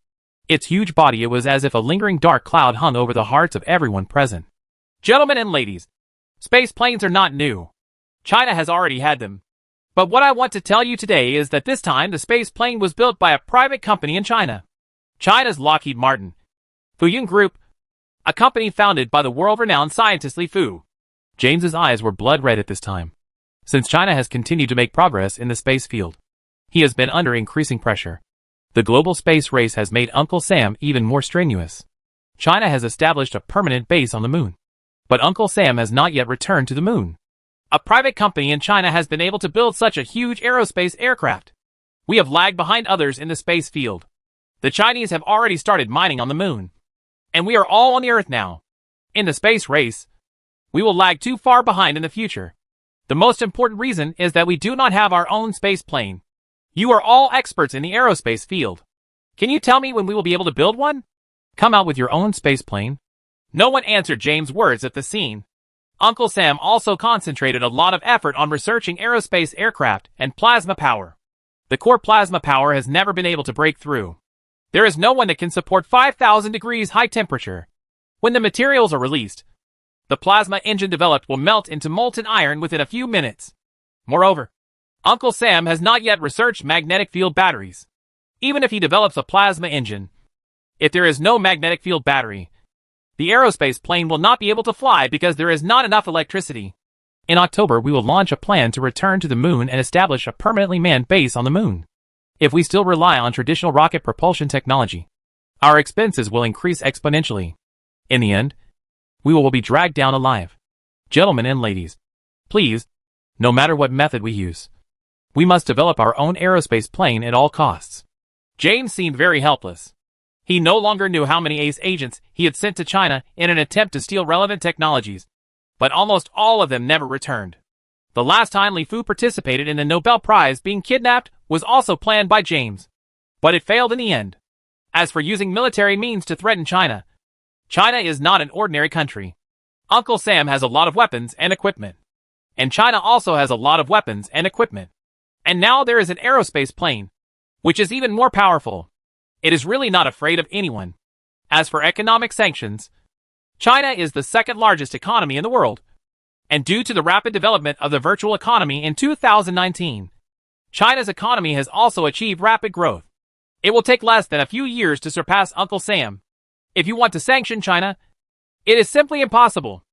Its huge body, it was as if a lingering dark cloud hung over the hearts of everyone present. Gentlemen and ladies, space planes are not new. China has already had them. But what I want to tell you today is that this time the space plane was built by a private company in China. China's Lockheed Martin, Fuyun Group, a company founded by the world-renowned scientist Li Fu. James's eyes were blood red at this time. Since China has continued to make progress in the space field, he has been under increasing pressure. The global space race has made Uncle Sam even more strenuous. China has established a permanent base on the moon. But Uncle Sam has not yet returned to the moon. A private company in China has been able to build such a huge aerospace aircraft. We have lagged behind others in the space field. The Chinese have already started mining on the moon. And we are all on the Earth now. In the space race, we will lag too far behind in the future. The most important reason is that we do not have our own space plane. You are all experts in the aerospace field. Can you tell me when we will be able to build one? Come out with your own space plane. No one answered James' words at the scene. Uncle Sam also concentrated a lot of effort on researching aerospace aircraft and plasma power. The core plasma power has never been able to break through. There is no one that can support 5,000 degrees high temperature. When the materials are released, the plasma engine developed will melt into molten iron within a few minutes. Moreover, Uncle Sam has not yet researched magnetic field batteries. Even if he develops a plasma engine, if there is no magnetic field battery, the aerospace plane will not be able to fly because there is not enough electricity. In October, we will launch a plan to return to the moon and establish a permanently manned base on the moon. If we still rely on traditional rocket propulsion technology, our expenses will increase exponentially. In the end, we will be dragged down alive. Gentlemen and ladies, please, no matter what method we use, We must develop our own aerospace plane at all costs. James seemed very helpless. He no longer knew how many ace agents he had sent to China in an attempt to steal relevant technologies, but almost all of them never returned. The last time Li Fu participated in the Nobel Prize being kidnapped was also planned by James, but it failed in the end. As for using military means to threaten China, China is not an ordinary country. Uncle Sam has a lot of weapons and equipment, and China also has a lot of weapons and equipment. And now there is an aerospace plane, which is even more powerful. It is really not afraid of anyone. As for economic sanctions, China is the second largest economy in the world, and due to the rapid development of the virtual economy in 2019, China's economy has also achieved rapid growth. It will take less than a few years to surpass Uncle Sam. If you want to sanction China, it is simply impossible.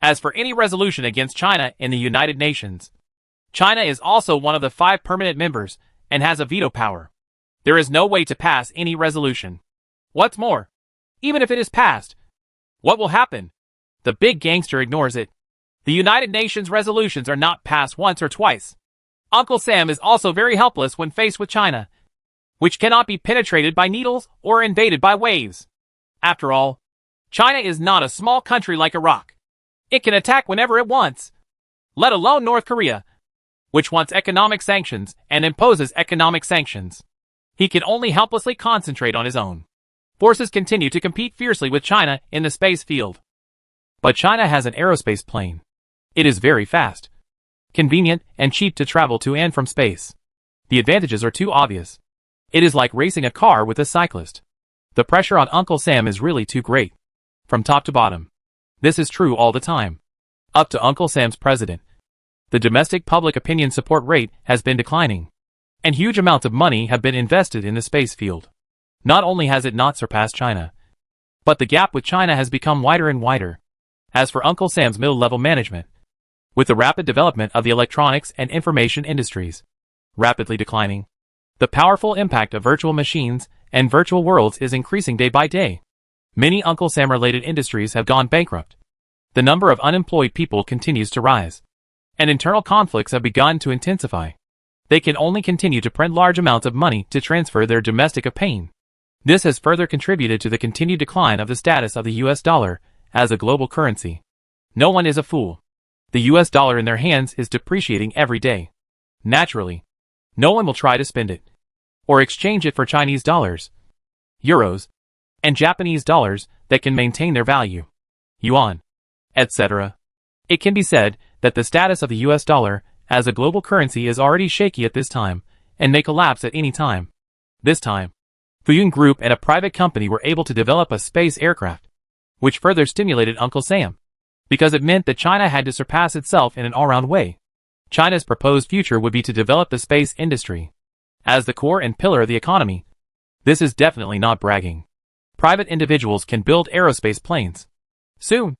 As for any resolution against China in the United Nations, China is also one of the 5 permanent members and has a veto power. There is no way to pass any resolution. What's more, even if it is passed, what will happen? The big gangster ignores it. The United Nations resolutions are not passed once or twice. Uncle Sam is also very helpless when faced with China, which cannot be penetrated by needles or invaded by waves. After all, China is not a small country like Iraq. It can attack whenever it wants, let alone North Korea, which wants economic sanctions and imposes economic sanctions. He can only helplessly concentrate on his own. Forces continue to compete fiercely with China in the space field. But China has an aerospace plane. It is very fast, convenient, and cheap to travel to and from space. The advantages are too obvious. It is like racing a car with a cyclist. The pressure on Uncle Sam is really too great, from top to bottom. This is true all the time. Up to Uncle Sam's president. The domestic public opinion support rate has been declining, and huge amounts of money have been invested in the space field. Not only has it not surpassed China, but the gap with China has become wider and wider. As for Uncle Sam's middle-level management, with the rapid development of the electronics and information industries rapidly declining, the powerful impact of virtual machines and virtual worlds is increasing day by day. Many Uncle Sam-related industries have gone bankrupt. The number of unemployed people continues to rise, and internal conflicts have begun to intensify. They can only continue to print large amounts of money to transfer their domestic pain. This has further contributed to the continued decline of the status of the US dollar as a global currency. No one is a fool. The US dollar in their hands is depreciating every day. Naturally, no one will try to spend it, or exchange it for Chinese dollars, euros, and Japanese dollars that can maintain their value, yuan, etc. It can be said that the status of the US dollar as a global currency is already shaky at this time and may collapse at any time. This time, Fuyun Group and a private company were able to develop a space aircraft, which further stimulated Uncle Sam, because it meant that China had to surpass itself in an all-round way. China's proposed future would be to develop the space industry as the core and pillar of the economy. This is definitely not bragging. Private individuals can build aerospace planes. Soon,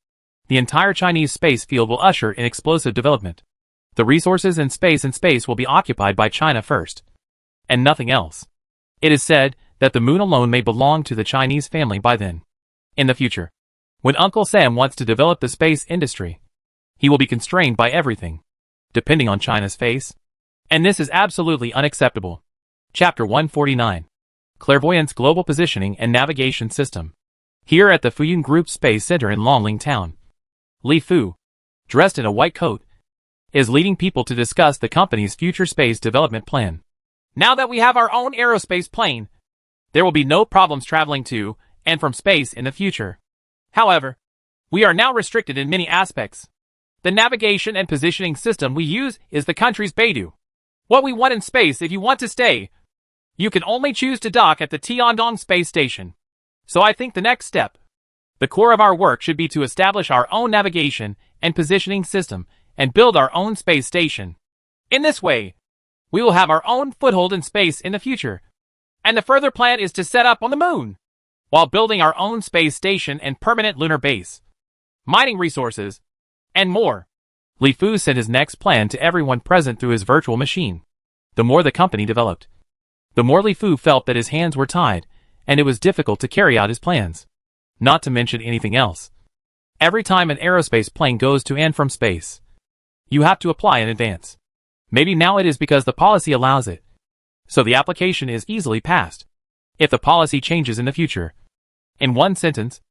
the entire Chinese space field will usher in explosive development. The resources in space will be occupied by China first, and nothing else. It is said that the moon alone may belong to the Chinese family by then. In the future, when Uncle Sam wants to develop the space industry, he will be constrained by everything, depending on China's face. And this is absolutely unacceptable. Chapter 149. Clairvoyance Global Positioning and Navigation System. Here at the Fuyun Group Space Center in Longling Town, Li Fu, dressed in a white coat, is leading people to discuss the company's future space development plan. Now that we have our own aerospace plane, there will be no problems traveling to and from space in the future. However, we are now restricted in many aspects. The navigation and positioning system we use is the country's Beidou. What we want in space, if you want to stay, you can only choose to dock at the Tiandong space station. So I think the next step, the core of our work should be to establish our own navigation and positioning system and build our own space station. In this way, we will have our own foothold in space in the future. And the further plan is to set up on the moon, while building our own space station and permanent lunar base, mining resources, and more. Li Fu sent his next plan to everyone present through his virtual machine. The more the company developed, the more Li Fu felt that his hands were tied, and it was difficult to carry out his plans. Not to mention anything else. Every time an aerospace plane goes to and from space, you have to apply in advance. Maybe now it is because the policy allows it. So the application is easily passed. If the policy changes in the future. In one sentence,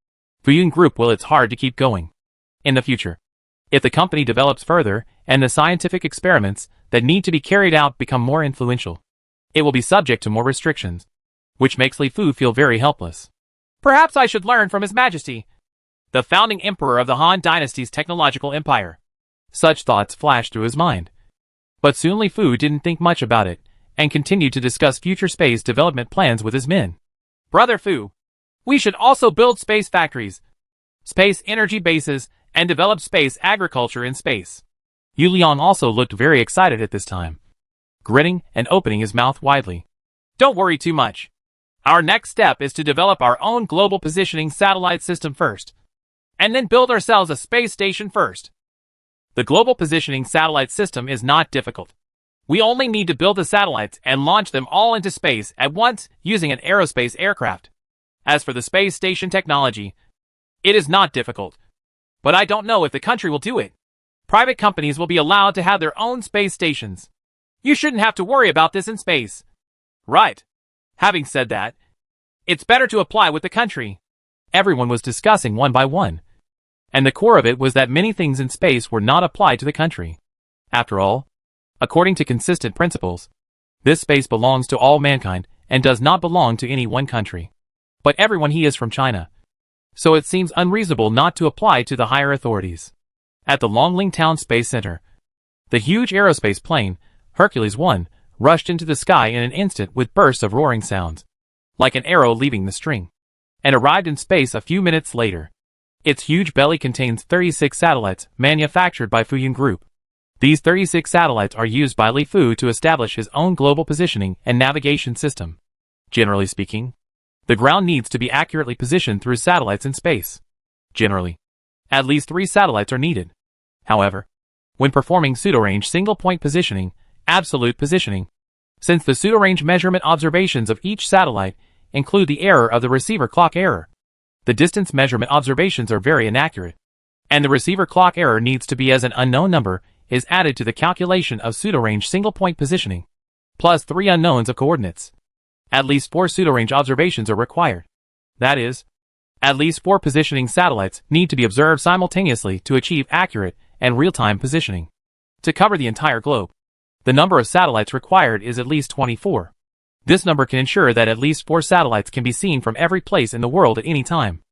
Fuyun Group will it's hard to keep going. In the future. If the company develops further, and the scientific experiments that need to be carried out become more influential, it will be subject to more restrictions, which makes Li Fu feel very helpless. Perhaps I should learn from His Majesty, the founding emperor of the Han Dynasty's technological empire. Such thoughts flashed through his mind. But soon Li Fu didn't think much about it, and continued to discuss future space development plans with his men. Brother Fu, we should also build space factories, space energy bases, and develop space agriculture in space. Yu Liang also looked very excited at this time, grinning and opening his mouth widely. Don't worry too much. Our next step is to develop our own global positioning satellite system first, and then build ourselves a space station first. The global positioning satellite system is not difficult. We only need to build the satellites and launch them all into space at once using an aerospace aircraft. As for the space station technology, it is not difficult. But I don't know if the country will do it. Private companies will be allowed to have their own space stations. You shouldn't have to worry about this in space. Right. Having said that, it's better to apply with the country. Everyone was discussing one by one. And the core of it was that many things in space were not applied to the country. After all, according to consistent principles, this space belongs to all mankind and does not belong to any one country. But everyone he is from China. So it seems unreasonable not to apply to the higher authorities. At the Longling Town Space Center, the huge aerospace plane, Hercules 1, rushed into the sky in an instant with bursts of roaring sounds, like an arrow leaving the string, and arrived in space a few minutes later. Its huge belly contains 36 satellites manufactured by Fuyun Group. These 36 satellites are used by Li Fu to establish his own global positioning and navigation system. Generally speaking, the ground needs to be accurately positioned through satellites in space. Generally, at least 3 satellites are needed. However, when performing pseudo-range single-point positioning, absolute positioning, since the pseudo-range measurement observations of each satellite include the error of the receiver clock error, the distance measurement observations are very inaccurate, and the receiver clock error needs to be as an unknown number is added to the calculation of pseudo-range single-point positioning, plus 3 unknowns of coordinates. At least 4 pseudo-range observations are required. That is, at least 4 positioning satellites need to be observed simultaneously to achieve accurate and real-time positioning. To cover the entire globe, the number of satellites required is at least 24. This number can ensure that at least 4 satellites can be seen from every place in the world at any time.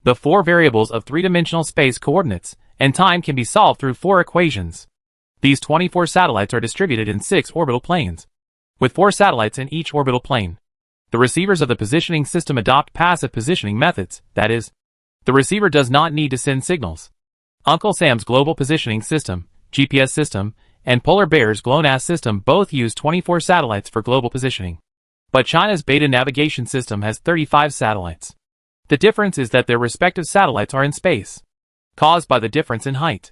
The 4 variables of 3-dimensional space coordinates and time can be solved through 4 equations. These 24 satellites are distributed in 6 orbital planes, with 4 satellites in each orbital plane. The receivers of the positioning system adopt passive positioning methods, that is, the receiver does not need to send signals. Uncle Sam's Global Positioning System, GPS system, and Polar Bear's GLONASS system both use 24 satellites for global positioning. But China's Beta Navigation System has 35 satellites. The difference is that their respective satellites are in space, caused by the difference in height.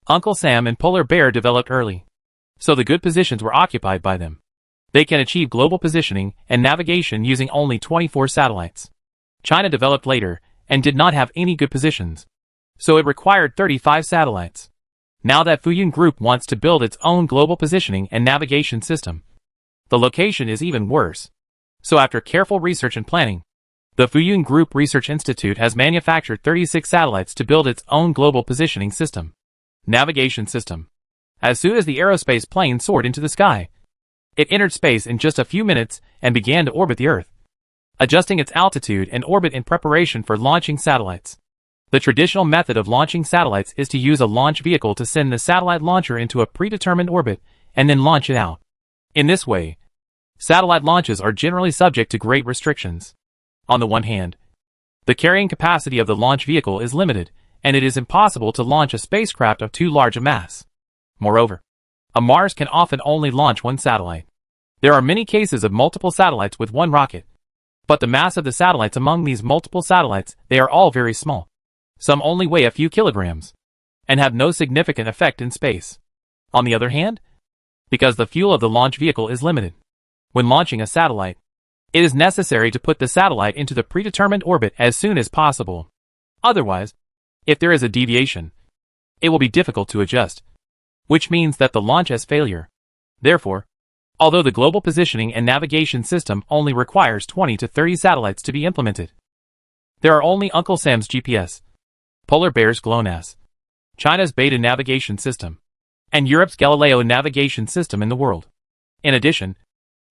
Uncle Sam and Polar Bear developed early, so the good positions were occupied by them. They can achieve global positioning and navigation using only 24 satellites. China developed later and did not have any good positions, so it required 35 satellites. Now that Fuyun Group wants to build its own global positioning and navigation system, the location is even worse. So after careful research and planning, the Fuyun Group Research Institute has manufactured 36 satellites to build its own global positioning system, navigation system. As soon as the aerospace plane soared into the sky, it entered space in just a few minutes and began to orbit the Earth, adjusting its altitude and orbit in preparation for launching satellites. The traditional method of launching satellites is to use a launch vehicle to send the satellite launcher into a predetermined orbit and then launch it out. In this way, satellite launches are generally subject to great restrictions. On the one hand, the carrying capacity of the launch vehicle is limited, and it is impossible to launch a spacecraft of too large a mass. Moreover, a Mars can often only launch 1 satellite. There are many cases of multiple satellites with 1 rocket. But the mass of the satellites among these multiple satellites, they are all very small. Some only weigh a few kilograms, and have no significant effect in space. On the other hand, because the fuel of the launch vehicle is limited, when launching a satellite, it is necessary to put the satellite into the predetermined orbit as soon as possible. Otherwise, if there is a deviation, it will be difficult to adjust, which means that the launch has failure. Therefore, although the global positioning and navigation system only requires 20 to 30 satellites to be implemented, there are only Uncle Sam's GPS, Polar Bear's GLONASS, China's Beta navigation system, and Europe's Galileo navigation system in the world. In addition,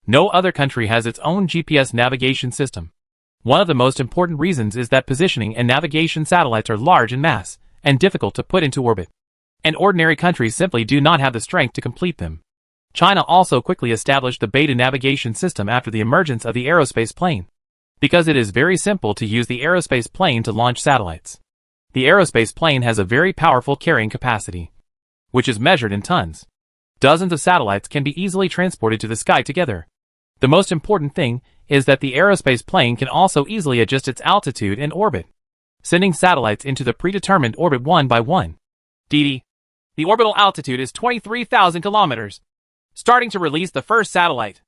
no other country has its own GPS navigation system. One of the most important reasons is that positioning and navigation satellites are large in mass and difficult to put into orbit, and ordinary countries simply do not have the strength to complete them. China also quickly established the Beta navigation system after the emergence of the aerospace plane, because it is very simple to use the aerospace plane to launch satellites. The aerospace plane has a very powerful carrying capacity, which is measured in tons. Dozens of satellites can be easily transported to the sky together. The most important thing is that the aerospace plane can also easily adjust its altitude and orbit, sending satellites into the predetermined orbit one by one. The orbital altitude is 23,000 kilometers. Starting to release the first satellite.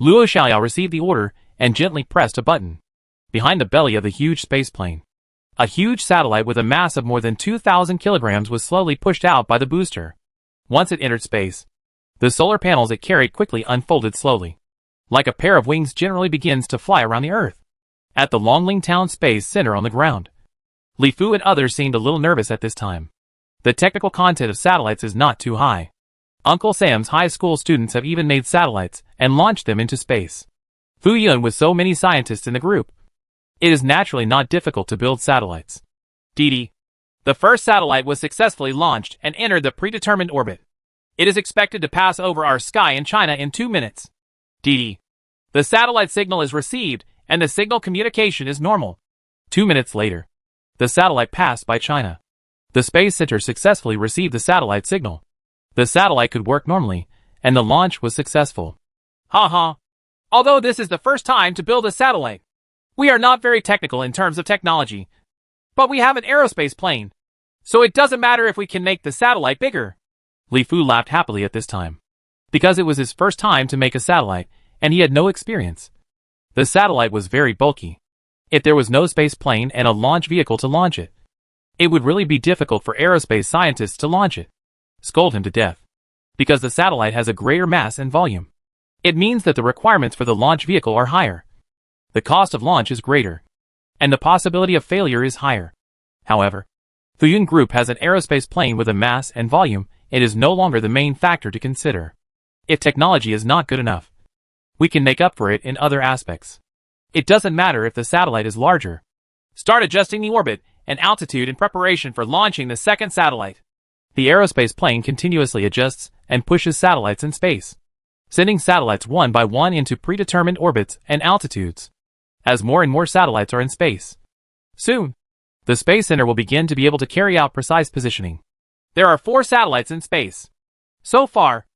Luo Xiaoyao received the order and gently pressed a button. Behind the belly of the huge spaceplane, a huge satellite with a mass of more than 2,000 kilograms was slowly pushed out by the booster. Once it entered space, the solar panels it carried quickly unfolded slowly, like a pair of wings generally begins to fly around the Earth. At the Longling Town Space Center on the ground, Li Fu and others seemed a little nervous at this time. The technical content of satellites is not too high. Uncle Sam's high school students have even made satellites and launched them into space. Fu Yun with so many scientists in the group, it is naturally not difficult to build satellites. The first satellite was successfully launched and entered the predetermined orbit. It is expected to pass over our sky in China in 2 minutes. The satellite signal is received and the signal communication is normal. 2 minutes later, the satellite passed by China. The Space Center successfully received the satellite signal. The satellite could work normally, and the launch was successful. Although this is the first time to build a satellite, we are not very technical in terms of technology. But we have an aerospace plane, so it doesn't matter if we can make the satellite bigger. Li Fu laughed happily at this time, because it was his first time to make a satellite, and he had no experience. The satellite was very bulky. If there was no space plane and a launch vehicle to launch it, it would really be difficult for aerospace scientists to launch it. Scold him to death. Because the satellite has a greater mass and volume, it means that the requirements for the launch vehicle are higher. The cost of launch is greater, and the possibility of failure is higher. However, Fu Yun Group has an aerospace plane with a mass and volume. It is no longer the main factor to consider. If technology is not good enough, we can make up for it in other aspects. It doesn't matter if the satellite is larger. Start adjusting the orbit and altitude in preparation for launching the second satellite. The aerospace plane continuously adjusts and pushes satellites in space, sending satellites one by one into predetermined orbits and altitudes. As more and more satellites are in space, soon, the Space Center will begin to be able to carry out precise positioning. There are 4 satellites in space. So far,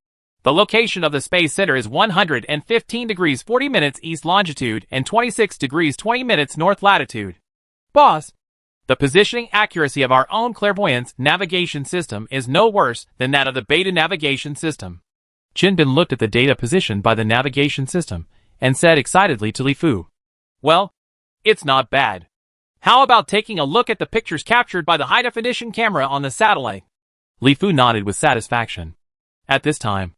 the location of the Space Center is 115 degrees 40 minutes east longitude and 26 degrees 20 minutes north latitude. Boss, the positioning accuracy of our own clairvoyance navigation system is no worse than that of the Beta navigation system. Chin Bin looked at the data positioned by the navigation system and said excitedly to Li Fu, "Well, it's not bad. How about taking a look at the pictures captured by the high-definition camera on the satellite?" Li Fu nodded with satisfaction. At this time,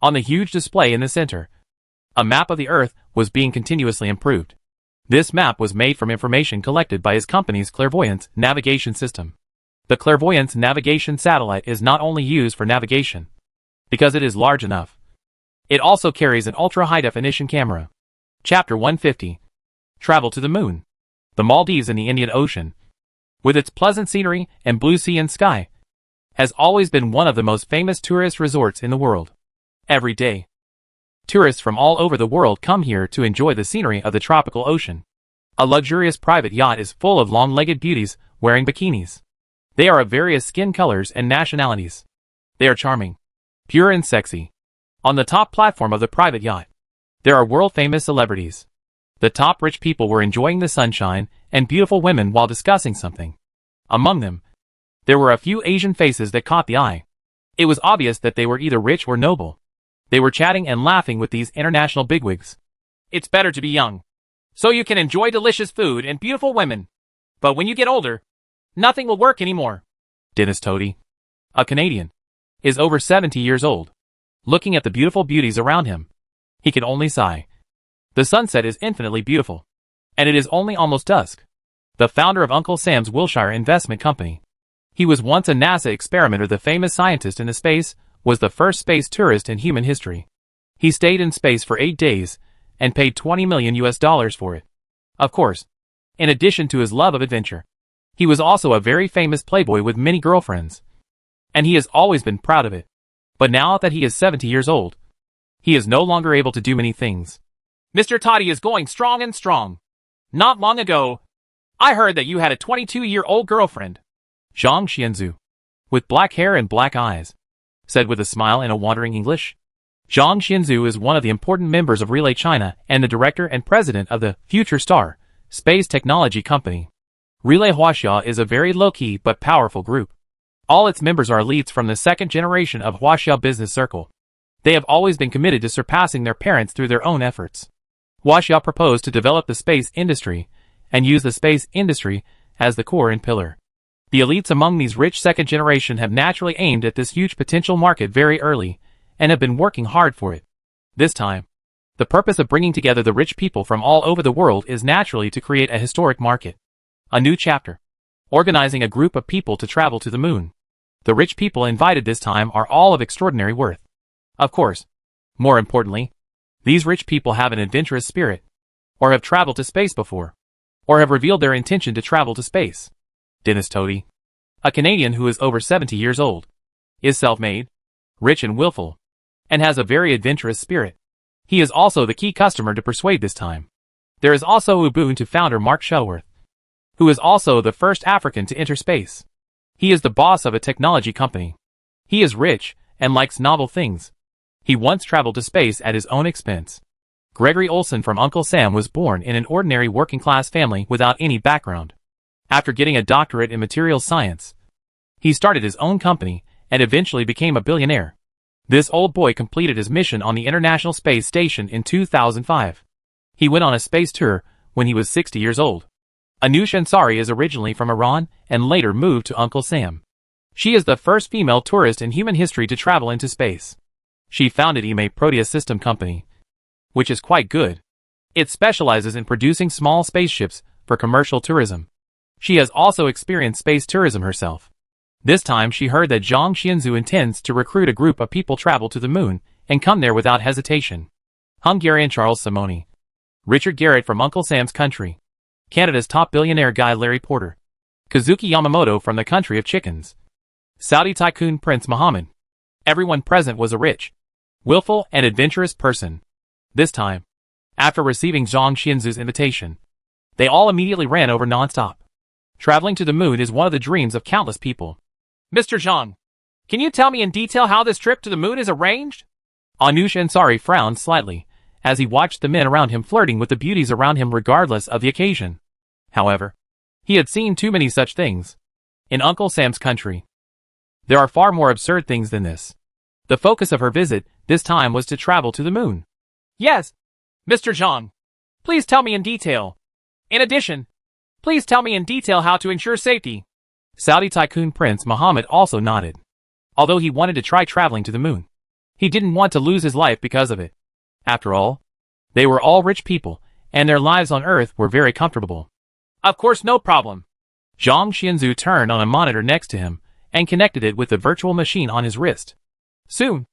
on the huge display in the center, a map of the Earth was being continuously improved. This map was made from information collected by his company's clairvoyance navigation system. The clairvoyance navigation satellite is not only used for navigation, because it is large enough. It also carries an ultra-high-definition camera. Chapter 150. Travel to the Moon. The Maldives in the Indian Ocean, with its pleasant scenery and blue sea and sky, has always been one of the most famous tourist resorts in the world. Every day, tourists from all over the world come here to enjoy the scenery of the tropical ocean. A luxurious private yacht is full of long-legged beauties wearing bikinis. They are of various skin colors and nationalities. They are charming, pure and sexy. On the top platform of the private yacht, there are world-famous celebrities. The top rich people were enjoying the sunshine and beautiful women while discussing something. Among them, there were a few Asian faces that caught the eye. It was obvious that they were either rich or noble. They were chatting and laughing with these international bigwigs. "It's better to be young, so you can enjoy delicious food and beautiful women. But when you get older, nothing will work anymore." Dennis Tody, a Canadian, is over 70 years old. Looking at the beautiful beauties around him, he could only sigh. The sunset is infinitely beautiful. And it is only almost dusk. The founder of Uncle Sam's Wilshire Investment Company. He was once a NASA experimenter. The famous scientist in the space was the first space tourist in human history. He stayed in space for 8 days and paid $20 million for it. Of course, in addition to his love of adventure, he was also a very famous playboy with many girlfriends. And he has always been proud of it. But now that he is 70 years old, he is no longer able to do many things. Mr. Toddy is going strong and strong. Not long ago, I heard that you had a 22-year-old girlfriend. Zhang Xianzu, with black hair and black eyes, said with a smile in a wandering English. Zhang Xianzu is one of the important members of Relay China and the director and president of the Future Star Space Technology Company. Relay Huaxia is a very low-key but powerful group. All its members are elites from the second generation of Huaxia business circle. They have always been committed to surpassing their parents through their own efforts. Huaxia proposed to develop the space industry and use the space industry as the core and pillar. The elites among these rich second generation have naturally aimed at this huge potential market very early and have been working hard for it. This time, the purpose of bringing together the rich people from all over the world is naturally to create a historic market. A new chapter. Organizing a group of people to travel to the moon. The rich people invited this time are all of extraordinary worth. Of course, more importantly, these rich people have an adventurous spirit, or have traveled to space before, or have revealed their intention to travel to space. Dennis Tody, a Canadian who is over 70 years old, is self-made, rich and willful, and has a very adventurous spirit. He is also the key customer to persuade this time. There is also Ubuntu founder Mark Shuttleworth, who is also the first African to enter space. He is the boss of a technology company. He is rich and likes novel things. He once traveled to space at his own expense. Gregory Olson from Uncle Sam was born in an ordinary working-class family without any background. After getting a doctorate in materials science, he started his own company and eventually became a billionaire. This old boy completed his mission on the International Space Station in 2005. He went on a space tour when he was 60 years old. Anush Ansari is originally from Iran and later moved to Uncle Sam. She is the first female tourist in human history to travel into space. She founded EMA Proteus System Company, which is quite good. It specializes in producing small spaceships for commercial tourism. She has also experienced space tourism herself. This time she heard that Zhang Xianzu intends to recruit a group of people travel to the moon and come there without hesitation. Hungarian Charles Simoni. Richard Garrett from Uncle Sam's country. Canada's top billionaire Guy Larry Porter. Kazuki Yamamoto from the country of chickens. Saudi tycoon Prince Mohammed. Everyone present was a rich, willful and adventurous person. This time, after receiving Zhang Xianzu's invitation, they all immediately ran over non-stop. Traveling to the moon is one of the dreams of countless people. Mr. Zhang, can you tell me in detail how this trip to the moon is arranged? Anush Ansari frowned slightly as he watched the men around him flirting with the beauties around him regardless of the occasion. However, he had seen too many such things. In Uncle Sam's country, there are far more absurd things than this. The focus of her visit this time was to travel to the moon. Yes, Mr. Zhang, please tell me in detail. In addition, please tell me in detail how to ensure safety. Saudi tycoon Prince Mohammed also nodded. Although he wanted to try traveling to the moon, he didn't want to lose his life because of it. After all, they were all rich people, and their lives on Earth were very comfortable. Of course, no problem. Zhang Xianzu turned on a monitor next to him and connected it with the virtual machine on his wrist. Soon,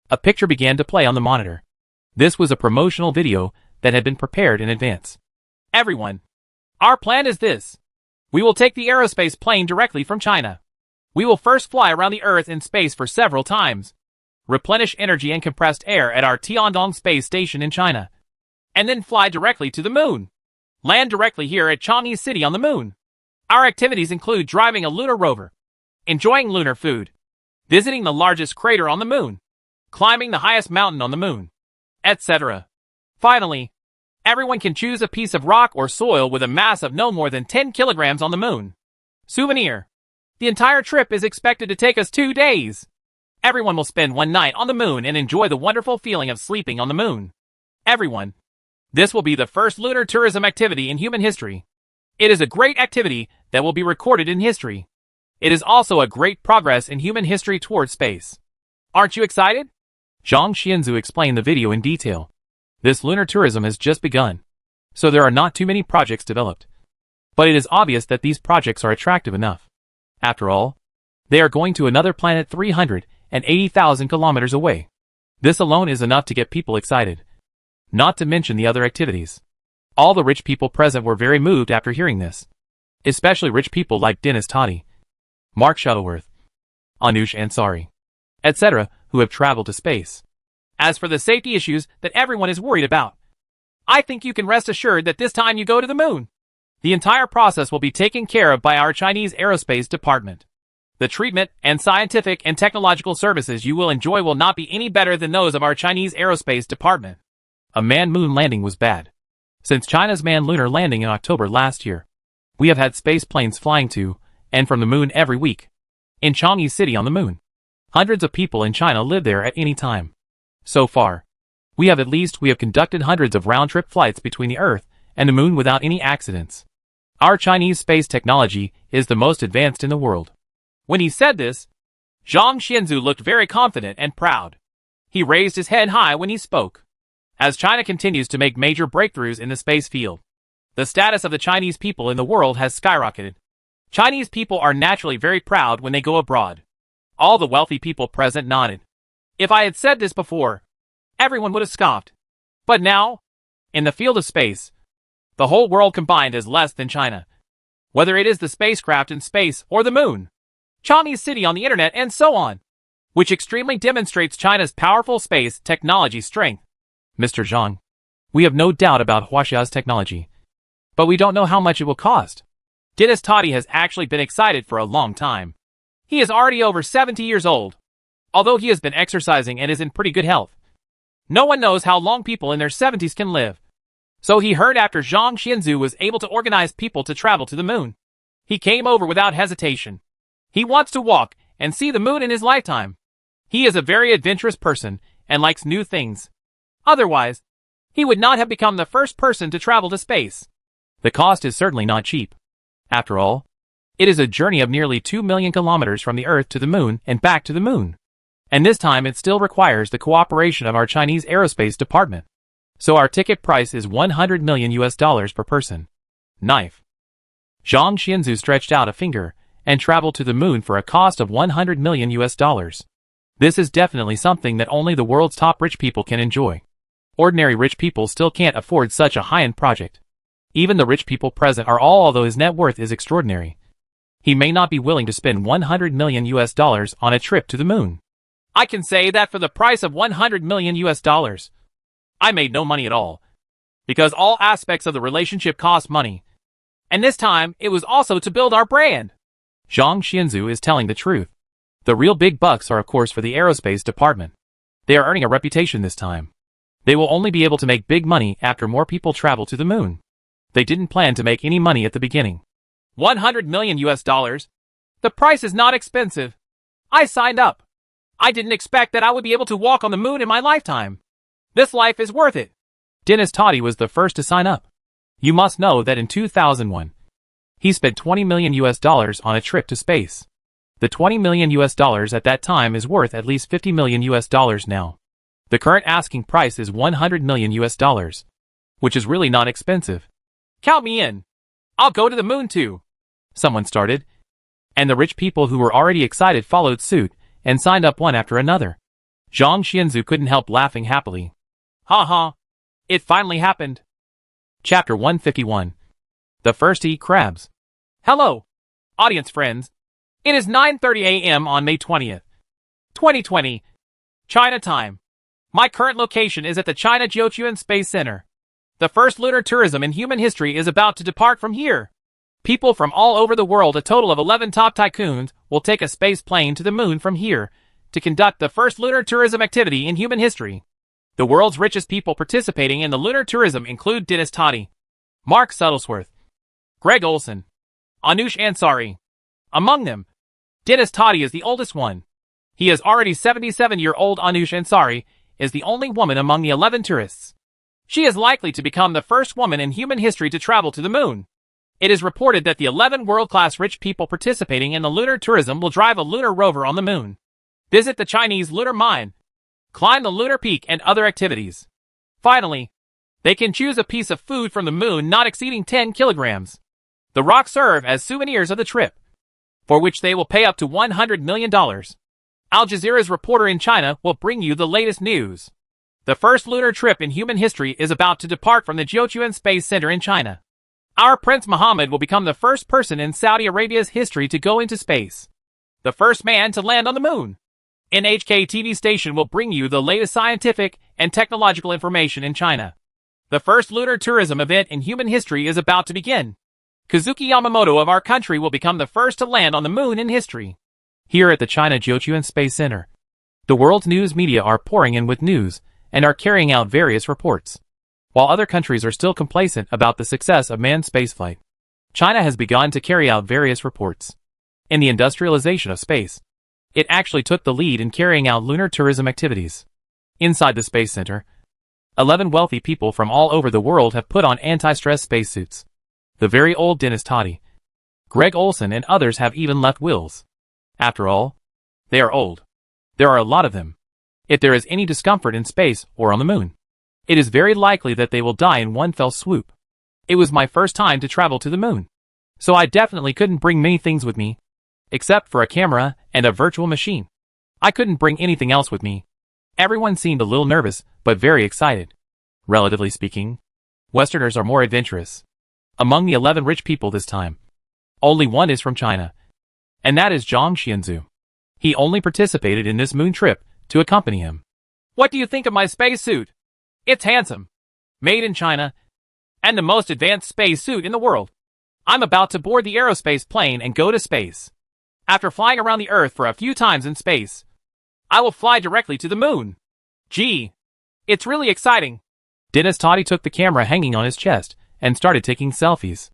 a picture began to play on the monitor. This was a promotional video that had been prepared in advance. Everyone, our plan is this. We will take the aerospace plane directly from China. We will first fly around the Earth in space for several times, replenish energy and compressed air at our Tiandong space station in China, and then fly directly to the moon. Land directly here at Changi City on the moon. Our activities include driving a lunar rover, enjoying lunar food, visiting the largest crater on the moon, climbing the highest mountain on the moon, etc. Finally, everyone can choose a piece of rock or soil with a mass of no more than 10 kilograms on the moon. Souvenir. The entire trip is expected to take us 2 days. Everyone will spend one night on the moon and enjoy the wonderful feeling of sleeping on the moon. Everyone. This will be the first lunar tourism activity in human history. It is a great activity that will be recorded in history. It is also a great progress in human history towards space. Aren't you excited? Zhang Xianzu explained the video in detail. This lunar tourism has just begun, so there are not too many projects developed. But it is obvious that these projects are attractive enough. After all, they are going to another planet 380,000 kilometers away. This alone is enough to get people excited. Not to mention the other activities. All the rich people present were very moved after hearing this. Especially rich people like Dennis Toddy, Mark Shuttleworth, Anush Ansari, etc., who have traveled to space. As for the safety issues that everyone is worried about, I think you can rest assured that this time you go to the moon, the entire process will be taken care of by our Chinese aerospace department. The treatment and scientific and technological services you will enjoy will not be any better than those of our Chinese aerospace department. A manned moon landing was bad. Since China's manned lunar landing in October last year, we have had space planes flying to and from the moon every week. In Changi City on the moon, hundreds of people in China live there at any time. So far, we have conducted hundreds of round-trip flights between the Earth and the moon without any accidents. Our Chinese space technology is the most advanced in the world. When he said this, Zhang Xianzu looked very confident and proud. He raised his head high when he spoke. As China continues to make major breakthroughs in the space field, the status of the Chinese people in the world has skyrocketed. Chinese people are naturally very proud when they go abroad. All the wealthy people present nodded. If I had said this before, everyone would have scoffed. But now, in the field of space, the whole world combined is less than China. Whether it is the spacecraft in space or the moon, Changi City on the internet and so on, which extremely demonstrates China's powerful space technology strength. Mr. Zhang, we have no doubt about Huaxia's technology, but we don't know how much it will cost. Dennis Toddy has actually been excited for a long time. He is already over 70 years old. Although he has been exercising and is in pretty good health, no one knows how long people in their 70s can live. So he heard after Zhang Xianzu was able to organize people to travel to the moon, he came over without hesitation. He wants to walk and see the moon in his lifetime. He is a very adventurous person and likes new things. Otherwise, he would not have become the first person to travel to space. The cost is certainly not cheap. After all, it is a journey of nearly 2 million kilometers from the Earth to the moon and back to the moon. And this time it still requires the cooperation of our Chinese aerospace department. So our ticket price is $100 million per person. Knife. Zhang Xianzu stretched out a finger and traveled to the moon for a cost of $100 million. This is definitely something that only the world's top rich people can enjoy. Ordinary rich people still can't afford such a high-end project. Even the rich people present are all, although his net worth is extraordinary. He may not be willing to spend $100 million on a trip to the moon. I can say that for the price of $100 million, I made no money at all. Because all aspects of the relationship cost money. And this time, it was also to build our brand. Zhang Xianzu is telling the truth. The real big bucks are of course for the aerospace department. They are earning a reputation this time. They will only be able to make big money after more people travel to the moon. They didn't plan to make any money at the beginning. $100 million? The price is not expensive. I signed up. I didn't expect that I would be able to walk on the moon in my lifetime. This life is worth it. Dennis Toddy was the first to sign up. You must know that in 2001, he spent $20 million on a trip to space. The $20 million at that time is worth at least $50 million now. The current asking price is $100 million, which is really not expensive. Count me in. I'll go to the moon too. Someone started, and the rich people who were already excited followed suit and signed up one after another. Zhang Xianzu couldn't help laughing happily. Ha ha. It finally happened. Chapter 151. The first to eat crabs. Hello, audience friends. It is 9:30 a.m. on May 20th, 2020, China time. My current location is at the China Jiuquan Space Center. The first lunar tourism in human history is about to depart from here. People from all over the world, a total of 11 top tycoons, will take a space plane to the moon from here to conduct the first lunar tourism activity in human history. The world's richest people participating in the lunar tourism include Dennis Toddy, Mark Shuttlesworth, Greg Olson, Anush Ansari. Among them, Dennis Toddy is the oldest one. He is already 77-year-old. Anush Ansari is the only woman among the 11 tourists. She is likely to become the first woman in human history to travel to the moon. It is reported that the 11 world-class rich people participating in the lunar tourism will drive a lunar rover on the moon, visit the Chinese lunar mine, climb the lunar peak, and other activities. Finally, they can choose a piece of food from the moon not exceeding 10 kilograms. The rocks serve as souvenirs of the trip, for which they will pay up to $100 million. Al Jazeera's reporter in China will bring you the latest news. The first lunar trip in human history is about to depart from the Jiuquan Space Center in China. Our Prince Mohammed will become the first person in Saudi Arabia's history to go into space. The first man to land on the moon. NHK TV station will bring you the latest scientific and technological information in China. The first lunar tourism event in human history is about to begin. Kazuki Yamamoto of our country will become the first to land on the moon in history. Here at the China Jiuquan Space Center, the world's news media are pouring in with news and are carrying out various reports. While other countries are still complacent about the success of manned spaceflight, China has begun to carry out various reports. In the industrialization of space, it actually took the lead in carrying out lunar tourism activities. Inside the Space Center, 11 wealthy people from all over the world have put on anti-stress spacesuits. The very old Dennis Toddy, Greg Olson, and others have even left wills. After all, they are old. There are a lot of them. If there is any discomfort in space or on the moon, it is very likely that they will die in one fell swoop. It was my first time to travel to the moon, so I definitely couldn't bring many things with me, except for a camera and a virtual machine. I couldn't bring anything else with me. Everyone seemed a little nervous, but very excited. Relatively speaking, Westerners are more adventurous. Among the 11 rich people this time, only one is from China, and that is Zhang Xianzu. He only participated in this moon trip to accompany him. What do you think of my spacesuit? It's handsome. Made in China, and the most advanced spacesuit in the world. I'm about to board the aerospace plane and go to space. After flying around the Earth for a few times in space, I will fly directly to the moon. Gee, it's really exciting. Dennis Toddy took the camera hanging on his chest and started taking selfies.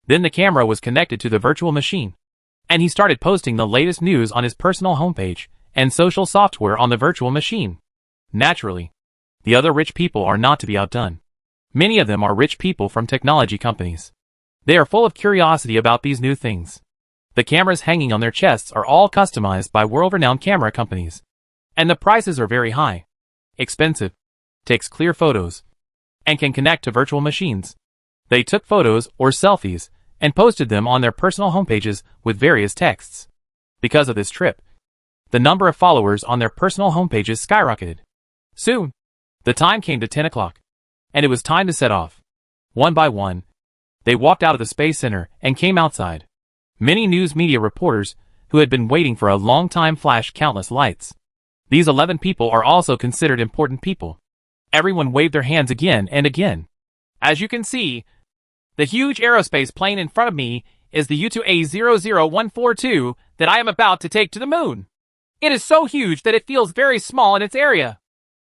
Then the camera was connected to the virtual machine, and he started posting the latest news on his personal homepage and social software on the virtual machine. Naturally, the other rich people are not to be outdone. Many of them are rich people from technology companies. They are full of curiosity about these new things. The cameras hanging on their chests are all customized by world-renowned camera companies, and the prices are very high, expensive, takes clear photos, and can connect to virtual machines. They took photos or selfies and posted them on their personal homepages with various texts. Because of this trip, the number of followers on their personal homepages skyrocketed. Soon, the time came to 10 o'clock, and it was time to set off. One by one, they walked out of the Space Center and came outside. Many news media reporters who had been waiting for a long time flashed countless lights. These 11 people are also considered important people. Everyone waved their hands again and again. As you can see, the huge aerospace plane in front of me is the U2A00142 that I am about to take to the moon. It is so huge that it feels very small in its area.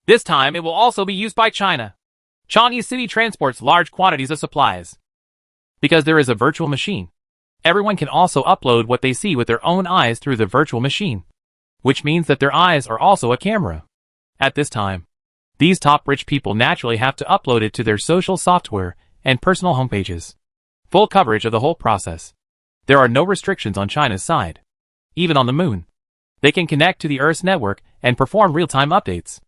This time it will also be used by China. Changi City transports large quantities of supplies. Because there is a virtual machine, everyone can also upload what they see with their own eyes through the virtual machine, which means that their eyes are also a camera. At this time, these top rich people naturally have to upload it to their social software and personal homepages. Full coverage of the whole process. There are no restrictions on China's side. Even on the moon, they can connect to the Earth's network and perform real-time updates.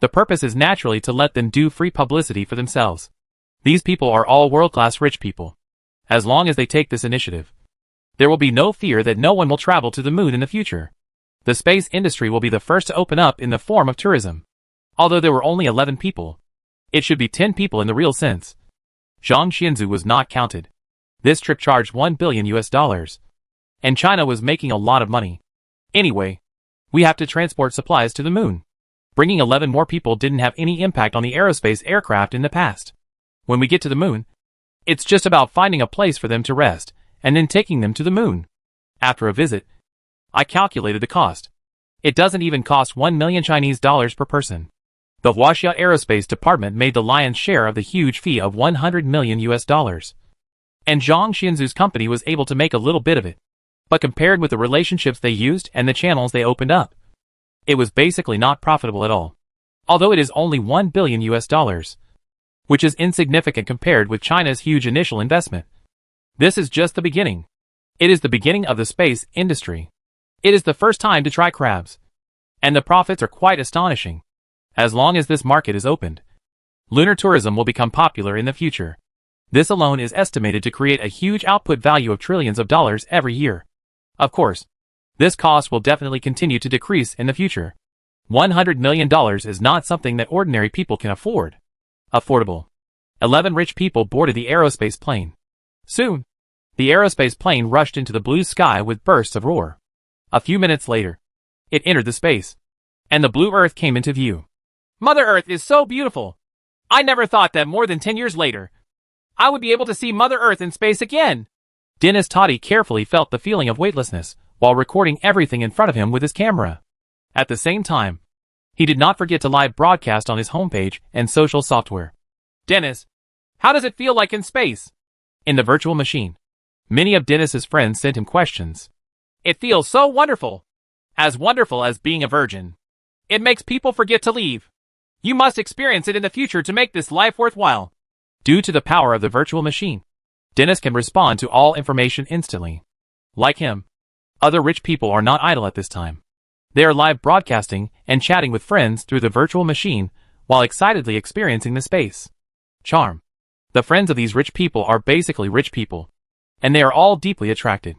The purpose is naturally to let them do free publicity for themselves. These people are all world-class rich people. As long as they take this initiative, there will be no fear that no one will travel to the moon in the future. The space industry will be the first to open up in the form of tourism. Although there were only 11 people, it should be 10 people in the real sense. Zhang Xianzu was not counted. This trip charged $1 billion US, and China was making a lot of money. Anyway, we have to transport supplies to the moon. Bringing 11 more people didn't have any impact on the aerospace aircraft in the past. When we get to the moon, it's just about finding a place for them to rest, and then taking them to the moon. After a visit, I calculated the cost. It doesn't even cost 1 million Chinese dollars per person. The Huaxia Aerospace Department made the lion's share of the huge fee of 100 million US dollars. And Zhang Xianzu's company was able to make a little bit of it. But compared with the relationships they used and the channels they opened up, it was basically not profitable at all. Although it is only 1 billion US dollars, which is insignificant compared with China's huge initial investment. This is just the beginning. It is the beginning of the space industry. It is the first time to try crabs. And the profits are quite astonishing. As long as this market is opened, lunar tourism will become popular in the future. This alone is estimated to create a huge output value of trillions of dollars every year. Of course, this cost will definitely continue to decrease in the future. $100 million is not something that ordinary people can afford. Affordable. 11 rich people boarded the aerospace plane. Soon, the aerospace plane rushed into the blue sky with bursts of roar. A few minutes later, it entered the space, and the blue Earth came into view. Mother Earth is so beautiful. I never thought that more than 10 years later, I would be able to see Mother Earth in space again. Dennis Toddy carefully felt the feeling of weightlessness while recording everything in front of him with his camera. At the same time, he did not forget to live broadcast on his homepage and social software. Dennis, how does it feel like in space? In the virtual machine, many of Dennis's friends sent him questions. It feels so wonderful. As wonderful as being a virgin. It makes people forget to leave. You must experience it in the future to make this life worthwhile. Due to the power of the virtual machine, Dennis can respond to all information instantly. Like him, other rich people are not idle at this time. They are live broadcasting and chatting with friends through the virtual machine while excitedly experiencing the space charm. The friends of these rich people are basically rich people, and they are all deeply attracted.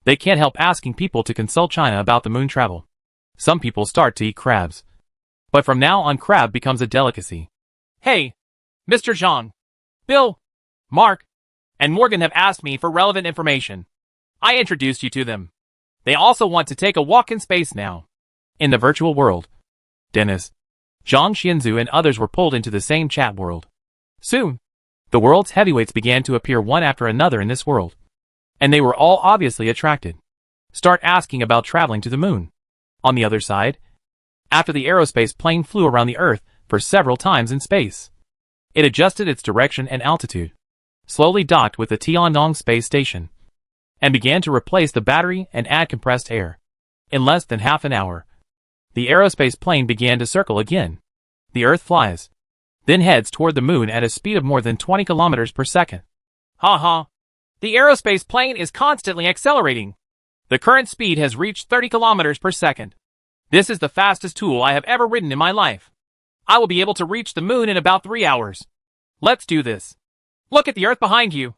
They can't help asking people to consult China about the moon travel. Some people start to eat crabs. But from now on, crab becomes a delicacy. Hey, Mr. Zhang, Bill, Mark, and Morgan have asked me for relevant information. I introduced you to them. They also want to take a walk in space now. In the virtual world, Dennis, Zhang Xianzu and others were pulled into the same chat world. Soon, the world's heavyweights began to appear one after another in this world. And they were all obviously attracted. Start asking about traveling to the moon. On the other side, after the aerospace plane flew around the Earth for several times in space, it adjusted its direction and altitude, slowly docked with the Tiannong space station, and began to replace the battery and add compressed air. In less than half an hour, the aerospace plane began to circle again. The Earth flies, then heads toward the moon at a speed of more than 20 kilometers per second. Ha. The aerospace plane is constantly accelerating. The current speed has reached 30 kilometers per second. This is the fastest tool I have ever ridden in my life. I will be able to reach the moon in about 3 hours. Let's do this. Look at the Earth behind you.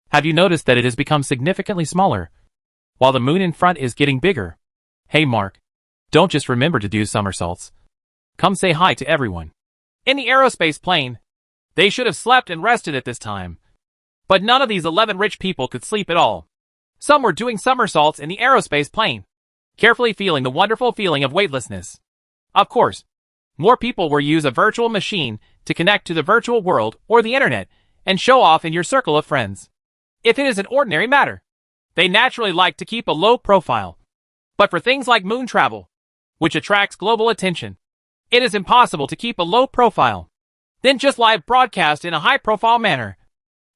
Have you noticed that it has become significantly smaller, while the moon in front is getting bigger? Hey Mark, don't just remember to do somersaults. Come say hi to everyone. In the aerospace plane, they should have slept and rested at this time. But none of these 11 rich people could sleep at all. Some were doing somersaults in the aerospace plane, carefully feeling the wonderful feeling of weightlessness. Of course, more people will use a virtual machine to connect to the virtual world or the internet and show off in your circle of friends. If it is an ordinary matter, they naturally like to keep a low profile. But for things like moon travel, which attracts global attention, it is impossible to keep a low profile. Then just live broadcast in a high-profile manner,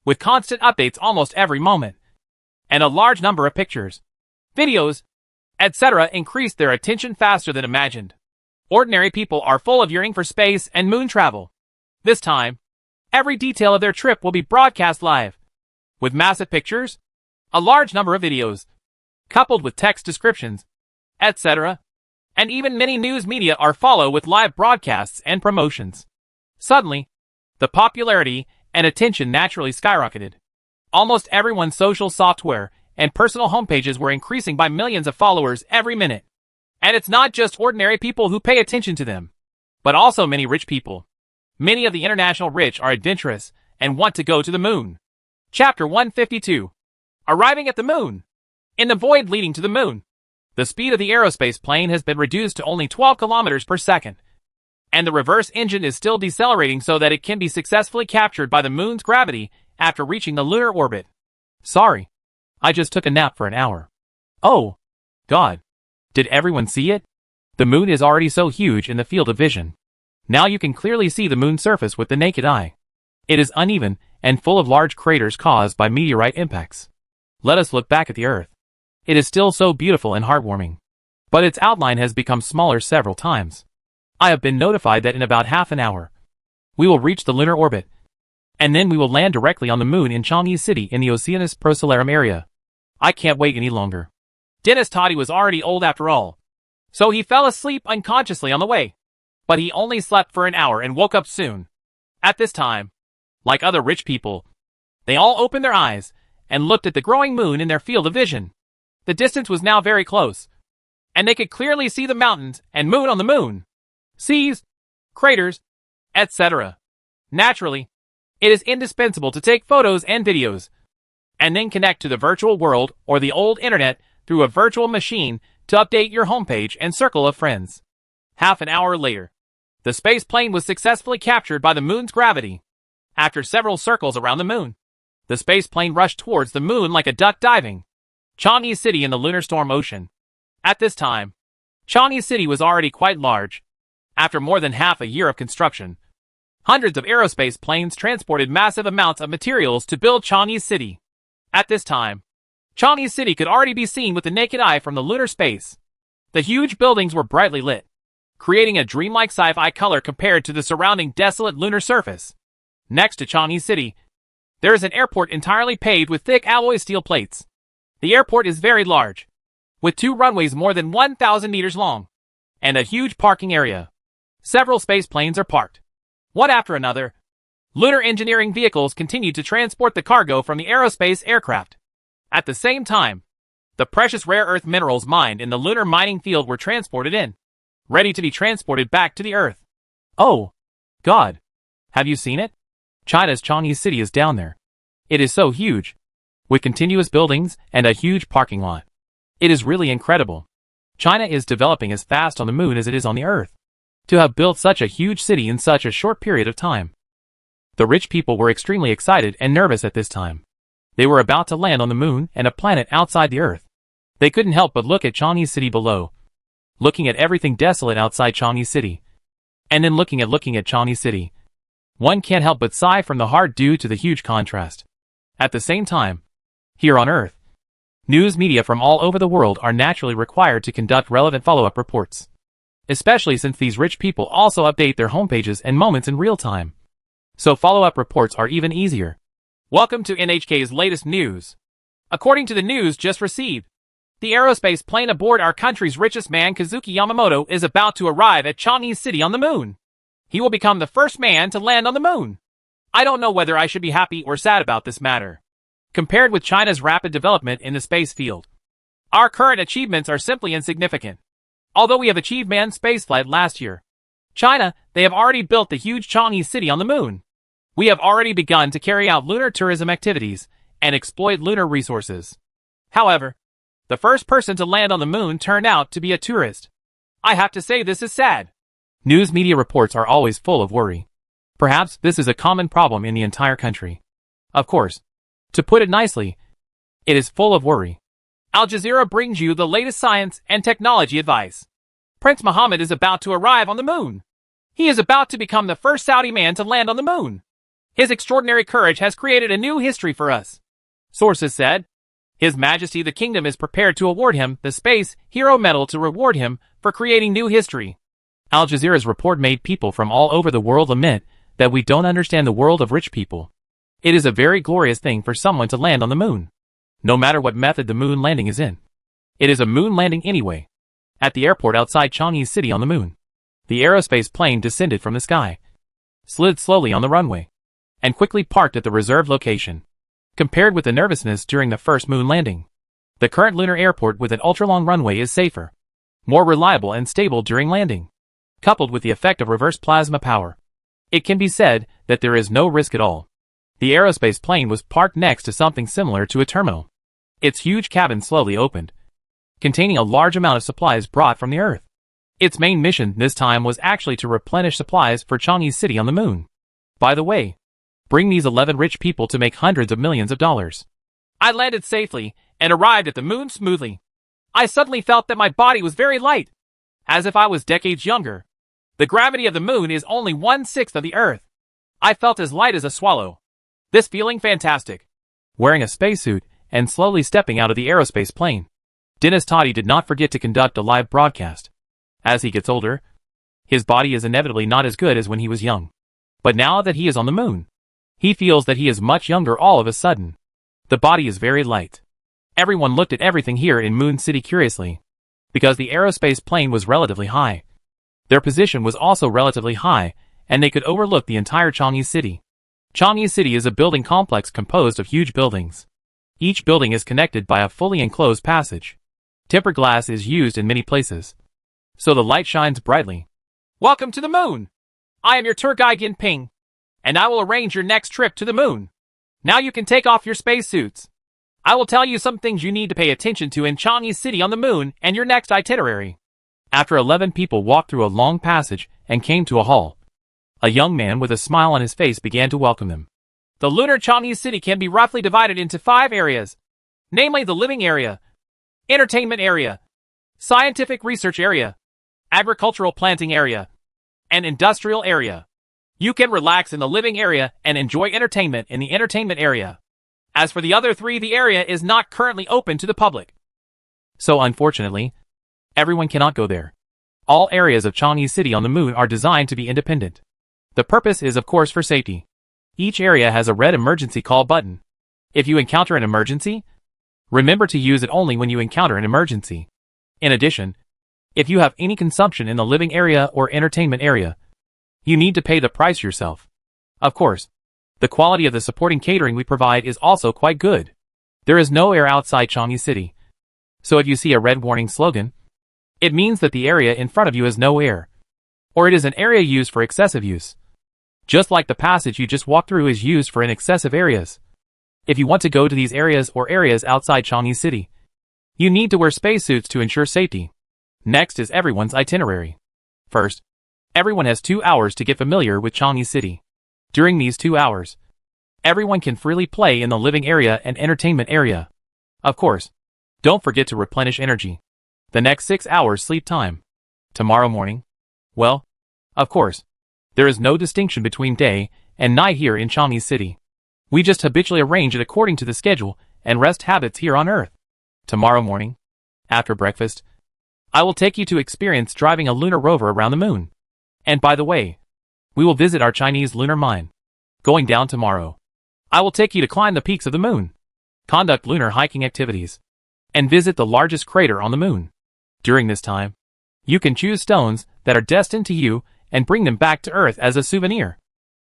with constant updates almost every moment, and a large number of pictures, videos, etc. increase their attention faster than imagined. Ordinary people are full of yearning for space and moon travel. This time, every detail of their trip will be broadcast live, with massive pictures, a large number of videos, coupled with text descriptions, etc. And even many news media are follow with live broadcasts and promotions. Suddenly, the popularity and attention naturally skyrocketed. Almost everyone's social software and personal homepages were increasing by millions of followers every minute. And it's not just ordinary people who pay attention to them, but also many rich people. Many of the international rich are adventurous and want to go to the moon. Chapter 152. Arriving at the moon. In the void leading to the moon, the speed of the aerospace plane has been reduced to only 12 kilometers per second, and the reverse engine is still decelerating so that it can be successfully captured by the moon's gravity after reaching the lunar orbit. Sorry, I just took a nap for an hour. Oh, God. Did everyone see it? The moon is already so huge in the field of vision. Now you can clearly see the moon's surface with the naked eye. It is uneven and full of large craters caused by meteorite impacts. Let us look back at the Earth. It is still so beautiful and heartwarming, but its outline has become smaller several times. I have been notified that in about half an hour, we will reach the lunar orbit, and then we will land directly on the moon in Chang'e City in the Oceanus Procellarum area. I can't wait any longer. Dennis Toddy was already old after all, so he fell asleep unconsciously on the way. but he only slept for an hour and woke up soon. At this time, like other rich people, they all opened their eyes and looked at the growing moon in their field of vision. The distance was now very close, and they could clearly see the mountains and moon on the moon, seas, craters, etc. Naturally, it is indispensable to take photos and videos, and then connect to the virtual world or the old internet through a virtual machine to update your homepage and circle of friends. Half an hour later, the space plane was successfully captured by the moon's gravity. After several circles around the moon, the space plane rushed towards the moon like a duck diving. Changi City in the lunar storm ocean. At this time, Changi City was already quite large. After more than half a year of construction, hundreds of aerospace planes transported massive amounts of materials to build Changi City. At this time, Changi City could already be seen with the naked eye from the lunar space. The huge buildings were brightly lit, creating a dreamlike sci-fi color compared to the surrounding desolate lunar surface. Next to Changi City, there is an airport entirely paved with thick alloy steel plates. The airport is very large, with 2 runways more than 1,000 meters long, and a huge parking area. Several space planes are parked, one after another. Lunar engineering vehicles continue to transport the cargo from the aerospace aircraft. At the same time, the precious rare earth minerals mined in the lunar mining field were transported in, ready to be transported back to the Earth. Oh, God! Have you seen it? China's Changi City is down there. It is so huge, with continuous buildings and a huge parking lot. It is really incredible. China is developing as fast on the moon as it is on the Earth. To have built such a huge city in such a short period of time. The rich people were extremely excited and nervous at this time. They were about to land on the moon and a planet outside the Earth. They couldn't help but look at Changi City below, looking at everything desolate outside Changi City, and then looking at Changi City. One can't help but sigh from the heart due to the huge contrast. At the same time, here on Earth, news media from all over the world are naturally required to conduct relevant follow-up reports, especially since these rich people also update their homepages and moments in real time. So follow-up reports are even easier. Welcome to NHK's latest news. According to the news just received, the aerospace plane aboard our country's richest man Kazuki Yamamoto is about to arrive at Changi City on the moon. He will become the first man to land on the moon. I don't know whether I should be happy or sad about this matter. Compared with China's rapid development in the space field, our current achievements are simply insignificant. Although we have achieved manned spaceflight last year, China, they have already built the huge Changi City on the moon. We have already begun to carry out lunar tourism activities and exploit lunar resources. However, the first person to land on the moon turned out to be a tourist. I have to say this is sad. News media reports are always full of worry. Perhaps this is a common problem in the entire country. Of course, to put it nicely, it is full of worry. Al Jazeera brings you the latest science and technology advice. Prince Mohammed is about to arrive on the moon. He is about to become the first Saudi man to land on the moon. His extraordinary courage has created a new history for us. Sources said, His Majesty the Kingdom is prepared to award him the Space Hero Medal to reward him for creating new history. Al Jazeera's report made people from all over the world lament that we don't understand the world of rich people. It is a very glorious thing for someone to land on the moon, no matter what method the moon landing is in. It is a moon landing anyway. At the airport outside Changi City on the moon, the aerospace plane descended from the sky, slid slowly on the runway, and quickly parked at the reserved location. Compared with the nervousness during the first moon landing, the current lunar airport with an ultra-long runway is safer, more reliable and stable during landing. Coupled with the effect of reverse plasma power, it can be said that there is no risk at all. The aerospace plane was parked next to something similar to a terminal. Its huge cabin slowly opened, containing a large amount of supplies brought from the Earth. Its main mission this time was actually to replenish supplies for Changi City on the moon. By the way, bring these 11 rich people to make hundreds of millions of dollars. I landed safely and arrived at the moon smoothly. I suddenly felt that my body was very light, as if I was decades younger. The gravity of the moon is only 1/6 of the Earth. I felt as light as a swallow. This feeling fantastic. Wearing a spacesuit and slowly stepping out of the aerospace plane, Dennis Toddy did not forget to conduct a live broadcast. As he gets older, his body is inevitably not as good as when he was young. But now that he is on the moon, he feels that he is much younger all of a sudden. The body is very light. Everyone looked at everything here in Moon City curiously, because the aerospace plane was relatively high. Their position was also relatively high, and they could overlook the entire Chinese city. Chinese city is a building complex composed of huge buildings. Each building is connected by a fully enclosed passage. Tempered glass is used in many places, so the light shines brightly. Welcome to the moon! I am your tour guide Yin Ping, and I will arrange your next trip to the moon. Now you can take off your spacesuits. I will tell you some things you need to pay attention to in Chinese city on the moon and your next itinerary. After 11 people walked through a long passage and came to a hall, a young man with a smile on his face began to welcome them. The lunar Chinese city can be roughly divided into 5 areas, namely the living area, entertainment area, scientific research area, agricultural planting area, and industrial area. You can relax in the living area and enjoy entertainment in the entertainment area. As for the other 3, the area is not currently open to the public. So unfortunately, everyone cannot go there. All areas of Chinese city on the moon are designed to be independent. The purpose is of course for safety. Each area has a red emergency call button. If you encounter an emergency, remember to use it only when you encounter an emergency. In addition, if you have any consumption in the living area or entertainment area, you need to pay the price yourself. Of course, the quality of the supporting catering we provide is also quite good. There is no air outside Chinese city. So if you see a red warning slogan, it means that the area in front of you has no air, or it is an area used for excessive use. Just like the passage you just walked through is used for in excessive areas. If you want to go to these areas or areas outside Chinese city, you need to wear spacesuits to ensure safety. Next is everyone's itinerary. First, everyone has 2 hours to get familiar with Chinese city. During these 2 hours, everyone can freely play in the living area and entertainment area. Of course, don't forget to replenish energy. The next 6 hours sleep time. Tomorrow morning, well, of course, there is no distinction between day and night here in Chinese city. We just habitually arrange it according to the schedule and rest habits here on Earth. Tomorrow morning, after breakfast, I will take you to experience driving a lunar rover around the moon. And by the way, we will visit our Chinese lunar mine. Going down tomorrow, I will take you to climb the peaks of the moon, conduct lunar hiking activities, and visit the largest crater on the moon. During this time, you can choose stones that are destined to you and bring them back to Earth as a souvenir.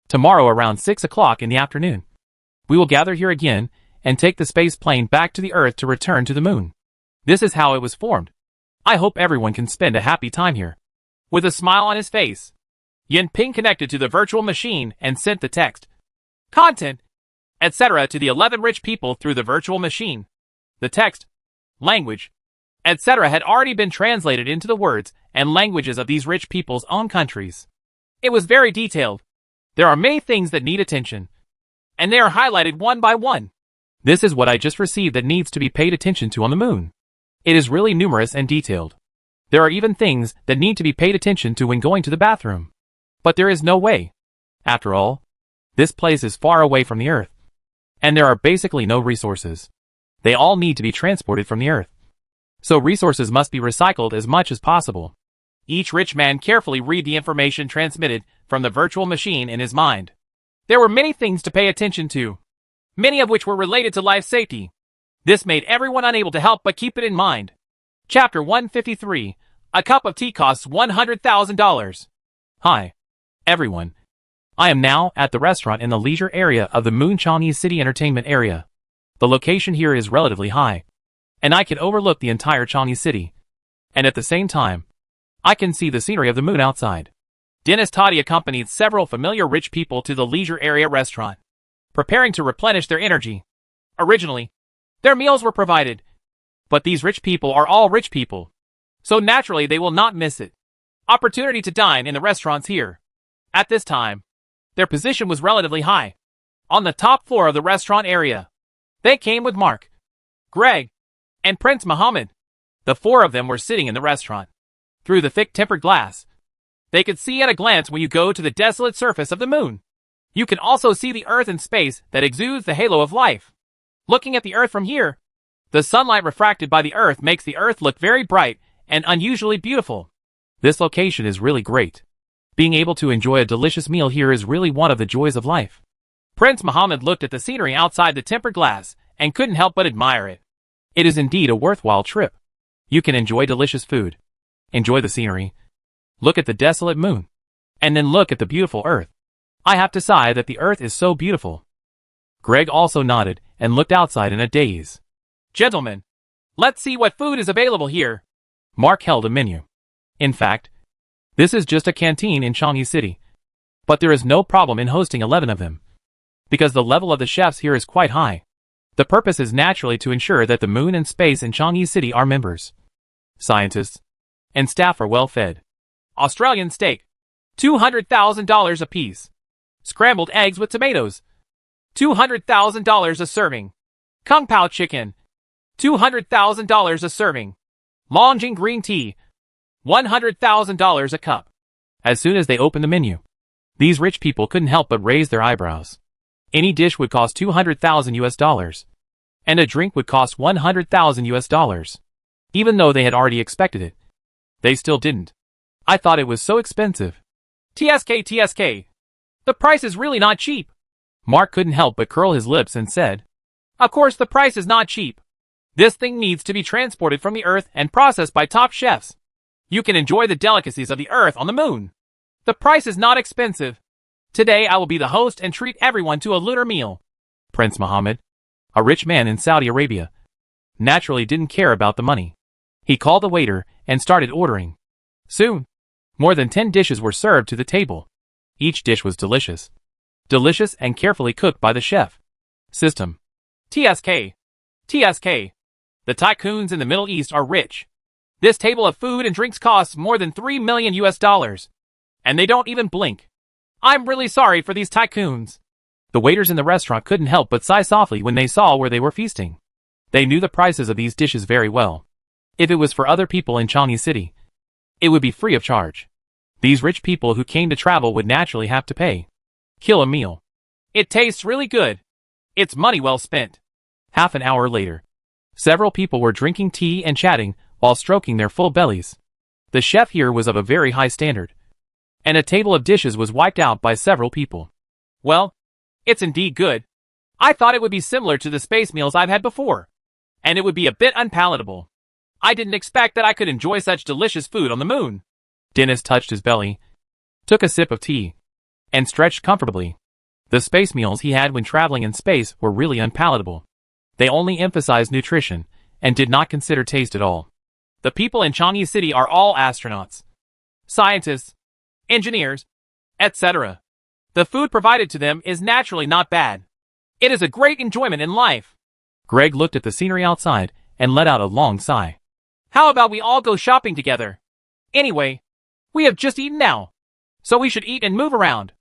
Tomorrow around 6 o'clock in the afternoon, we will gather here again and take the space plane back to the Earth to return to the moon. This is how it was formed. I hope everyone can spend a happy time here. With a smile on his face, Yin Ping connected to the virtual machine and sent the text, content, etc. to the 11 rich people through the virtual machine. The text, language, etc. had already been translated into the words and languages of these rich people's own countries. It was very detailed. There are many things that need attention, and they are highlighted one by one. This is what I just received that needs to be paid attention to on the moon. It is really numerous and detailed. There are even things that need to be paid attention to when going to the bathroom. But there is no way. After all, this place is far away from the Earth, and there are basically no resources. They all need to be transported from the Earth. So resources must be recycled as much as possible. Each rich man carefully read the information transmitted from the virtual machine in his mind. There were many things to pay attention to, many of which were related to life safety. This made everyone unable to help but keep it in mind. Chapter 153. A cup of tea costs $100,000. Hi, everyone. I am now at the restaurant in the leisure area of the Moon Chinese City Entertainment Area. The location here is relatively high, and I can overlook the entire Chinese city. And at the same time, I can see the scenery of the moon outside. Dennis Toddy accompanied several familiar rich people to the leisure area restaurant, preparing to replenish their energy. Originally, their meals were provided, but these rich people are all rich people, so naturally they will not miss it. Opportunity to dine in the restaurants here. At this time, their position was relatively high, on the top floor of the restaurant area. They came with Mark, Greg, and Prince Muhammad. The 4 of them were sitting in the restaurant. Through the thick tempered glass, they could see at a glance when you go to the desolate surface of the moon. You can also see the Earth in space that exudes the halo of life. Looking at the Earth from here, the sunlight refracted by the Earth makes the Earth look very bright and unusually beautiful. This location is really great. Being able to enjoy a delicious meal here is really one of the joys of life. Prince Muhammad looked at the scenery outside the tempered glass and couldn't help but admire it. It is indeed a worthwhile trip. You can enjoy delicious food, enjoy the scenery, Look at the desolate moon. And then look at the beautiful Earth. I have to sigh that the Earth is so beautiful. Greg also nodded and looked outside in a daze. Gentlemen, let's see what food is available here. Mark held a menu. In fact, this is just a canteen in Changi City. But there is no problem in hosting 11 of them. Because the level of the chefs here is quite high. The purpose is naturally to ensure that the moon and space in Changi City are members. Scientists and staff are well fed. Australian steak, $200,000 apiece. Scrambled eggs with tomatoes, $200,000 a serving. Kung Pao chicken, $200,000 a serving. Longjing green tea, $100,000 a cup. As soon as they opened the menu, these rich people couldn't help but raise their eyebrows. Any dish would cost $200,000, and a drink would cost $100,000. Even though they had already expected it, they still didn't. I thought it was so expensive. TSK. The price is really not cheap. Mark couldn't help but curl his lips and said, Of course the price is not cheap. This thing needs to be transported from the Earth and processed by top chefs. You can enjoy the delicacies of the Earth on the moon. The price is not expensive. Today I will be the host and treat everyone to a lunar meal. Prince Mohammed, a rich man in Saudi Arabia, naturally didn't care about the money. He called the waiter and started ordering. Soon, more than 10 dishes were served to the table. Each dish was delicious. Delicious and carefully cooked by the chef. System. TSK. The tycoons in the Middle East are rich. This table of food and drinks costs more than $3 million. And they don't even blink. I'm really sorry for these tycoons. The waiters in the restaurant couldn't help but sigh softly when they saw where they were feasting. They knew the prices of these dishes very well. If it was for other people in Changi City, it would be free of charge. These rich people who came to travel would naturally have to pay. Kill a meal. It tastes really good. It's money well spent. Half an hour later, several people were drinking tea and chatting while stroking their full bellies. The chef here was of a very high standard, and a table of dishes was wiped out by several people. Well, it's indeed good. I thought it would be similar to the space meals I've had before, and it would be a bit unpalatable. I didn't expect that I could enjoy such delicious food on the moon. Dennis touched his belly, took a sip of tea, and stretched comfortably. The space meals he had when traveling in space were really unpalatable. They only emphasized nutrition and did not consider taste at all. The people in Changi City are all astronauts, scientists, engineers, etc. The food provided to them is naturally not bad. It is a great enjoyment in life. Greg looked at the scenery outside and let out a long sigh. How about we all go shopping together? Anyway, we have just eaten now, so we should eat and move around.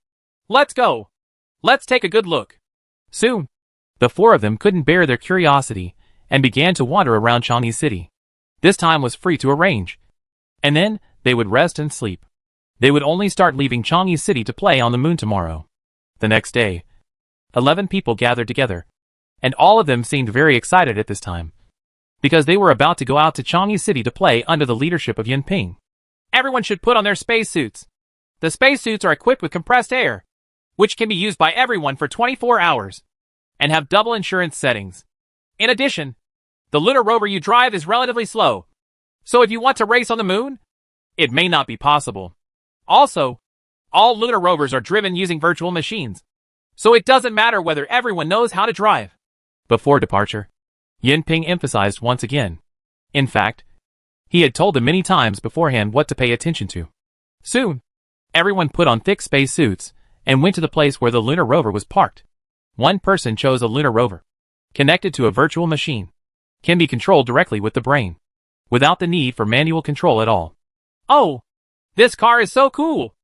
Let's go. Let's take a good look. Soon, the four of them couldn't bear their curiosity and began to wander around Changi City. This time was free to arrange. And then, they would rest and sleep. They would only start leaving Changi City to play on the moon tomorrow. The next day, 11 people gathered together, and all of them seemed very excited at this time, because they were about to go out to Changi City to play under the leadership of Yinping. Everyone should put on their spacesuits. The spacesuits are equipped with compressed air, which can be used by everyone for 24 hours, and have double insurance settings. In addition, the lunar rover you drive is relatively slow, so if you want to race on the moon, it may not be possible. Also, all lunar rovers are driven using virtual machines, so it doesn't matter whether everyone knows how to drive. Before departure, Yinping emphasized once again. In fact, he had told them many times beforehand what to pay attention to. Soon, everyone put on thick space suits and went to the place where the lunar rover was parked. One person chose a lunar rover, connected to a virtual machine, can be controlled directly with the brain, without the need for manual control at all. Oh, this car is so cool!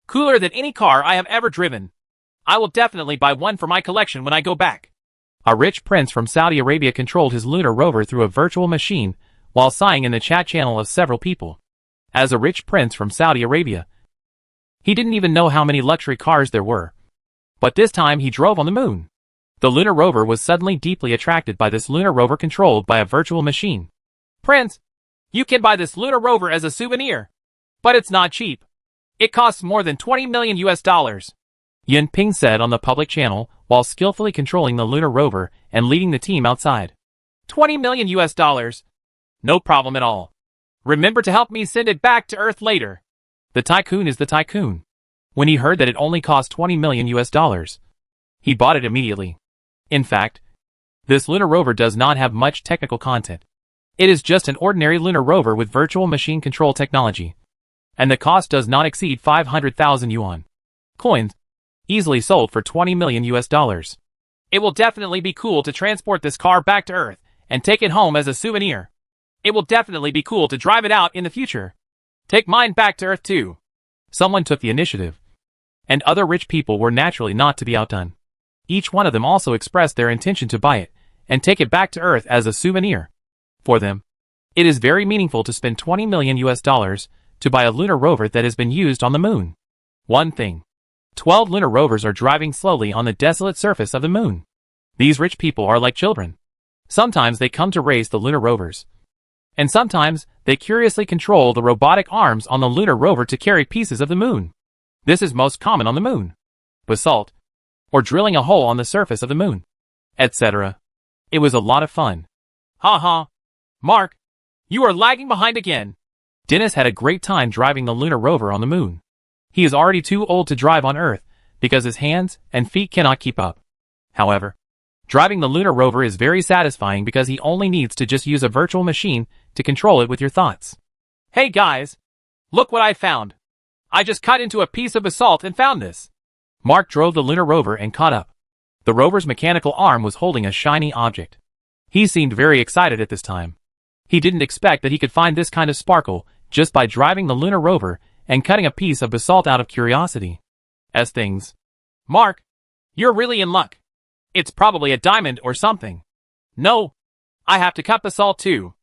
Cooler than any car I have ever driven. I will definitely buy one for my collection when I go back. A rich prince from Saudi Arabia controlled his lunar rover through a virtual machine while sighing in the chat channel of several people. As a rich prince from Saudi Arabia, he didn't even know how many luxury cars there were. But this time he drove on the moon. The lunar rover was suddenly deeply attracted by this lunar rover controlled by a virtual machine. Prince, you can buy this lunar rover as a souvenir. But it's not cheap. It costs more than $20 million. Yinping said on the public channel while skillfully controlling the lunar rover and leading the team outside. $20 million. No problem at all. Remember to help me send it back to Earth later. The tycoon is the tycoon. When he heard that it only cost 20 million US dollars, he bought it immediately. In fact, this lunar rover does not have much technical content. It is just an ordinary lunar rover with virtual machine control technology. And the cost does not exceed 500,000 yuan. Coins, easily sold for 20 million US dollars. It will definitely be cool to transport this car back to Earth and take it home as a souvenir. It will definitely be cool to drive it out in the future. Take mine back to Earth too. Someone took the initiative. And other rich people were naturally not to be outdone. Each one of them also expressed their intention to buy it and take it back to Earth as a souvenir. For them, it is very meaningful to spend 20 million US dollars to buy a lunar rover that has been used on the moon. One thing. 12 lunar rovers are driving slowly on the desolate surface of the moon. These rich people are like children. Sometimes they come to race the lunar rovers. And sometimes they curiously control the robotic arms on the lunar rover to carry pieces of the moon. This is most common on the moon. Basalt. Or drilling a hole on the surface of the moon. Etc. It was a lot of fun. Ha ha. Mark, you are lagging behind again. Dennis had a great time driving the lunar rover on the moon. He is already too old to drive on Earth because his hands and feet cannot keep up. However, driving the lunar rover is very satisfying because he only needs to just use a virtual machine to control it with your thoughts. Hey guys, look what I found. I just cut into a piece of basalt and found this. Mark drove the lunar rover and caught up. The rover's mechanical arm was holding a shiny object. He seemed very excited at this time. He didn't expect that he could find this kind of sparkle just by driving the lunar rover and cutting a piece of basalt out of curiosity. As things. Mark, you're really in luck. It's probably a diamond or something. No, I have to cut basalt too.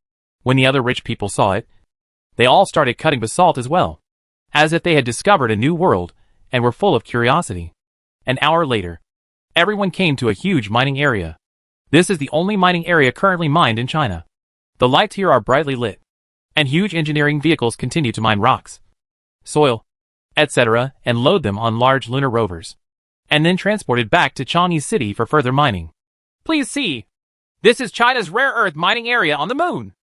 When the other rich people saw it, they all started cutting basalt as well, as if they had discovered a new world and were full of curiosity. An hour later, everyone came to a huge mining area. This is the only mining area currently mined in China. The lights here are brightly lit, and huge engineering vehicles continue to mine rocks, soil, etc., and load them on large lunar rovers, and then transported back to Changi City for further mining. Please see. This is China's rare earth mining area on the moon.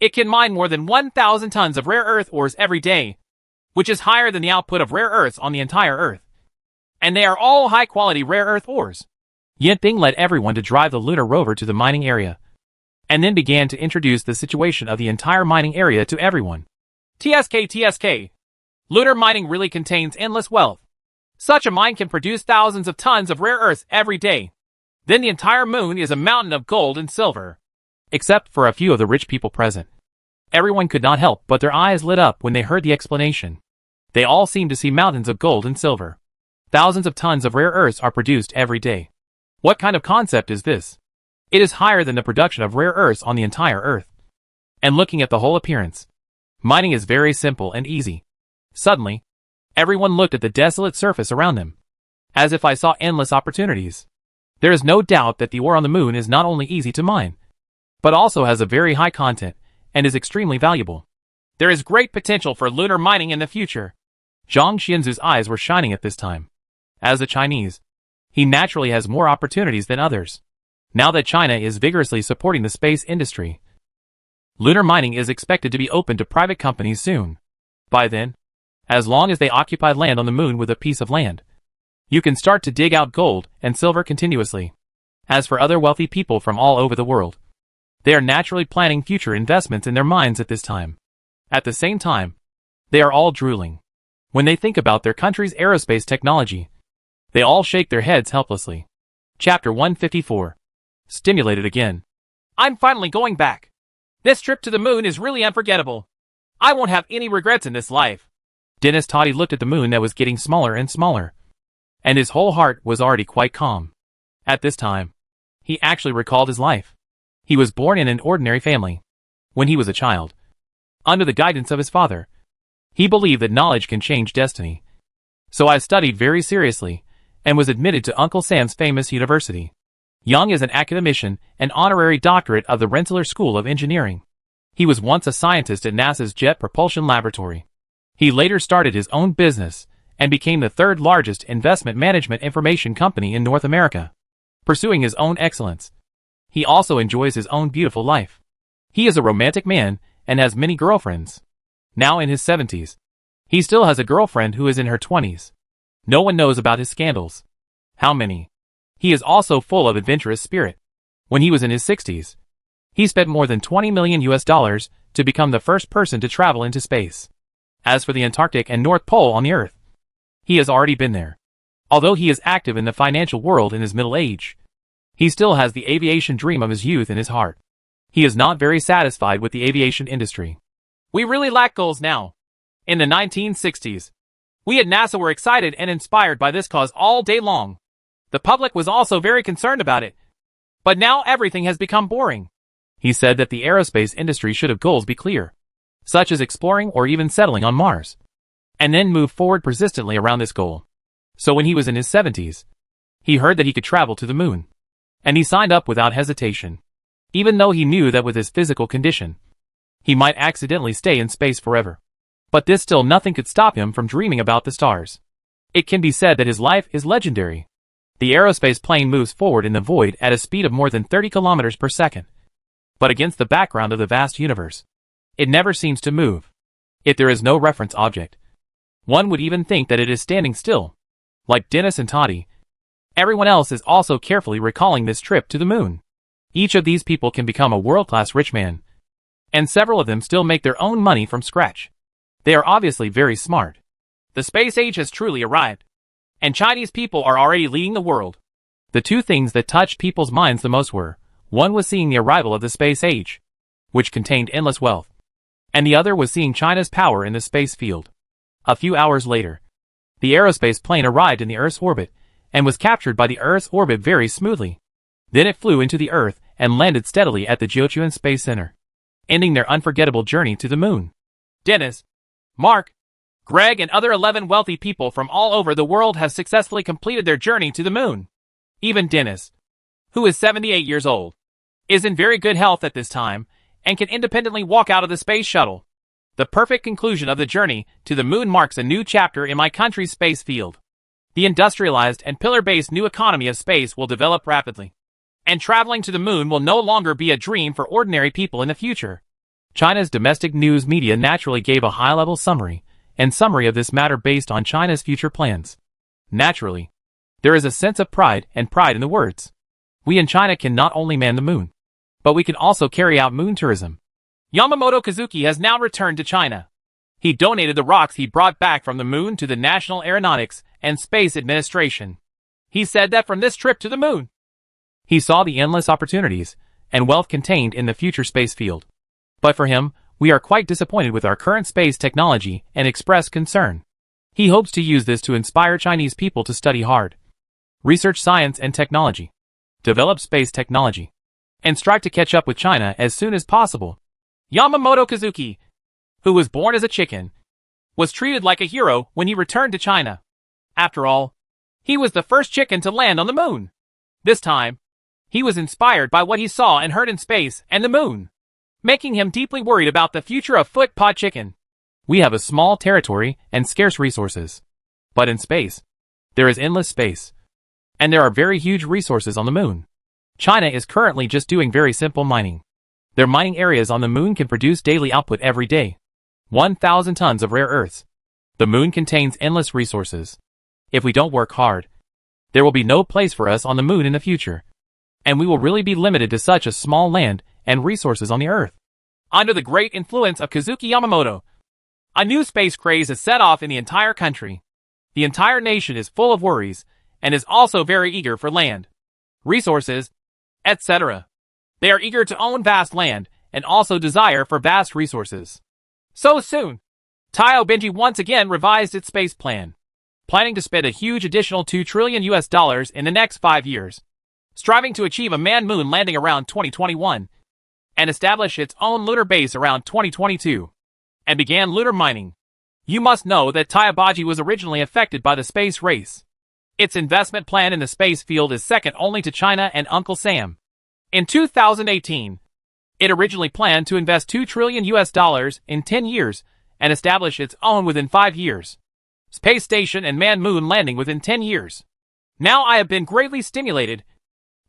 It can mine more than 1,000 tons of rare earth ores every day, which is higher than the output of rare earths on the entire Earth. And they are all high-quality rare earth ores. Yinping led everyone to drive the lunar rover to the mining area, and then began to introduce the situation of the entire mining area to everyone. TSK. Lunar mining really contains endless wealth. Such a mine can produce thousands of tons of rare earths every day. Then the entire moon is a mountain of gold and silver. Except for a few of the rich people present. Everyone could not help but their eyes lit up when they heard the explanation. They all seemed to see mountains of gold and silver. Thousands of tons of rare earths are produced every day. What kind of concept is this? It is higher than the production of rare earths on the entire Earth. And looking at the whole appearance, mining is very simple and easy. Suddenly, everyone looked at the desolate surface around them, as if I saw endless opportunities. There is no doubt that the ore on the moon is not only easy to mine, but also has a very high content and is extremely valuable. There is great potential for lunar mining in the future. Zhang Xianzu's eyes were shining at this time. As a Chinese, he naturally has more opportunities than others. Now that China is vigorously supporting the space industry, lunar mining is expected to be open to private companies soon. By then, as long as they occupy land on the moon with a piece of land, you can start to dig out gold and silver continuously. As for other wealthy people from all over the world, they are naturally planning future investments in their mines at this time. At the same time, they are all drooling. When they think about their country's aerospace technology, they all shake their heads helplessly. Chapter 154. Stimulated again. I'm finally going back. This trip to the moon is really unforgettable. I won't have any regrets in this life. Dennis Toddy looked at the moon that was getting smaller and smaller, and his whole heart was already quite calm. At this time, he actually recalled his life. He was born in an ordinary family. When he was a child, under the guidance of his father, he believed that knowledge can change destiny. So I studied very seriously, and was admitted to Uncle Sam's famous university. Young is an academician and honorary doctorate of the Rensselaer School of Engineering. He was once a scientist at NASA's Jet Propulsion Laboratory. He later started his own business, and became the third largest investment management information company in North America. Pursuing his own excellence, he also enjoys his own beautiful life. He is a romantic man, and has many girlfriends. Now in his 70s, He still has a girlfriend who is in her 20s. No one knows about his scandals. How many? He is also full of adventurous spirit. When he was in his 60s, he spent more than $20 million to become the first person to travel into space. As for the Antarctic and North Pole on the Earth, he has already been there. Although he is active in the financial world in his middle age, he still has the aviation dream of his youth in his heart. He is not very satisfied with the aviation industry. We really lack goals now. In the 1960s, we at NASA were excited and inspired by this cause all day long. The public was also very concerned about it. But now everything has become boring. He said that the aerospace industry should have goals be clear, such as exploring or even settling on Mars, and then move forward persistently around this goal. So when he was in his 70s, he heard that he could travel to the moon, and he signed up without hesitation, even though he knew that with his physical condition, he might accidentally stay in space forever. But this still nothing could stop him from dreaming about the stars. It can be said that his life is legendary. The aerospace plane moves forward in the void at a speed of more than 30 kilometers per second. But against the background of the vast universe, it never seems to move. If there is no reference object, one would even think that it is standing still. Like Dennis and Toddy, everyone else is also carefully recalling this trip to the moon. Each of these people can become a world-class rich man, and several of them still make their own money from scratch. They are obviously very smart. The space age has truly arrived, and Chinese people are already leading the world. The two things that touched people's minds the most were, one was seeing the arrival of the space age, which contained endless wealth, and the other was seeing China's power in the space field. A few hours later, the aerospace plane arrived in the Earth's orbit, and was captured by the Earth's orbit very smoothly. Then it flew into the Earth, and landed steadily at the Jiuquan Space Center, ending their unforgettable journey to the moon. Dennis, Mark, Greg and other 11 wealthy people from all over the world have successfully completed their journey to the moon. Even Dennis, who is 78 years old, is in very good health at this time, and can independently walk out of the space shuttle. The perfect conclusion of the journey to the moon marks a new chapter in my country's space field. The industrialized and pillar-based new economy of space will develop rapidly, and traveling to the moon will no longer be a dream for ordinary people in the future. China's domestic news media naturally gave a high-level summary of this matter based on China's future plans. Naturally, there is a sense of pride in the words. We in China can not only man the moon, but we can also carry out moon tourism. Yamamoto Kazuki has now returned to China. He donated the rocks he brought back from the moon to the National Aeronautics and Space Administration. He said that from this trip to the moon, he saw the endless opportunities and wealth contained in the future space field. But for him, we are quite disappointed with our current space technology and expressed concern. He hopes to use this to inspire Chinese people to study hard, research science and technology, develop space technology, and strive to catch up with China as soon as possible. Yamamoto Kazuki, who was born as a chicken, was treated like a hero when he returned to China. After all, he was the first chicken to land on the moon. This time, he was inspired by what he saw and heard in space and the moon, making him deeply worried about the future of foot-pod chicken. We have a small territory and scarce resources. But in space, there is endless space. And there are very huge resources on the moon. China is currently just doing very simple mining. Their mining areas on the moon can produce daily output every day. 1,000 tons of rare earths. The moon contains endless resources. If we don't work hard, there will be no place for us on the moon in the future. And we will really be limited to such a small land and resources on the Earth. Under the great influence of Kazuki Yamamoto, a new space craze is set off in the entire country. The entire nation is full of worries, and is also very eager for land, resources, etc. They are eager to own vast land, and also desire for vast resources. So soon, Taiyo Benji once again revised its space plan, planning to spend a huge additional $2 trillion in the next 5 years, striving to achieve a manned moon landing around 2021, and establish its own lunar base around 2022, and began lunar mining. You must know that Taiyo Benji was originally affected by the space race. Its investment plan in the space field is second only to China and Uncle Sam. In 2018, it originally planned to invest $2 trillion in 10 years and establish its own within 5 years. Space station and manned moon landing within 10 years. Now I have been greatly stimulated,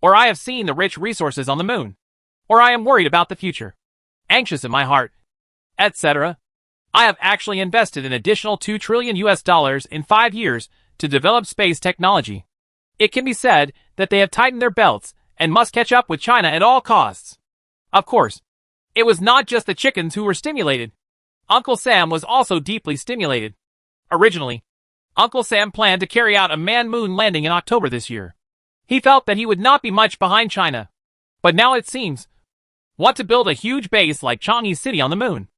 or I have seen the rich resources on the moon, or I am worried about the future, anxious in my heart, etc. I have actually invested an additional $2 trillion in 5 years to develop space technology. It can be said that they have tightened their belts and must catch up with China at all costs. Of course, it was not just the chickens who were stimulated. Uncle Sam was also deeply stimulated. Originally, Uncle Sam planned to carry out a manned moon landing in October this year. He felt that he would not be much behind China. But now it seems, want to build a huge base like Changi City on the moon,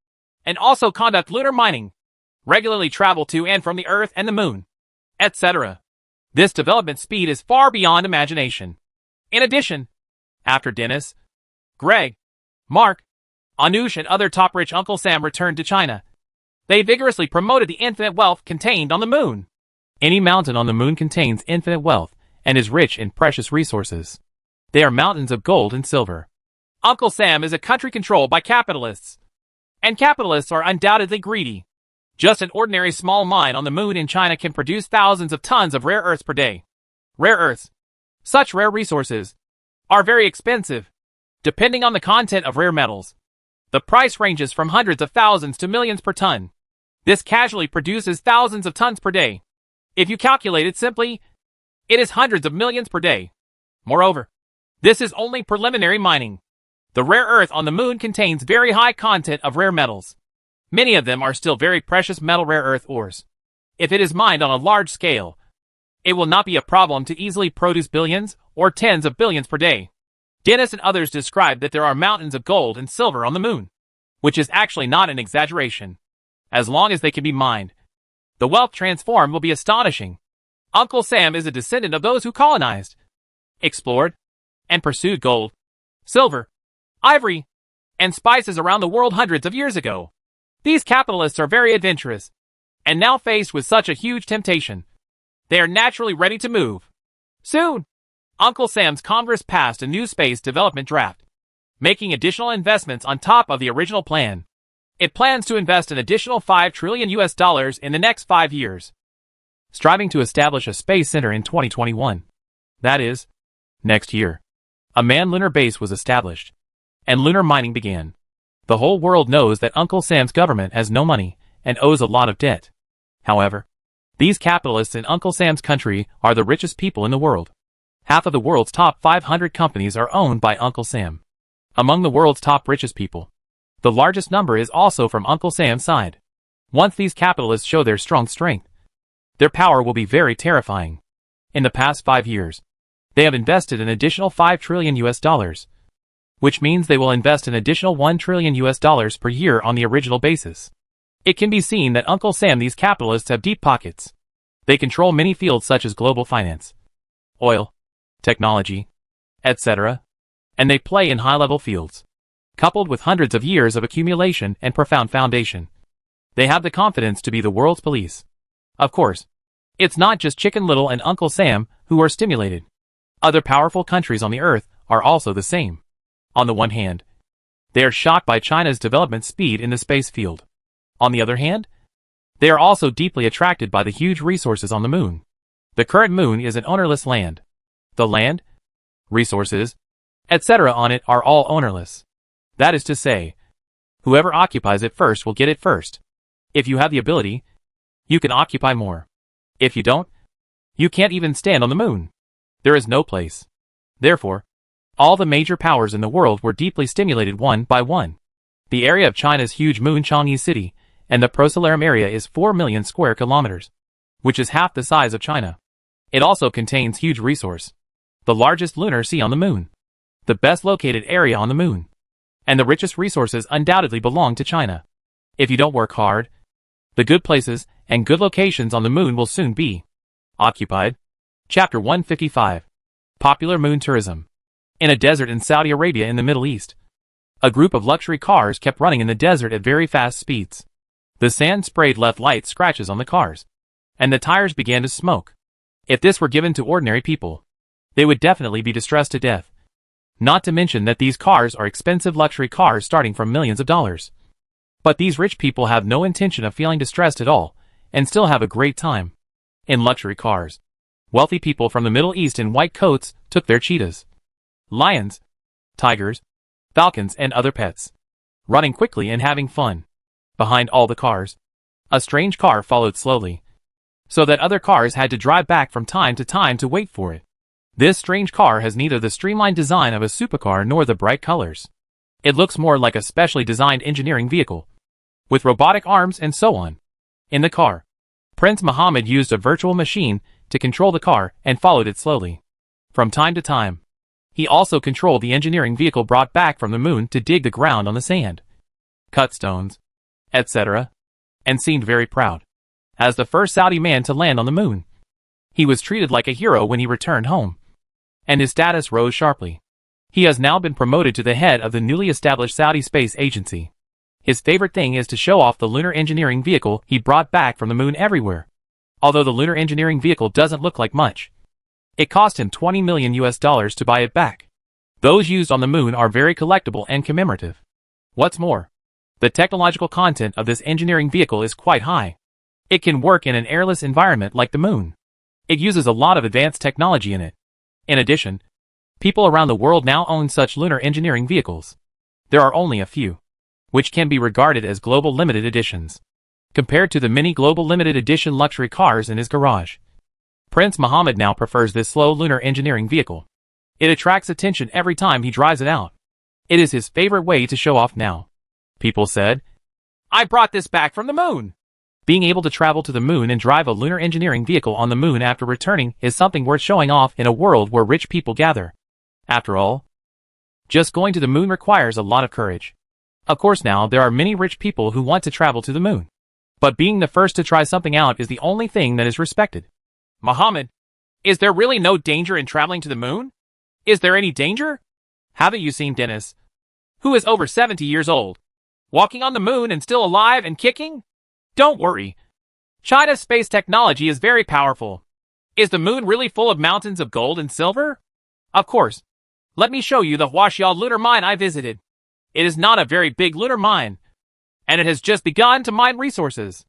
and also conduct lunar mining, regularly travel to and from the Earth and the moon, etc. This development speed is far beyond imagination. In addition, after Dennis, Greg, Mark, Anush and other top-rich Uncle Sam returned to China, they vigorously promoted the infinite wealth contained on the moon. Any mountain on the moon contains infinite wealth and is rich in precious resources. They are mountains of gold and silver. Uncle Sam is a country controlled by capitalists. And capitalists are undoubtedly greedy. Just an ordinary small mine on the moon in China can produce thousands of tons of rare earths per day. Rare earths, such rare resources, are very expensive. Depending on the content of rare metals, the price ranges from hundreds of thousands to millions per ton. This casually produces thousands of tons per day. If you calculate it simply, it is hundreds of millions per day. Moreover, this is only preliminary mining. The rare earth on the moon contains very high content of rare metals. Many of them are still very precious metal rare earth ores. If it is mined on a large scale, it will not be a problem to easily produce billions or tens of billions per day. Dennis and others describe that there are mountains of gold and silver on the moon, which is actually not an exaggeration. As long as they can be mined, the wealth transformed will be astonishing. Uncle Sam is a descendant of those who colonized, explored, and pursued gold, silver, ivory, and spices around the world hundreds of years ago. These capitalists are very adventurous, and now faced with such a huge temptation, they are naturally ready to move. Soon, Uncle Sam's Congress passed a new space development draft, making additional investments on top of the original plan. It plans to invest an additional $5 trillion in the next 5 years, striving to establish a space center in 2021. That is, next year. A manned lunar base was established, and lunar mining began. The whole world knows that Uncle Sam's government has no money and owes a lot of debt. However, these capitalists in Uncle Sam's country are the richest people in the world. Half of the world's top 500 companies are owned by Uncle Sam. Among the world's top richest people, the largest number is also from Uncle Sam's side. Once these capitalists show their strength, their power will be very terrifying. In the past 5 years, they have invested an additional $5 trillion, which means they will invest an additional $1 trillion per year on the original basis. It can be seen that Uncle Sam these capitalists have deep pockets. They control many fields such as global finance, oil, technology, etc., and they play in high-level fields. Coupled with hundreds of years of accumulation and profound foundation, they have the confidence to be the world's police. Of course, it's not just Chicken Little and Uncle Sam who are stimulated. Other powerful countries on the earth are also the same. On the one hand, they are shocked by China's development speed in the space field. On the other hand, they are also deeply attracted by the huge resources on the moon. The current moon is an ownerless land. The land, resources, etc. on it are all ownerless. That is to say, whoever occupies it first will get it first. If you have the ability, you can occupy more. If you don't, you can't even stand on the moon. There is no place. Therefore, all the major powers in the world were deeply stimulated one by one. The area of China's huge moon Changi City and the Prosolarum area is 4 million square kilometers, which is half the size of China. It also contains huge resource, the largest lunar sea on the moon, the best located area on the moon, and the richest resources undoubtedly belong to China. If you don't work hard, the good places and good locations on the moon will soon be occupied. Chapter 155. Popular Moon Tourism. In a desert in Saudi Arabia in the Middle East, a group of luxury cars kept running in the desert at very fast speeds. The sand sprayed left light scratches on the cars, and the tires began to smoke. If this were given to ordinary people, they would definitely be distressed to death. Not to mention that these cars are expensive luxury cars starting from millions of dollars. But these rich people have no intention of feeling distressed at all, and still have a great time. In luxury cars, wealthy people from the Middle East in white coats took their cheetahs, lions, tigers, falcons and other pets, running quickly and having fun. Behind all the cars, a strange car followed slowly, so that other cars had to drive back from time to time to wait for it. This strange car has neither the streamlined design of a supercar nor the bright colors. It looks more like a specially designed engineering vehicle, with robotic arms and so on. In the car, Prince Muhammad used a virtual machine to control the car and followed it slowly. From time to time, he also controlled the engineering vehicle brought back from the moon to dig the ground on the sand, cut stones, etc., and seemed very proud. As the first Saudi man to land on the moon, he was treated like a hero when he returned home, and his status rose sharply. He has now been promoted to the head of the newly established Saudi Space Agency. His favorite thing is to show off the lunar engineering vehicle he brought back from the moon everywhere. Although the lunar engineering vehicle doesn't look like much, it cost him $20 million to buy it back. Those used on the moon are very collectible and commemorative. What's more, the technological content of this engineering vehicle is quite high. It can work in an airless environment like the moon. It uses a lot of advanced technology in it. In addition, people around the world now own such lunar engineering vehicles. There are only a few, which can be regarded as global limited editions, compared to the many global limited edition luxury cars in his garage. Prince Muhammad now prefers this slow lunar engineering vehicle. It attracts attention every time he drives it out. It is his favorite way to show off now. People said, "I brought this back from the moon." Being able to travel to the moon and drive a lunar engineering vehicle on the moon after returning is something worth showing off in a world where rich people gather. After all, just going to the moon requires a lot of courage. Of course now there are many rich people who want to travel to the moon. But being the first to try something out is the only thing that is respected. Muhammad, is there really no danger in traveling to the moon? Is there any danger? Haven't you seen Dennis, who is over 70 years old, walking on the moon and still alive and kicking? Don't worry. China's space technology is very powerful. Is the moon really full of mountains of gold and silver? Of course. Let me show you the Huaxiao lunar mine I visited. It is not a very big lunar mine, and it has just begun to mine resources.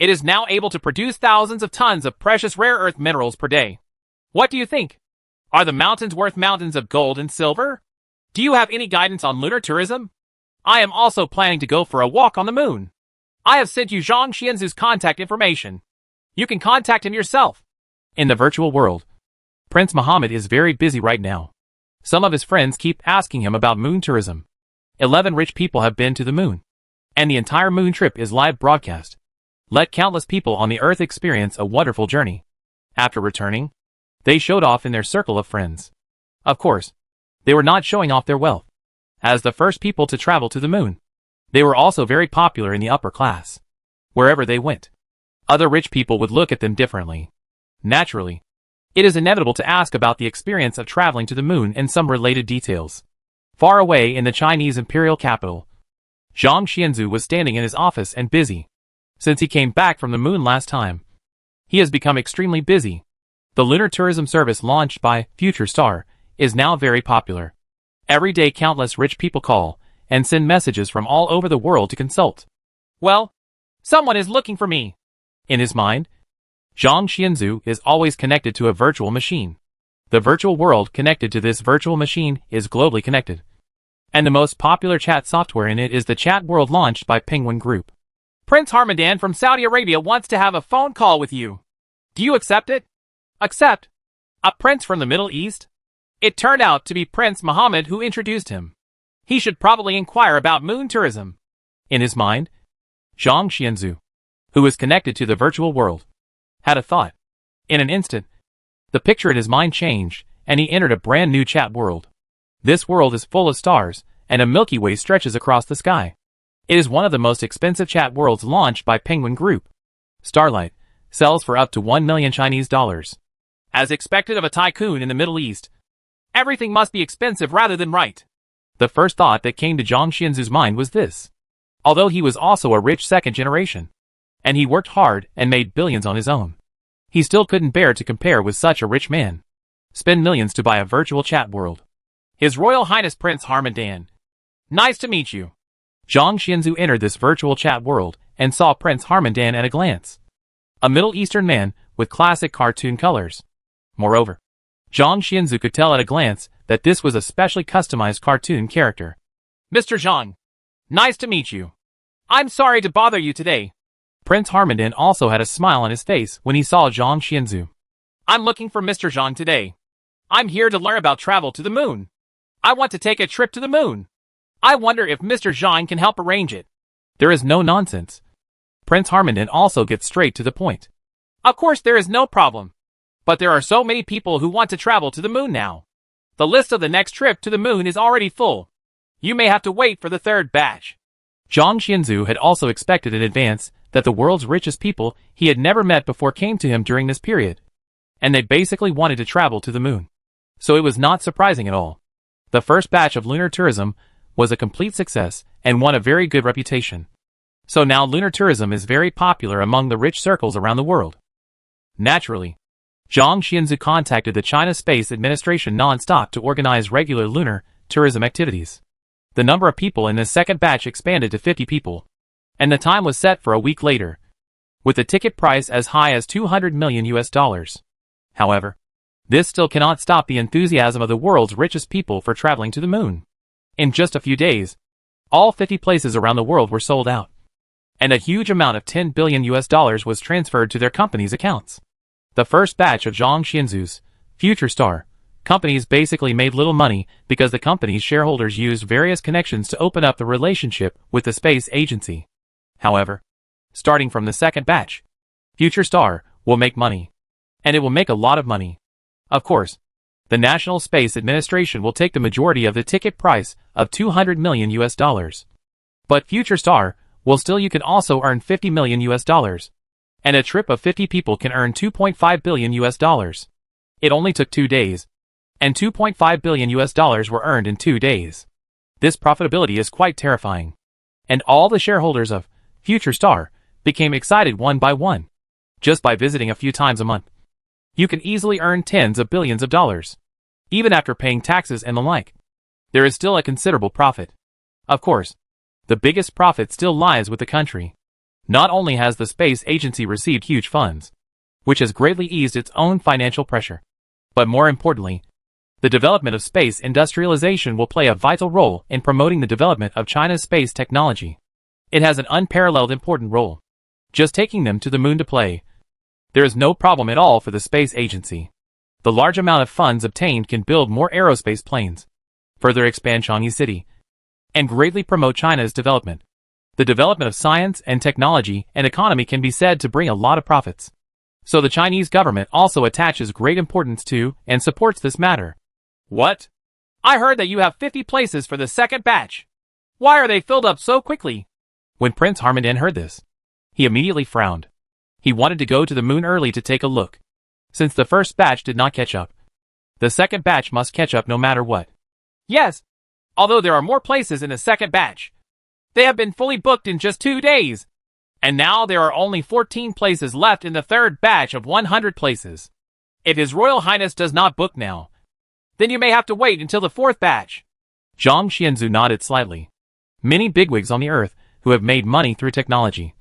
It is now able to produce thousands of tons of precious rare earth minerals per day. What do you think? Are the mountains worth mountains of gold and silver? Do you have any guidance on lunar tourism? I am also planning to go for a walk on the moon. I have sent you Zhang Xianzu's contact information. You can contact him yourself. In the virtual world, Prince Muhammad is very busy right now. Some of his friends keep asking him about moon tourism. 11 rich people have been to the moon, and the entire moon trip is live broadcast. Let countless people on the Earth experience a wonderful journey. After returning, they showed off in their circle of friends. Of course, they were not showing off their wealth. As the first people to travel to the moon, they were also very popular in the upper class. Wherever they went, other rich people would look at them differently. Naturally, it is inevitable to ask about the experience of traveling to the moon and some related details. Far away in the Chinese imperial capital, Zhang Xianzu was standing in his office and busy. Since he came back from the moon last time, he has become extremely busy. The lunar tourism service launched by Future Star is now very popular. Every day countless rich people call and send messages from all over the world to consult. Well, someone is looking for me. In his mind, Zhang Xianzu is always connected to a virtual machine. The virtual world connected to this virtual machine is globally connected, and the most popular chat software in it is the chat world launched by Penguin Group. Prince Harmadan from Saudi Arabia wants to have a phone call with you. Do you accept it? Accept? A prince from the Middle East? It turned out to be Prince Muhammad who introduced him. He should probably inquire about moon tourism. In his mind, Zhang Xianzu, who is connected to the virtual world, had a thought. In an instant, the picture in his mind changed, and he entered a brand new chat world. This world is full of stars, and a Milky Way stretches across the sky. It is one of the most expensive chat worlds launched by Penguin Group. Starlight sells for up to 1 million Chinese dollars. As expected of a tycoon in the Middle East, everything must be expensive rather than right. The first thought that came to Zhang Xianzu's mind was this. Although he was also a rich second generation, and he worked hard and made billions on his own, he still couldn't bear to compare with such a rich man. Spend millions to buy a virtual chat world. His Royal Highness Prince Harmadan. Nice to meet you. Zhang Xianzu entered this virtual chat world and saw Prince Harmadan at a glance. A Middle Eastern man with classic cartoon colors. Moreover, Zhang Xianzu could tell at a glance that this was a specially customized cartoon character. Mr. Zhang, nice to meet you. I'm sorry to bother you today. Prince Harmondin also had a smile on his face when he saw Zhang Xianzu. I'm looking for Mr. Zhang today. I'm here to learn about travel to the moon. I want to take a trip to the moon. I wonder if Mr. Zhang can help arrange it. There is no nonsense. Prince Harmondin also gets straight to the point. Of course there is no problem. But there are so many people who want to travel to the moon now. The list of the next trip to the moon is already full. You may have to wait for the third batch. Zhang Xianzu had also expected in advance that the world's richest people he had never met before came to him during this period. And they basically wanted to travel to the moon. So it was not surprising at all. The first batch of lunar tourism was a complete success and won a very good reputation. So now lunar tourism is very popular among the rich circles around the world. Naturally, Zhang Xianzu contacted the China Space Administration non-stop to organize regular lunar tourism activities. The number of people in this second batch expanded to 50 people, and the time was set for a week later, with the ticket price as high as $200 million. However, this still cannot stop the enthusiasm of the world's richest people for traveling to the moon. In just a few days, all 50 places around the world were sold out, and a huge amount of $10 billion was transferred to their companies' accounts. The first batch of Zhang Xianzu's Future Star companies basically made little money because the company's shareholders used various connections to open up the relationship with the space agency. However, starting from the second batch, Future Star will make money. And it will make a lot of money. Of course, the National Space Administration will take the majority of the ticket price of $200 million. But Future Star will still you can also earn $50 million. And a trip of 50 people can earn $2.5 billion. It only took 2 days. And $2.5 billion were earned in 2 days. This profitability is quite terrifying. And all the shareholders of Future Star became excited one by one. Just by visiting a few times a month, you can easily earn tens of billions of dollars. Even after paying taxes and the like, there is still a considerable profit. Of course, the biggest profit still lies with the country. Not only has the space agency received huge funds, which has greatly eased its own financial pressure, but more importantly, the development of space industrialization will play a vital role in promoting the development of China's space technology. It has an unparalleled important role. Just taking them to the moon to play, there is no problem at all for the space agency. The large amount of funds obtained can build more aerospace planes, further expand Changi City, and greatly promote China's development. The development of science and technology and economy can be said to bring a lot of profits. So the Chinese government also attaches great importance to and supports this matter. What? I heard that you have 50 places for the second batch. Why are they filled up so quickly? When Prince Harmondin heard this, he immediately frowned. He wanted to go to the moon early to take a look. Since the first batch did not catch up, the second batch must catch up no matter what. Yes, although there are more places in the second batch. They have been fully booked in just 2 days. And now there are only 14 places left in the third batch of 100 places. If His Royal Highness does not book now, then you may have to wait until the fourth batch. Zhang Xianzu nodded slightly. Many bigwigs on the earth who have made money through technology,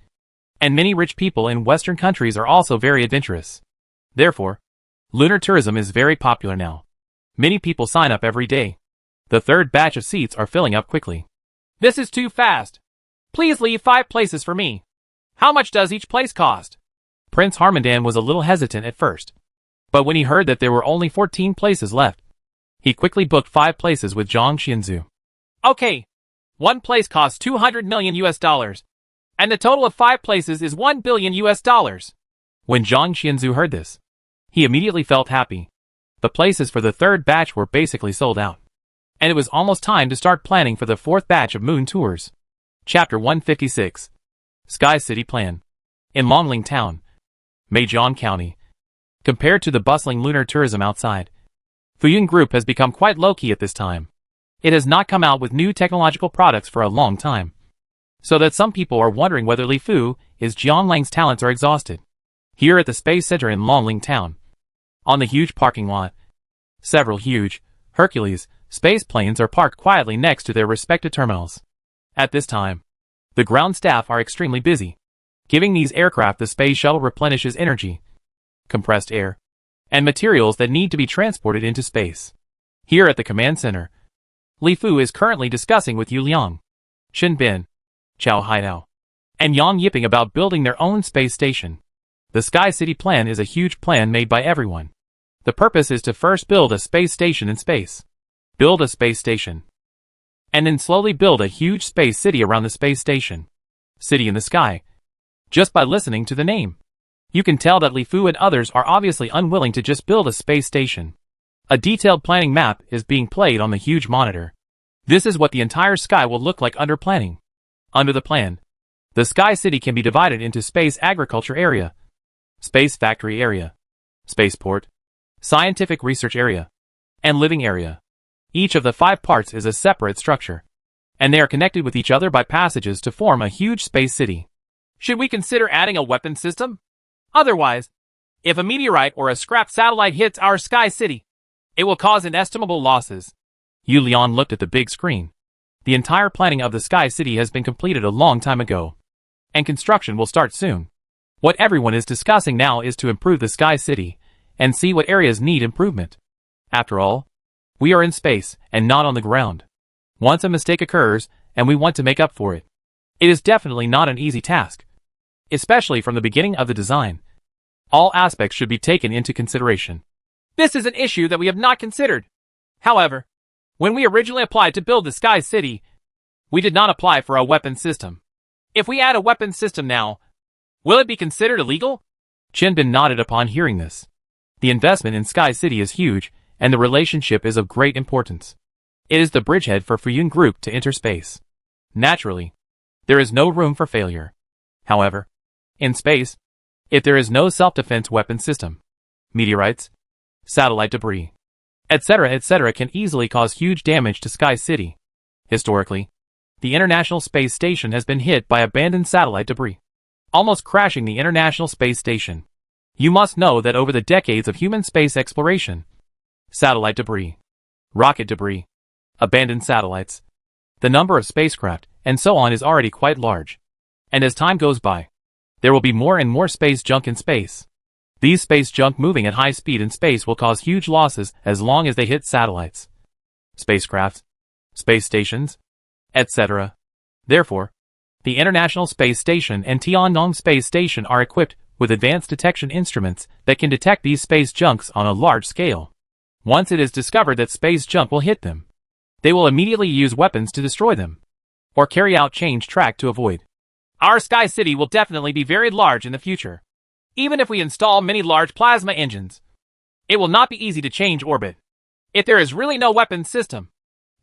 and many rich people in Western countries are also very adventurous. Therefore, lunar tourism is very popular now. Many people sign up every day. The third batch of seats are filling up quickly. This is too fast. Please leave 5 places for me. How much does each place cost? Prince Harmondin was a little hesitant at first, but when he heard that there were only 14 places left, he quickly booked 5 places with Zhang Xianzu. Okay. 1 place costs $200 million, and the total of 5 places is $1 billion. When Zhang Xianzu heard this, he immediately felt happy. The places for the third batch were basically sold out, and it was almost time to start planning for the fourth batch of moon tours. Chapter 156. Sky City Plan. In Longling Town, Meijiang County. Compared to the bustling lunar tourism outside, Fuyun Group has become quite low-key at this time. It has not come out with new technological products for a long time, so that some people are wondering whether Li Fu is Jianlang's talents are exhausted. Here at the Space Center in Longling Town, on the huge parking lot, several huge Hercules space planes are parked quietly next to their respective terminals. At this time, the ground staff are extremely busy, giving these aircraft the space shuttle replenishes energy, compressed air, and materials that need to be transported into space. Here at the command center, Li Fu is currently discussing with Yu Liang, Shen Bin, Chao Haidao, and yang yipping about building their own space station. The Sky City plan is a huge plan made by everyone. The purpose is to first build a space station in space. Build a space station. And then slowly build a huge space city around the space station. City in the sky. Just by listening to the name, you can tell that Li Fu and others are obviously unwilling to just build a space station. A detailed planning map is being played on the huge monitor. This is what the entire sky will look like under planning. Under the plan, the Sky City can be divided into Space Agriculture Area, Space Factory Area, Spaceport, Scientific Research Area, and Living Area. Each of the 5 parts is a separate structure, and they are connected with each other by passages to form a huge space city. Should we consider adding a weapon system? Otherwise, if a meteorite or a scrap satellite hits our Sky City, it will cause inestimable losses. Yu Lian looked at the big screen. The entire planning of the Sky City has been completed a long time ago, and construction will start soon. What everyone is discussing now is to improve the Sky City, and see what areas need improvement. After all, we are in space, and not on the ground. Once a mistake occurs, and we want to make up for it. It is definitely not an easy task. Especially from the beginning of the design. All aspects should be taken into consideration. This is an issue that we have not considered. However, when we originally applied to build the Sky City, we did not apply for a weapon system. If we add a weapon system now, will it be considered illegal? Qinbin nodded upon hearing this. The investment in Sky City is huge, and the relationship is of great importance. It is the bridgehead for Fuyun Group to enter space. Naturally, there is no room for failure. However, in space, if there is no self-defense weapon system, meteorites, satellite debris, etc. can easily cause huge damage to Sky City. Historically, the International Space Station has been hit by abandoned satellite debris, almost crashing the International Space Station. You must know that over the decades of human space exploration, satellite debris, rocket debris, abandoned satellites, the number of spacecraft, and so on is already quite large. And as time goes by, there will be more and more space junk in space. These space junk moving at high speed in space will cause huge losses as long as they hit satellites, spacecraft, space stations, etc. Therefore, the International Space Station and Tiangong Space Station are equipped with advanced detection instruments that can detect these space junks on a large scale. Once it is discovered that space junk will hit them, they will immediately use weapons to destroy them, or carry out change track to avoid. Our Sky City will definitely be very large in the future. Even if we install many large plasma engines, it will not be easy to change orbit. If there is really no weapons system,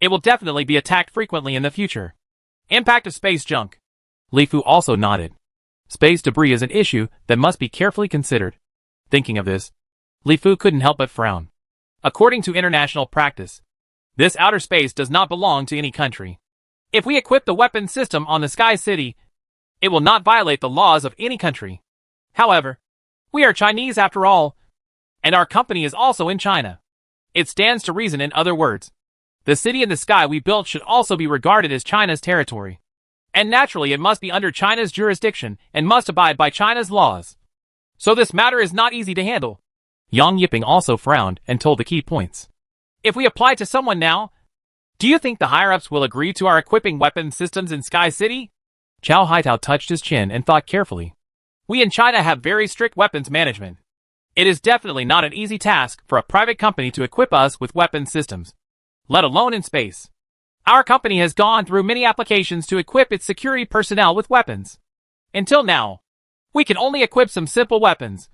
it will definitely be attacked frequently in the future. Impact of space junk. Li Fu also nodded. Space debris is an issue that must be carefully considered. Thinking of this, Li Fu couldn't help but frown. According to international practice, this outer space does not belong to any country. If we equip the weapon system on the Sky City, it will not violate the laws of any country. However, we are Chinese after all, and our company is also in China. It stands to reason, in other words, the city in the sky we built should also be regarded as China's territory. And naturally it must be under China's jurisdiction and must abide by China's laws. So this matter is not easy to handle. Yang Yiping also frowned and told the key points. If we apply to someone now, do you think the higher-ups will agree to our equipping weapon systems in Sky City? Chow Haitao touched his chin and thought carefully. We in China have very strict weapons management. It is definitely not an easy task for a private company to equip us with weapon systems, let alone in space. Our company has gone through many applications to equip its security personnel with weapons. Until now, we can only equip some simple weapons,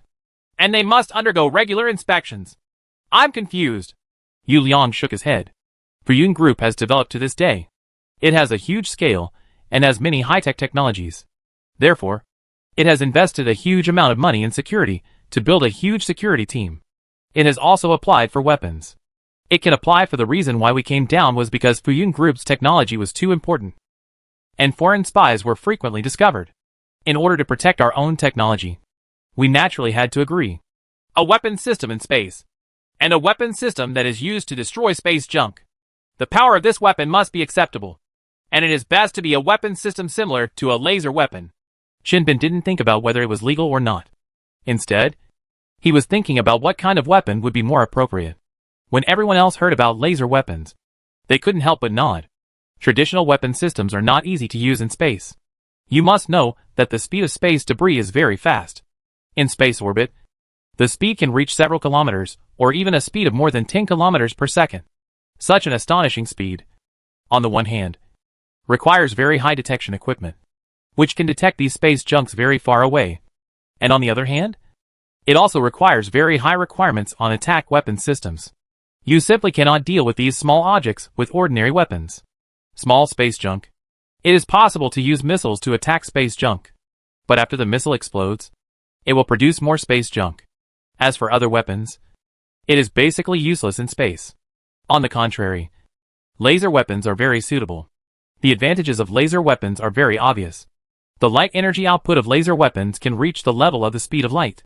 and they must undergo regular inspections. I'm confused. Yu Liang shook his head. Fuyun Group has developed to this day. It has a huge scale and has many high-tech technologies. Therefore, it has invested a huge amount of money in security to build a huge security team. It has also applied for weapons. It can apply for the reason why we came down was because Fuyun Group's technology was too important, and foreign spies were frequently discovered. In order to protect our own technology, we naturally had to agree. A weapon system in space, and a weapon system that is used to destroy space junk. The power of this weapon must be acceptable, and it is best to be a weapon system similar to a laser weapon. Qinbin didn't think about whether it was legal or not. Instead, he was thinking about what kind of weapon would be more appropriate. When everyone else heard about laser weapons, they couldn't help but nod. Traditional weapon systems are not easy to use in space. You must know that the speed of space debris is very fast. In space orbit, the speed can reach several kilometers, or even a speed of more than 10 kilometers per second. Such an astonishing speed, on the one hand, requires very high detection equipment, which can detect these space junks very far away. And on the other hand, it also requires very high requirements on attack weapon systems. You simply cannot deal with these small objects with ordinary weapons. Small space junk. It is possible to use missiles to attack space junk. But after the missile explodes, it will produce more space junk. As for other weapons, it is basically useless in space. On the contrary, laser weapons are very suitable. The advantages of laser weapons are very obvious. The light energy output of laser weapons can reach the level of the speed of light.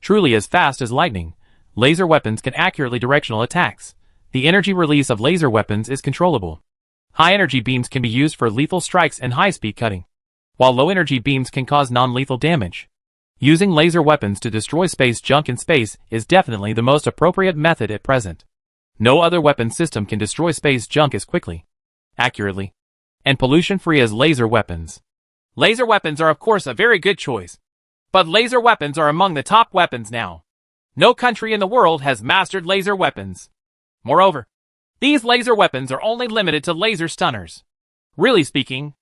Truly as fast as lightning, laser weapons can accurately directional attacks. The energy release of laser weapons is controllable. High energy beams can be used for lethal strikes and high-speed cutting, while low energy beams can cause non-lethal damage. Using laser weapons to destroy space junk in space is definitely the most appropriate method at present. No other weapon system can destroy space junk as quickly, accurately, and pollution-free as laser weapons. Laser weapons are of course a very good choice, but laser weapons are among the top weapons now. No country in the world has mastered laser weapons. Moreover, these laser weapons are only limited to laser stunners. Really speaking,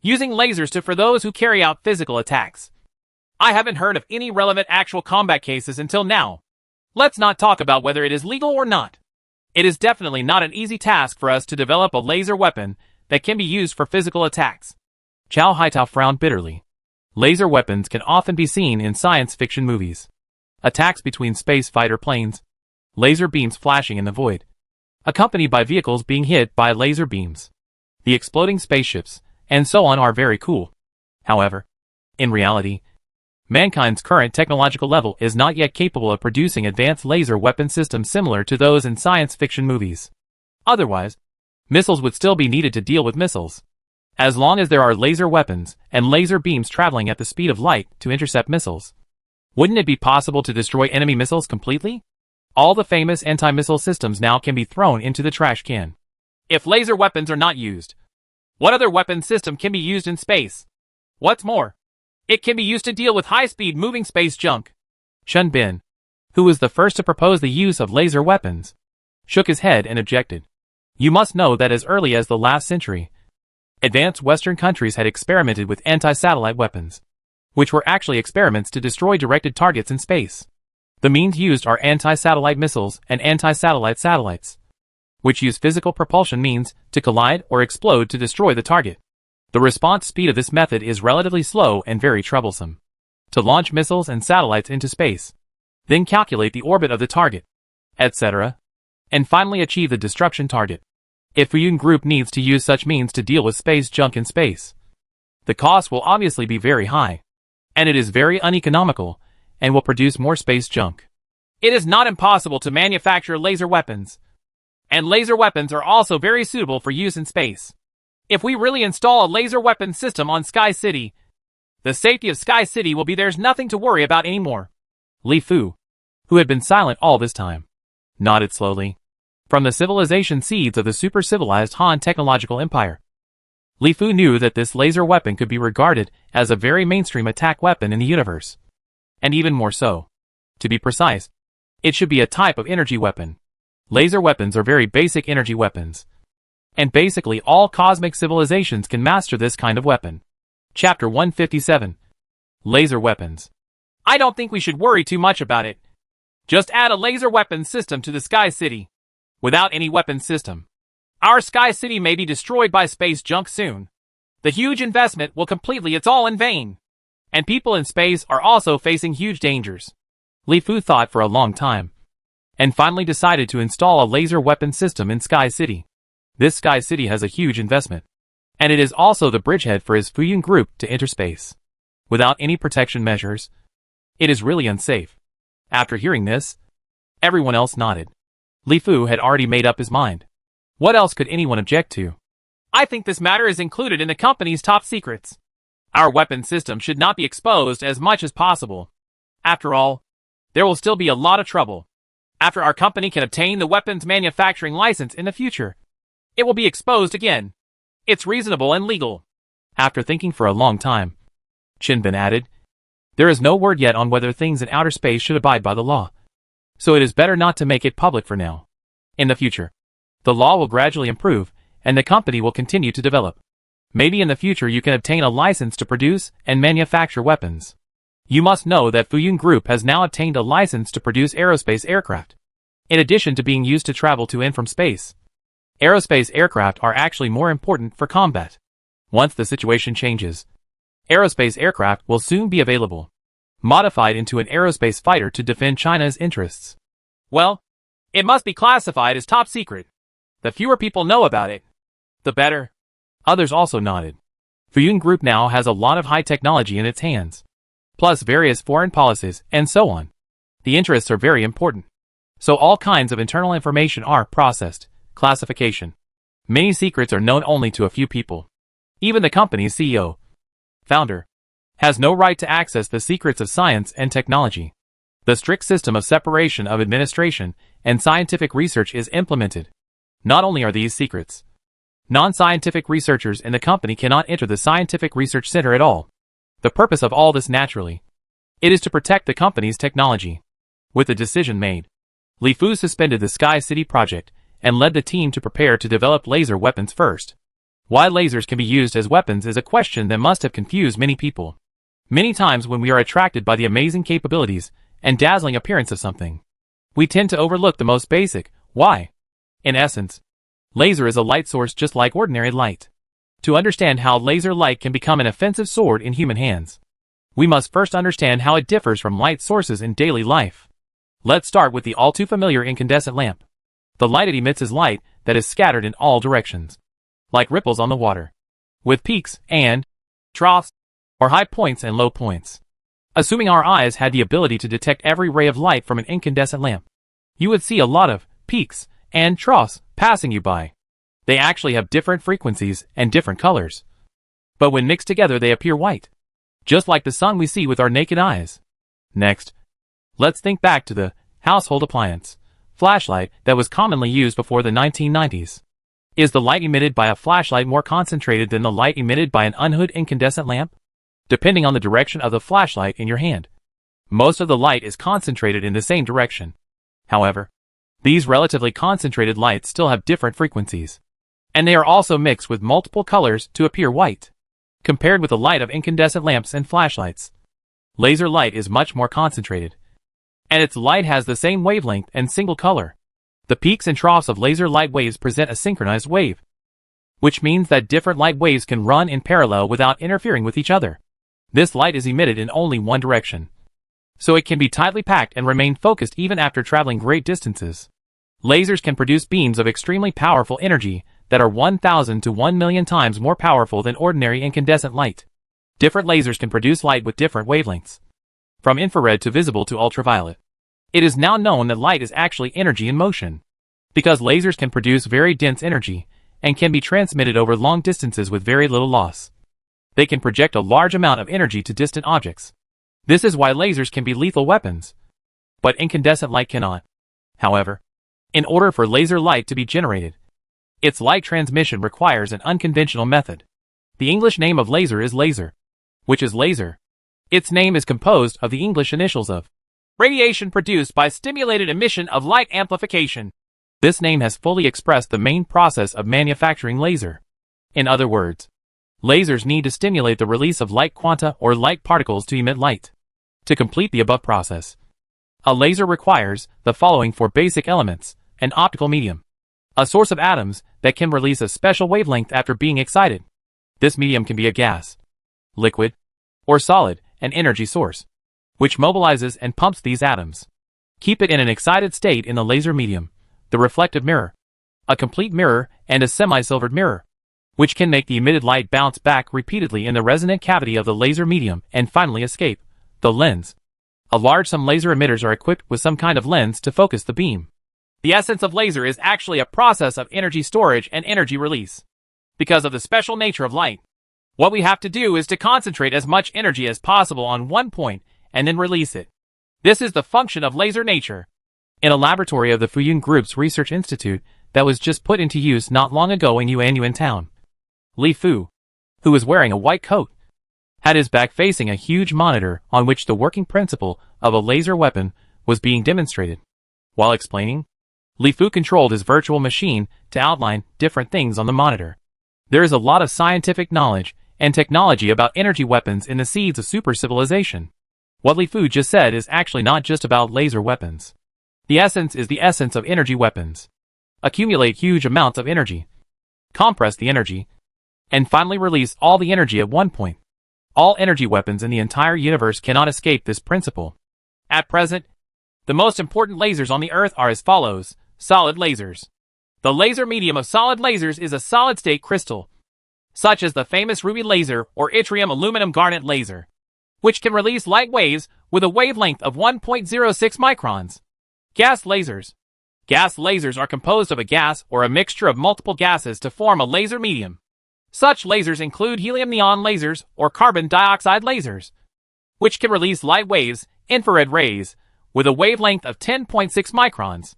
using lasers for those who carry out physical attacks. I haven't heard of any relevant actual combat cases until now. Let's not talk about whether it is legal or not. It is definitely not an easy task for us to develop a laser weapon that can be used for physical attacks. Chow Haitao frowned bitterly. Laser weapons can often be seen in science fiction movies. Attacks between space fighter planes, laser beams flashing in the void, accompanied by vehicles being hit by laser beams. The exploding spaceships, and so on are very cool. However, in reality, mankind's current technological level is not yet capable of producing advanced laser weapon systems similar to those in science fiction movies. Otherwise, missiles would still be needed to deal with missiles. As long as there are laser weapons and laser beams traveling at the speed of light to intercept missiles, wouldn't it be possible to destroy enemy missiles completely? All the famous anti-missile systems now can be thrown into the trash can. If laser weapons are not used, what other weapon system can be used in space? What's more, it can be used to deal with high-speed moving space junk. Chun Bin, who was the first to propose the use of laser weapons, shook his head and objected. You must know that as early as the last century, advanced Western countries had experimented with anti-satellite weapons, which were actually experiments to destroy directed targets in space. The means used are anti-satellite missiles and anti-satellite satellites, which use physical propulsion means to collide or explode to destroy the target. The response speed of this method is relatively slow and very troublesome. To launch missiles and satellites into space, then calculate the orbit of the target, etc., and finally achieve the destruction target. If a Yun group needs to use such means to deal with space junk in space, the cost will obviously be very high, and it is very uneconomical, and will produce more space junk. It is not impossible to manufacture laser weapons, and laser weapons are also very suitable for use in space. If we really install a laser weapon system on Sky City, the safety of Sky City will be there's nothing to worry about anymore. Li Fu, who had been silent all this time, nodded slowly. From the civilization seeds of the super-civilized Han technological empire, Li Fu knew that this laser weapon could be regarded as a very mainstream attack weapon in the universe. And even more so. To be precise, it should be a type of energy weapon. Laser weapons are very basic energy weapons. And basically all cosmic civilizations can master this kind of weapon. Chapter 157. Laser Weapons. I don't think we should worry too much about it. Just add a laser weapon system to the Sky City. Without any weapon system, our Sky City may be destroyed by space junk soon. The huge investment will completely it's all in vain. And people in space are also facing huge dangers. Li Fu thought for a long time, and finally decided to install a laser weapon system in Sky City. This Sky City has a huge investment, and it is also the bridgehead for his Fuyun group to enter space. Without any protection measures, it is really unsafe. After hearing this, everyone else nodded. Li Fu had already made up his mind. What else could anyone object to? I think this matter is included in the company's top secrets. Our weapon system should not be exposed as much as possible. After all, there will still be a lot of trouble. After our company can obtain the weapons manufacturing license in the future, it will be exposed again. It's reasonable and legal. After thinking for a long time, Chinbin added, "There is no word yet on whether things in outer space should abide by the law. So it is better not to make it public for now. In the future, the law will gradually improve, and the company will continue to develop. Maybe in the future you can obtain a license to produce and manufacture weapons. You must know that Fuyun Group has now obtained a license to produce aerospace aircraft. In addition to being used to travel to and from space, aerospace aircraft are actually more important for combat. Once the situation changes, aerospace aircraft will soon be available, modified into an aerospace fighter to defend China's interests. Well, it must be classified as top secret. The fewer people know about it, the better." Others also nodded. Fuyun Group now has a lot of high technology in its hands, plus various foreign policies and so on. The interests are very important. So all kinds of internal information are processed, classification. Many secrets are known only to a few people. Even the company's CEO, founder, has no right to access the secrets of science and technology. The strict system of separation of administration and scientific research is implemented. Not only are these secrets, non-scientific researchers in the company cannot enter the scientific research center at all. The purpose of all this naturally, it is to protect the company's technology. With the decision made, Li Fu suspended the Sky City project and led the team to prepare to develop laser weapons first. Why lasers can be used as weapons is a question that must have confused many people. Many times when we are attracted by the amazing capabilities and dazzling appearance of something, we tend to overlook the most basic, why. In essence, laser is a light source just like ordinary light. To understand how laser light can become an offensive sword in human hands, we must first understand how it differs from light sources in daily life. Let's start with the all-too-familiar incandescent lamp. The light it emits is light that is scattered in all directions, like ripples on the water, with peaks and troughs, or high points and low points. Assuming our eyes had the ability to detect every ray of light from an incandescent lamp, you would see a lot of peaks and troughs passing you by. They actually have different frequencies and different colors, but when mixed together they appear white, just like the sun we see with our naked eyes. Next, let's think back to the household appliance, flashlight, that was commonly used before the 1990s. Is the light emitted by a flashlight more concentrated than the light emitted by an unhooked incandescent lamp? Depending on the direction of the flashlight in your hand, most of the light is concentrated in the same direction. However, these relatively concentrated lights still have different frequencies, and they are also mixed with multiple colors to appear white. Compared with the light of incandescent lamps and flashlights, laser light is much more concentrated, and its light has the same wavelength and single color. The peaks and troughs of laser light waves present a synchronized wave, which means that different light waves can run in parallel without interfering with each other. This light is emitted in only one direction, so it can be tightly packed and remain focused even after traveling great distances. Lasers can produce beams of extremely powerful energy that are 1,000 to 1,000,000 times more powerful than ordinary incandescent light. Different lasers can produce light with different wavelengths, from infrared to visible to ultraviolet. It is now known that light is actually energy in motion, because lasers can produce very dense energy and can be transmitted over long distances with very little loss. They can project a large amount of energy to distant objects. This is why lasers can be lethal weapons, but incandescent light cannot. However, in order for laser light to be generated, its light transmission requires an unconventional method. The English name of laser is laser, which is laser. Its name is composed of the English initials of radiation produced by stimulated emission of light amplification. This name has fully expressed the main process of manufacturing laser. In other words, lasers need to stimulate the release of light quanta or light particles to emit light. To complete the above process, a laser requires the following four basic elements: an optical medium, a source of atoms that can release a special wavelength after being excited. This medium can be a gas, liquid, or solid, an energy source, which mobilizes and pumps these atoms. Keep it in an excited state in the laser medium, the reflective mirror, a complete mirror, and a semi-silvered mirror, which can make the emitted light bounce back repeatedly in the resonant cavity of the laser medium and finally escape. The lens. Some laser emitters are equipped with some kind of lens to focus the beam. The essence of laser is actually a process of energy storage and energy release. Because of the special nature of light, what we have to do is to concentrate as much energy as possible on one point and then release it. This is the function of laser nature. In a laboratory of the Fuyun Group's Research Institute that was just put into use not long ago in Yuanyuan town, Li Fu, who was wearing a white coat, had his back facing a huge monitor on which the working principle of a laser weapon was being demonstrated. While explaining, Li Fu controlled his virtual machine to outline different things on the monitor. There is a lot of scientific knowledge and technology about energy weapons in the seeds of super civilization. What Li Fu just said is actually not just about laser weapons. The essence is the essence of energy weapons. Accumulate huge amounts of energy, compress the energy, and finally release all the energy at one point. All energy weapons in the entire universe cannot escape this principle. At present, the most important lasers on the Earth are as follows: solid lasers. The laser medium of solid lasers is a solid-state crystal, such as the famous ruby laser or yttrium aluminum garnet laser, which can release light waves with a wavelength of 1.06 microns. Gas lasers. Gas lasers are composed of a gas or a mixture of multiple gases to form a laser medium. Such lasers include helium-neon lasers or carbon dioxide lasers, which can release light waves, infrared rays, with a wavelength of 10.6 microns.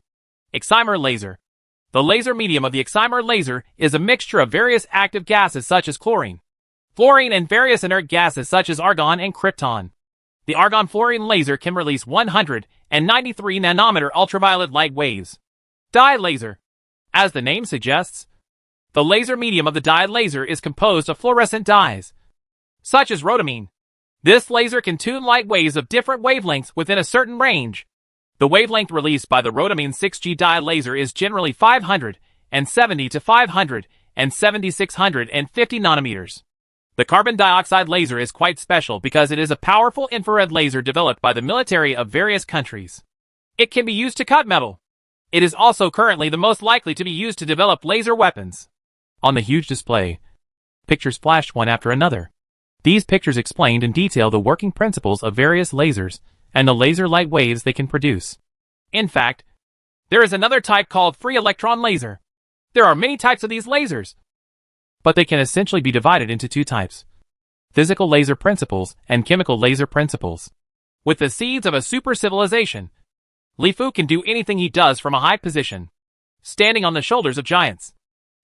Excimer laser. The laser medium of the excimer laser is a mixture of various active gases such as chlorine, fluorine, and various inert gases such as argon and krypton. The argon-fluorine laser can release 193 nanometer ultraviolet light waves. Dye laser. As the name suggests, the laser medium of the dye laser is composed of fluorescent dyes, such as rhodamine. This laser can tune light waves of different wavelengths within a certain range. The wavelength released by the rhodamine 6G dye laser is generally 570 to 570 650 nanometers. The carbon dioxide laser is quite special because it is a powerful infrared laser developed by the military of various countries. It can be used to cut metal. It is also currently the most likely to be used to develop laser weapons. On the huge display, pictures flashed one after another. These pictures explained in detail the working principles of various lasers and the laser light waves they can produce. In fact, there is another type called free electron laser. There are many types of these lasers, but they can essentially be divided into two types: physical laser principles and chemical laser principles. With the seeds of a super civilization, Li Fu can do anything he does from a high position, standing on the shoulders of giants.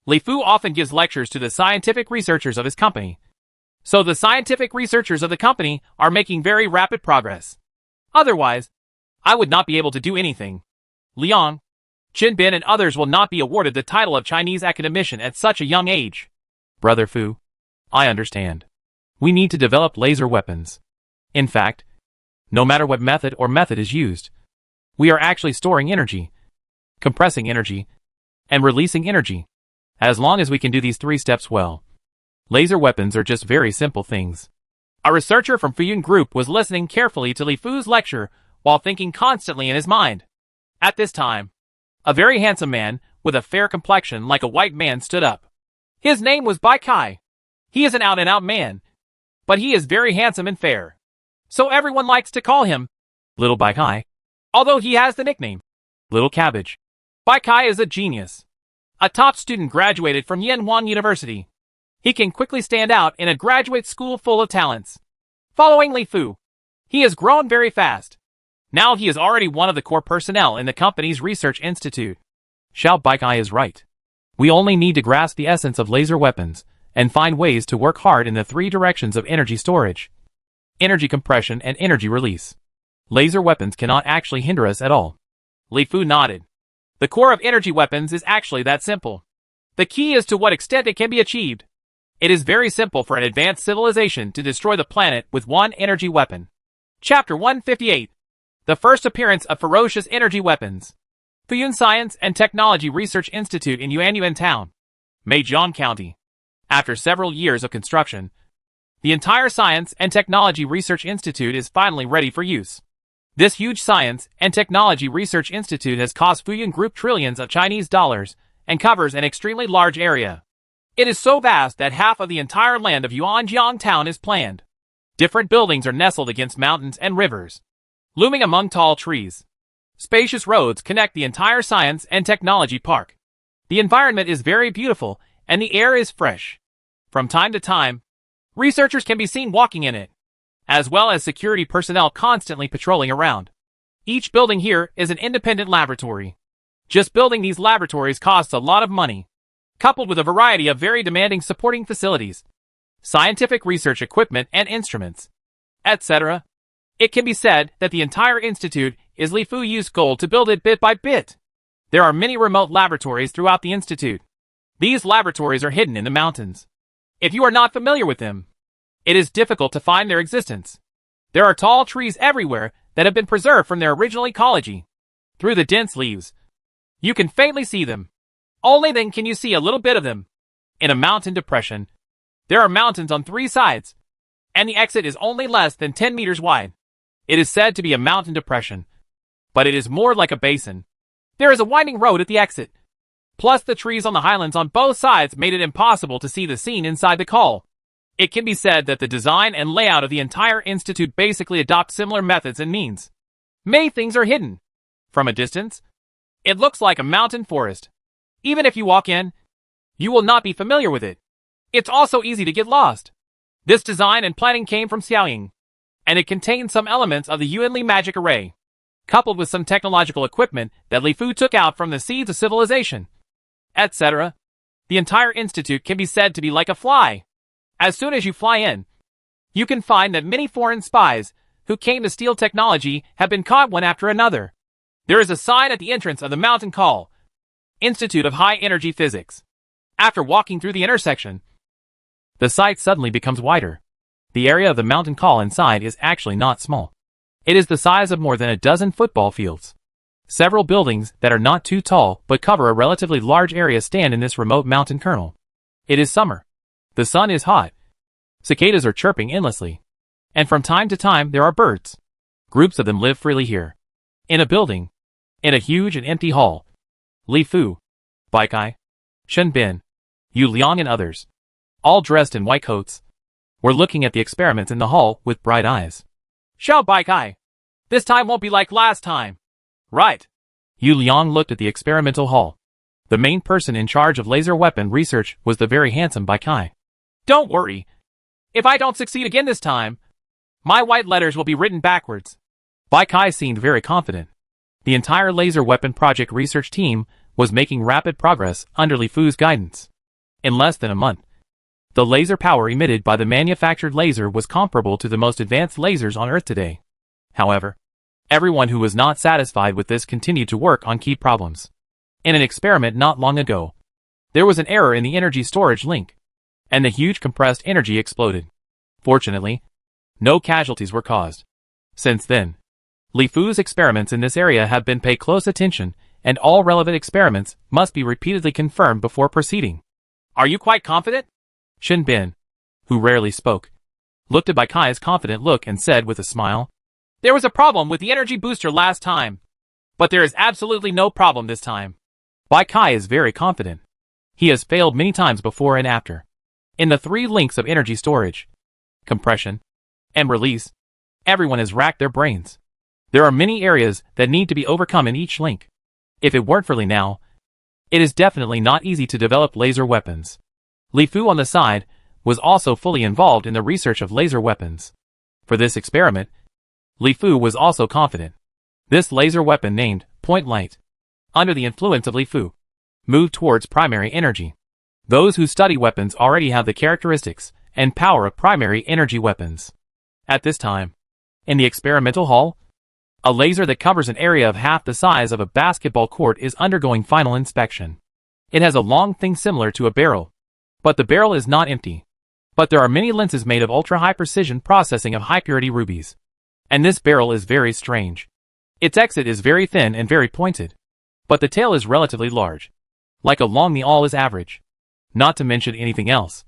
Li Fu often gives lectures to the scientific researchers of his company. So the scientific researchers of the company are making very rapid progress. Otherwise, I would not be able to do anything. Liang, Qin Bin, and others will not be awarded the title of Chinese academician at such a young age. Brother Fu, I understand. We need to develop laser weapons. In fact, no matter what method is used, we are actually storing energy, compressing energy, and releasing energy. As long as we can do these three steps well, laser weapons are just very simple things. A researcher from Fuyun Group was listening carefully to Li Fu's lecture while thinking constantly in his mind. At this time, a very handsome man with a fair complexion like a white man stood up. His name was Bai Kai. He is an out-and-out man, but he is very handsome and fair, so everyone likes to call him Little Bai Kai, although he has the nickname Little Cabbage. Bai Kai is a genius. A top student graduated from Yanhuan University. He can quickly stand out in a graduate school full of talents. Following Li Fu, he has grown very fast. Now he is already one of the core personnel in the company's research institute. Xiao Baikai is right. We only need to grasp the essence of laser weapons and find ways to work hard in the three directions of energy storage, energy compression, and energy release. Laser weapons cannot actually hinder us at all. Li Fu nodded. The core of energy weapons is actually that simple. The key is to what extent it can be achieved. It is very simple for an advanced civilization to destroy the planet with one energy weapon. Chapter 158. The first appearance of ferocious energy weapons. Fuyun Science and Technology Research Institute in Yuanyuan Town, Meijiang County. After several years of construction, the entire Science and Technology Research Institute is finally ready for use. This huge Science and Technology Research Institute has cost Fuyun Group trillions of Chinese dollars and covers an extremely large area. It is so vast that half of the entire land of Yuanjiang Town is planned. Different buildings are nestled against mountains and rivers, looming among tall trees. Spacious roads connect the entire Science and Technology Park. The environment is very beautiful and the air is fresh. From time to time, researchers can be seen walking in it, as well as security personnel constantly patrolling around. Each building here is an independent laboratory. Just building these laboratories costs a lot of money, coupled with a variety of very demanding supporting facilities, scientific research equipment and instruments, etc. It can be said that the entire institute is Li Fu used gold to build it bit by bit. There are many remote laboratories throughout the institute. These laboratories are hidden in the mountains. If you are not familiar with them, it is difficult to find their existence. There are tall trees everywhere that have been preserved from their original ecology. Through the dense leaves, you can faintly see them. Only then can you see a little bit of them. In a mountain depression, there are mountains on 3 sides, and the exit is only less than 10 meters wide. It is said to be a mountain depression, but it is more like a basin. There is a winding road at the exit. Plus the trees on the highlands on both sides made it impossible to see the scene inside the call. It can be said that the design and layout of the entire institute basically adopt similar methods and means. Many things are hidden. From a distance, it looks like a mountain forest. Even if you walk in, you will not be familiar with it. It's also easy to get lost. This design and planning came from Xiaoying, and it contained some elements of the Yuanli magic array, coupled with some technological equipment that Li Fu took out from the seeds of civilization, etc. The entire institute can be said to be like a fly. As soon as you fly in, you can find that many foreign spies who came to steal technology have been caught one after another. There is a sign at the entrance of the mountain called Institute of High Energy Physics. After walking through the intersection, the sight suddenly becomes wider. The area of the mountain call inside is actually not small. It is the size of more than a dozen football fields. Several buildings that are not too tall but cover a relatively large area stand in this remote mountain kernel. It is summer. The sun is hot. Cicadas are chirping endlessly. And from time to time there are birds. Groups of them live freely here. In a building, in a huge and empty hall, Li Fu, Baikai, Shen Bin, Yu Liang and others, all dressed in white coats, were looking at the experiments in the hall with bright eyes. Xiao Baikai, this time won't be like last time. Right. Yu Liang looked at the experimental hall. The main person in charge of laser weapon research was the very handsome Baikai. Don't worry. If I don't succeed again this time, my white letters will be written backwards. Baikai seemed very confident. The entire laser weapon project research team was making rapid progress under Li Fu's guidance. In less than a month, the laser power emitted by the manufactured laser was comparable to the most advanced lasers on Earth today. However, everyone who was not satisfied with this continued to work on key problems. In an experiment not long ago, there was an error in the energy storage link, and the huge compressed energy exploded. Fortunately, no casualties were caused. Since then, Li Fu's experiments in this area have been paid close attention, and all relevant experiments must be repeatedly confirmed before proceeding. Are you quite confident? Shen Bin, who rarely spoke, looked at Baikai's confident look and said with a smile, There was a problem with the energy booster last time, but there is absolutely no problem this time. Baikai is very confident. He has failed many times before and after. In the 3 links of energy storage, compression, and release, everyone has racked their brains. There are many areas that need to be overcome in each link. If it weren't for Li now, it is definitely not easy to develop laser weapons. Li Fu on the side was also fully involved in the research of laser weapons. For this experiment, Li Fu was also confident. This laser weapon named Point Light, under the influence of Li Fu, moved towards primary energy. Those who study weapons already have the characteristics and power of primary energy weapons. At this time, in the experimental hall, a laser that covers an area of half the size of a basketball court is undergoing final inspection. It has a long thing similar to a barrel, but the barrel is not empty. But there are many lenses made of ultra-high precision processing of high-purity rubies. And this barrel is very strange. Its exit is very thin and very pointed, but the tail is relatively large. Like a long the all is average. Not to mention anything else.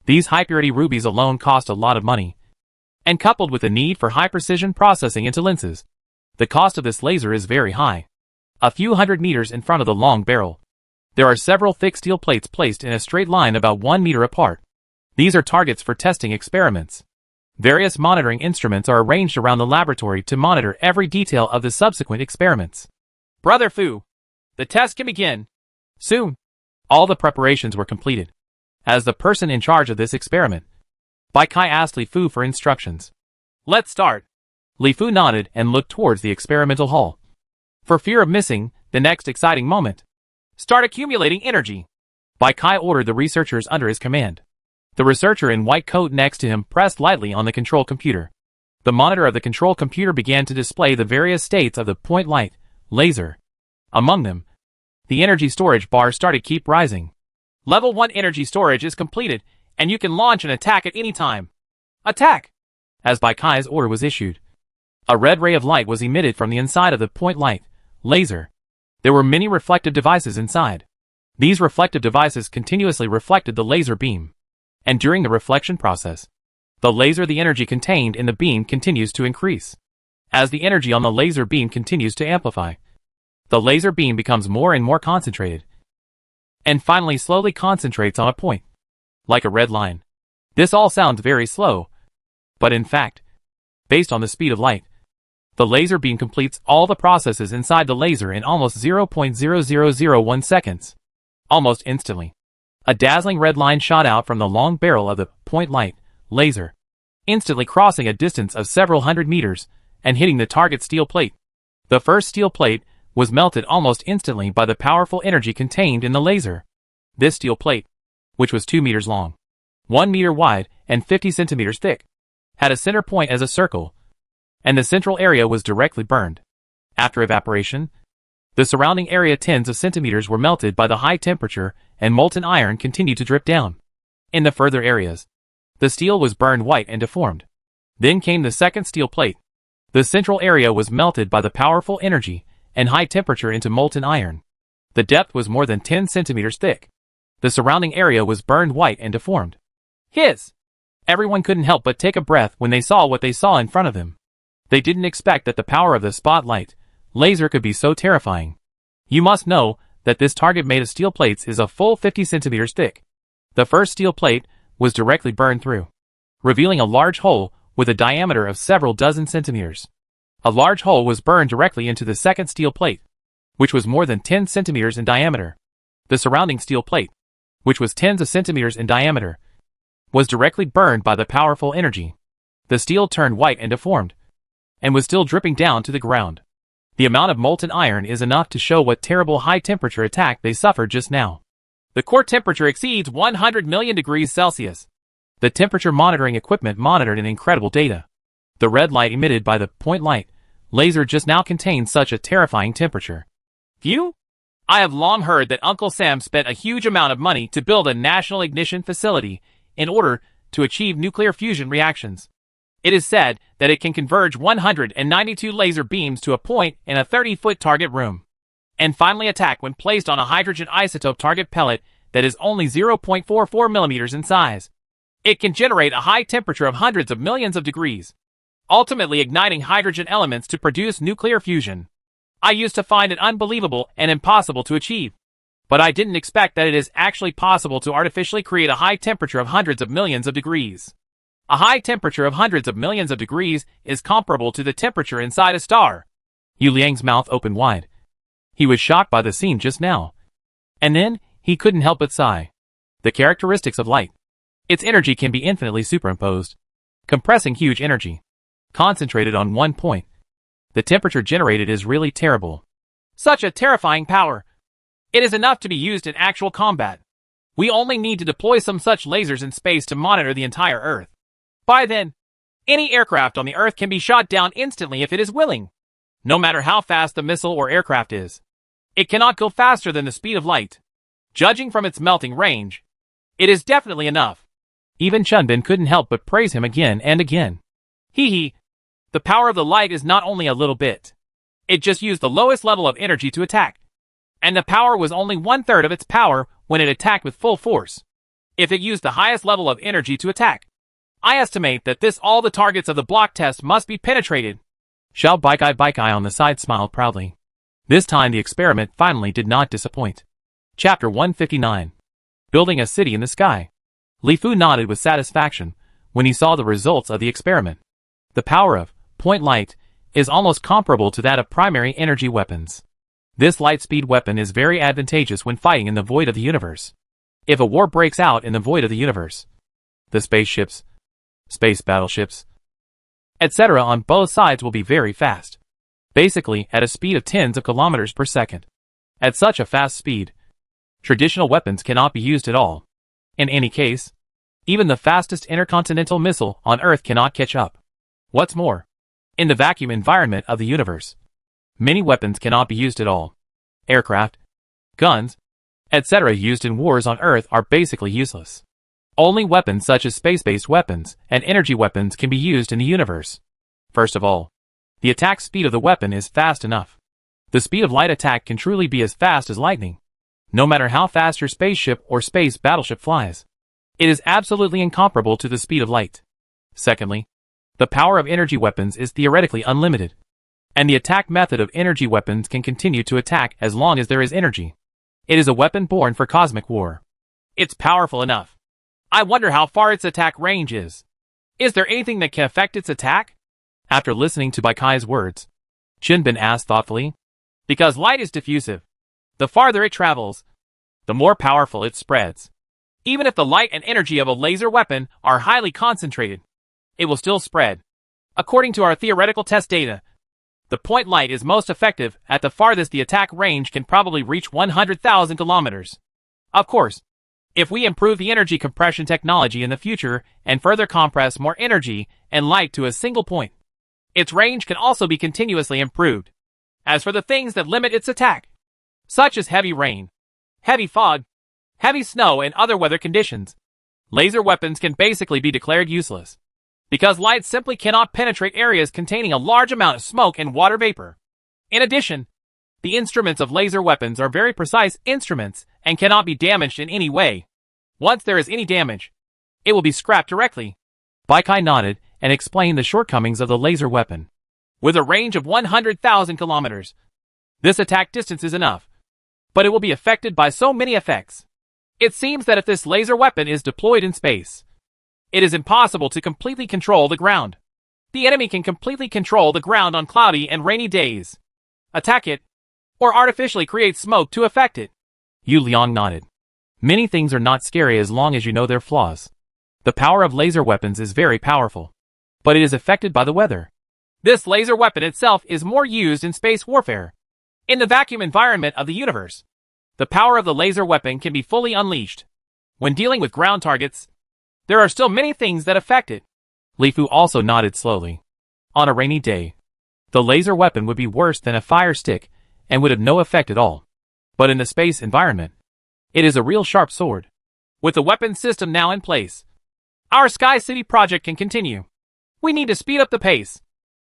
These high-purity rubies alone cost a lot of money. And coupled with the need for high-precision processing into lenses, the cost of this laser is very high. A few hundred meters in front of the long barrel, there are several thick steel plates placed in a straight line about 1 meter apart. These are targets for testing experiments. Various monitoring instruments are arranged around the laboratory to monitor every detail of the subsequent experiments. Brother Fu, the test can begin soon. All the preparations were completed. As the person in charge of this experiment, Baikai asked Li Fu for instructions. Let's start. Li Fu nodded and looked towards the experimental hall. For fear of missing the next exciting moment, start accumulating energy. Baikai ordered the researchers under his command. The researcher in white coat next to him pressed lightly on the control computer. The monitor of the control computer began to display the various states of the point light laser. Among them, the energy storage bar started keep rising. Level 1 energy storage is completed, and you can launch an attack at any time. Attack! As Baikai's order was issued, a red ray of light was emitted from the inside of the point light laser. There were many reflective devices inside. These reflective devices continuously reflected the laser beam. And during the reflection process, the energy contained in the beam continues to increase. As the energy on the laser beam continues to amplify, the laser beam becomes more and more concentrated, and finally slowly concentrates on a point, like a red line. This all sounds very slow, but in fact, based on the speed of light, the laser beam completes all the processes inside the laser in almost 0.0001 seconds. Almost instantly, a dazzling red line shot out from the long barrel of the point light laser, instantly crossing a distance of several hundred meters and hitting the target steel plate. The first steel plate was melted almost instantly by the powerful energy contained in the laser. This steel plate, which was 2 meters long, 1 meter wide, and 50 centimeters thick, had a center point as a circle, and the central area was directly burned. After evaporation, the surrounding area tens of centimeters were melted by the high temperature, and molten iron continued to drip down. In the further areas, the steel was burned white and deformed. Then came the second steel plate. The central area was melted by the powerful energy and high temperature into molten iron. The depth was more than 10 centimeters thick. The surrounding area was burned white and deformed. Hiss! Everyone couldn't help but take a breath when they saw what they saw in front of them. They didn't expect that the power of the spotlight laser could be so terrifying. You must know that this target made of steel plates is a full 50 centimeters thick. The first steel plate was directly burned through, revealing a large hole with a diameter of several dozen centimeters. A large hole was burned directly into the second steel plate, which was more than 10 centimeters in diameter. The surrounding steel plate, which was tens of centimeters in diameter, was directly burned by the powerful energy. The steel turned white and deformed, and was still dripping down to the ground. The amount of molten iron is enough to show what terrible high-temperature attack they suffered just now. The core temperature exceeds 100 million degrees Celsius. The temperature monitoring equipment monitored an incredible data. The red light emitted by the point light laser just now contained such a terrifying temperature. Phew! I have long heard that Uncle Sam spent a huge amount of money to build a national ignition facility in order to achieve nuclear fusion reactions. It is said that it can converge 192 laser beams to a point in a 30-foot target room, and finally attack when placed on a hydrogen isotope target pellet that is only 0.44 millimeters in size. It can generate a high temperature of hundreds of millions of degrees, ultimately igniting hydrogen elements to produce nuclear fusion. I used to find it unbelievable and impossible to achieve, but I didn't expect that it is actually possible to artificially create a high temperature of hundreds of millions of degrees. A high temperature of hundreds of millions of degrees is comparable to the temperature inside a star. Yu Liang's mouth opened wide. He was shocked by the scene just now. And then, he couldn't help but sigh. The characteristics of light. Its energy can be infinitely superimposed, compressing huge energy, concentrated on one point. The temperature generated is really terrible. Such a terrifying power. It is enough to be used in actual combat. We only need to deploy some such lasers in space to monitor the entire Earth. By then, any aircraft on the Earth can be shot down instantly if it is willing. No matter how fast the missile or aircraft is, it cannot go faster than the speed of light. Judging from its melting range, it is definitely enough. Even Chunbin couldn't help but praise him again and again. Hee. The power of the light is not only a little bit. It just used the lowest level of energy to attack. And the power was only 1/3 of its power when it attacked with full force. If it used the highest level of energy to attack, I estimate that all the targets of the block test must be penetrated. Xiao Baikai on the side smiled proudly. This time the experiment finally did not disappoint. Chapter 159. Building a City in the Sky. Li Fu nodded with satisfaction when he saw the results of the experiment. The power of point light is almost comparable to that of primary energy weapons. This light-speed weapon is very advantageous when fighting in the void of the universe. If a war breaks out in the void of the universe, the spaceships, space battleships, etc. on both sides will be very fast. Basically, at a speed of tens of kilometers per second. At such a fast speed, traditional weapons cannot be used at all. In any case, Even the fastest intercontinental missile on Earth cannot catch up. What's more, in the vacuum environment of the universe, many weapons cannot be used at all. Aircraft, guns, etc. used in wars on Earth are basically useless. Only weapons such as space-based weapons and energy weapons can be used in the universe. First of all, the attack speed of the weapon is fast enough. The speed of light attack can truly be as fast as lightning, no matter how fast your spaceship or space battleship flies. It is absolutely incomparable to the speed of light. Secondly, the power of energy weapons is theoretically unlimited, and the attack method of energy weapons can continue to attack as long as there is energy. It is a weapon born for cosmic war. It's powerful enough. I wonder how far its attack range is. Is there anything that can affect its attack? After listening to Baikai's words, Jinbin asked thoughtfully. Because light is diffusive. The farther it travels, the more powerful it spreads. Even if the light and energy of a laser weapon are highly concentrated, it will still spread. According to our theoretical test data, the point light is most effective at the farthest the attack range can probably reach 100,000 kilometers. Of course, if we improve the energy compression technology in the future and further compress more energy and light to a single point, its range can also be continuously improved. As for the things that limit its attack, such as heavy rain, heavy fog, heavy snow and other weather conditions, laser weapons can basically be declared useless, because light simply cannot penetrate areas containing a large amount of smoke and water vapor. In addition, the instruments of laser weapons are very precise instruments and cannot be damaged in any way. Once there is any damage, it will be scrapped directly. Baikai nodded and explained the shortcomings of the laser weapon. With a range of 100,000 kilometers, this attack distance is enough, but it will be affected by so many effects. It seems that if this laser weapon is deployed in space, it is impossible to completely control the ground. The enemy can completely control the ground on cloudy and rainy days, attack it, or artificially create smoke to affect it. Yu Liang nodded. Many things are not scary as long as you know their flaws. The power of laser weapons is very powerful, but it is affected by the weather. This laser weapon itself is more used in space warfare. In the vacuum environment of the universe, the power of the laser weapon can be fully unleashed. When dealing with ground targets, there are still many things that affect it. Li Fu also nodded slowly. On a rainy day, the laser weapon would be worse than a fire stick and would have no effect at all. But in the space environment, it is a real sharp sword. With the weapon system now in place, our Sky City project can continue. We need to speed up the pace.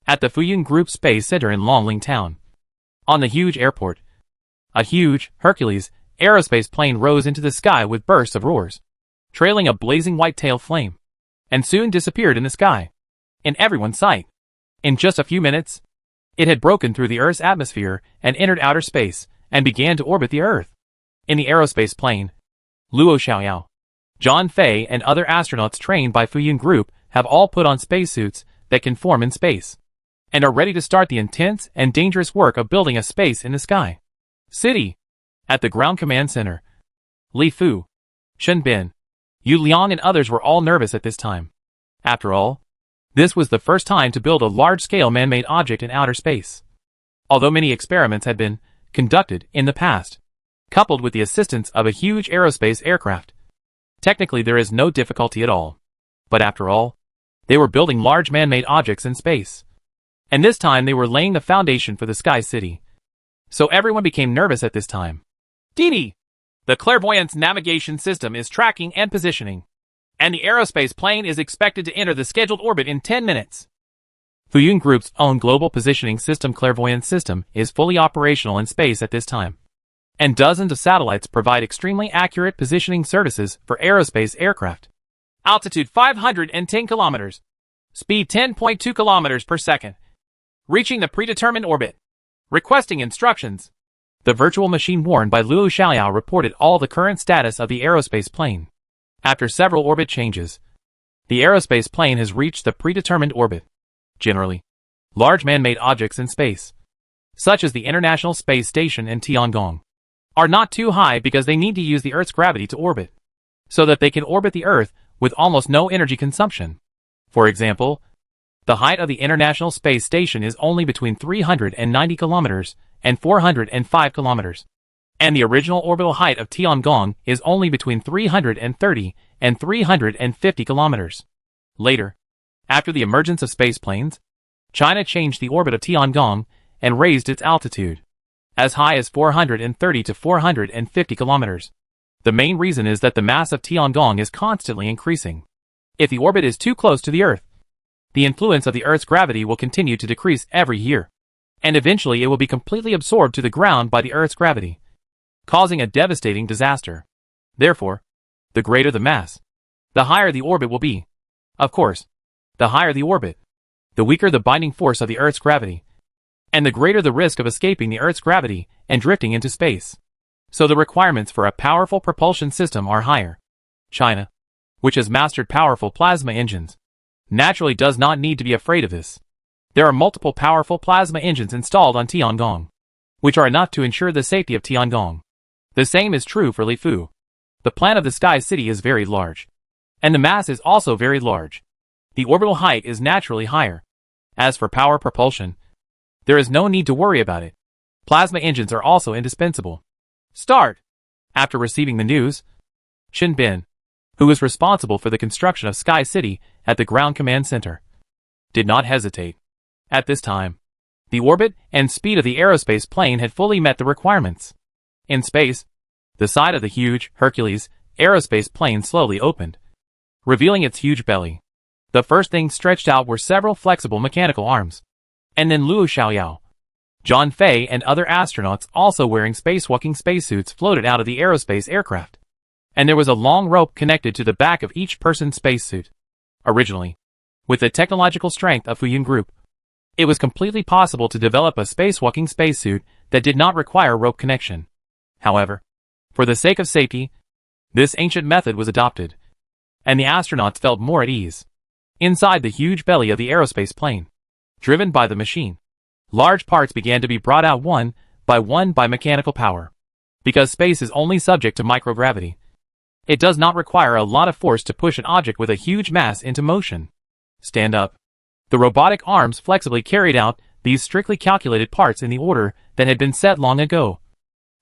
At the Fuyun Group Space Center in Longling Town, on the huge airport, a huge Hercules aerospace plane rose into the sky with bursts of roars, trailing a blazing white tail flame, and soon disappeared in the sky, in everyone's sight. In just a few minutes, it had broken through the Earth's atmosphere and entered outer space and began to orbit the Earth. In the aerospace plane, Luo Xiaoyao, John Fei and other astronauts trained by Fuyun Group have all put on spacesuits that can form in space, and are ready to start the intense and dangerous work of building a space in the sky city. At the ground command center, Li Fu, Shen Bin, Yu Liang and others were all nervous at this time. After all, this was the first time to build a large-scale man-made object in outer space. Although many experiments had been conducted in the past, coupled with the assistance of a huge aerospace aircraft, technically there is no difficulty at all. But after all, they were building large man-made objects in space. And this time they were laying the foundation for the Sky City. So everyone became nervous at this time. Didi! The Clairvoyance navigation system is tracking and positioning, and the aerospace plane is expected to enter the scheduled orbit in 10 minutes. Fuyun Group's own global positioning system Clairvoyance system is fully operational in space at this time, and dozens of satellites provide extremely accurate positioning services for aerospace aircraft. Altitude 510 kilometers. Speed 10.2 kilometers per second. Reaching the predetermined orbit. Requesting instructions. The virtual machine worn by Luo Xiaoyao reported all the current status of the aerospace plane. After several orbit changes, the aerospace plane has reached the predetermined orbit. Generally, large man-made objects in space, such as the International Space Station and Tiangong, are not too high because they need to use the Earth's gravity to orbit, so that they can orbit the Earth with almost no energy consumption. For example, the height of the International Space Station is only between 390 kilometers and 405 kilometers. And the original orbital height of Tiangong is only between 330 and 350 kilometers. Later, after the emergence of spaceplanes, China changed the orbit of Tiangong and raised its altitude as high as 430 to 450 kilometers. The main reason is that the mass of Tiangong is constantly increasing. If the orbit is too close to the Earth, the influence of the Earth's gravity will continue to decrease every year, and eventually it will be completely absorbed to the ground by the Earth's gravity, causing a devastating disaster. Therefore, the greater the mass, the higher the orbit will be. Of course, the higher the orbit, the weaker the binding force of the Earth's gravity, and the greater the risk of escaping the Earth's gravity and drifting into space. So the requirements for a powerful propulsion system are higher. China, which has mastered powerful plasma engines, naturally does not need to be afraid of this. There are multiple powerful plasma engines installed on Tiangong, which are enough to ensure the safety of Tiangong. The same is true for Lifu. The plan of the Sky City is very large, and the mass is also very large. The orbital height is naturally higher. As for power propulsion, there is no need to worry about it. Plasma engines are also indispensable. Start! After receiving the news, Shin Bin, who was responsible for the construction of Sky City at the Ground Command Center, did not hesitate. At this time, the orbit and speed of the aerospace plane had fully met the requirements. In space, the side of the huge Hercules aerospace plane slowly opened, revealing its huge belly. The first thing stretched out were several flexible mechanical arms. And then Luo Xiaoyao, John Fei and other astronauts also wearing spacewalking spacesuits floated out of the aerospace aircraft. And there was a long rope connected to the back of each person's spacesuit. Originally, with the technological strength of Fuyun Group, it was completely possible to develop a spacewalking spacesuit that did not require rope connection. However, for the sake of safety, this ancient method was adopted, and the astronauts felt more at ease. Inside the huge belly of the aerospace plane, driven by the machine, large parts began to be brought out one by mechanical power. Because space is only subject to microgravity, it does not require a lot of force to push an object with a huge mass into motion. Stand up. The robotic arms flexibly carried out these strictly calculated parts in the order that had been set long ago.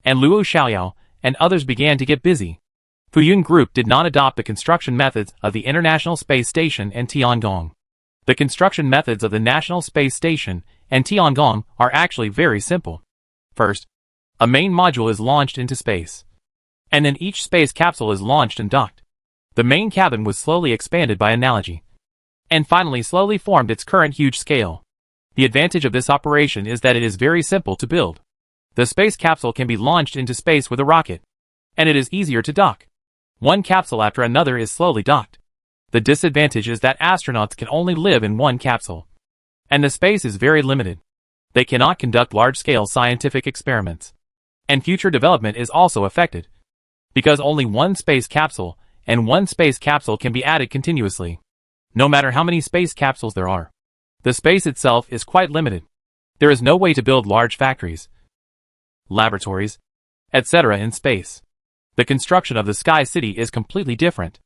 And Luo Xiaoyao and others began to get busy. Fuyun Group did not adopt the construction methods of the International Space Station and Tiangong. The construction methods of the National Space Station and Tiangong are actually very simple. First, a main module is launched into space, and then each space capsule is launched and docked. The main cabin was slowly expanded by analogy, and finally slowly formed its current huge scale. The advantage of this operation is that it is very simple to build. The space capsule can be launched into space with a rocket, and it is easier to dock. One capsule after another is slowly docked. The disadvantage is that astronauts can only live in one capsule, and the space is very limited. They cannot conduct large-scale scientific experiments, and future development is also affected, because only one space capsule and one space capsule can be added continuously. No matter how many space capsules there are, the space itself is quite limited. There is no way to build large factories, laboratories, etc. in space. The construction of the Sky City is completely different.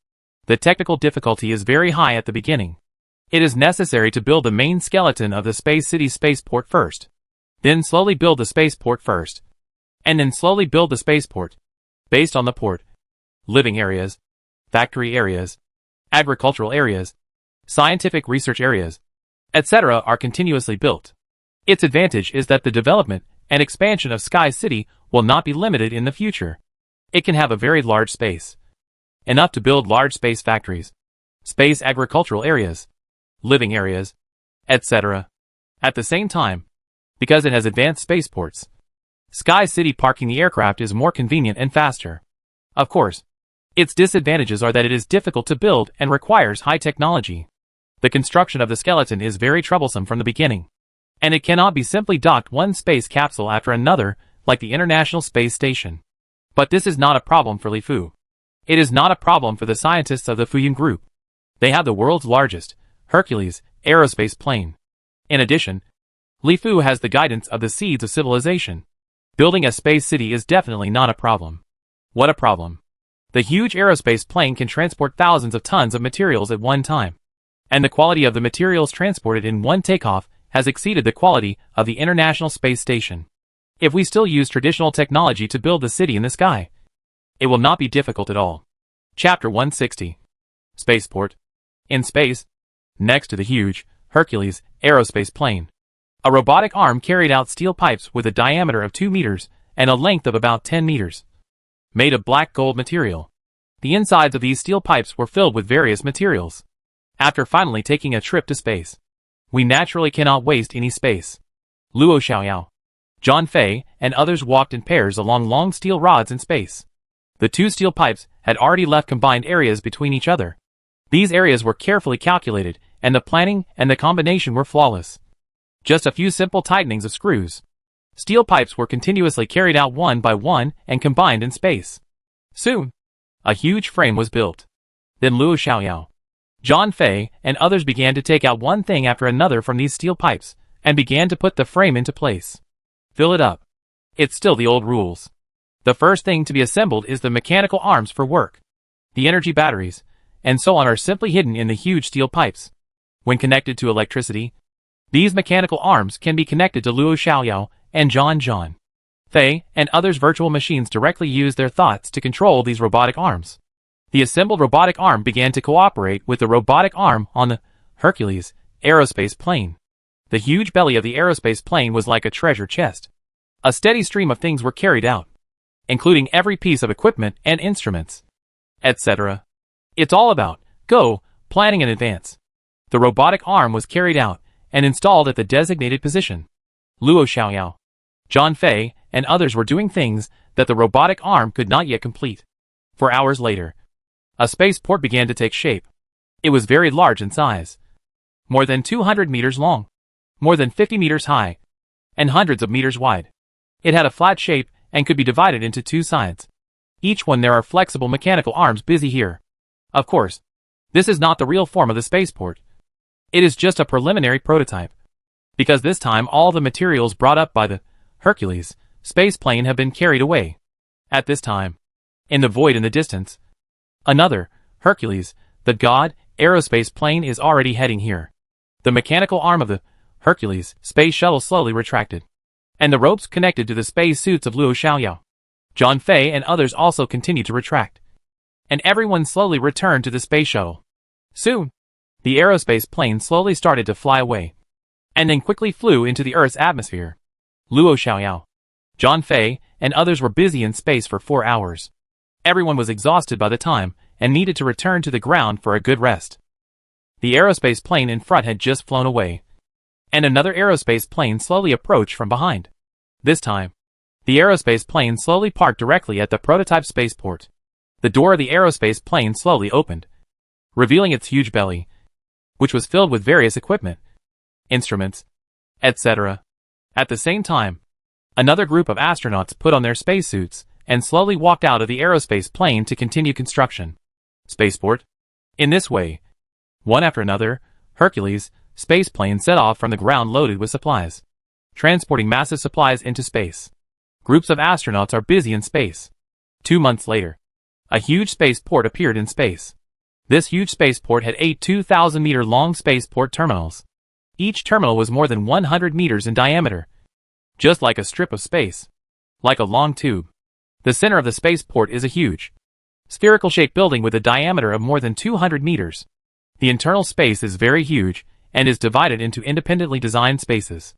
The technical difficulty is very high at the beginning. It is necessary to build the main skeleton of the Space City spaceport first, then slowly build the spaceport first, and then slowly build the spaceport, based on the port. Living areas, factory areas, agricultural areas, scientific research areas, etc. are continuously built. Its advantage is that the development and expansion of Sky City will not be limited in the future. It can have a very large space, enough to build large space factories, space agricultural areas, living areas, etc. At the same time, because it has advanced spaceports, Sky City parking the aircraft is more convenient and faster. Of course, its disadvantages are that it is difficult to build and requires high technology. The construction of the skeleton is very troublesome from the beginning, and it cannot be simply docked one space capsule after another like the International Space Station. But this is not a problem for Lifu. It is not a problem for the scientists of the Fuyun Group. They have the world's largest, Hercules, aerospace plane. In addition, Lifu has the guidance of the seeds of civilization. Building a space city is definitely not a problem. What a problem. The huge aerospace plane can transport thousands of tons of materials at one time. And the quality of the materials transported in one takeoff has exceeded the quality of the International Space Station. If we still use traditional technology to build the city in the sky, it will not be difficult at all. Chapter 160. Spaceport. In space, next to the huge Hercules aerospace plane, a robotic arm carried out steel pipes with a diameter of 2 meters and a length of about 10 meters, made of black gold material. The insides of these steel pipes were filled with various materials. After finally taking a trip to space, we naturally cannot waste any space. Luo Xiaoyao, John Fei, and others walked in pairs along long steel rods in space. The two steel pipes had already left combined areas between each other. These areas were carefully calculated, and the planning and the combination were flawless. Just a few simple tightenings of screws. Steel pipes were continuously carried out one by one and combined in space. Soon, a huge frame was built. Then Luo Xiaoyao, John Fei, and others began to take out one thing after another from these steel pipes, and began to put the frame into place. Fill it up. It's still the old rules. The first thing to be assembled is the mechanical arms for work. The energy batteries, and so on are simply hidden in the huge steel pipes. When connected to electricity, these mechanical arms can be connected to Luo Xiaoyao and John Fei, and others. Virtual machines directly use their thoughts to control these robotic arms. The assembled robotic arm began to cooperate with the robotic arm on the Hercules aerospace plane. The huge belly of the aerospace plane was like a treasure chest. A steady stream of things were carried out, including every piece of equipment and instruments, etc. It's all about planning in advance. The robotic arm was carried out and installed at the designated position. Luo Xiaoyao, John Fei, and others were doing things that the robotic arm could not yet complete. 4 hours later, a spaceport began to take shape. It was very large in size, more than 200 meters long, more than 50 meters high, and hundreds of meters wide. It had a flat shape and could be divided into 2 sides. Each one there are flexible mechanical arms busy here. Of course, this is not the real form of the spaceport. It is just a preliminary prototype, because this time all the materials brought up by the Hercules space plane have been carried away. At this time, in the void in the distance, another Hercules, the god aerospace plane, is already heading here. The mechanical arm of the Hercules space shuttle slowly retracted, and the ropes connected to the space suits of Luo Xiaoyao, John Fei, and others also continued to retract, and everyone slowly returned to the space shuttle. Soon, the aerospace plane slowly started to fly away, and then quickly flew into the Earth's atmosphere. Luo Xiaoyao, John Fei, and others were busy in space for 4 hours. Everyone was exhausted by the time and needed to return to the ground for a good rest. The aerospace plane in front had just flown away, and another aerospace plane slowly approached from behind. This time, the aerospace plane slowly parked directly at the prototype spaceport. The door of the aerospace plane slowly opened, revealing its huge belly, which was filled with various equipment, instruments, etc. At the same time, another group of astronauts put on their spacesuits and slowly walked out of the aerospace plane to continue construction. Spaceport. In this way, one after another, Hercules space planes set off from the ground loaded with supplies, transporting massive supplies into space. Groups of astronauts are busy in space. 2 months later, a huge spaceport appeared in space. This huge spaceport had 8 2,000-meter-long spaceport terminals. Each terminal was more than 100 meters in diameter, just like a strip of space, like a long tube. The center of the spaceport is a huge, spherical-shaped building with a diameter of more than 200 meters. The internal space is very huge and is divided into independently designed spaces.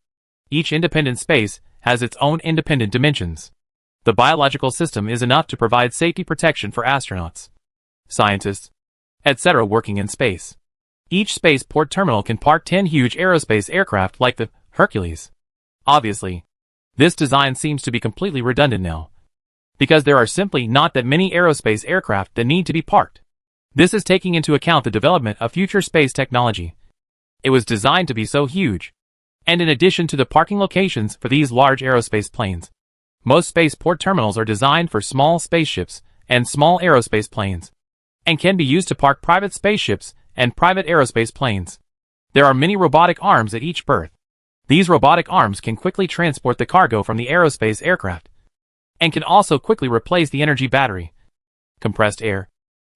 Each independent space has its own independent dimensions. The biological system is enough to provide safety protection for astronauts, scientists, etc. working in space. Each spaceport terminal can park 10 huge aerospace aircraft like the Hercules. Obviously, this design seems to be completely redundant now, because there are simply not that many aerospace aircraft that need to be parked. This is taking into account the development of future space technology. It was designed to be so huge. And in addition to the parking locations for these large aerospace planes, most spaceport terminals are designed for small spaceships and small aerospace planes, and can be used to park private spaceships and private aerospace planes. There are many robotic arms at each berth. These robotic arms can quickly transport the cargo from the aerospace aircraft, and can also quickly replace the energy battery, compressed air,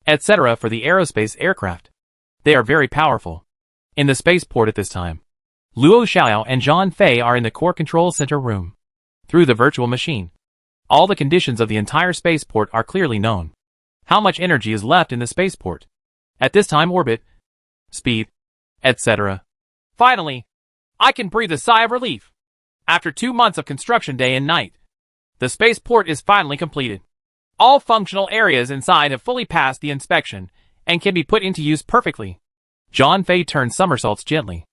etc. for the aerospace aircraft. They are very powerful. In the spaceport at this time, Luo Xiaoyao and John Fei are in the core control center room. through the virtual machine. All the conditions of the entire spaceport are clearly known. How much energy is left in the spaceport at this time, orbit, speed, etc. Finally, I can breathe a sigh of relief. After 2 months of construction day and night, the spaceport is finally completed. All functional areas inside have fully passed the inspection and can be put into use perfectly. John Fei turned somersaults gently.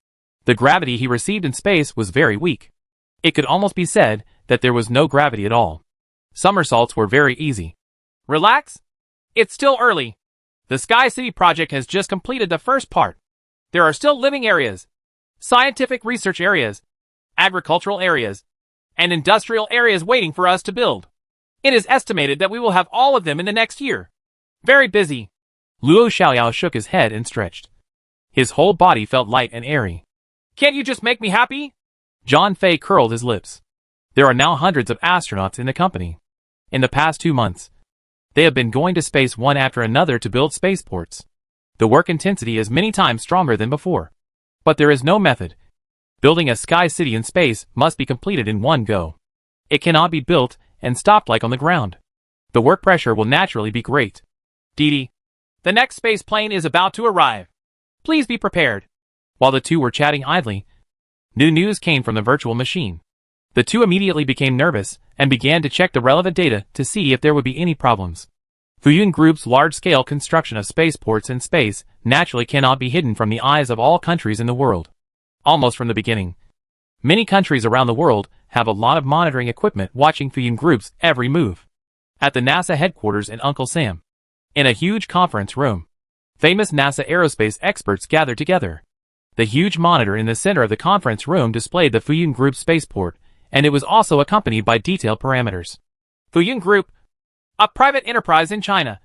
The gravity he received in space was very weak. It could almost be said that there was no gravity at all. Somersaults were very easy. Relax. It's still early. The Sky City project has just completed the first part. There are still living areas, scientific research areas, agricultural areas, and industrial areas waiting for us to build. It is estimated that we will have all of them in the next year. Very busy. Luo Xiaoyao shook his head and stretched. His whole body felt light and airy. Can't you just make me happy? John Fei curled his lips. There are now hundreds of astronauts in the company. In the past 2 months, they have been going to space one after another to build spaceports. The work intensity is many times stronger than before. But there is no method. Building a sky city in space must be completed in one go. It cannot be built and stopped like on the ground. The work pressure will naturally be great. Didi, the next space plane is about to arrive. Please be prepared. While the two were chatting idly, new news came from the virtual machine. The two immediately became nervous and began to check the relevant data to see if there would be any problems. Fuyun Group's large-scale construction of spaceports in space naturally cannot be hidden from the eyes of all countries in the world. Almost from the beginning, many countries around the world have a lot of monitoring equipment watching Fuyun Group's every move. At the NASA headquarters in Uncle Sam, in a huge conference room, famous NASA aerospace experts gathered together. The huge monitor in the center of the conference room displayed the Fuyun Group spaceport, and it was also accompanied by detailed parameters. Fuyun Group, a private enterprise in China,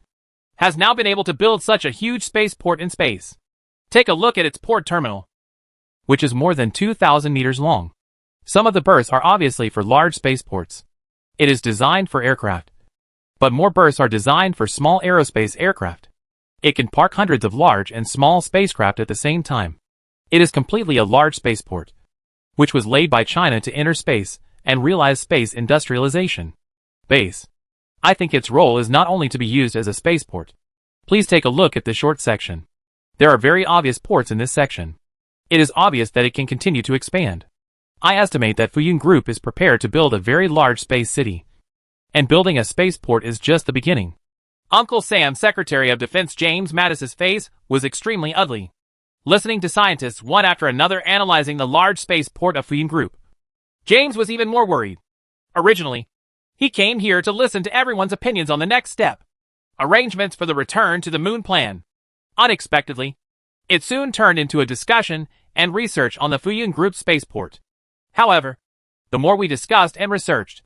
has now been able to build such a huge spaceport in space. Take a look at its port terminal, which is more than 2,000 meters long. Some of the berths are obviously for large spaceports. It is designed for aircraft, but more berths are designed for small aerospace aircraft. It can park hundreds of large and small spacecraft at the same time. It is completely a large spaceport, which was laid by China to enter space and realize space industrialization. Base. I think its role is not only to be used as a spaceport. Please take a look at the short section. There are very obvious ports in this section. It is obvious that it can continue to expand. I estimate that Fuyun Group is prepared to build a very large space city. And building a spaceport is just the beginning. Uncle Sam, Secretary of Defense James Mattis's face was extremely ugly. Listening to scientists one after another analyzing the large spaceport of Fuyun Group, James was even more worried. Originally, he came here to listen to everyone's opinions on the next step, arrangements for the return to the moon plan. Unexpectedly, it soon turned into a discussion and research on the Fuyun Group spaceport. However, the more we discussed and researched,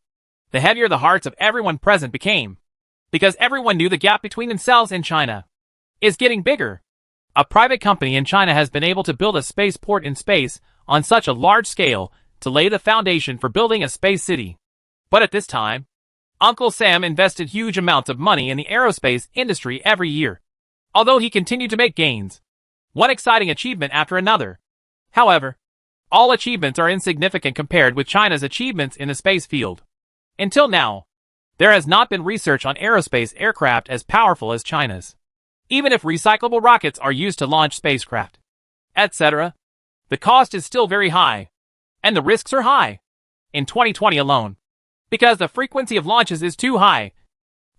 the heavier the hearts of everyone present became, because everyone knew the gap between themselves and China is getting bigger. A private company in China has been able to build a spaceport in space on such a large scale to lay the foundation for building a space city. But at this time, Uncle Sam invested huge amounts of money in the aerospace industry every year, although he continued to make gains, one exciting achievement after another. However, all achievements are insignificant compared with China's achievements in the space field. Until now, there has not been research on aerospace aircraft as powerful as China's. Even if recyclable rockets are used to launch spacecraft, etc., the cost is still very high, and the risks are high. In 2020 alone, because the frequency of launches is too high,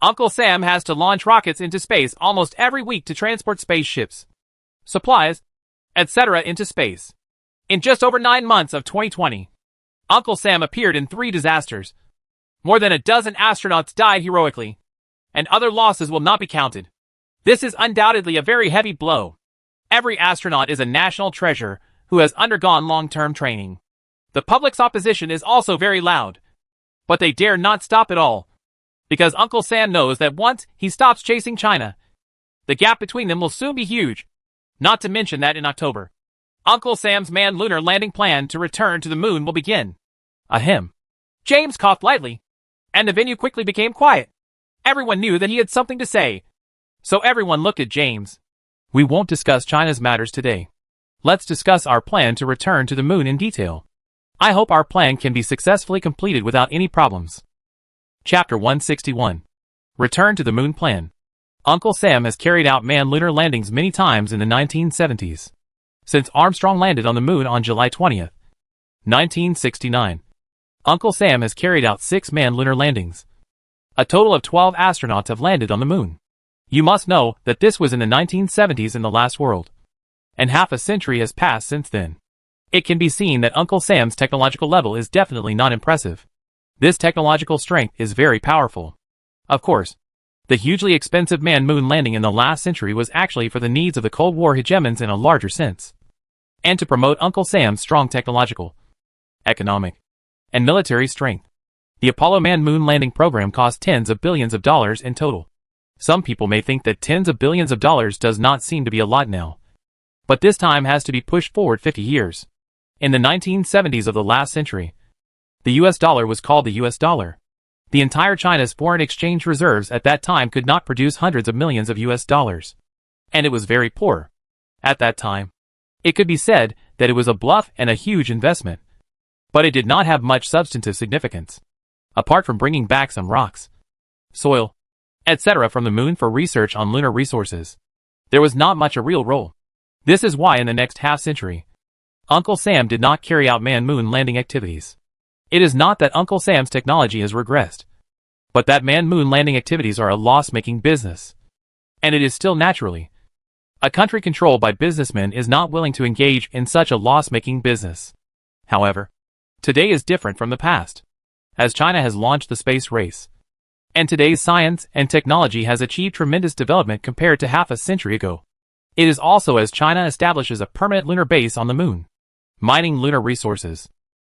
Uncle Sam has to launch rockets into space almost every week to transport spaceships, supplies, etc. into space. In just over 9 months of 2020, Uncle Sam appeared in 3 disasters. More than a dozen astronauts died heroically, and other losses will not be counted. This is undoubtedly a very heavy blow. Every astronaut is a national treasure who has undergone long-term training. The public's opposition is also very loud, but they dare not stop at all, because Uncle Sam knows that once he stops chasing China, the gap between them will soon be huge. Not to mention that in October, Uncle Sam's manned lunar landing plan to return to the moon will begin. Ahem. James coughed lightly, and the venue quickly became quiet. Everyone knew that he had something to say, so everyone looked at James. We won't discuss China's matters today. Let's discuss our plan to return to the moon in detail. I hope our plan can be successfully completed without any problems. Chapter 161. Return to the Moon Plan. Uncle Sam has carried out manned lunar landings many times in the 1970s. Since Armstrong landed on the moon on July 20, 1969. Uncle Sam has carried out 6 manned lunar landings. A total of 12 astronauts have landed on the moon. You must know that this was in the 1970s in the last world. And half a century has passed since then. It can be seen that Uncle Sam's technological level is definitely not impressive. This technological strength is very powerful. Of course, the hugely expensive manned moon landing in the last century was actually for the needs of the Cold War hegemons in a larger sense. And to promote Uncle Sam's strong technological, economic, and military strength. The Apollo manned moon landing program cost tens of billions of dollars in total. Some people may think that tens of billions of dollars does not seem to be a lot now. But this time has to be pushed forward 50 years. In the 1970s of the last century, the US dollar was called the US dollar. The entire China's foreign exchange reserves at that time could not produce hundreds of millions of US dollars. And it was very poor. At that time, it could be said that it was a bluff and a huge investment. But it did not have much substantive significance. Apart from bringing back some rocks, soil, etc. from the moon for research on lunar resources, there was not much a real role. This is why in the next half-century, Uncle Sam did not carry out manned moon landing activities. It is not that Uncle Sam's technology has regressed, but that manned moon landing activities are a loss-making business. And it is still naturally. A country controlled by businessmen is not willing to engage in such a loss-making business. However, today is different from the past, as China has launched the space race. And today's science and technology has achieved tremendous development compared to half a century ago. It is also as China establishes a permanent lunar base on the moon, mining lunar resources.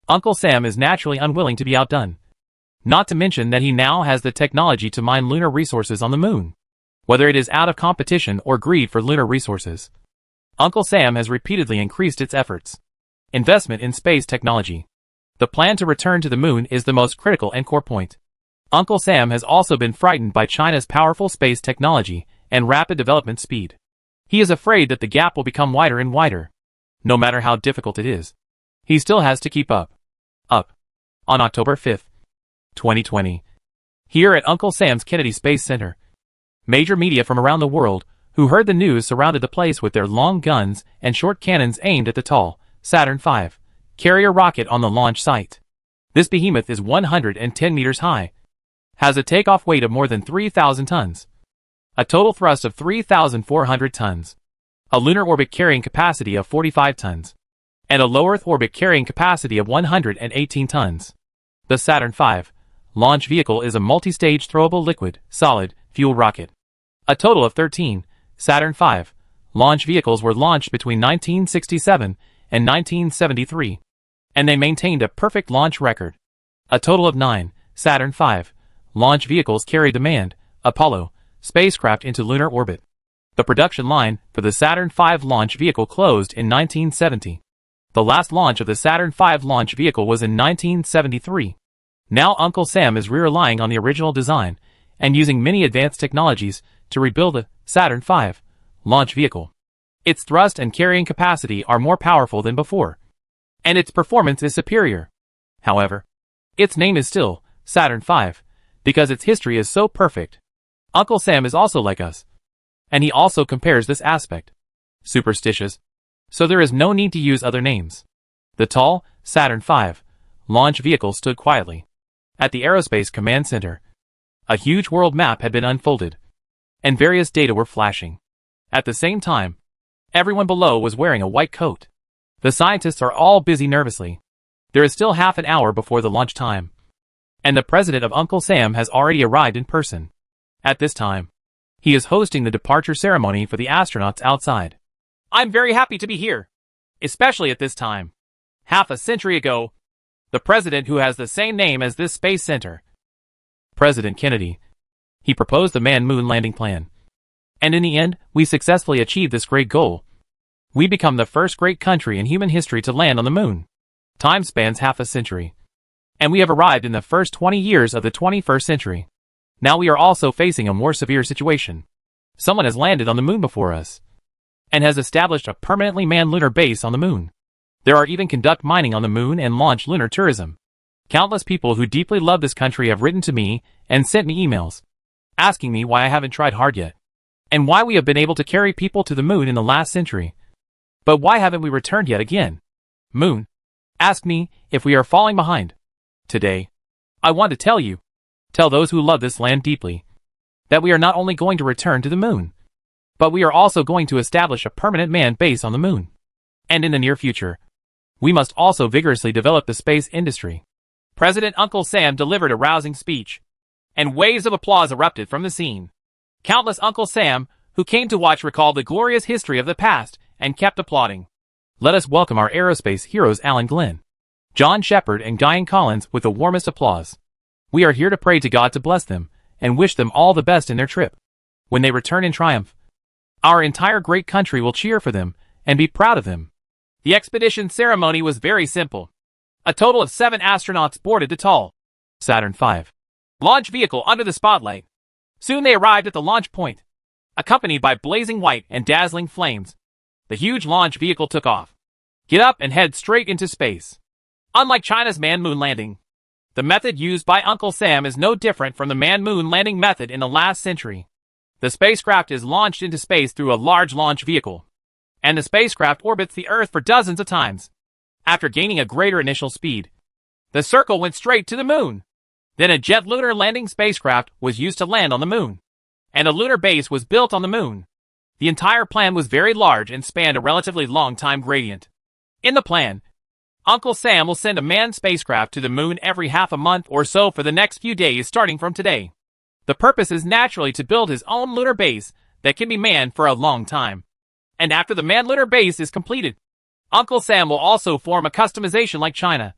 Uncle Sam is naturally unwilling to be outdone. Not to mention that he now has the technology to mine lunar resources on the moon. Whether it is out of competition or greed for lunar resources, Uncle Sam has repeatedly increased its efforts. Investment in space technology. The plan to return to the moon is the most critical and core point. Uncle Sam has also been frightened by China's powerful space technology and rapid development speed. He is afraid that the gap will become wider and wider. No matter how difficult it is, he still has to keep up. On October 5, 2020. Here at Uncle Sam's Kennedy Space Center, major media from around the world who heard the news surrounded the place with their long guns and short cannons aimed at the tall Saturn V carrier rocket on the launch site. This behemoth is 110 meters high, has a takeoff weight of more than 3,000 tons, a total thrust of 3,400 tons, a lunar orbit carrying capacity of 45 tons, and a low Earth orbit carrying capacity of 118 tons. The Saturn V launch vehicle is a multi-stage throwable liquid, solid, fuel rocket. A total of 13 Saturn V launch vehicles were launched between 1967 and 1973, and they maintained a perfect launch record. A total of 9 Saturn V launch vehicles carried the manned Apollo spacecraft into lunar orbit. The production line for the Saturn V launch vehicle closed in 1970. The last launch of the Saturn V launch vehicle was in 1973. Now Uncle Sam is relying on the original design and using many advanced technologies to rebuild the Saturn V launch vehicle. Its thrust and carrying capacity are more powerful than before, and its performance is superior. However, its name is still Saturn V because its history is so perfect. Uncle Sam is also like us, and he also compares this aspect. Superstitious. So there is no need to use other names. The tall Saturn V launch vehicle stood quietly at the Aerospace Command Center. A huge world map had been unfolded, and various data were flashing. At the same time, everyone below was wearing a white coat. The scientists are all busy nervously. There is still half an hour before the launch time, and the president of Uncle Sam has already arrived in person. At this time, he is hosting the departure ceremony for the astronauts outside. I'm very happy to be here, especially at this time. Half a century ago, the president who has the same name as this space center, President Kennedy, he proposed the manned moon landing plan. And in the end, we successfully achieved this great goal. We become the first great country in human history to land on the moon. Time spans half a century, and we have arrived in the first 20 years of the 21st century. Now we are also facing a more severe situation. Someone has landed on the moon before us, and has established a permanently manned lunar base on the moon. There are even conduct mining on the moon and launch lunar tourism. Countless people who deeply love this country have written to me and sent me emails, asking me why I haven't tried hard yet, and why we have been able to carry people to the moon in the last century. But why haven't we returned yet again? Moon, ask me if we are falling behind. Today, I want to tell those who love this land deeply, that we are not only going to return to the moon, but we are also going to establish a permanent manned base on the moon. And in the near future, we must also vigorously develop the space industry. President Uncle Sam delivered a rousing speech, and waves of applause erupted from the scene. Countless Uncle Sam, who came to watch, recalled the glorious history of the past and kept applauding. Let us welcome our aerospace heroes Alan Glenn, John Shepard, and Guyan Collins with the warmest applause. We are here to pray to God to bless them and wish them all the best in their trip. When they return in triumph, our entire great country will cheer for them and be proud of them. The expedition ceremony was very simple. A total of 7 astronauts boarded the tall Saturn V launch vehicle under the spotlight. Soon they arrived at the launch point. Accompanied by blazing white and dazzling flames, the huge launch vehicle took off. Get up and head straight into space. Unlike China's manned moon landing, the method used by Uncle Sam is no different from the manned moon landing method in the last century. The spacecraft is launched into space through a large launch vehicle, and the spacecraft orbits the Earth for dozens of times. After gaining a greater initial speed, the circle went straight to the moon. Then a jet lunar landing spacecraft was used to land on the moon, and a lunar base was built on the moon. The entire plan was very large and spanned a relatively long time gradient. In the plan, Uncle Sam will send a manned spacecraft to the moon every half a month or so for the next few days starting from today. The purpose is naturally to build his own lunar base that can be manned for a long time. And after the manned lunar base is completed, Uncle Sam will also form a customization like China,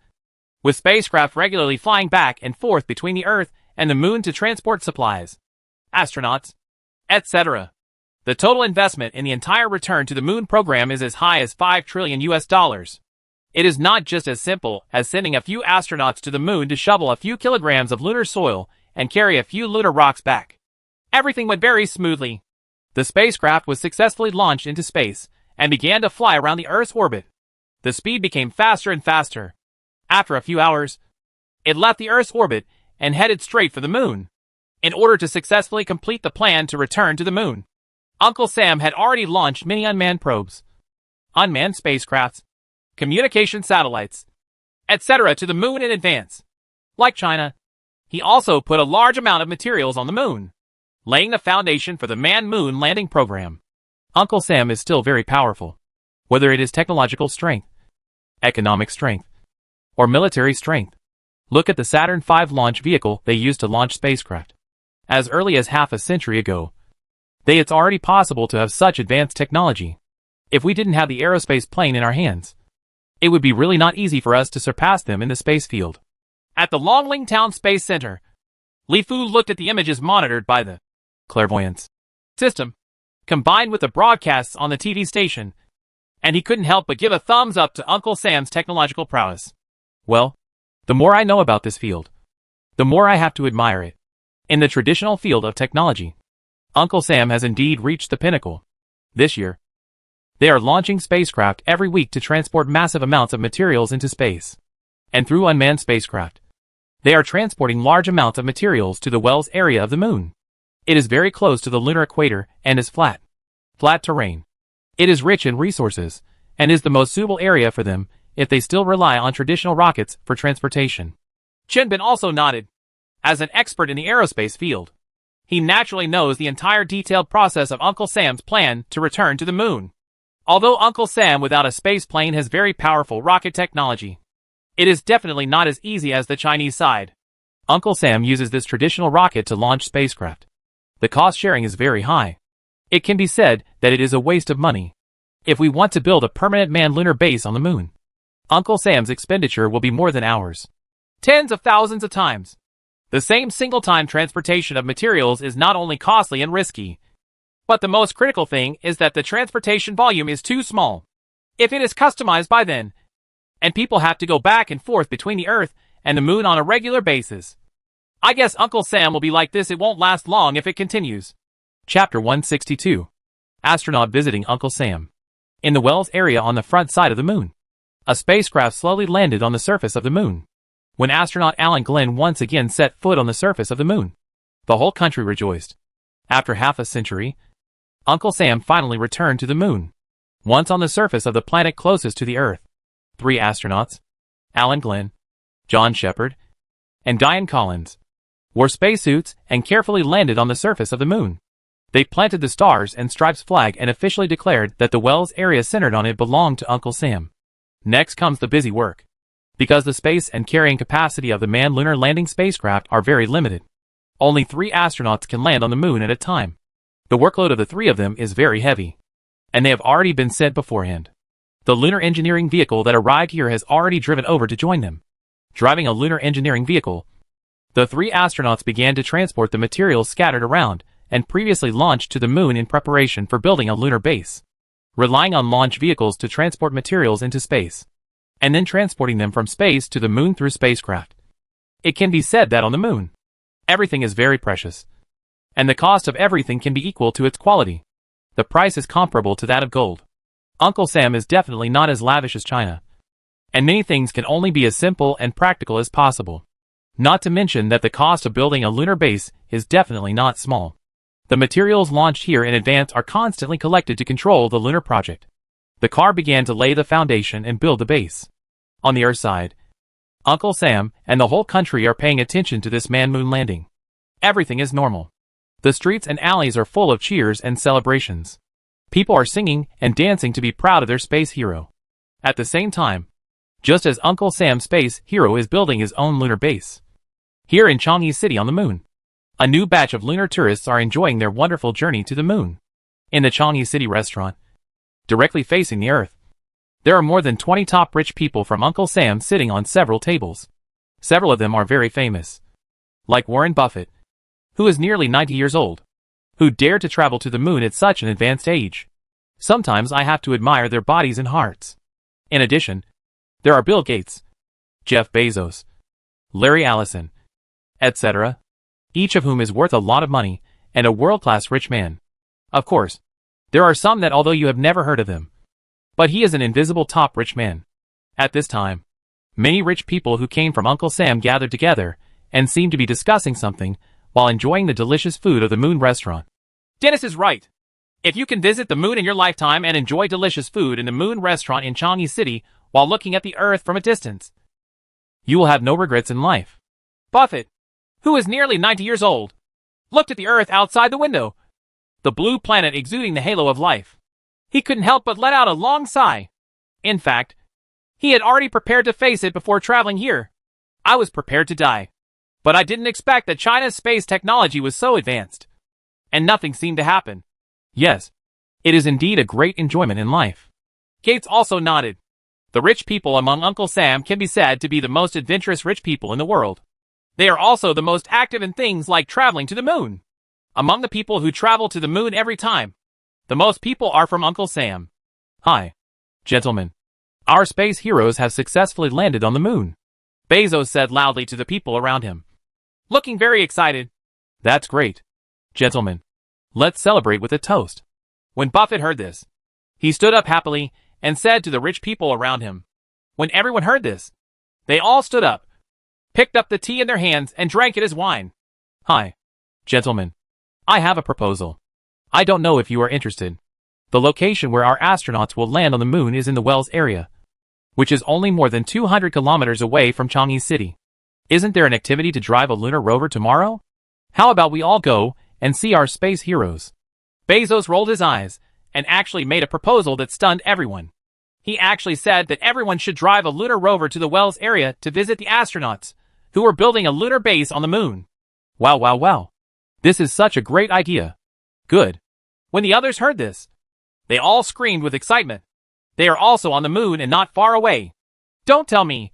with spacecraft regularly flying back and forth between the Earth and the moon to transport supplies, astronauts, etc. The total investment in the entire return to the moon program is as high as $5 trillion. It is not just as simple as sending a few astronauts to the moon to shovel a few kilograms of lunar soil and carry a few lunar rocks back. Everything went very smoothly. The spacecraft was successfully launched into space and began to fly around the Earth's orbit. The speed became faster and faster. After a few hours, it left the Earth's orbit and headed straight for the moon. In order to successfully complete the plan to return to the moon, Uncle Sam had already launched many unmanned probes, unmanned spacecrafts, communication satellites, etc. to the moon in advance. Like China, he also put a large amount of materials on the moon, laying the foundation for the manned moon landing program. Uncle Sam is still very powerful, whether it is technological strength, economic strength, or military strength. Look at the Saturn V launch vehicle they used to launch spacecraft. As early as half a century ago, it's already possible to have such advanced technology. If we didn't have the aerospace plane in our hands, it would be really not easy for us to surpass them in the space field. At the Longling Town Space Center, Li Fu looked at the images monitored by the clairvoyance system, combined with the broadcasts on the TV station, and he couldn't help but give a thumbs up to Uncle Sam's technological prowess. Well, the more I know about this field, the more I have to admire it. In the traditional field of technology, Uncle Sam has indeed reached the pinnacle. This year, they are launching spacecraft every week to transport massive amounts of materials into space. And through unmanned spacecraft, they are transporting large amounts of materials to the Wells area of the moon. It is very close to the lunar equator and is flat terrain. It is rich in resources, and is the most suitable area for them if they still rely on traditional rockets for transportation. Chinbin also nodded. As an expert in the aerospace field, he naturally knows the entire detailed process of Uncle Sam's plan to return to the moon. Although Uncle Sam without a space plane has very powerful rocket technology, it is definitely not as easy as the Chinese side. Uncle Sam uses this traditional rocket to launch spacecraft. The cost sharing is very high. It can be said that it is a waste of money. If we want to build a permanent manned lunar base on the moon, Uncle Sam's expenditure will be more than ours. Tens of thousands of times. The same single-time transportation of materials is not only costly and risky, but the most critical thing is that the transportation volume is too small. If it is customized by then, and people have to go back and forth between the Earth and the moon on a regular basis, I guess Uncle Sam will be like this. It won't last long if it continues. Chapter 162. Astronaut visiting Uncle Sam. In the Wells area on the front side of the moon, A spacecraft slowly landed on the surface of the moon. When astronaut Alan Glenn once again set foot on the surface of the moon, the whole country rejoiced. After half a century, Uncle Sam finally returned to the moon. Once on the surface of the planet closest to the Earth, 3 astronauts, Alan Glenn, John Shepard, and Diane Collins, wore spacesuits and carefully landed on the surface of the moon. They planted the Stars and Stripes flag and officially declared that the Wells area centered on it belonged to Uncle Sam. Next comes the busy work. Because the space and carrying capacity of the manned lunar landing spacecraft are very limited, only 3 astronauts can land on the moon at a time. The workload of the 3 of them is very heavy, and they have already been sent beforehand. The lunar engineering vehicle that arrived here has already driven over to join them. Driving a lunar engineering vehicle, the 3 astronauts began to transport the materials scattered around and previously launched to the moon in preparation for building a lunar base, relying on launch vehicles to transport materials into space, and then transporting them from space to the moon through spacecraft. It can be said that on the moon, everything is very precious, and the cost of everything can be equal to its quality. The price is comparable to that of gold. Uncle Sam is definitely not as lavish as China, and many things can only be as simple and practical as possible. Not to mention that the cost of building a lunar base is definitely not small. The materials launched here in advance are constantly collected to control the lunar project. The car began to lay the foundation and build the base. On the Earth side, Uncle Sam and the whole country are paying attention to this manned moon landing. Everything is normal. The streets and alleys are full of cheers and celebrations. People are singing and dancing to be proud of their space hero. At the same time, just as Uncle Sam's space hero is building his own lunar base, here in Changi City on the moon, a new batch of lunar tourists are enjoying their wonderful journey to the moon. In the Changi City restaurant, directly facing the Earth, there are more than 20 top rich people from Uncle Sam sitting on several tables. Several of them are very famous, like Warren Buffett, who is nearly 90 years old, who dared to travel to the moon at such an advanced age. Sometimes I have to admire their bodies and hearts. In addition, there are Bill Gates, Jeff Bezos, Larry Ellison, etc., each of whom is worth a lot of money and a world-class rich man. Of course, there are some that although you have never heard of him, but he is an invisible top rich man. At this time, many rich people who came from Uncle Sam gathered together and seemed to be discussing something while enjoying the delicious food of the moon restaurant. Dennis is right. If you can visit the moon in your lifetime and enjoy delicious food in the moon restaurant in Changi City while looking at the Earth from a distance, you will have no regrets in life. Buffett, who is nearly 90 years old, looked at the Earth outside the window, the blue planet exuding the halo of life. He couldn't help but let out a long sigh. In fact, he had already prepared to face it before traveling here. I was prepared to die, but I didn't expect that China's space technology was so advanced. And nothing seemed to happen. Yes, it is indeed a great enjoyment in life. Gates also nodded. The rich people among Uncle Sam can be said to be the most adventurous rich people in the world. They are also the most active in things like traveling to the moon. Among the people who travel to the moon every time, the most people are from Uncle Sam. Hi, gentlemen. Our space heroes have successfully landed on the moon, Bezos said loudly to the people around him, looking very excited. That's great. Gentlemen, let's celebrate with a toast. When Buffett heard this, he stood up happily and said to the rich people around him. When everyone heard this, they all stood up, picked up the tea in their hands and drank it as wine. Hi, gentlemen. I have a proposal. I don't know if you are interested. The location where our astronauts will land on the moon is in the Wells area, which is only more than 200 kilometers away from Changi City. Isn't there an activity to drive a lunar rover tomorrow? How about we all go and see our space heroes? Bezos rolled his eyes and actually made a proposal that stunned everyone. He actually said that everyone should drive a lunar rover to the Wells area to visit the astronauts, who were building a lunar base on the moon. Wow, wow, wow. This is such a great idea. Good. When the others heard this, they all screamed with excitement. They are also on the moon and not far away. Don't tell me.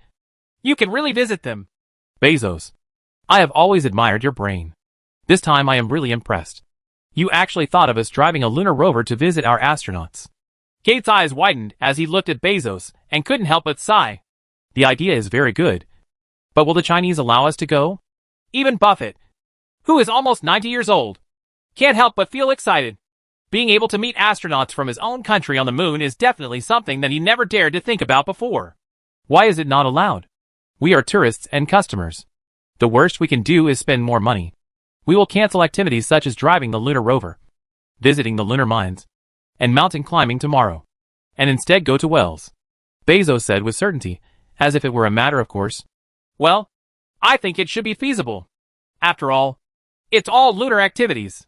You can really visit them. Bezos, I have always admired your brain. This time I am really impressed. You actually thought of us driving a lunar rover to visit our astronauts. Gates' eyes widened as he looked at Bezos and couldn't help but sigh. The idea is very good. But will the Chinese allow us to go? Even Buffett, who is almost 90 years old, can't help but feel excited. Being able to meet astronauts from his own country on the moon is definitely something that he never dared to think about before. Why is it not allowed? We are tourists and customers. The worst we can do is spend more money. We will cancel activities such as driving the lunar rover, visiting the lunar mines, and mountain climbing tomorrow, and instead go to Wells. Bezos said with certainty, as if it were a matter of course. Well, I think it should be feasible. After all, it's all lunar activities.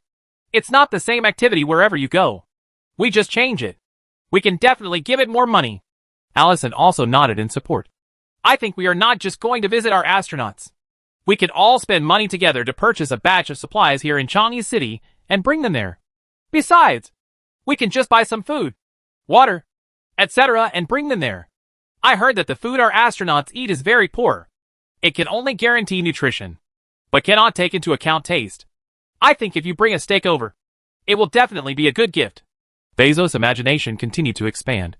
It's not the same activity wherever you go. We just change it. We can definitely give it more money. Allison also nodded in support. I think we are not just going to visit our astronauts. We could all spend money together to purchase a batch of supplies here in Changi City and bring them there. Besides, we can just buy some food, water, etc. and bring them there. I heard that the food our astronauts eat is very poor. It can only guarantee nutrition, but cannot take into account taste. I think if you bring a steak over, it will definitely be a good gift. Bezos' imagination continued to expand,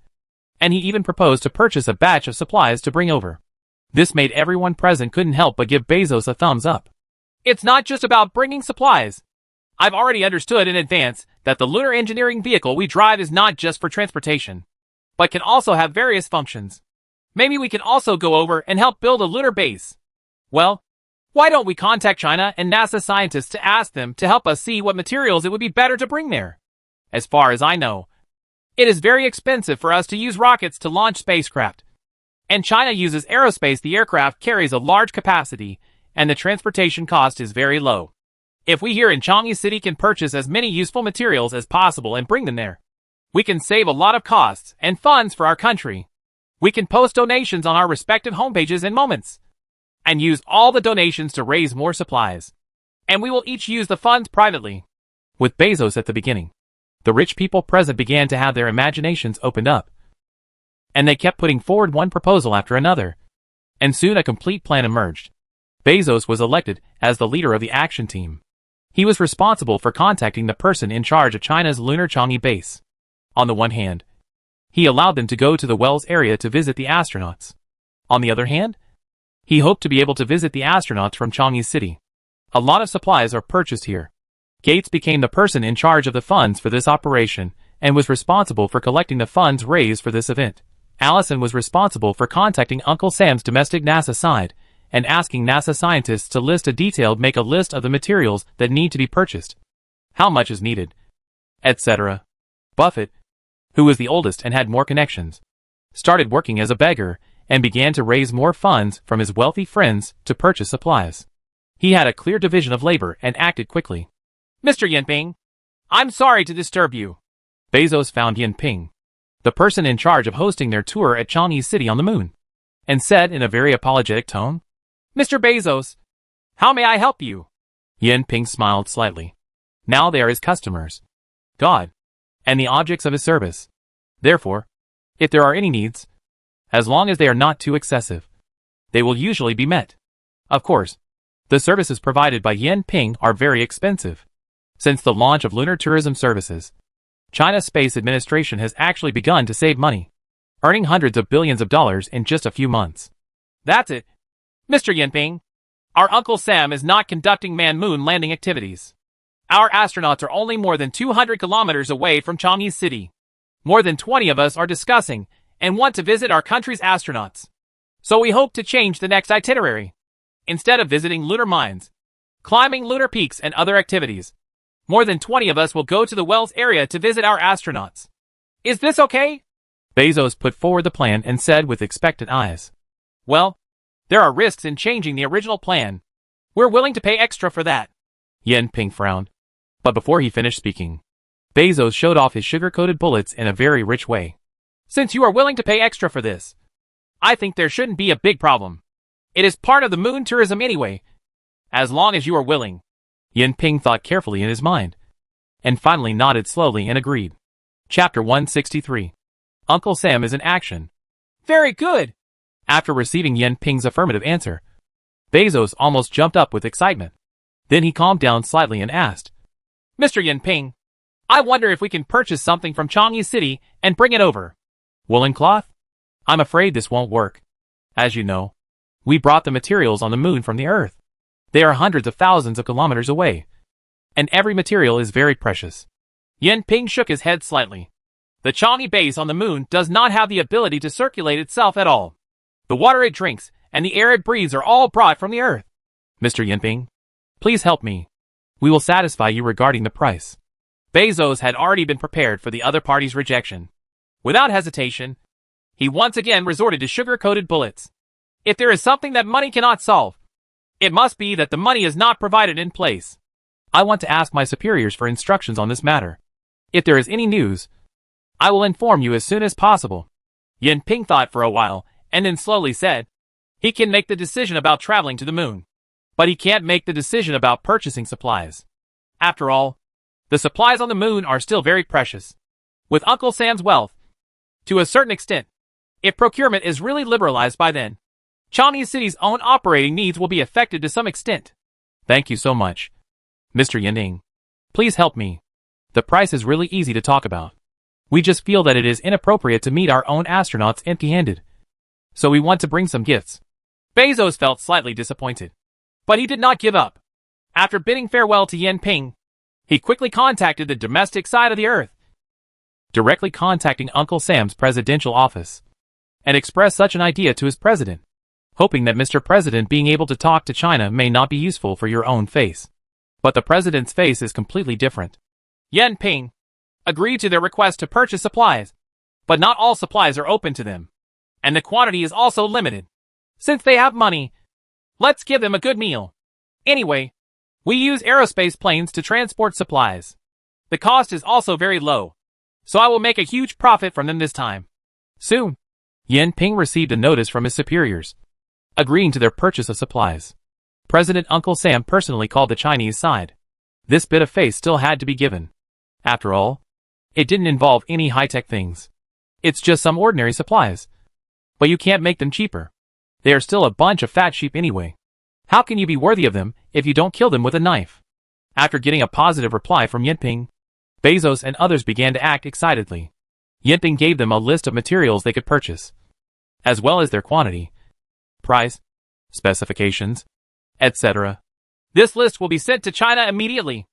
and he even proposed to purchase a batch of supplies to bring over. This made everyone present couldn't help but give Bezos a thumbs up. It's not just about bringing supplies. I've already understood in advance that the lunar engineering vehicle we drive is not just for transportation, but can also have various functions. Maybe we can also go over and help build a lunar base. Well, why don't we contact China and NASA scientists to ask them to help us see what materials it would be better to bring there? As far as I know, it is very expensive for us to use rockets to launch spacecraft. And China uses aerospace. The aircraft carries a large capacity, and the transportation cost is very low. If we here in Changi City can purchase as many useful materials as possible and bring them there, we can save a lot of costs and funds for our country. We can post donations on our respective homepages in moments, and use all the donations to raise more supplies. And we will each use the funds privately. With Bezos at the beginning, the rich people present began to have their imaginations opened up, and they kept putting forward one proposal after another, and soon a complete plan emerged. Bezos was elected as the leader of the action team. He was responsible for contacting the person in charge of China's lunar Changi base. On the one hand, he allowed them to go to the Wells area to visit the astronauts. On the other hand, he hoped to be able to visit the astronauts from Changi City. A lot of supplies are purchased here. Gates became the person in charge of the funds for this operation and was responsible for collecting the funds raised for this event. Allison was responsible for contacting Uncle Sam's domestic NASA side and asking NASA scientists to make a list of the materials that need to be purchased, how much is needed, etc. Buffett, who was the oldest and had more connections, started working as a beggar and began to raise more funds from his wealthy friends to purchase supplies. He had a clear division of labor and acted quickly. Mr. Yinping, I'm sorry to disturb you. Bezos found Yinping, the person in charge of hosting their tour at Changi City on the moon, and said in a very apologetic tone, Mr. Bezos, how may I help you? Yinping smiled slightly. Now they are his customers, God, and the objects of his service. Therefore, if there are any needs, as long as they are not too excessive, they will usually be met. Of course, the services provided by Yinping are very expensive. Since the launch of lunar tourism services, China's Space Administration has actually begun to save money, earning hundreds of billions of dollars in just a few months. That's it. Mr. Yinping, our Uncle Sam is not conducting manned-moon landing activities. Our astronauts are only more than 200 kilometers away from Changi City. More than 20 of us are discussing and want to visit our country's astronauts. So we hope to change the next itinerary. Instead of visiting lunar mines, climbing lunar peaks and other activities, more than 20 of us will go to the Wells area to visit our astronauts. Is this okay? Bezos put forward the plan and said with expectant eyes. Well, there are risks in changing the original plan. We're willing to pay extra for that. Yinping frowned. But before he finished speaking, Bezos showed off his sugar-coated bullets in a very rich way. Since you are willing to pay extra for this, I think there shouldn't be a big problem. It is part of the moon tourism anyway, as long as you are willing. Yinping thought carefully in his mind, and finally nodded slowly and agreed. Chapter 163. Uncle Sam is in action. Very good. After receiving Yinping's affirmative answer, Bezos almost jumped up with excitement. Then he calmed down slightly and asked, Mr. Yinping, I wonder if we can purchase something from Changi City and bring it over. Woolen cloth? I'm afraid this won't work. As you know, we brought the materials on the moon from the Earth. They are hundreds of thousands of kilometers away, and every material is very precious. Yinping shook his head slightly. The Changi base on the moon does not have the ability to circulate itself at all. The water it drinks and the air it breathes are all brought from the earth. Mr. Yinping, please help me. We will satisfy you regarding the price. Bezos had already been prepared for the other party's rejection. Without hesitation, he once again resorted to sugar-coated bullets. If there is something that money cannot solve, it must be that the money is not provided in place. I want to ask my superiors for instructions on this matter. If there is any news, I will inform you as soon as possible. Yinping thought for a while, and then slowly said, he can make the decision about traveling to the moon, but he can't make the decision about purchasing supplies. After all, the supplies on the moon are still very precious. With Uncle Sam's wealth, to a certain extent, if procurement is really liberalized by then, Chinese City's own operating needs will be affected to some extent. Thank you so much. Mr. Yinping, please help me. The price is really easy to talk about. We just feel that it is inappropriate to meet our own astronauts empty-handed. So we want to bring some gifts. Bezos felt slightly disappointed, but he did not give up. After bidding farewell to Yinping, he quickly contacted the domestic side of the Earth, directly contacting Uncle Sam's presidential office, and expressed such an idea to his president, hoping that Mr. President being able to talk to China may not be useful for your own face. But the president's face is completely different. Yinping agreed to their request to purchase supplies, but not all supplies are open to them, and the quantity is also limited. Since they have money, let's give them a good meal. Anyway, we use aerospace planes to transport supplies. The cost is also very low, so I will make a huge profit from them this time. Soon, Yinping received a notice from his superiors, agreeing to their purchase of supplies. President Uncle Sam personally called the Chinese side. This bit of face still had to be given. After all, it didn't involve any high-tech things. It's just some ordinary supplies. But you can't make them cheaper. They are still a bunch of fat sheep anyway. How can you be worthy of them if you don't kill them with a knife? After getting a positive reply from Yinping, Bezos and others began to act excitedly. Yinping gave them a list of materials they could purchase, as well as their quantity, price, specifications, etc. This list will be sent to China immediately.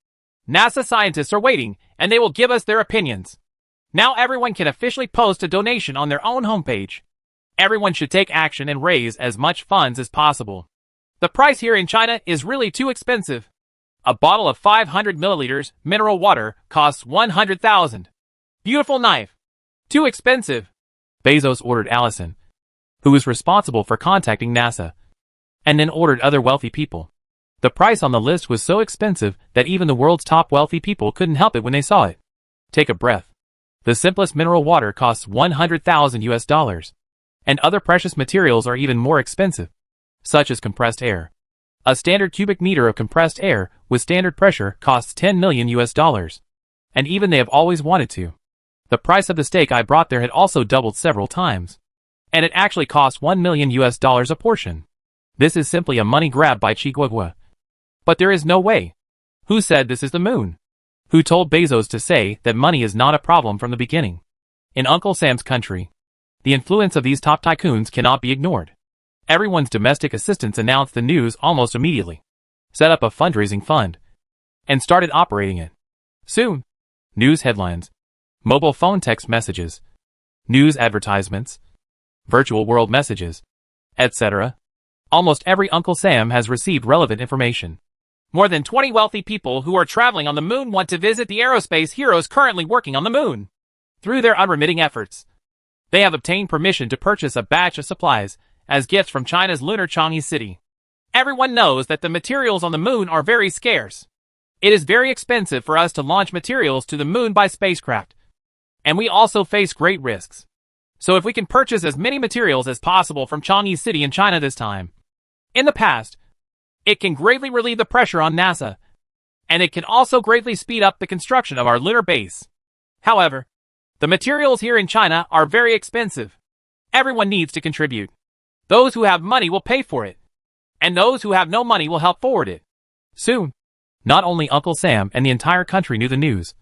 NASA scientists are waiting, and they will give us their opinions. Now everyone can officially post a donation on their own homepage. Everyone should take action and raise as much funds as possible. The price here in China is really too expensive. A bottle of 500 milliliters mineral water costs 100,000. Beautiful knife. Too expensive. Bezos ordered Allison, who was responsible for contacting NASA, and then ordered other wealthy people. The price on the list was so expensive that even the world's top wealthy people couldn't help it when they saw it. Take a breath. The simplest mineral water costs 100,000 US dollars. And other precious materials are even more expensive, such as compressed air. A standard cubic meter of compressed air with standard pressure costs 10 million US dollars. And even they have always wanted to. The price of the steak I brought there had also doubled several times. And it actually cost 1 million US dollars a portion. This is simply a money grab by Chiguagua. But there is no way. Who said this is the moon? Who told Bezos to say that money is not a problem from the beginning? In Uncle Sam's country, the influence of these top tycoons cannot be ignored. Everyone's domestic assistants announced the news almost immediately, set up a fundraising fund, and started operating it. Soon, news headlines, mobile phone text messages, news advertisements, virtual world messages, etc. Almost every Uncle Sam has received relevant information. More than 20 wealthy people who are traveling on the moon want to visit the aerospace heroes currently working on the moon. Through their unremitting efforts, they have obtained permission to purchase a batch of supplies as gifts from China's lunar Chinese city. Everyone knows that the materials on the moon are very scarce. It is very expensive for us to launch materials to the moon by spacecraft. And we also face great risks. So if we can purchase as many materials as possible from Chinese city in China this time, in the past, it can greatly relieve the pressure on NASA, and it can also greatly speed up the construction of our lunar base. However, the materials here in China are very expensive. Everyone needs to contribute. Those who have money will pay for it, and those who have no money will help forward it. Soon, not only Uncle Sam and the entire country knew the news,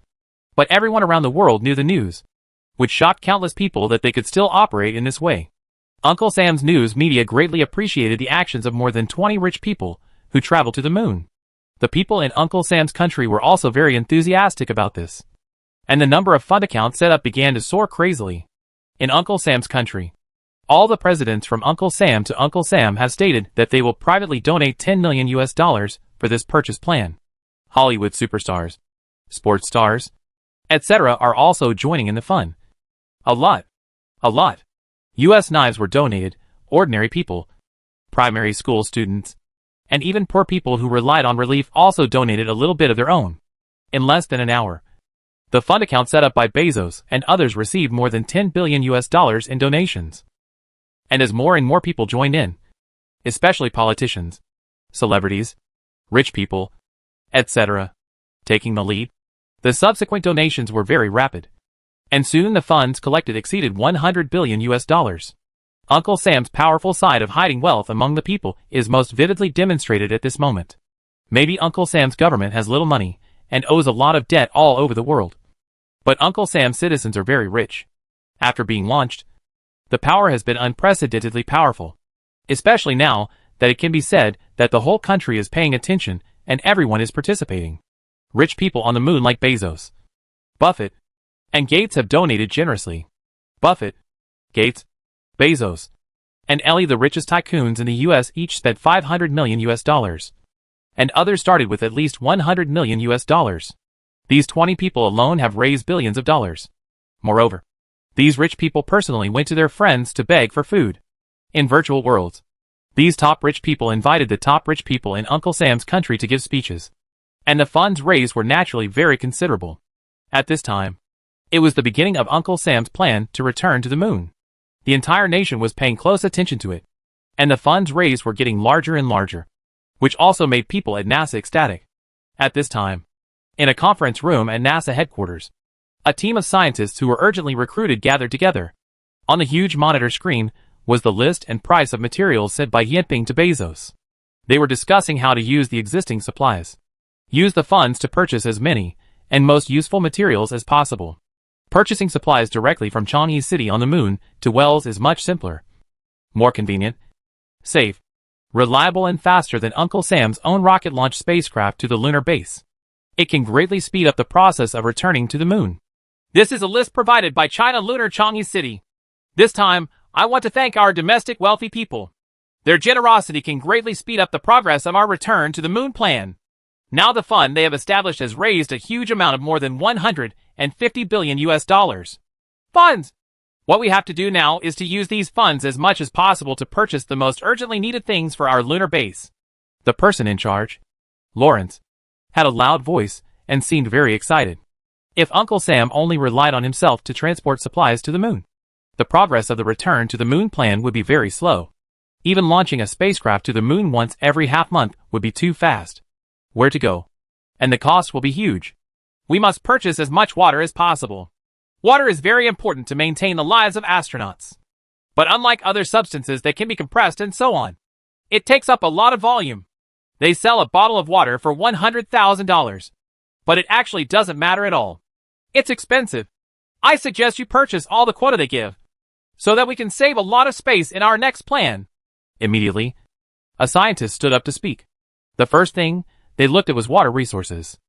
but everyone around the world knew the news, which shocked countless people that they could still operate in this way. Uncle Sam's news media greatly appreciated the actions of more than 20 rich people who traveled to the moon. The people in Uncle Sam's country were also very enthusiastic about this, and the number of fund accounts set up began to soar crazily. In Uncle Sam's country, All the presidents from Uncle Sam to Uncle Sam have stated that they will privately donate $10 million for this purchase plan. Hollywood superstars, sports stars, etc. are also joining in the fun. A lot. US knives were donated, ordinary people, primary school students, and even poor people who relied on relief also donated a little bit of their own. In less than an hour, the fund account set up by Bezos and others received more than $10 billion in donations. And as more and more people joined in, especially politicians, celebrities, rich people, etc., taking the lead, the subsequent donations were very rapid. And soon the funds collected exceeded $100 billion. Uncle Sam's powerful side of hiding wealth among the people is most vividly demonstrated at this moment. Maybe Uncle Sam's government has little money and owes a lot of debt all over the world. But Uncle Sam's citizens are very rich. After being launched, the power has been unprecedentedly powerful, especially now that it can be said that the whole country is paying attention and everyone is participating. Rich people on the moon like Bezos, Buffett, and Gates have donated generously. Buffett, Gates, Bezos, and Ellie, the richest tycoons in the US, each spent $500 million. And others started with at least $100 million. These 20 people alone have raised billions of dollars. Moreover, these rich people personally went to their friends to beg for food. In virtual worlds, these top rich people invited the top rich people in Uncle Sam's country to give speeches. And the funds raised were naturally very considerable. At this time, it was the beginning of Uncle Sam's plan to return to the moon. The entire nation was paying close attention to it. And the funds raised were getting larger and larger, which also made people at NASA ecstatic. At this time, in a conference room at NASA headquarters, a team of scientists who were urgently recruited gathered together. On the huge monitor screen was the list and price of materials sent by Jinping to Bezos. They were discussing how to use the existing supplies. Use the funds to purchase as many and most useful materials as possible. Purchasing supplies directly from Changi City on the moon to Wells is much simpler, more convenient, safe, reliable and faster than Uncle Sam's own rocket launch spacecraft to the lunar base. It can greatly speed up the process of returning to the moon. This is a list provided by China Lunar Changi City. This time, I want to thank our domestic wealthy people. Their generosity can greatly speed up the progress of our return to the moon plan. Now the fund they have established has raised a huge amount of more than $150 billion. Funds! What we have to do now is to use these funds as much as possible to purchase the most urgently needed things for our lunar base. The person in charge, Lawrence, had a loud voice and seemed very excited. If Uncle Sam only relied on himself to transport supplies to the moon, the progress of the return to the moon plan would be very slow. Even launching a spacecraft to the moon once every half-month would be too fast. Where to go? And the cost will be huge. We must purchase as much water as possible. Water is very important to maintain the lives of astronauts. But unlike other substances that can be compressed and so on, it takes up a lot of volume. They sell a bottle of water for $100,000. But it actually doesn't matter at all. It's expensive. I suggest you purchase all the quota they give, so that we can save a lot of space in our next plan. Immediately, a scientist stood up to speak. The first thing they looked at was water resources.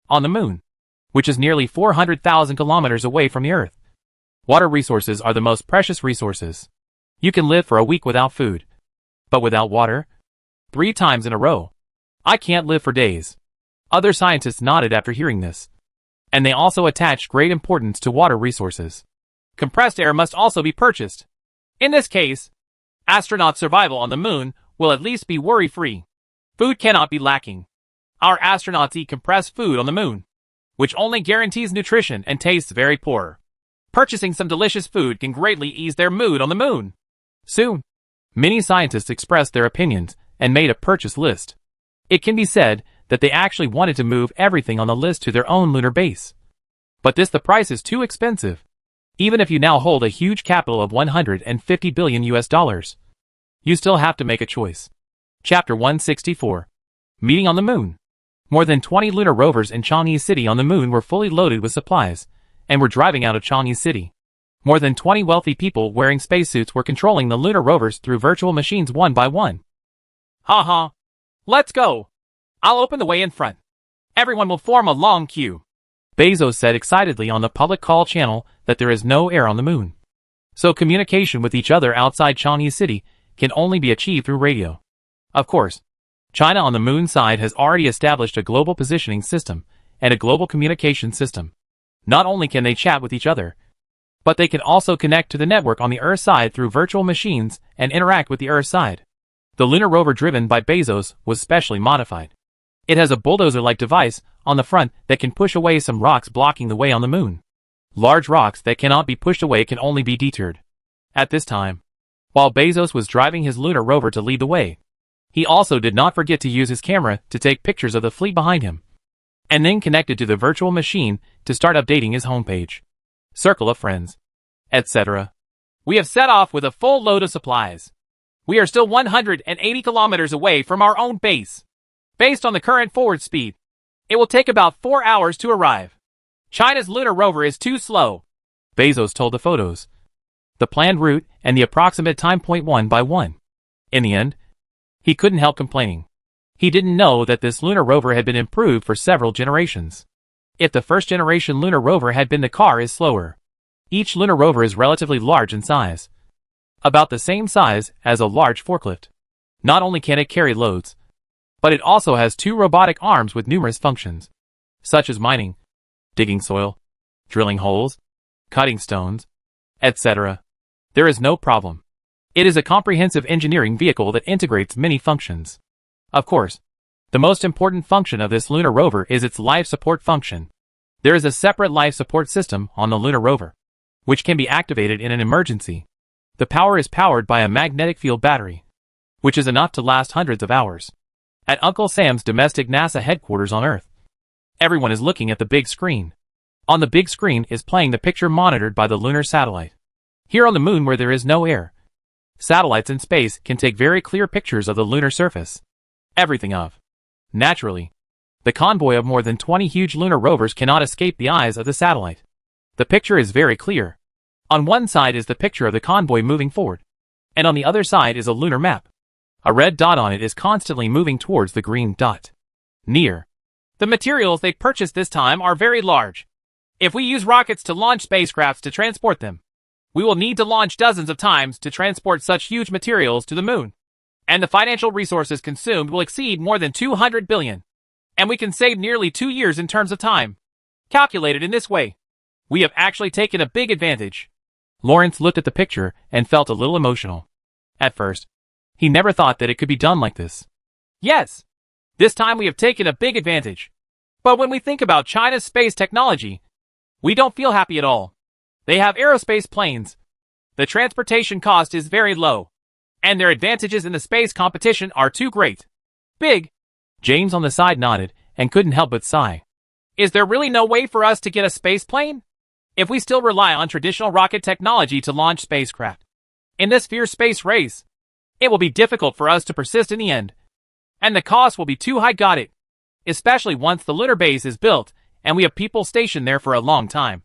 On the moon, which is nearly 400,000 kilometers away from the Earth, water resources are the most precious resources. You can live for a week without food. But without water, 3 times in a row, I can't live for days. Other scientists nodded after hearing this. And they also attached great importance to water resources. Compressed air must also be purchased. In this case, astronaut survival on the moon will at least be worry-free. Food cannot be lacking. Our astronauts eat compressed food on the moon, which only guarantees nutrition and tastes very poor. Purchasing some delicious food can greatly ease their mood on the moon. Soon, many scientists expressed their opinions and made a purchase list. It can be said that they actually wanted to move everything on the list to their own lunar base. But the price is too expensive. Even if you now hold a huge capital of $150 billion, you still have to make a choice. Chapter 164. Meeting on the Moon. More than 20 lunar rovers in Changi City on the moon were fully loaded with supplies, and were driving out of Changi City. More than 20 wealthy people wearing spacesuits were controlling the lunar rovers through virtual machines one by one. Ha! Let's go! I'll open the way in front. Everyone will form a long queue. Bezos said excitedly on the public call channel that there is no air on the moon. So communication with each other outside Chinese city can only be achieved through radio. Of course, China on the moon side has already established a global positioning system and a global communication system. Not only can they chat with each other, but they can also connect to the network on the Earth side through virtual machines and interact with the Earth side. The lunar rover driven by Bezos was specially modified. It has a bulldozer-like device on the front that can push away some rocks blocking the way on the moon. Large rocks that cannot be pushed away can only be deterred. At this time, while Bezos was driving his lunar rover to lead the way, he also did not forget to use his camera to take pictures of the fleet behind him, and then connected to the virtual machine to start updating his homepage, circle of friends, etc. We have set off with a full load of supplies. We are still 180 kilometers away from our own base. Based on the current forward speed, it will take about 4 hours to arrive. China's lunar rover is too slow, Bezos told the photos, the planned route, and the approximate time point one by one. In the end, he couldn't help complaining. He didn't know that this lunar rover had been improved for several generations. If the first generation lunar rover had been, the car is slower. Each lunar rover is relatively large in size, about the same size as a large forklift. Not only can it carry loads, but it also has 2 robotic arms with numerous functions, such as mining, digging soil, drilling holes, cutting stones, etc. There is no problem. It is a comprehensive engineering vehicle that integrates many functions. Of course, the most important function of this lunar rover is its life support function. There is a separate life support system on the lunar rover, which can be activated in an emergency. The power is powered by a magnetic field battery, which is enough to last hundreds of hours. At Uncle Sam's domestic NASA headquarters on Earth, everyone is looking at the big screen. On the big screen is playing the picture monitored by the lunar satellite. Here on the moon, where there is no air, satellites in space can take very clear pictures of the lunar surface. Everything of. Naturally, the convoy of more than 20 huge lunar rovers cannot escape the eyes of the satellite. The picture is very clear. On one side is the picture of the convoy moving forward, and on the other side is a lunar map. A red dot on it is constantly moving towards the green dot. Near. The materials they purchased this time are very large. If we use rockets to launch spacecrafts to transport them, we will need to launch dozens of times to transport such huge materials to the moon. And the financial resources consumed will exceed more than 200 billion. And we can save nearly 2 years in terms of time. Calculated in this way, we have actually taken a big advantage. Lawrence looked at the picture and felt a little emotional. At first, he never thought that it could be done like this. Yes, this time we have taken a big advantage. But when we think about China's space technology, we don't feel happy at all. They have aerospace planes. The transportation cost is very low, and their advantages in the space competition are too great. Big. James on the side nodded and couldn't help but sigh. Is there really no way for us to get a space plane? If we still rely on traditional rocket technology to launch spacecraft in this fierce space race, it will be difficult for us to persist in the end. And the cost will be too high, got it? Especially once the lunar base is built and we have people stationed there for a long time.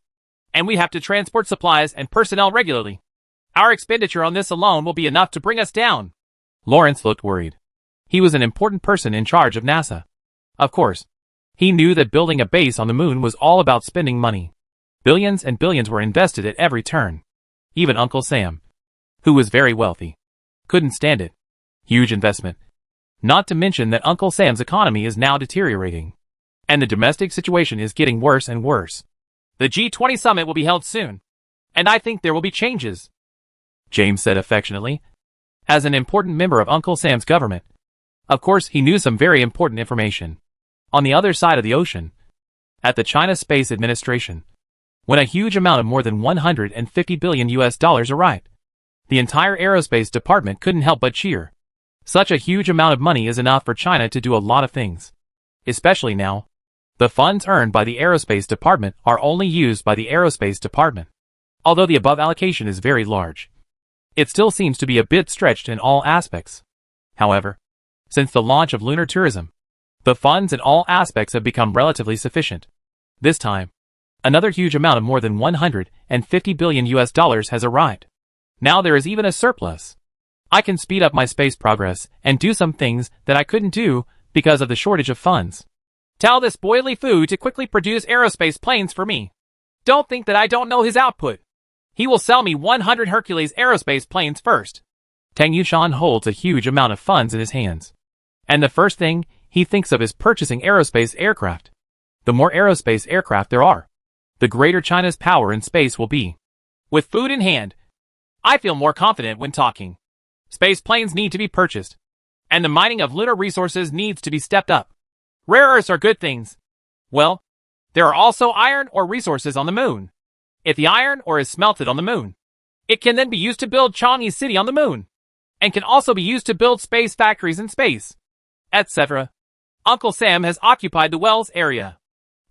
And we have to transport supplies and personnel regularly. Our expenditure on this alone will be enough to bring us down. Lawrence looked worried. He was an important person in charge of NASA. Of course, he knew that building a base on the moon was all about spending money. Billions and billions were invested at every turn. Even Uncle Sam, who was very wealthy, couldn't stand it. Huge investment. Not to mention that Uncle Sam's economy is now deteriorating, and the domestic situation is getting worse and worse. The G20 summit will be held soon, and I think there will be changes, James said affectionately. As an important member of Uncle Sam's government, of course he knew some very important information. On the other side of the ocean, at the China Space Administration, when a huge amount of more than $150 billion arrived, the entire aerospace department couldn't help but cheer. Such a huge amount of money is enough for China to do a lot of things. Especially now, the funds earned by the aerospace department are only used by the aerospace department. Although the above allocation is very large, it still seems to be a bit stretched in all aspects. However, since the launch of lunar tourism, the funds in all aspects have become relatively sufficient. This time, another huge amount of more than $150 billion has arrived. Now there is even a surplus. I can speed up my space progress and do some things that I couldn't do because of the shortage of funds. Tell this boy Li Fu to quickly produce aerospace planes for me. Don't think that I don't know his output. He will sell me 100 Hercules aerospace planes first. Tang Yunshan holds a huge amount of funds in his hands. And the first thing he thinks of is purchasing aerospace aircraft. The more aerospace aircraft there are, the greater China's power in space will be. With food in hand, I feel more confident when talking. Space planes need to be purchased, and the mining of lunar resources needs to be stepped up. Rare earths are good things. Well, there are also iron ore resources on the moon. If the iron ore is smelted on the moon, it can then be used to build Changi City on the moon, and can also be used to build space factories in space, etc. Uncle Sam has occupied the Wells area.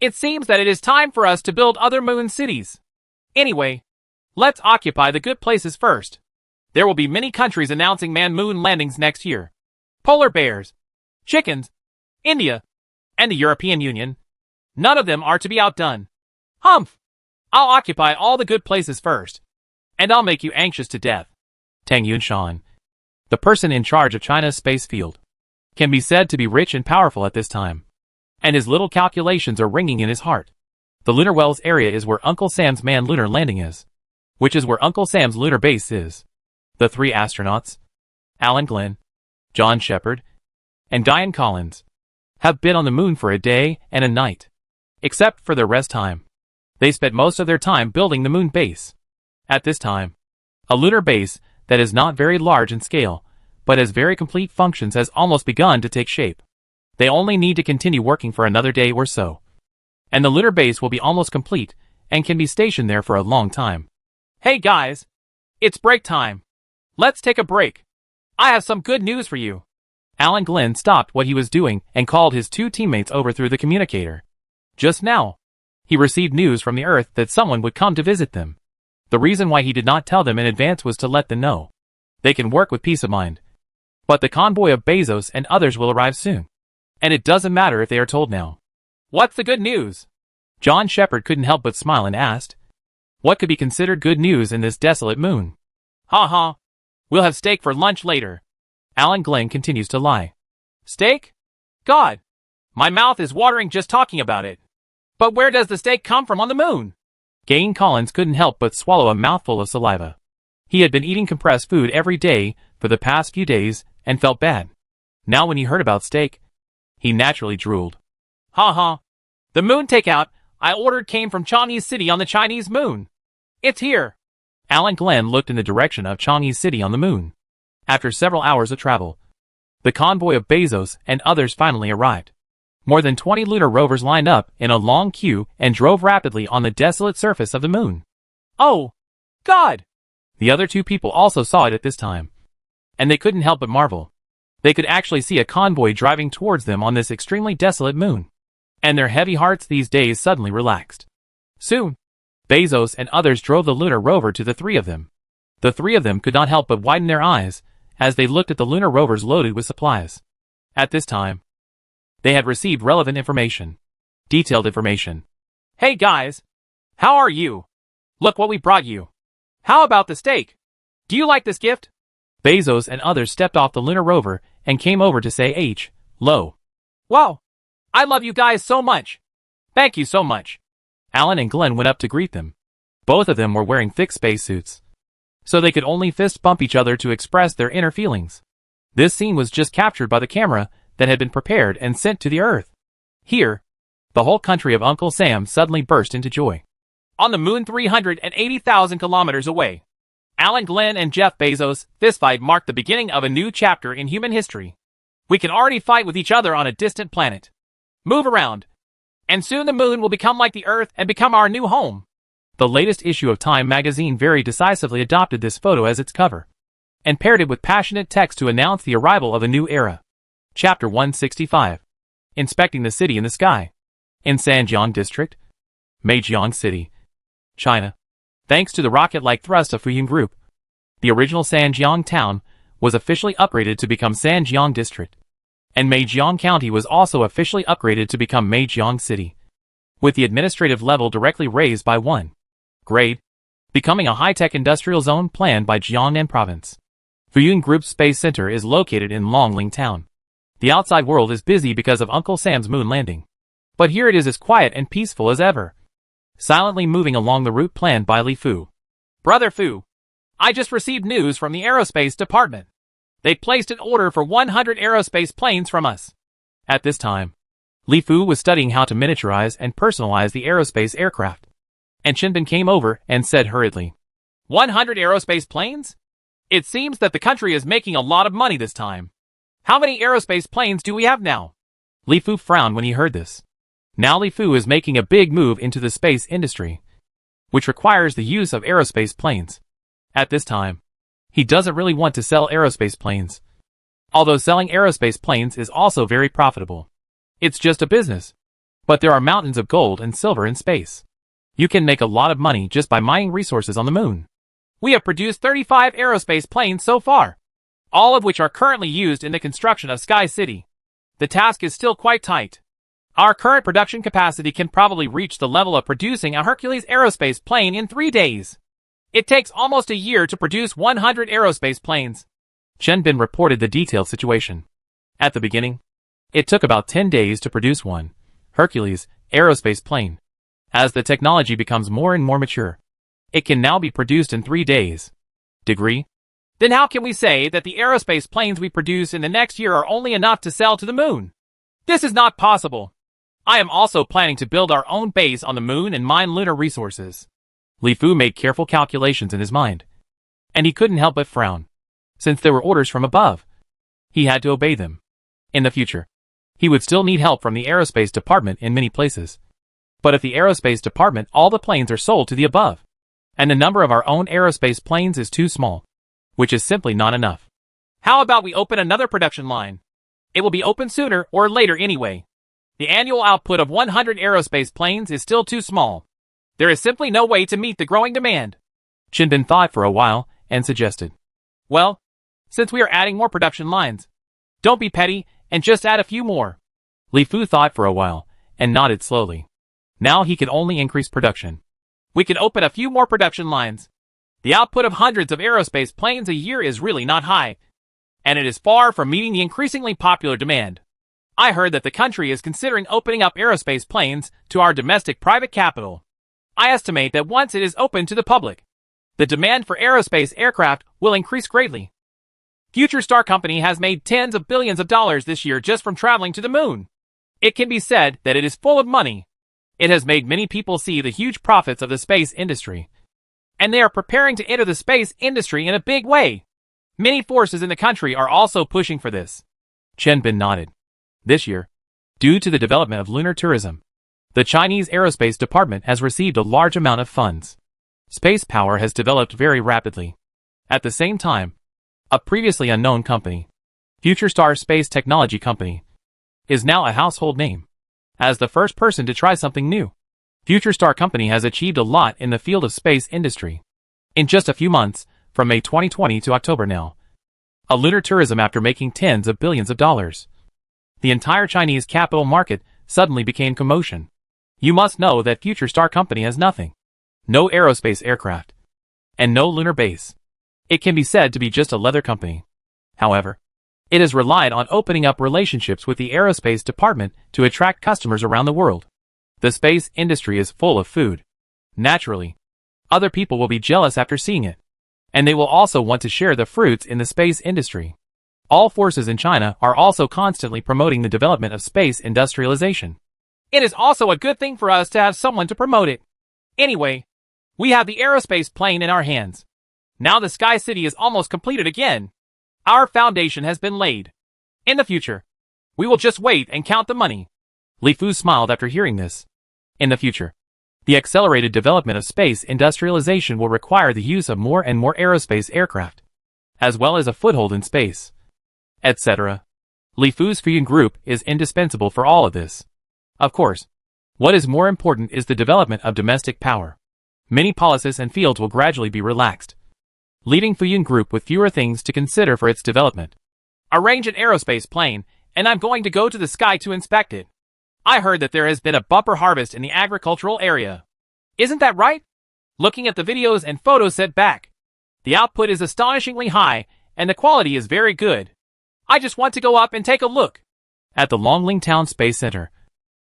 It seems that it is time for us to build other moon cities. Anyway, let's occupy the good places first. There will be many countries announcing manned moon landings next year. Polar bears, chickens, India, and the European Union. None of them are to be outdone. Humph! I'll occupy all the good places first, and I'll make you anxious to death. Tang Yunshan, the person in charge of China's space field, can be said to be rich and powerful at this time, and his little calculations are ringing in his heart. The Lunar Wells area is where Uncle Sam's manned lunar landing is, which is where Uncle Sam's lunar base is. The three astronauts, Alan Glenn, John Shepard, and Diane Collins, have been on the moon for a day and a night. Except for their rest time, they spent most of their time building the moon base. At this time, a lunar base that is not very large in scale, but has very complete functions has almost begun to take shape. They only need to continue working for another day or so, and the lunar base will be almost complete and can be stationed there for a long time. Hey guys, it's break time. Let's take a break. I have some good news for you. Alan Glenn stopped what he was doing and called his two teammates over through the communicator. Just now, he received news from the Earth that someone would come to visit them. The reason why he did not tell them in advance was to let them know they can work with peace of mind. But the convoy of Bezos and others will arrive soon, and it doesn't matter if they are told now. What's the good news? John Shepard couldn't help but smile and asked, what could be considered good news in this desolate moon? Ha ha. We'll have steak for lunch later. Alan Glenn continues to lie. Steak? God, my mouth is watering just talking about it. But where does the steak come from on the moon? Diane Collins couldn't help but swallow a mouthful of saliva. He had been eating compressed food every day for the past few days and felt bad. Now when he heard about steak, he naturally drooled. Ha ha. The moon takeout I ordered came from Changi City on the Chinese moon. It's here. Alan Glenn looked in the direction of Changi City on the moon. After several hours of travel, the convoy of Bezos and others finally arrived. More than 20 lunar rovers lined up in a long queue and drove rapidly on the desolate surface of the moon. Oh, God! The other two people also saw it at this time, and they couldn't help but marvel. They could actually see a convoy driving towards them on this extremely desolate moon, and their heavy hearts these days suddenly relaxed. Soon, Bezos and others drove the lunar rover to the three of them. The three of them could not help but widen their eyes as they looked at the lunar rovers loaded with supplies. At this time, they had received relevant information. Detailed information. Hey guys! How are you? Look what we brought you. How about the steak? Do you like this gift? Bezos and others stepped off the lunar rover and came over to say hello. Wow! I love you guys so much. Thank you so much. Alan and Glenn went up to greet them. Both of them were wearing thick spacesuits, so they could only fist bump each other to express their inner feelings. This scene was just captured by the camera that had been prepared and sent to the Earth. Here, the whole country of Uncle Sam suddenly burst into joy. On the moon 380,000 kilometers away, Alan Glenn and Jeff Bezos' fistfight marked the beginning of a new chapter in human history. We can already fight with each other on a distant planet. Move around, and soon the moon will become like the Earth and become our new home. The latest issue of Time magazine very decisively adopted this photo as its cover, and paired it with passionate text to announce the arrival of a new era. Chapter 165. Inspecting the City in the Sky. In Sanjiang District, Meijiang City, China. Thanks to the rocket-like thrust of Fuyun Group, the original Sanjiang town was officially upgraded to become Sanjiang District, and Meijiang County was also officially upgraded to become Meijiang City, with the administrative level directly raised by one grade, becoming a high-tech industrial zone planned by Jiangnan Province. Fuyun Group's space center is located in Longling Town. The outside world is busy because of Uncle Sam's moon landing, but here it is as quiet and peaceful as ever, silently moving along the route planned by Li Fu. Brother Fu, I just received news from the aerospace department. They placed an order for 100 aerospace planes from us. At this time, Li Fu was studying how to miniaturize and personalize the aerospace aircraft. And Qinbin came over and said hurriedly, 100 aerospace planes? It seems that the country is making a lot of money this time. How many aerospace planes do we have now? Li Fu frowned when he heard this. Now Li Fu is making a big move into the space industry, which requires the use of aerospace planes. At this time, he doesn't really want to sell aerospace planes. Although selling aerospace planes is also very profitable. It's just a business. But there are mountains of gold and silver in space. You can make a lot of money just by mining resources on the moon. We have produced 35 aerospace planes so far, all of which are currently used in the construction of Sky City. The task is still quite tight. Our current production capacity can probably reach the level of producing a Hercules aerospace plane in 3 days. It takes almost a year to produce 100 aerospace planes. Qinbin reported the detailed situation. At the beginning, it took about 10 days to produce one Hercules aerospace plane. As the technology becomes more and more mature, it can now be produced in 3 days. Degree? Then how can we say that the aerospace planes we produce in the next year are only enough to sell to the moon? This is not possible. I am also planning to build our own base on the moon and mine lunar resources. Li Fu made careful calculations in his mind, and he couldn't help but frown. Since there were orders from above, he had to obey them. In the future, he would still need help from the aerospace department in many places. But if the aerospace department, all the planes are sold to the above, and the number of our own aerospace planes is too small, which is simply not enough. How about we open another production line? It will be open sooner or later anyway. The annual output of 100 aerospace planes is still too small. There is simply no way to meet the growing demand. Qinbin thought for a while and suggested, well, since we are adding more production lines, don't be petty and just add a few more. Li Fu thought for a while and nodded slowly. Now he could only increase production. We could open a few more production lines. The output of hundreds of aerospace planes a year is really not high, and it is far from meeting the increasingly popular demand. I heard that the country is considering opening up aerospace planes to our domestic private capital. I estimate that once it is open to the public, the demand for aerospace aircraft will increase greatly. Future Star Company has made tens of billions of dollars this year just from traveling to the moon. It can be said that it is full of money. It has made many people see the huge profits of the space industry, and they are preparing to enter the space industry in a big way. Many forces in the country are also pushing for this. Qinbin nodded. This year, due to the development of lunar tourism, the Chinese aerospace department has received a large amount of funds. Space power has developed very rapidly. At the same time, a previously unknown company, Future Star Space Technology Company, is now a household name. As the first person to try something new, Future Star Company has achieved a lot in the field of space industry. In just a few months, from May 2020 to October now, a lunar tourism after making tens of billions of dollars. The entire Chinese capital market suddenly became commotion. You must know that Future Star Company has nothing. No aerospace aircraft. And no lunar base. It can be said to be just a leather company. However, it has relied on opening up relationships with the aerospace department to attract customers around the world. The space industry is full of food. Naturally, other people will be jealous after seeing it. And they will also want to share the fruits in the space industry. All forces in China are also constantly promoting the development of space industrialization. It is also a good thing for us to have someone to promote it. Anyway, we have the aerospace plane in our hands. Now the Sky City is almost completed again. Our foundation has been laid. In the future, we will just wait and count the money. Li Fu smiled after hearing this. In the future, the accelerated development of space industrialization will require the use of more and more aerospace aircraft, as well as a foothold in space, etc. Li Fu's Fuyun Group is indispensable for all of this. Of course, what is more important is the development of domestic power. Many policies and fields will gradually be relaxed, leaving Fuyun Group with fewer things to consider for its development. Arrange an aerospace plane, and I'm going to go to the sky to inspect it. I heard that there has been a bumper harvest in the agricultural area. Isn't that right? Looking at the videos and photos sent back, the output is astonishingly high, and the quality is very good. I just want to go up and take a look. At the Longling Town Space Center,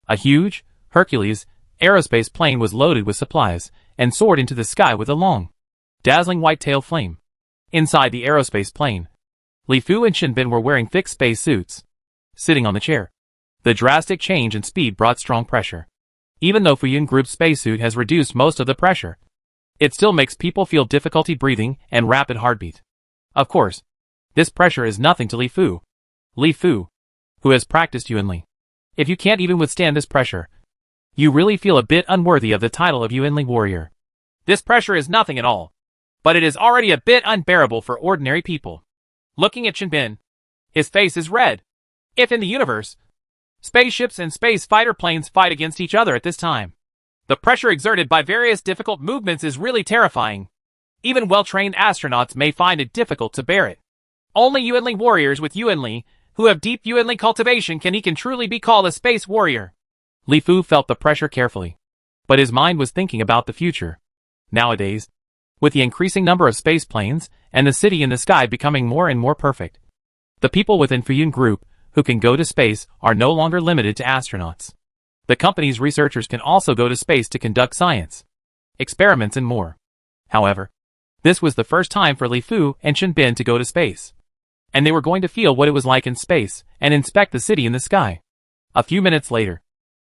a huge, Hercules, aerospace plane was loaded with supplies and soared into the sky with a long dazzling white tail flame. Inside the aerospace plane, Li Fu and Shinbin were wearing thick space suits, sitting on the chair. The drastic change in speed brought strong pressure. Even though Fuyun Group's spacesuit has reduced most of the pressure, it still makes people feel difficulty breathing and rapid heartbeat. Of course, this pressure is nothing to Li Fu. Li Fu, who has practiced Yuanli. If you can't even withstand this pressure, you really feel a bit unworthy of the title of Yuanli warrior. This pressure is nothing at all, but it is already a bit unbearable for ordinary people. Looking at Shinbin, his face is red. If in the universe, spaceships and space fighter planes fight against each other at this time, the pressure exerted by various difficult movements is really terrifying. Even well-trained astronauts may find it difficult to bear it. Only Yuanli warriors with Yuanli, who have deep Yuanli cultivation, can truly be called a space warrior. Li Fu felt the pressure carefully, but his mind was thinking about the future. Nowadays, with the increasing number of space planes and the city in the sky becoming more and more perfect, the people within Fuyun Group who can go to space are no longer limited to astronauts. The company's researchers can also go to space to conduct science, experiments and more. However, this was the first time for Li Fu and Shinbin to go to space, and they were going to feel what it was like in space and inspect the city in the sky. A few minutes later,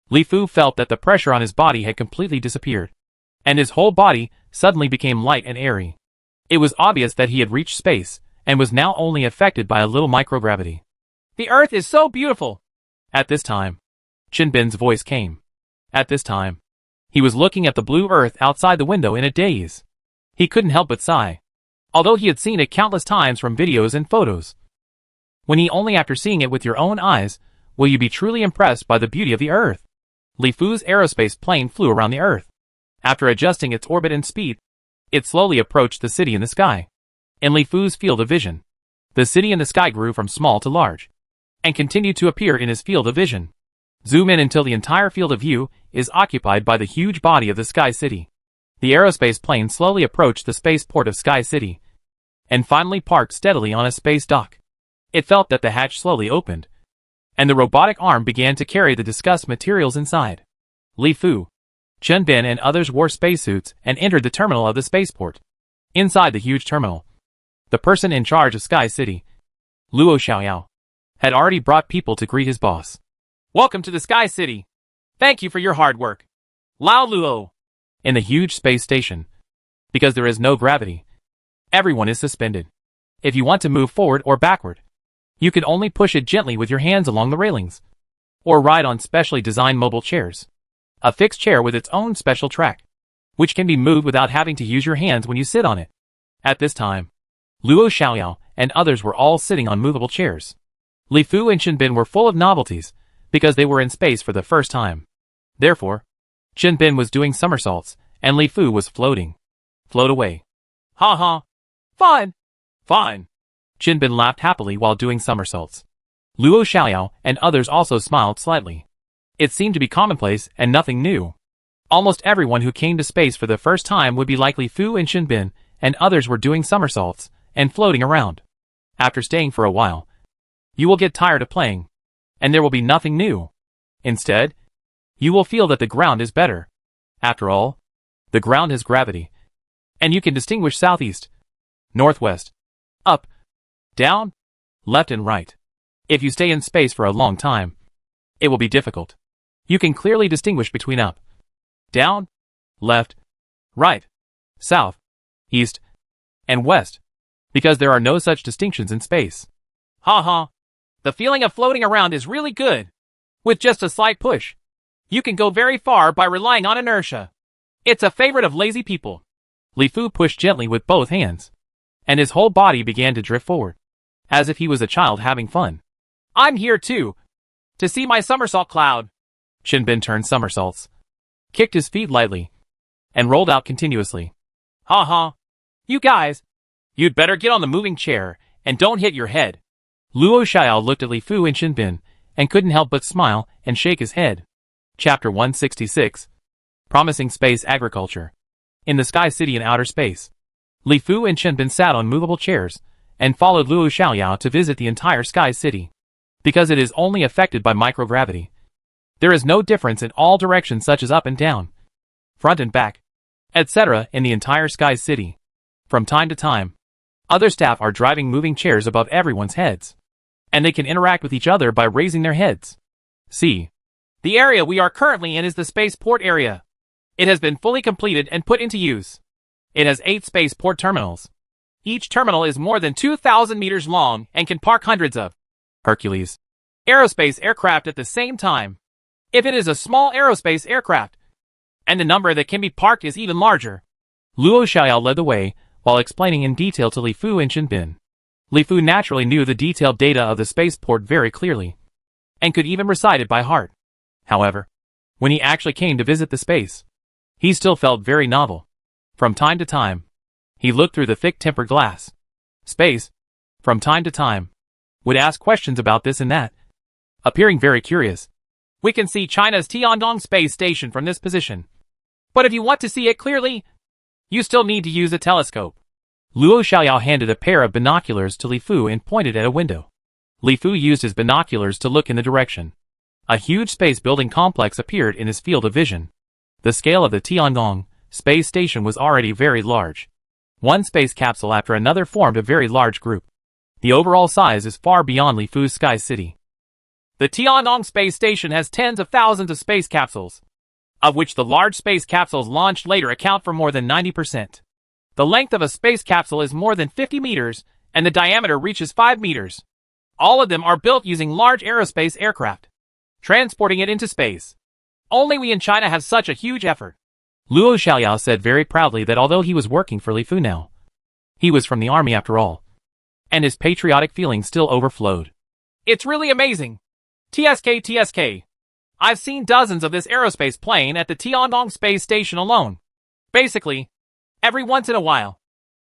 Li Fu felt that the pressure on his body had completely disappeared, and his whole body suddenly became light and airy. It was obvious that he had reached space and was now only affected by a little microgravity. The Earth is so beautiful! At this time, Shinbin's voice came. At this time, he was looking at the blue Earth outside the window in a daze. He couldn't help but sigh, although he had seen it countless times from videos and photos. When only after seeing it with your own eyes will you be truly impressed by the beauty of the Earth. Li Fu's aerospace plane flew around the Earth. After adjusting its orbit and speed, it slowly approached the city in the sky. In Li Fu's field of vision, the city in the sky grew from small to large, and continued to appear in his field of vision. Zoom in until the entire field of view is occupied by the huge body of the Sky City. The aerospace plane slowly approached the spaceport of Sky City, and finally parked steadily on a space dock. It felt that the hatch slowly opened, and the robotic arm began to carry the discussed materials inside. Li Fu, Shinbin and others wore spacesuits and entered the terminal of the spaceport. Inside the huge terminal, the person in charge of Sky City, Luo Xiaoyao, had already brought people to greet his boss. Welcome to the Sky City. Thank you for your hard work. Lao Luo. In the huge space station, because there is no gravity, everyone is suspended. If you want to move forward or backward, you can only push it gently with your hands along the railings, or ride on specially designed mobile chairs. A fixed chair with its own special track, which can be moved without having to use your hands when you sit on it. At this time, Luo Xiaoyao and others were all sitting on movable chairs. Li Fu and Shinbin were full of novelties, because they were in space for the first time. Therefore, Shinbin was doing somersaults, and Li Fu was floating. Float away. Ha ha. Fine. Fine. Shinbin laughed happily while doing somersaults. Luo Xiaoyao and others also smiled slightly. It seemed to be commonplace and nothing new. Almost everyone who came to space for the first time would be like Li Fu and Shinbin, and others were doing somersaults and floating around. After staying for a while, you will get tired of playing, and there will be nothing new. Instead, you will feel that the ground is better. After all, the ground has gravity, and you can distinguish southeast, northwest, up, down, left and right. If you stay in space for a long time, it will be difficult. You can clearly distinguish between up, down, left, right, south, east, and west, because there are no such distinctions in space. Ha ha. The feeling of floating around is really good. With just a slight push, you can go very far by relying on inertia. It's a favorite of lazy people. Li Fu pushed gently with both hands, and his whole body began to drift forward, as if he was a child having fun. I'm here too, to see my somersault cloud. Shinbin turned somersaults, kicked his feet lightly, and rolled out continuously. Ha ha. You guys, you'd better get on the moving chair, and don't hit your head. Luo Xiaoyao looked at Li Fu and Shinbin, and couldn't help but smile and shake his head. Chapter 166. Promising Space Agriculture. In the Sky City in outer space, Li Fu and Shinbin sat on movable chairs, and followed Luo Xiaoyao to visit the entire Sky City. Because it is only affected by microgravity, there is no difference in all directions such as up and down, front and back, etc. in the entire Sky City. From time to time, other staff are driving moving chairs above everyone's heads, and they can interact with each other by raising their heads. See, the area we are currently in is the spaceport area. It has been fully completed and put into use. It has 8 spaceport terminals. Each terminal is more than 2,000 meters long and can park hundreds of Hercules aerospace aircraft at the same time. If it is a small aerospace aircraft, and the number that can be parked is even larger. Luo Xiaoyao led the way, while explaining in detail to Li Fu and Chen Bin. Li Fu naturally knew the detailed data of the spaceport very clearly, and could even recite it by heart. However, when he actually came to visit the space, he still felt very novel. From time to time, he looked through the thick tempered glass. Space, from time to time, would ask questions about this and that, appearing very curious. We can see China's Tiangong space station from this position. But if you want to see it clearly, you still need to use a telescope. Luo Xiaoyao handed a pair of binoculars to Li Fu and pointed at a window. Li Fu used his binoculars to look in the direction. A huge space building complex appeared in his field of vision. The scale of the Tiangong space station was already very large. One space capsule after another formed a very large group. The overall size is far beyond Li Fu's Sky City. The Tiangong space station has tens of thousands of space capsules, of which the large space capsules launched later account for more than 90%. The length of a space capsule is more than 50 meters, and the diameter reaches 5 meters. All of them are built using large aerospace aircraft, transporting it into space. Only we in China have such a huge effort. Luo Xiaoyao said very proudly that although he was working for Li Fu now, he was from the army after all, and his patriotic feelings still overflowed. It's really amazing. TSK. I've seen dozens of this aerospace plane at the Tiangong space station alone. Basically, every once in a while,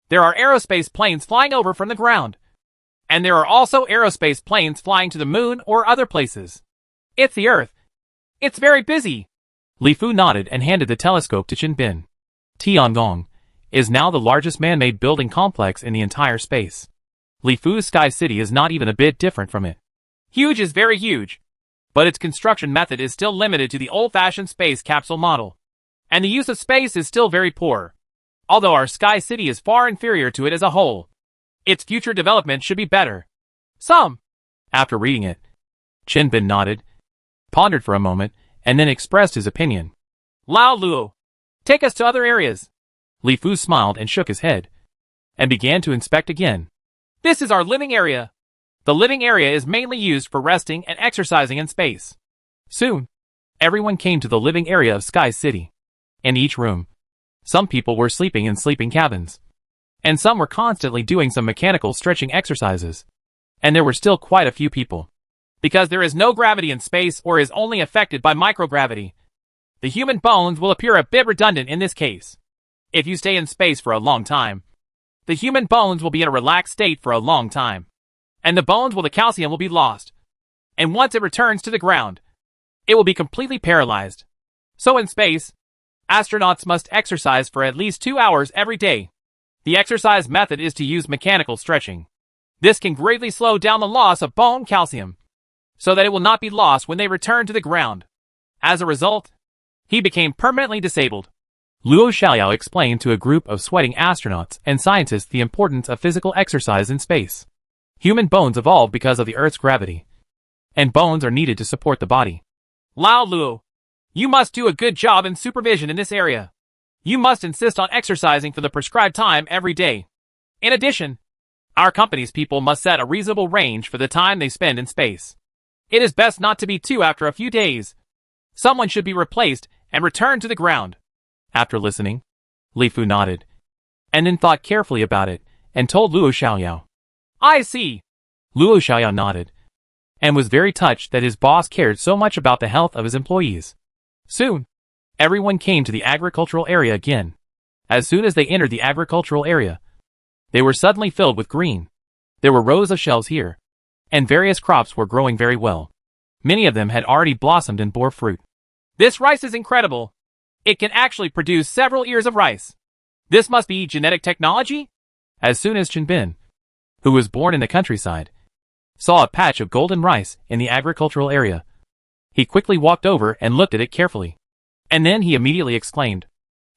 there are aerospace planes flying over from the ground. And there are also aerospace planes flying to the moon or other places. It's the Earth. It's very busy. Li Fu nodded and handed the telescope to Chen Bin. Tiangong is now the largest man-made building complex in the entire space. Li Fu's Sky City is not even a bit different from it. Huge is very huge, but its construction method is still limited to the old-fashioned space capsule model. And the use of space is still very poor. Although our Sky City is far inferior to it as a whole, its future development should be better. After reading it, Chen Bin nodded, pondered for a moment, and then expressed his opinion. Lao Luo, take us to other areas. Li Fu smiled and shook his head, and began to inspect again. This is our living area. The living area is mainly used for resting and exercising in space. Soon, everyone came to the living area of Sky City. In each room, some people were sleeping in sleeping cabins, and some were constantly doing some mechanical stretching exercises. And there were still quite a few people. Because there is no gravity in space or is only affected by microgravity, the human bones will appear a bit redundant in this case. If you stay in space for a long time, the human bones will be in a relaxed state for a long time. And the calcium will be lost. And once it returns to the ground, it will be completely paralyzed. So in space, astronauts must exercise for at least 2 hours every day. The exercise method is to use mechanical stretching. This can greatly slow down the loss of bone calcium, so that it will not be lost when they return to the ground. As a result, he became permanently disabled. Luo Xiaoyao explained to a group of sweating astronauts and scientists the importance of physical exercise in space. Human bones evolved because of the Earth's gravity, and bones are needed to support the body. Lao Luo, you must do a good job in supervision in this area. You must insist on exercising for the prescribed time every day. In addition, our company's people must set a reasonable range for the time they spend in space. It is best not to be too after a few days. Someone should be replaced and returned to the ground. After listening, Li Fu nodded, and then thought carefully about it, and told Luo Xiaoyao. I see. Luo Xiaoyao nodded, and was very touched that his boss cared so much about the health of his employees. Soon, everyone came to the agricultural area again. As soon as they entered the agricultural area, they were suddenly filled with green. There were rows of shells here, and various crops were growing very well. Many of them had already blossomed and bore fruit. This rice is incredible. It can actually produce several ears of rice. This must be genetic technology? As soon as Chen Bin, who was born in the countryside, saw a patch of golden rice in the agricultural area, he quickly walked over and looked at it carefully. And then he immediately exclaimed,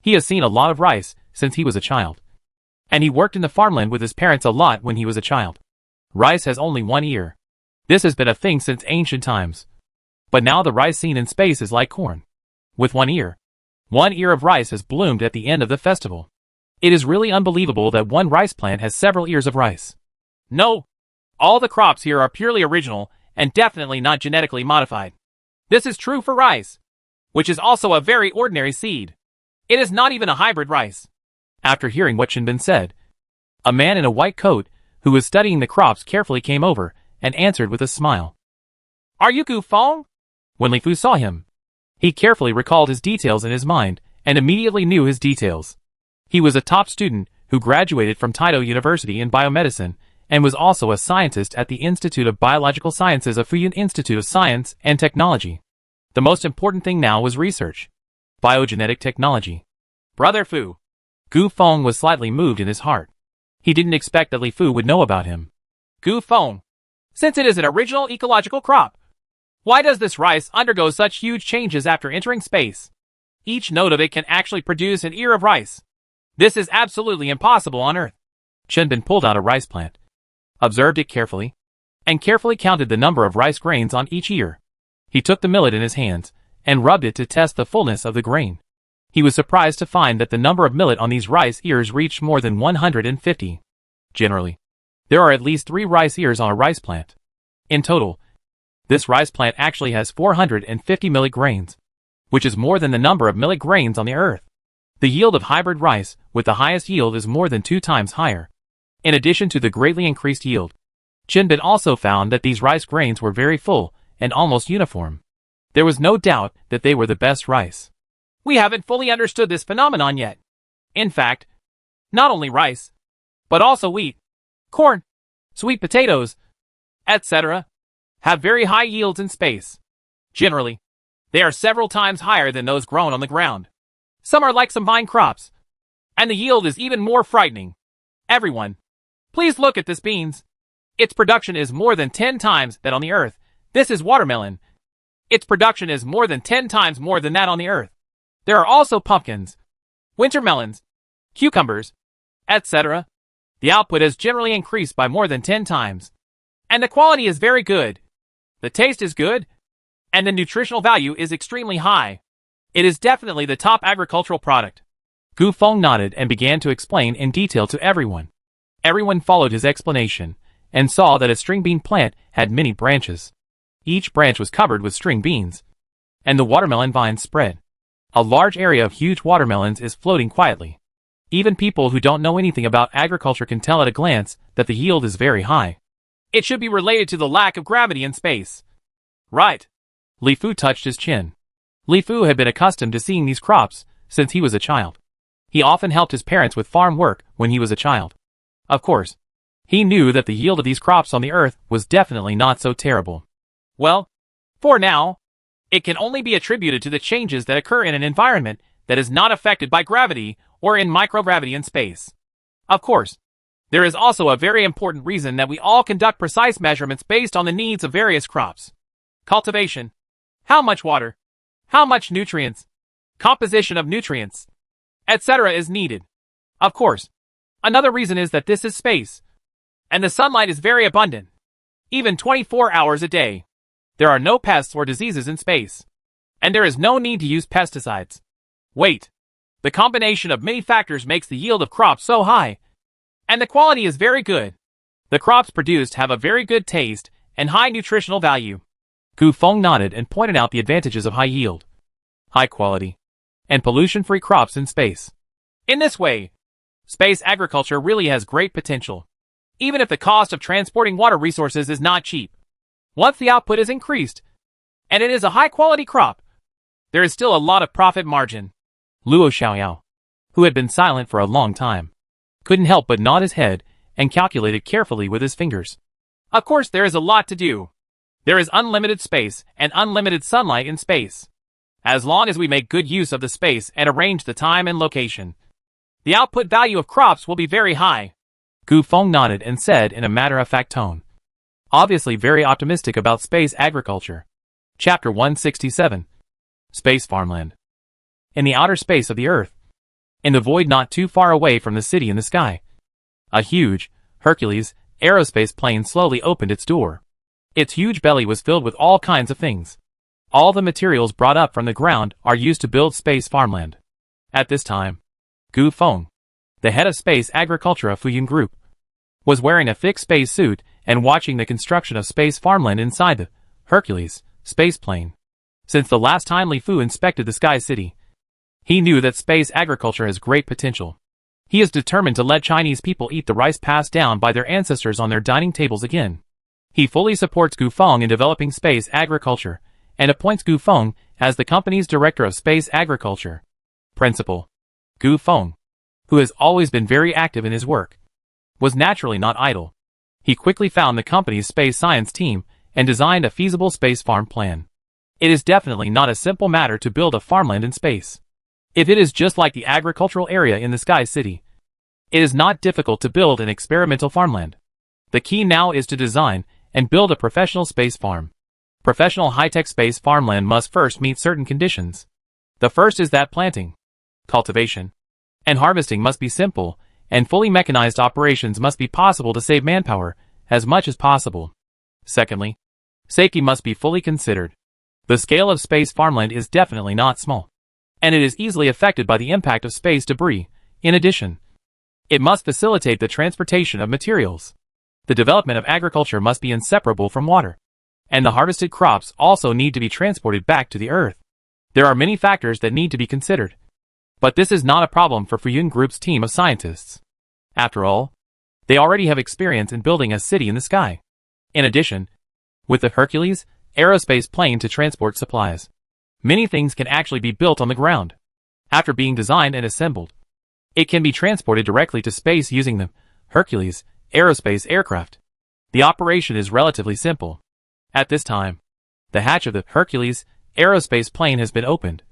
he has seen a lot of rice since he was a child. And he worked in the farmland with his parents a lot when he was a child. Rice has only one ear. This has been a thing since ancient times. But now the rice seen in space is like corn. With one ear. One ear of rice has bloomed at the end of the festival. It is really unbelievable that one rice plant has several ears of rice. No. All the crops here are purely original and definitely not genetically modified. This is true for rice, which is also a very ordinary seed. It is not even a hybrid rice. After hearing what Shinbin said, a man in a white coat, who was studying the crops carefully came over and answered with a smile. Are you Gu Feng? When Li Fu saw him, he carefully recalled his details in his mind and immediately knew his details. He was a top student who graduated from Taito University in biomedicine and was also a scientist at the Institute of Biological Sciences of Fuyun Institute of Science and Technology. The most important thing now was research. Biogenetic technology. Brother Fu. Gu Feng was slightly moved in his heart. He didn't expect that Li Fu would know about him. Gu Feng. Since it is an original ecological crop, why does this rice undergo such huge changes after entering space? Each node of it can actually produce an ear of rice. This is absolutely impossible on Earth. Shinbin pulled out a rice plant, observed it carefully, and carefully counted the number of rice grains on each ear. He took the millet in his hands and rubbed it to test the fullness of the grain. He was surprised to find that the number of millet on these rice ears reached more than 150. Generally, there are at least 3 rice ears on a rice plant. In total, this rice plant actually has 450 millet grains, which is more than the number of millet grains on the earth. The yield of hybrid rice with the highest yield is more than 2 times higher. In addition to the greatly increased yield, Shinbin also found that these rice grains were very full and almost uniform. There was no doubt that they were the best rice. We haven't fully understood this phenomenon yet. In fact, not only rice, but also wheat, corn, sweet potatoes, etc., have very high yields in space. Generally, they are several times higher than those grown on the ground. Some are like some vine crops, and the yield is even more frightening. Everyone, please look at this beans. Its production is more than 10 times that on the earth. This is watermelon. Its production is more than 10 times more than that on the earth. There are also pumpkins, winter melons, cucumbers, etc. The output has generally increased by more than 10 times. And the quality is very good. The taste is good, and the nutritional value is extremely high. It is definitely the top agricultural product. Gu Feng nodded and began to explain in detail to everyone. Everyone followed his explanation and saw that a string bean plant had many branches. Each branch was covered with string beans, and the watermelon vines spread. A large area of huge watermelons is floating quietly. Even people who don't know anything about agriculture can tell at a glance that the yield is very high. It should be related to the lack of gravity in space. Right. Li Fu touched his chin. Li Fu had been accustomed to seeing these crops since he was a child. He often helped his parents with farm work when he was a child. Of course, he knew that the yield of these crops on the earth was definitely not so terrible. Well, for now, it can only be attributed to the changes that occur in an environment that is not affected by gravity or in microgravity in space. Of course, there is also a very important reason that we all conduct precise measurements based on the needs of various crops. Cultivation, how much water, how much nutrients, composition of nutrients, etc. is needed. Of course, another reason is that this is space, and the sunlight is very abundant, even 24 hours a day. There are no pests or diseases in space, and there is no need to use pesticides. Wait, the combination of many factors makes the yield of crops so high, and the quality is very good. The crops produced have a very good taste and high nutritional value. Gu Feng nodded and pointed out the advantages of high yield, high quality, and pollution-free crops in space. In this way, space agriculture really has great potential, even if the cost of transporting water resources is not cheap. Once the output is increased, and it is a high-quality crop, there is still a lot of profit margin. Luo Xiaoyao, who had been silent for a long time, couldn't help but nod his head and calculated carefully with his fingers. Of course, there is a lot to do. There is unlimited space and unlimited sunlight in space. As long as we make good use of the space and arrange the time and location, the output value of crops will be very high. Gu Feng nodded and said in a matter-of-fact tone, obviously very optimistic about space agriculture. Chapter 167. Space Farmland. In the outer space of the Earth, in the void not too far away from the city in the sky, A huge, Hercules, aerospace plane slowly opened its door. Its huge belly was filled with all kinds of things. All the materials brought up from the ground are used to build space farmland. At this time, Gu Feng, the head of Space Agriculture of Fuyun Group, was wearing a thick space suit and watching the construction of space farmland inside the Hercules space plane. Since the last time Li Fu inspected the Sky City, he knew that space agriculture has great potential. He is determined to let Chinese people eat the rice passed down by their ancestors on their dining tables again. He fully supports Gu Feng in developing space agriculture, and appoints Gu Feng as the company's director of space agriculture. Principal Gu Feng, who has always been very active in his work, was naturally not idle. He quickly found the company's space science team and designed a feasible space farm plan. It is definitely not a simple matter to build a farmland in space. If it is just like the agricultural area in the Sky City, it is not difficult to build an experimental farmland. The key now is to design and build a professional space farm. Professional high-tech space farmland must first meet certain conditions. The first is that planting, cultivation, and harvesting must be simple, and fully mechanized operations must be possible to save manpower as much as possible. Secondly, safety must be fully considered. The scale of space farmland is definitely not small, and it is easily affected by the impact of space debris. In addition, it must facilitate the transportation of materials. The development of agriculture must be inseparable from water, and the harvested crops also need to be transported back to the earth. There are many factors that need to be considered, but this is not a problem for Fuyun Group's team of scientists. After all, they already have experience in building a city in the sky. In addition, with the Hercules aerospace plane to transport supplies, many things can actually be built on the ground. After being designed and assembled, it can be transported directly to space using the Hercules aerospace aircraft. The operation is relatively simple. At this time, the hatch of the Hercules aerospace plane has been opened,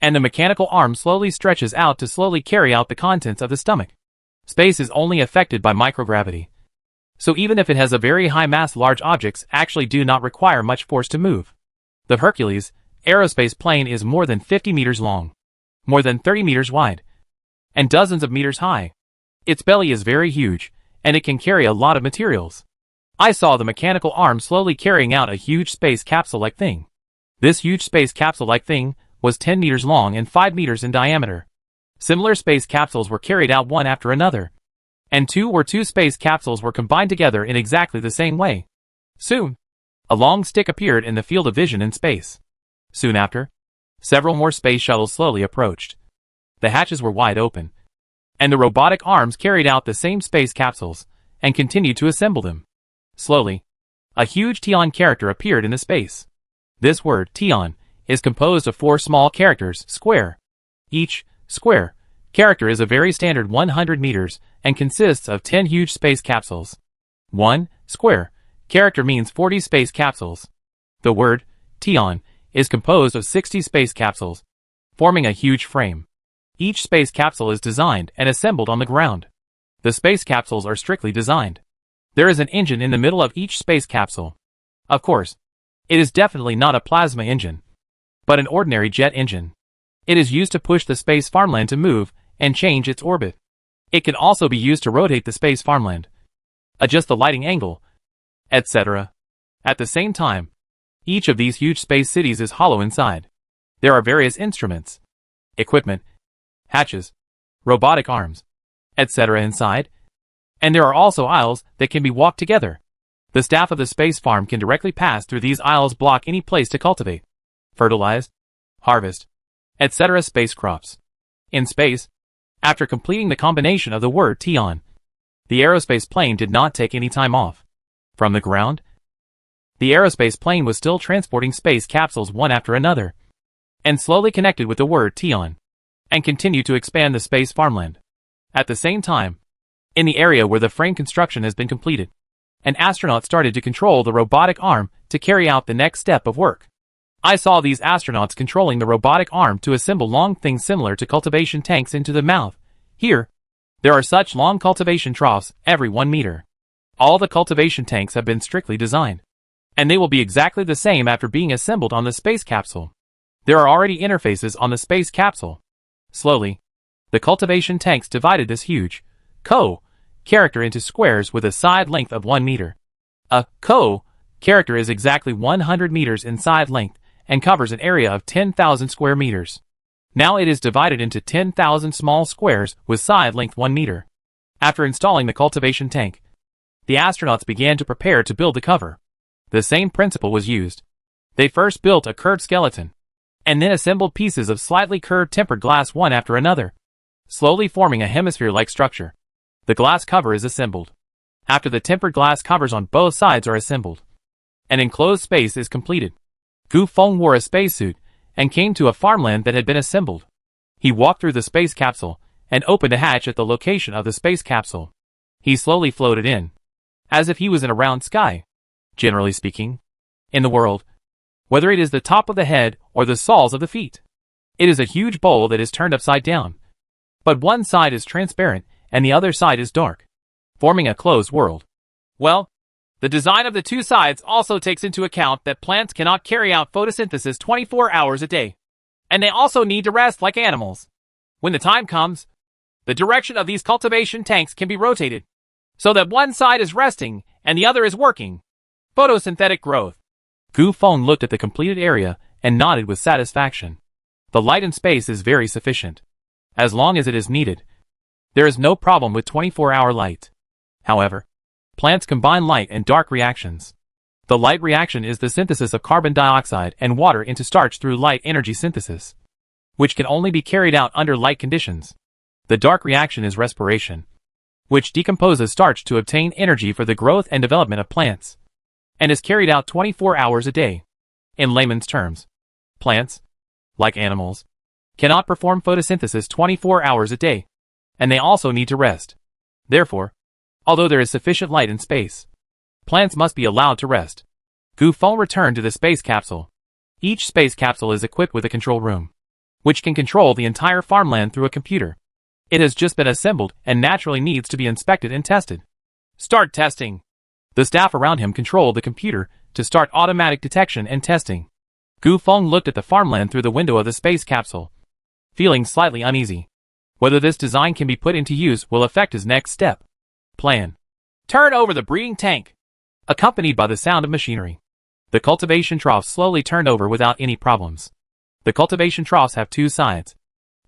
and the mechanical arm slowly stretches out to slowly carry out the contents of the stomach. Space is only affected by microgravity, so even if it has a very high mass, large objects actually do not require much force to move. The Hercules aerospace plane is more than 50 meters long, more than 30 meters wide, and dozens of meters high. Its belly is very huge, and it can carry a lot of materials. I saw the mechanical arm slowly carrying out a huge space capsule-like thing. This huge space capsule-like thing was 10 meters long and 5 meters in diameter. Similar space capsules were carried out one after another, and two space capsules were combined together in exactly the same way. Soon, a long stick appeared in the field of vision in space. Soon after, several more space shuttles slowly approached. The hatches were wide open, and the robotic arms carried out the same space capsules and continued to assemble them. Slowly, a huge Tian character appeared in the space. This word, Tian, is composed of 4 small characters, square. Each square character is a very standard 100 meters and consists of 10 huge space capsules. 1 square character means 40 space capsules. The word Tian is composed of 60 space capsules, forming a huge frame. Each space capsule is designed and assembled on the ground. The space capsules are strictly designed. There is an engine in the middle of each space capsule. Of course, it is definitely not a plasma engine, but an ordinary jet engine. It is used to push the space farmland to move and change its orbit. It can also be used to rotate the space farmland, adjust the lighting angle, etc. At the same time, each of these huge space cities is hollow inside. There are various instruments, equipment, hatches, robotic arms, etc. inside, and there are also aisles that can be walked together. The staff of the space farm can directly pass through these aisles, block any place to cultivate, fertilize, harvest, etc. space crops. In space, after completing the combination of the word Tian, the aerospace plane did not take any time off. From the ground, the aerospace plane was still transporting space capsules one after another, and slowly connected with the word Tian, and continued to expand the space farmland. At the same time, in the area where the frame construction has been completed, an astronaut started to control the robotic arm to carry out the next step of work. I saw these astronauts controlling the robotic arm to assemble long things similar to cultivation tanks into the mouth. Here, there are such long cultivation troughs every 1 meter. All the cultivation tanks have been strictly designed, and they will be exactly the same after being assembled on the space capsule. There are already interfaces on the space capsule. Slowly, the cultivation tanks divided this huge character into squares with a side length of 1 meter. A character is exactly 100 meters in side length and covers an area of 10,000 square meters. Now it is divided into 10,000 small squares with side length 1 meter. After installing the cultivation tank, the astronauts began to prepare to build the cover. The same principle was used. They first built a curved skeleton, and then assembled pieces of slightly curved tempered glass one after another, slowly forming a hemisphere-like structure. The glass cover is assembled. After the tempered glass covers on both sides are assembled, an enclosed space is completed. Gu Feng wore a spacesuit and came to a farmland that had been assembled. He walked through the space capsule and opened a hatch at the location of the space capsule. He slowly floated in, as if he was in a round sky. Generally speaking, in the world, whether it is the top of the head or the soles of the feet, it is a huge bowl that is turned upside down. But one side is transparent and the other side is dark, forming a closed world. Well, the design of the two sides also takes into account that plants cannot carry out photosynthesis 24 hours a day, and they also need to rest like animals. When the time comes, the direction of these cultivation tanks can be rotated, so that one side is resting and the other is working. Photosynthetic growth. Gu Feng looked at the completed area and nodded with satisfaction. The light in space is very sufficient. As long as it is needed, there is no problem with 24-hour light. However, plants combine light and dark reactions. The light reaction is the synthesis of carbon dioxide and water into starch through light energy synthesis, which can only be carried out under light conditions. The dark reaction is respiration, which decomposes starch to obtain energy for the growth and development of plants, and is carried out 24 hours a day. In layman's terms, plants, like animals, cannot perform photosynthesis 24 hours a day, and they also need to rest. Therefore, although there is sufficient light in space, plants must be allowed to rest. Gu Feng returned to the space capsule. Each space capsule is equipped with a control room, which can control the entire farmland through a computer. It has just been assembled and naturally needs to be inspected and tested. Start testing. The staff around him controlled the computer to start automatic detection and testing. Gu Feng looked at the farmland through the window of the space capsule, feeling slightly uneasy. Whether this design can be put into use will affect his next step. Plan. Turn over the breeding tank. Accompanied by the sound of machinery, the cultivation troughs slowly turned over without any problems. The cultivation troughs have two sides,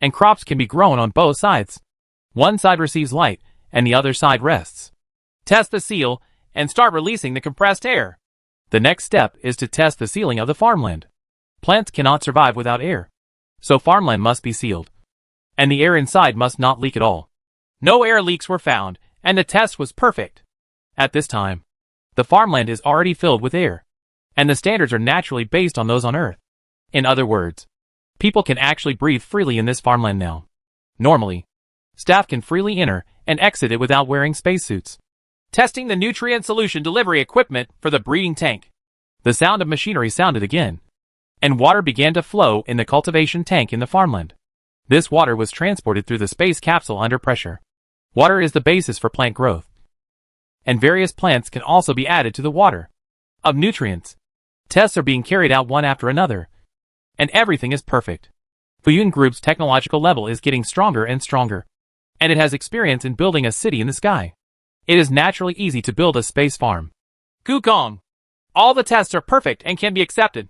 and crops can be grown on both sides. One side receives light, and the other side rests. Test the seal, and start releasing the compressed air. The next step is to test the sealing of the farmland. Plants cannot survive without air, so farmland must be sealed, and the air inside must not leak at all. No air leaks were found, and the test was perfect. At this time, the farmland is already filled with air, and the standards are naturally based on those on Earth. In other words, people can actually breathe freely in this farmland now. Normally, staff can freely enter and exit it without wearing spacesuits. Testing the nutrient solution delivery equipment for the breeding tank. The sound of machinery sounded again, and water began to flow in the cultivation tank in the farmland. This water was transported through the space capsule under pressure. Water is the basis for plant growth, and various plants can also be added to the water of nutrients. Tests are being carried out one after another, and everything is perfect. Fuyun Group's technological level is getting stronger and stronger, and it has experience in building a city in the sky. It is naturally easy to build a space farm. Gukong, all the tests are perfect and can be accepted.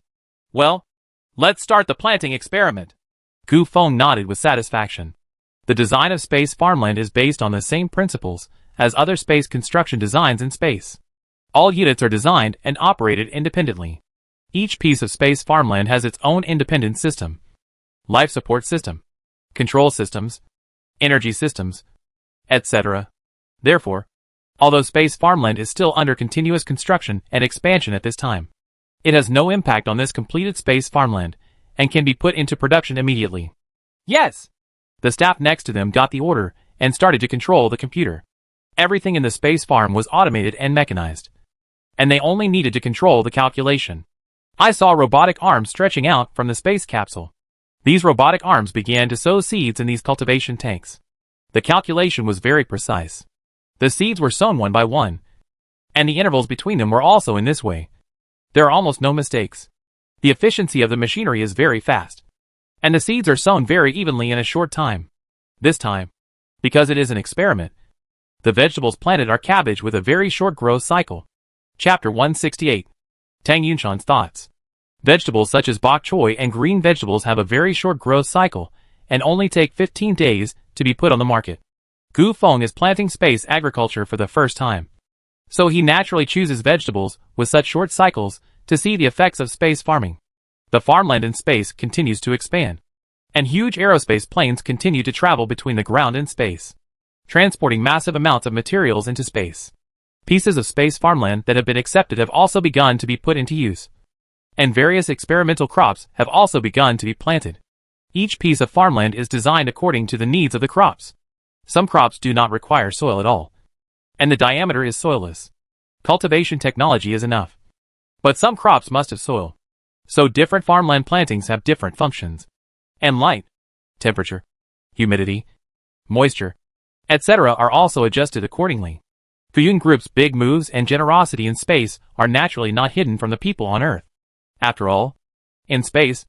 Well, let's start the planting experiment. Gu Feng nodded with satisfaction. The design of space farmland is based on the same principles as other space construction designs in space. All units are designed and operated independently. Each piece of space farmland has its own independent system, life support system, control systems, energy systems, etc. Therefore, although space farmland is still under continuous construction and expansion at this time, it has no impact on this completed space farmland and can be put into production immediately. Yes! The staff next to them got the order and started to control the computer. Everything in the space farm was automated and mechanized, and they only needed to control the calculation. I saw robotic arms stretching out from the space capsule. These robotic arms began to sow seeds in these cultivation tanks. The calculation was very precise. The seeds were sown one by one, and the intervals between them were also in this way. There are almost no mistakes. The efficiency of the machinery is very fast, and the seeds are sown very evenly in a short time. This time, because it is an experiment, The vegetables planted are cabbage with a very short growth cycle. Chapter 168. Tang Yunshan's thoughts. Vegetables such as bok choy and green vegetables have a very short growth cycle and only take 15 days to be put on the market. Gu Feng is planting space agriculture for the first time. So he naturally chooses vegetables with such short cycles to see the effects of space farming. The farmland in space continues to expand, and huge aerospace planes continue to travel between the ground and space, transporting massive amounts of materials into space. Pieces of space farmland that have been accepted have also begun to be put into use, and various experimental crops have also begun to be planted. Each piece of farmland is designed according to the needs of the crops. Some crops do not require soil at all, and the diameter is soilless. Cultivation technology is enough. But some crops must have soil. So different farmland plantings have different functions. And light, temperature, humidity, moisture, etc. are also adjusted accordingly. Fuyun Group's big moves and generosity in space are naturally not hidden from the people on Earth. After all, in space,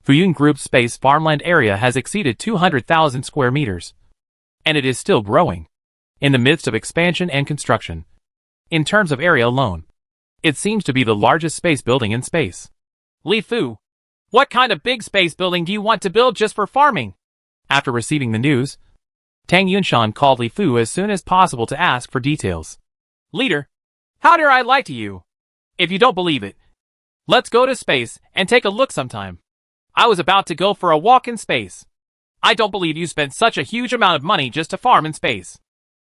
Fuyun Group's space farmland area has exceeded 200,000 square meters. And it is still growing, in the midst of expansion and construction. In terms of area alone, it seems to be the largest space building in space. Li Fu, what kind of big space building do you want to build just for farming? After receiving the news, Tang Yunshan called Li Fu as soon as possible to ask for details. Leader, how dare I lie to you? If you don't believe it, let's go to space and take a look sometime. I was about to go for a walk in space. I don't believe you spent such a huge amount of money just to farm in space.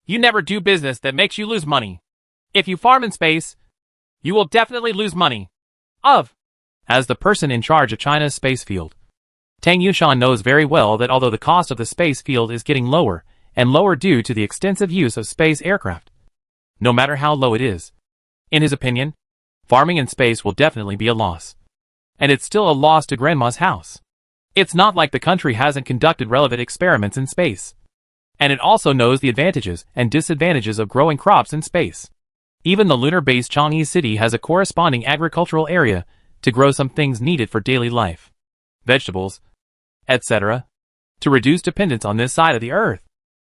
You never do business that makes you lose money. If you farm in space, you will definitely lose money. As the person in charge of China's space field, Tang Yunshan knows very well that although the cost of the space field is getting lower and lower due to the extensive use of space aircraft, no matter how low it is, in his opinion, farming in space will definitely be a loss. And it's still a loss to Grandma's house. It's not like the country hasn't conducted relevant experiments in space. And it also knows the advantages and disadvantages of growing crops in space. Even the lunar-based Chang'e city has a corresponding agricultural area to grow some things needed for daily life, vegetables, etc., to reduce dependence on this side of the earth.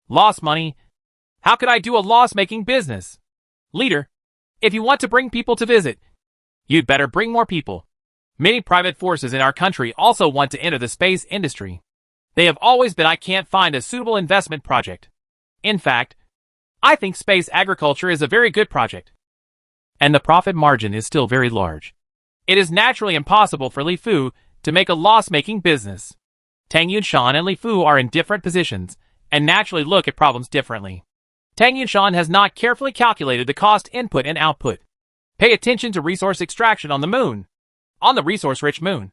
Lost money? How could I do a loss-making business? Leader, if you want to bring people to visit, you'd better bring more people. Many private forces in our country also want to enter the space industry. They have always been. I can't find a suitable investment project. In fact, I think space agriculture is a very good project. And the profit margin is still very large. It is naturally impossible for Li Fu to make a loss-making business. Tang Yunshan and Li Fu are in different positions and naturally look at problems differently. Tang Yunshan has not carefully calculated the cost input and output. Pay attention to resource extraction on the moon. On the resource-rich moon,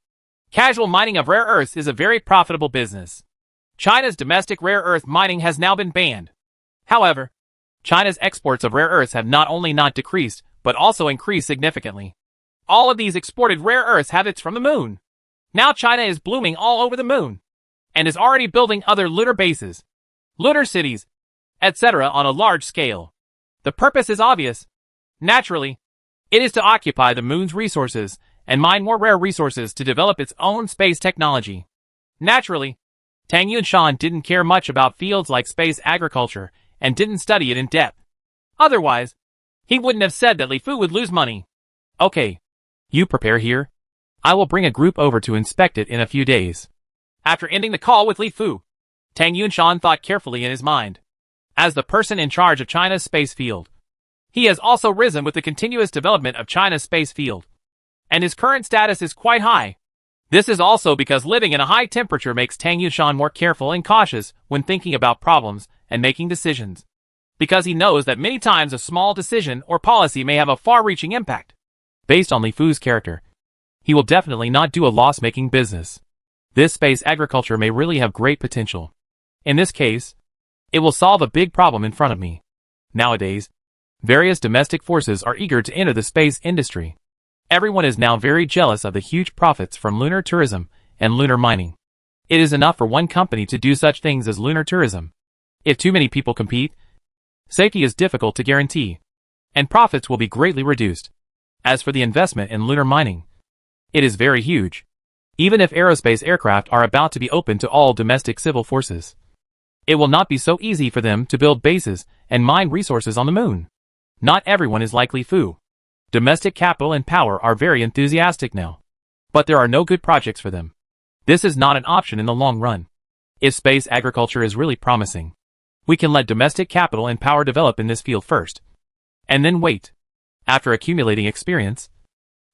casual mining of rare earths is a very profitable business. China's domestic rare earth mining has now been banned. However, China's exports of rare earths have not only not decreased, but also increased significantly. All of these exported rare earths have it from the moon. Now China is blooming all over the moon, and is already building other lunar bases, lunar cities, etc. on a large scale. The purpose is obvious. Naturally, it is to occupy the moon's resources and mine more rare resources to develop its own space technology. Naturally, Tang Yunshan didn't care much about fields like space agriculture and didn't study it in depth. Otherwise, he wouldn't have said that Li Fu would lose money. Okay, you prepare here. I will bring a group over to inspect it in a few days. After ending the call with Li Fu, Tang Yunshan thought carefully in his mind. As the person in charge of China's space field, he has also risen with the continuous development of China's space field, and his current status is quite high. This is also because living in a high temperature makes Tang Yunshan more careful and cautious when thinking about problems and making decisions, because he knows that many times a small decision or policy may have a far-reaching impact. Based on Li Fu's character, he will definitely not do a loss-making business. This space agriculture may really have great potential. In this case, it will solve a big problem in front of me. Nowadays, various domestic forces are eager to enter the space industry. Everyone is now very jealous of the huge profits from lunar tourism and lunar mining. It is enough for one company to do such things as lunar tourism. If too many people compete, safety is difficult to guarantee, and profits will be greatly reduced. As for the investment in lunar mining, it is very huge, even if aerospace aircraft are about to be open to all domestic civil forces. It will not be so easy for them to build bases and mine resources on the moon. Not everyone is like Li Fu. Domestic capital and power are very enthusiastic now. But there are no good projects for them. This is not an option in the long run. If space agriculture is really promising, we can let domestic capital and power develop in this field first. And then wait. After accumulating experience,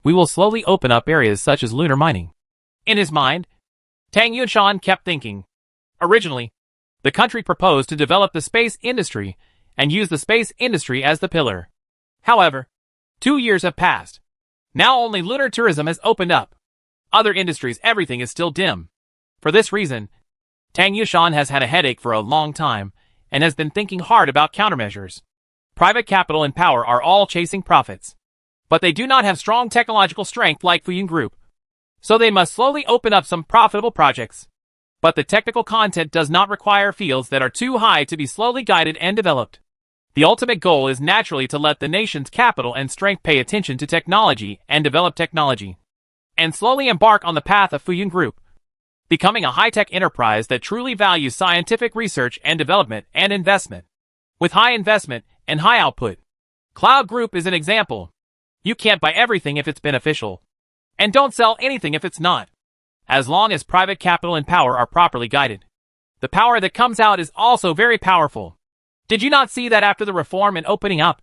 we will slowly open up areas such as lunar mining. In his mind, Tang Yunshan kept thinking. Originally, the country proposed to develop the space industry and use the space industry as the pillar. However, 2 years have passed. Now only lunar tourism has opened up. Other industries, everything is still dim. For this reason, Tang Yunshan has had a headache for a long time and has been thinking hard about countermeasures. Private capital and power are all chasing profits. But they do not have strong technological strength like Fuyun Group. So they must slowly open up some profitable projects. But the technical content does not require fields that are too high to be slowly guided and developed. The ultimate goal is naturally to let the nation's capital and strength pay attention to technology and develop technology, and slowly embark on the path of Fuyun Group, becoming a high-tech enterprise that truly values scientific research and development and investment. With high investment and high output, Cloud Group is an example. You can't buy everything if it's beneficial, and don't sell anything if it's not. As long as private capital and power are properly guided, the power that comes out is also very powerful. Did you not see that after the reform and opening up?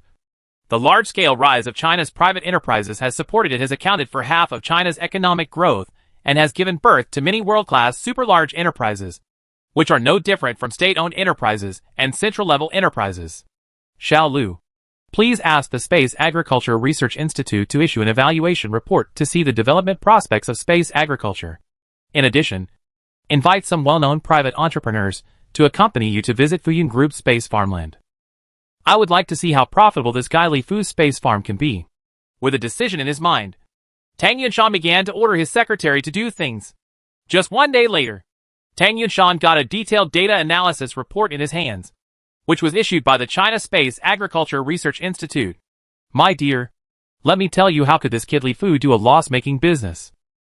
The large-scale rise of China's private enterprises has supported it has accounted for half of China's economic growth and has given birth to many world-class super-large enterprises, which are no different from state-owned enterprises and central-level enterprises. Xiao Lu, please ask the Space Agriculture Research Institute to issue an evaluation report to see the development prospects of space agriculture. In addition, invite some well-known private entrepreneurs to accompany you to visit Fuyun Group's space farmland. I would like to see how profitable this guy Li Fu's space farm can be. With a decision in his mind, Tang Yunshan began to order his secretary to do things. Just 1 day later, Tang Yunshan got a detailed data analysis report in his hands, which was issued by the China Space Agriculture Research Institute. My dear, let me tell you, how could this kid Li Fu do a loss-making business?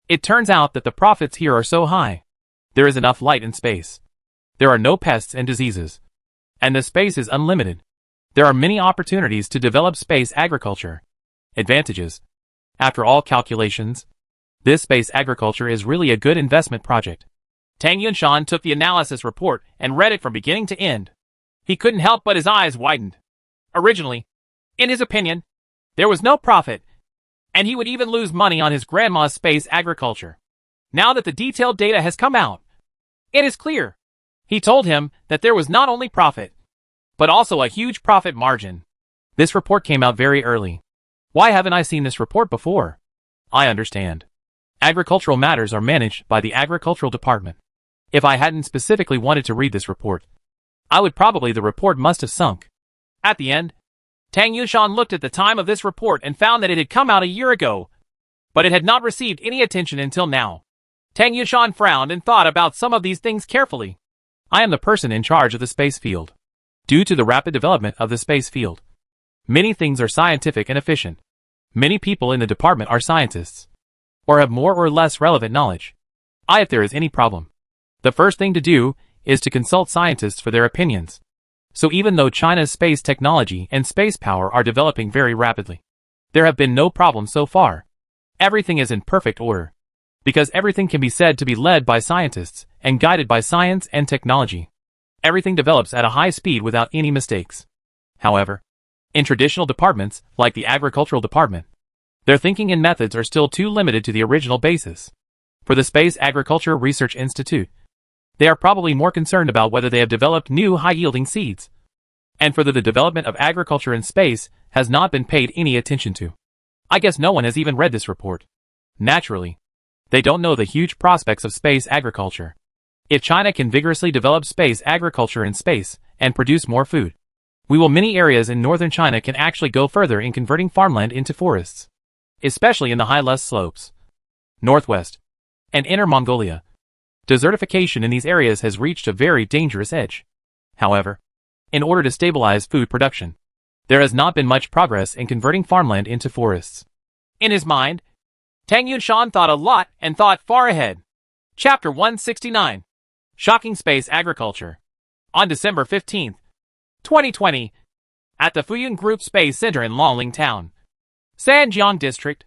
It turns out that the profits here are so high. There is enough light in space. There are no pests and diseases. And the space is unlimited. There are many opportunities to develop space agriculture. Advantages. After all calculations, this space agriculture is really a good investment project. Tang Yunshan took the analysis report and read it from beginning to end. He couldn't help but his eyes widened. Originally, in his opinion, there was no profit, and he would even lose money on his grandma's space agriculture. Now that the detailed data has come out, it is clear. He told him that there was not only profit, but also a huge profit margin. This report came out very early. Why haven't I seen this report before? I understand. Agricultural matters are managed by the Agricultural Department. If I hadn't specifically wanted to read this report, I would probably the report must have sunk. At the end, Tang Yunshan looked at the time of this report and found that it had come out a year ago, but it had not received any attention until now. Tang Yunshan frowned and thought about some of these things carefully. I am the person in charge of the space field. Due to the rapid development of the space field, many things are scientific and efficient. Many people in the department are scientists, or have more or less relevant knowledge. If there is any problem, the first thing to do is to consult scientists for their opinions. So even though China's space technology and space power are developing very rapidly, there have been no problems so far. Everything is in perfect order, because everything can be said to be led by scientists and guided by science and technology. Everything develops at a high speed without any mistakes. However, in traditional departments, like the agricultural department, their thinking and methods are still too limited to the original basis. For the Space Agriculture Research Institute, they are probably more concerned about whether they have developed new high-yielding seeds. And further, the development of agriculture in space has not been paid any attention to. I guess no one has even read this report. Naturally, they don't know the huge prospects of space agriculture. If China can vigorously develop space agriculture in space and produce more food, many areas in northern China can actually go further in converting farmland into forests, especially in the high-less slopes, northwest, and inner Mongolia. Desertification in these areas has reached a very dangerous edge. However, in order to stabilize food production, there has not been much progress in converting farmland into forests. In his mind, Tang Yunshan thought a lot and thought far ahead. Chapter 169. Shocking Space Agriculture. On December 15, 2020, at the Fuyun Group Space Center in Longling Town, Sanjiang District,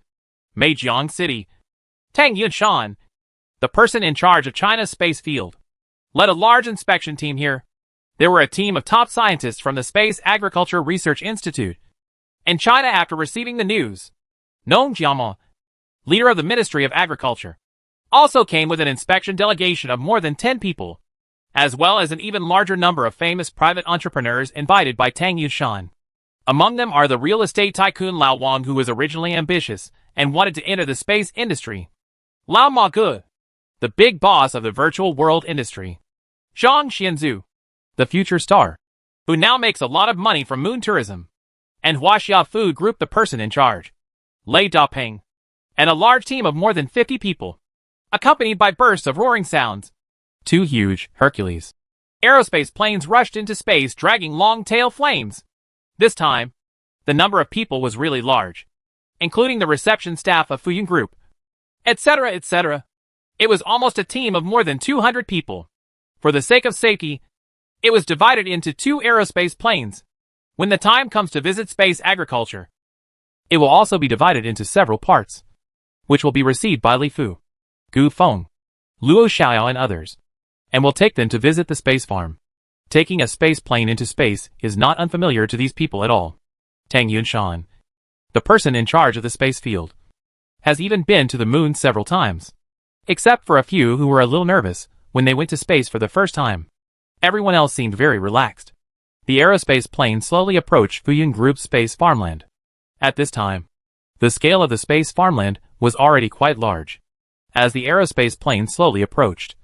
Meijiang City, Tang Yunshan, the person in charge of China's space field, led a large inspection team here. There were a team of top scientists from the Space Agriculture Research Institute in China. After receiving the news, Nong Jiama, leader of the Ministry of Agriculture, also came with an inspection delegation of more than 10 people, as well as an even larger number of famous private entrepreneurs invited by Tang Yunshan. Among them are the real estate tycoon Lao Wang, who was originally ambitious and wanted to enter the space industry, Lao Ma, the big boss of the virtual world industry, Zhang Xianzu, the future star, who now makes a lot of money from moon tourism, and Huaxia Food Group, the person in charge, Lei Dapeng, and a large team of more than 50 people, accompanied by bursts of roaring sounds. Two huge Hercules aerospace planes rushed into space, dragging long-tail flames. This time, the number of people was really large, including the reception staff of Fuyun Group, etc., etc. It was almost a team of more than 200 people. For the sake of safety, it was divided into two aerospace planes. When the time comes to visit space agriculture, it will also be divided into several parts, which will be received by Li Fu, Gu Feng, Luo Xiaoyao, and others, and will take them to visit the space farm. Taking a space plane into space is not unfamiliar to these people at all. Tang Yunshan, the person in charge of the space field, has even been to the moon several times, except for a few who were a little nervous when they went to space for the first time. Everyone else seemed very relaxed. The aerospace plane slowly approached Fuyun Group's space farmland. At this time, the scale of the space farmland was already quite large. As the aerospace plane slowly approached,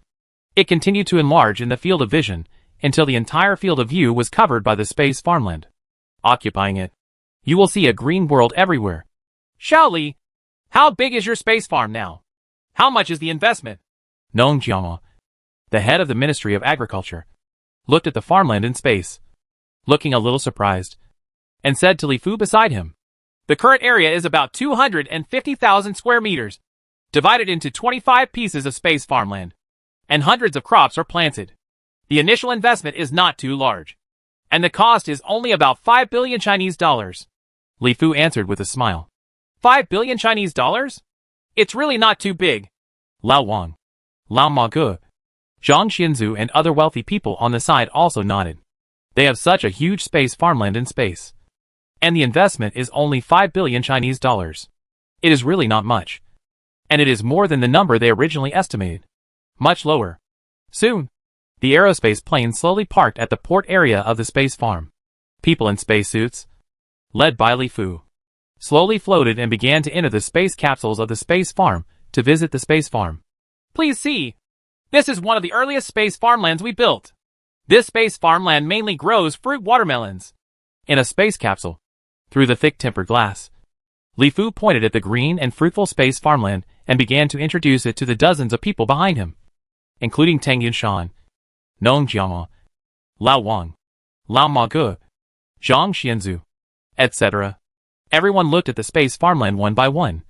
it continued to enlarge in the field of vision until the entire field of view was covered by the space farmland. Occupying it, you will see a green world everywhere. Xiaoli, how big is your space farm now? How much is the investment? Nong Jiama, the head of the Ministry of Agriculture, looked at the farmland in space, looking a little surprised, and said to Li Fu beside him, the current area is about 250,000 square meters, divided into 25 pieces of space farmland, and hundreds of crops are planted. The initial investment is not too large, and the cost is only about 5 billion Chinese dollars. Li Fu answered with a smile. 5 billion Chinese dollars? It's really not too big. Lao Wang, Lao Ma, Zhang Xianzu, and other wealthy people on the side also nodded. They have such a huge space farmland in space, and the investment is only 5 billion Chinese dollars. It is really not much, and it is more than the number they originally estimated. Much lower. Soon, the aerospace plane slowly parked at the port area of the space farm. People in spacesuits, led by Li Fu, slowly floated and began to enter the space capsules of the space farm to visit the space farm. Please see. This is one of the earliest space farmlands we built. This space farmland mainly grows fruit watermelons. In a space capsule, through the thick tempered glass, Li Fu pointed at the green and fruitful space farmland and began to introduce it to the dozens of people behind him, including Tang Yunshan, Nong Jiama, Lao Wang, Lao Ma, Zhang Xianzu, etc. Everyone looked at the space farmland one by one,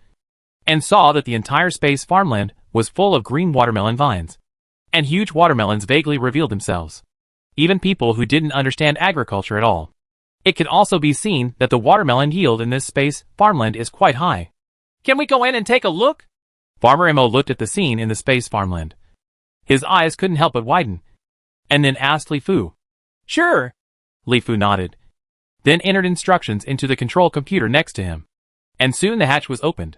and saw that the entire space farmland was full of green watermelon vines, and huge watermelons vaguely revealed themselves. Even people who didn't understand agriculture at all. It can also be seen that the watermelon yield in this space farmland is quite high. Can we go in and take a look? Farmer Imo looked at the scene in the space farmland. His eyes couldn't help but widen, and then asked Li Fu. Sure. Li Fu nodded, then entered instructions into the control computer next to him, and soon the hatch was opened.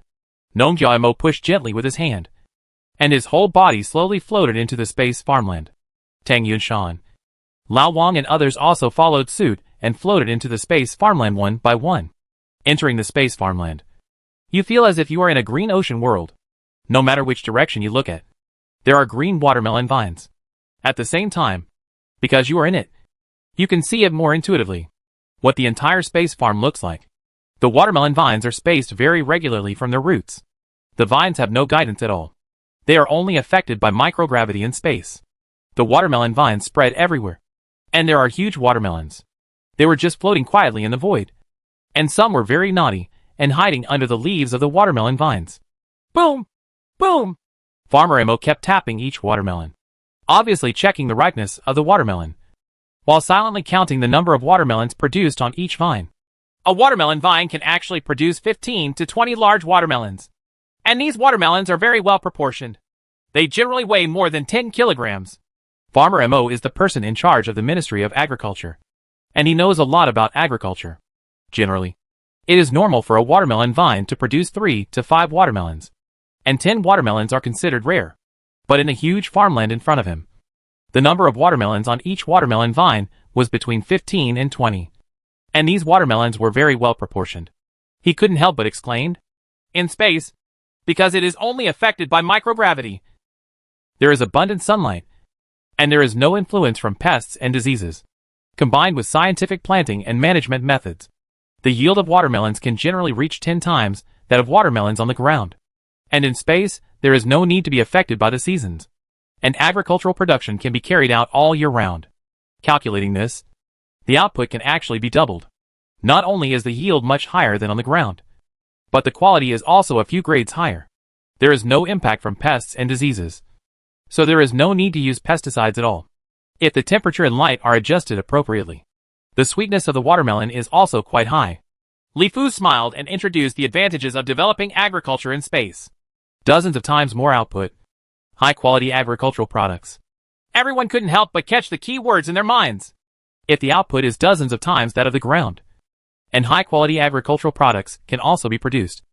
Nong Jiamo pushed gently with his hand, and his whole body slowly floated into the space farmland. Tang Yunshan, Lao Wang, and others also followed suit and floated into the space farmland one by one. Entering the space farmland, you feel as if you are in a green ocean world. No matter which direction you look at, there are green watermelon vines. At the same time, because you are in it, you can see it more intuitively. What the entire space farm looks like. The watermelon vines are spaced very regularly from their roots. The vines have no guidance at all. They are only affected by microgravity in space. The watermelon vines spread everywhere, and there are huge watermelons. They were just floating quietly in the void, and some were very naughty and hiding under the leaves of the watermelon vines. Boom! Boom! Farmer Imo kept tapping each watermelon, obviously checking the ripeness of the watermelon. while silently counting the number of watermelons produced on each vine. A watermelon vine can actually produce 15 to 20 large watermelons. And these watermelons are very well proportioned. They generally weigh more than 10 kilograms. Farmer Mo is the person in charge of the Ministry of Agriculture. And he knows a lot about agriculture. Generally, it is normal for a watermelon vine to produce 3 to 5 watermelons. And 10 watermelons are considered rare. But in a huge farmland in front of him, the number of watermelons on each watermelon vine was between 15 and 20. And these watermelons were very well proportioned. He couldn't help but exclaim, "In space, because it is only affected by microgravity, there is abundant sunlight, and there is no influence from pests and diseases. Combined with scientific planting and management methods, the yield of watermelons can generally reach 10 times that of watermelons on the ground. And in space, there is no need to be affected by the seasons. And agricultural production can be carried out all year round. Calculating this, the output can actually be doubled. Not only is the yield much higher than on the ground, but the quality is also a few grades higher. There is no impact from pests and diseases. So there is no need to use pesticides at all, if the temperature and light are adjusted appropriately. The sweetness of the watermelon is also quite high." Li Fu smiled and introduced the advantages of developing agriculture in space. Dozens of times more output. High-quality agricultural products. Everyone couldn't help but catch the key words in their minds. If the output is dozens of times that of the ground, and high-quality agricultural products can also be produced,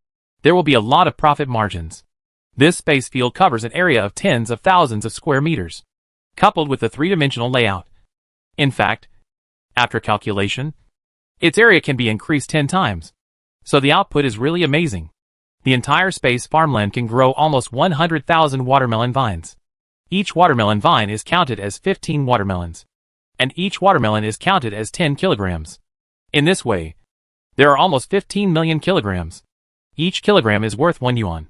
there will be a lot of profit margins. This space field covers an area of tens of thousands of square meters, coupled with a three-dimensional layout. In fact, after calculation, its area can be increased 10 times. So the output is really amazing. The entire space farmland can grow almost 100,000 watermelon vines. Each watermelon vine is counted as 15 watermelons, and each watermelon is counted as 10 kilograms. In this way, there are almost 15 million kilograms. Each kilogram is worth 1 yuan.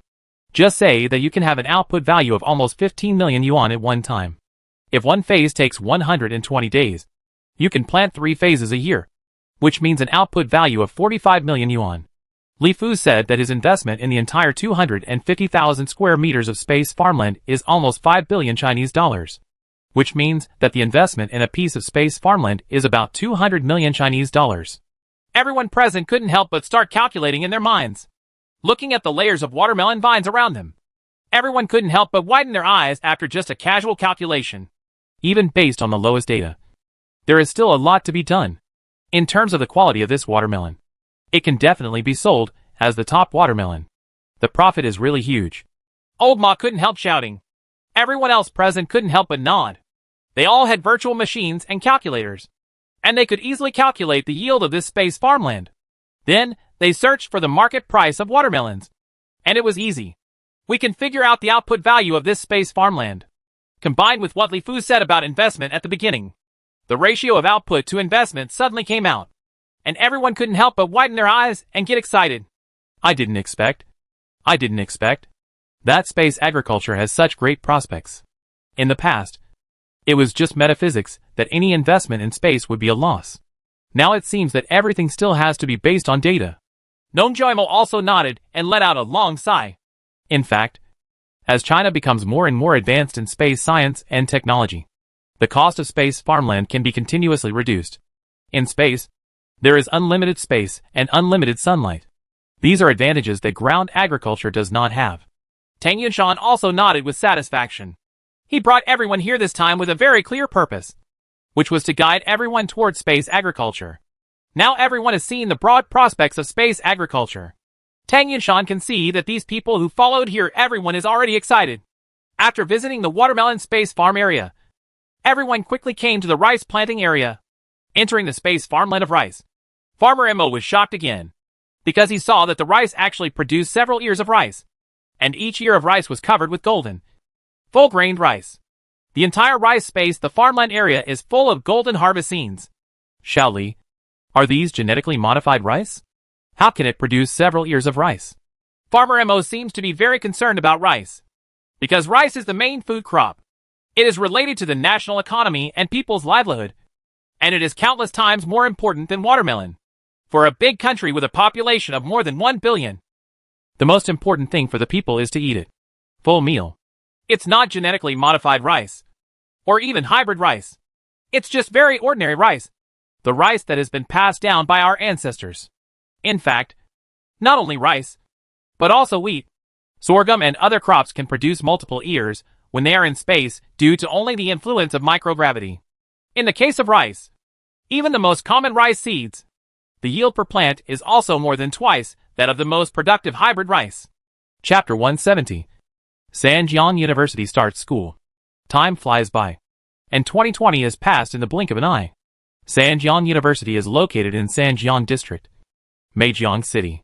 Just say that you can have an output value of almost 15 million yuan at one time. If one phase takes 120 days, you can plant 3 phases a year, which means an output value of 45 million yuan. Li Fu said that his investment in the entire 250,000 square meters of space farmland is almost 5 billion Chinese dollars, which means that the investment in a piece of space farmland is about 200 million Chinese dollars. Everyone present couldn't help but start calculating in their minds, looking at the layers of watermelon vines around them. Everyone couldn't help but widen their eyes after just a casual calculation. Even based on the lowest data, there is still a lot to be done. In terms of the quality of this watermelon, it can definitely be sold as the top watermelon. The profit is really huge. Old Ma couldn't help shouting. Everyone else present couldn't help but nod. They all had virtual machines and calculators, and they could easily calculate the yield of this space farmland. Then, they searched for the market price of watermelons. And it was easy. We can figure out the output value of this space farmland. Combined with what Li Fu said about investment at the beginning, the ratio of output to investment suddenly came out, and everyone couldn't help but widen their eyes and get excited. I didn't expect that space agriculture has such great prospects. In the past, it was just metaphysics that any investment in space would be a loss. Now it seems that everything still has to be based on data. Nong Joimo also nodded and let out a long sigh. In fact, as China becomes more and more advanced in space science and technology, the cost of space farmland can be continuously reduced. In space, there is unlimited space and unlimited sunlight. These are advantages that ground agriculture does not have. Tang Yunshan also nodded with satisfaction. He brought everyone here this time with a very clear purpose, which was to guide everyone towards space agriculture. Now everyone has seen the broad prospects of space agriculture. Tang Yunshan can see that these people who followed here, everyone is already excited. After visiting the watermelon space farm area, everyone quickly came to the rice planting area. Entering the space farmland of rice, Farmer Mo was shocked again, because he saw that the rice actually produced several ears of rice, and each ear of rice was covered with golden, full-grained rice. The entire rice space, the farmland area, is full of golden harvest scenes. Shaoli, are these genetically modified rice? How can it produce several ears of rice? Farmer Mo seems to be very concerned about rice, because rice is the main food crop. It is related to the national economy and people's livelihood, and it is countless times more important than watermelon. For a big country with a population of more than 1 billion, the most important thing for the people is to eat it. Full meal. It's not genetically modified rice, or even hybrid rice. It's just very ordinary rice. The rice that has been passed down by our ancestors. In fact, not only rice, but also wheat, sorghum and other crops can produce multiple ears when they are in space due to only the influence of microgravity. In the case of rice, even the most common rice seeds, the yield per plant is also more than twice that of the most productive hybrid rice. Chapter 170. Sanjiang University starts school. Time flies by, and 2020 has passed in the blink of an eye. Sanjiang University is located in Sanjiang District, Meijiang City.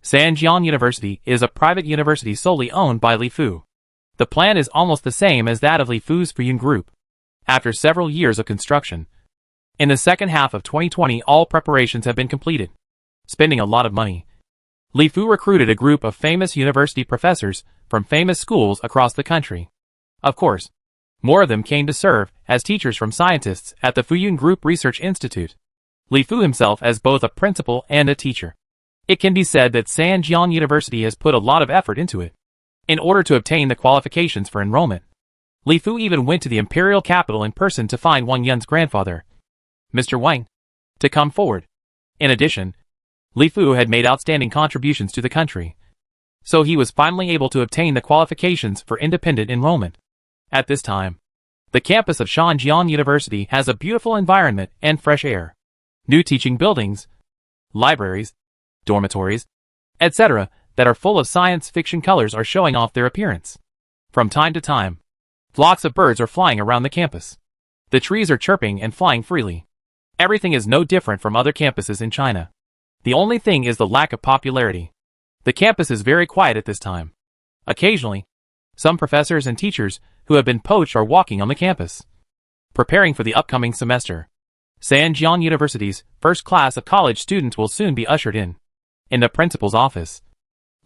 Sanjiang University is a private university solely owned by Li Fu. The plan is almost the same as that of Li Fu's Fuyun Group. After several years of construction, in the second half of 2020 all preparations have been completed. Spending a lot of money, Li Fu recruited a group of famous university professors from famous schools across the country. Of course, more of them came to serve as teachers from scientists at the Fuyun Group Research Institute. Li Fu himself as both a principal and a teacher. It can be said that Sanjiang University has put a lot of effort into it. In order to obtain the qualifications for enrollment, Li Fu even went to the imperial capital in person to find Wang Yun's grandfather, Mr. Wang, to come forward. In addition, Li Fu had made outstanding contributions to the country, so he was finally able to obtain the qualifications for independent enrollment. At this time, the campus of Sanjiang University has a beautiful environment and fresh air. New teaching buildings, libraries, dormitories, etc. that are full of science fiction colors are showing off their appearance. From time to time, flocks of birds are flying around the campus. The trees are chirping and flying freely. Everything is no different from other campuses in China. The only thing is the lack of popularity. The campus is very quiet at this time. Occasionally, some professors and teachers who have been poached are walking on the campus, preparing for the upcoming semester. Sanjiang University's first class of college students will soon be ushered in. In the principal's office,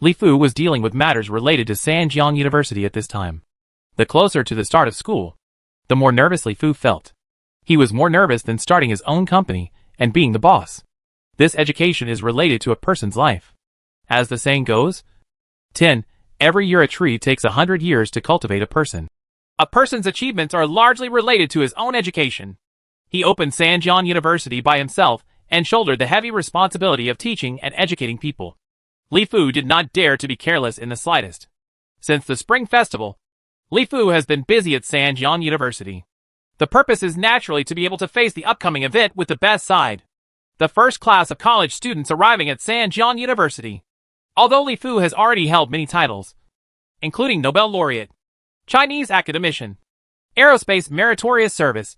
Li Fu was dealing with matters related to Sanjiang University at this time. The closer to the start of school, the more nervous Li Fu felt. He was more nervous than starting his own company and being the boss. This education is related to a person's life. As the saying goes, 10. Every year a tree takes 100 years to cultivate a person. A person's achievements are largely related to his own education. He opened Sanjiang University by himself and shouldered the heavy responsibility of teaching and educating people. Li Fu did not dare to be careless in the slightest. Since the Spring Festival, Li Fu has been busy at Sanjiang University. The purpose is naturally to be able to face the upcoming event with the best side. The first class of college students arriving at Sanjiang University. Although Li Fu has already held many titles, including Nobel Laureate, Chinese Academician, Aerospace Meritorious Service,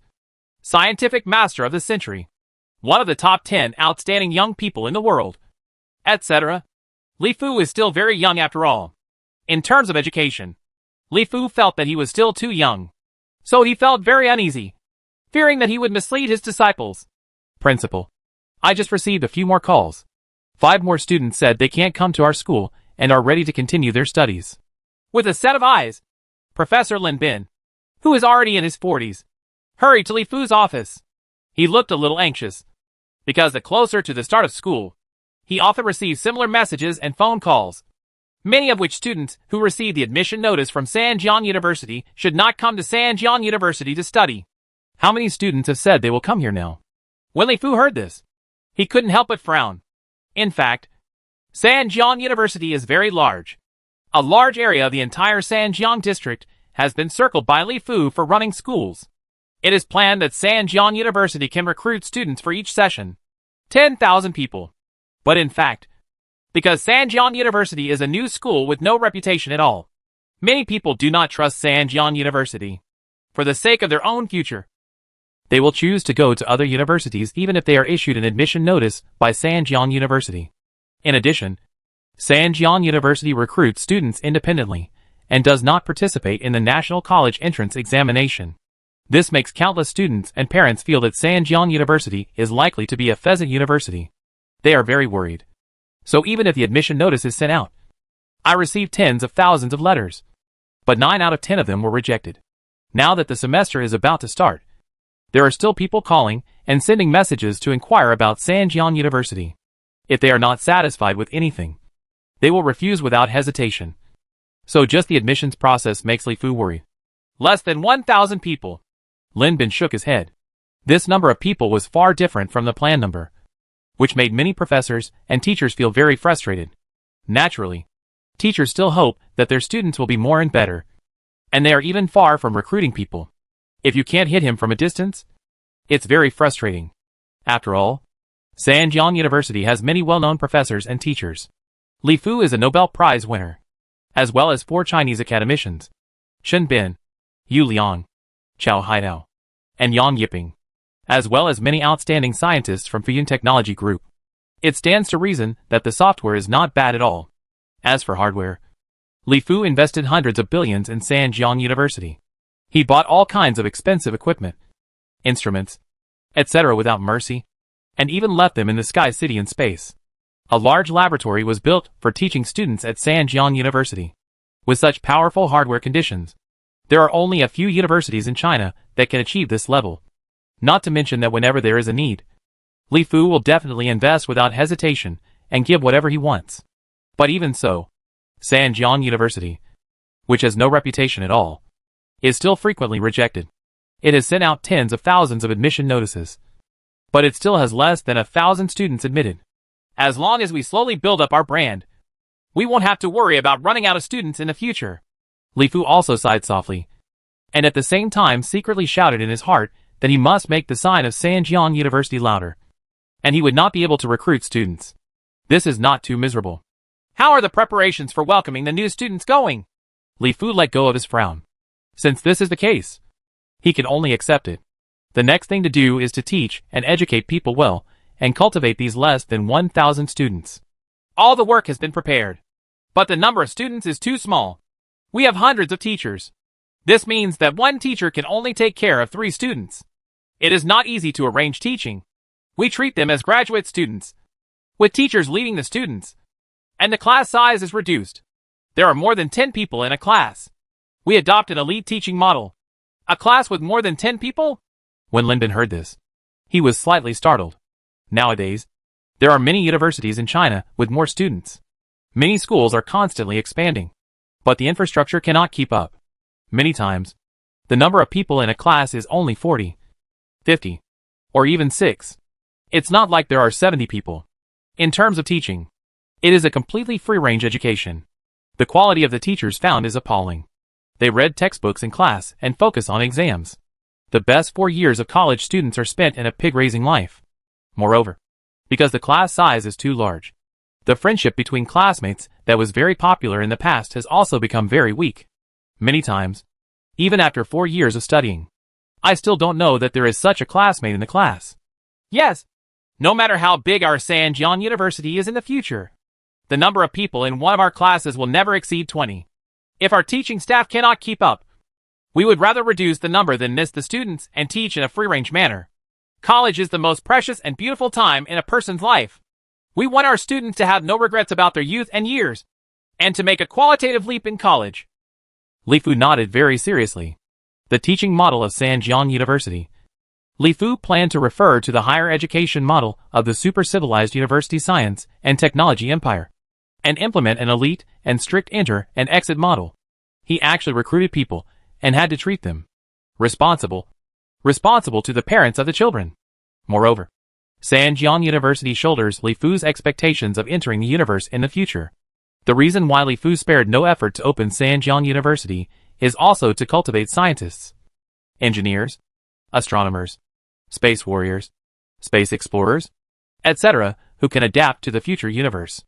Scientific Master of the Century, one of the top 10 outstanding young people in the world, etc., Li Fu is still very young after all. In terms of education, Li Fu felt that he was still too young. So he felt very uneasy, fearing that he would mislead his disciples. Principal, I just received a few more calls. 5 more students said they can't come to our school and are ready to continue their studies. With a set of eyes, Professor Lin Bin, who is already in his 40s, hurried to Li Fu's office. He looked a little anxious, because the closer to the start of school, he often received similar messages and phone calls, many of which students who received the admission notice from Sanjiang University should not come to Sanjiang University to study. How many students have said they will come here now? When Li Fu heard this, he couldn't help but frown. In fact, Sanjiang University is very large. A large area of the entire Sanjiang district has been circled by Li Fu for running schools. It is planned that Sanjiang University can recruit students for each session, 10,000 people. But in fact, because Sanjiang University is a new school with no reputation at all, many people do not trust Sanjiang University. For the sake of their own future, they will choose to go to other universities even if they are issued an admission notice by Sanjiang University. In addition, Sanjiang University recruits students independently and does not participate in the National College Entrance Examination. This makes countless students and parents feel that Sanjiang University is likely to be a pheasant university. They are very worried. So even if the admission notice is sent out, I received tens of thousands of letters, but 9 out of 10 of them were rejected. Now that the semester is about to start, there are still people calling and sending messages to inquire about Sanjiang University. If they are not satisfied with anything, they will refuse without hesitation. So just the admissions process makes Li Fu worry. Less than 1,000 people. Lin Bin shook his head. This number of people was far different from the planned number, which made many professors and teachers feel very frustrated. Naturally, teachers still hope that their students will be more and better, and they are even far from recruiting people. If you can't hit him from a distance, it's very frustrating. After all, Zhejiang University has many well-known professors and teachers. Li Fu is a Nobel Prize winner, as well as 4 Chinese academicians: Shen Bin, Yu Liang, Chao Haidao, and Yang Yiping, as well as many outstanding scientists from Fuyun Technology Group. It stands to reason that the software is not bad at all. As for hardware, Li Fu invested hundreds of billions in Zhejiang University. He bought all kinds of expensive equipment, instruments, etc. without mercy, and even left them in the Sky City in space. A large laboratory was built for teaching students at Zhejiang University. With such powerful hardware conditions, there are only a few universities in China that can achieve this level. Not to mention that whenever there is a need, Li Fu will definitely invest without hesitation and give whatever he wants. But even so, Zhejiang University, which has no reputation at all, is still frequently rejected. It has sent out tens of thousands of admission notices, but it still has less than 1,000 students admitted. As long as we slowly build up our brand, we won't have to worry about running out of students in the future. Li Fu also sighed softly, and at the same time secretly shouted in his heart that he must make the sign of Zhejiang University louder, and he would not be able to recruit students. This is not too miserable. How are the preparations for welcoming the new students going? Li Fu let go of his frown. Since this is the case, he can only accept it. The next thing to do is to teach and educate people well, and cultivate these less than 1,000 students. All the work has been prepared, but the number of students is too small. We have hundreds of teachers. This means that one teacher can only take care of 3 students. It is not easy to arrange teaching. We treat them as graduate students, with teachers leading the students, and the class size is reduced. There are more than 10 people in a class. We adopt an elite teaching model. A class with more than 10 people? When Lin Bin heard this, he was slightly startled. Nowadays, there are many universities in China with more students. Many schools are constantly expanding, but the infrastructure cannot keep up. Many times, the number of people in a class is only 40, 50, or even 6. It's not like there are 70 people. In terms of teaching, it is a completely free-range education. The quality of the teachers found is appalling. They read textbooks in class and focus on exams. The best 4 years of college students are spent in a pig-raising life. Moreover, because the class size is too large, the friendship between classmates that was very popular in the past has also become very weak. Many times, even after 4 years of studying, I still don't know that there is such a classmate in the class. Yes, no matter how big our Zhejiang University is in the future, the number of people in one of our classes will never exceed 20. If our teaching staff cannot keep up, we would rather reduce the number than miss the students and teach in a free-range manner. College is the most precious and beautiful time in a person's life. We want our students to have no regrets about their youth and years, and to make a qualitative leap in college. Li Fu nodded very seriously. The teaching model of Zhejiang University. Li Fu planned to refer to the higher education model of the super-civilized university science and technology empire, and implement an elite and strict enter and exit model. He actually recruited people and had to treat them responsible to the parents of the children. Moreover, Zhejiang University shoulders Li Fu's expectations of entering the universe in the future. The reason why Li Fu spared no effort to open Zhejiang University is also to cultivate scientists, engineers, astronomers, space warriors, space explorers, etc., who can adapt to the future universe.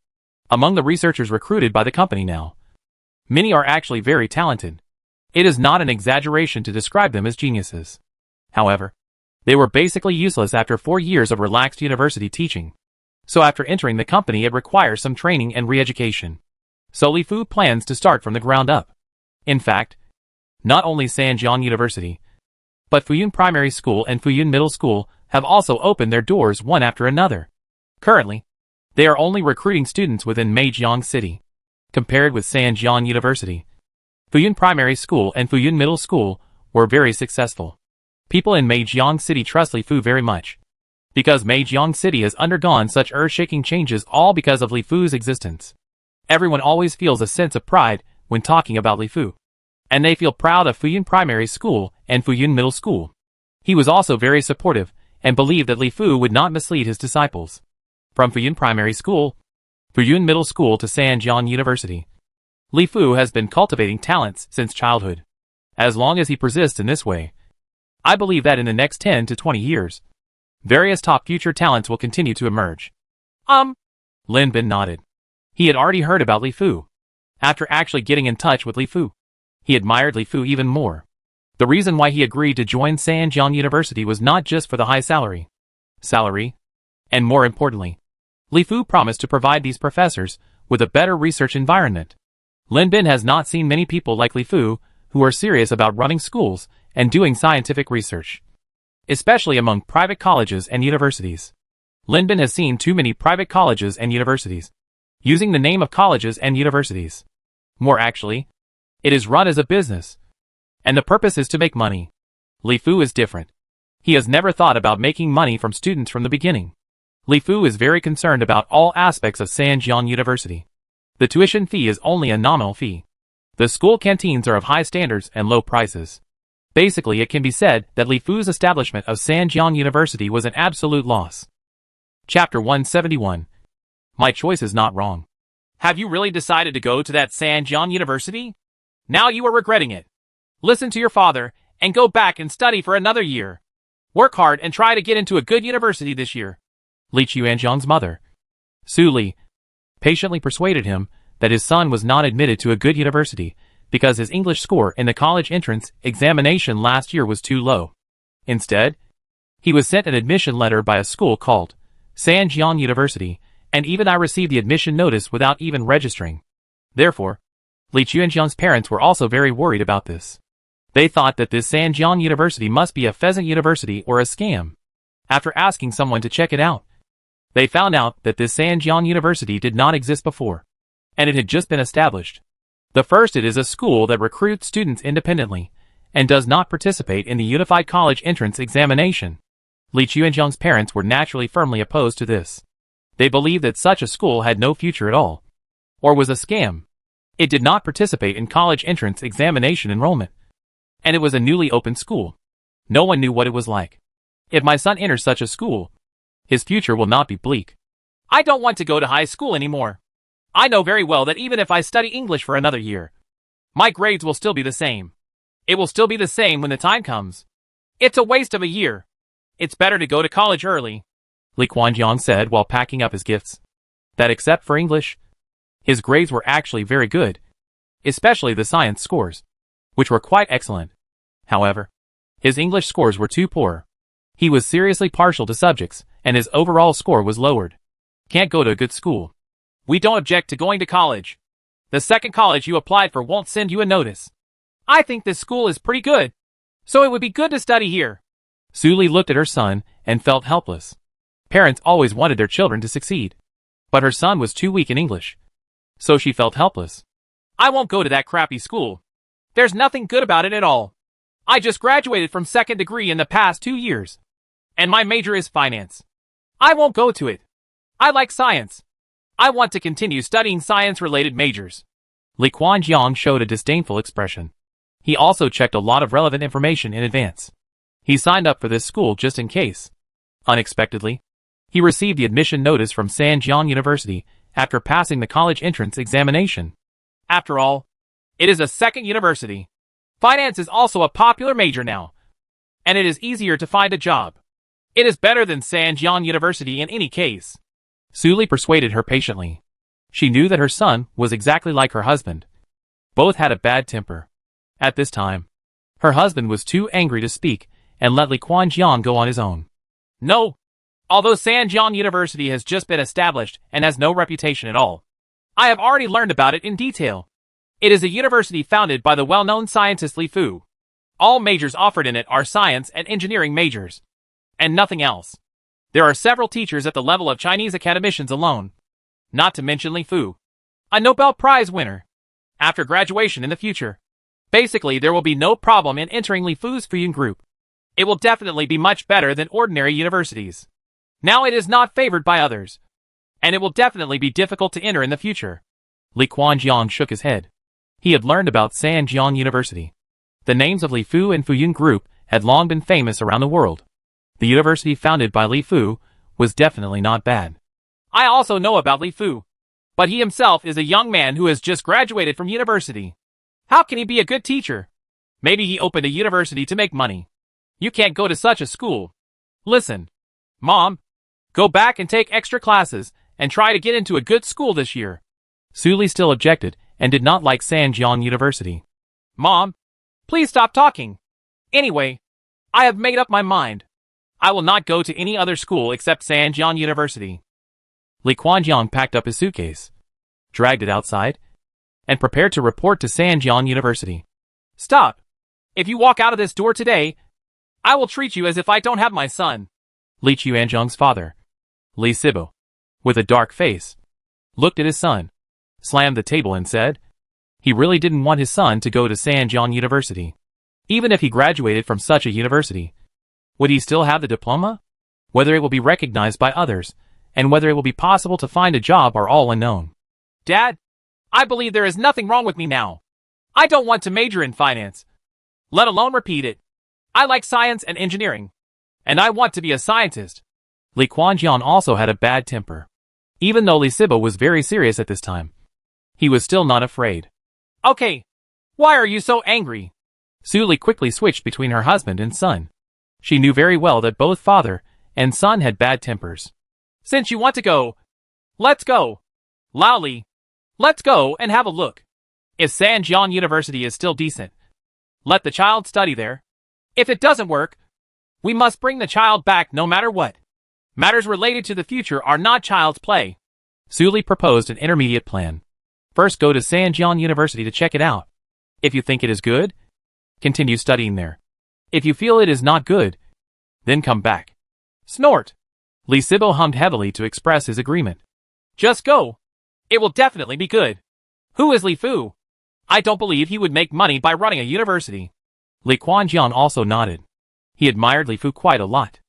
Among the researchers recruited by the company now, many are actually very talented. It is not an exaggeration to describe them as geniuses. However, they were basically useless after 4 years of relaxed university teaching. So after entering the company it requires some training and re-education. So Li Fu plans to start from the ground up. In fact, not only Zhejiang University, but Fuyun Primary School and Fuyun Middle School have also opened their doors one after another. Currently, they are only recruiting students within Meijiang City. Compared with Zhejiang University, Fuyun Primary School and Fuyun Middle School were very successful. People in Meijiang City trust Li Fu very much, because Meijiang City has undergone such earth-shaking changes all because of Li Fu's existence. Everyone always feels a sense of pride when talking about Li Fu, and they feel proud of Fuyun Primary School and Fuyun Middle School. He was also very supportive, and believed that Li Fu would not mislead his disciples. From Fuyun Primary School, Fuyun Middle School to Sanjiang University, Li Fu has been cultivating talents since childhood. As long as he persists in this way, I believe that in the next 10 to 20 years, various top future talents will continue to emerge. Lin Bin nodded. He had already heard about Li Fu. After actually getting in touch with Li Fu, he admired Li Fu even more. The reason why he agreed to join Sanjiang University was not just for the high salary, and more importantly, Li Fu promised to provide these professors with a better research environment. Lin Bin has not seen many people like Li Fu who are serious about running schools and doing scientific research, especially among private colleges and universities. Lin Bin has seen too many private colleges and universities using the name of colleges and universities. More actually, it is run as a business, and the purpose is to make money. Li Fu is different. He has never thought about making money from students from the beginning. Li Fu is very concerned about all aspects of Sanjiang University. The tuition fee is only a nominal fee. The school canteens are of high standards and low prices. Basically, it can be said that Li Fu's establishment of Sanjiang University was an absolute loss. Chapter 171. My choice is not wrong. Have you really decided to go to that Sanjiang University? Now you are regretting it. Listen to your father and go back and study for another year. Work hard and try to get into a good university this year. Li Chuanjiang's mother, Su Li, patiently persuaded him that his son was not admitted to a good university because his English score in the college entrance examination last year was too low. Instead, he was sent an admission letter by a school called Sanjiang University, and even I received the admission notice without even registering. Therefore, Li Chuanjiang's parents were also very worried about this. They thought that this Sanjiang University must be a pheasant university or a scam. After asking someone to check it out, they found out that this Sanjiang University did not exist before, and it had just been established. The first, it is a school that recruits students independently, and does not participate in the Unified College Entrance Examination. Li Chuanjiang's parents were naturally firmly opposed to this. They believed that such a school had no future at all, or was a scam. It did not participate in college entrance examination enrollment, and it was a newly opened school. No one knew what it was like. If my son enters such a school, his future will not be bleak. I don't want to go to high school anymore. I know very well that even if I study English for another year, my grades will still be the same. It will still be the same when the time comes. It's a waste of a year. It's better to go to college early, Li Quanjiang said while packing up his gifts. That except for English, his grades were actually very good, especially the science scores, which were quite excellent. However, his English scores were too poor. He was seriously partial to subjects, and his overall score was lowered. Can't go to a good school. We don't object to going to college. The second college you applied for won't send you a notice. I think this school is pretty good, so it would be good to study here. Su Li looked at her son and felt helpless. Parents always wanted their children to succeed, but her son was too weak in English, so she felt helpless. I won't go to that crappy school. There's nothing good about it at all. I just graduated from second degree in the past 2 years, and my major is finance. I won't go to it. I like science. I want to continue studying science-related majors. Li Quanjiang showed a disdainful expression. He also checked a lot of relevant information in advance. He signed up for this school just in case. Unexpectedly, he received the admission notice from Sanjiang University after passing the college entrance examination. After all, it is a second university. Finance is also a popular major now, and it is easier to find a job. It is better than Sanjiang University in any case. Su Li persuaded her patiently. She knew that her son was exactly like her husband. Both had a bad temper. At this time, her husband was too angry to speak and let Li Quanjiang go on his own. No. Although Sanjiang University has just been established and has no reputation at all, I have already learned about it in detail. It is a university founded by the well-known scientist Li Fu. All majors offered in it are science and engineering majors, and nothing else. There are several teachers at the level of Chinese academicians alone, not to mention Li Fu, a Nobel Prize winner. After graduation in the future, basically there will be no problem in entering Li Fu's Fuyun group. It will definitely be much better than ordinary universities. Now it is not favored by others, and it will definitely be difficult to enter in the future. Li Quanjiang shook his head. He had learned about Sanjiang University. The names of Li Fu and Fuyun Group had long been famous around the world. The university founded by Li Fu was definitely not bad. I also know about Li Fu, but he himself is a young man who has just graduated from university. How can he be a good teacher? Maybe he opened a university to make money. You can't go to such a school. Listen, Mom, go back and take extra classes and try to get into a good school this year. Su Li still objected and did not like Sanjiang University. Mom, please stop talking. Anyway, I have made up my mind. I will not go to any other school except Sanjiang University. Li Quanjiang packed up his suitcase, dragged it outside, and prepared to report to Sanjiang University. Stop! If you walk out of this door today, I will treat you as if I don't have my son. Li Chuanzhang's father, Li Sibo, with a dark face, looked at his son, slammed the table and said he really didn't want his son to go to Sanjiang University. Even if he graduated from such a university, would he still have the diploma? Whether it will be recognized by others, and whether it will be possible to find a job are all unknown. Dad, I believe there is nothing wrong with me now. I don't want to major in finance, let alone repeat it. I like science and engineering, and I want to be a scientist. Li Quanjian also had a bad temper. Even though Li Sibo was very serious at this time, he was still not afraid. Okay, why are you so angry? Su Li quickly switched between her husband and son. She knew very well that both father and son had bad tempers. Since you want to go, let's go. Lao Li, let's go and have a look. If Sanjiang University is still decent, let the child study there. If it doesn't work, we must bring the child back no matter what. Matters related to the future are not child's play. Su Li proposed an intermediate plan. First go to Sanjiang University to check it out. If you think it is good, continue studying there. If you feel it is not good, then come back. Snort. Li Sibo hummed heavily to express his agreement. Just go. It will definitely be good. Who is Li Fu? I don't believe he would make money by running a university. Li Quanjian also nodded. He admired Li Fu quite a lot.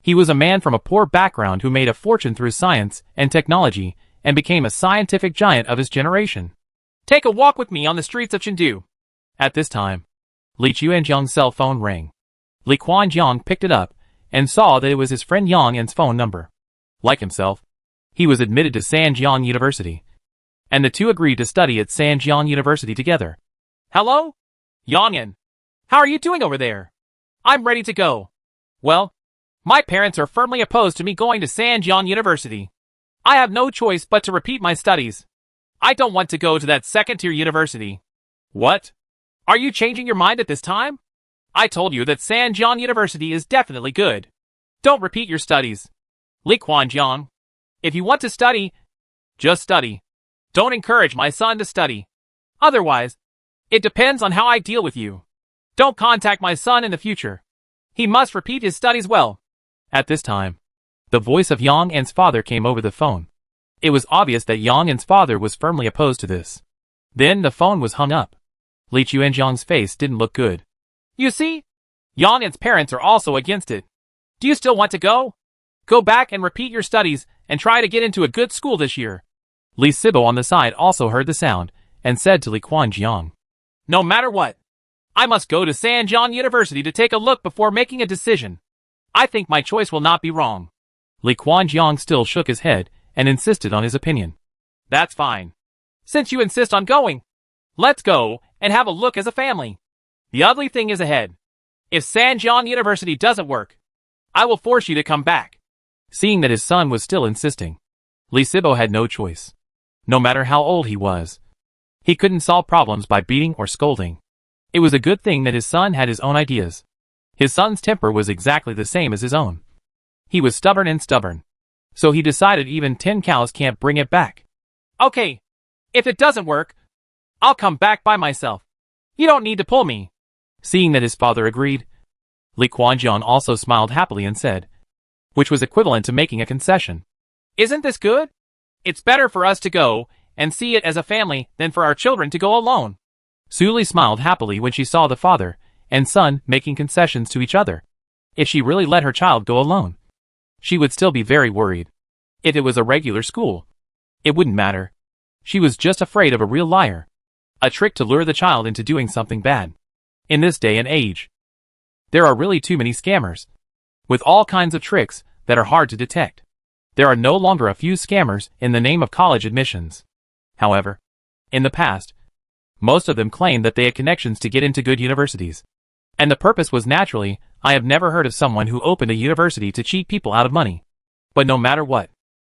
He was a man from a poor background who made a fortune through science and technology and became a scientific giant of his generation. Take a walk with me on the streets of Chengdu. At this time, Li Chuanjiang's cell phone rang. Li Quanjiang picked it up and saw that it was his friend Yang An's phone number. Like himself, he was admitted to Sanjiang University, and the two agreed to study at Sanjiang University together. Hello? Yang An. How are you doing over there? I'm ready to go. Well, my parents are firmly opposed to me going to Sanjiang University. I have no choice but to repeat my studies. I don't want to go to that second-tier university. What? Are you changing your mind at this time? I told you that Sanjiang University is definitely good. Don't repeat your studies. Li Quanjiang. If you want to study, just study. Don't encourage my son to study. Otherwise, it depends on how I deal with you. Don't contact my son in the future. He must repeat his studies well. At this time, the voice of Yang An's father came over the phone. It was obvious that Yang An's father was firmly opposed to this. Then the phone was hung up. Li Chuanjiang's face didn't look good. You see? Yang An's parents are also against it. Do you still want to go? Go back and repeat your studies and try to get into a good school this year. Li Sibo on the side also heard the sound and said to Li Quanjiang, No matter what, I must go to Sanjiang University to take a look before making a decision. I think my choice will not be wrong. Li Quanjiang still shook his head and insisted on his opinion. That's fine. Since you insist on going, let's go and have a look as a family. The ugly thing is ahead. If Sanjiang University doesn't work, I will force you to come back. Seeing that his son was still insisting, Li Sibo had no choice. No matter how old he was, he couldn't solve problems by beating or scolding. It was a good thing that his son had his own ideas. His son's temper was exactly the same as his own. He was stubborn, so he decided even 10 cows can't bring it back. Okay, if it doesn't work, I'll come back by myself. You don't need to pull me. Seeing that his father agreed, Li Quanjiang also smiled happily and said, which was equivalent to making a concession. Isn't this good? It's better for us to go and see it as a family than for our children to go alone. Su Li smiled happily when she saw the father and son making concessions to each other. If she really let her child go alone, she would still be very worried. If it was a regular school, it wouldn't matter. She was just afraid of a real liar, a trick to lure the child into doing something bad. In this day and age, There are really too many scammers, with all kinds of tricks that are hard to detect. There are no longer a few scammers in the name of college admissions. However, in the past, most of them claimed that they had connections to get into good universities. And the purpose was naturally, I have never heard of someone who opened a university to cheat people out of money. But no matter what,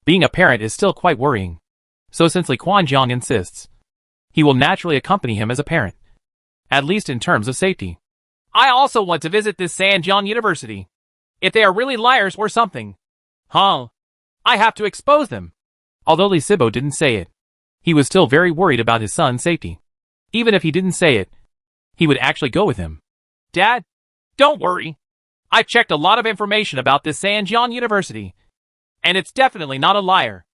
being a parent is still quite worrying. So since Li Quanjiang insists, he will naturally accompany him as a parent, at least in terms of safety. I also want to visit this Sanjiang University. If they are really liars or something. I have to expose them. Although Li Sibo didn't say it, he was still very worried about his son's safety. Even if he didn't say it, he would actually go with him. Dad, don't worry. I've checked a lot of information about this Sanjiang University, and it's definitely not a liar.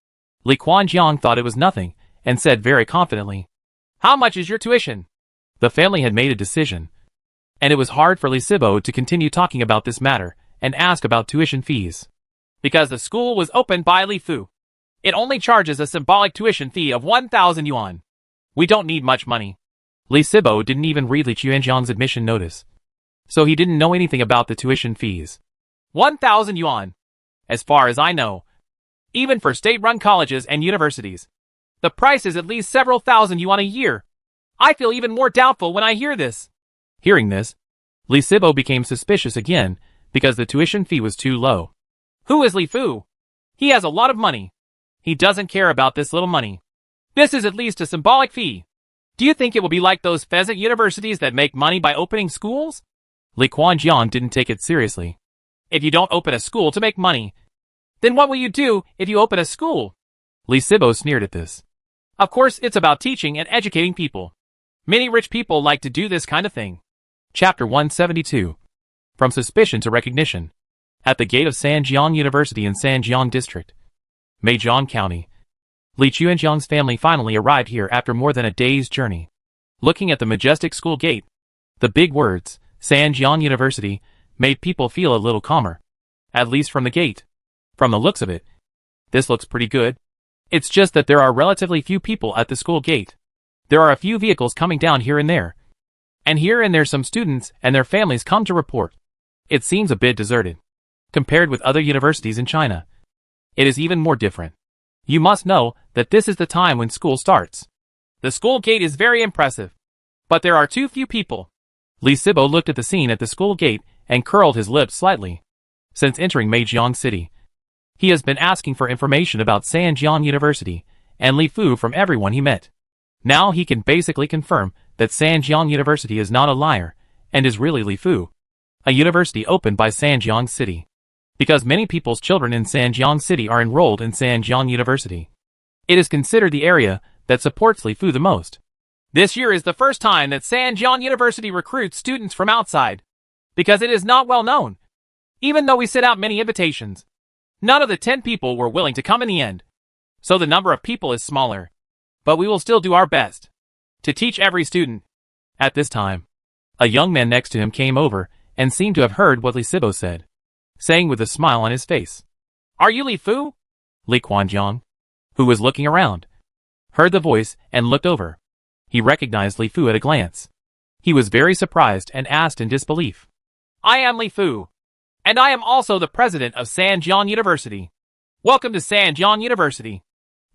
Li Quanjiang thought it was nothing, and said very confidently, How much is your tuition? The family had made a decision, and it was hard for Li Sibo to continue talking about this matter and ask about tuition fees. Because the school was opened by Li Fu. It only charges a symbolic tuition fee of 1,000 yuan. We don't need much money. Li Sibo didn't even read Li Quanjiang's admission notice, so he didn't know anything about the tuition fees. 1,000 yuan. As far as I know, even for state-run colleges and universities, the price is at least several thousand yuan a year. I feel even more doubtful when I hear this. Hearing this, Li Sibo became suspicious again because the tuition fee was too low. Who is Li Fu? He has a lot of money. He doesn't care about this little money. This is at least a symbolic fee. Do you think it will be like those pheasant universities that make money by opening schools? Li Quanjiang didn't take it seriously. If you don't open a school to make money, then what will you do if you open a school? Li Sibo sneered at this. Of course, it's about teaching and educating people. Many rich people like to do this kind of thing. Chapter 172. From Suspicion to Recognition. At the gate of Sanjiang University in Sanjiang District, Meijiang County, Li Quanjiang's family finally arrived here after more than a day's journey. Looking at the majestic school gate, the big words, Sanjiang University, made people feel a little calmer. At least from the gate. From the looks of it, this looks pretty good. It's just that there are relatively few people at the school gate. There are a few vehicles coming down here and there. And here and there some students and their families come to report. It seems a bit deserted. Compared with other universities in China, it is even more different. You must know that this is the time when school starts. The school gate is very impressive, but there are too few people. Li Sibo looked at the scene at the school gate and curled his lips slightly. Since entering Meijiang City, he has been asking for information about Sanjiang University and Li Fu from everyone he met. Now he can basically confirm that Sanjiang University is not a liar and is really Li Fu, a university opened by Sanjiang City. Because many people's children in Sanjiang City are enrolled in Sanjiang University. It is considered the area that supports Li Fu the most. This year is the first time that Sanjiang University recruits students from outside, because it is not well known. Even though we sent out many invitations, none of the 10 people were willing to come in the end. So the number of people is smaller. But we will still do our best to teach every student. At this time, a young man next to him came over and seemed to have heard what Li Sibo said, saying with a smile on his face, Are you Li Fu? Li Quanjiang, who was looking around, heard the voice and looked over. He recognized Li Fu at a glance. He was very surprised and asked in disbelief, I am Li Fu, and I am also the president of Sanjiang University. Welcome to Sanjiang University.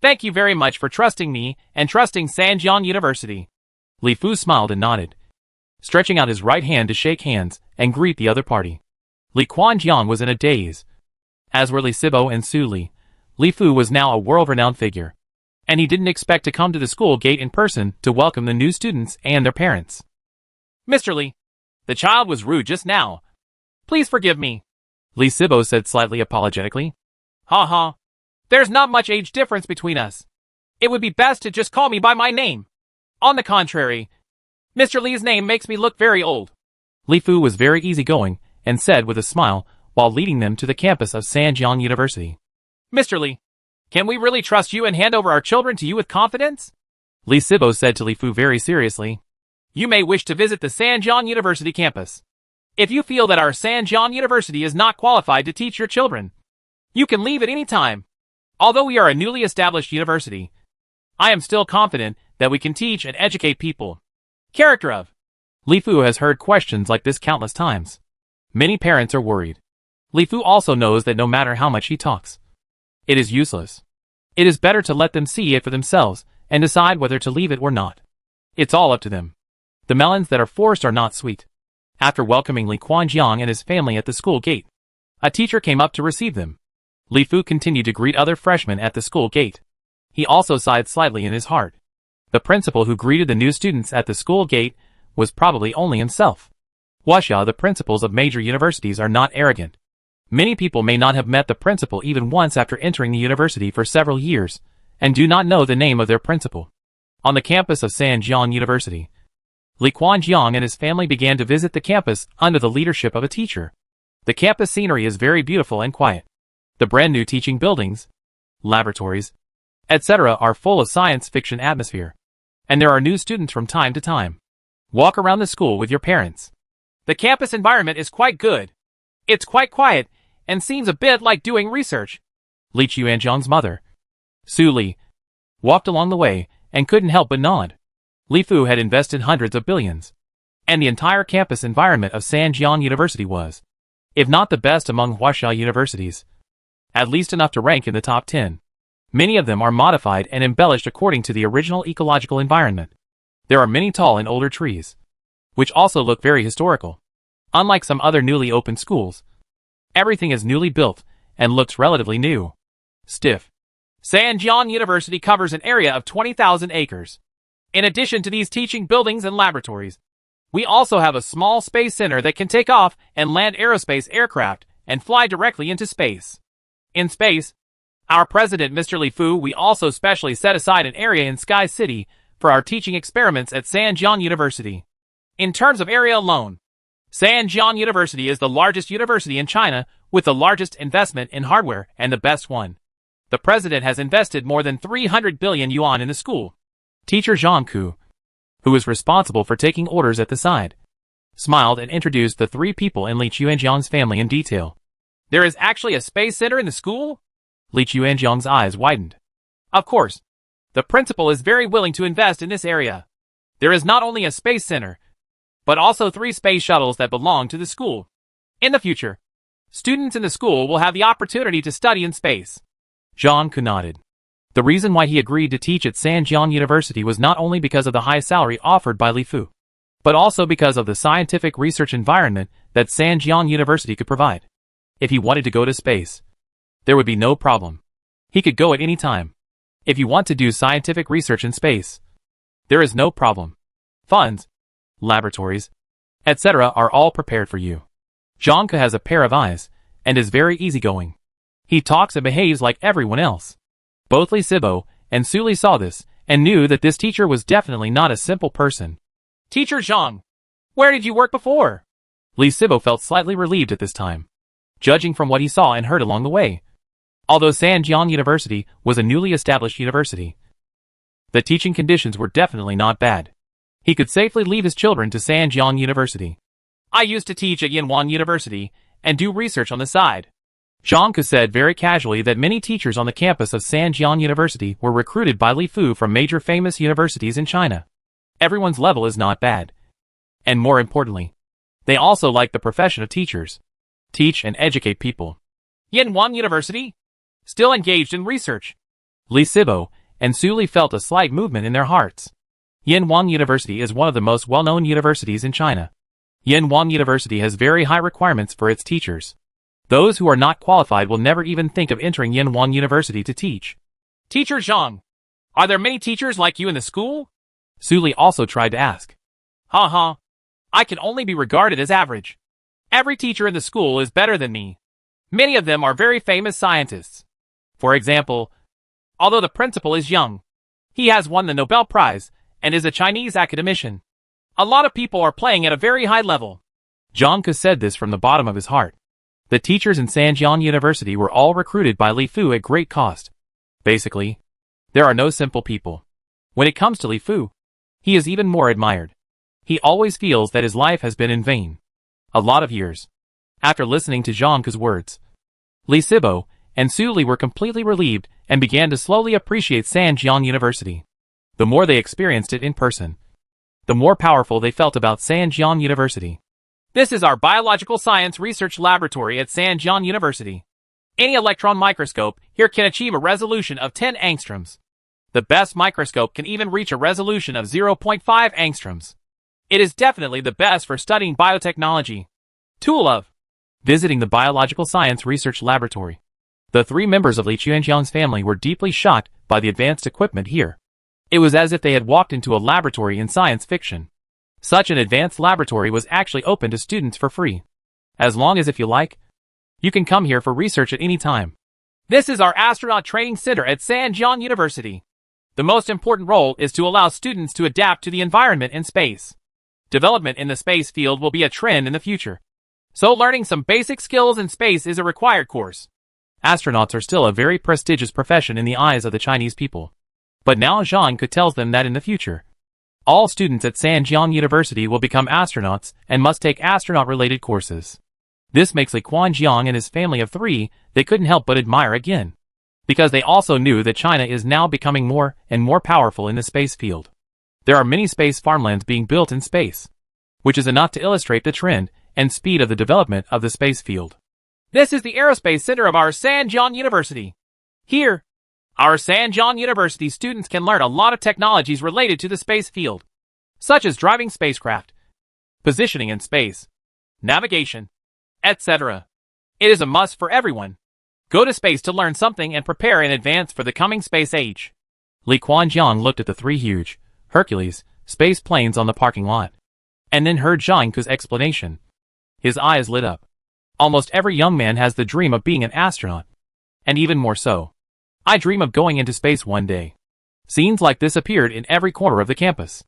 Thank you very much for trusting me and trusting Sanjiang University. Li Fu smiled and nodded, stretching out his right hand to shake hands and greet the other party. Li Quanjiang was in a daze. As were Li Sibo and Su Li, Li Fu was now a world-renowned figure, and he didn't expect to come to the school gate in person to welcome the new students and their parents. Mr. Li, the child was rude just now. Please forgive me, Li Sibo said slightly apologetically. Ha. There's not much age difference between us. It would be best to just call me by my name. On the contrary, Mr. Li's name makes me look very old. Li Fu was very easygoing and said with a smile while leading them to the campus of Sanjiang University. Mr. Li, can we really trust you and hand over our children to you with confidence? Li Sibo said to Li Fu very seriously. You may wish to visit the Sanjiang University campus. If you feel that our Sanjiang University is not qualified to teach your children, you can leave at any time. Although we are a newly established university, I am still confident that we can teach and educate people. Character of Li Fu has heard questions like this countless times. Many parents are worried. Li Fu also knows that no matter how much he talks, it is useless. It is better to let them see it for themselves and decide whether to leave it or not. It's all up to them. The melons that are forced are not sweet. After welcoming Li Quanjiang and his family at the school gate, a teacher came up to receive them. Li Fu continued to greet other freshmen at the school gate. He also sighed slightly in his heart. The principal who greeted the new students at the school gate was probably only himself. Wuxia, the principals of major universities are not arrogant. Many people may not have met the principal even once after entering the university for several years, and do not know the name of their principal. On the campus of Sanjiang University, Li Quanjiang and his family began to visit the campus under the leadership of a teacher. The campus scenery is very beautiful and quiet. The brand new teaching buildings, laboratories, etc. are full of science fiction atmosphere. And there are new students from time to time. Walk around the school with your parents. The campus environment is quite good. It's quite quiet, and seems a bit like doing research. Li Qianjiang's mother, Su Li, walked along the way, and couldn't help but nod. Li Fu had invested hundreds of billions. And the entire campus environment of Sanjiang University was, if not the best among Huaxia universities, at least enough to rank in the top 10. Many of them are modified and embellished according to the original ecological environment. There are many tall and older trees, which also look very historical. Unlike some other newly opened schools, everything is newly built and looks relatively new. Stiff. Sanjiang University covers an area of 20,000 acres. In addition to these teaching buildings and laboratories, we also have a small space center that can take off and land aerospace aircraft and fly directly into space. In space, our president Mr. Li Fu, we also specially set aside an area in Sky City for our teaching experiments at Sanjiang University. In terms of area alone, Sanjiang University is the largest university in China with the largest investment in hardware and the best one. The president has invested more than 300 billion yuan in the school. Teacher Zhang Ku, who was responsible for taking orders at the side, smiled and introduced the three people in Li Qianjiang's family in detail. There is actually a space center in the school? Li Qianjiang's eyes widened. Of course. The principal is very willing to invest in this area. There is not only a space center, but also 3 space shuttles that belong to the school. In the future, students in the school will have the opportunity to study in space. Zhang Ku nodded. The reason why he agreed to teach at Sanjiang University was not only because of the high salary offered by Li Fu, but also because of the scientific research environment that Sanjiang University could provide. If he wanted to go to space, there would be no problem. He could go at any time. If you want to do scientific research in space, there is no problem. Funds, laboratories, etc. are all prepared for you. Zhang Ke has a pair of eyes, and is very easygoing. He talks and behaves like everyone else. Both Li Sibo and Su Li saw this, and knew that this teacher was definitely not a simple person. Teacher Zhang, where did you work before? Li Sibo felt slightly relieved at this time, judging from what he saw and heard along the way. Although Sanjiang University was a newly established university, the teaching conditions were definitely not bad. He could safely leave his children to Sanjiang University. I used to teach at Yanwan University and do research on the side. Zhang Ke said very casually that many teachers on the campus of Sanjiang University were recruited by Li Fu from major famous universities in China. Everyone's level is not bad. And more importantly, they also like the profession of teachers. Teach and educate people. Yanwan University? Still engaged in research. Li Sibo and Su Li felt a slight movement in their hearts. Yanwan University is one of the most well-known universities in China. Yanwan University has very high requirements for its teachers. Those who are not qualified will never even think of entering Yanwan University to teach. Teacher Zhang, are there many teachers like you in the school? Su Li also tried to ask. Ha. I can only be regarded as average. Every teacher in the school is better than me. Many of them are very famous scientists. For example, although the principal is young, he has won the Nobel Prize and is a Chinese academician. A lot of people are playing at a very high level. Zhang Ke said this from the bottom of his heart. The teachers in Sanjiang University were all recruited by Li Fu at great cost. Basically, there are no simple people. When it comes to Li Fu, he is even more admired. He always feels that his life has been in vain. A lot of years. After listening to Zhang Ke's words, Li Sibo and Su Li were completely relieved and began to slowly appreciate Sanjiang University. The more they experienced it in person, the more powerful they felt about Sanjiang University. This is our Biological Science Research Laboratory at Sanjiang University. Any electron microscope here can achieve a resolution of 10 angstroms. The best microscope can even reach a resolution of 0.5 angstroms. It is definitely the best for studying biotechnology. Tool of visiting the Biological Science Research Laboratory. The three members of Li Chuanjiang's family were deeply shocked by the advanced equipment here. It was as if they had walked into a laboratory in science fiction. Such an advanced laboratory was actually open to students for free. As long as if you like, you can come here for research at any time. This is our astronaut training center at Sanjiang University. The most important role is to allow students to adapt to the environment in space. Development in the space field will be a trend in the future. So learning some basic skills in space is a required course. Astronauts are still a very prestigious profession in the eyes of the Chinese people. But now Zhang could tell them that in the future, all students at Sanjiang University will become astronauts and must take astronaut-related courses. This makes Li Chuanjiang and his family of three, they couldn't help but admire again. Because they also knew that China is now becoming more and more powerful in the space field. There are many space farmlands being built in space, which is enough to illustrate the trend and speed of the development of the space field. This is the aerospace center of our Sanjiang University. Here, our Sanjiang University students can learn a lot of technologies related to the space field, such as driving spacecraft, positioning in space, navigation, etc. It is a must for everyone. Go to space to learn something and prepare in advance for the coming space age. Li Chuanjiang looked at the three huge Hercules space planes on the parking lot, and then heard Zhang Ke's explanation. His eyes lit up. Almost every young man has the dream of being an astronaut, and even more so. I dream of going into space one day. Scenes like this appeared in every corner of the campus.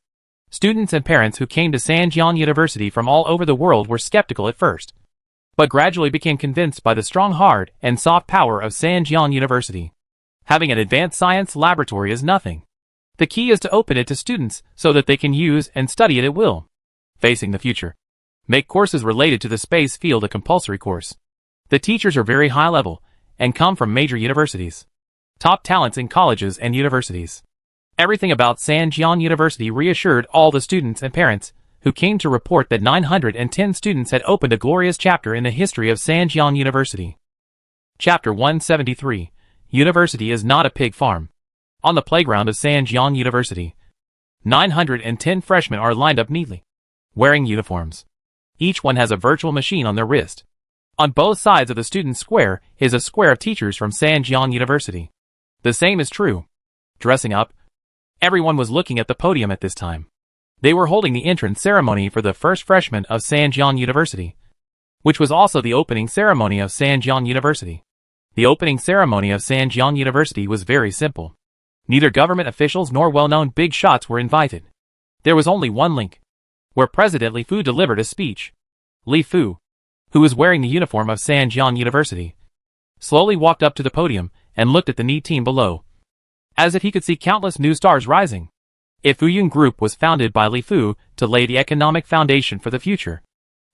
Students and parents who came to Sanjiang University from all over the world were skeptical at first, but gradually became convinced by the strong hard and soft power of Sanjiang University. Having an advanced science laboratory is nothing. The key is to open it to students so that they can use and study it at will. Facing the future. Make courses related to the space field a compulsory course. The teachers are very high level and come from major universities. Top talents in colleges and universities. Everything about Sanjiang University reassured all the students and parents who came to report that 910 students had opened a glorious chapter in the history of Sanjiang University. Chapter 173. University is not a pig farm. On the playground of Sanjiang University, 910 freshmen are lined up neatly, wearing uniforms. Each one has a virtual machine on their wrist. On both sides of the student square is a square of teachers from Sanjiang University. The same is true. Dressing up, everyone was looking at the podium at this time. They were holding the entrance ceremony for the first freshmen of Sanjiang University, which was also the opening ceremony of Sanjiang University. The opening ceremony of Sanjiang University was very simple. Neither government officials nor well-known big shots were invited. There was only one link, where President Li Fu delivered a speech. Li Fu, who was wearing the uniform of Sanjiang University, slowly walked up to the podium and looked at the neat team below, as if he could see countless new stars rising. Ifuyun Group was founded by Li Fu to lay the economic foundation for the future.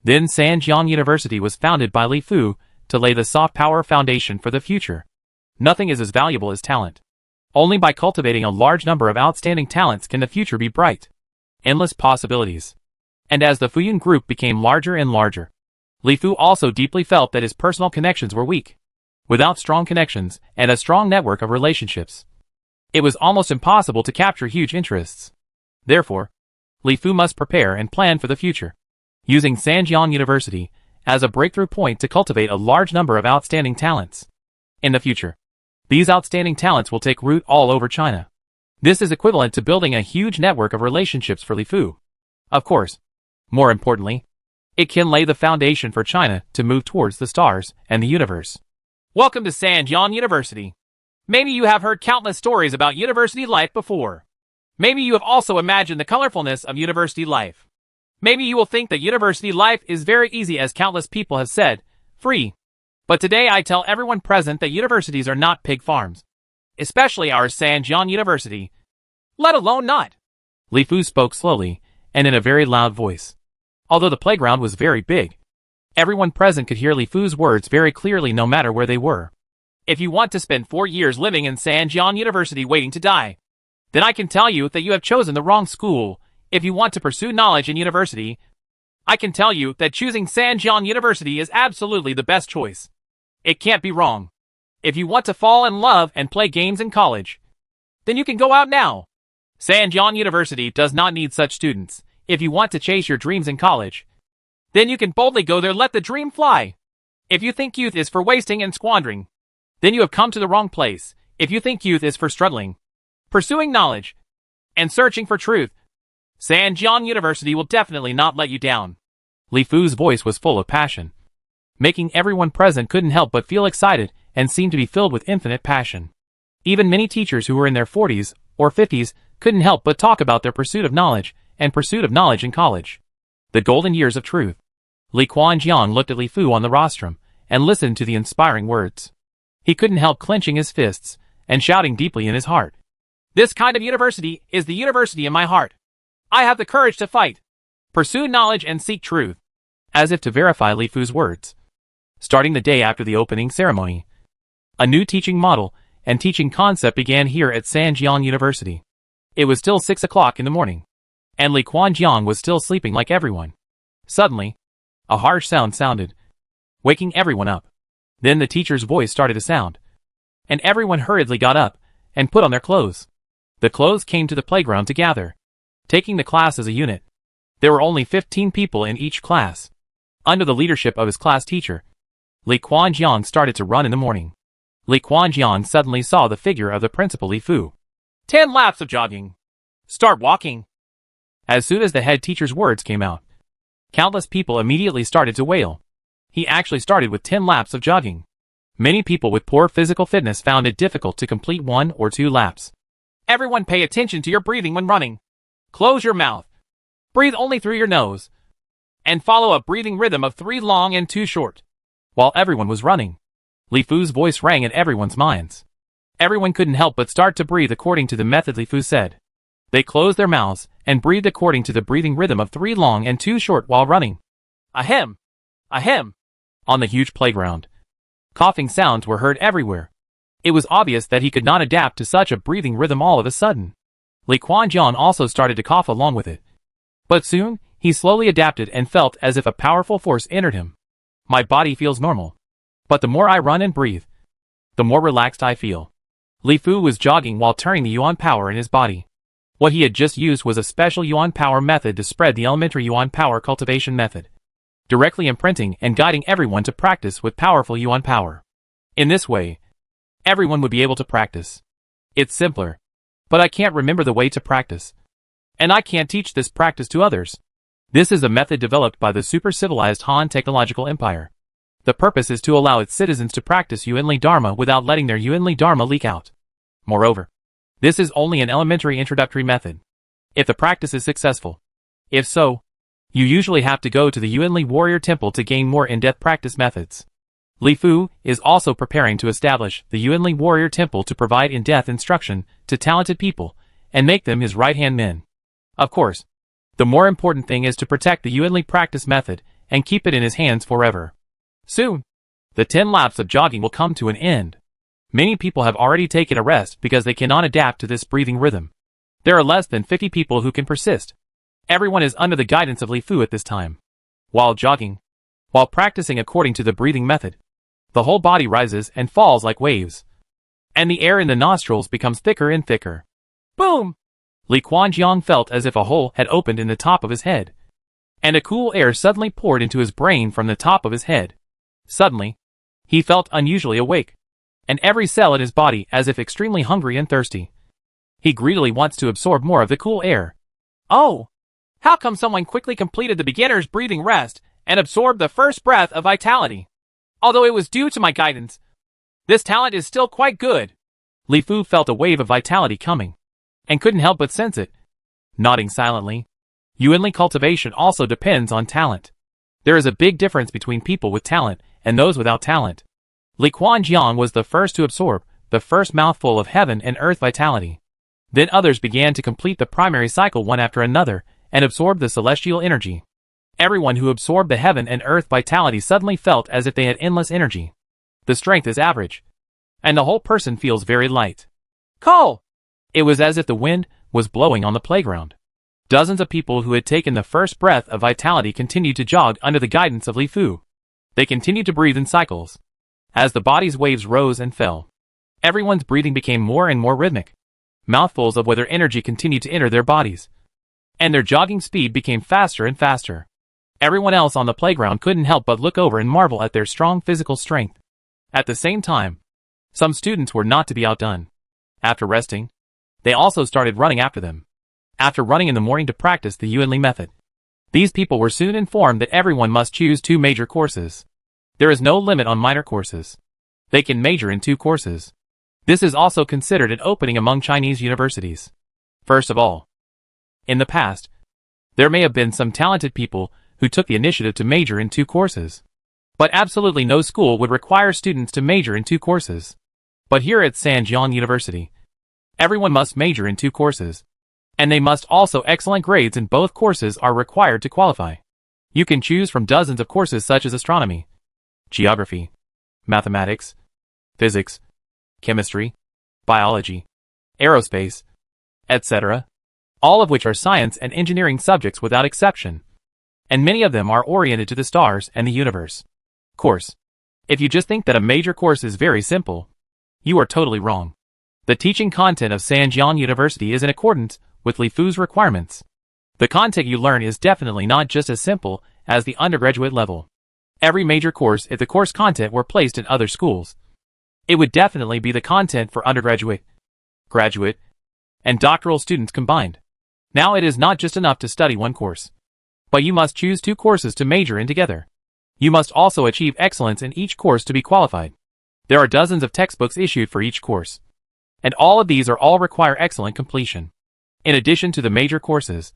Then Sanjiang University was founded by Li Fu to lay the soft power foundation for the future. Nothing is as valuable as talent. Only by cultivating a large number of outstanding talents can the future be bright. Endless possibilities. And as the Fuyun Group became larger and larger, Li Fu also deeply felt that his personal connections were weak. Without strong connections and a strong network of relationships, it was almost impossible to capture huge interests. Therefore, Li Fu must prepare and plan for the future, using Sanjiang University as a breakthrough point to cultivate a large number of outstanding talents. In the future, these outstanding talents will take root all over China. This is equivalent to building a huge network of relationships for Li Fu. Of course, more importantly, it can lay the foundation for China to move towards the stars and the universe. Welcome to Sanjiang University. Maybe you have heard countless stories about university life before. Maybe you have also imagined the colorfulness of university life. Maybe you will think that university life is very easy, as countless people have said, free. But today I tell everyone present that universities are not pig farms. Especially our Sanjiang University. Let alone not. Li Fu spoke slowly and in a very loud voice. Although the playground was very big, everyone present could hear Li Fu's words very clearly no matter where they were. If you want to spend 4 years living in Sanjiang University waiting to die, then I can tell you that you have chosen the wrong school. If you want to pursue knowledge in university, I can tell you that choosing Sanjian University is absolutely the best choice. It can't be wrong. If you want to fall in love and play games in college, then you can go out now. Sanjian University does not need such students. If you want to chase your dreams in college, then you can boldly go there. Let the dream fly. If you think youth is for wasting and squandering, then you have come to the wrong place. If you think youth is for struggling, pursuing knowledge, and searching for truth, Sanjian University will definitely not let you down. Li Fu's voice was full of passion, making everyone present couldn't help but feel excited and seemed to be filled with infinite passion. Even many teachers who were in their 40s or 50s couldn't help but talk about their pursuit of knowledge and pursuit of knowledge in college. The golden years of truth. Li Quanjiang looked at Li Fu on the rostrum and listened to the inspiring words. He couldn't help clenching his fists and shouting deeply in his heart. This kind of university is the university in my heart. I have the courage to fight, pursue knowledge and seek truth. As if to verify Li Fu's words, starting the day after the opening ceremony, a new teaching model and teaching concept began here at Sanjiang University. It was still 6 o'clock in the morning, and Li Quanjiang was still sleeping like everyone. Suddenly, a harsh sound sounded, waking everyone up. Then the teacher's voice started to sound, and everyone hurriedly got up and put on their clothes. The clothes came to the playground to gather, taking the class as a unit. There were only 15 people in each class. Under the leadership of his class teacher, Li Quanjiang started to run in the morning. Li Quanjiang suddenly saw the figure of the principal Li Fu. 10 laps of jogging. Start walking. As soon as the head teacher's words came out, countless people immediately started to wail. He actually started with 10 laps of jogging. Many people with poor physical fitness found it difficult to complete 1 or 2 laps. Everyone pay attention to your breathing when running. Close your mouth. Breathe only through your nose. And follow a breathing rhythm of 3 long and 2 short. While everyone was running, Li Fu's voice rang in everyone's minds. Everyone couldn't help but start to breathe according to the method Li Fu said. They closed their mouths and breathed according to the breathing rhythm of 3 long and 2 short while running. Ahem. Ahem. On the huge playground, coughing sounds were heard everywhere. It was obvious that he could not adapt to such a breathing rhythm all of a sudden. Li Quanjiang also started to cough along with it. But soon, he slowly adapted and felt as if a powerful force entered him. My body feels normal. But the more I run and breathe, the more relaxed I feel. Li Fu was jogging while turning the Yuan power in his body. What he had just used was a special Yuan power method to spread the elementary Yuan power cultivation method, directly imprinting and guiding everyone to practice with powerful Yuan power. In this way, everyone would be able to practice. It's simpler, but I can't remember the way to practice. And I can't teach this practice to others. This is a method developed by the super-civilized Han Technological Empire. The purpose is to allow its citizens to practice Yuanli Dharma without letting their Yuanli Dharma leak out. Moreover, this is only an elementary introductory method. If the practice is successful, if so, you usually have to go to the Yuanli Warrior Temple to gain more in-depth practice methods. Li Fu is also preparing to establish the Yuanli Warrior Temple to provide in-depth instruction to talented people and make them his right-hand men. Of course, the more important thing is to protect the Yuanli practice method and keep it in his hands forever. Soon, the 10 laps of jogging will come to an end. Many people have already taken a rest because they cannot adapt to this breathing rhythm. There are less than 50 people who can persist. Everyone is under the guidance of Li Fu at this time. While jogging, while practicing according to the breathing method, the whole body rises and falls like waves, and the air in the nostrils becomes thicker and thicker. Boom! Li Quanjiang felt as if a hole had opened in the top of his head, and a cool air suddenly poured into his brain from the top of his head. Suddenly, he felt unusually awake, and every cell in his body as if extremely hungry and thirsty. He greedily wants to absorb more of the cool air. Oh! How come someone quickly completed the beginner's breathing rest and absorbed the first breath of vitality? Although it was due to my guidance, this talent is still quite good. Li Fu felt a wave of vitality coming, and couldn't help but sense it. Nodding silently, Yuanli cultivation also depends on talent. There is a big difference between people with talent and those without talent. Li Quanjiang was the first to absorb the first mouthful of heaven and earth vitality. Then others began to complete the primary cycle one after another and absorb the celestial energy. Everyone who absorbed the heaven and earth vitality suddenly felt as if they had endless energy. The strength is average, and the whole person feels very light. Call! It was as if the wind was blowing on the playground. Dozens of people who had taken the first breath of vitality continued to jog under the guidance of Li Fu. They continued to breathe in cycles. As the body's waves rose and fell, everyone's breathing became more and more rhythmic. Mouthfuls of weather energy continued to enter their bodies, and their jogging speed became faster and faster. Everyone else on the playground couldn't help but look over and marvel at their strong physical strength. At the same time, some students were not to be outdone. After resting, they also started running after them. After running in the morning to practice the Yuanli method, these people were soon informed that everyone must choose 2 major courses. There is no limit on minor courses. They can major in 2 courses. This is also considered an opening among Chinese universities. First of all, in the past, there may have been some talented people who took the initiative to major in 2 courses. But absolutely no school would require students to major in 2 courses. But here at Sanjiang University, everyone must major in 2 courses. And they must also excellent grades in both courses are required to qualify. You can choose from dozens of courses such as astronomy, geography, mathematics, physics, chemistry, biology, aerospace, etc., all of which are science and engineering subjects without exception. And many of them are oriented to the stars and the universe. Course. If you just think that a major course is very simple, you are totally wrong. The teaching content of Sanjiang University is in accordance with Li Fu's requirements. The content you learn is definitely not just as simple as the undergraduate level. Every major course, if the course content were placed in other schools, it would definitely be the content for undergraduate, graduate, and doctoral students combined. Now it is not just enough to study 1 course, but you must choose 2 courses to major in together. You must also achieve excellence in each course to be qualified. There are dozens of textbooks issued for each course, and all of these all require excellent completion. In addition to the major courses,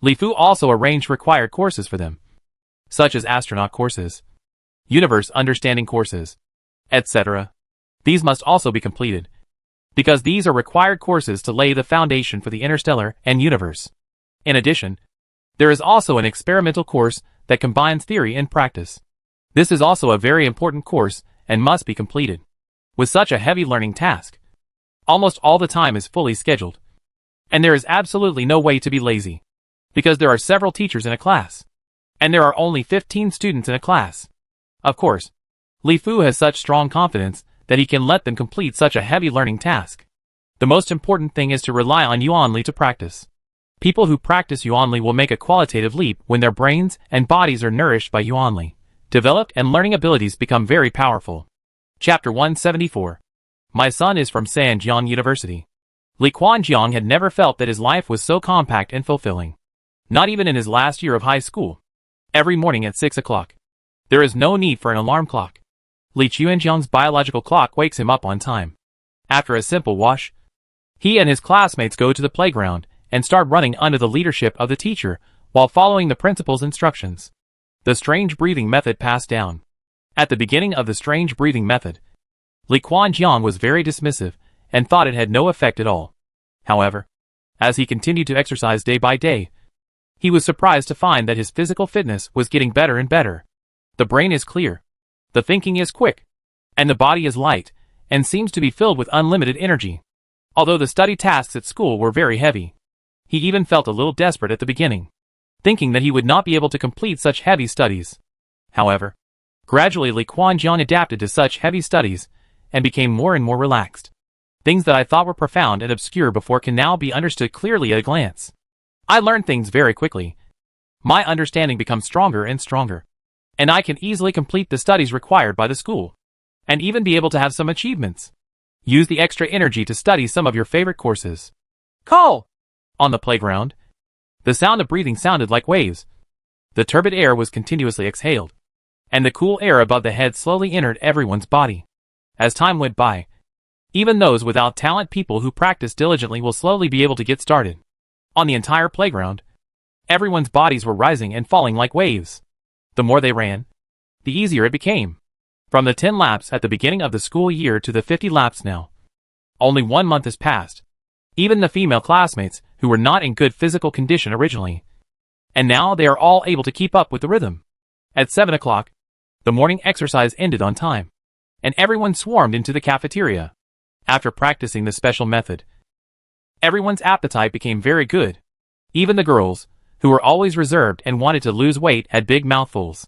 Li Fu also arranged required courses for them, such as astronaut courses, universe understanding courses, etc. These must also be completed, because these are required courses to lay the foundation for the interstellar and universe. In addition, there is also an experimental course that combines theory and practice. This is also a very important course and must be completed. With such a heavy learning task, almost all the time is fully scheduled. And there is absolutely no way to be lazy, because there are several teachers in a class, and there are only 15 students in a class. Of course, Li Fu has such strong confidence that he can let them complete such a heavy learning task. The most important thing is to rely on Yuanli to practice. People who practice Yuanli will make a qualitative leap when their brains and bodies are nourished by Yuanli. Developed and learning abilities become very powerful. Chapter 174. My son is from Sanjiang University. Li Quanjiang had never felt that his life was so compact and fulfilling. Not even in his last year of high school. Every morning at 6 o'clock, there is no need for an alarm clock. Li Quanjiang's biological clock wakes him up on time. After a simple wash, he and his classmates go to the playground and start running under the leadership of the teacher while following the principal's instructions. The strange breathing method passed down. At the beginning of the strange breathing method, Li Quanjiang was very dismissive and thought it had no effect at all. However, as he continued to exercise day by day, he was surprised to find that his physical fitness was getting better and better. The brain is clear, the thinking is quick, and the body is light, and seems to be filled with unlimited energy. Although the study tasks at school were very heavy, he even felt a little desperate at the beginning, thinking that he would not be able to complete such heavy studies. However, gradually Li Quanjiang adapted to such heavy studies and became more and more relaxed. Things that I thought were profound and obscure before can now be understood clearly at a glance. I learn things very quickly. My understanding becomes stronger and stronger, and I can easily complete the studies required by the school, and even be able to have some achievements. Use the extra energy to study some of your favorite courses. Call! On the playground, the sound of breathing sounded like waves. The turbid air was continuously exhaled, and the cool air above the head slowly entered everyone's body. As time went by, even those without talent, people who practice diligently, will slowly be able to get started. On the entire playground, everyone's bodies were rising and falling like waves. The more they ran, the easier it became. From the 10 laps at the beginning of the school year to the 50 laps now. Only 1 month has passed. Even the female classmates, who were not in good physical condition originally, and now they are all able to keep up with the rhythm. At 7 o'clock, the morning exercise ended on time, and everyone swarmed into the cafeteria. After practicing the special method, everyone's appetite became very good. Even the girls, who were always reserved and wanted to lose weight, had big mouthfuls.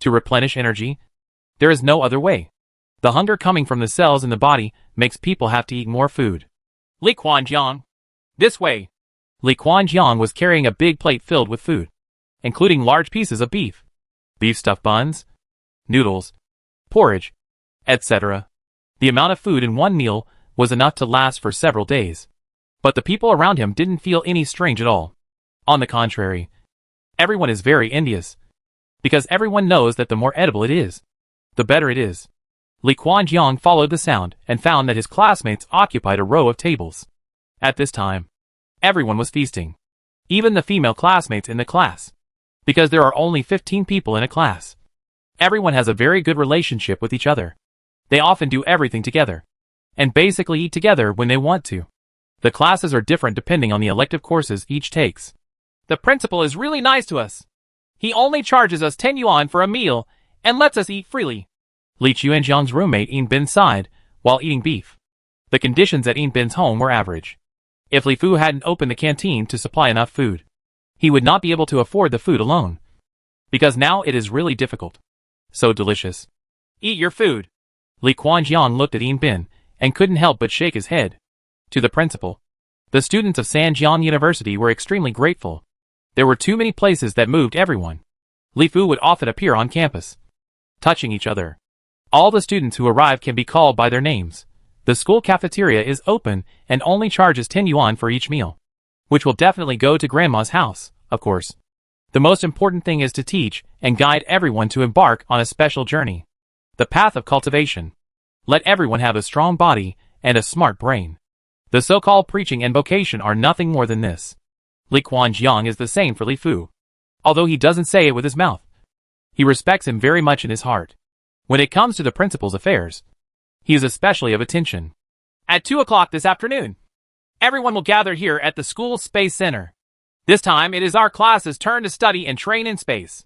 To replenish energy, there is no other way. The hunger coming from the cells in the body makes people have to eat more food. Li Quanjiang. This way. Li Quanjiang was carrying a big plate filled with food, including large pieces of beef stuffed buns, noodles, porridge, etc. The amount of food in one meal was enough to last for several days. But the people around him didn't feel any strange at all. On the contrary, everyone is very envious, because everyone knows that the more edible it is, the better it is. Li Quanjiang followed the sound and found that his classmates occupied a row of tables. At this time, everyone was feasting, even the female classmates in the class, because there are only 15 people in a class. Everyone has a very good relationship with each other. They often do everything together, and basically eat together when they want to. The classes are different depending on the elective courses each takes. The principal is really nice to us. He only charges us 10 yuan for a meal and lets us eat freely. Li Quanjiang's roommate Yin Bin sighed while eating beef. The conditions at Yin Bin's home were average. If Li Fu hadn't opened the canteen to supply enough food, he would not be able to afford the food alone. Because now it is really difficult. So delicious. Eat your food. Li Quanjiang looked at Yin Bin and couldn't help but shake his head. To the principal, the students of Sanjiang University were extremely grateful. There were too many places that moved everyone. Li Fu would often appear on campus, touching each other. All the students who arrive can be called by their names. The school cafeteria is open and only charges 10 yuan for each meal, which will definitely go to grandma's house, of course. The most important thing is to teach and guide everyone to embark on a special journey. The path of cultivation. Let everyone have a strong body and a smart brain. The so-called preaching and vocation are nothing more than this. Li Quanjiang is the same for Li Fu. Although he doesn't say it with his mouth, he respects him very much in his heart. When it comes to the principal's affairs, he is especially of attention. At 2 o'clock this afternoon, everyone will gather here at the school space center. This time it is our class's turn to study and train in space.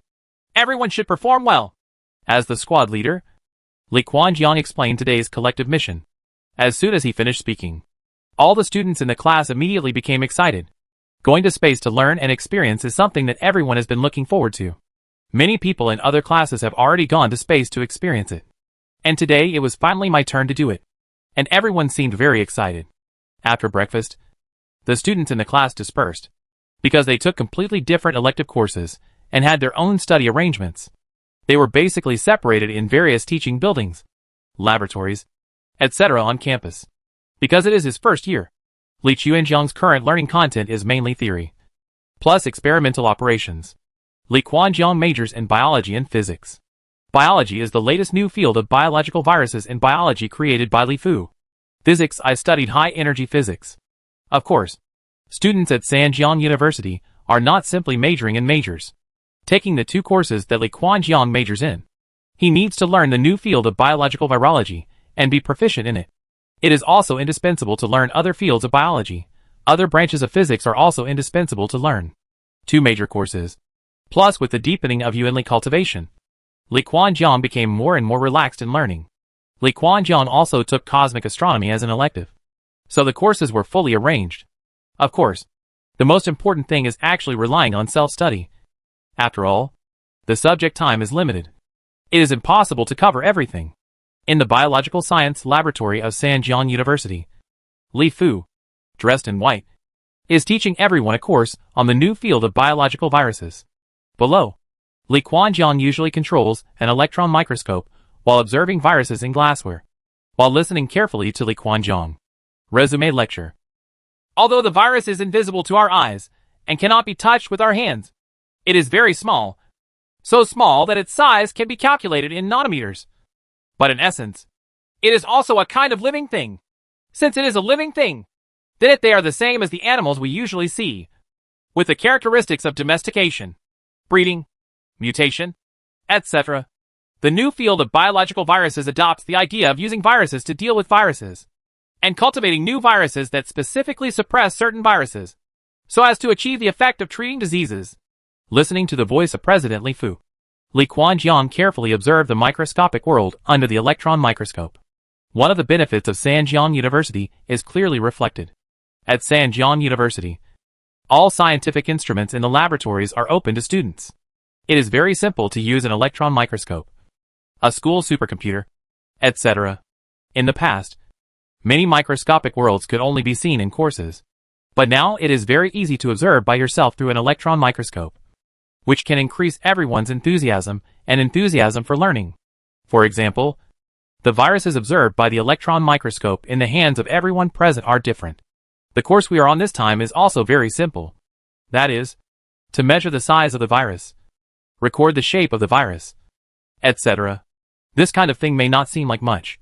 Everyone should perform well. As the squad leader, Li Quanjiang explained today's collective mission. As soon as he finished speaking, all the students in the class immediately became excited. Going to space to learn and experience is something that everyone has been looking forward to. Many people in other classes have already gone to space to experience it. And today it was finally my turn to do it. And everyone seemed very excited. After breakfast, the students in the class dispersed, because they took completely different elective courses and had their own study arrangements. They were basically separated in various teaching buildings, laboratories, etc. on campus. Because it is his first year, Li Quanjiang's current learning content is mainly theory, plus experimental operations. Li Quanjiang majors in biology and physics. Biology is the latest new field of biological viruses in biology created by Li Fu. Physics, I studied high-energy physics. Of course, students at Sanjiang University are not simply majoring in majors, taking the two courses that Li Quanjiang majors in. He needs to learn the new field of biological virology and be proficient in it. It is also indispensable to learn other fields of biology. Other branches of physics are also indispensable to learn. 2 major courses. Plus, with the deepening of Yuanli cultivation, Li Quanjiang became more and more relaxed in learning. Li Quanjiang also took cosmic astronomy as an elective. So the courses were fully arranged. Of course, the most important thing is actually relying on self-study. After all, the subject time is limited. It is impossible to cover everything. In the biological science laboratory of Sanjiang University, Li Fu, dressed in white, is teaching everyone a course on the new field of biological viruses. Below, Li Quanjiang usually controls an electron microscope while observing viruses in glassware, while listening carefully to Li Quanjiang. Resume lecture. Although the virus is invisible to our eyes and cannot be touched with our hands, it is very small, so small that its size can be calculated in nanometers. But in essence, it is also a kind of living thing. Since it is a living thing, then they are the same as the animals we usually see, with the characteristics of domestication, breeding, mutation, etc. The new field of biological viruses adopts the idea of using viruses to deal with viruses, and cultivating new viruses that specifically suppress certain viruses, so as to achieve the effect of treating diseases. Listening to the voice of President Li Fu, Li Quanjiang carefully observed the microscopic world under the electron microscope. One of the benefits of Sanjiang University is clearly reflected. At Sanjiang University, All scientific instruments in the laboratories are open to students. It is very simple to use an electron microscope, a school supercomputer, etc. In the past, many microscopic worlds could only be seen in courses. But now it is very easy to observe by yourself through an electron microscope, which can increase everyone's enthusiasm for learning. For example, the viruses observed by the electron microscope in the hands of everyone present are different. The course we are on this time is also very simple. That is, to measure the size of the virus, record the shape of the virus, etc. This kind of thing may not seem like much,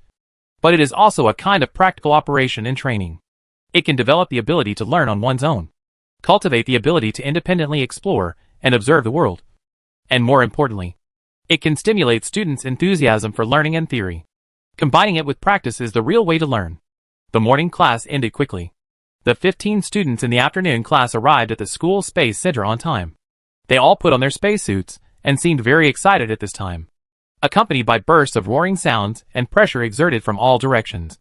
but it is also a kind of practical operation in training. It can develop the ability to learn on one's own, cultivate the ability to independently explore and observe the world, and more importantly, it can stimulate students' enthusiasm for learning and theory. Combining it with practice is the real way to learn. The morning class ended quickly. The 15 students in the afternoon class arrived at the school space center on time. They all put on their spacesuits and seemed very excited at this time, accompanied by bursts of roaring sounds and pressure exerted from all directions.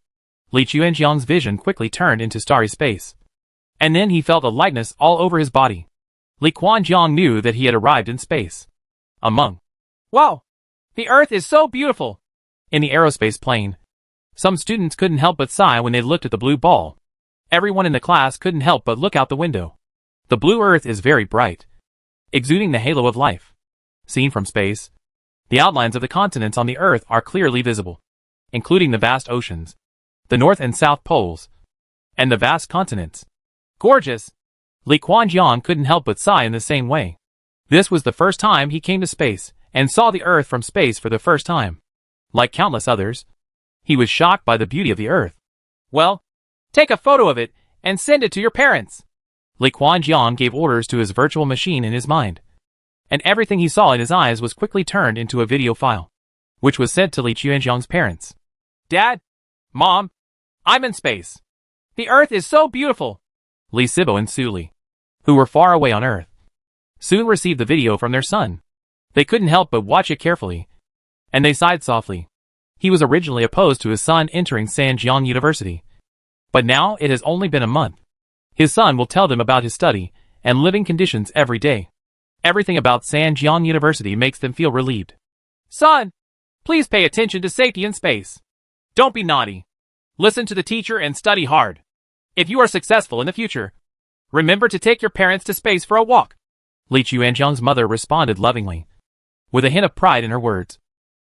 Li Chuanjiang's vision quickly turned into starry space, and then he felt a lightness all over his body. Li Quanjiang knew that he had arrived in space. Wow! The Earth is so beautiful! In the aerospace plane, some students couldn't help but sigh when they looked at the blue ball. Everyone in the class couldn't help but look out the window. The blue Earth is very bright, exuding the halo of life. Seen from space, the outlines of the continents on the Earth are clearly visible, including the vast oceans, the North and South Poles, and the vast continents. Gorgeous! Li Quanjiang couldn't help but sigh in the same way. This was the first time he came to space and saw the Earth from space for the first time. Like countless others, he was shocked by the beauty of the Earth. Well, take a photo of it and send it to your parents. Li Quanjiang gave orders to his virtual machine in his mind, and everything he saw in his eyes was quickly turned into a video file, which was sent to Li Chuanjiang's parents. Dad, Mom, I'm in space. The Earth is so beautiful. Li Sibo and Su Li, who were far away on Earth, soon received the video from their son. They couldn't help but watch it carefully, and they sighed softly. He was originally opposed to his son entering Sanjiang University, but now it has only been a month. His son will tell them about his study and living conditions every day. Everything about Sanjiang University makes them feel relieved. Son, please pay attention to safety in space. Don't be naughty. Listen to the teacher and study hard. If you are successful in the future, remember to take your parents to space for a walk. Li Chuanjiang's mother responded lovingly, with a hint of pride in her words,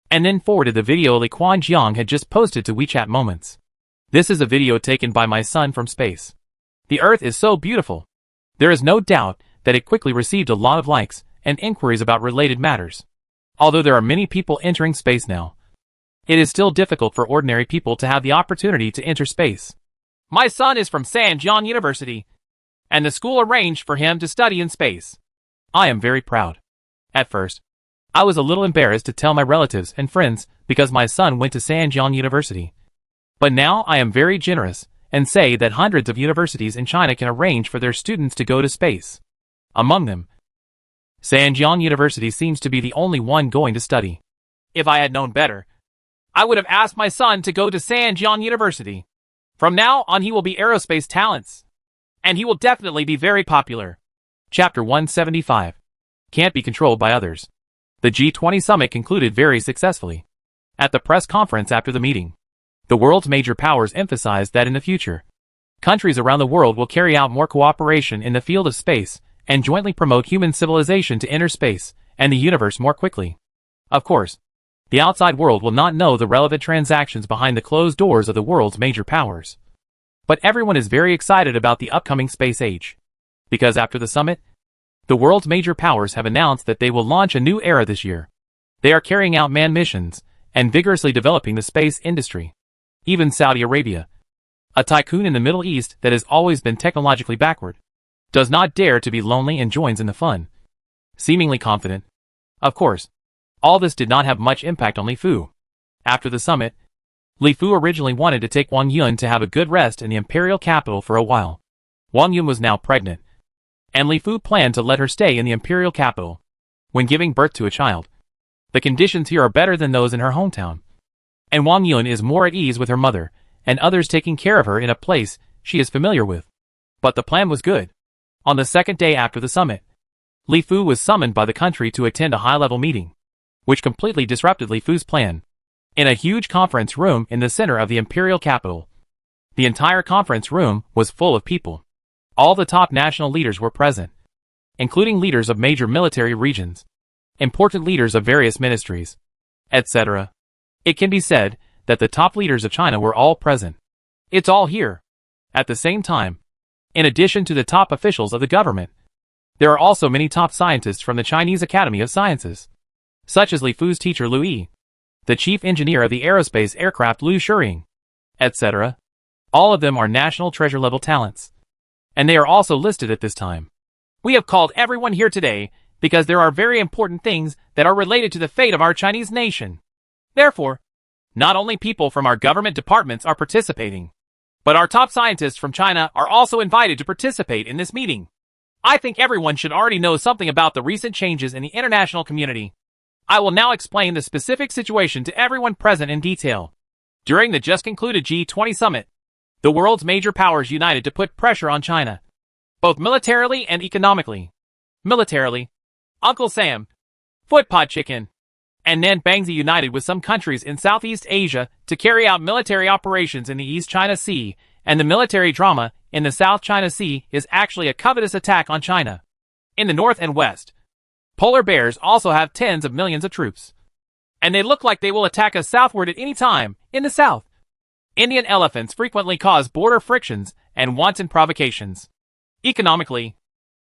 and then forwarded the video Li Quanjiang had just posted to WeChat Moments. This is a video taken by my son from space. The Earth is so beautiful. There is no doubt that it quickly received a lot of likes and inquiries about related matters. Although there are many people entering space now, it is still difficult for ordinary people to have the opportunity to enter space. My son is from Sanjiang University, and the school arranged for him to study in space. I am very proud. At first, I was a little embarrassed to tell my relatives and friends because my son went to Sanjiang University. But now I am very generous and say that hundreds of universities in China can arrange for their students to go to space. Among them, Sanjiang University seems to be the only one going to study. If I had known better, I would have asked my son to go to Sanjiang University. From now on he will be aerospace talents, and he will definitely be very popular. Chapter 175. Can't be controlled by others. The G20 summit concluded very successfully. At the press conference after the meeting, the world's major powers emphasized that in the future, countries around the world will carry out more cooperation in the field of space and jointly promote human civilization to enter space and the universe more quickly. Of course, the outside world will not know the relevant transactions behind the closed doors of the world's major powers. But everyone is very excited about the upcoming space age, because after the summit, the world's major powers have announced that they will launch a new era this year. They are carrying out manned missions and vigorously developing the space industry. Even Saudi Arabia, a tycoon in the Middle East that has always been technologically backward, does not dare to be lonely and joins in the fun, seemingly confident. Of course, all this did not have much impact on Li Fu. After the summit, Li Fu originally wanted to take Wang Yun to have a good rest in the imperial capital for a while. Wang Yun was now pregnant, and Li Fu planned to let her stay in the imperial capital. When giving birth to a child, the conditions here are better than those in her hometown, and Wang Yun is more at ease with her mother and others taking care of her in a place she is familiar with. But the plan was good. On the second day after the summit, Li Fu was summoned by the country to attend a high-level meeting, which completely disrupted Li Fu's plan. In a huge conference room in the center of the imperial capital, the entire conference room was full of people. All the top national leaders were present, including leaders of major military regions, important leaders of various ministries, etc. It can be said that the top leaders of China were all present. It's all here. At the same time, in addition to the top officials of the government, there are also many top scientists from the Chinese Academy of Sciences, such as Li Fu's teacher Lu Yi, the chief engineer of the aerospace aircraft Liu Shiying, etc. All of them are national treasure-level talents, and they are also listed at this time. We have called everyone here today because there are very important things that are related to the fate of our Chinese nation. Therefore, not only people from our government departments are participating, but our top scientists from China are also invited to participate in this meeting. I think everyone should already know something about the recent changes in the international community. I will now explain the specific situation to everyone present in detail. During the just concluded G20 summit, the world's major powers united to put pressure on China, both militarily and economically. Militarily, Uncle Sam, Footpot Chicken, and Nan Bangzi united with some countries in Southeast Asia to carry out military operations in the East China Sea, and the military drama in the South China Sea is actually a covetous attack on China. In the north and west, polar bears also have tens of millions of troops, and they look like they will attack us southward at any time. In the south, Indian elephants frequently cause border frictions and wanton provocations. Economically,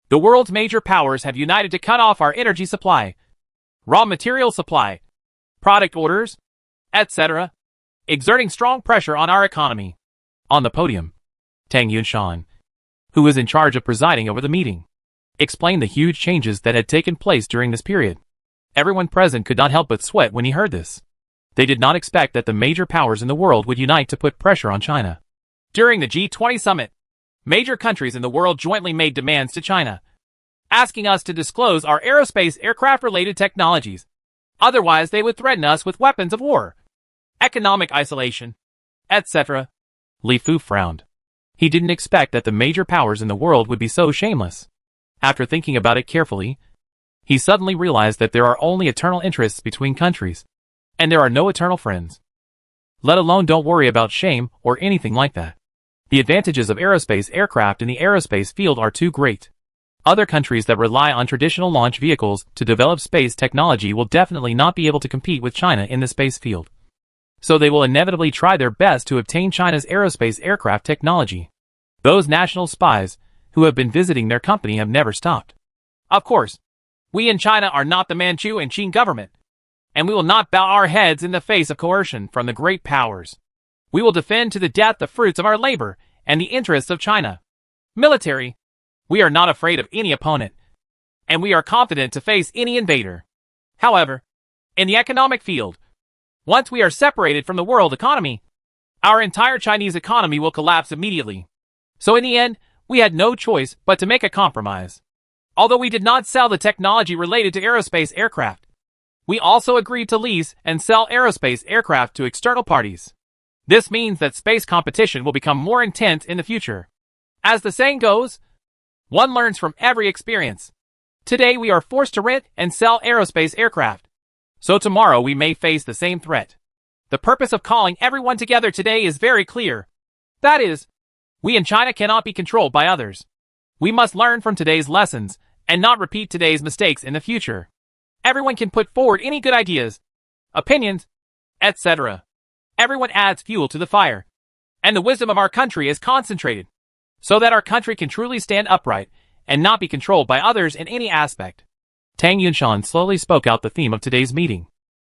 the world's major powers have united to cut off our energy supply, raw material supply, product orders, etc., exerting strong pressure on our economy. On the podium, Tang Yunshan, who was in charge of presiding over the meeting, explained the huge changes that had taken place during this period. Everyone present could not help but sweat when he heard this. They did not expect that the major powers in the world would unite to put pressure on China. During the G20 summit, major countries in the world jointly made demands to China, asking us to disclose our aerospace aircraft-related technologies. Otherwise, they would threaten us with weapons of war, economic isolation, etc. Li Fu frowned. He didn't expect that the major powers in the world would be so shameless. After thinking about it carefully, he suddenly realized that there are only eternal interests between countries, and there are no eternal friends. Let alone don't worry about shame or anything like that. The advantages of aerospace aircraft in the aerospace field are too great. Other countries that rely on traditional launch vehicles to develop space technology will definitely not be able to compete with China in the space field. So they will inevitably try their best to obtain China's aerospace aircraft technology. Those national spies who have been visiting their company have never stopped. Of course, we in China are not the Manchu and Qing government, and we will not bow our heads in the face of coercion from the great powers. We will defend to the death the fruits of our labor and the interests of China. Military, we are not afraid of any opponent, and we are confident to face any invader. However, in the economic field, once we are separated from the world economy, our entire Chinese economy will collapse immediately. So in the end, we had no choice but to make a compromise. Although we did not sell the technology related to aerospace aircraft, we also agreed to lease and sell aerospace aircraft to external parties. This means that space competition will become more intense in the future. As the saying goes, one learns from every experience. Today we are forced to rent and sell aerospace aircraft. So tomorrow we may face the same threat. The purpose of calling everyone together today is very clear. That is, we in China cannot be controlled by others. We must learn from today's lessons and not repeat today's mistakes in the future. Everyone can put forward any good ideas, opinions, etc. Everyone adds fuel to the fire, and the wisdom of our country is concentrated, so that our country can truly stand upright and not be controlled by others in any aspect. Tang Yunshan slowly spoke out the theme of today's meeting.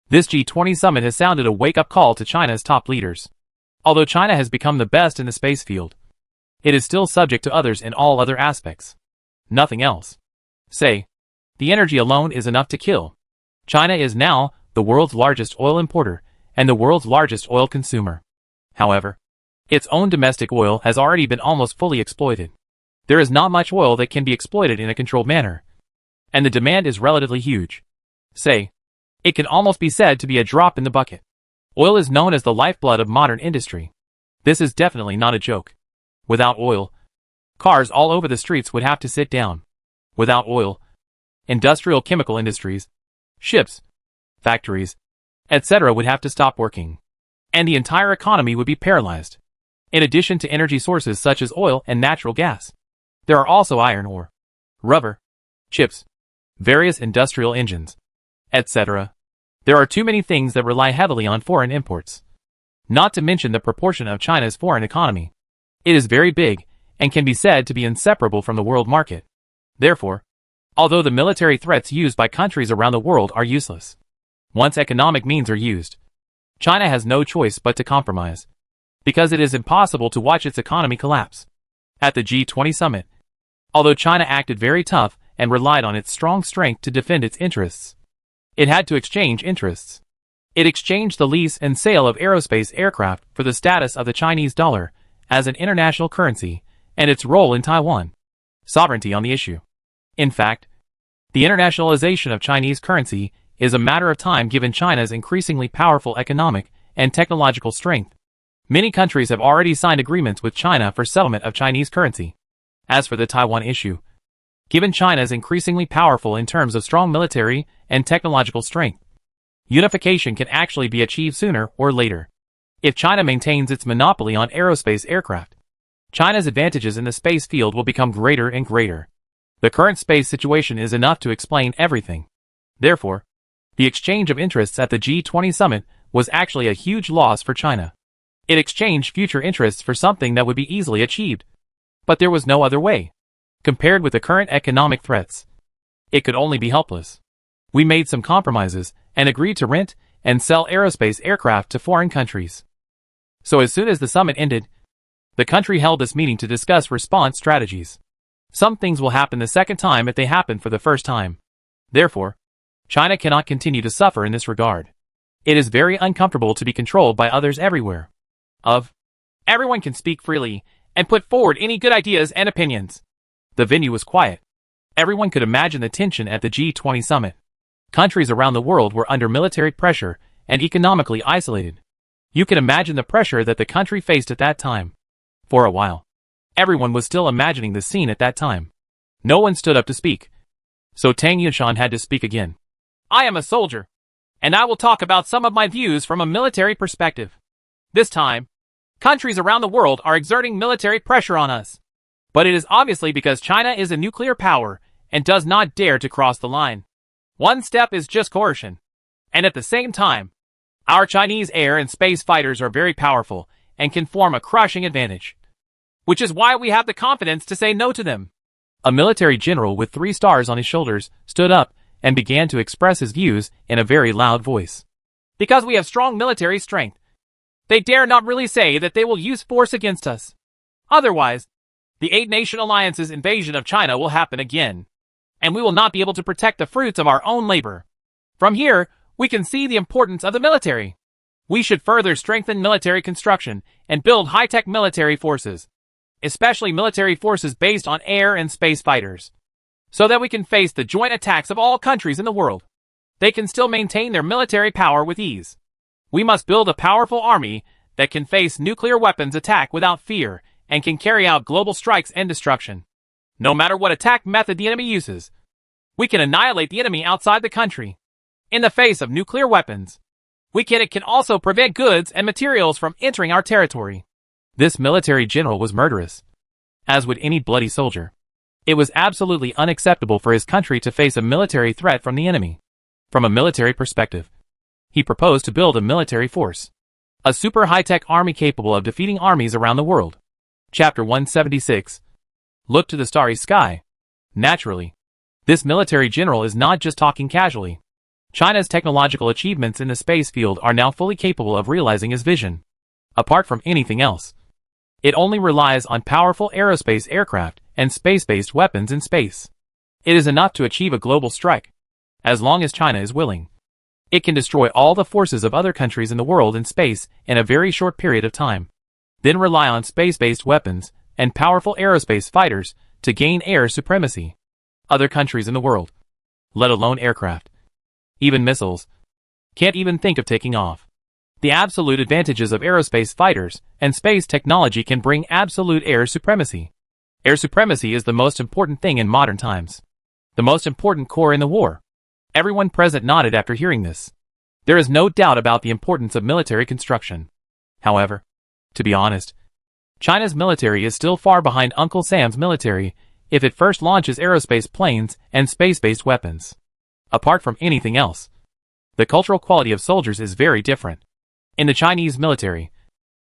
This G20 summit has sounded a wake-up call to China's top leaders. Although China has become the best in the space field, it is still subject to others in all other aspects. Nothing else. Say, the energy alone is enough to kill. China is now the world's largest oil importer and the world's largest oil consumer. However, its own domestic oil has already been almost fully exploited. There is not much oil that can be exploited in a controlled manner, and the demand is relatively huge. Say, it can almost be said to be a drop in the bucket. Oil is known as the lifeblood of modern industry. This is definitely not a joke. Without oil, Cars all over the streets would have to sit down. Without oil, industrial chemical industries, ships, factories, etc. would have to stop working. And the entire economy would be paralyzed. In addition to energy sources such as oil and natural gas, there are also iron ore, rubber, chips, various industrial engines, etc. There are too many things that rely heavily on foreign imports. Not to mention the proportion of China's foreign economy. It is very big, and can be said to be inseparable from the world market. Therefore, although the military threats used by countries around the world are useless, once economic means are used, China has no choice but to compromise, because it is impossible to watch its economy collapse. At the G20 summit, although China acted very tough and relied on its strong strength to defend its interests, it had to exchange interests. It exchanged the lease and sale of aerospace aircraft for the status of the Chinese dollar as an international currency and its role in Taiwan sovereignty on the issue. In fact, the internationalization of Chinese currency is a matter of time given China's increasingly powerful economic and technological strength. Many countries have already signed agreements with China for settlement of Chinese currency. As for the Taiwan issue, given China's increasingly powerful in terms of strong military and technological strength, unification can actually be achieved sooner or later. If China maintains its monopoly on aerospace aircraft, China's advantages in the space field will become greater and greater. The current space situation is enough to explain everything. Therefore, the exchange of interests at the G20 summit was actually a huge loss for China. It exchanged future interests for something that would be easily achieved. But there was no other way. Compared with the current economic threats, it could only be helpless. We made some compromises and agreed to rent and sell aerospace aircraft to foreign countries. So as soon as the summit ended, the country held this meeting to discuss response strategies. Some things will happen the second time if they happen for the first time. Therefore, China cannot continue to suffer in this regard. It is very uncomfortable to be controlled by others everywhere. Everyone can speak freely and put forward any good ideas and opinions. The venue was quiet. Everyone could imagine the tension at the G20 summit. Countries around the world were under military pressure and economically isolated. You can imagine the pressure that the country faced at that time. For a while, everyone was still imagining the scene at that time. No one stood up to speak. So Tang Yunshan had to speak again. I am a soldier, and I will talk about some of my views from a military perspective. This time, countries around the world are exerting military pressure on us. But it is obviously because China is a nuclear power and does not dare to cross the line. One step is just coercion. And at the same time, our Chinese air and space fighters are very powerful and can form a crushing advantage. Which is why we have the confidence to say no to them. A military general with 3 stars on his shoulders stood up and began to express his views in a very loud voice. Because we have strong military strength, they dare not really say that they will use force against us. Otherwise, the 8-nation alliance's invasion of China will happen again, and we will not be able to protect the fruits of our own labor. From here, we can see the importance of the military. We should further strengthen military construction and build high-tech military forces, especially military forces based on air and space fighters, so that we can face the joint attacks of all countries in the world. They can still maintain their military power with ease. We must build a powerful army that can face nuclear weapons attack without fear and can carry out global strikes and destruction. No matter what attack method the enemy uses, we can annihilate the enemy outside the country. In the face of nuclear weapons, it can also prevent goods and materials from entering our territory. This military general was murderous, as would any bloody soldier. It was absolutely unacceptable for his country to face a military threat from the enemy. From a military perspective, he proposed to build a military force, a super high-tech army capable of defeating armies around the world. Chapter 176. Look to the starry sky. Naturally, this military general is not just talking casually. China's technological achievements in the space field are now fully capable of realizing his vision. Apart from anything else, it only relies on powerful aerospace aircraft and space-based weapons in space. It is enough to achieve a global strike. As long as China is willing, it can destroy all the forces of other countries in the world in space in a very short period of time. Then rely on space-based weapons and powerful aerospace fighters to gain air supremacy. Other countries in the world, let alone aircraft, even missiles, can't even think of taking off. The absolute advantages of aerospace fighters and space technology can bring absolute air supremacy. Air supremacy is the most important thing in modern times. The most important core in the war. Everyone present nodded after hearing this. There is no doubt about the importance of military construction. However, to be honest, China's military is still far behind Uncle Sam's military if it first launches aerospace planes and space-based weapons. Apart from anything else, the cultural quality of soldiers is very different. In the Chinese military,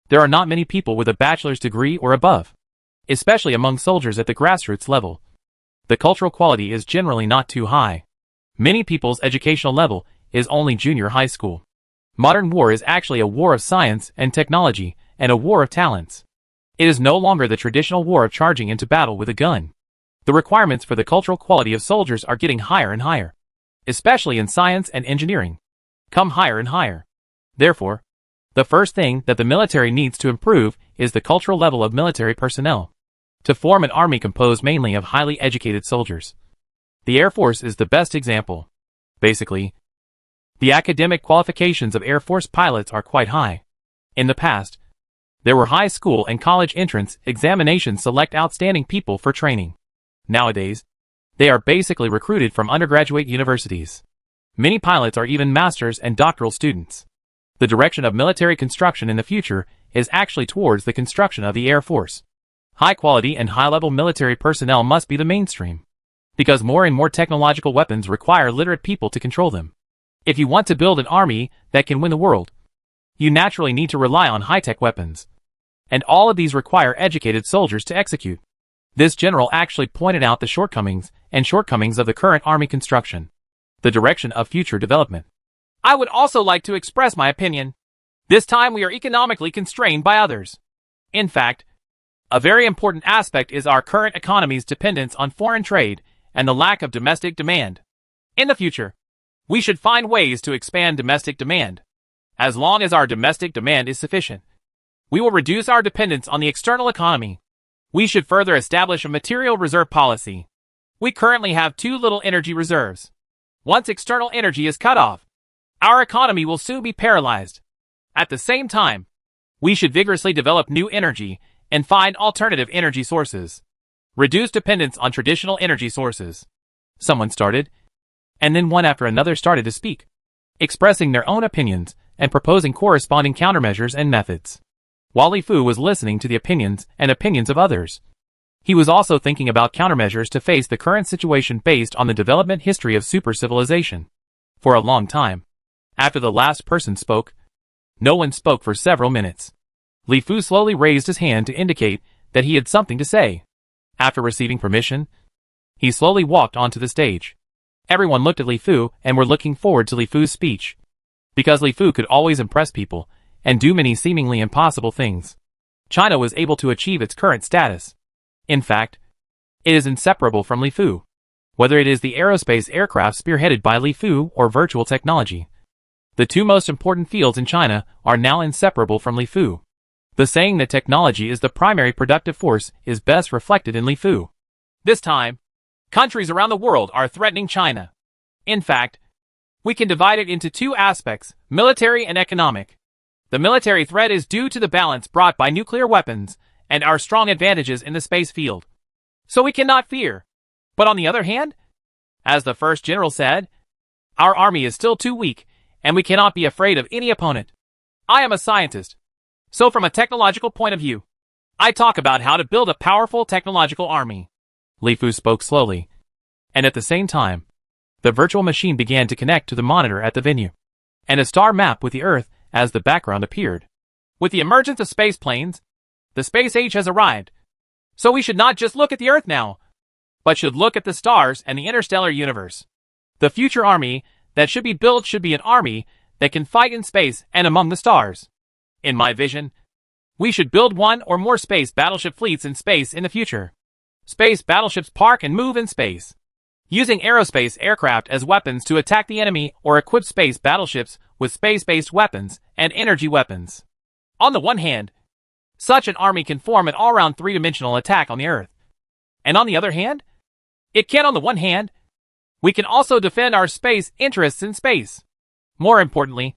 there are not many people with a bachelor's degree or above, especially among soldiers at the grassroots level. The cultural quality is generally not too high. Many people's educational level is only junior high school. Modern war is actually a war of science and technology and a war of talents. It is no longer the traditional war of charging into battle with a gun. The requirements for the cultural quality of soldiers are getting higher and higher, especially in science and engineering. Come higher and higher. Therefore, the first thing that the military needs to improve is the cultural level of military personnel, to form an army composed mainly of highly educated soldiers. The Air Force is the best example. Basically, the academic qualifications of Air Force pilots are quite high. In the past, there were high school and college entrance examinations to select outstanding people for training. Nowadays, they are basically recruited from undergraduate universities. Many pilots are even master's and doctoral students. The direction of military construction in the future is actually towards the construction of the Air Force. High quality and high-level military personnel must be the mainstream, because more and more technological weapons require literate people to control them. If you want to build an army that can win the world, you naturally need to rely on high-tech weapons. And all of these require educated soldiers to execute. This general actually pointed out the shortcomings of the current army construction, the direction of future development. I would also like to express my opinion. This time we are economically constrained by others. In fact, a very important aspect is our current economy's dependence on foreign trade and the lack of domestic demand. In the future, we should find ways to expand domestic demand. As long as our domestic demand is sufficient, we will reduce our dependence on the external economy. We should further establish a material reserve policy. We currently have too little energy reserves. Once external energy is cut off, our economy will soon be paralyzed. At the same time, we should vigorously develop new energy and find alternative energy sources. Reduce dependence on traditional energy sources. Someone started, and then one after another started to speak, expressing their own opinions and proposing corresponding countermeasures and methods. While Li Fu was listening to the opinions of others, he was also thinking about countermeasures to face the current situation based on the development history of super civilization. For a long time, after the last person spoke, no one spoke for several minutes. Li Fu slowly raised his hand to indicate that he had something to say. After receiving permission, he slowly walked onto the stage. Everyone looked at Li Fu and were looking forward to Li Fu's speech, because Li Fu could always impress people and do many seemingly impossible things. China was able to achieve its current status. In fact, it is inseparable from Li Fu. Whether it is the aerospace aircraft spearheaded by Li Fu or virtual technology, the two most important fields in China are now inseparable from Li Fu. The saying that technology is the primary productive force is best reflected in Li Fu. This time, countries around the world are threatening China. In fact, we can divide it into two aspects, military and economic. The military threat is due to the balance brought by nuclear weapons and our strong advantages in the space field. So we cannot fear. But on the other hand, as the first general said, our army is still too weak, and we cannot be afraid of any opponent. I am a scientist. So from a technological point of view, I talk about how to build a powerful technological army. Li Fu spoke slowly, and at the same time, the virtual machine began to connect to the monitor at the venue, and a star map with the Earth as the background appeared. With the emergence of space planes, the space age has arrived. So we should not just look at the Earth now, but should look at the stars and the interstellar universe. The future army that should be built should be an army that can fight in space and among the stars. In my vision, we should build one or more space battleship fleets in space in the future. Space battleships park and move in space, using aerospace aircraft as weapons to attack the enemy, or equip space battleships with space-based weapons and energy weapons. On the one hand, such an army can form an all-round three-dimensional attack on the Earth. And on the other hand, we can also defend our space interests in space. More importantly,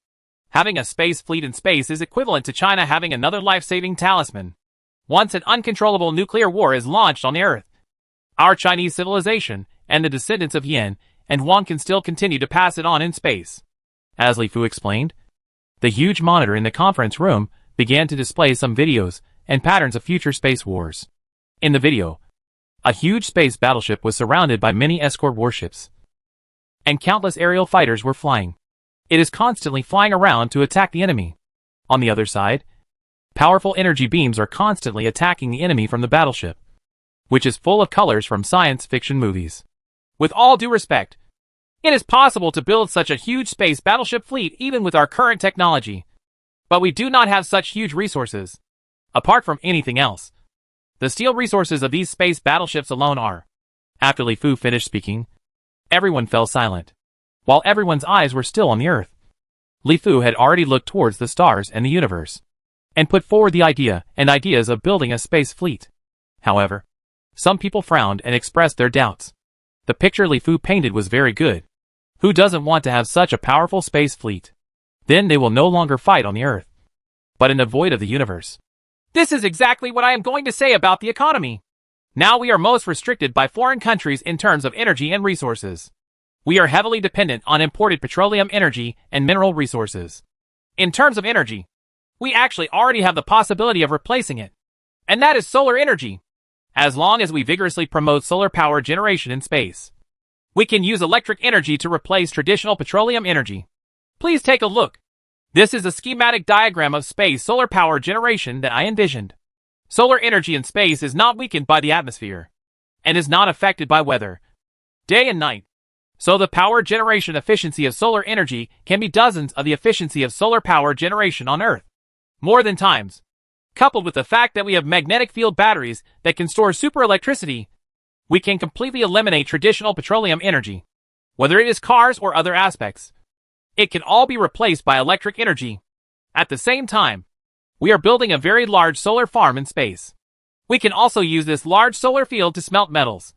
having a space fleet in space is equivalent to China having another life-saving talisman. once an uncontrollable nuclear war is launched on the Earth, our Chinese civilization and the descendants of Yin and Wang can still continue to pass it on in space. As Li Fu explained, the huge monitor in the conference room began to display some videos and patterns of future space wars. In the video, a huge space battleship was surrounded by many escort warships, and countless aerial fighters were flying. It is constantly flying around to attack the enemy. On the other side, powerful energy beams are constantly attacking the enemy from the battleship, which is full of colors from science fiction movies. With all due respect, it is possible to build such a huge space battleship fleet even with our current technology. But we do not have such huge resources. Apart from anything else, the steel resources of these space battleships alone are. After Li Fu finished speaking, everyone fell silent, while everyone's eyes were still on the Earth. Li Fu had already looked towards the stars and the universe, and put forward the ideas of building a space fleet. However, some people frowned and expressed their doubts. The picture Li Fu painted was very good. Who doesn't want to have such a powerful space fleet? Then they will no longer fight on the Earth, but in the void of the universe. This is exactly what I am going to say about the economy. Now we are most restricted by foreign countries in terms of energy and resources. We are heavily dependent on imported petroleum energy and mineral resources. In terms of energy, we actually already have the possibility of replacing it, and that is solar energy. As long as we vigorously promote solar power generation in space, we can use electric energy to replace traditional petroleum energy. Please take a look. This is a schematic diagram of space solar power generation that I envisioned. Solar energy in space is not weakened by the atmosphere, and is not affected by weather, day and night. So the power generation efficiency of solar energy can be dozens of the efficiency of solar power generation on Earth. More than times. Coupled with the fact that we have magnetic field batteries that can store super electricity, we can completely eliminate traditional petroleum energy. Whether it is cars or other aspects, it can all be replaced by electric energy. At the same time, we are building a very large solar farm in space. We can also use this large solar field to smelt metals.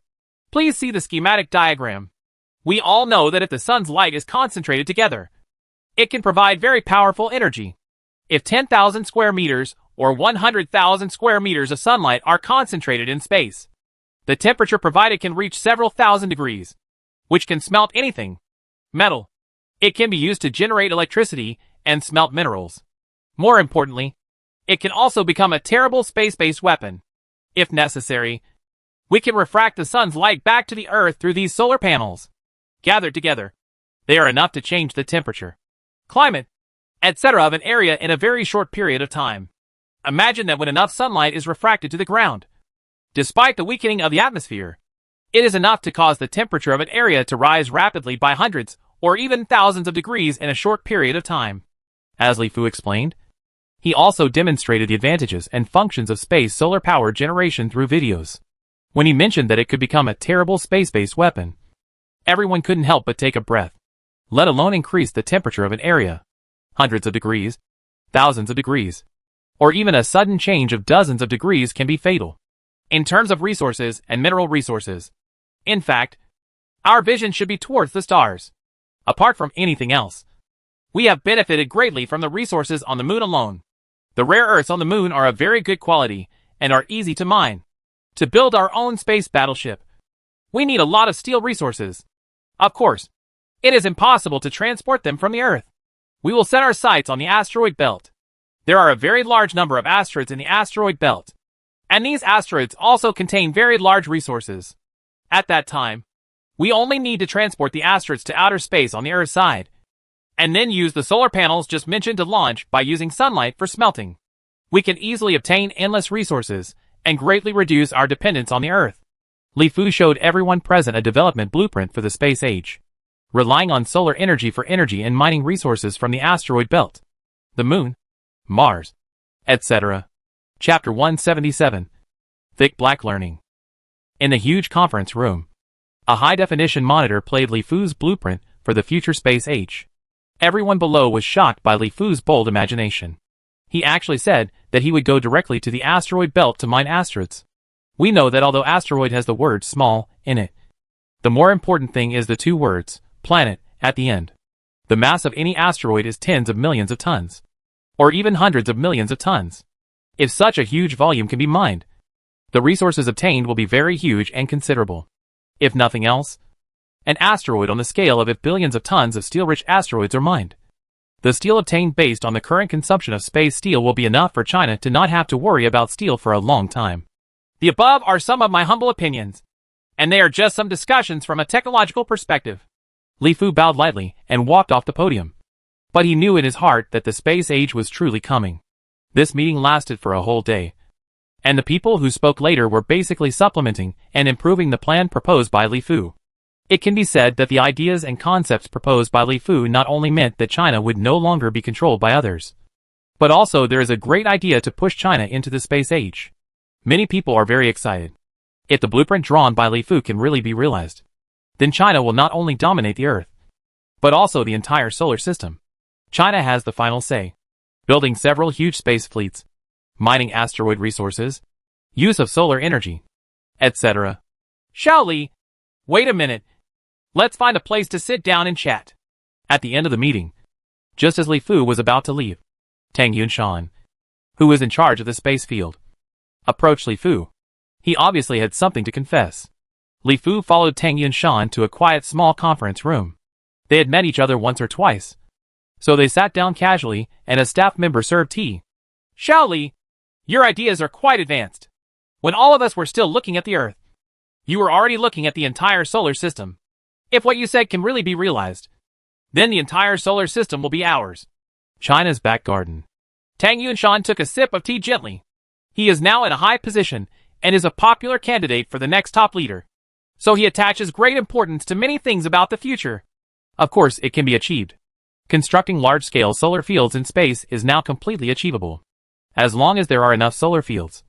Please see the schematic diagram. We all know that if the sun's light is concentrated together, it can provide very powerful energy. If 10,000 square meters or 100,000 square meters of sunlight are concentrated in space, the temperature provided can reach several thousand degrees, which can smelt anything. Metal. It can be used to generate electricity and smelt minerals. More importantly, it can also become a terrible space-based weapon. If necessary, we can refract the sun's light back to the Earth through these solar panels. Gathered together, they are enough to change the temperature, climate, etc. of an area in a very short period of time. Imagine that when enough sunlight is refracted to the ground, despite the weakening of the atmosphere, it is enough to cause the temperature of an area to rise rapidly by hundreds or even thousands of degrees in a short period of time. As Li Fu explained, he also demonstrated the advantages and functions of space solar power generation through videos. When he mentioned that it could become a terrible space-based weapon, everyone couldn't help but take a breath, let alone increase the temperature of an area. Hundreds of degrees, thousands of degrees, or even a sudden change of dozens of degrees can be fatal. In terms of resources and mineral resources, in fact, our vision should be towards the stars. Apart from anything else, we have benefited greatly from the resources on the moon alone. The rare earths on the moon are of very good quality and are easy to mine. To build our own space battleship, we need a lot of steel resources. Of course, it is impossible to transport them from the Earth. We will set our sights on the asteroid belt. There are a very large number of asteroids in the asteroid belt, and these asteroids also contain very large resources. At that time, we only need to transport the asteroids to outer space on the Earth's side, and then use the solar panels just mentioned to launch by using sunlight for smelting. We can easily obtain endless resources and greatly reduce our dependence on the Earth. Li Fu showed everyone present a development blueprint for the space age, relying on solar energy for energy and mining resources from the asteroid belt, the moon, Mars, etc. Chapter 177. Thick Black Learning. In the huge conference room, a high-definition monitor played Li Fu's blueprint for the future space age. Everyone below was shocked by Li Fu's bold imagination. He actually said that he would go directly to the asteroid belt to mine asteroids. We know that although asteroid has the word small in it, the more important thing is the two words, planet, at the end. The mass of any asteroid is tens of millions of tons, or even hundreds of millions of tons. If such a huge volume can be mined, the resources obtained will be very huge and considerable. If nothing else, an asteroid on the scale of if billions of tons of steel-rich asteroids are mined. The steel obtained based on the current consumption of space steel will be enough for China to not have to worry about steel for a long time. The above are some of my humble opinions, and they are just some discussions from a technological perspective. Li Fu bowed lightly and walked off the podium. But he knew in his heart that the space age was truly coming. This meeting lasted for a whole day, and the people who spoke later were basically supplementing and improving the plan proposed by Li Fu. It can be said that the ideas and concepts proposed by Li Fu not only meant that China would no longer be controlled by others, but also there is a great idea to push China into the space age. Many people are very excited. If the blueprint drawn by Li Fu can really be realized, then China will not only dominate the Earth, but also the entire solar system. China has the final say, building several huge space fleets, mining asteroid resources, use of solar energy, etc. Xiao Li, wait a minute. Let's find a place to sit down and chat. At the end of the meeting, just as Li Fu was about to leave, Tang Yunshan, who was in charge of the space field, approached Li Fu. He obviously had something to confess. Li Fu followed Tang Yunshan to a quiet small conference room. They had met each other once or twice, so they sat down casually and a staff member served tea. Xiao Li, your ideas are quite advanced. When all of us were still looking at the Earth, you were already looking at the entire solar system. If what you said can really be realized, then the entire solar system will be ours. China's back garden. Tang Yunshan took a sip of tea gently. He is now in a high position and is a popular candidate for the next top leader. So he attaches great importance to many things about the future. Of course, it can be achieved. Constructing large-scale solar fields in space is now completely achievable. As long as there are enough solar fields,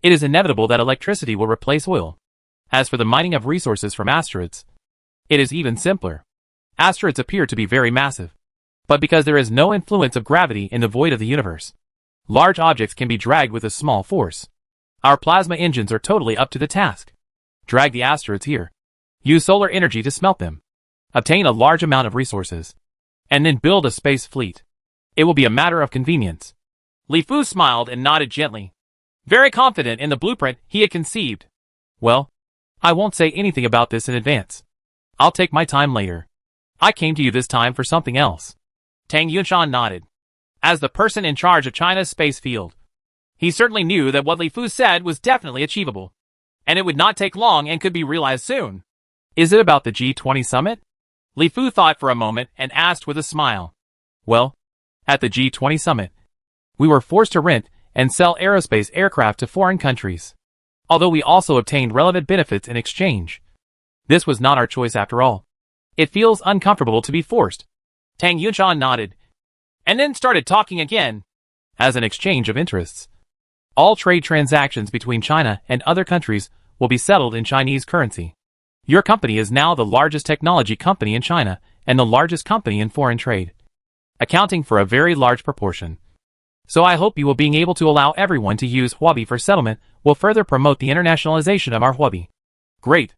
it is inevitable that electricity will replace oil. As for the mining of resources from asteroids, it is even simpler. Asteroids appear to be very massive, but because there is no influence of gravity in the void of the universe, large objects can be dragged with a small force. Our plasma engines are totally up to the task. Drag the asteroids here, use solar energy to smelt them, obtain a large amount of resources, and then build a space fleet. It will be a matter of convenience. Li Fu smiled and nodded gently, very confident in the blueprint he had conceived. Well, I won't say anything about this in advance. I'll take my time later. I came to you this time for something else. Tang Yunshan nodded. As the person in charge of China's space field, he certainly knew that what Li Fu said was definitely achievable, and it would not take long and could be realized soon. Is it about the G20 summit? Li Fu thought for a moment and asked with a smile. Well, at the G20 summit, we were forced to rent and sell aerospace aircraft to foreign countries, although we also obtained relevant benefits in exchange. This was not our choice after all. It feels uncomfortable to be forced. Tang Yunshan nodded, and then started talking again. As an exchange of interests, all trade transactions between China and other countries will be settled in Chinese currency. Your company is now the largest technology company in China and the largest company in foreign trade, accounting for a very large proportion. So I hope you will being able to allow everyone to use Huobi for settlement will further promote the internationalization of our Huobi. Great.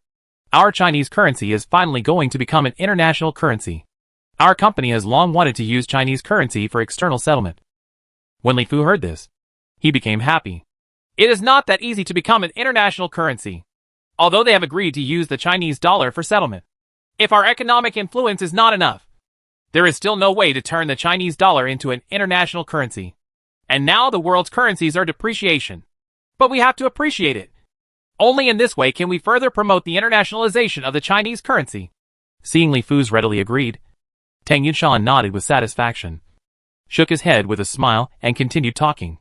Our Chinese currency is finally going to become an international currency. Our company has long wanted to use Chinese currency for external settlement. When Li Fu heard this, he became happy. It is not that easy to become an international currency, although they have agreed to use the Chinese dollar for settlement. If our economic influence is not enough, there is still no way to turn the Chinese dollar into an international currency. And now the world's currencies are depreciation. But we have to appreciate it. Only in this way can we further promote the internationalization of the Chinese currency. Seeing Li Fu's readily agreed, Tang Yunshan nodded with satisfaction, shook his head with a smile, and continued talking.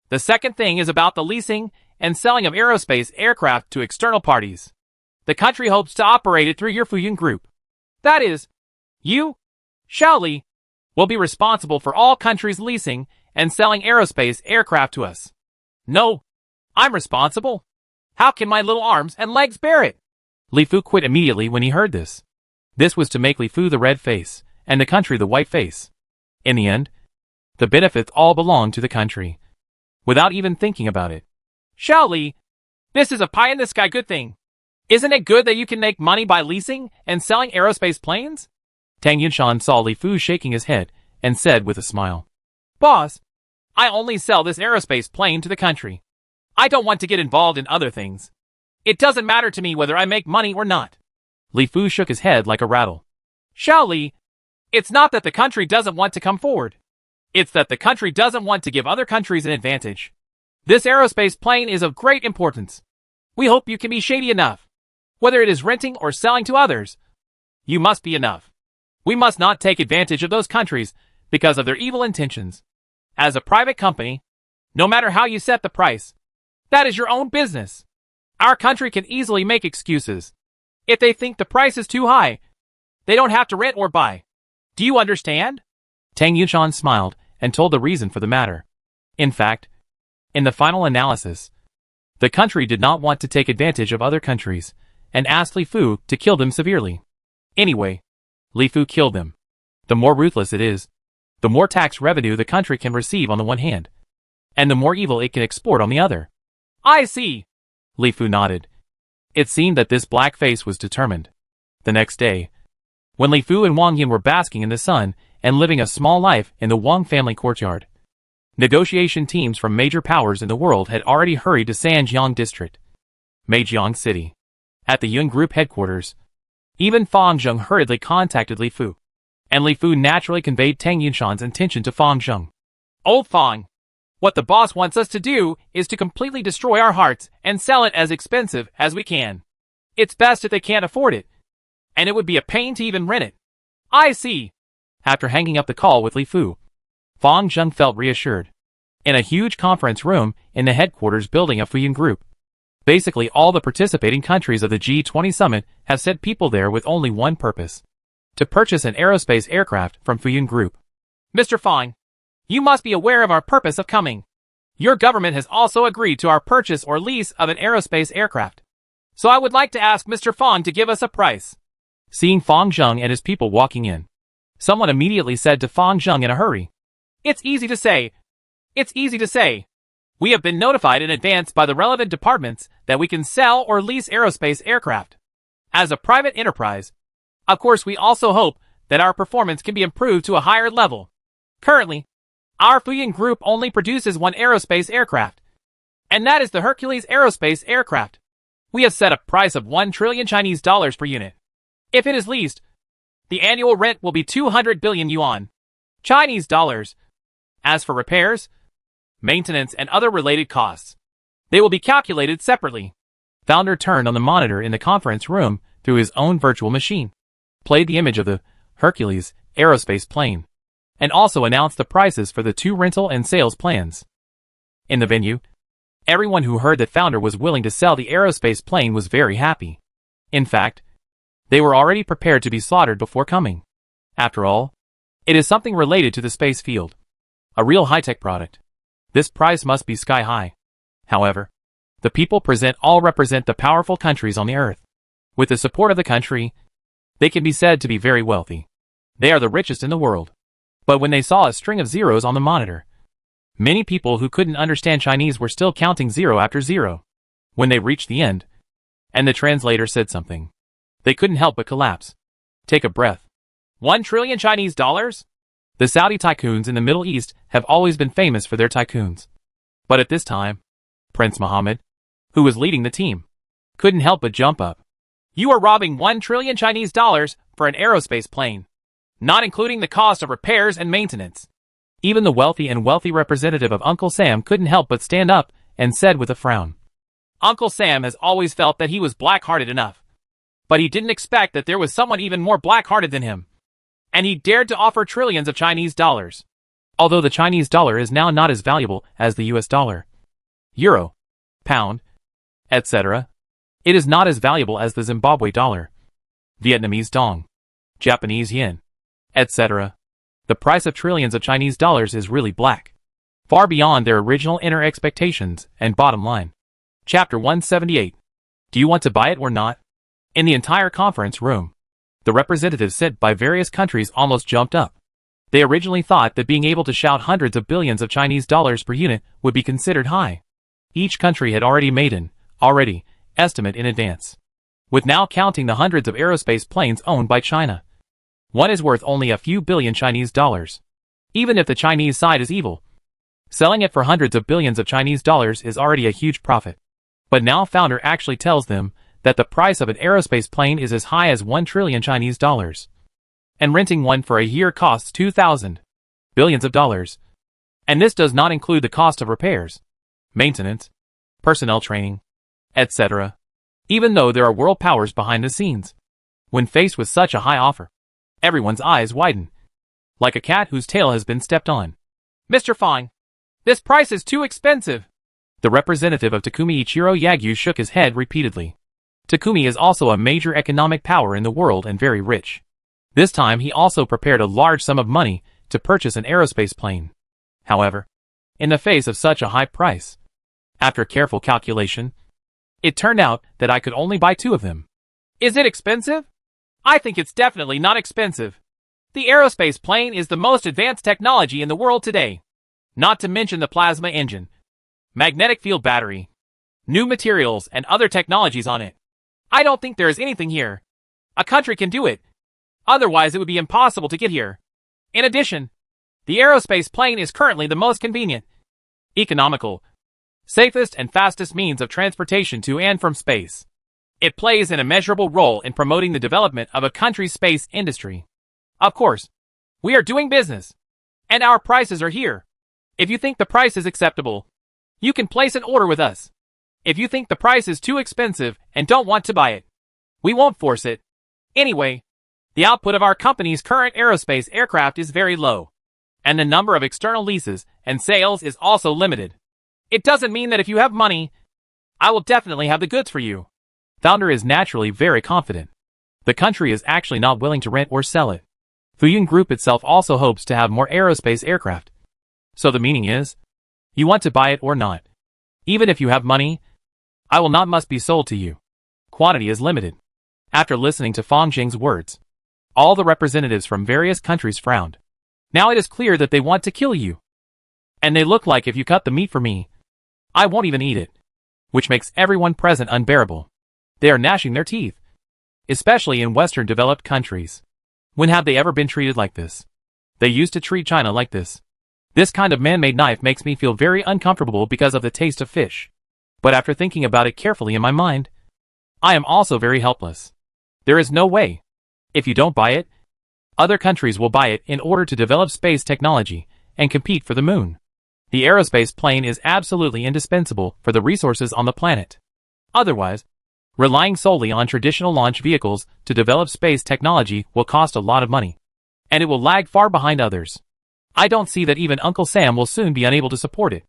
The second thing is about the leasing and selling of aerospace aircraft to external parties. The country hopes to operate it through your Fuyun Group. That is, you, Xiao Li, will be responsible for all countries leasing and selling aerospace aircraft to us. No, I'm responsible. How can my little arms and legs bear it? Li Fu quit immediately when he heard this. This was to make Li Fu the red face, and the country the white face. In the end, the benefits all belong to the country, without even thinking about it. Xiao Li, this is a pie-in-the-sky good thing. Isn't it good that you can make money by leasing and selling aerospace planes? Tang Yunshan saw Li Fu shaking his head, and said with a smile. Boss, I only sell this aerospace plane to the country. I don't want to get involved in other things. It doesn't matter to me whether I make money or not. Li Fu shook his head like a rattle. Xiao Li, it's not that the country doesn't want to come forward. It's that the country doesn't want to give other countries an advantage. This aerospace plane is of great importance. We hope you can be shady enough. Whether it is renting or selling to others, you must be enough. We must not take advantage of those countries because of their evil intentions. As a private company, no matter how you set the price, that is your own business. Our country can easily make excuses. If they think the price is too high, they don't have to rent or buy. Do you understand? Tang Yunshan smiled and told the reason for the matter. In fact, in the final analysis, the country did not want to take advantage of other countries and asked Li Fu to kill them severely. Anyway, Li Fu killed them. The more ruthless it is, the more tax revenue the country can receive on the one hand, and the more evil it can export on the other. I see. Li Fu nodded. It seemed that this black face was determined. The next day, when Li Fu and Wang Yin were basking in the sun and living a small life in the Wang family courtyard, negotiation teams from major powers in the world had already hurried to Sanjiang district, Meijiang city. At the Yun Group headquarters, even Fang Zheng hurriedly contacted Li Fu, and Li Fu naturally conveyed Tang Yunshan's intention to Fang Zheng. Old Fang, what the boss wants us to do is to completely destroy our hearts and sell it as expensive as we can. It's best if they can't afford it, and it would be a pain to even rent it. I see. After hanging up the call with Li Fu, Fang Zheng felt reassured. In a huge conference room in the headquarters building of Fuyun Group, basically all the participating countries of the G20 summit have sent people there with only one purpose: to purchase an aerospace aircraft from Fuyun Group. Mr. Fang, you must be aware of our purpose of coming. Your government has also agreed to our purchase or lease of an aerospace aircraft. So I would like to ask Mr. Fang to give us a price. Seeing Fang Zheng and his people walking in, someone immediately said to Fang Zheng in a hurry, It's easy to say. It's easy to say. We have been notified in advance by the relevant departments that we can sell or lease aerospace aircraft. As a private enterprise, of course we also hope that our performance can be improved to a higher level. Currently, our Fuyun Group only produces one aerospace aircraft, and that is the Hercules aerospace aircraft. We have set a price of 1 trillion Chinese dollars per unit. If it is leased, the annual rent will be 200 billion yuan, Chinese dollars. As for repairs, maintenance, and other related costs, they will be calculated separately. Founder turned on the monitor in the conference room through his own virtual machine, played the image of the Hercules aerospace plane, and also announced the prices for the 2 rental and sales plans. In the venue, everyone who heard that Founder was willing to sell the aerospace plane was very happy. In fact, they were already prepared to be slaughtered before coming. After all, it is something related to the space field, a real high-tech product. This price must be sky-high. However, the people present all represent the powerful countries on the earth. With the support of the country, they can be said to be very wealthy. They are the richest in the world. But when they saw a string of zeros on the monitor, many people who couldn't understand Chinese were still counting 0 after 0. When they reached the end, and the translator said something, they couldn't help but collapse. Take a breath. 1 trillion Chinese dollars? The Saudi tycoons in the Middle East have always been famous for their tycoons. But at this time, Prince Mohammed, who was leading the team, couldn't help but jump up. You are robbing 1 trillion Chinese dollars for an aerospace plane, not including the cost of repairs and maintenance. Even the wealthy representative of Uncle Sam couldn't help but stand up and said with a frown, Uncle Sam has always felt that he was black-hearted enough. But he didn't expect that there was someone even more black-hearted than him. And he dared to offer trillions of Chinese dollars. Although the Chinese dollar is now not as valuable as the US dollar, euro, pound, etc., it is not as valuable as the Zimbabwe dollar, Vietnamese dong, Japanese yen, etc. The price of trillions of Chinese dollars is really black, far beyond their original inner expectations and bottom line. Chapter 178. Do you want to buy it or not? In the entire conference room, the representatives sent by various countries almost jumped up. They originally thought that being able to shout hundreds of billions of Chinese dollars per unit would be considered high. Each country had already made an estimate in advance. With now counting the hundreds of aerospace planes owned by China, one is worth only a few billion Chinese dollars. Even if the Chinese side is evil, Selling it for hundreds of billions of Chinese dollars is already a huge profit. But now founder actually tells them that the price of an aerospace plane is as high as 1 trillion Chinese dollars. And renting one for a year costs 2,000 billions of dollars. And this does not include the cost of repairs, maintenance, personnel training, etc. Even though there are world powers behind the scenes. When faced with such a high offer, everyone's eyes widen, like a cat whose tail has been stepped on. Mr. Fang, this price is too expensive. The representative of Takumi Ichiro Yagyu shook his head repeatedly. Takumi is also a major economic power in the world and very rich. This time he also prepared a large sum of money to purchase an aerospace plane. However, in the face of such a high price, after careful calculation, it turned out that I could only buy 2 of them. Is it expensive? I think it's definitely not expensive. The aerospace plane is the most advanced technology in the world today. Not to mention the plasma engine, magnetic field battery, new materials and other technologies on it. I don't think there is anything here. A country can do it. Otherwise it would be impossible to get here. In addition, the aerospace plane is currently the most convenient, economical, safest and fastest means of transportation to and from space. It plays an immeasurable role in promoting the development of a country's space industry. Of course, we are doing business, and our prices are here. If you think the price is acceptable, you can place an order with us. If you think the price is too expensive and don't want to buy it, we won't force it. Anyway, the output of our company's current aerospace aircraft is very low, and the number of external leases and sales is also limited. It doesn't mean that if you have money, I will definitely have the goods for you. Founder is naturally very confident. The country is actually not willing to rent or sell it. Fuyun Group itself also hopes to have more aerospace aircraft. So the meaning is, you want to buy it or not. Even if you have money, I will not must be sold to you. Quantity is limited. After listening to Fang Jing's words, all the representatives from various countries frowned. Now it is clear that they want to kill you. And they look like if you cut the meat for me, I won't even eat it. Which makes everyone present unbearable. They are gnashing their teeth. Especially in Western developed countries. When have they ever been treated like this? They used to treat China like this. This kind of man-made knife makes me feel very uncomfortable because of the taste of fish. But after thinking about it carefully in my mind, I am also very helpless. There is no way. If you don't buy it, other countries will buy it in order to develop space technology and compete for the moon. The aerospace plane is absolutely indispensable for the resources on the planet. Otherwise, relying solely on traditional launch vehicles to develop space technology will cost a lot of money. And it will lag far behind others. I don't see that even Uncle Sam will soon be unable to support it.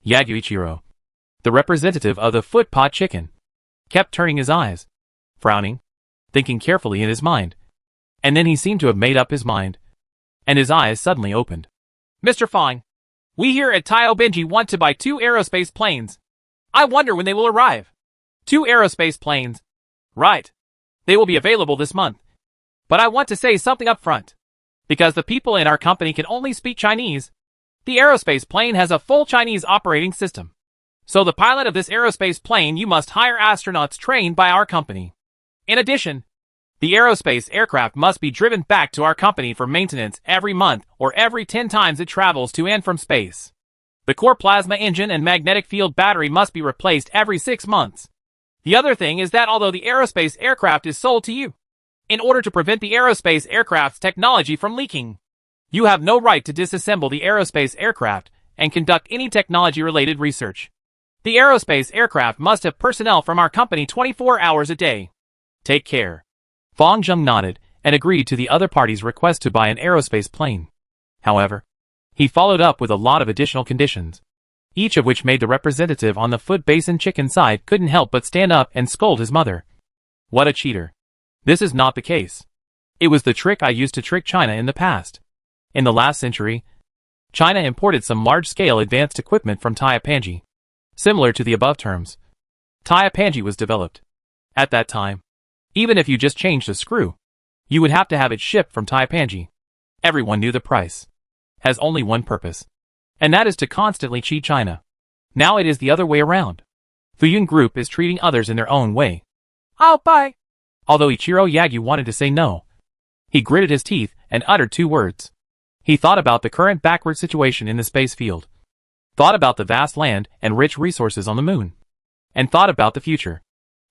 Yagyu Ichiro, the representative of the foot pot chicken, kept turning his eyes, frowning, thinking carefully in his mind. And then he seemed to have made up his mind. And his eyes suddenly opened. Mr. Fang, we here at Taio Benji want to buy 2 aerospace planes. I wonder when they will arrive. 2 aerospace planes. Right. They will be available this month. But I want to say something up front. Because the people in our company can only speak Chinese, the aerospace plane has a full Chinese operating system. So the pilot of this aerospace plane you must hire astronauts trained by our company. In addition, the aerospace aircraft must be driven back to our company for maintenance every month or every 10 times it travels to and from space. The core plasma engine and magnetic field battery must be replaced every 6 months. The other thing is that although the aerospace aircraft is sold to you, in order to prevent the aerospace aircraft's technology from leaking, you have no right to disassemble the aerospace aircraft and conduct any technology-related research. The aerospace aircraft must have personnel from our company 24 hours a day. Take care. Fang Zheng nodded and agreed to the other party's request to buy an aerospace plane. However, he followed up with a lot of additional conditions, each of which made the representative on the foot basin chicken side couldn't help but stand up and scold his mother. What a cheater. This is not the case. It was the trick I used to trick China in the past. In the last century, China imported some large-scale advanced equipment from Taipanji. Similar to the above terms, Taipanji was developed. At that time, even if you just changed a screw, you would have to have it shipped from Taipanji. Everyone knew the price has only one purpose, and that is to constantly cheat China. Now it is the other way around. Fuyun Group is treating others in their own way. I'll buy. Although Ichiro Yagyu wanted to say no, he gritted his teeth and uttered 2 words. He thought about the current backward situation in the space field. thought about the vast land and rich resources on the moon, and thought about the future.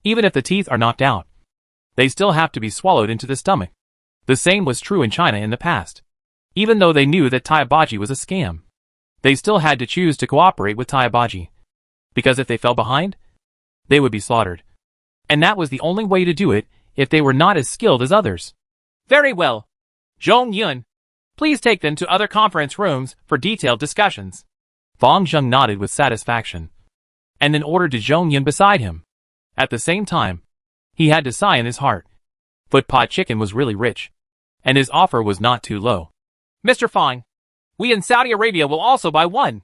Even if the teeth are knocked out, they still have to be swallowed into the stomach. The same was true in China in the past. Even though they knew that Taibaji was a scam, they still had to choose to cooperate with Taibaji, because if they fell behind, they would be slaughtered. And that was the only way to do it if they were not as skilled as others. Very well. Zhong Yun, please take them to other conference rooms for detailed discussions. Fang Zheng nodded with satisfaction, and then ordered to Zhong Yun beside him. At the same time, he had to sigh in his heart. Foot pot chicken was really rich, and his offer was not too low. Mr. Fang, we in Saudi Arabia will also buy one.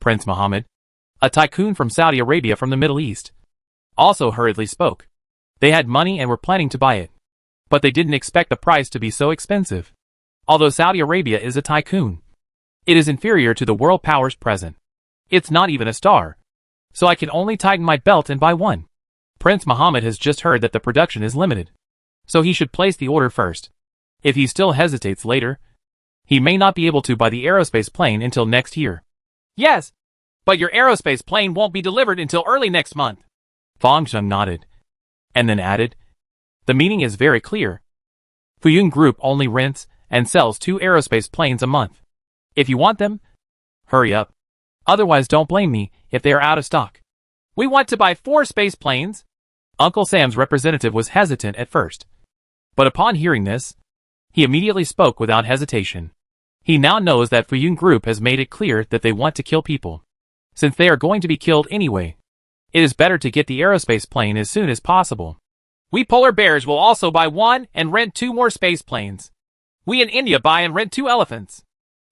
Prince Mohammed, a tycoon from Saudi Arabia from the Middle East, also hurriedly spoke. They had money and were planning to buy it, but they didn't expect the price to be so expensive. Although Saudi Arabia is a tycoon, it is inferior to the world powers present. It's not even a star, so I can only tighten my belt and buy one. Prince Mohammed has just heard that the production is limited, so he should place the order first. If he still hesitates later, he may not be able to buy the aerospace plane until next year. Yes, but your aerospace plane won't be delivered until early next month. Fang Zheng nodded, and then added, the meaning is very clear. Fuyun Group only rents and sells 2 aerospace planes a month. If you want them, hurry up. Otherwise don't blame me if they are out of stock. We want to buy 4 space planes. Uncle Sam's representative was hesitant at first, but upon hearing this, he immediately spoke without hesitation. He now knows that Fuyun Group has made it clear that they want to kill people. Since they are going to be killed anyway, it is better to get the aerospace plane as soon as possible. We polar bears will also buy 1 and rent 2 more space planes. We in India buy and rent 2 elephants.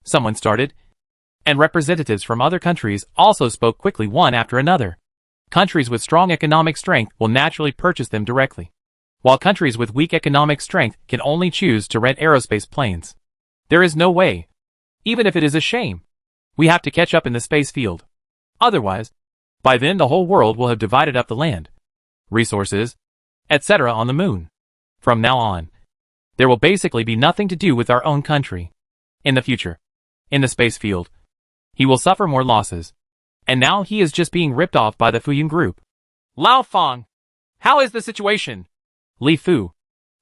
Someone started, and representatives from other countries also spoke quickly one after another. Countries with strong economic strength will naturally purchase them directly, while countries with weak economic strength can only choose to rent aerospace planes. There is no way, even if it is a shame. We have to catch up in the space field. Otherwise, by then the whole world will have divided up the land, resources, etc. on the moon. From now on, there will basically be nothing to do with our own country. In the future, in the space field, he will suffer more losses. And now he is just being ripped off by the Fuyun Group. Lao Fang, how is the situation? Li Fu,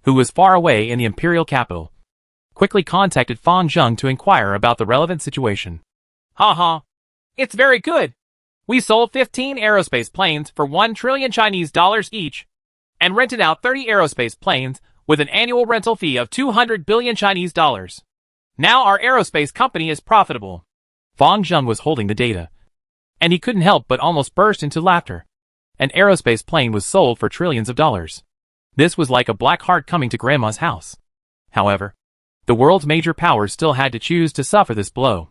who was far away in the imperial capital, quickly contacted Fang Zheng to inquire about the relevant situation. Haha, it's very good. We sold 15 aerospace planes for 1 trillion Chinese dollars each, and rented out 30 aerospace planes with an annual rental fee of 200 billion Chinese dollars. Now our aerospace company is profitable. Fang Zheng was holding the data, and he couldn't help but almost burst into laughter. An aerospace plane was sold for trillions of dollars. This was like a black heart coming to Grandma's house. However, the world's major powers still had to choose to suffer this blow.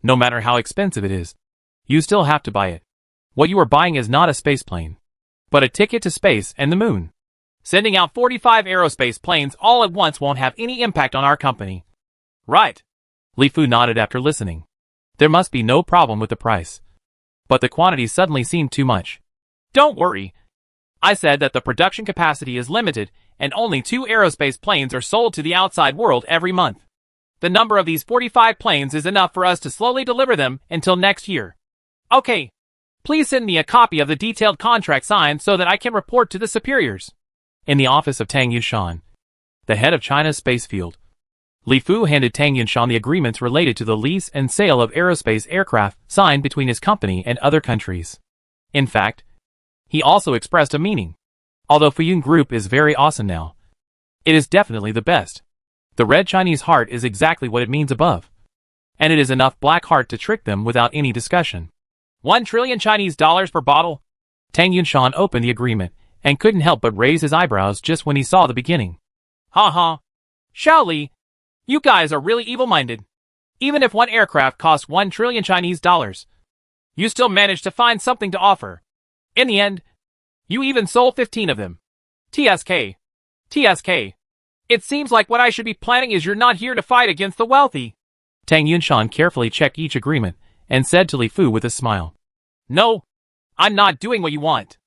No matter how expensive it is, you still have to buy it. What you are buying is not a space plane, but a ticket to space and the moon. Sending out 45 aerospace planes all at once won't have any impact on our company. Right. Li Fu nodded after listening. There must be no problem with the price. But the quantity suddenly seemed too much. Don't worry. I said that the production capacity is limited and only 2 aerospace planes are sold to the outside world every month. The number of these 45 planes is enough for us to slowly deliver them until next year. Okay. Please send me a copy of the detailed contract signed so that I can report to the superiors. In the office of Tang Yunshan, the head of China's space field, Li Fu handed Tang Yunshan the agreements related to the lease and sale of aerospace aircraft signed between his company and other countries. In fact, he also expressed a meaning. Although Fuyun Group is very awesome now, it is definitely the best. The red Chinese heart is exactly what it means above, and it is enough black heart to trick them without any discussion. 1 trillion Chinese dollars per bottle? Tang Yunshan opened the agreement and couldn't help but raise his eyebrows just when he saw the beginning. Ha. Xiao Li, you guys are really evil-minded. Even if one aircraft costs 1 trillion Chinese dollars, you still managed to find something to offer. In the end, you even sold 15 of them. TSK. It seems like what I should be planning is you're not here to fight against the wealthy. Tang Yunshan carefully checked each agreement and said to Li Fu with a smile. No, I'm not doing what you want.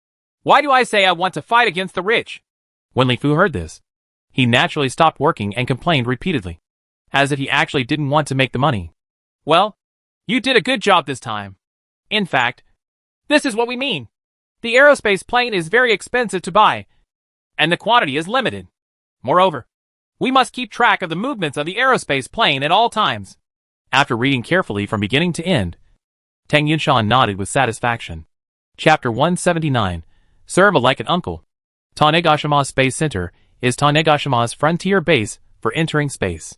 Why do I say I want to fight against the rich? When Li Fu heard this, he naturally stopped working and complained repeatedly, as if he actually didn't want to make the money. Well, you did a good job this time. In fact, this is what we mean. The aerospace plane is very expensive to buy, and the quantity is limited. Moreover, we must keep track of the movements of the aerospace plane at all times. After reading carefully from beginning to end, Tang Yunshan nodded with satisfaction. Chapter 179. Serve like an uncle. Tanegashima Space Center is Tanegashima's frontier base for entering space.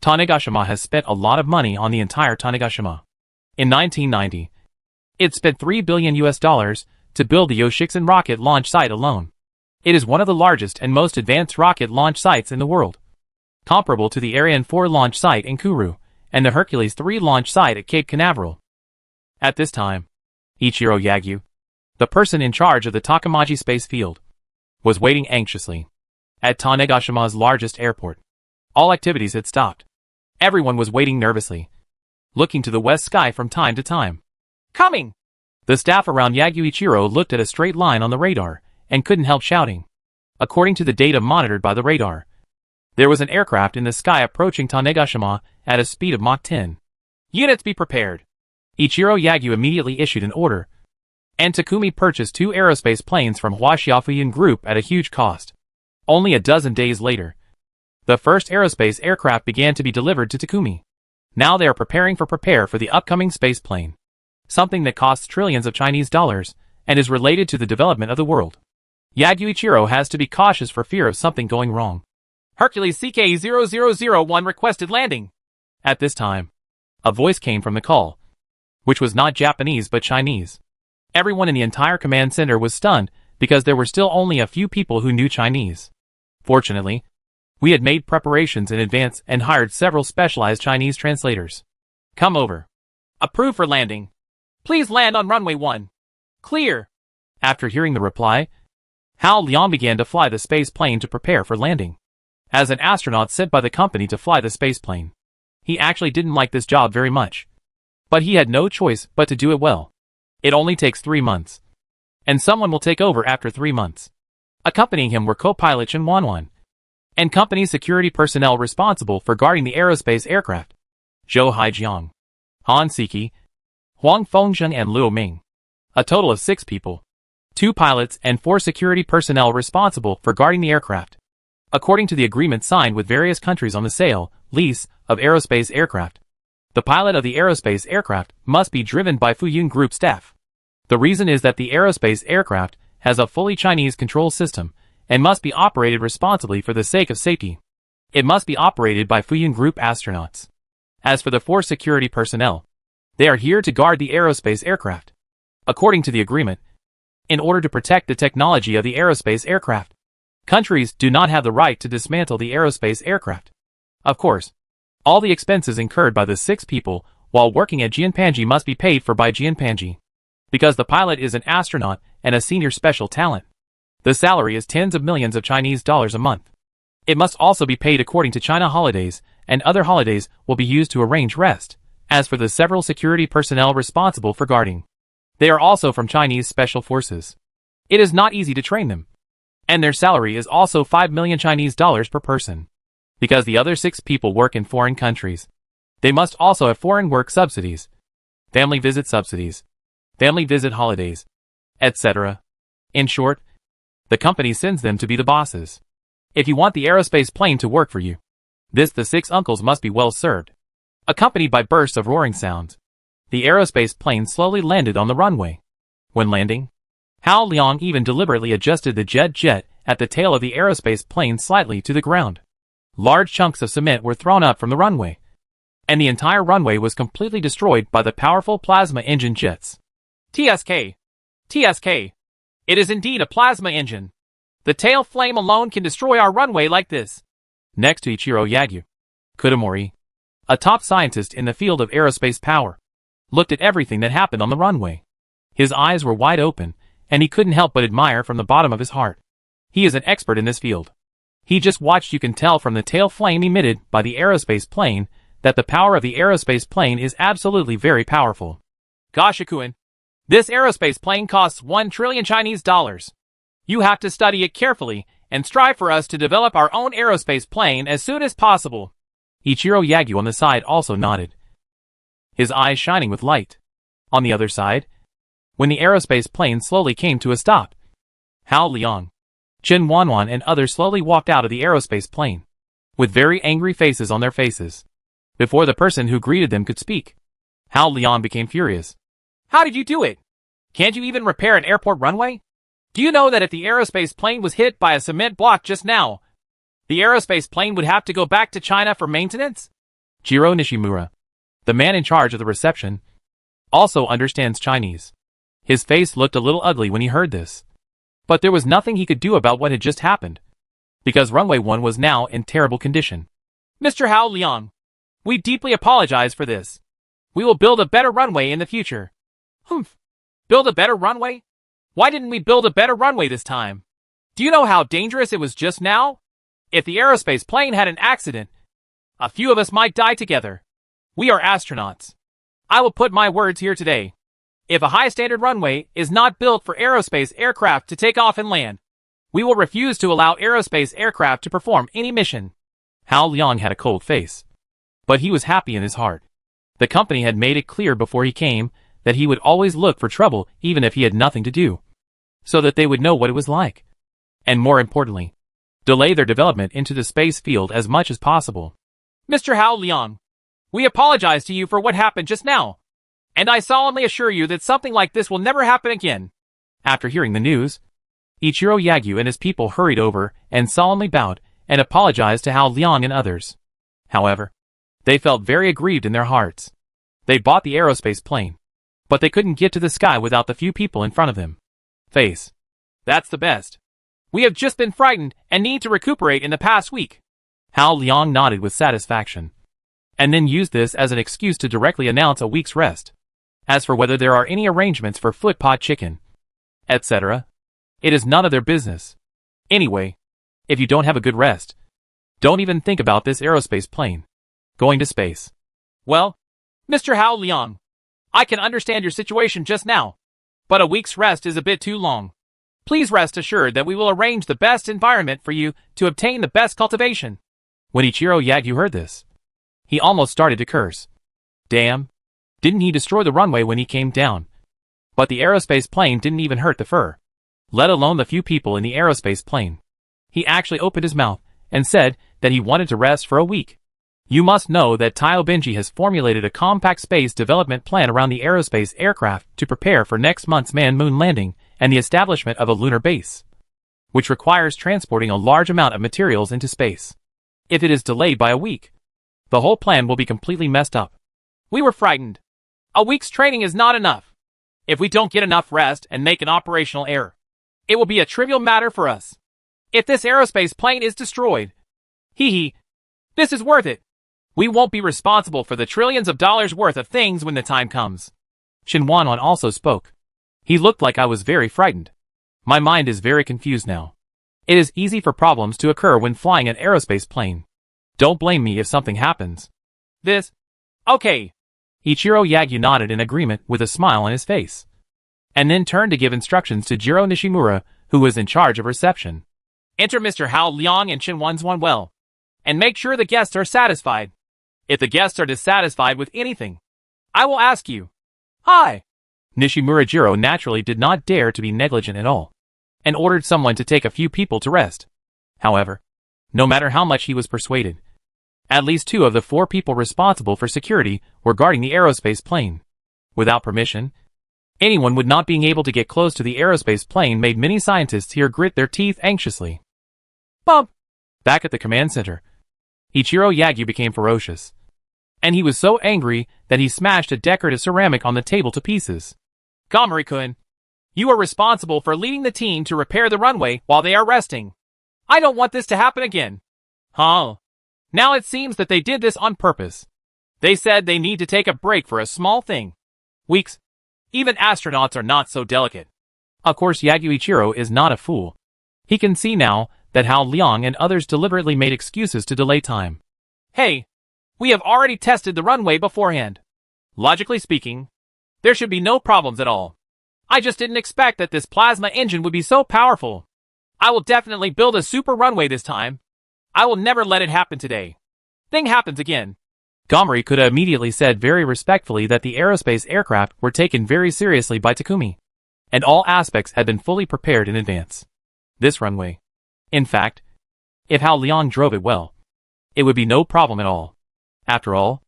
Tanegashima has spent a lot of money on the entire Tanegashima. In 1990, it spent $3 billion to build the Yoshiksen rocket launch site alone. It is one of the largest and most advanced rocket launch sites in the world, comparable to the Ariane 4 launch site in Kourou and the Hercules 3 launch site at Cape Canaveral. At this time, Ichiro Yagyu, the person in charge of the Takamaji space field, was waiting anxiously at Tanegashima's largest airport. All activities had stopped. Everyone was waiting nervously, looking to the west sky from time to time. Coming! The staff around Yagyu Ichiro looked at a straight line on the radar and couldn't help shouting. According to the data monitored by the radar, there was an aircraft in the sky approaching Tanegashima at a speed of Mach 10. Units be prepared. Ichiro Yagyu immediately issued an order, and Takumi purchased 2 aerospace planes from Huashiafuyin Group at a huge cost. Only a dozen days later, the first aerospace aircraft began to be delivered to Takumi. Now they are preparing for the upcoming space plane, something that costs trillions of Chinese dollars and is related to the development of the world. Yagyu Ichiro has to be cautious for fear of something going wrong. Hercules CK0001 requested landing. At this time, a voice came from the call, which was not Japanese but Chinese. Everyone in the entire command center was stunned because there were still only a few people who knew Chinese. Fortunately, we had made preparations in advance and hired several specialized Chinese translators. Come over. Approved for landing. Please land on runway 1. Clear. After hearing the reply, Hao Liang began to fly the space plane to prepare for landing. As an astronaut sent by the company to fly the space plane, he actually didn't like this job very much. But he had no choice but to do it well. It only takes 3 months, and someone will take over after 3 months. Accompanying him were co-pilot Chen Wanwan, and company security personnel responsible for guarding the aerospace aircraft, Zhou Haijiang, Han Siki, Huang Fengzheng and Liu Ming. A total of 6 people, 2 pilots and 4 security personnel responsible for guarding the aircraft. According to the agreement signed with various countries on the sale, lease, of aerospace aircraft, the pilot of the aerospace aircraft must be driven by Fuyun Group staff. The reason is that the aerospace aircraft has a fully Chinese control system and must be operated responsibly for the sake of safety. It must be operated by Fuyun Group astronauts. As for the 4 security personnel, they are here to guard the aerospace aircraft. According to the agreement, in order to protect the technology of the aerospace aircraft, countries do not have the right to dismantle the aerospace aircraft. Of course, all the expenses incurred by the 6 people while working at Jianpanji must be paid for by Jianpanji, because the pilot is an astronaut and a senior special talent. The salary is tens of millions of Chinese dollars a month. It must also be paid according to China holidays, and other holidays will be used to arrange rest. As for the several security personnel responsible for guarding, they are also from Chinese special forces. It is not easy to train them, and their salary is also 5 million Chinese dollars per person. Because the other 6 people work in foreign countries, they must also have foreign work subsidies, family visit holidays, etc. In short, the company sends them to be the bosses. If you want the aerospace plane to work for you, the 6 uncles must be well served. Accompanied by bursts of roaring sounds, the aerospace plane slowly landed on the runway. When landing, Hao Liang even deliberately adjusted the jet at the tail of the aerospace plane slightly to the ground. Large chunks of cement were thrown up from the runway, and the entire runway was completely destroyed by the powerful plasma engine jets. TSK! TSK! It is indeed a plasma engine. The tail flame alone can destroy our runway like this. Next to Ichiro Yagyu, Kudamori, a top scientist in the field of aerospace power, looked at everything that happened on the runway. His eyes were wide open, and he couldn't help but admire from the bottom of his heart. He is an expert in this field. He just watched. You can tell from the tail flame emitted by the aerospace plane that the power of the aerospace plane is absolutely very powerful. Goshikuin, this aerospace plane costs 1 trillion Chinese dollars. You have to study it carefully and strive for us to develop our own aerospace plane as soon as possible. Ichiro Yagyu on the side also nodded, his eyes shining with light. On the other side, when the aerospace plane slowly came to a stop, Hao Liang, Chen Wanwan and others slowly walked out of the aerospace plane, with very angry faces on their faces. Before the person who greeted them could speak, Hao Liang became furious. How did you do it? Can't you even repair an airport runway? Do you know that if the aerospace plane was hit by a cement block just now, the aerospace plane would have to go back to China for maintenance? Jiro Nishimura, the man in charge of the reception, also understands Chinese. His face looked a little ugly when he heard this. But there was nothing he could do about what had just happened, because runway 1 was now in terrible condition. Mr. Hao Liang, we deeply apologize for this. We will build a better runway in the future. Humph. Build a better runway? Why didn't we build a better runway this time? Do you know how dangerous it was just now? If the aerospace plane had an accident, a few of us might die together. We are astronauts. I will put my words here today. If a high-standard runway is not built for aerospace aircraft to take off and land, we will refuse to allow aerospace aircraft to perform any mission. Hao Liang had a cold face, but he was happy in his heart. The company had made it clear before he came that he would always look for trouble even if he had nothing to do, so that they would know what it was like. And more importantly, delay their development into the space field as much as possible. Mr. Hao Liang, we apologize to you for what happened just now, and I solemnly assure you that something like this will never happen again. After hearing the news, Ichiro Yagyu and his people hurried over and solemnly bowed and apologized to Hao Liang and others. However, they felt very aggrieved in their hearts. They bought the aerospace plane, but they couldn't get to the sky without the few people in front of them. Face. That's the best. We have just been frightened and need to recuperate in the past week. Hao Liang nodded with satisfaction, and then used this as an excuse to directly announce a week's rest. As for whether there are any arrangements for foot-pot chicken, etc., it is none of their business. Anyway, if you don't have a good rest, don't even think about this aerospace plane going to space. Well, Mr. Hao Liang, I can understand your situation just now, but a week's rest is a bit too long. Please rest assured that we will arrange the best environment for you to obtain the best cultivation. When Ichiro Yagyu heard this, he almost started to curse. Damn, didn't he destroy the runway when he came down? But the aerospace plane didn't even hurt the fur, let alone the few people in the aerospace plane. He actually opened his mouth and said that he wanted to rest for a week. You must know that Taiyo Benji has formulated a compact space development plan around the aerospace aircraft to prepare for next month's man-moon landing and the establishment of a lunar base, which requires transporting a large amount of materials into space. If it is delayed by a week, the whole plan will be completely messed up. We were frightened. A week's training is not enough. If we don't get enough rest and make an operational error, it will be a trivial matter for us. If this aerospace plane is destroyed, this is worth it. We won't be responsible for the trillions of dollars worth of things when the time comes. Shin Wanwan also spoke. He looked like I was very frightened. My mind is very confused now. It is easy for problems to occur when flying an aerospace plane. Don't blame me if something happens. Okay. Ichiro Yagyu nodded in agreement with a smile on his face, and then turned to give instructions to Jiro Nishimura, who was in charge of reception. Enter Mr. Hao Liang and Chen Wanwan well, and make sure the guests are satisfied. If the guests are dissatisfied with anything, I will ask you. Hi! Nishimura Jiro naturally did not dare to be negligent at all, and ordered someone to take a few people to rest. However, no matter how much he was persuaded, at least 2 of the 4 people responsible for security were guarding the aerospace plane. Without permission, anyone would not being able to get close to the aerospace plane made many scientists here grit their teeth anxiously. Bump! Back at the command center, Ichiro Yagyu became ferocious, and he was so angry that he smashed a decorative ceramic on the table to pieces. Gamari-kun, you are responsible for leading the team to repair the runway while they are resting. I don't want this to happen again. Huh? Now it seems that they did this on purpose. They said they need to take a break for a small thing. Weeks. Even astronauts are not so delicate. Of course Yagyu Ichiro is not a fool. He can see now that Hao Liang and others deliberately made excuses to delay time. Hey, we have already tested the runway beforehand. Logically speaking, there should be no problems at all. I just didn't expect that this plasma engine would be so powerful. I will definitely build a super runway this time. I will never let it happen today. Thing happens again. Gomery could have immediately said very respectfully that the aerospace aircraft were taken very seriously by Takumi, and all aspects had been fully prepared in advance. This runway. In fact, if Hao Liang drove it well, it would be no problem at all. After all,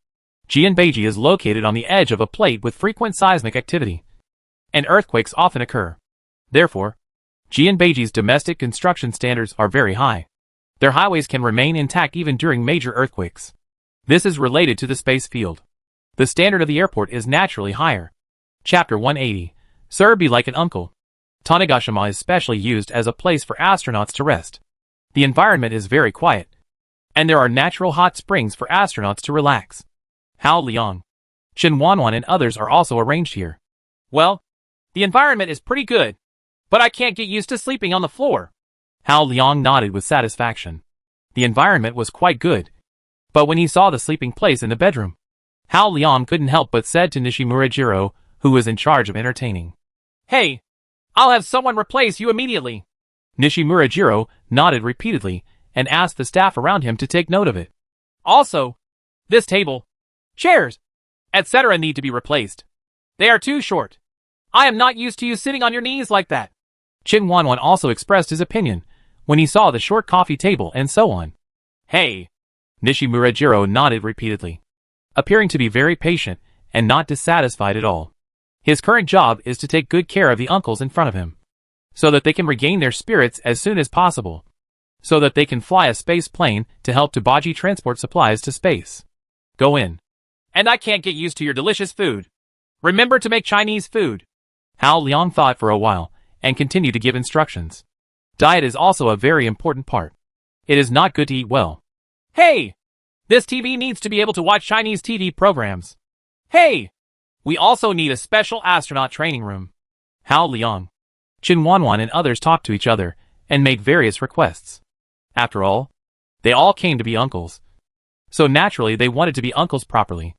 Jianbeiji is located on the edge of a plate with frequent seismic activity, and earthquakes often occur. Therefore, Jianbeiji's domestic construction standards are very high. Their highways can remain intact even during major earthquakes. This is related to the space field. The standard of the airport is naturally higher. Chapter 180. Sir, be like an uncle. Tanegashima is specially used as a place for astronauts to rest. The environment is very quiet, and there are natural hot springs for astronauts to relax. Hao Liang, Chen Wanwan and others are also arranged here. Well, the environment is pretty good, but I can't get used to sleeping on the floor. Hao Liang nodded with satisfaction. The environment was quite good, but when he saw the sleeping place in the bedroom, Hao Liang couldn't help but said to Nishimura Jiro, who was in charge of entertaining, "Hey, I'll have someone replace you immediately." Nishimura Jiro nodded repeatedly and asked the staff around him to take note of it. Also, this table, chairs, etc. need to be replaced. They are too short. I am not used to you sitting on your knees like that. Chen Wanwan also expressed his opinion when he saw the short coffee table and so on. Hey, Nishimura Jiro nodded repeatedly, appearing to be very patient and not dissatisfied at all. His current job is to take good care of the uncles in front of him, so that they can regain their spirits as soon as possible, so that they can fly a space plane to help Tobaji transport supplies to space. Go in. And I can't get used to your delicious food. Remember to make Chinese food. Hao Liang thought for a while and continued to give instructions. Diet is also a very important part. It is not good to eat well. Hey! This TV needs to be able to watch Chinese TV programs. Hey! We also need a special astronaut training room. Hao Liang, Chen Wanwan and others talked to each other and made various requests. After all, they all came to be uncles. So naturally they wanted to be uncles properly.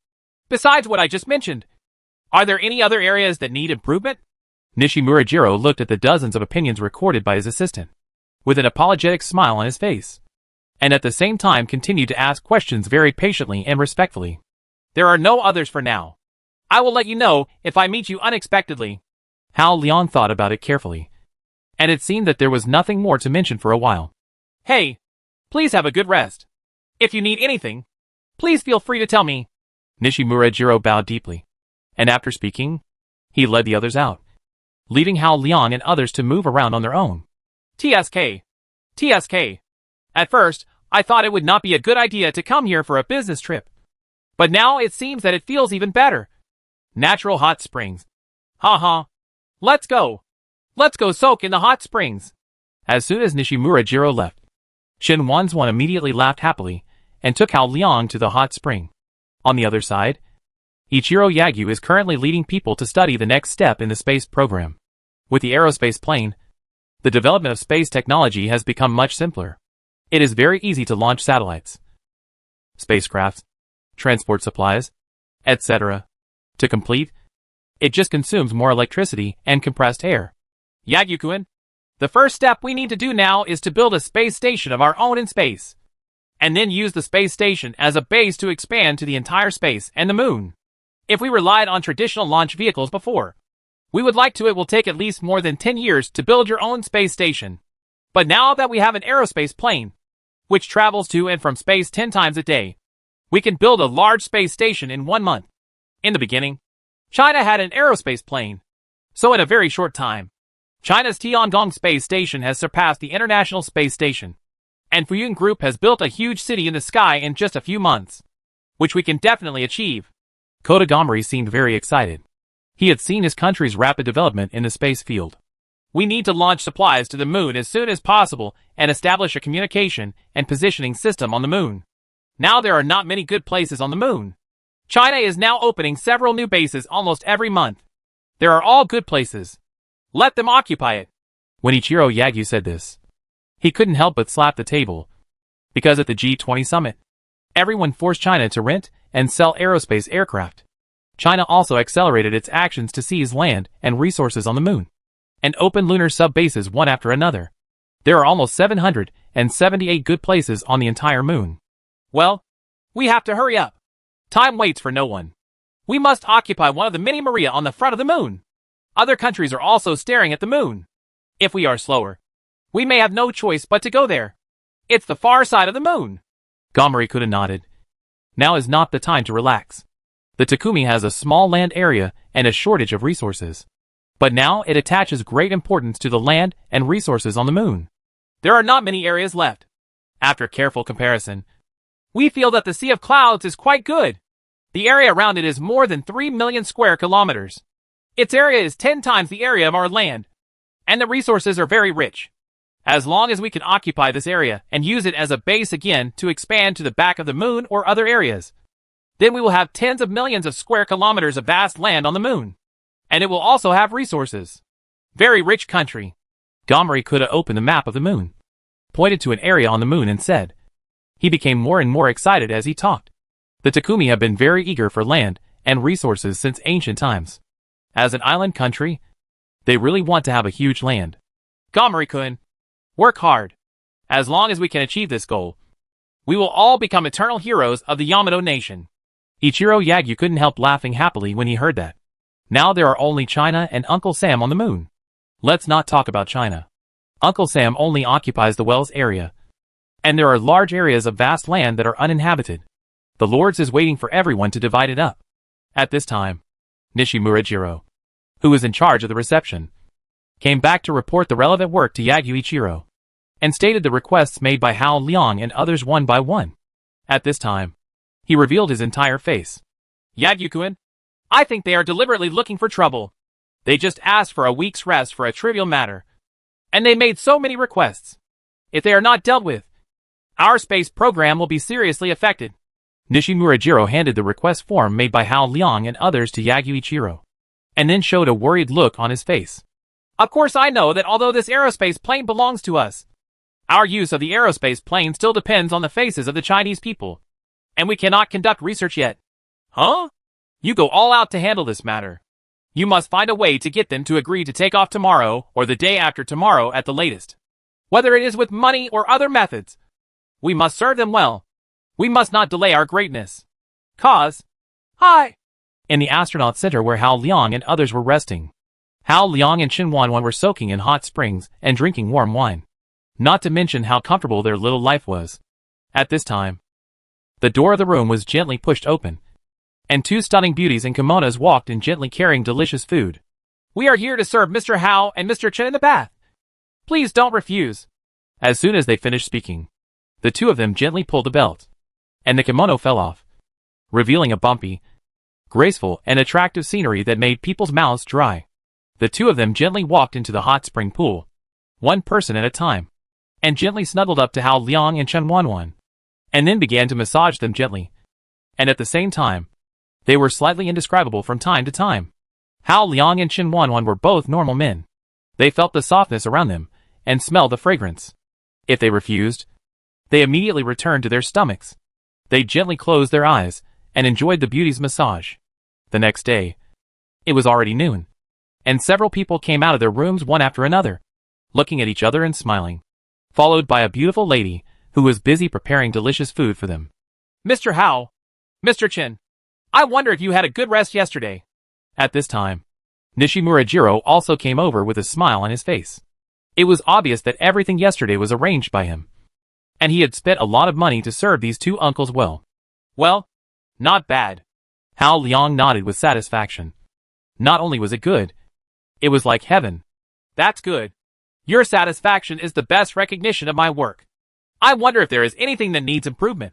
Besides what I just mentioned, are there any other areas that need improvement? Nishimura Jiro looked at the dozens of opinions recorded by his assistant, with an apologetic smile on his face, and at the same time continued to ask questions very patiently and respectfully. There are no others for now. I will let you know if I meet you unexpectedly. Hao Liang thought about it carefully, and it seemed that there was nothing more to mention for a while. Hey, please have a good rest. If you need anything, please feel free to tell me. Nishimura Jiro bowed deeply, and after speaking, he led the others out, leaving Hao Liang and others to move around on their own. TSK. At first, I thought it would not be a good idea to come here for a business trip. But now it seems that it feels even better. Natural hot springs. Haha. Let's go. Let's go soak in the hot springs. As soon as Nishimura Jiro left, Chen Wanzwan immediately laughed happily and took Hao Liang to the hot spring. On the other side, Ichiro Yagyu is currently leading people to study the next step in the space program. With the aerospace plane, the development of space technology has become much simpler. It is very easy to launch satellites, spacecrafts, transport supplies, etc. To complete, it just consumes more electricity and compressed air. Yagyu-kun, the first step we need to do now is to build a space station of our own in space, and then use the space station as a base to expand to the entire space and the moon. If we relied on traditional launch vehicles before, we would like to it will take at least more than 10 years to build your own space station. But now that we have an aerospace plane, which travels to and from space 10 times a day, we can build a large space station in 1 month. In the beginning, China had an aerospace plane. So in a very short time, China's Tiangong space station has surpassed the International Space Station. And Fuyun Group has built a huge city in the sky in just a few months, which we can definitely achieve. Kota Gomery seemed very excited. He had seen his country's rapid development in the space field. We need to launch supplies to the moon as soon as possible and establish a communication and positioning system on the moon. Now there are not many good places on the moon. China is now opening several new bases almost every month. There are all good places. Let them occupy it. When Ichiro Yagyu said this, he couldn't help but slap the table, because at the G20 summit, everyone forced China to rent and sell aerospace aircraft. China also accelerated its actions to seize land and resources on the moon, and open lunar sub-bases one after another. There are almost 778 good places on the entire moon. Well, we have to hurry up. Time waits for no one. We must occupy one of the mini Maria on the front of the moon. Other countries are also staring at the moon. If we are slower, we may have no choice but to go there. It's the far side of the moon. Gamari could have nodded. Now is not the time to relax. The Takumi has a small land area and a shortage of resources. But now it attaches great importance to the land and resources on the moon. There are not many areas left. After careful comparison, we feel that the Sea of Clouds is quite good. The area around it is more than 3 million square kilometers. Its area is 10 times the area of our land, and the resources are very rich. As long as we can occupy this area and use it as a base again to expand to the back of the moon or other areas, then we will have tens of millions of square kilometers of vast land on the moon. And it will also have resources. Very rich country. Gamari could have opened the map of the moon, pointed to an area on the moon and said. He became more and more excited as he talked. The Takumi have been very eager for land and resources since ancient times. As an island country, they really want to have a huge land. Gamari-kun, work hard. As long as we can achieve this goal, we will all become eternal heroes of the Yamato nation. Ichiro Yagyu couldn't help laughing happily when he heard that. Now there are only China and Uncle Sam on the moon. Let's not talk about China. Uncle Sam only occupies the Wells area. And there are large areas of vast land that are uninhabited. The Lords is waiting for everyone to divide it up. At this time, Nishimura Jiro, who was in charge of the reception, came back to report the relevant work to Yagyu Ichiro, and stated the requests made by Hao Liang and others one by one. At this time, he revealed his entire face. Yagyu-kun, I think they are deliberately looking for trouble. They just asked for a week's rest for a trivial matter. And they made so many requests. If they are not dealt with, our space program will be seriously affected. Nishimura Jiro handed the request form made by Hao Liang and others to Yagyu Ichiro, and then showed a worried look on his face. Of course I know that although this aerospace plane belongs to us, our use of the aerospace plane still depends on the faces of the Chinese people. And we cannot conduct research yet. Huh? You go all out to handle this matter. You must find a way to get them to agree to take off tomorrow or the day after tomorrow at the latest. Whether it is with money or other methods, we must serve them well. We must not delay our greatness. Cause, hi! In the astronaut center where Hao Liang and others were resting, Hao Liang and Chen Wanwan were soaking in hot springs and drinking warm wine. Not to mention how comfortable their little life was. At this time, the door of the room was gently pushed open, and two stunning beauties in kimonos walked in gently carrying delicious food. We are here to serve Mr. Hao and Mr. Chen in the bath. Please don't refuse. As soon as they finished speaking, the two of them gently pulled the belt, and the kimono fell off, revealing a bumpy, graceful, and attractive scenery that made people's mouths dry. The two of them gently walked into the hot spring pool, one person at a time, and gently snuggled up to Hao Liang and Chen Wanwan, and then began to massage them gently. And at the same time, they were slightly indescribable from time to time. Hao Liang and Chen Wanwan were both normal men. They felt the softness around them, and smelled the fragrance. If they refused, they immediately returned to their stomachs. They gently closed their eyes, and enjoyed the beauty's massage. The next day, it was already noon, and several people came out of their rooms one after another, looking at each other and smiling, followed by a beautiful lady, who was busy preparing delicious food for them. Mr. Hao, Mr. Chen, I wonder if you had a good rest yesterday. At this time, Nishimura Jiro also came over with a smile on his face. It was obvious that everything yesterday was arranged by him, and he had spent a lot of money to serve these two uncles well. Well, not bad. Hao Liang nodded with satisfaction. Not only was it good, it was like heaven. That's good. Your satisfaction is the best recognition of my work. I wonder if there is anything that needs improvement.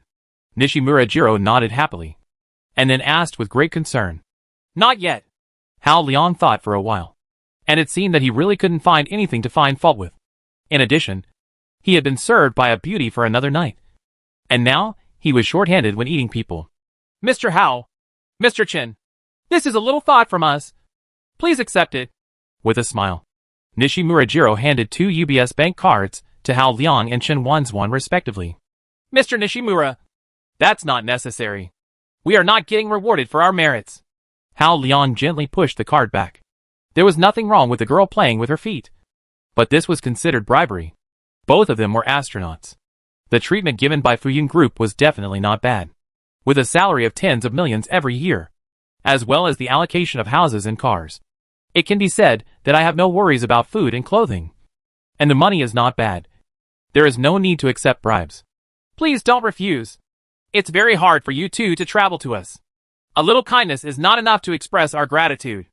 Nishimura Jiro nodded happily, and then asked with great concern. Not yet. Hao Liang thought for a while, and it seemed that he really couldn't find anything to find fault with. In addition, he had been served by a beauty for another night, and now he was short-handed when eating people. Mr. Hao, Mr. Chen, this is a little thought from us. Please accept it. With a smile, Nishimura Jiro handed two UBS bank cards to Hao Liang and Chen Wanzwan respectively. Mr. Nishimura, that's not necessary. We are not getting rewarded for our merits. Hao Liang gently pushed the card back. There was nothing wrong with the girl playing with her feet, but this was considered bribery. Both of them were astronauts. The treatment given by Fuyun Group was definitely not bad. with a salary of tens of millions every year, as well as the allocation of houses and cars. It can be said that I have no worries about food and clothing. And the money is not bad. There is no need to accept bribes. Please don't refuse. It's very hard for you two to travel to us. A little kindness is not enough to express our gratitude.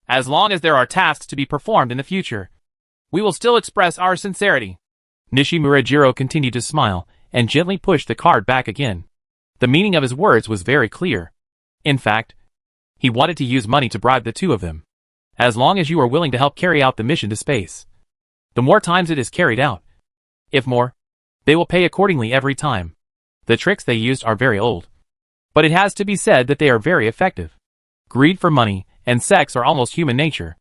As long as there are tasks to be performed in the future, we will still express our sincerity. Nishimura continued to smile and gently pushed the card back again. The meaning of his words was very clear. In fact, he wanted to use money to bribe the two of them. As long as you are willing to help carry out the mission to space, the more times it is carried out, if more, they will pay accordingly every time. The tricks they used are very old, but it has to be said that they are very effective. Greed for money and sex are almost human nature.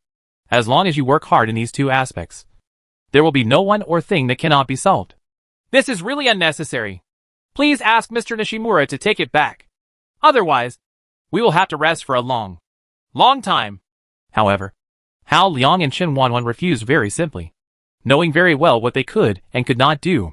As long as you work hard in these two aspects, there will be no one or thing that cannot be solved. This is really unnecessary. Please ask Mr. Nishimura to take it back. Otherwise, we will have to rest for a long time. However, Hao Liang and Chen Wanwan refused very simply, knowing very well what they could and could not do.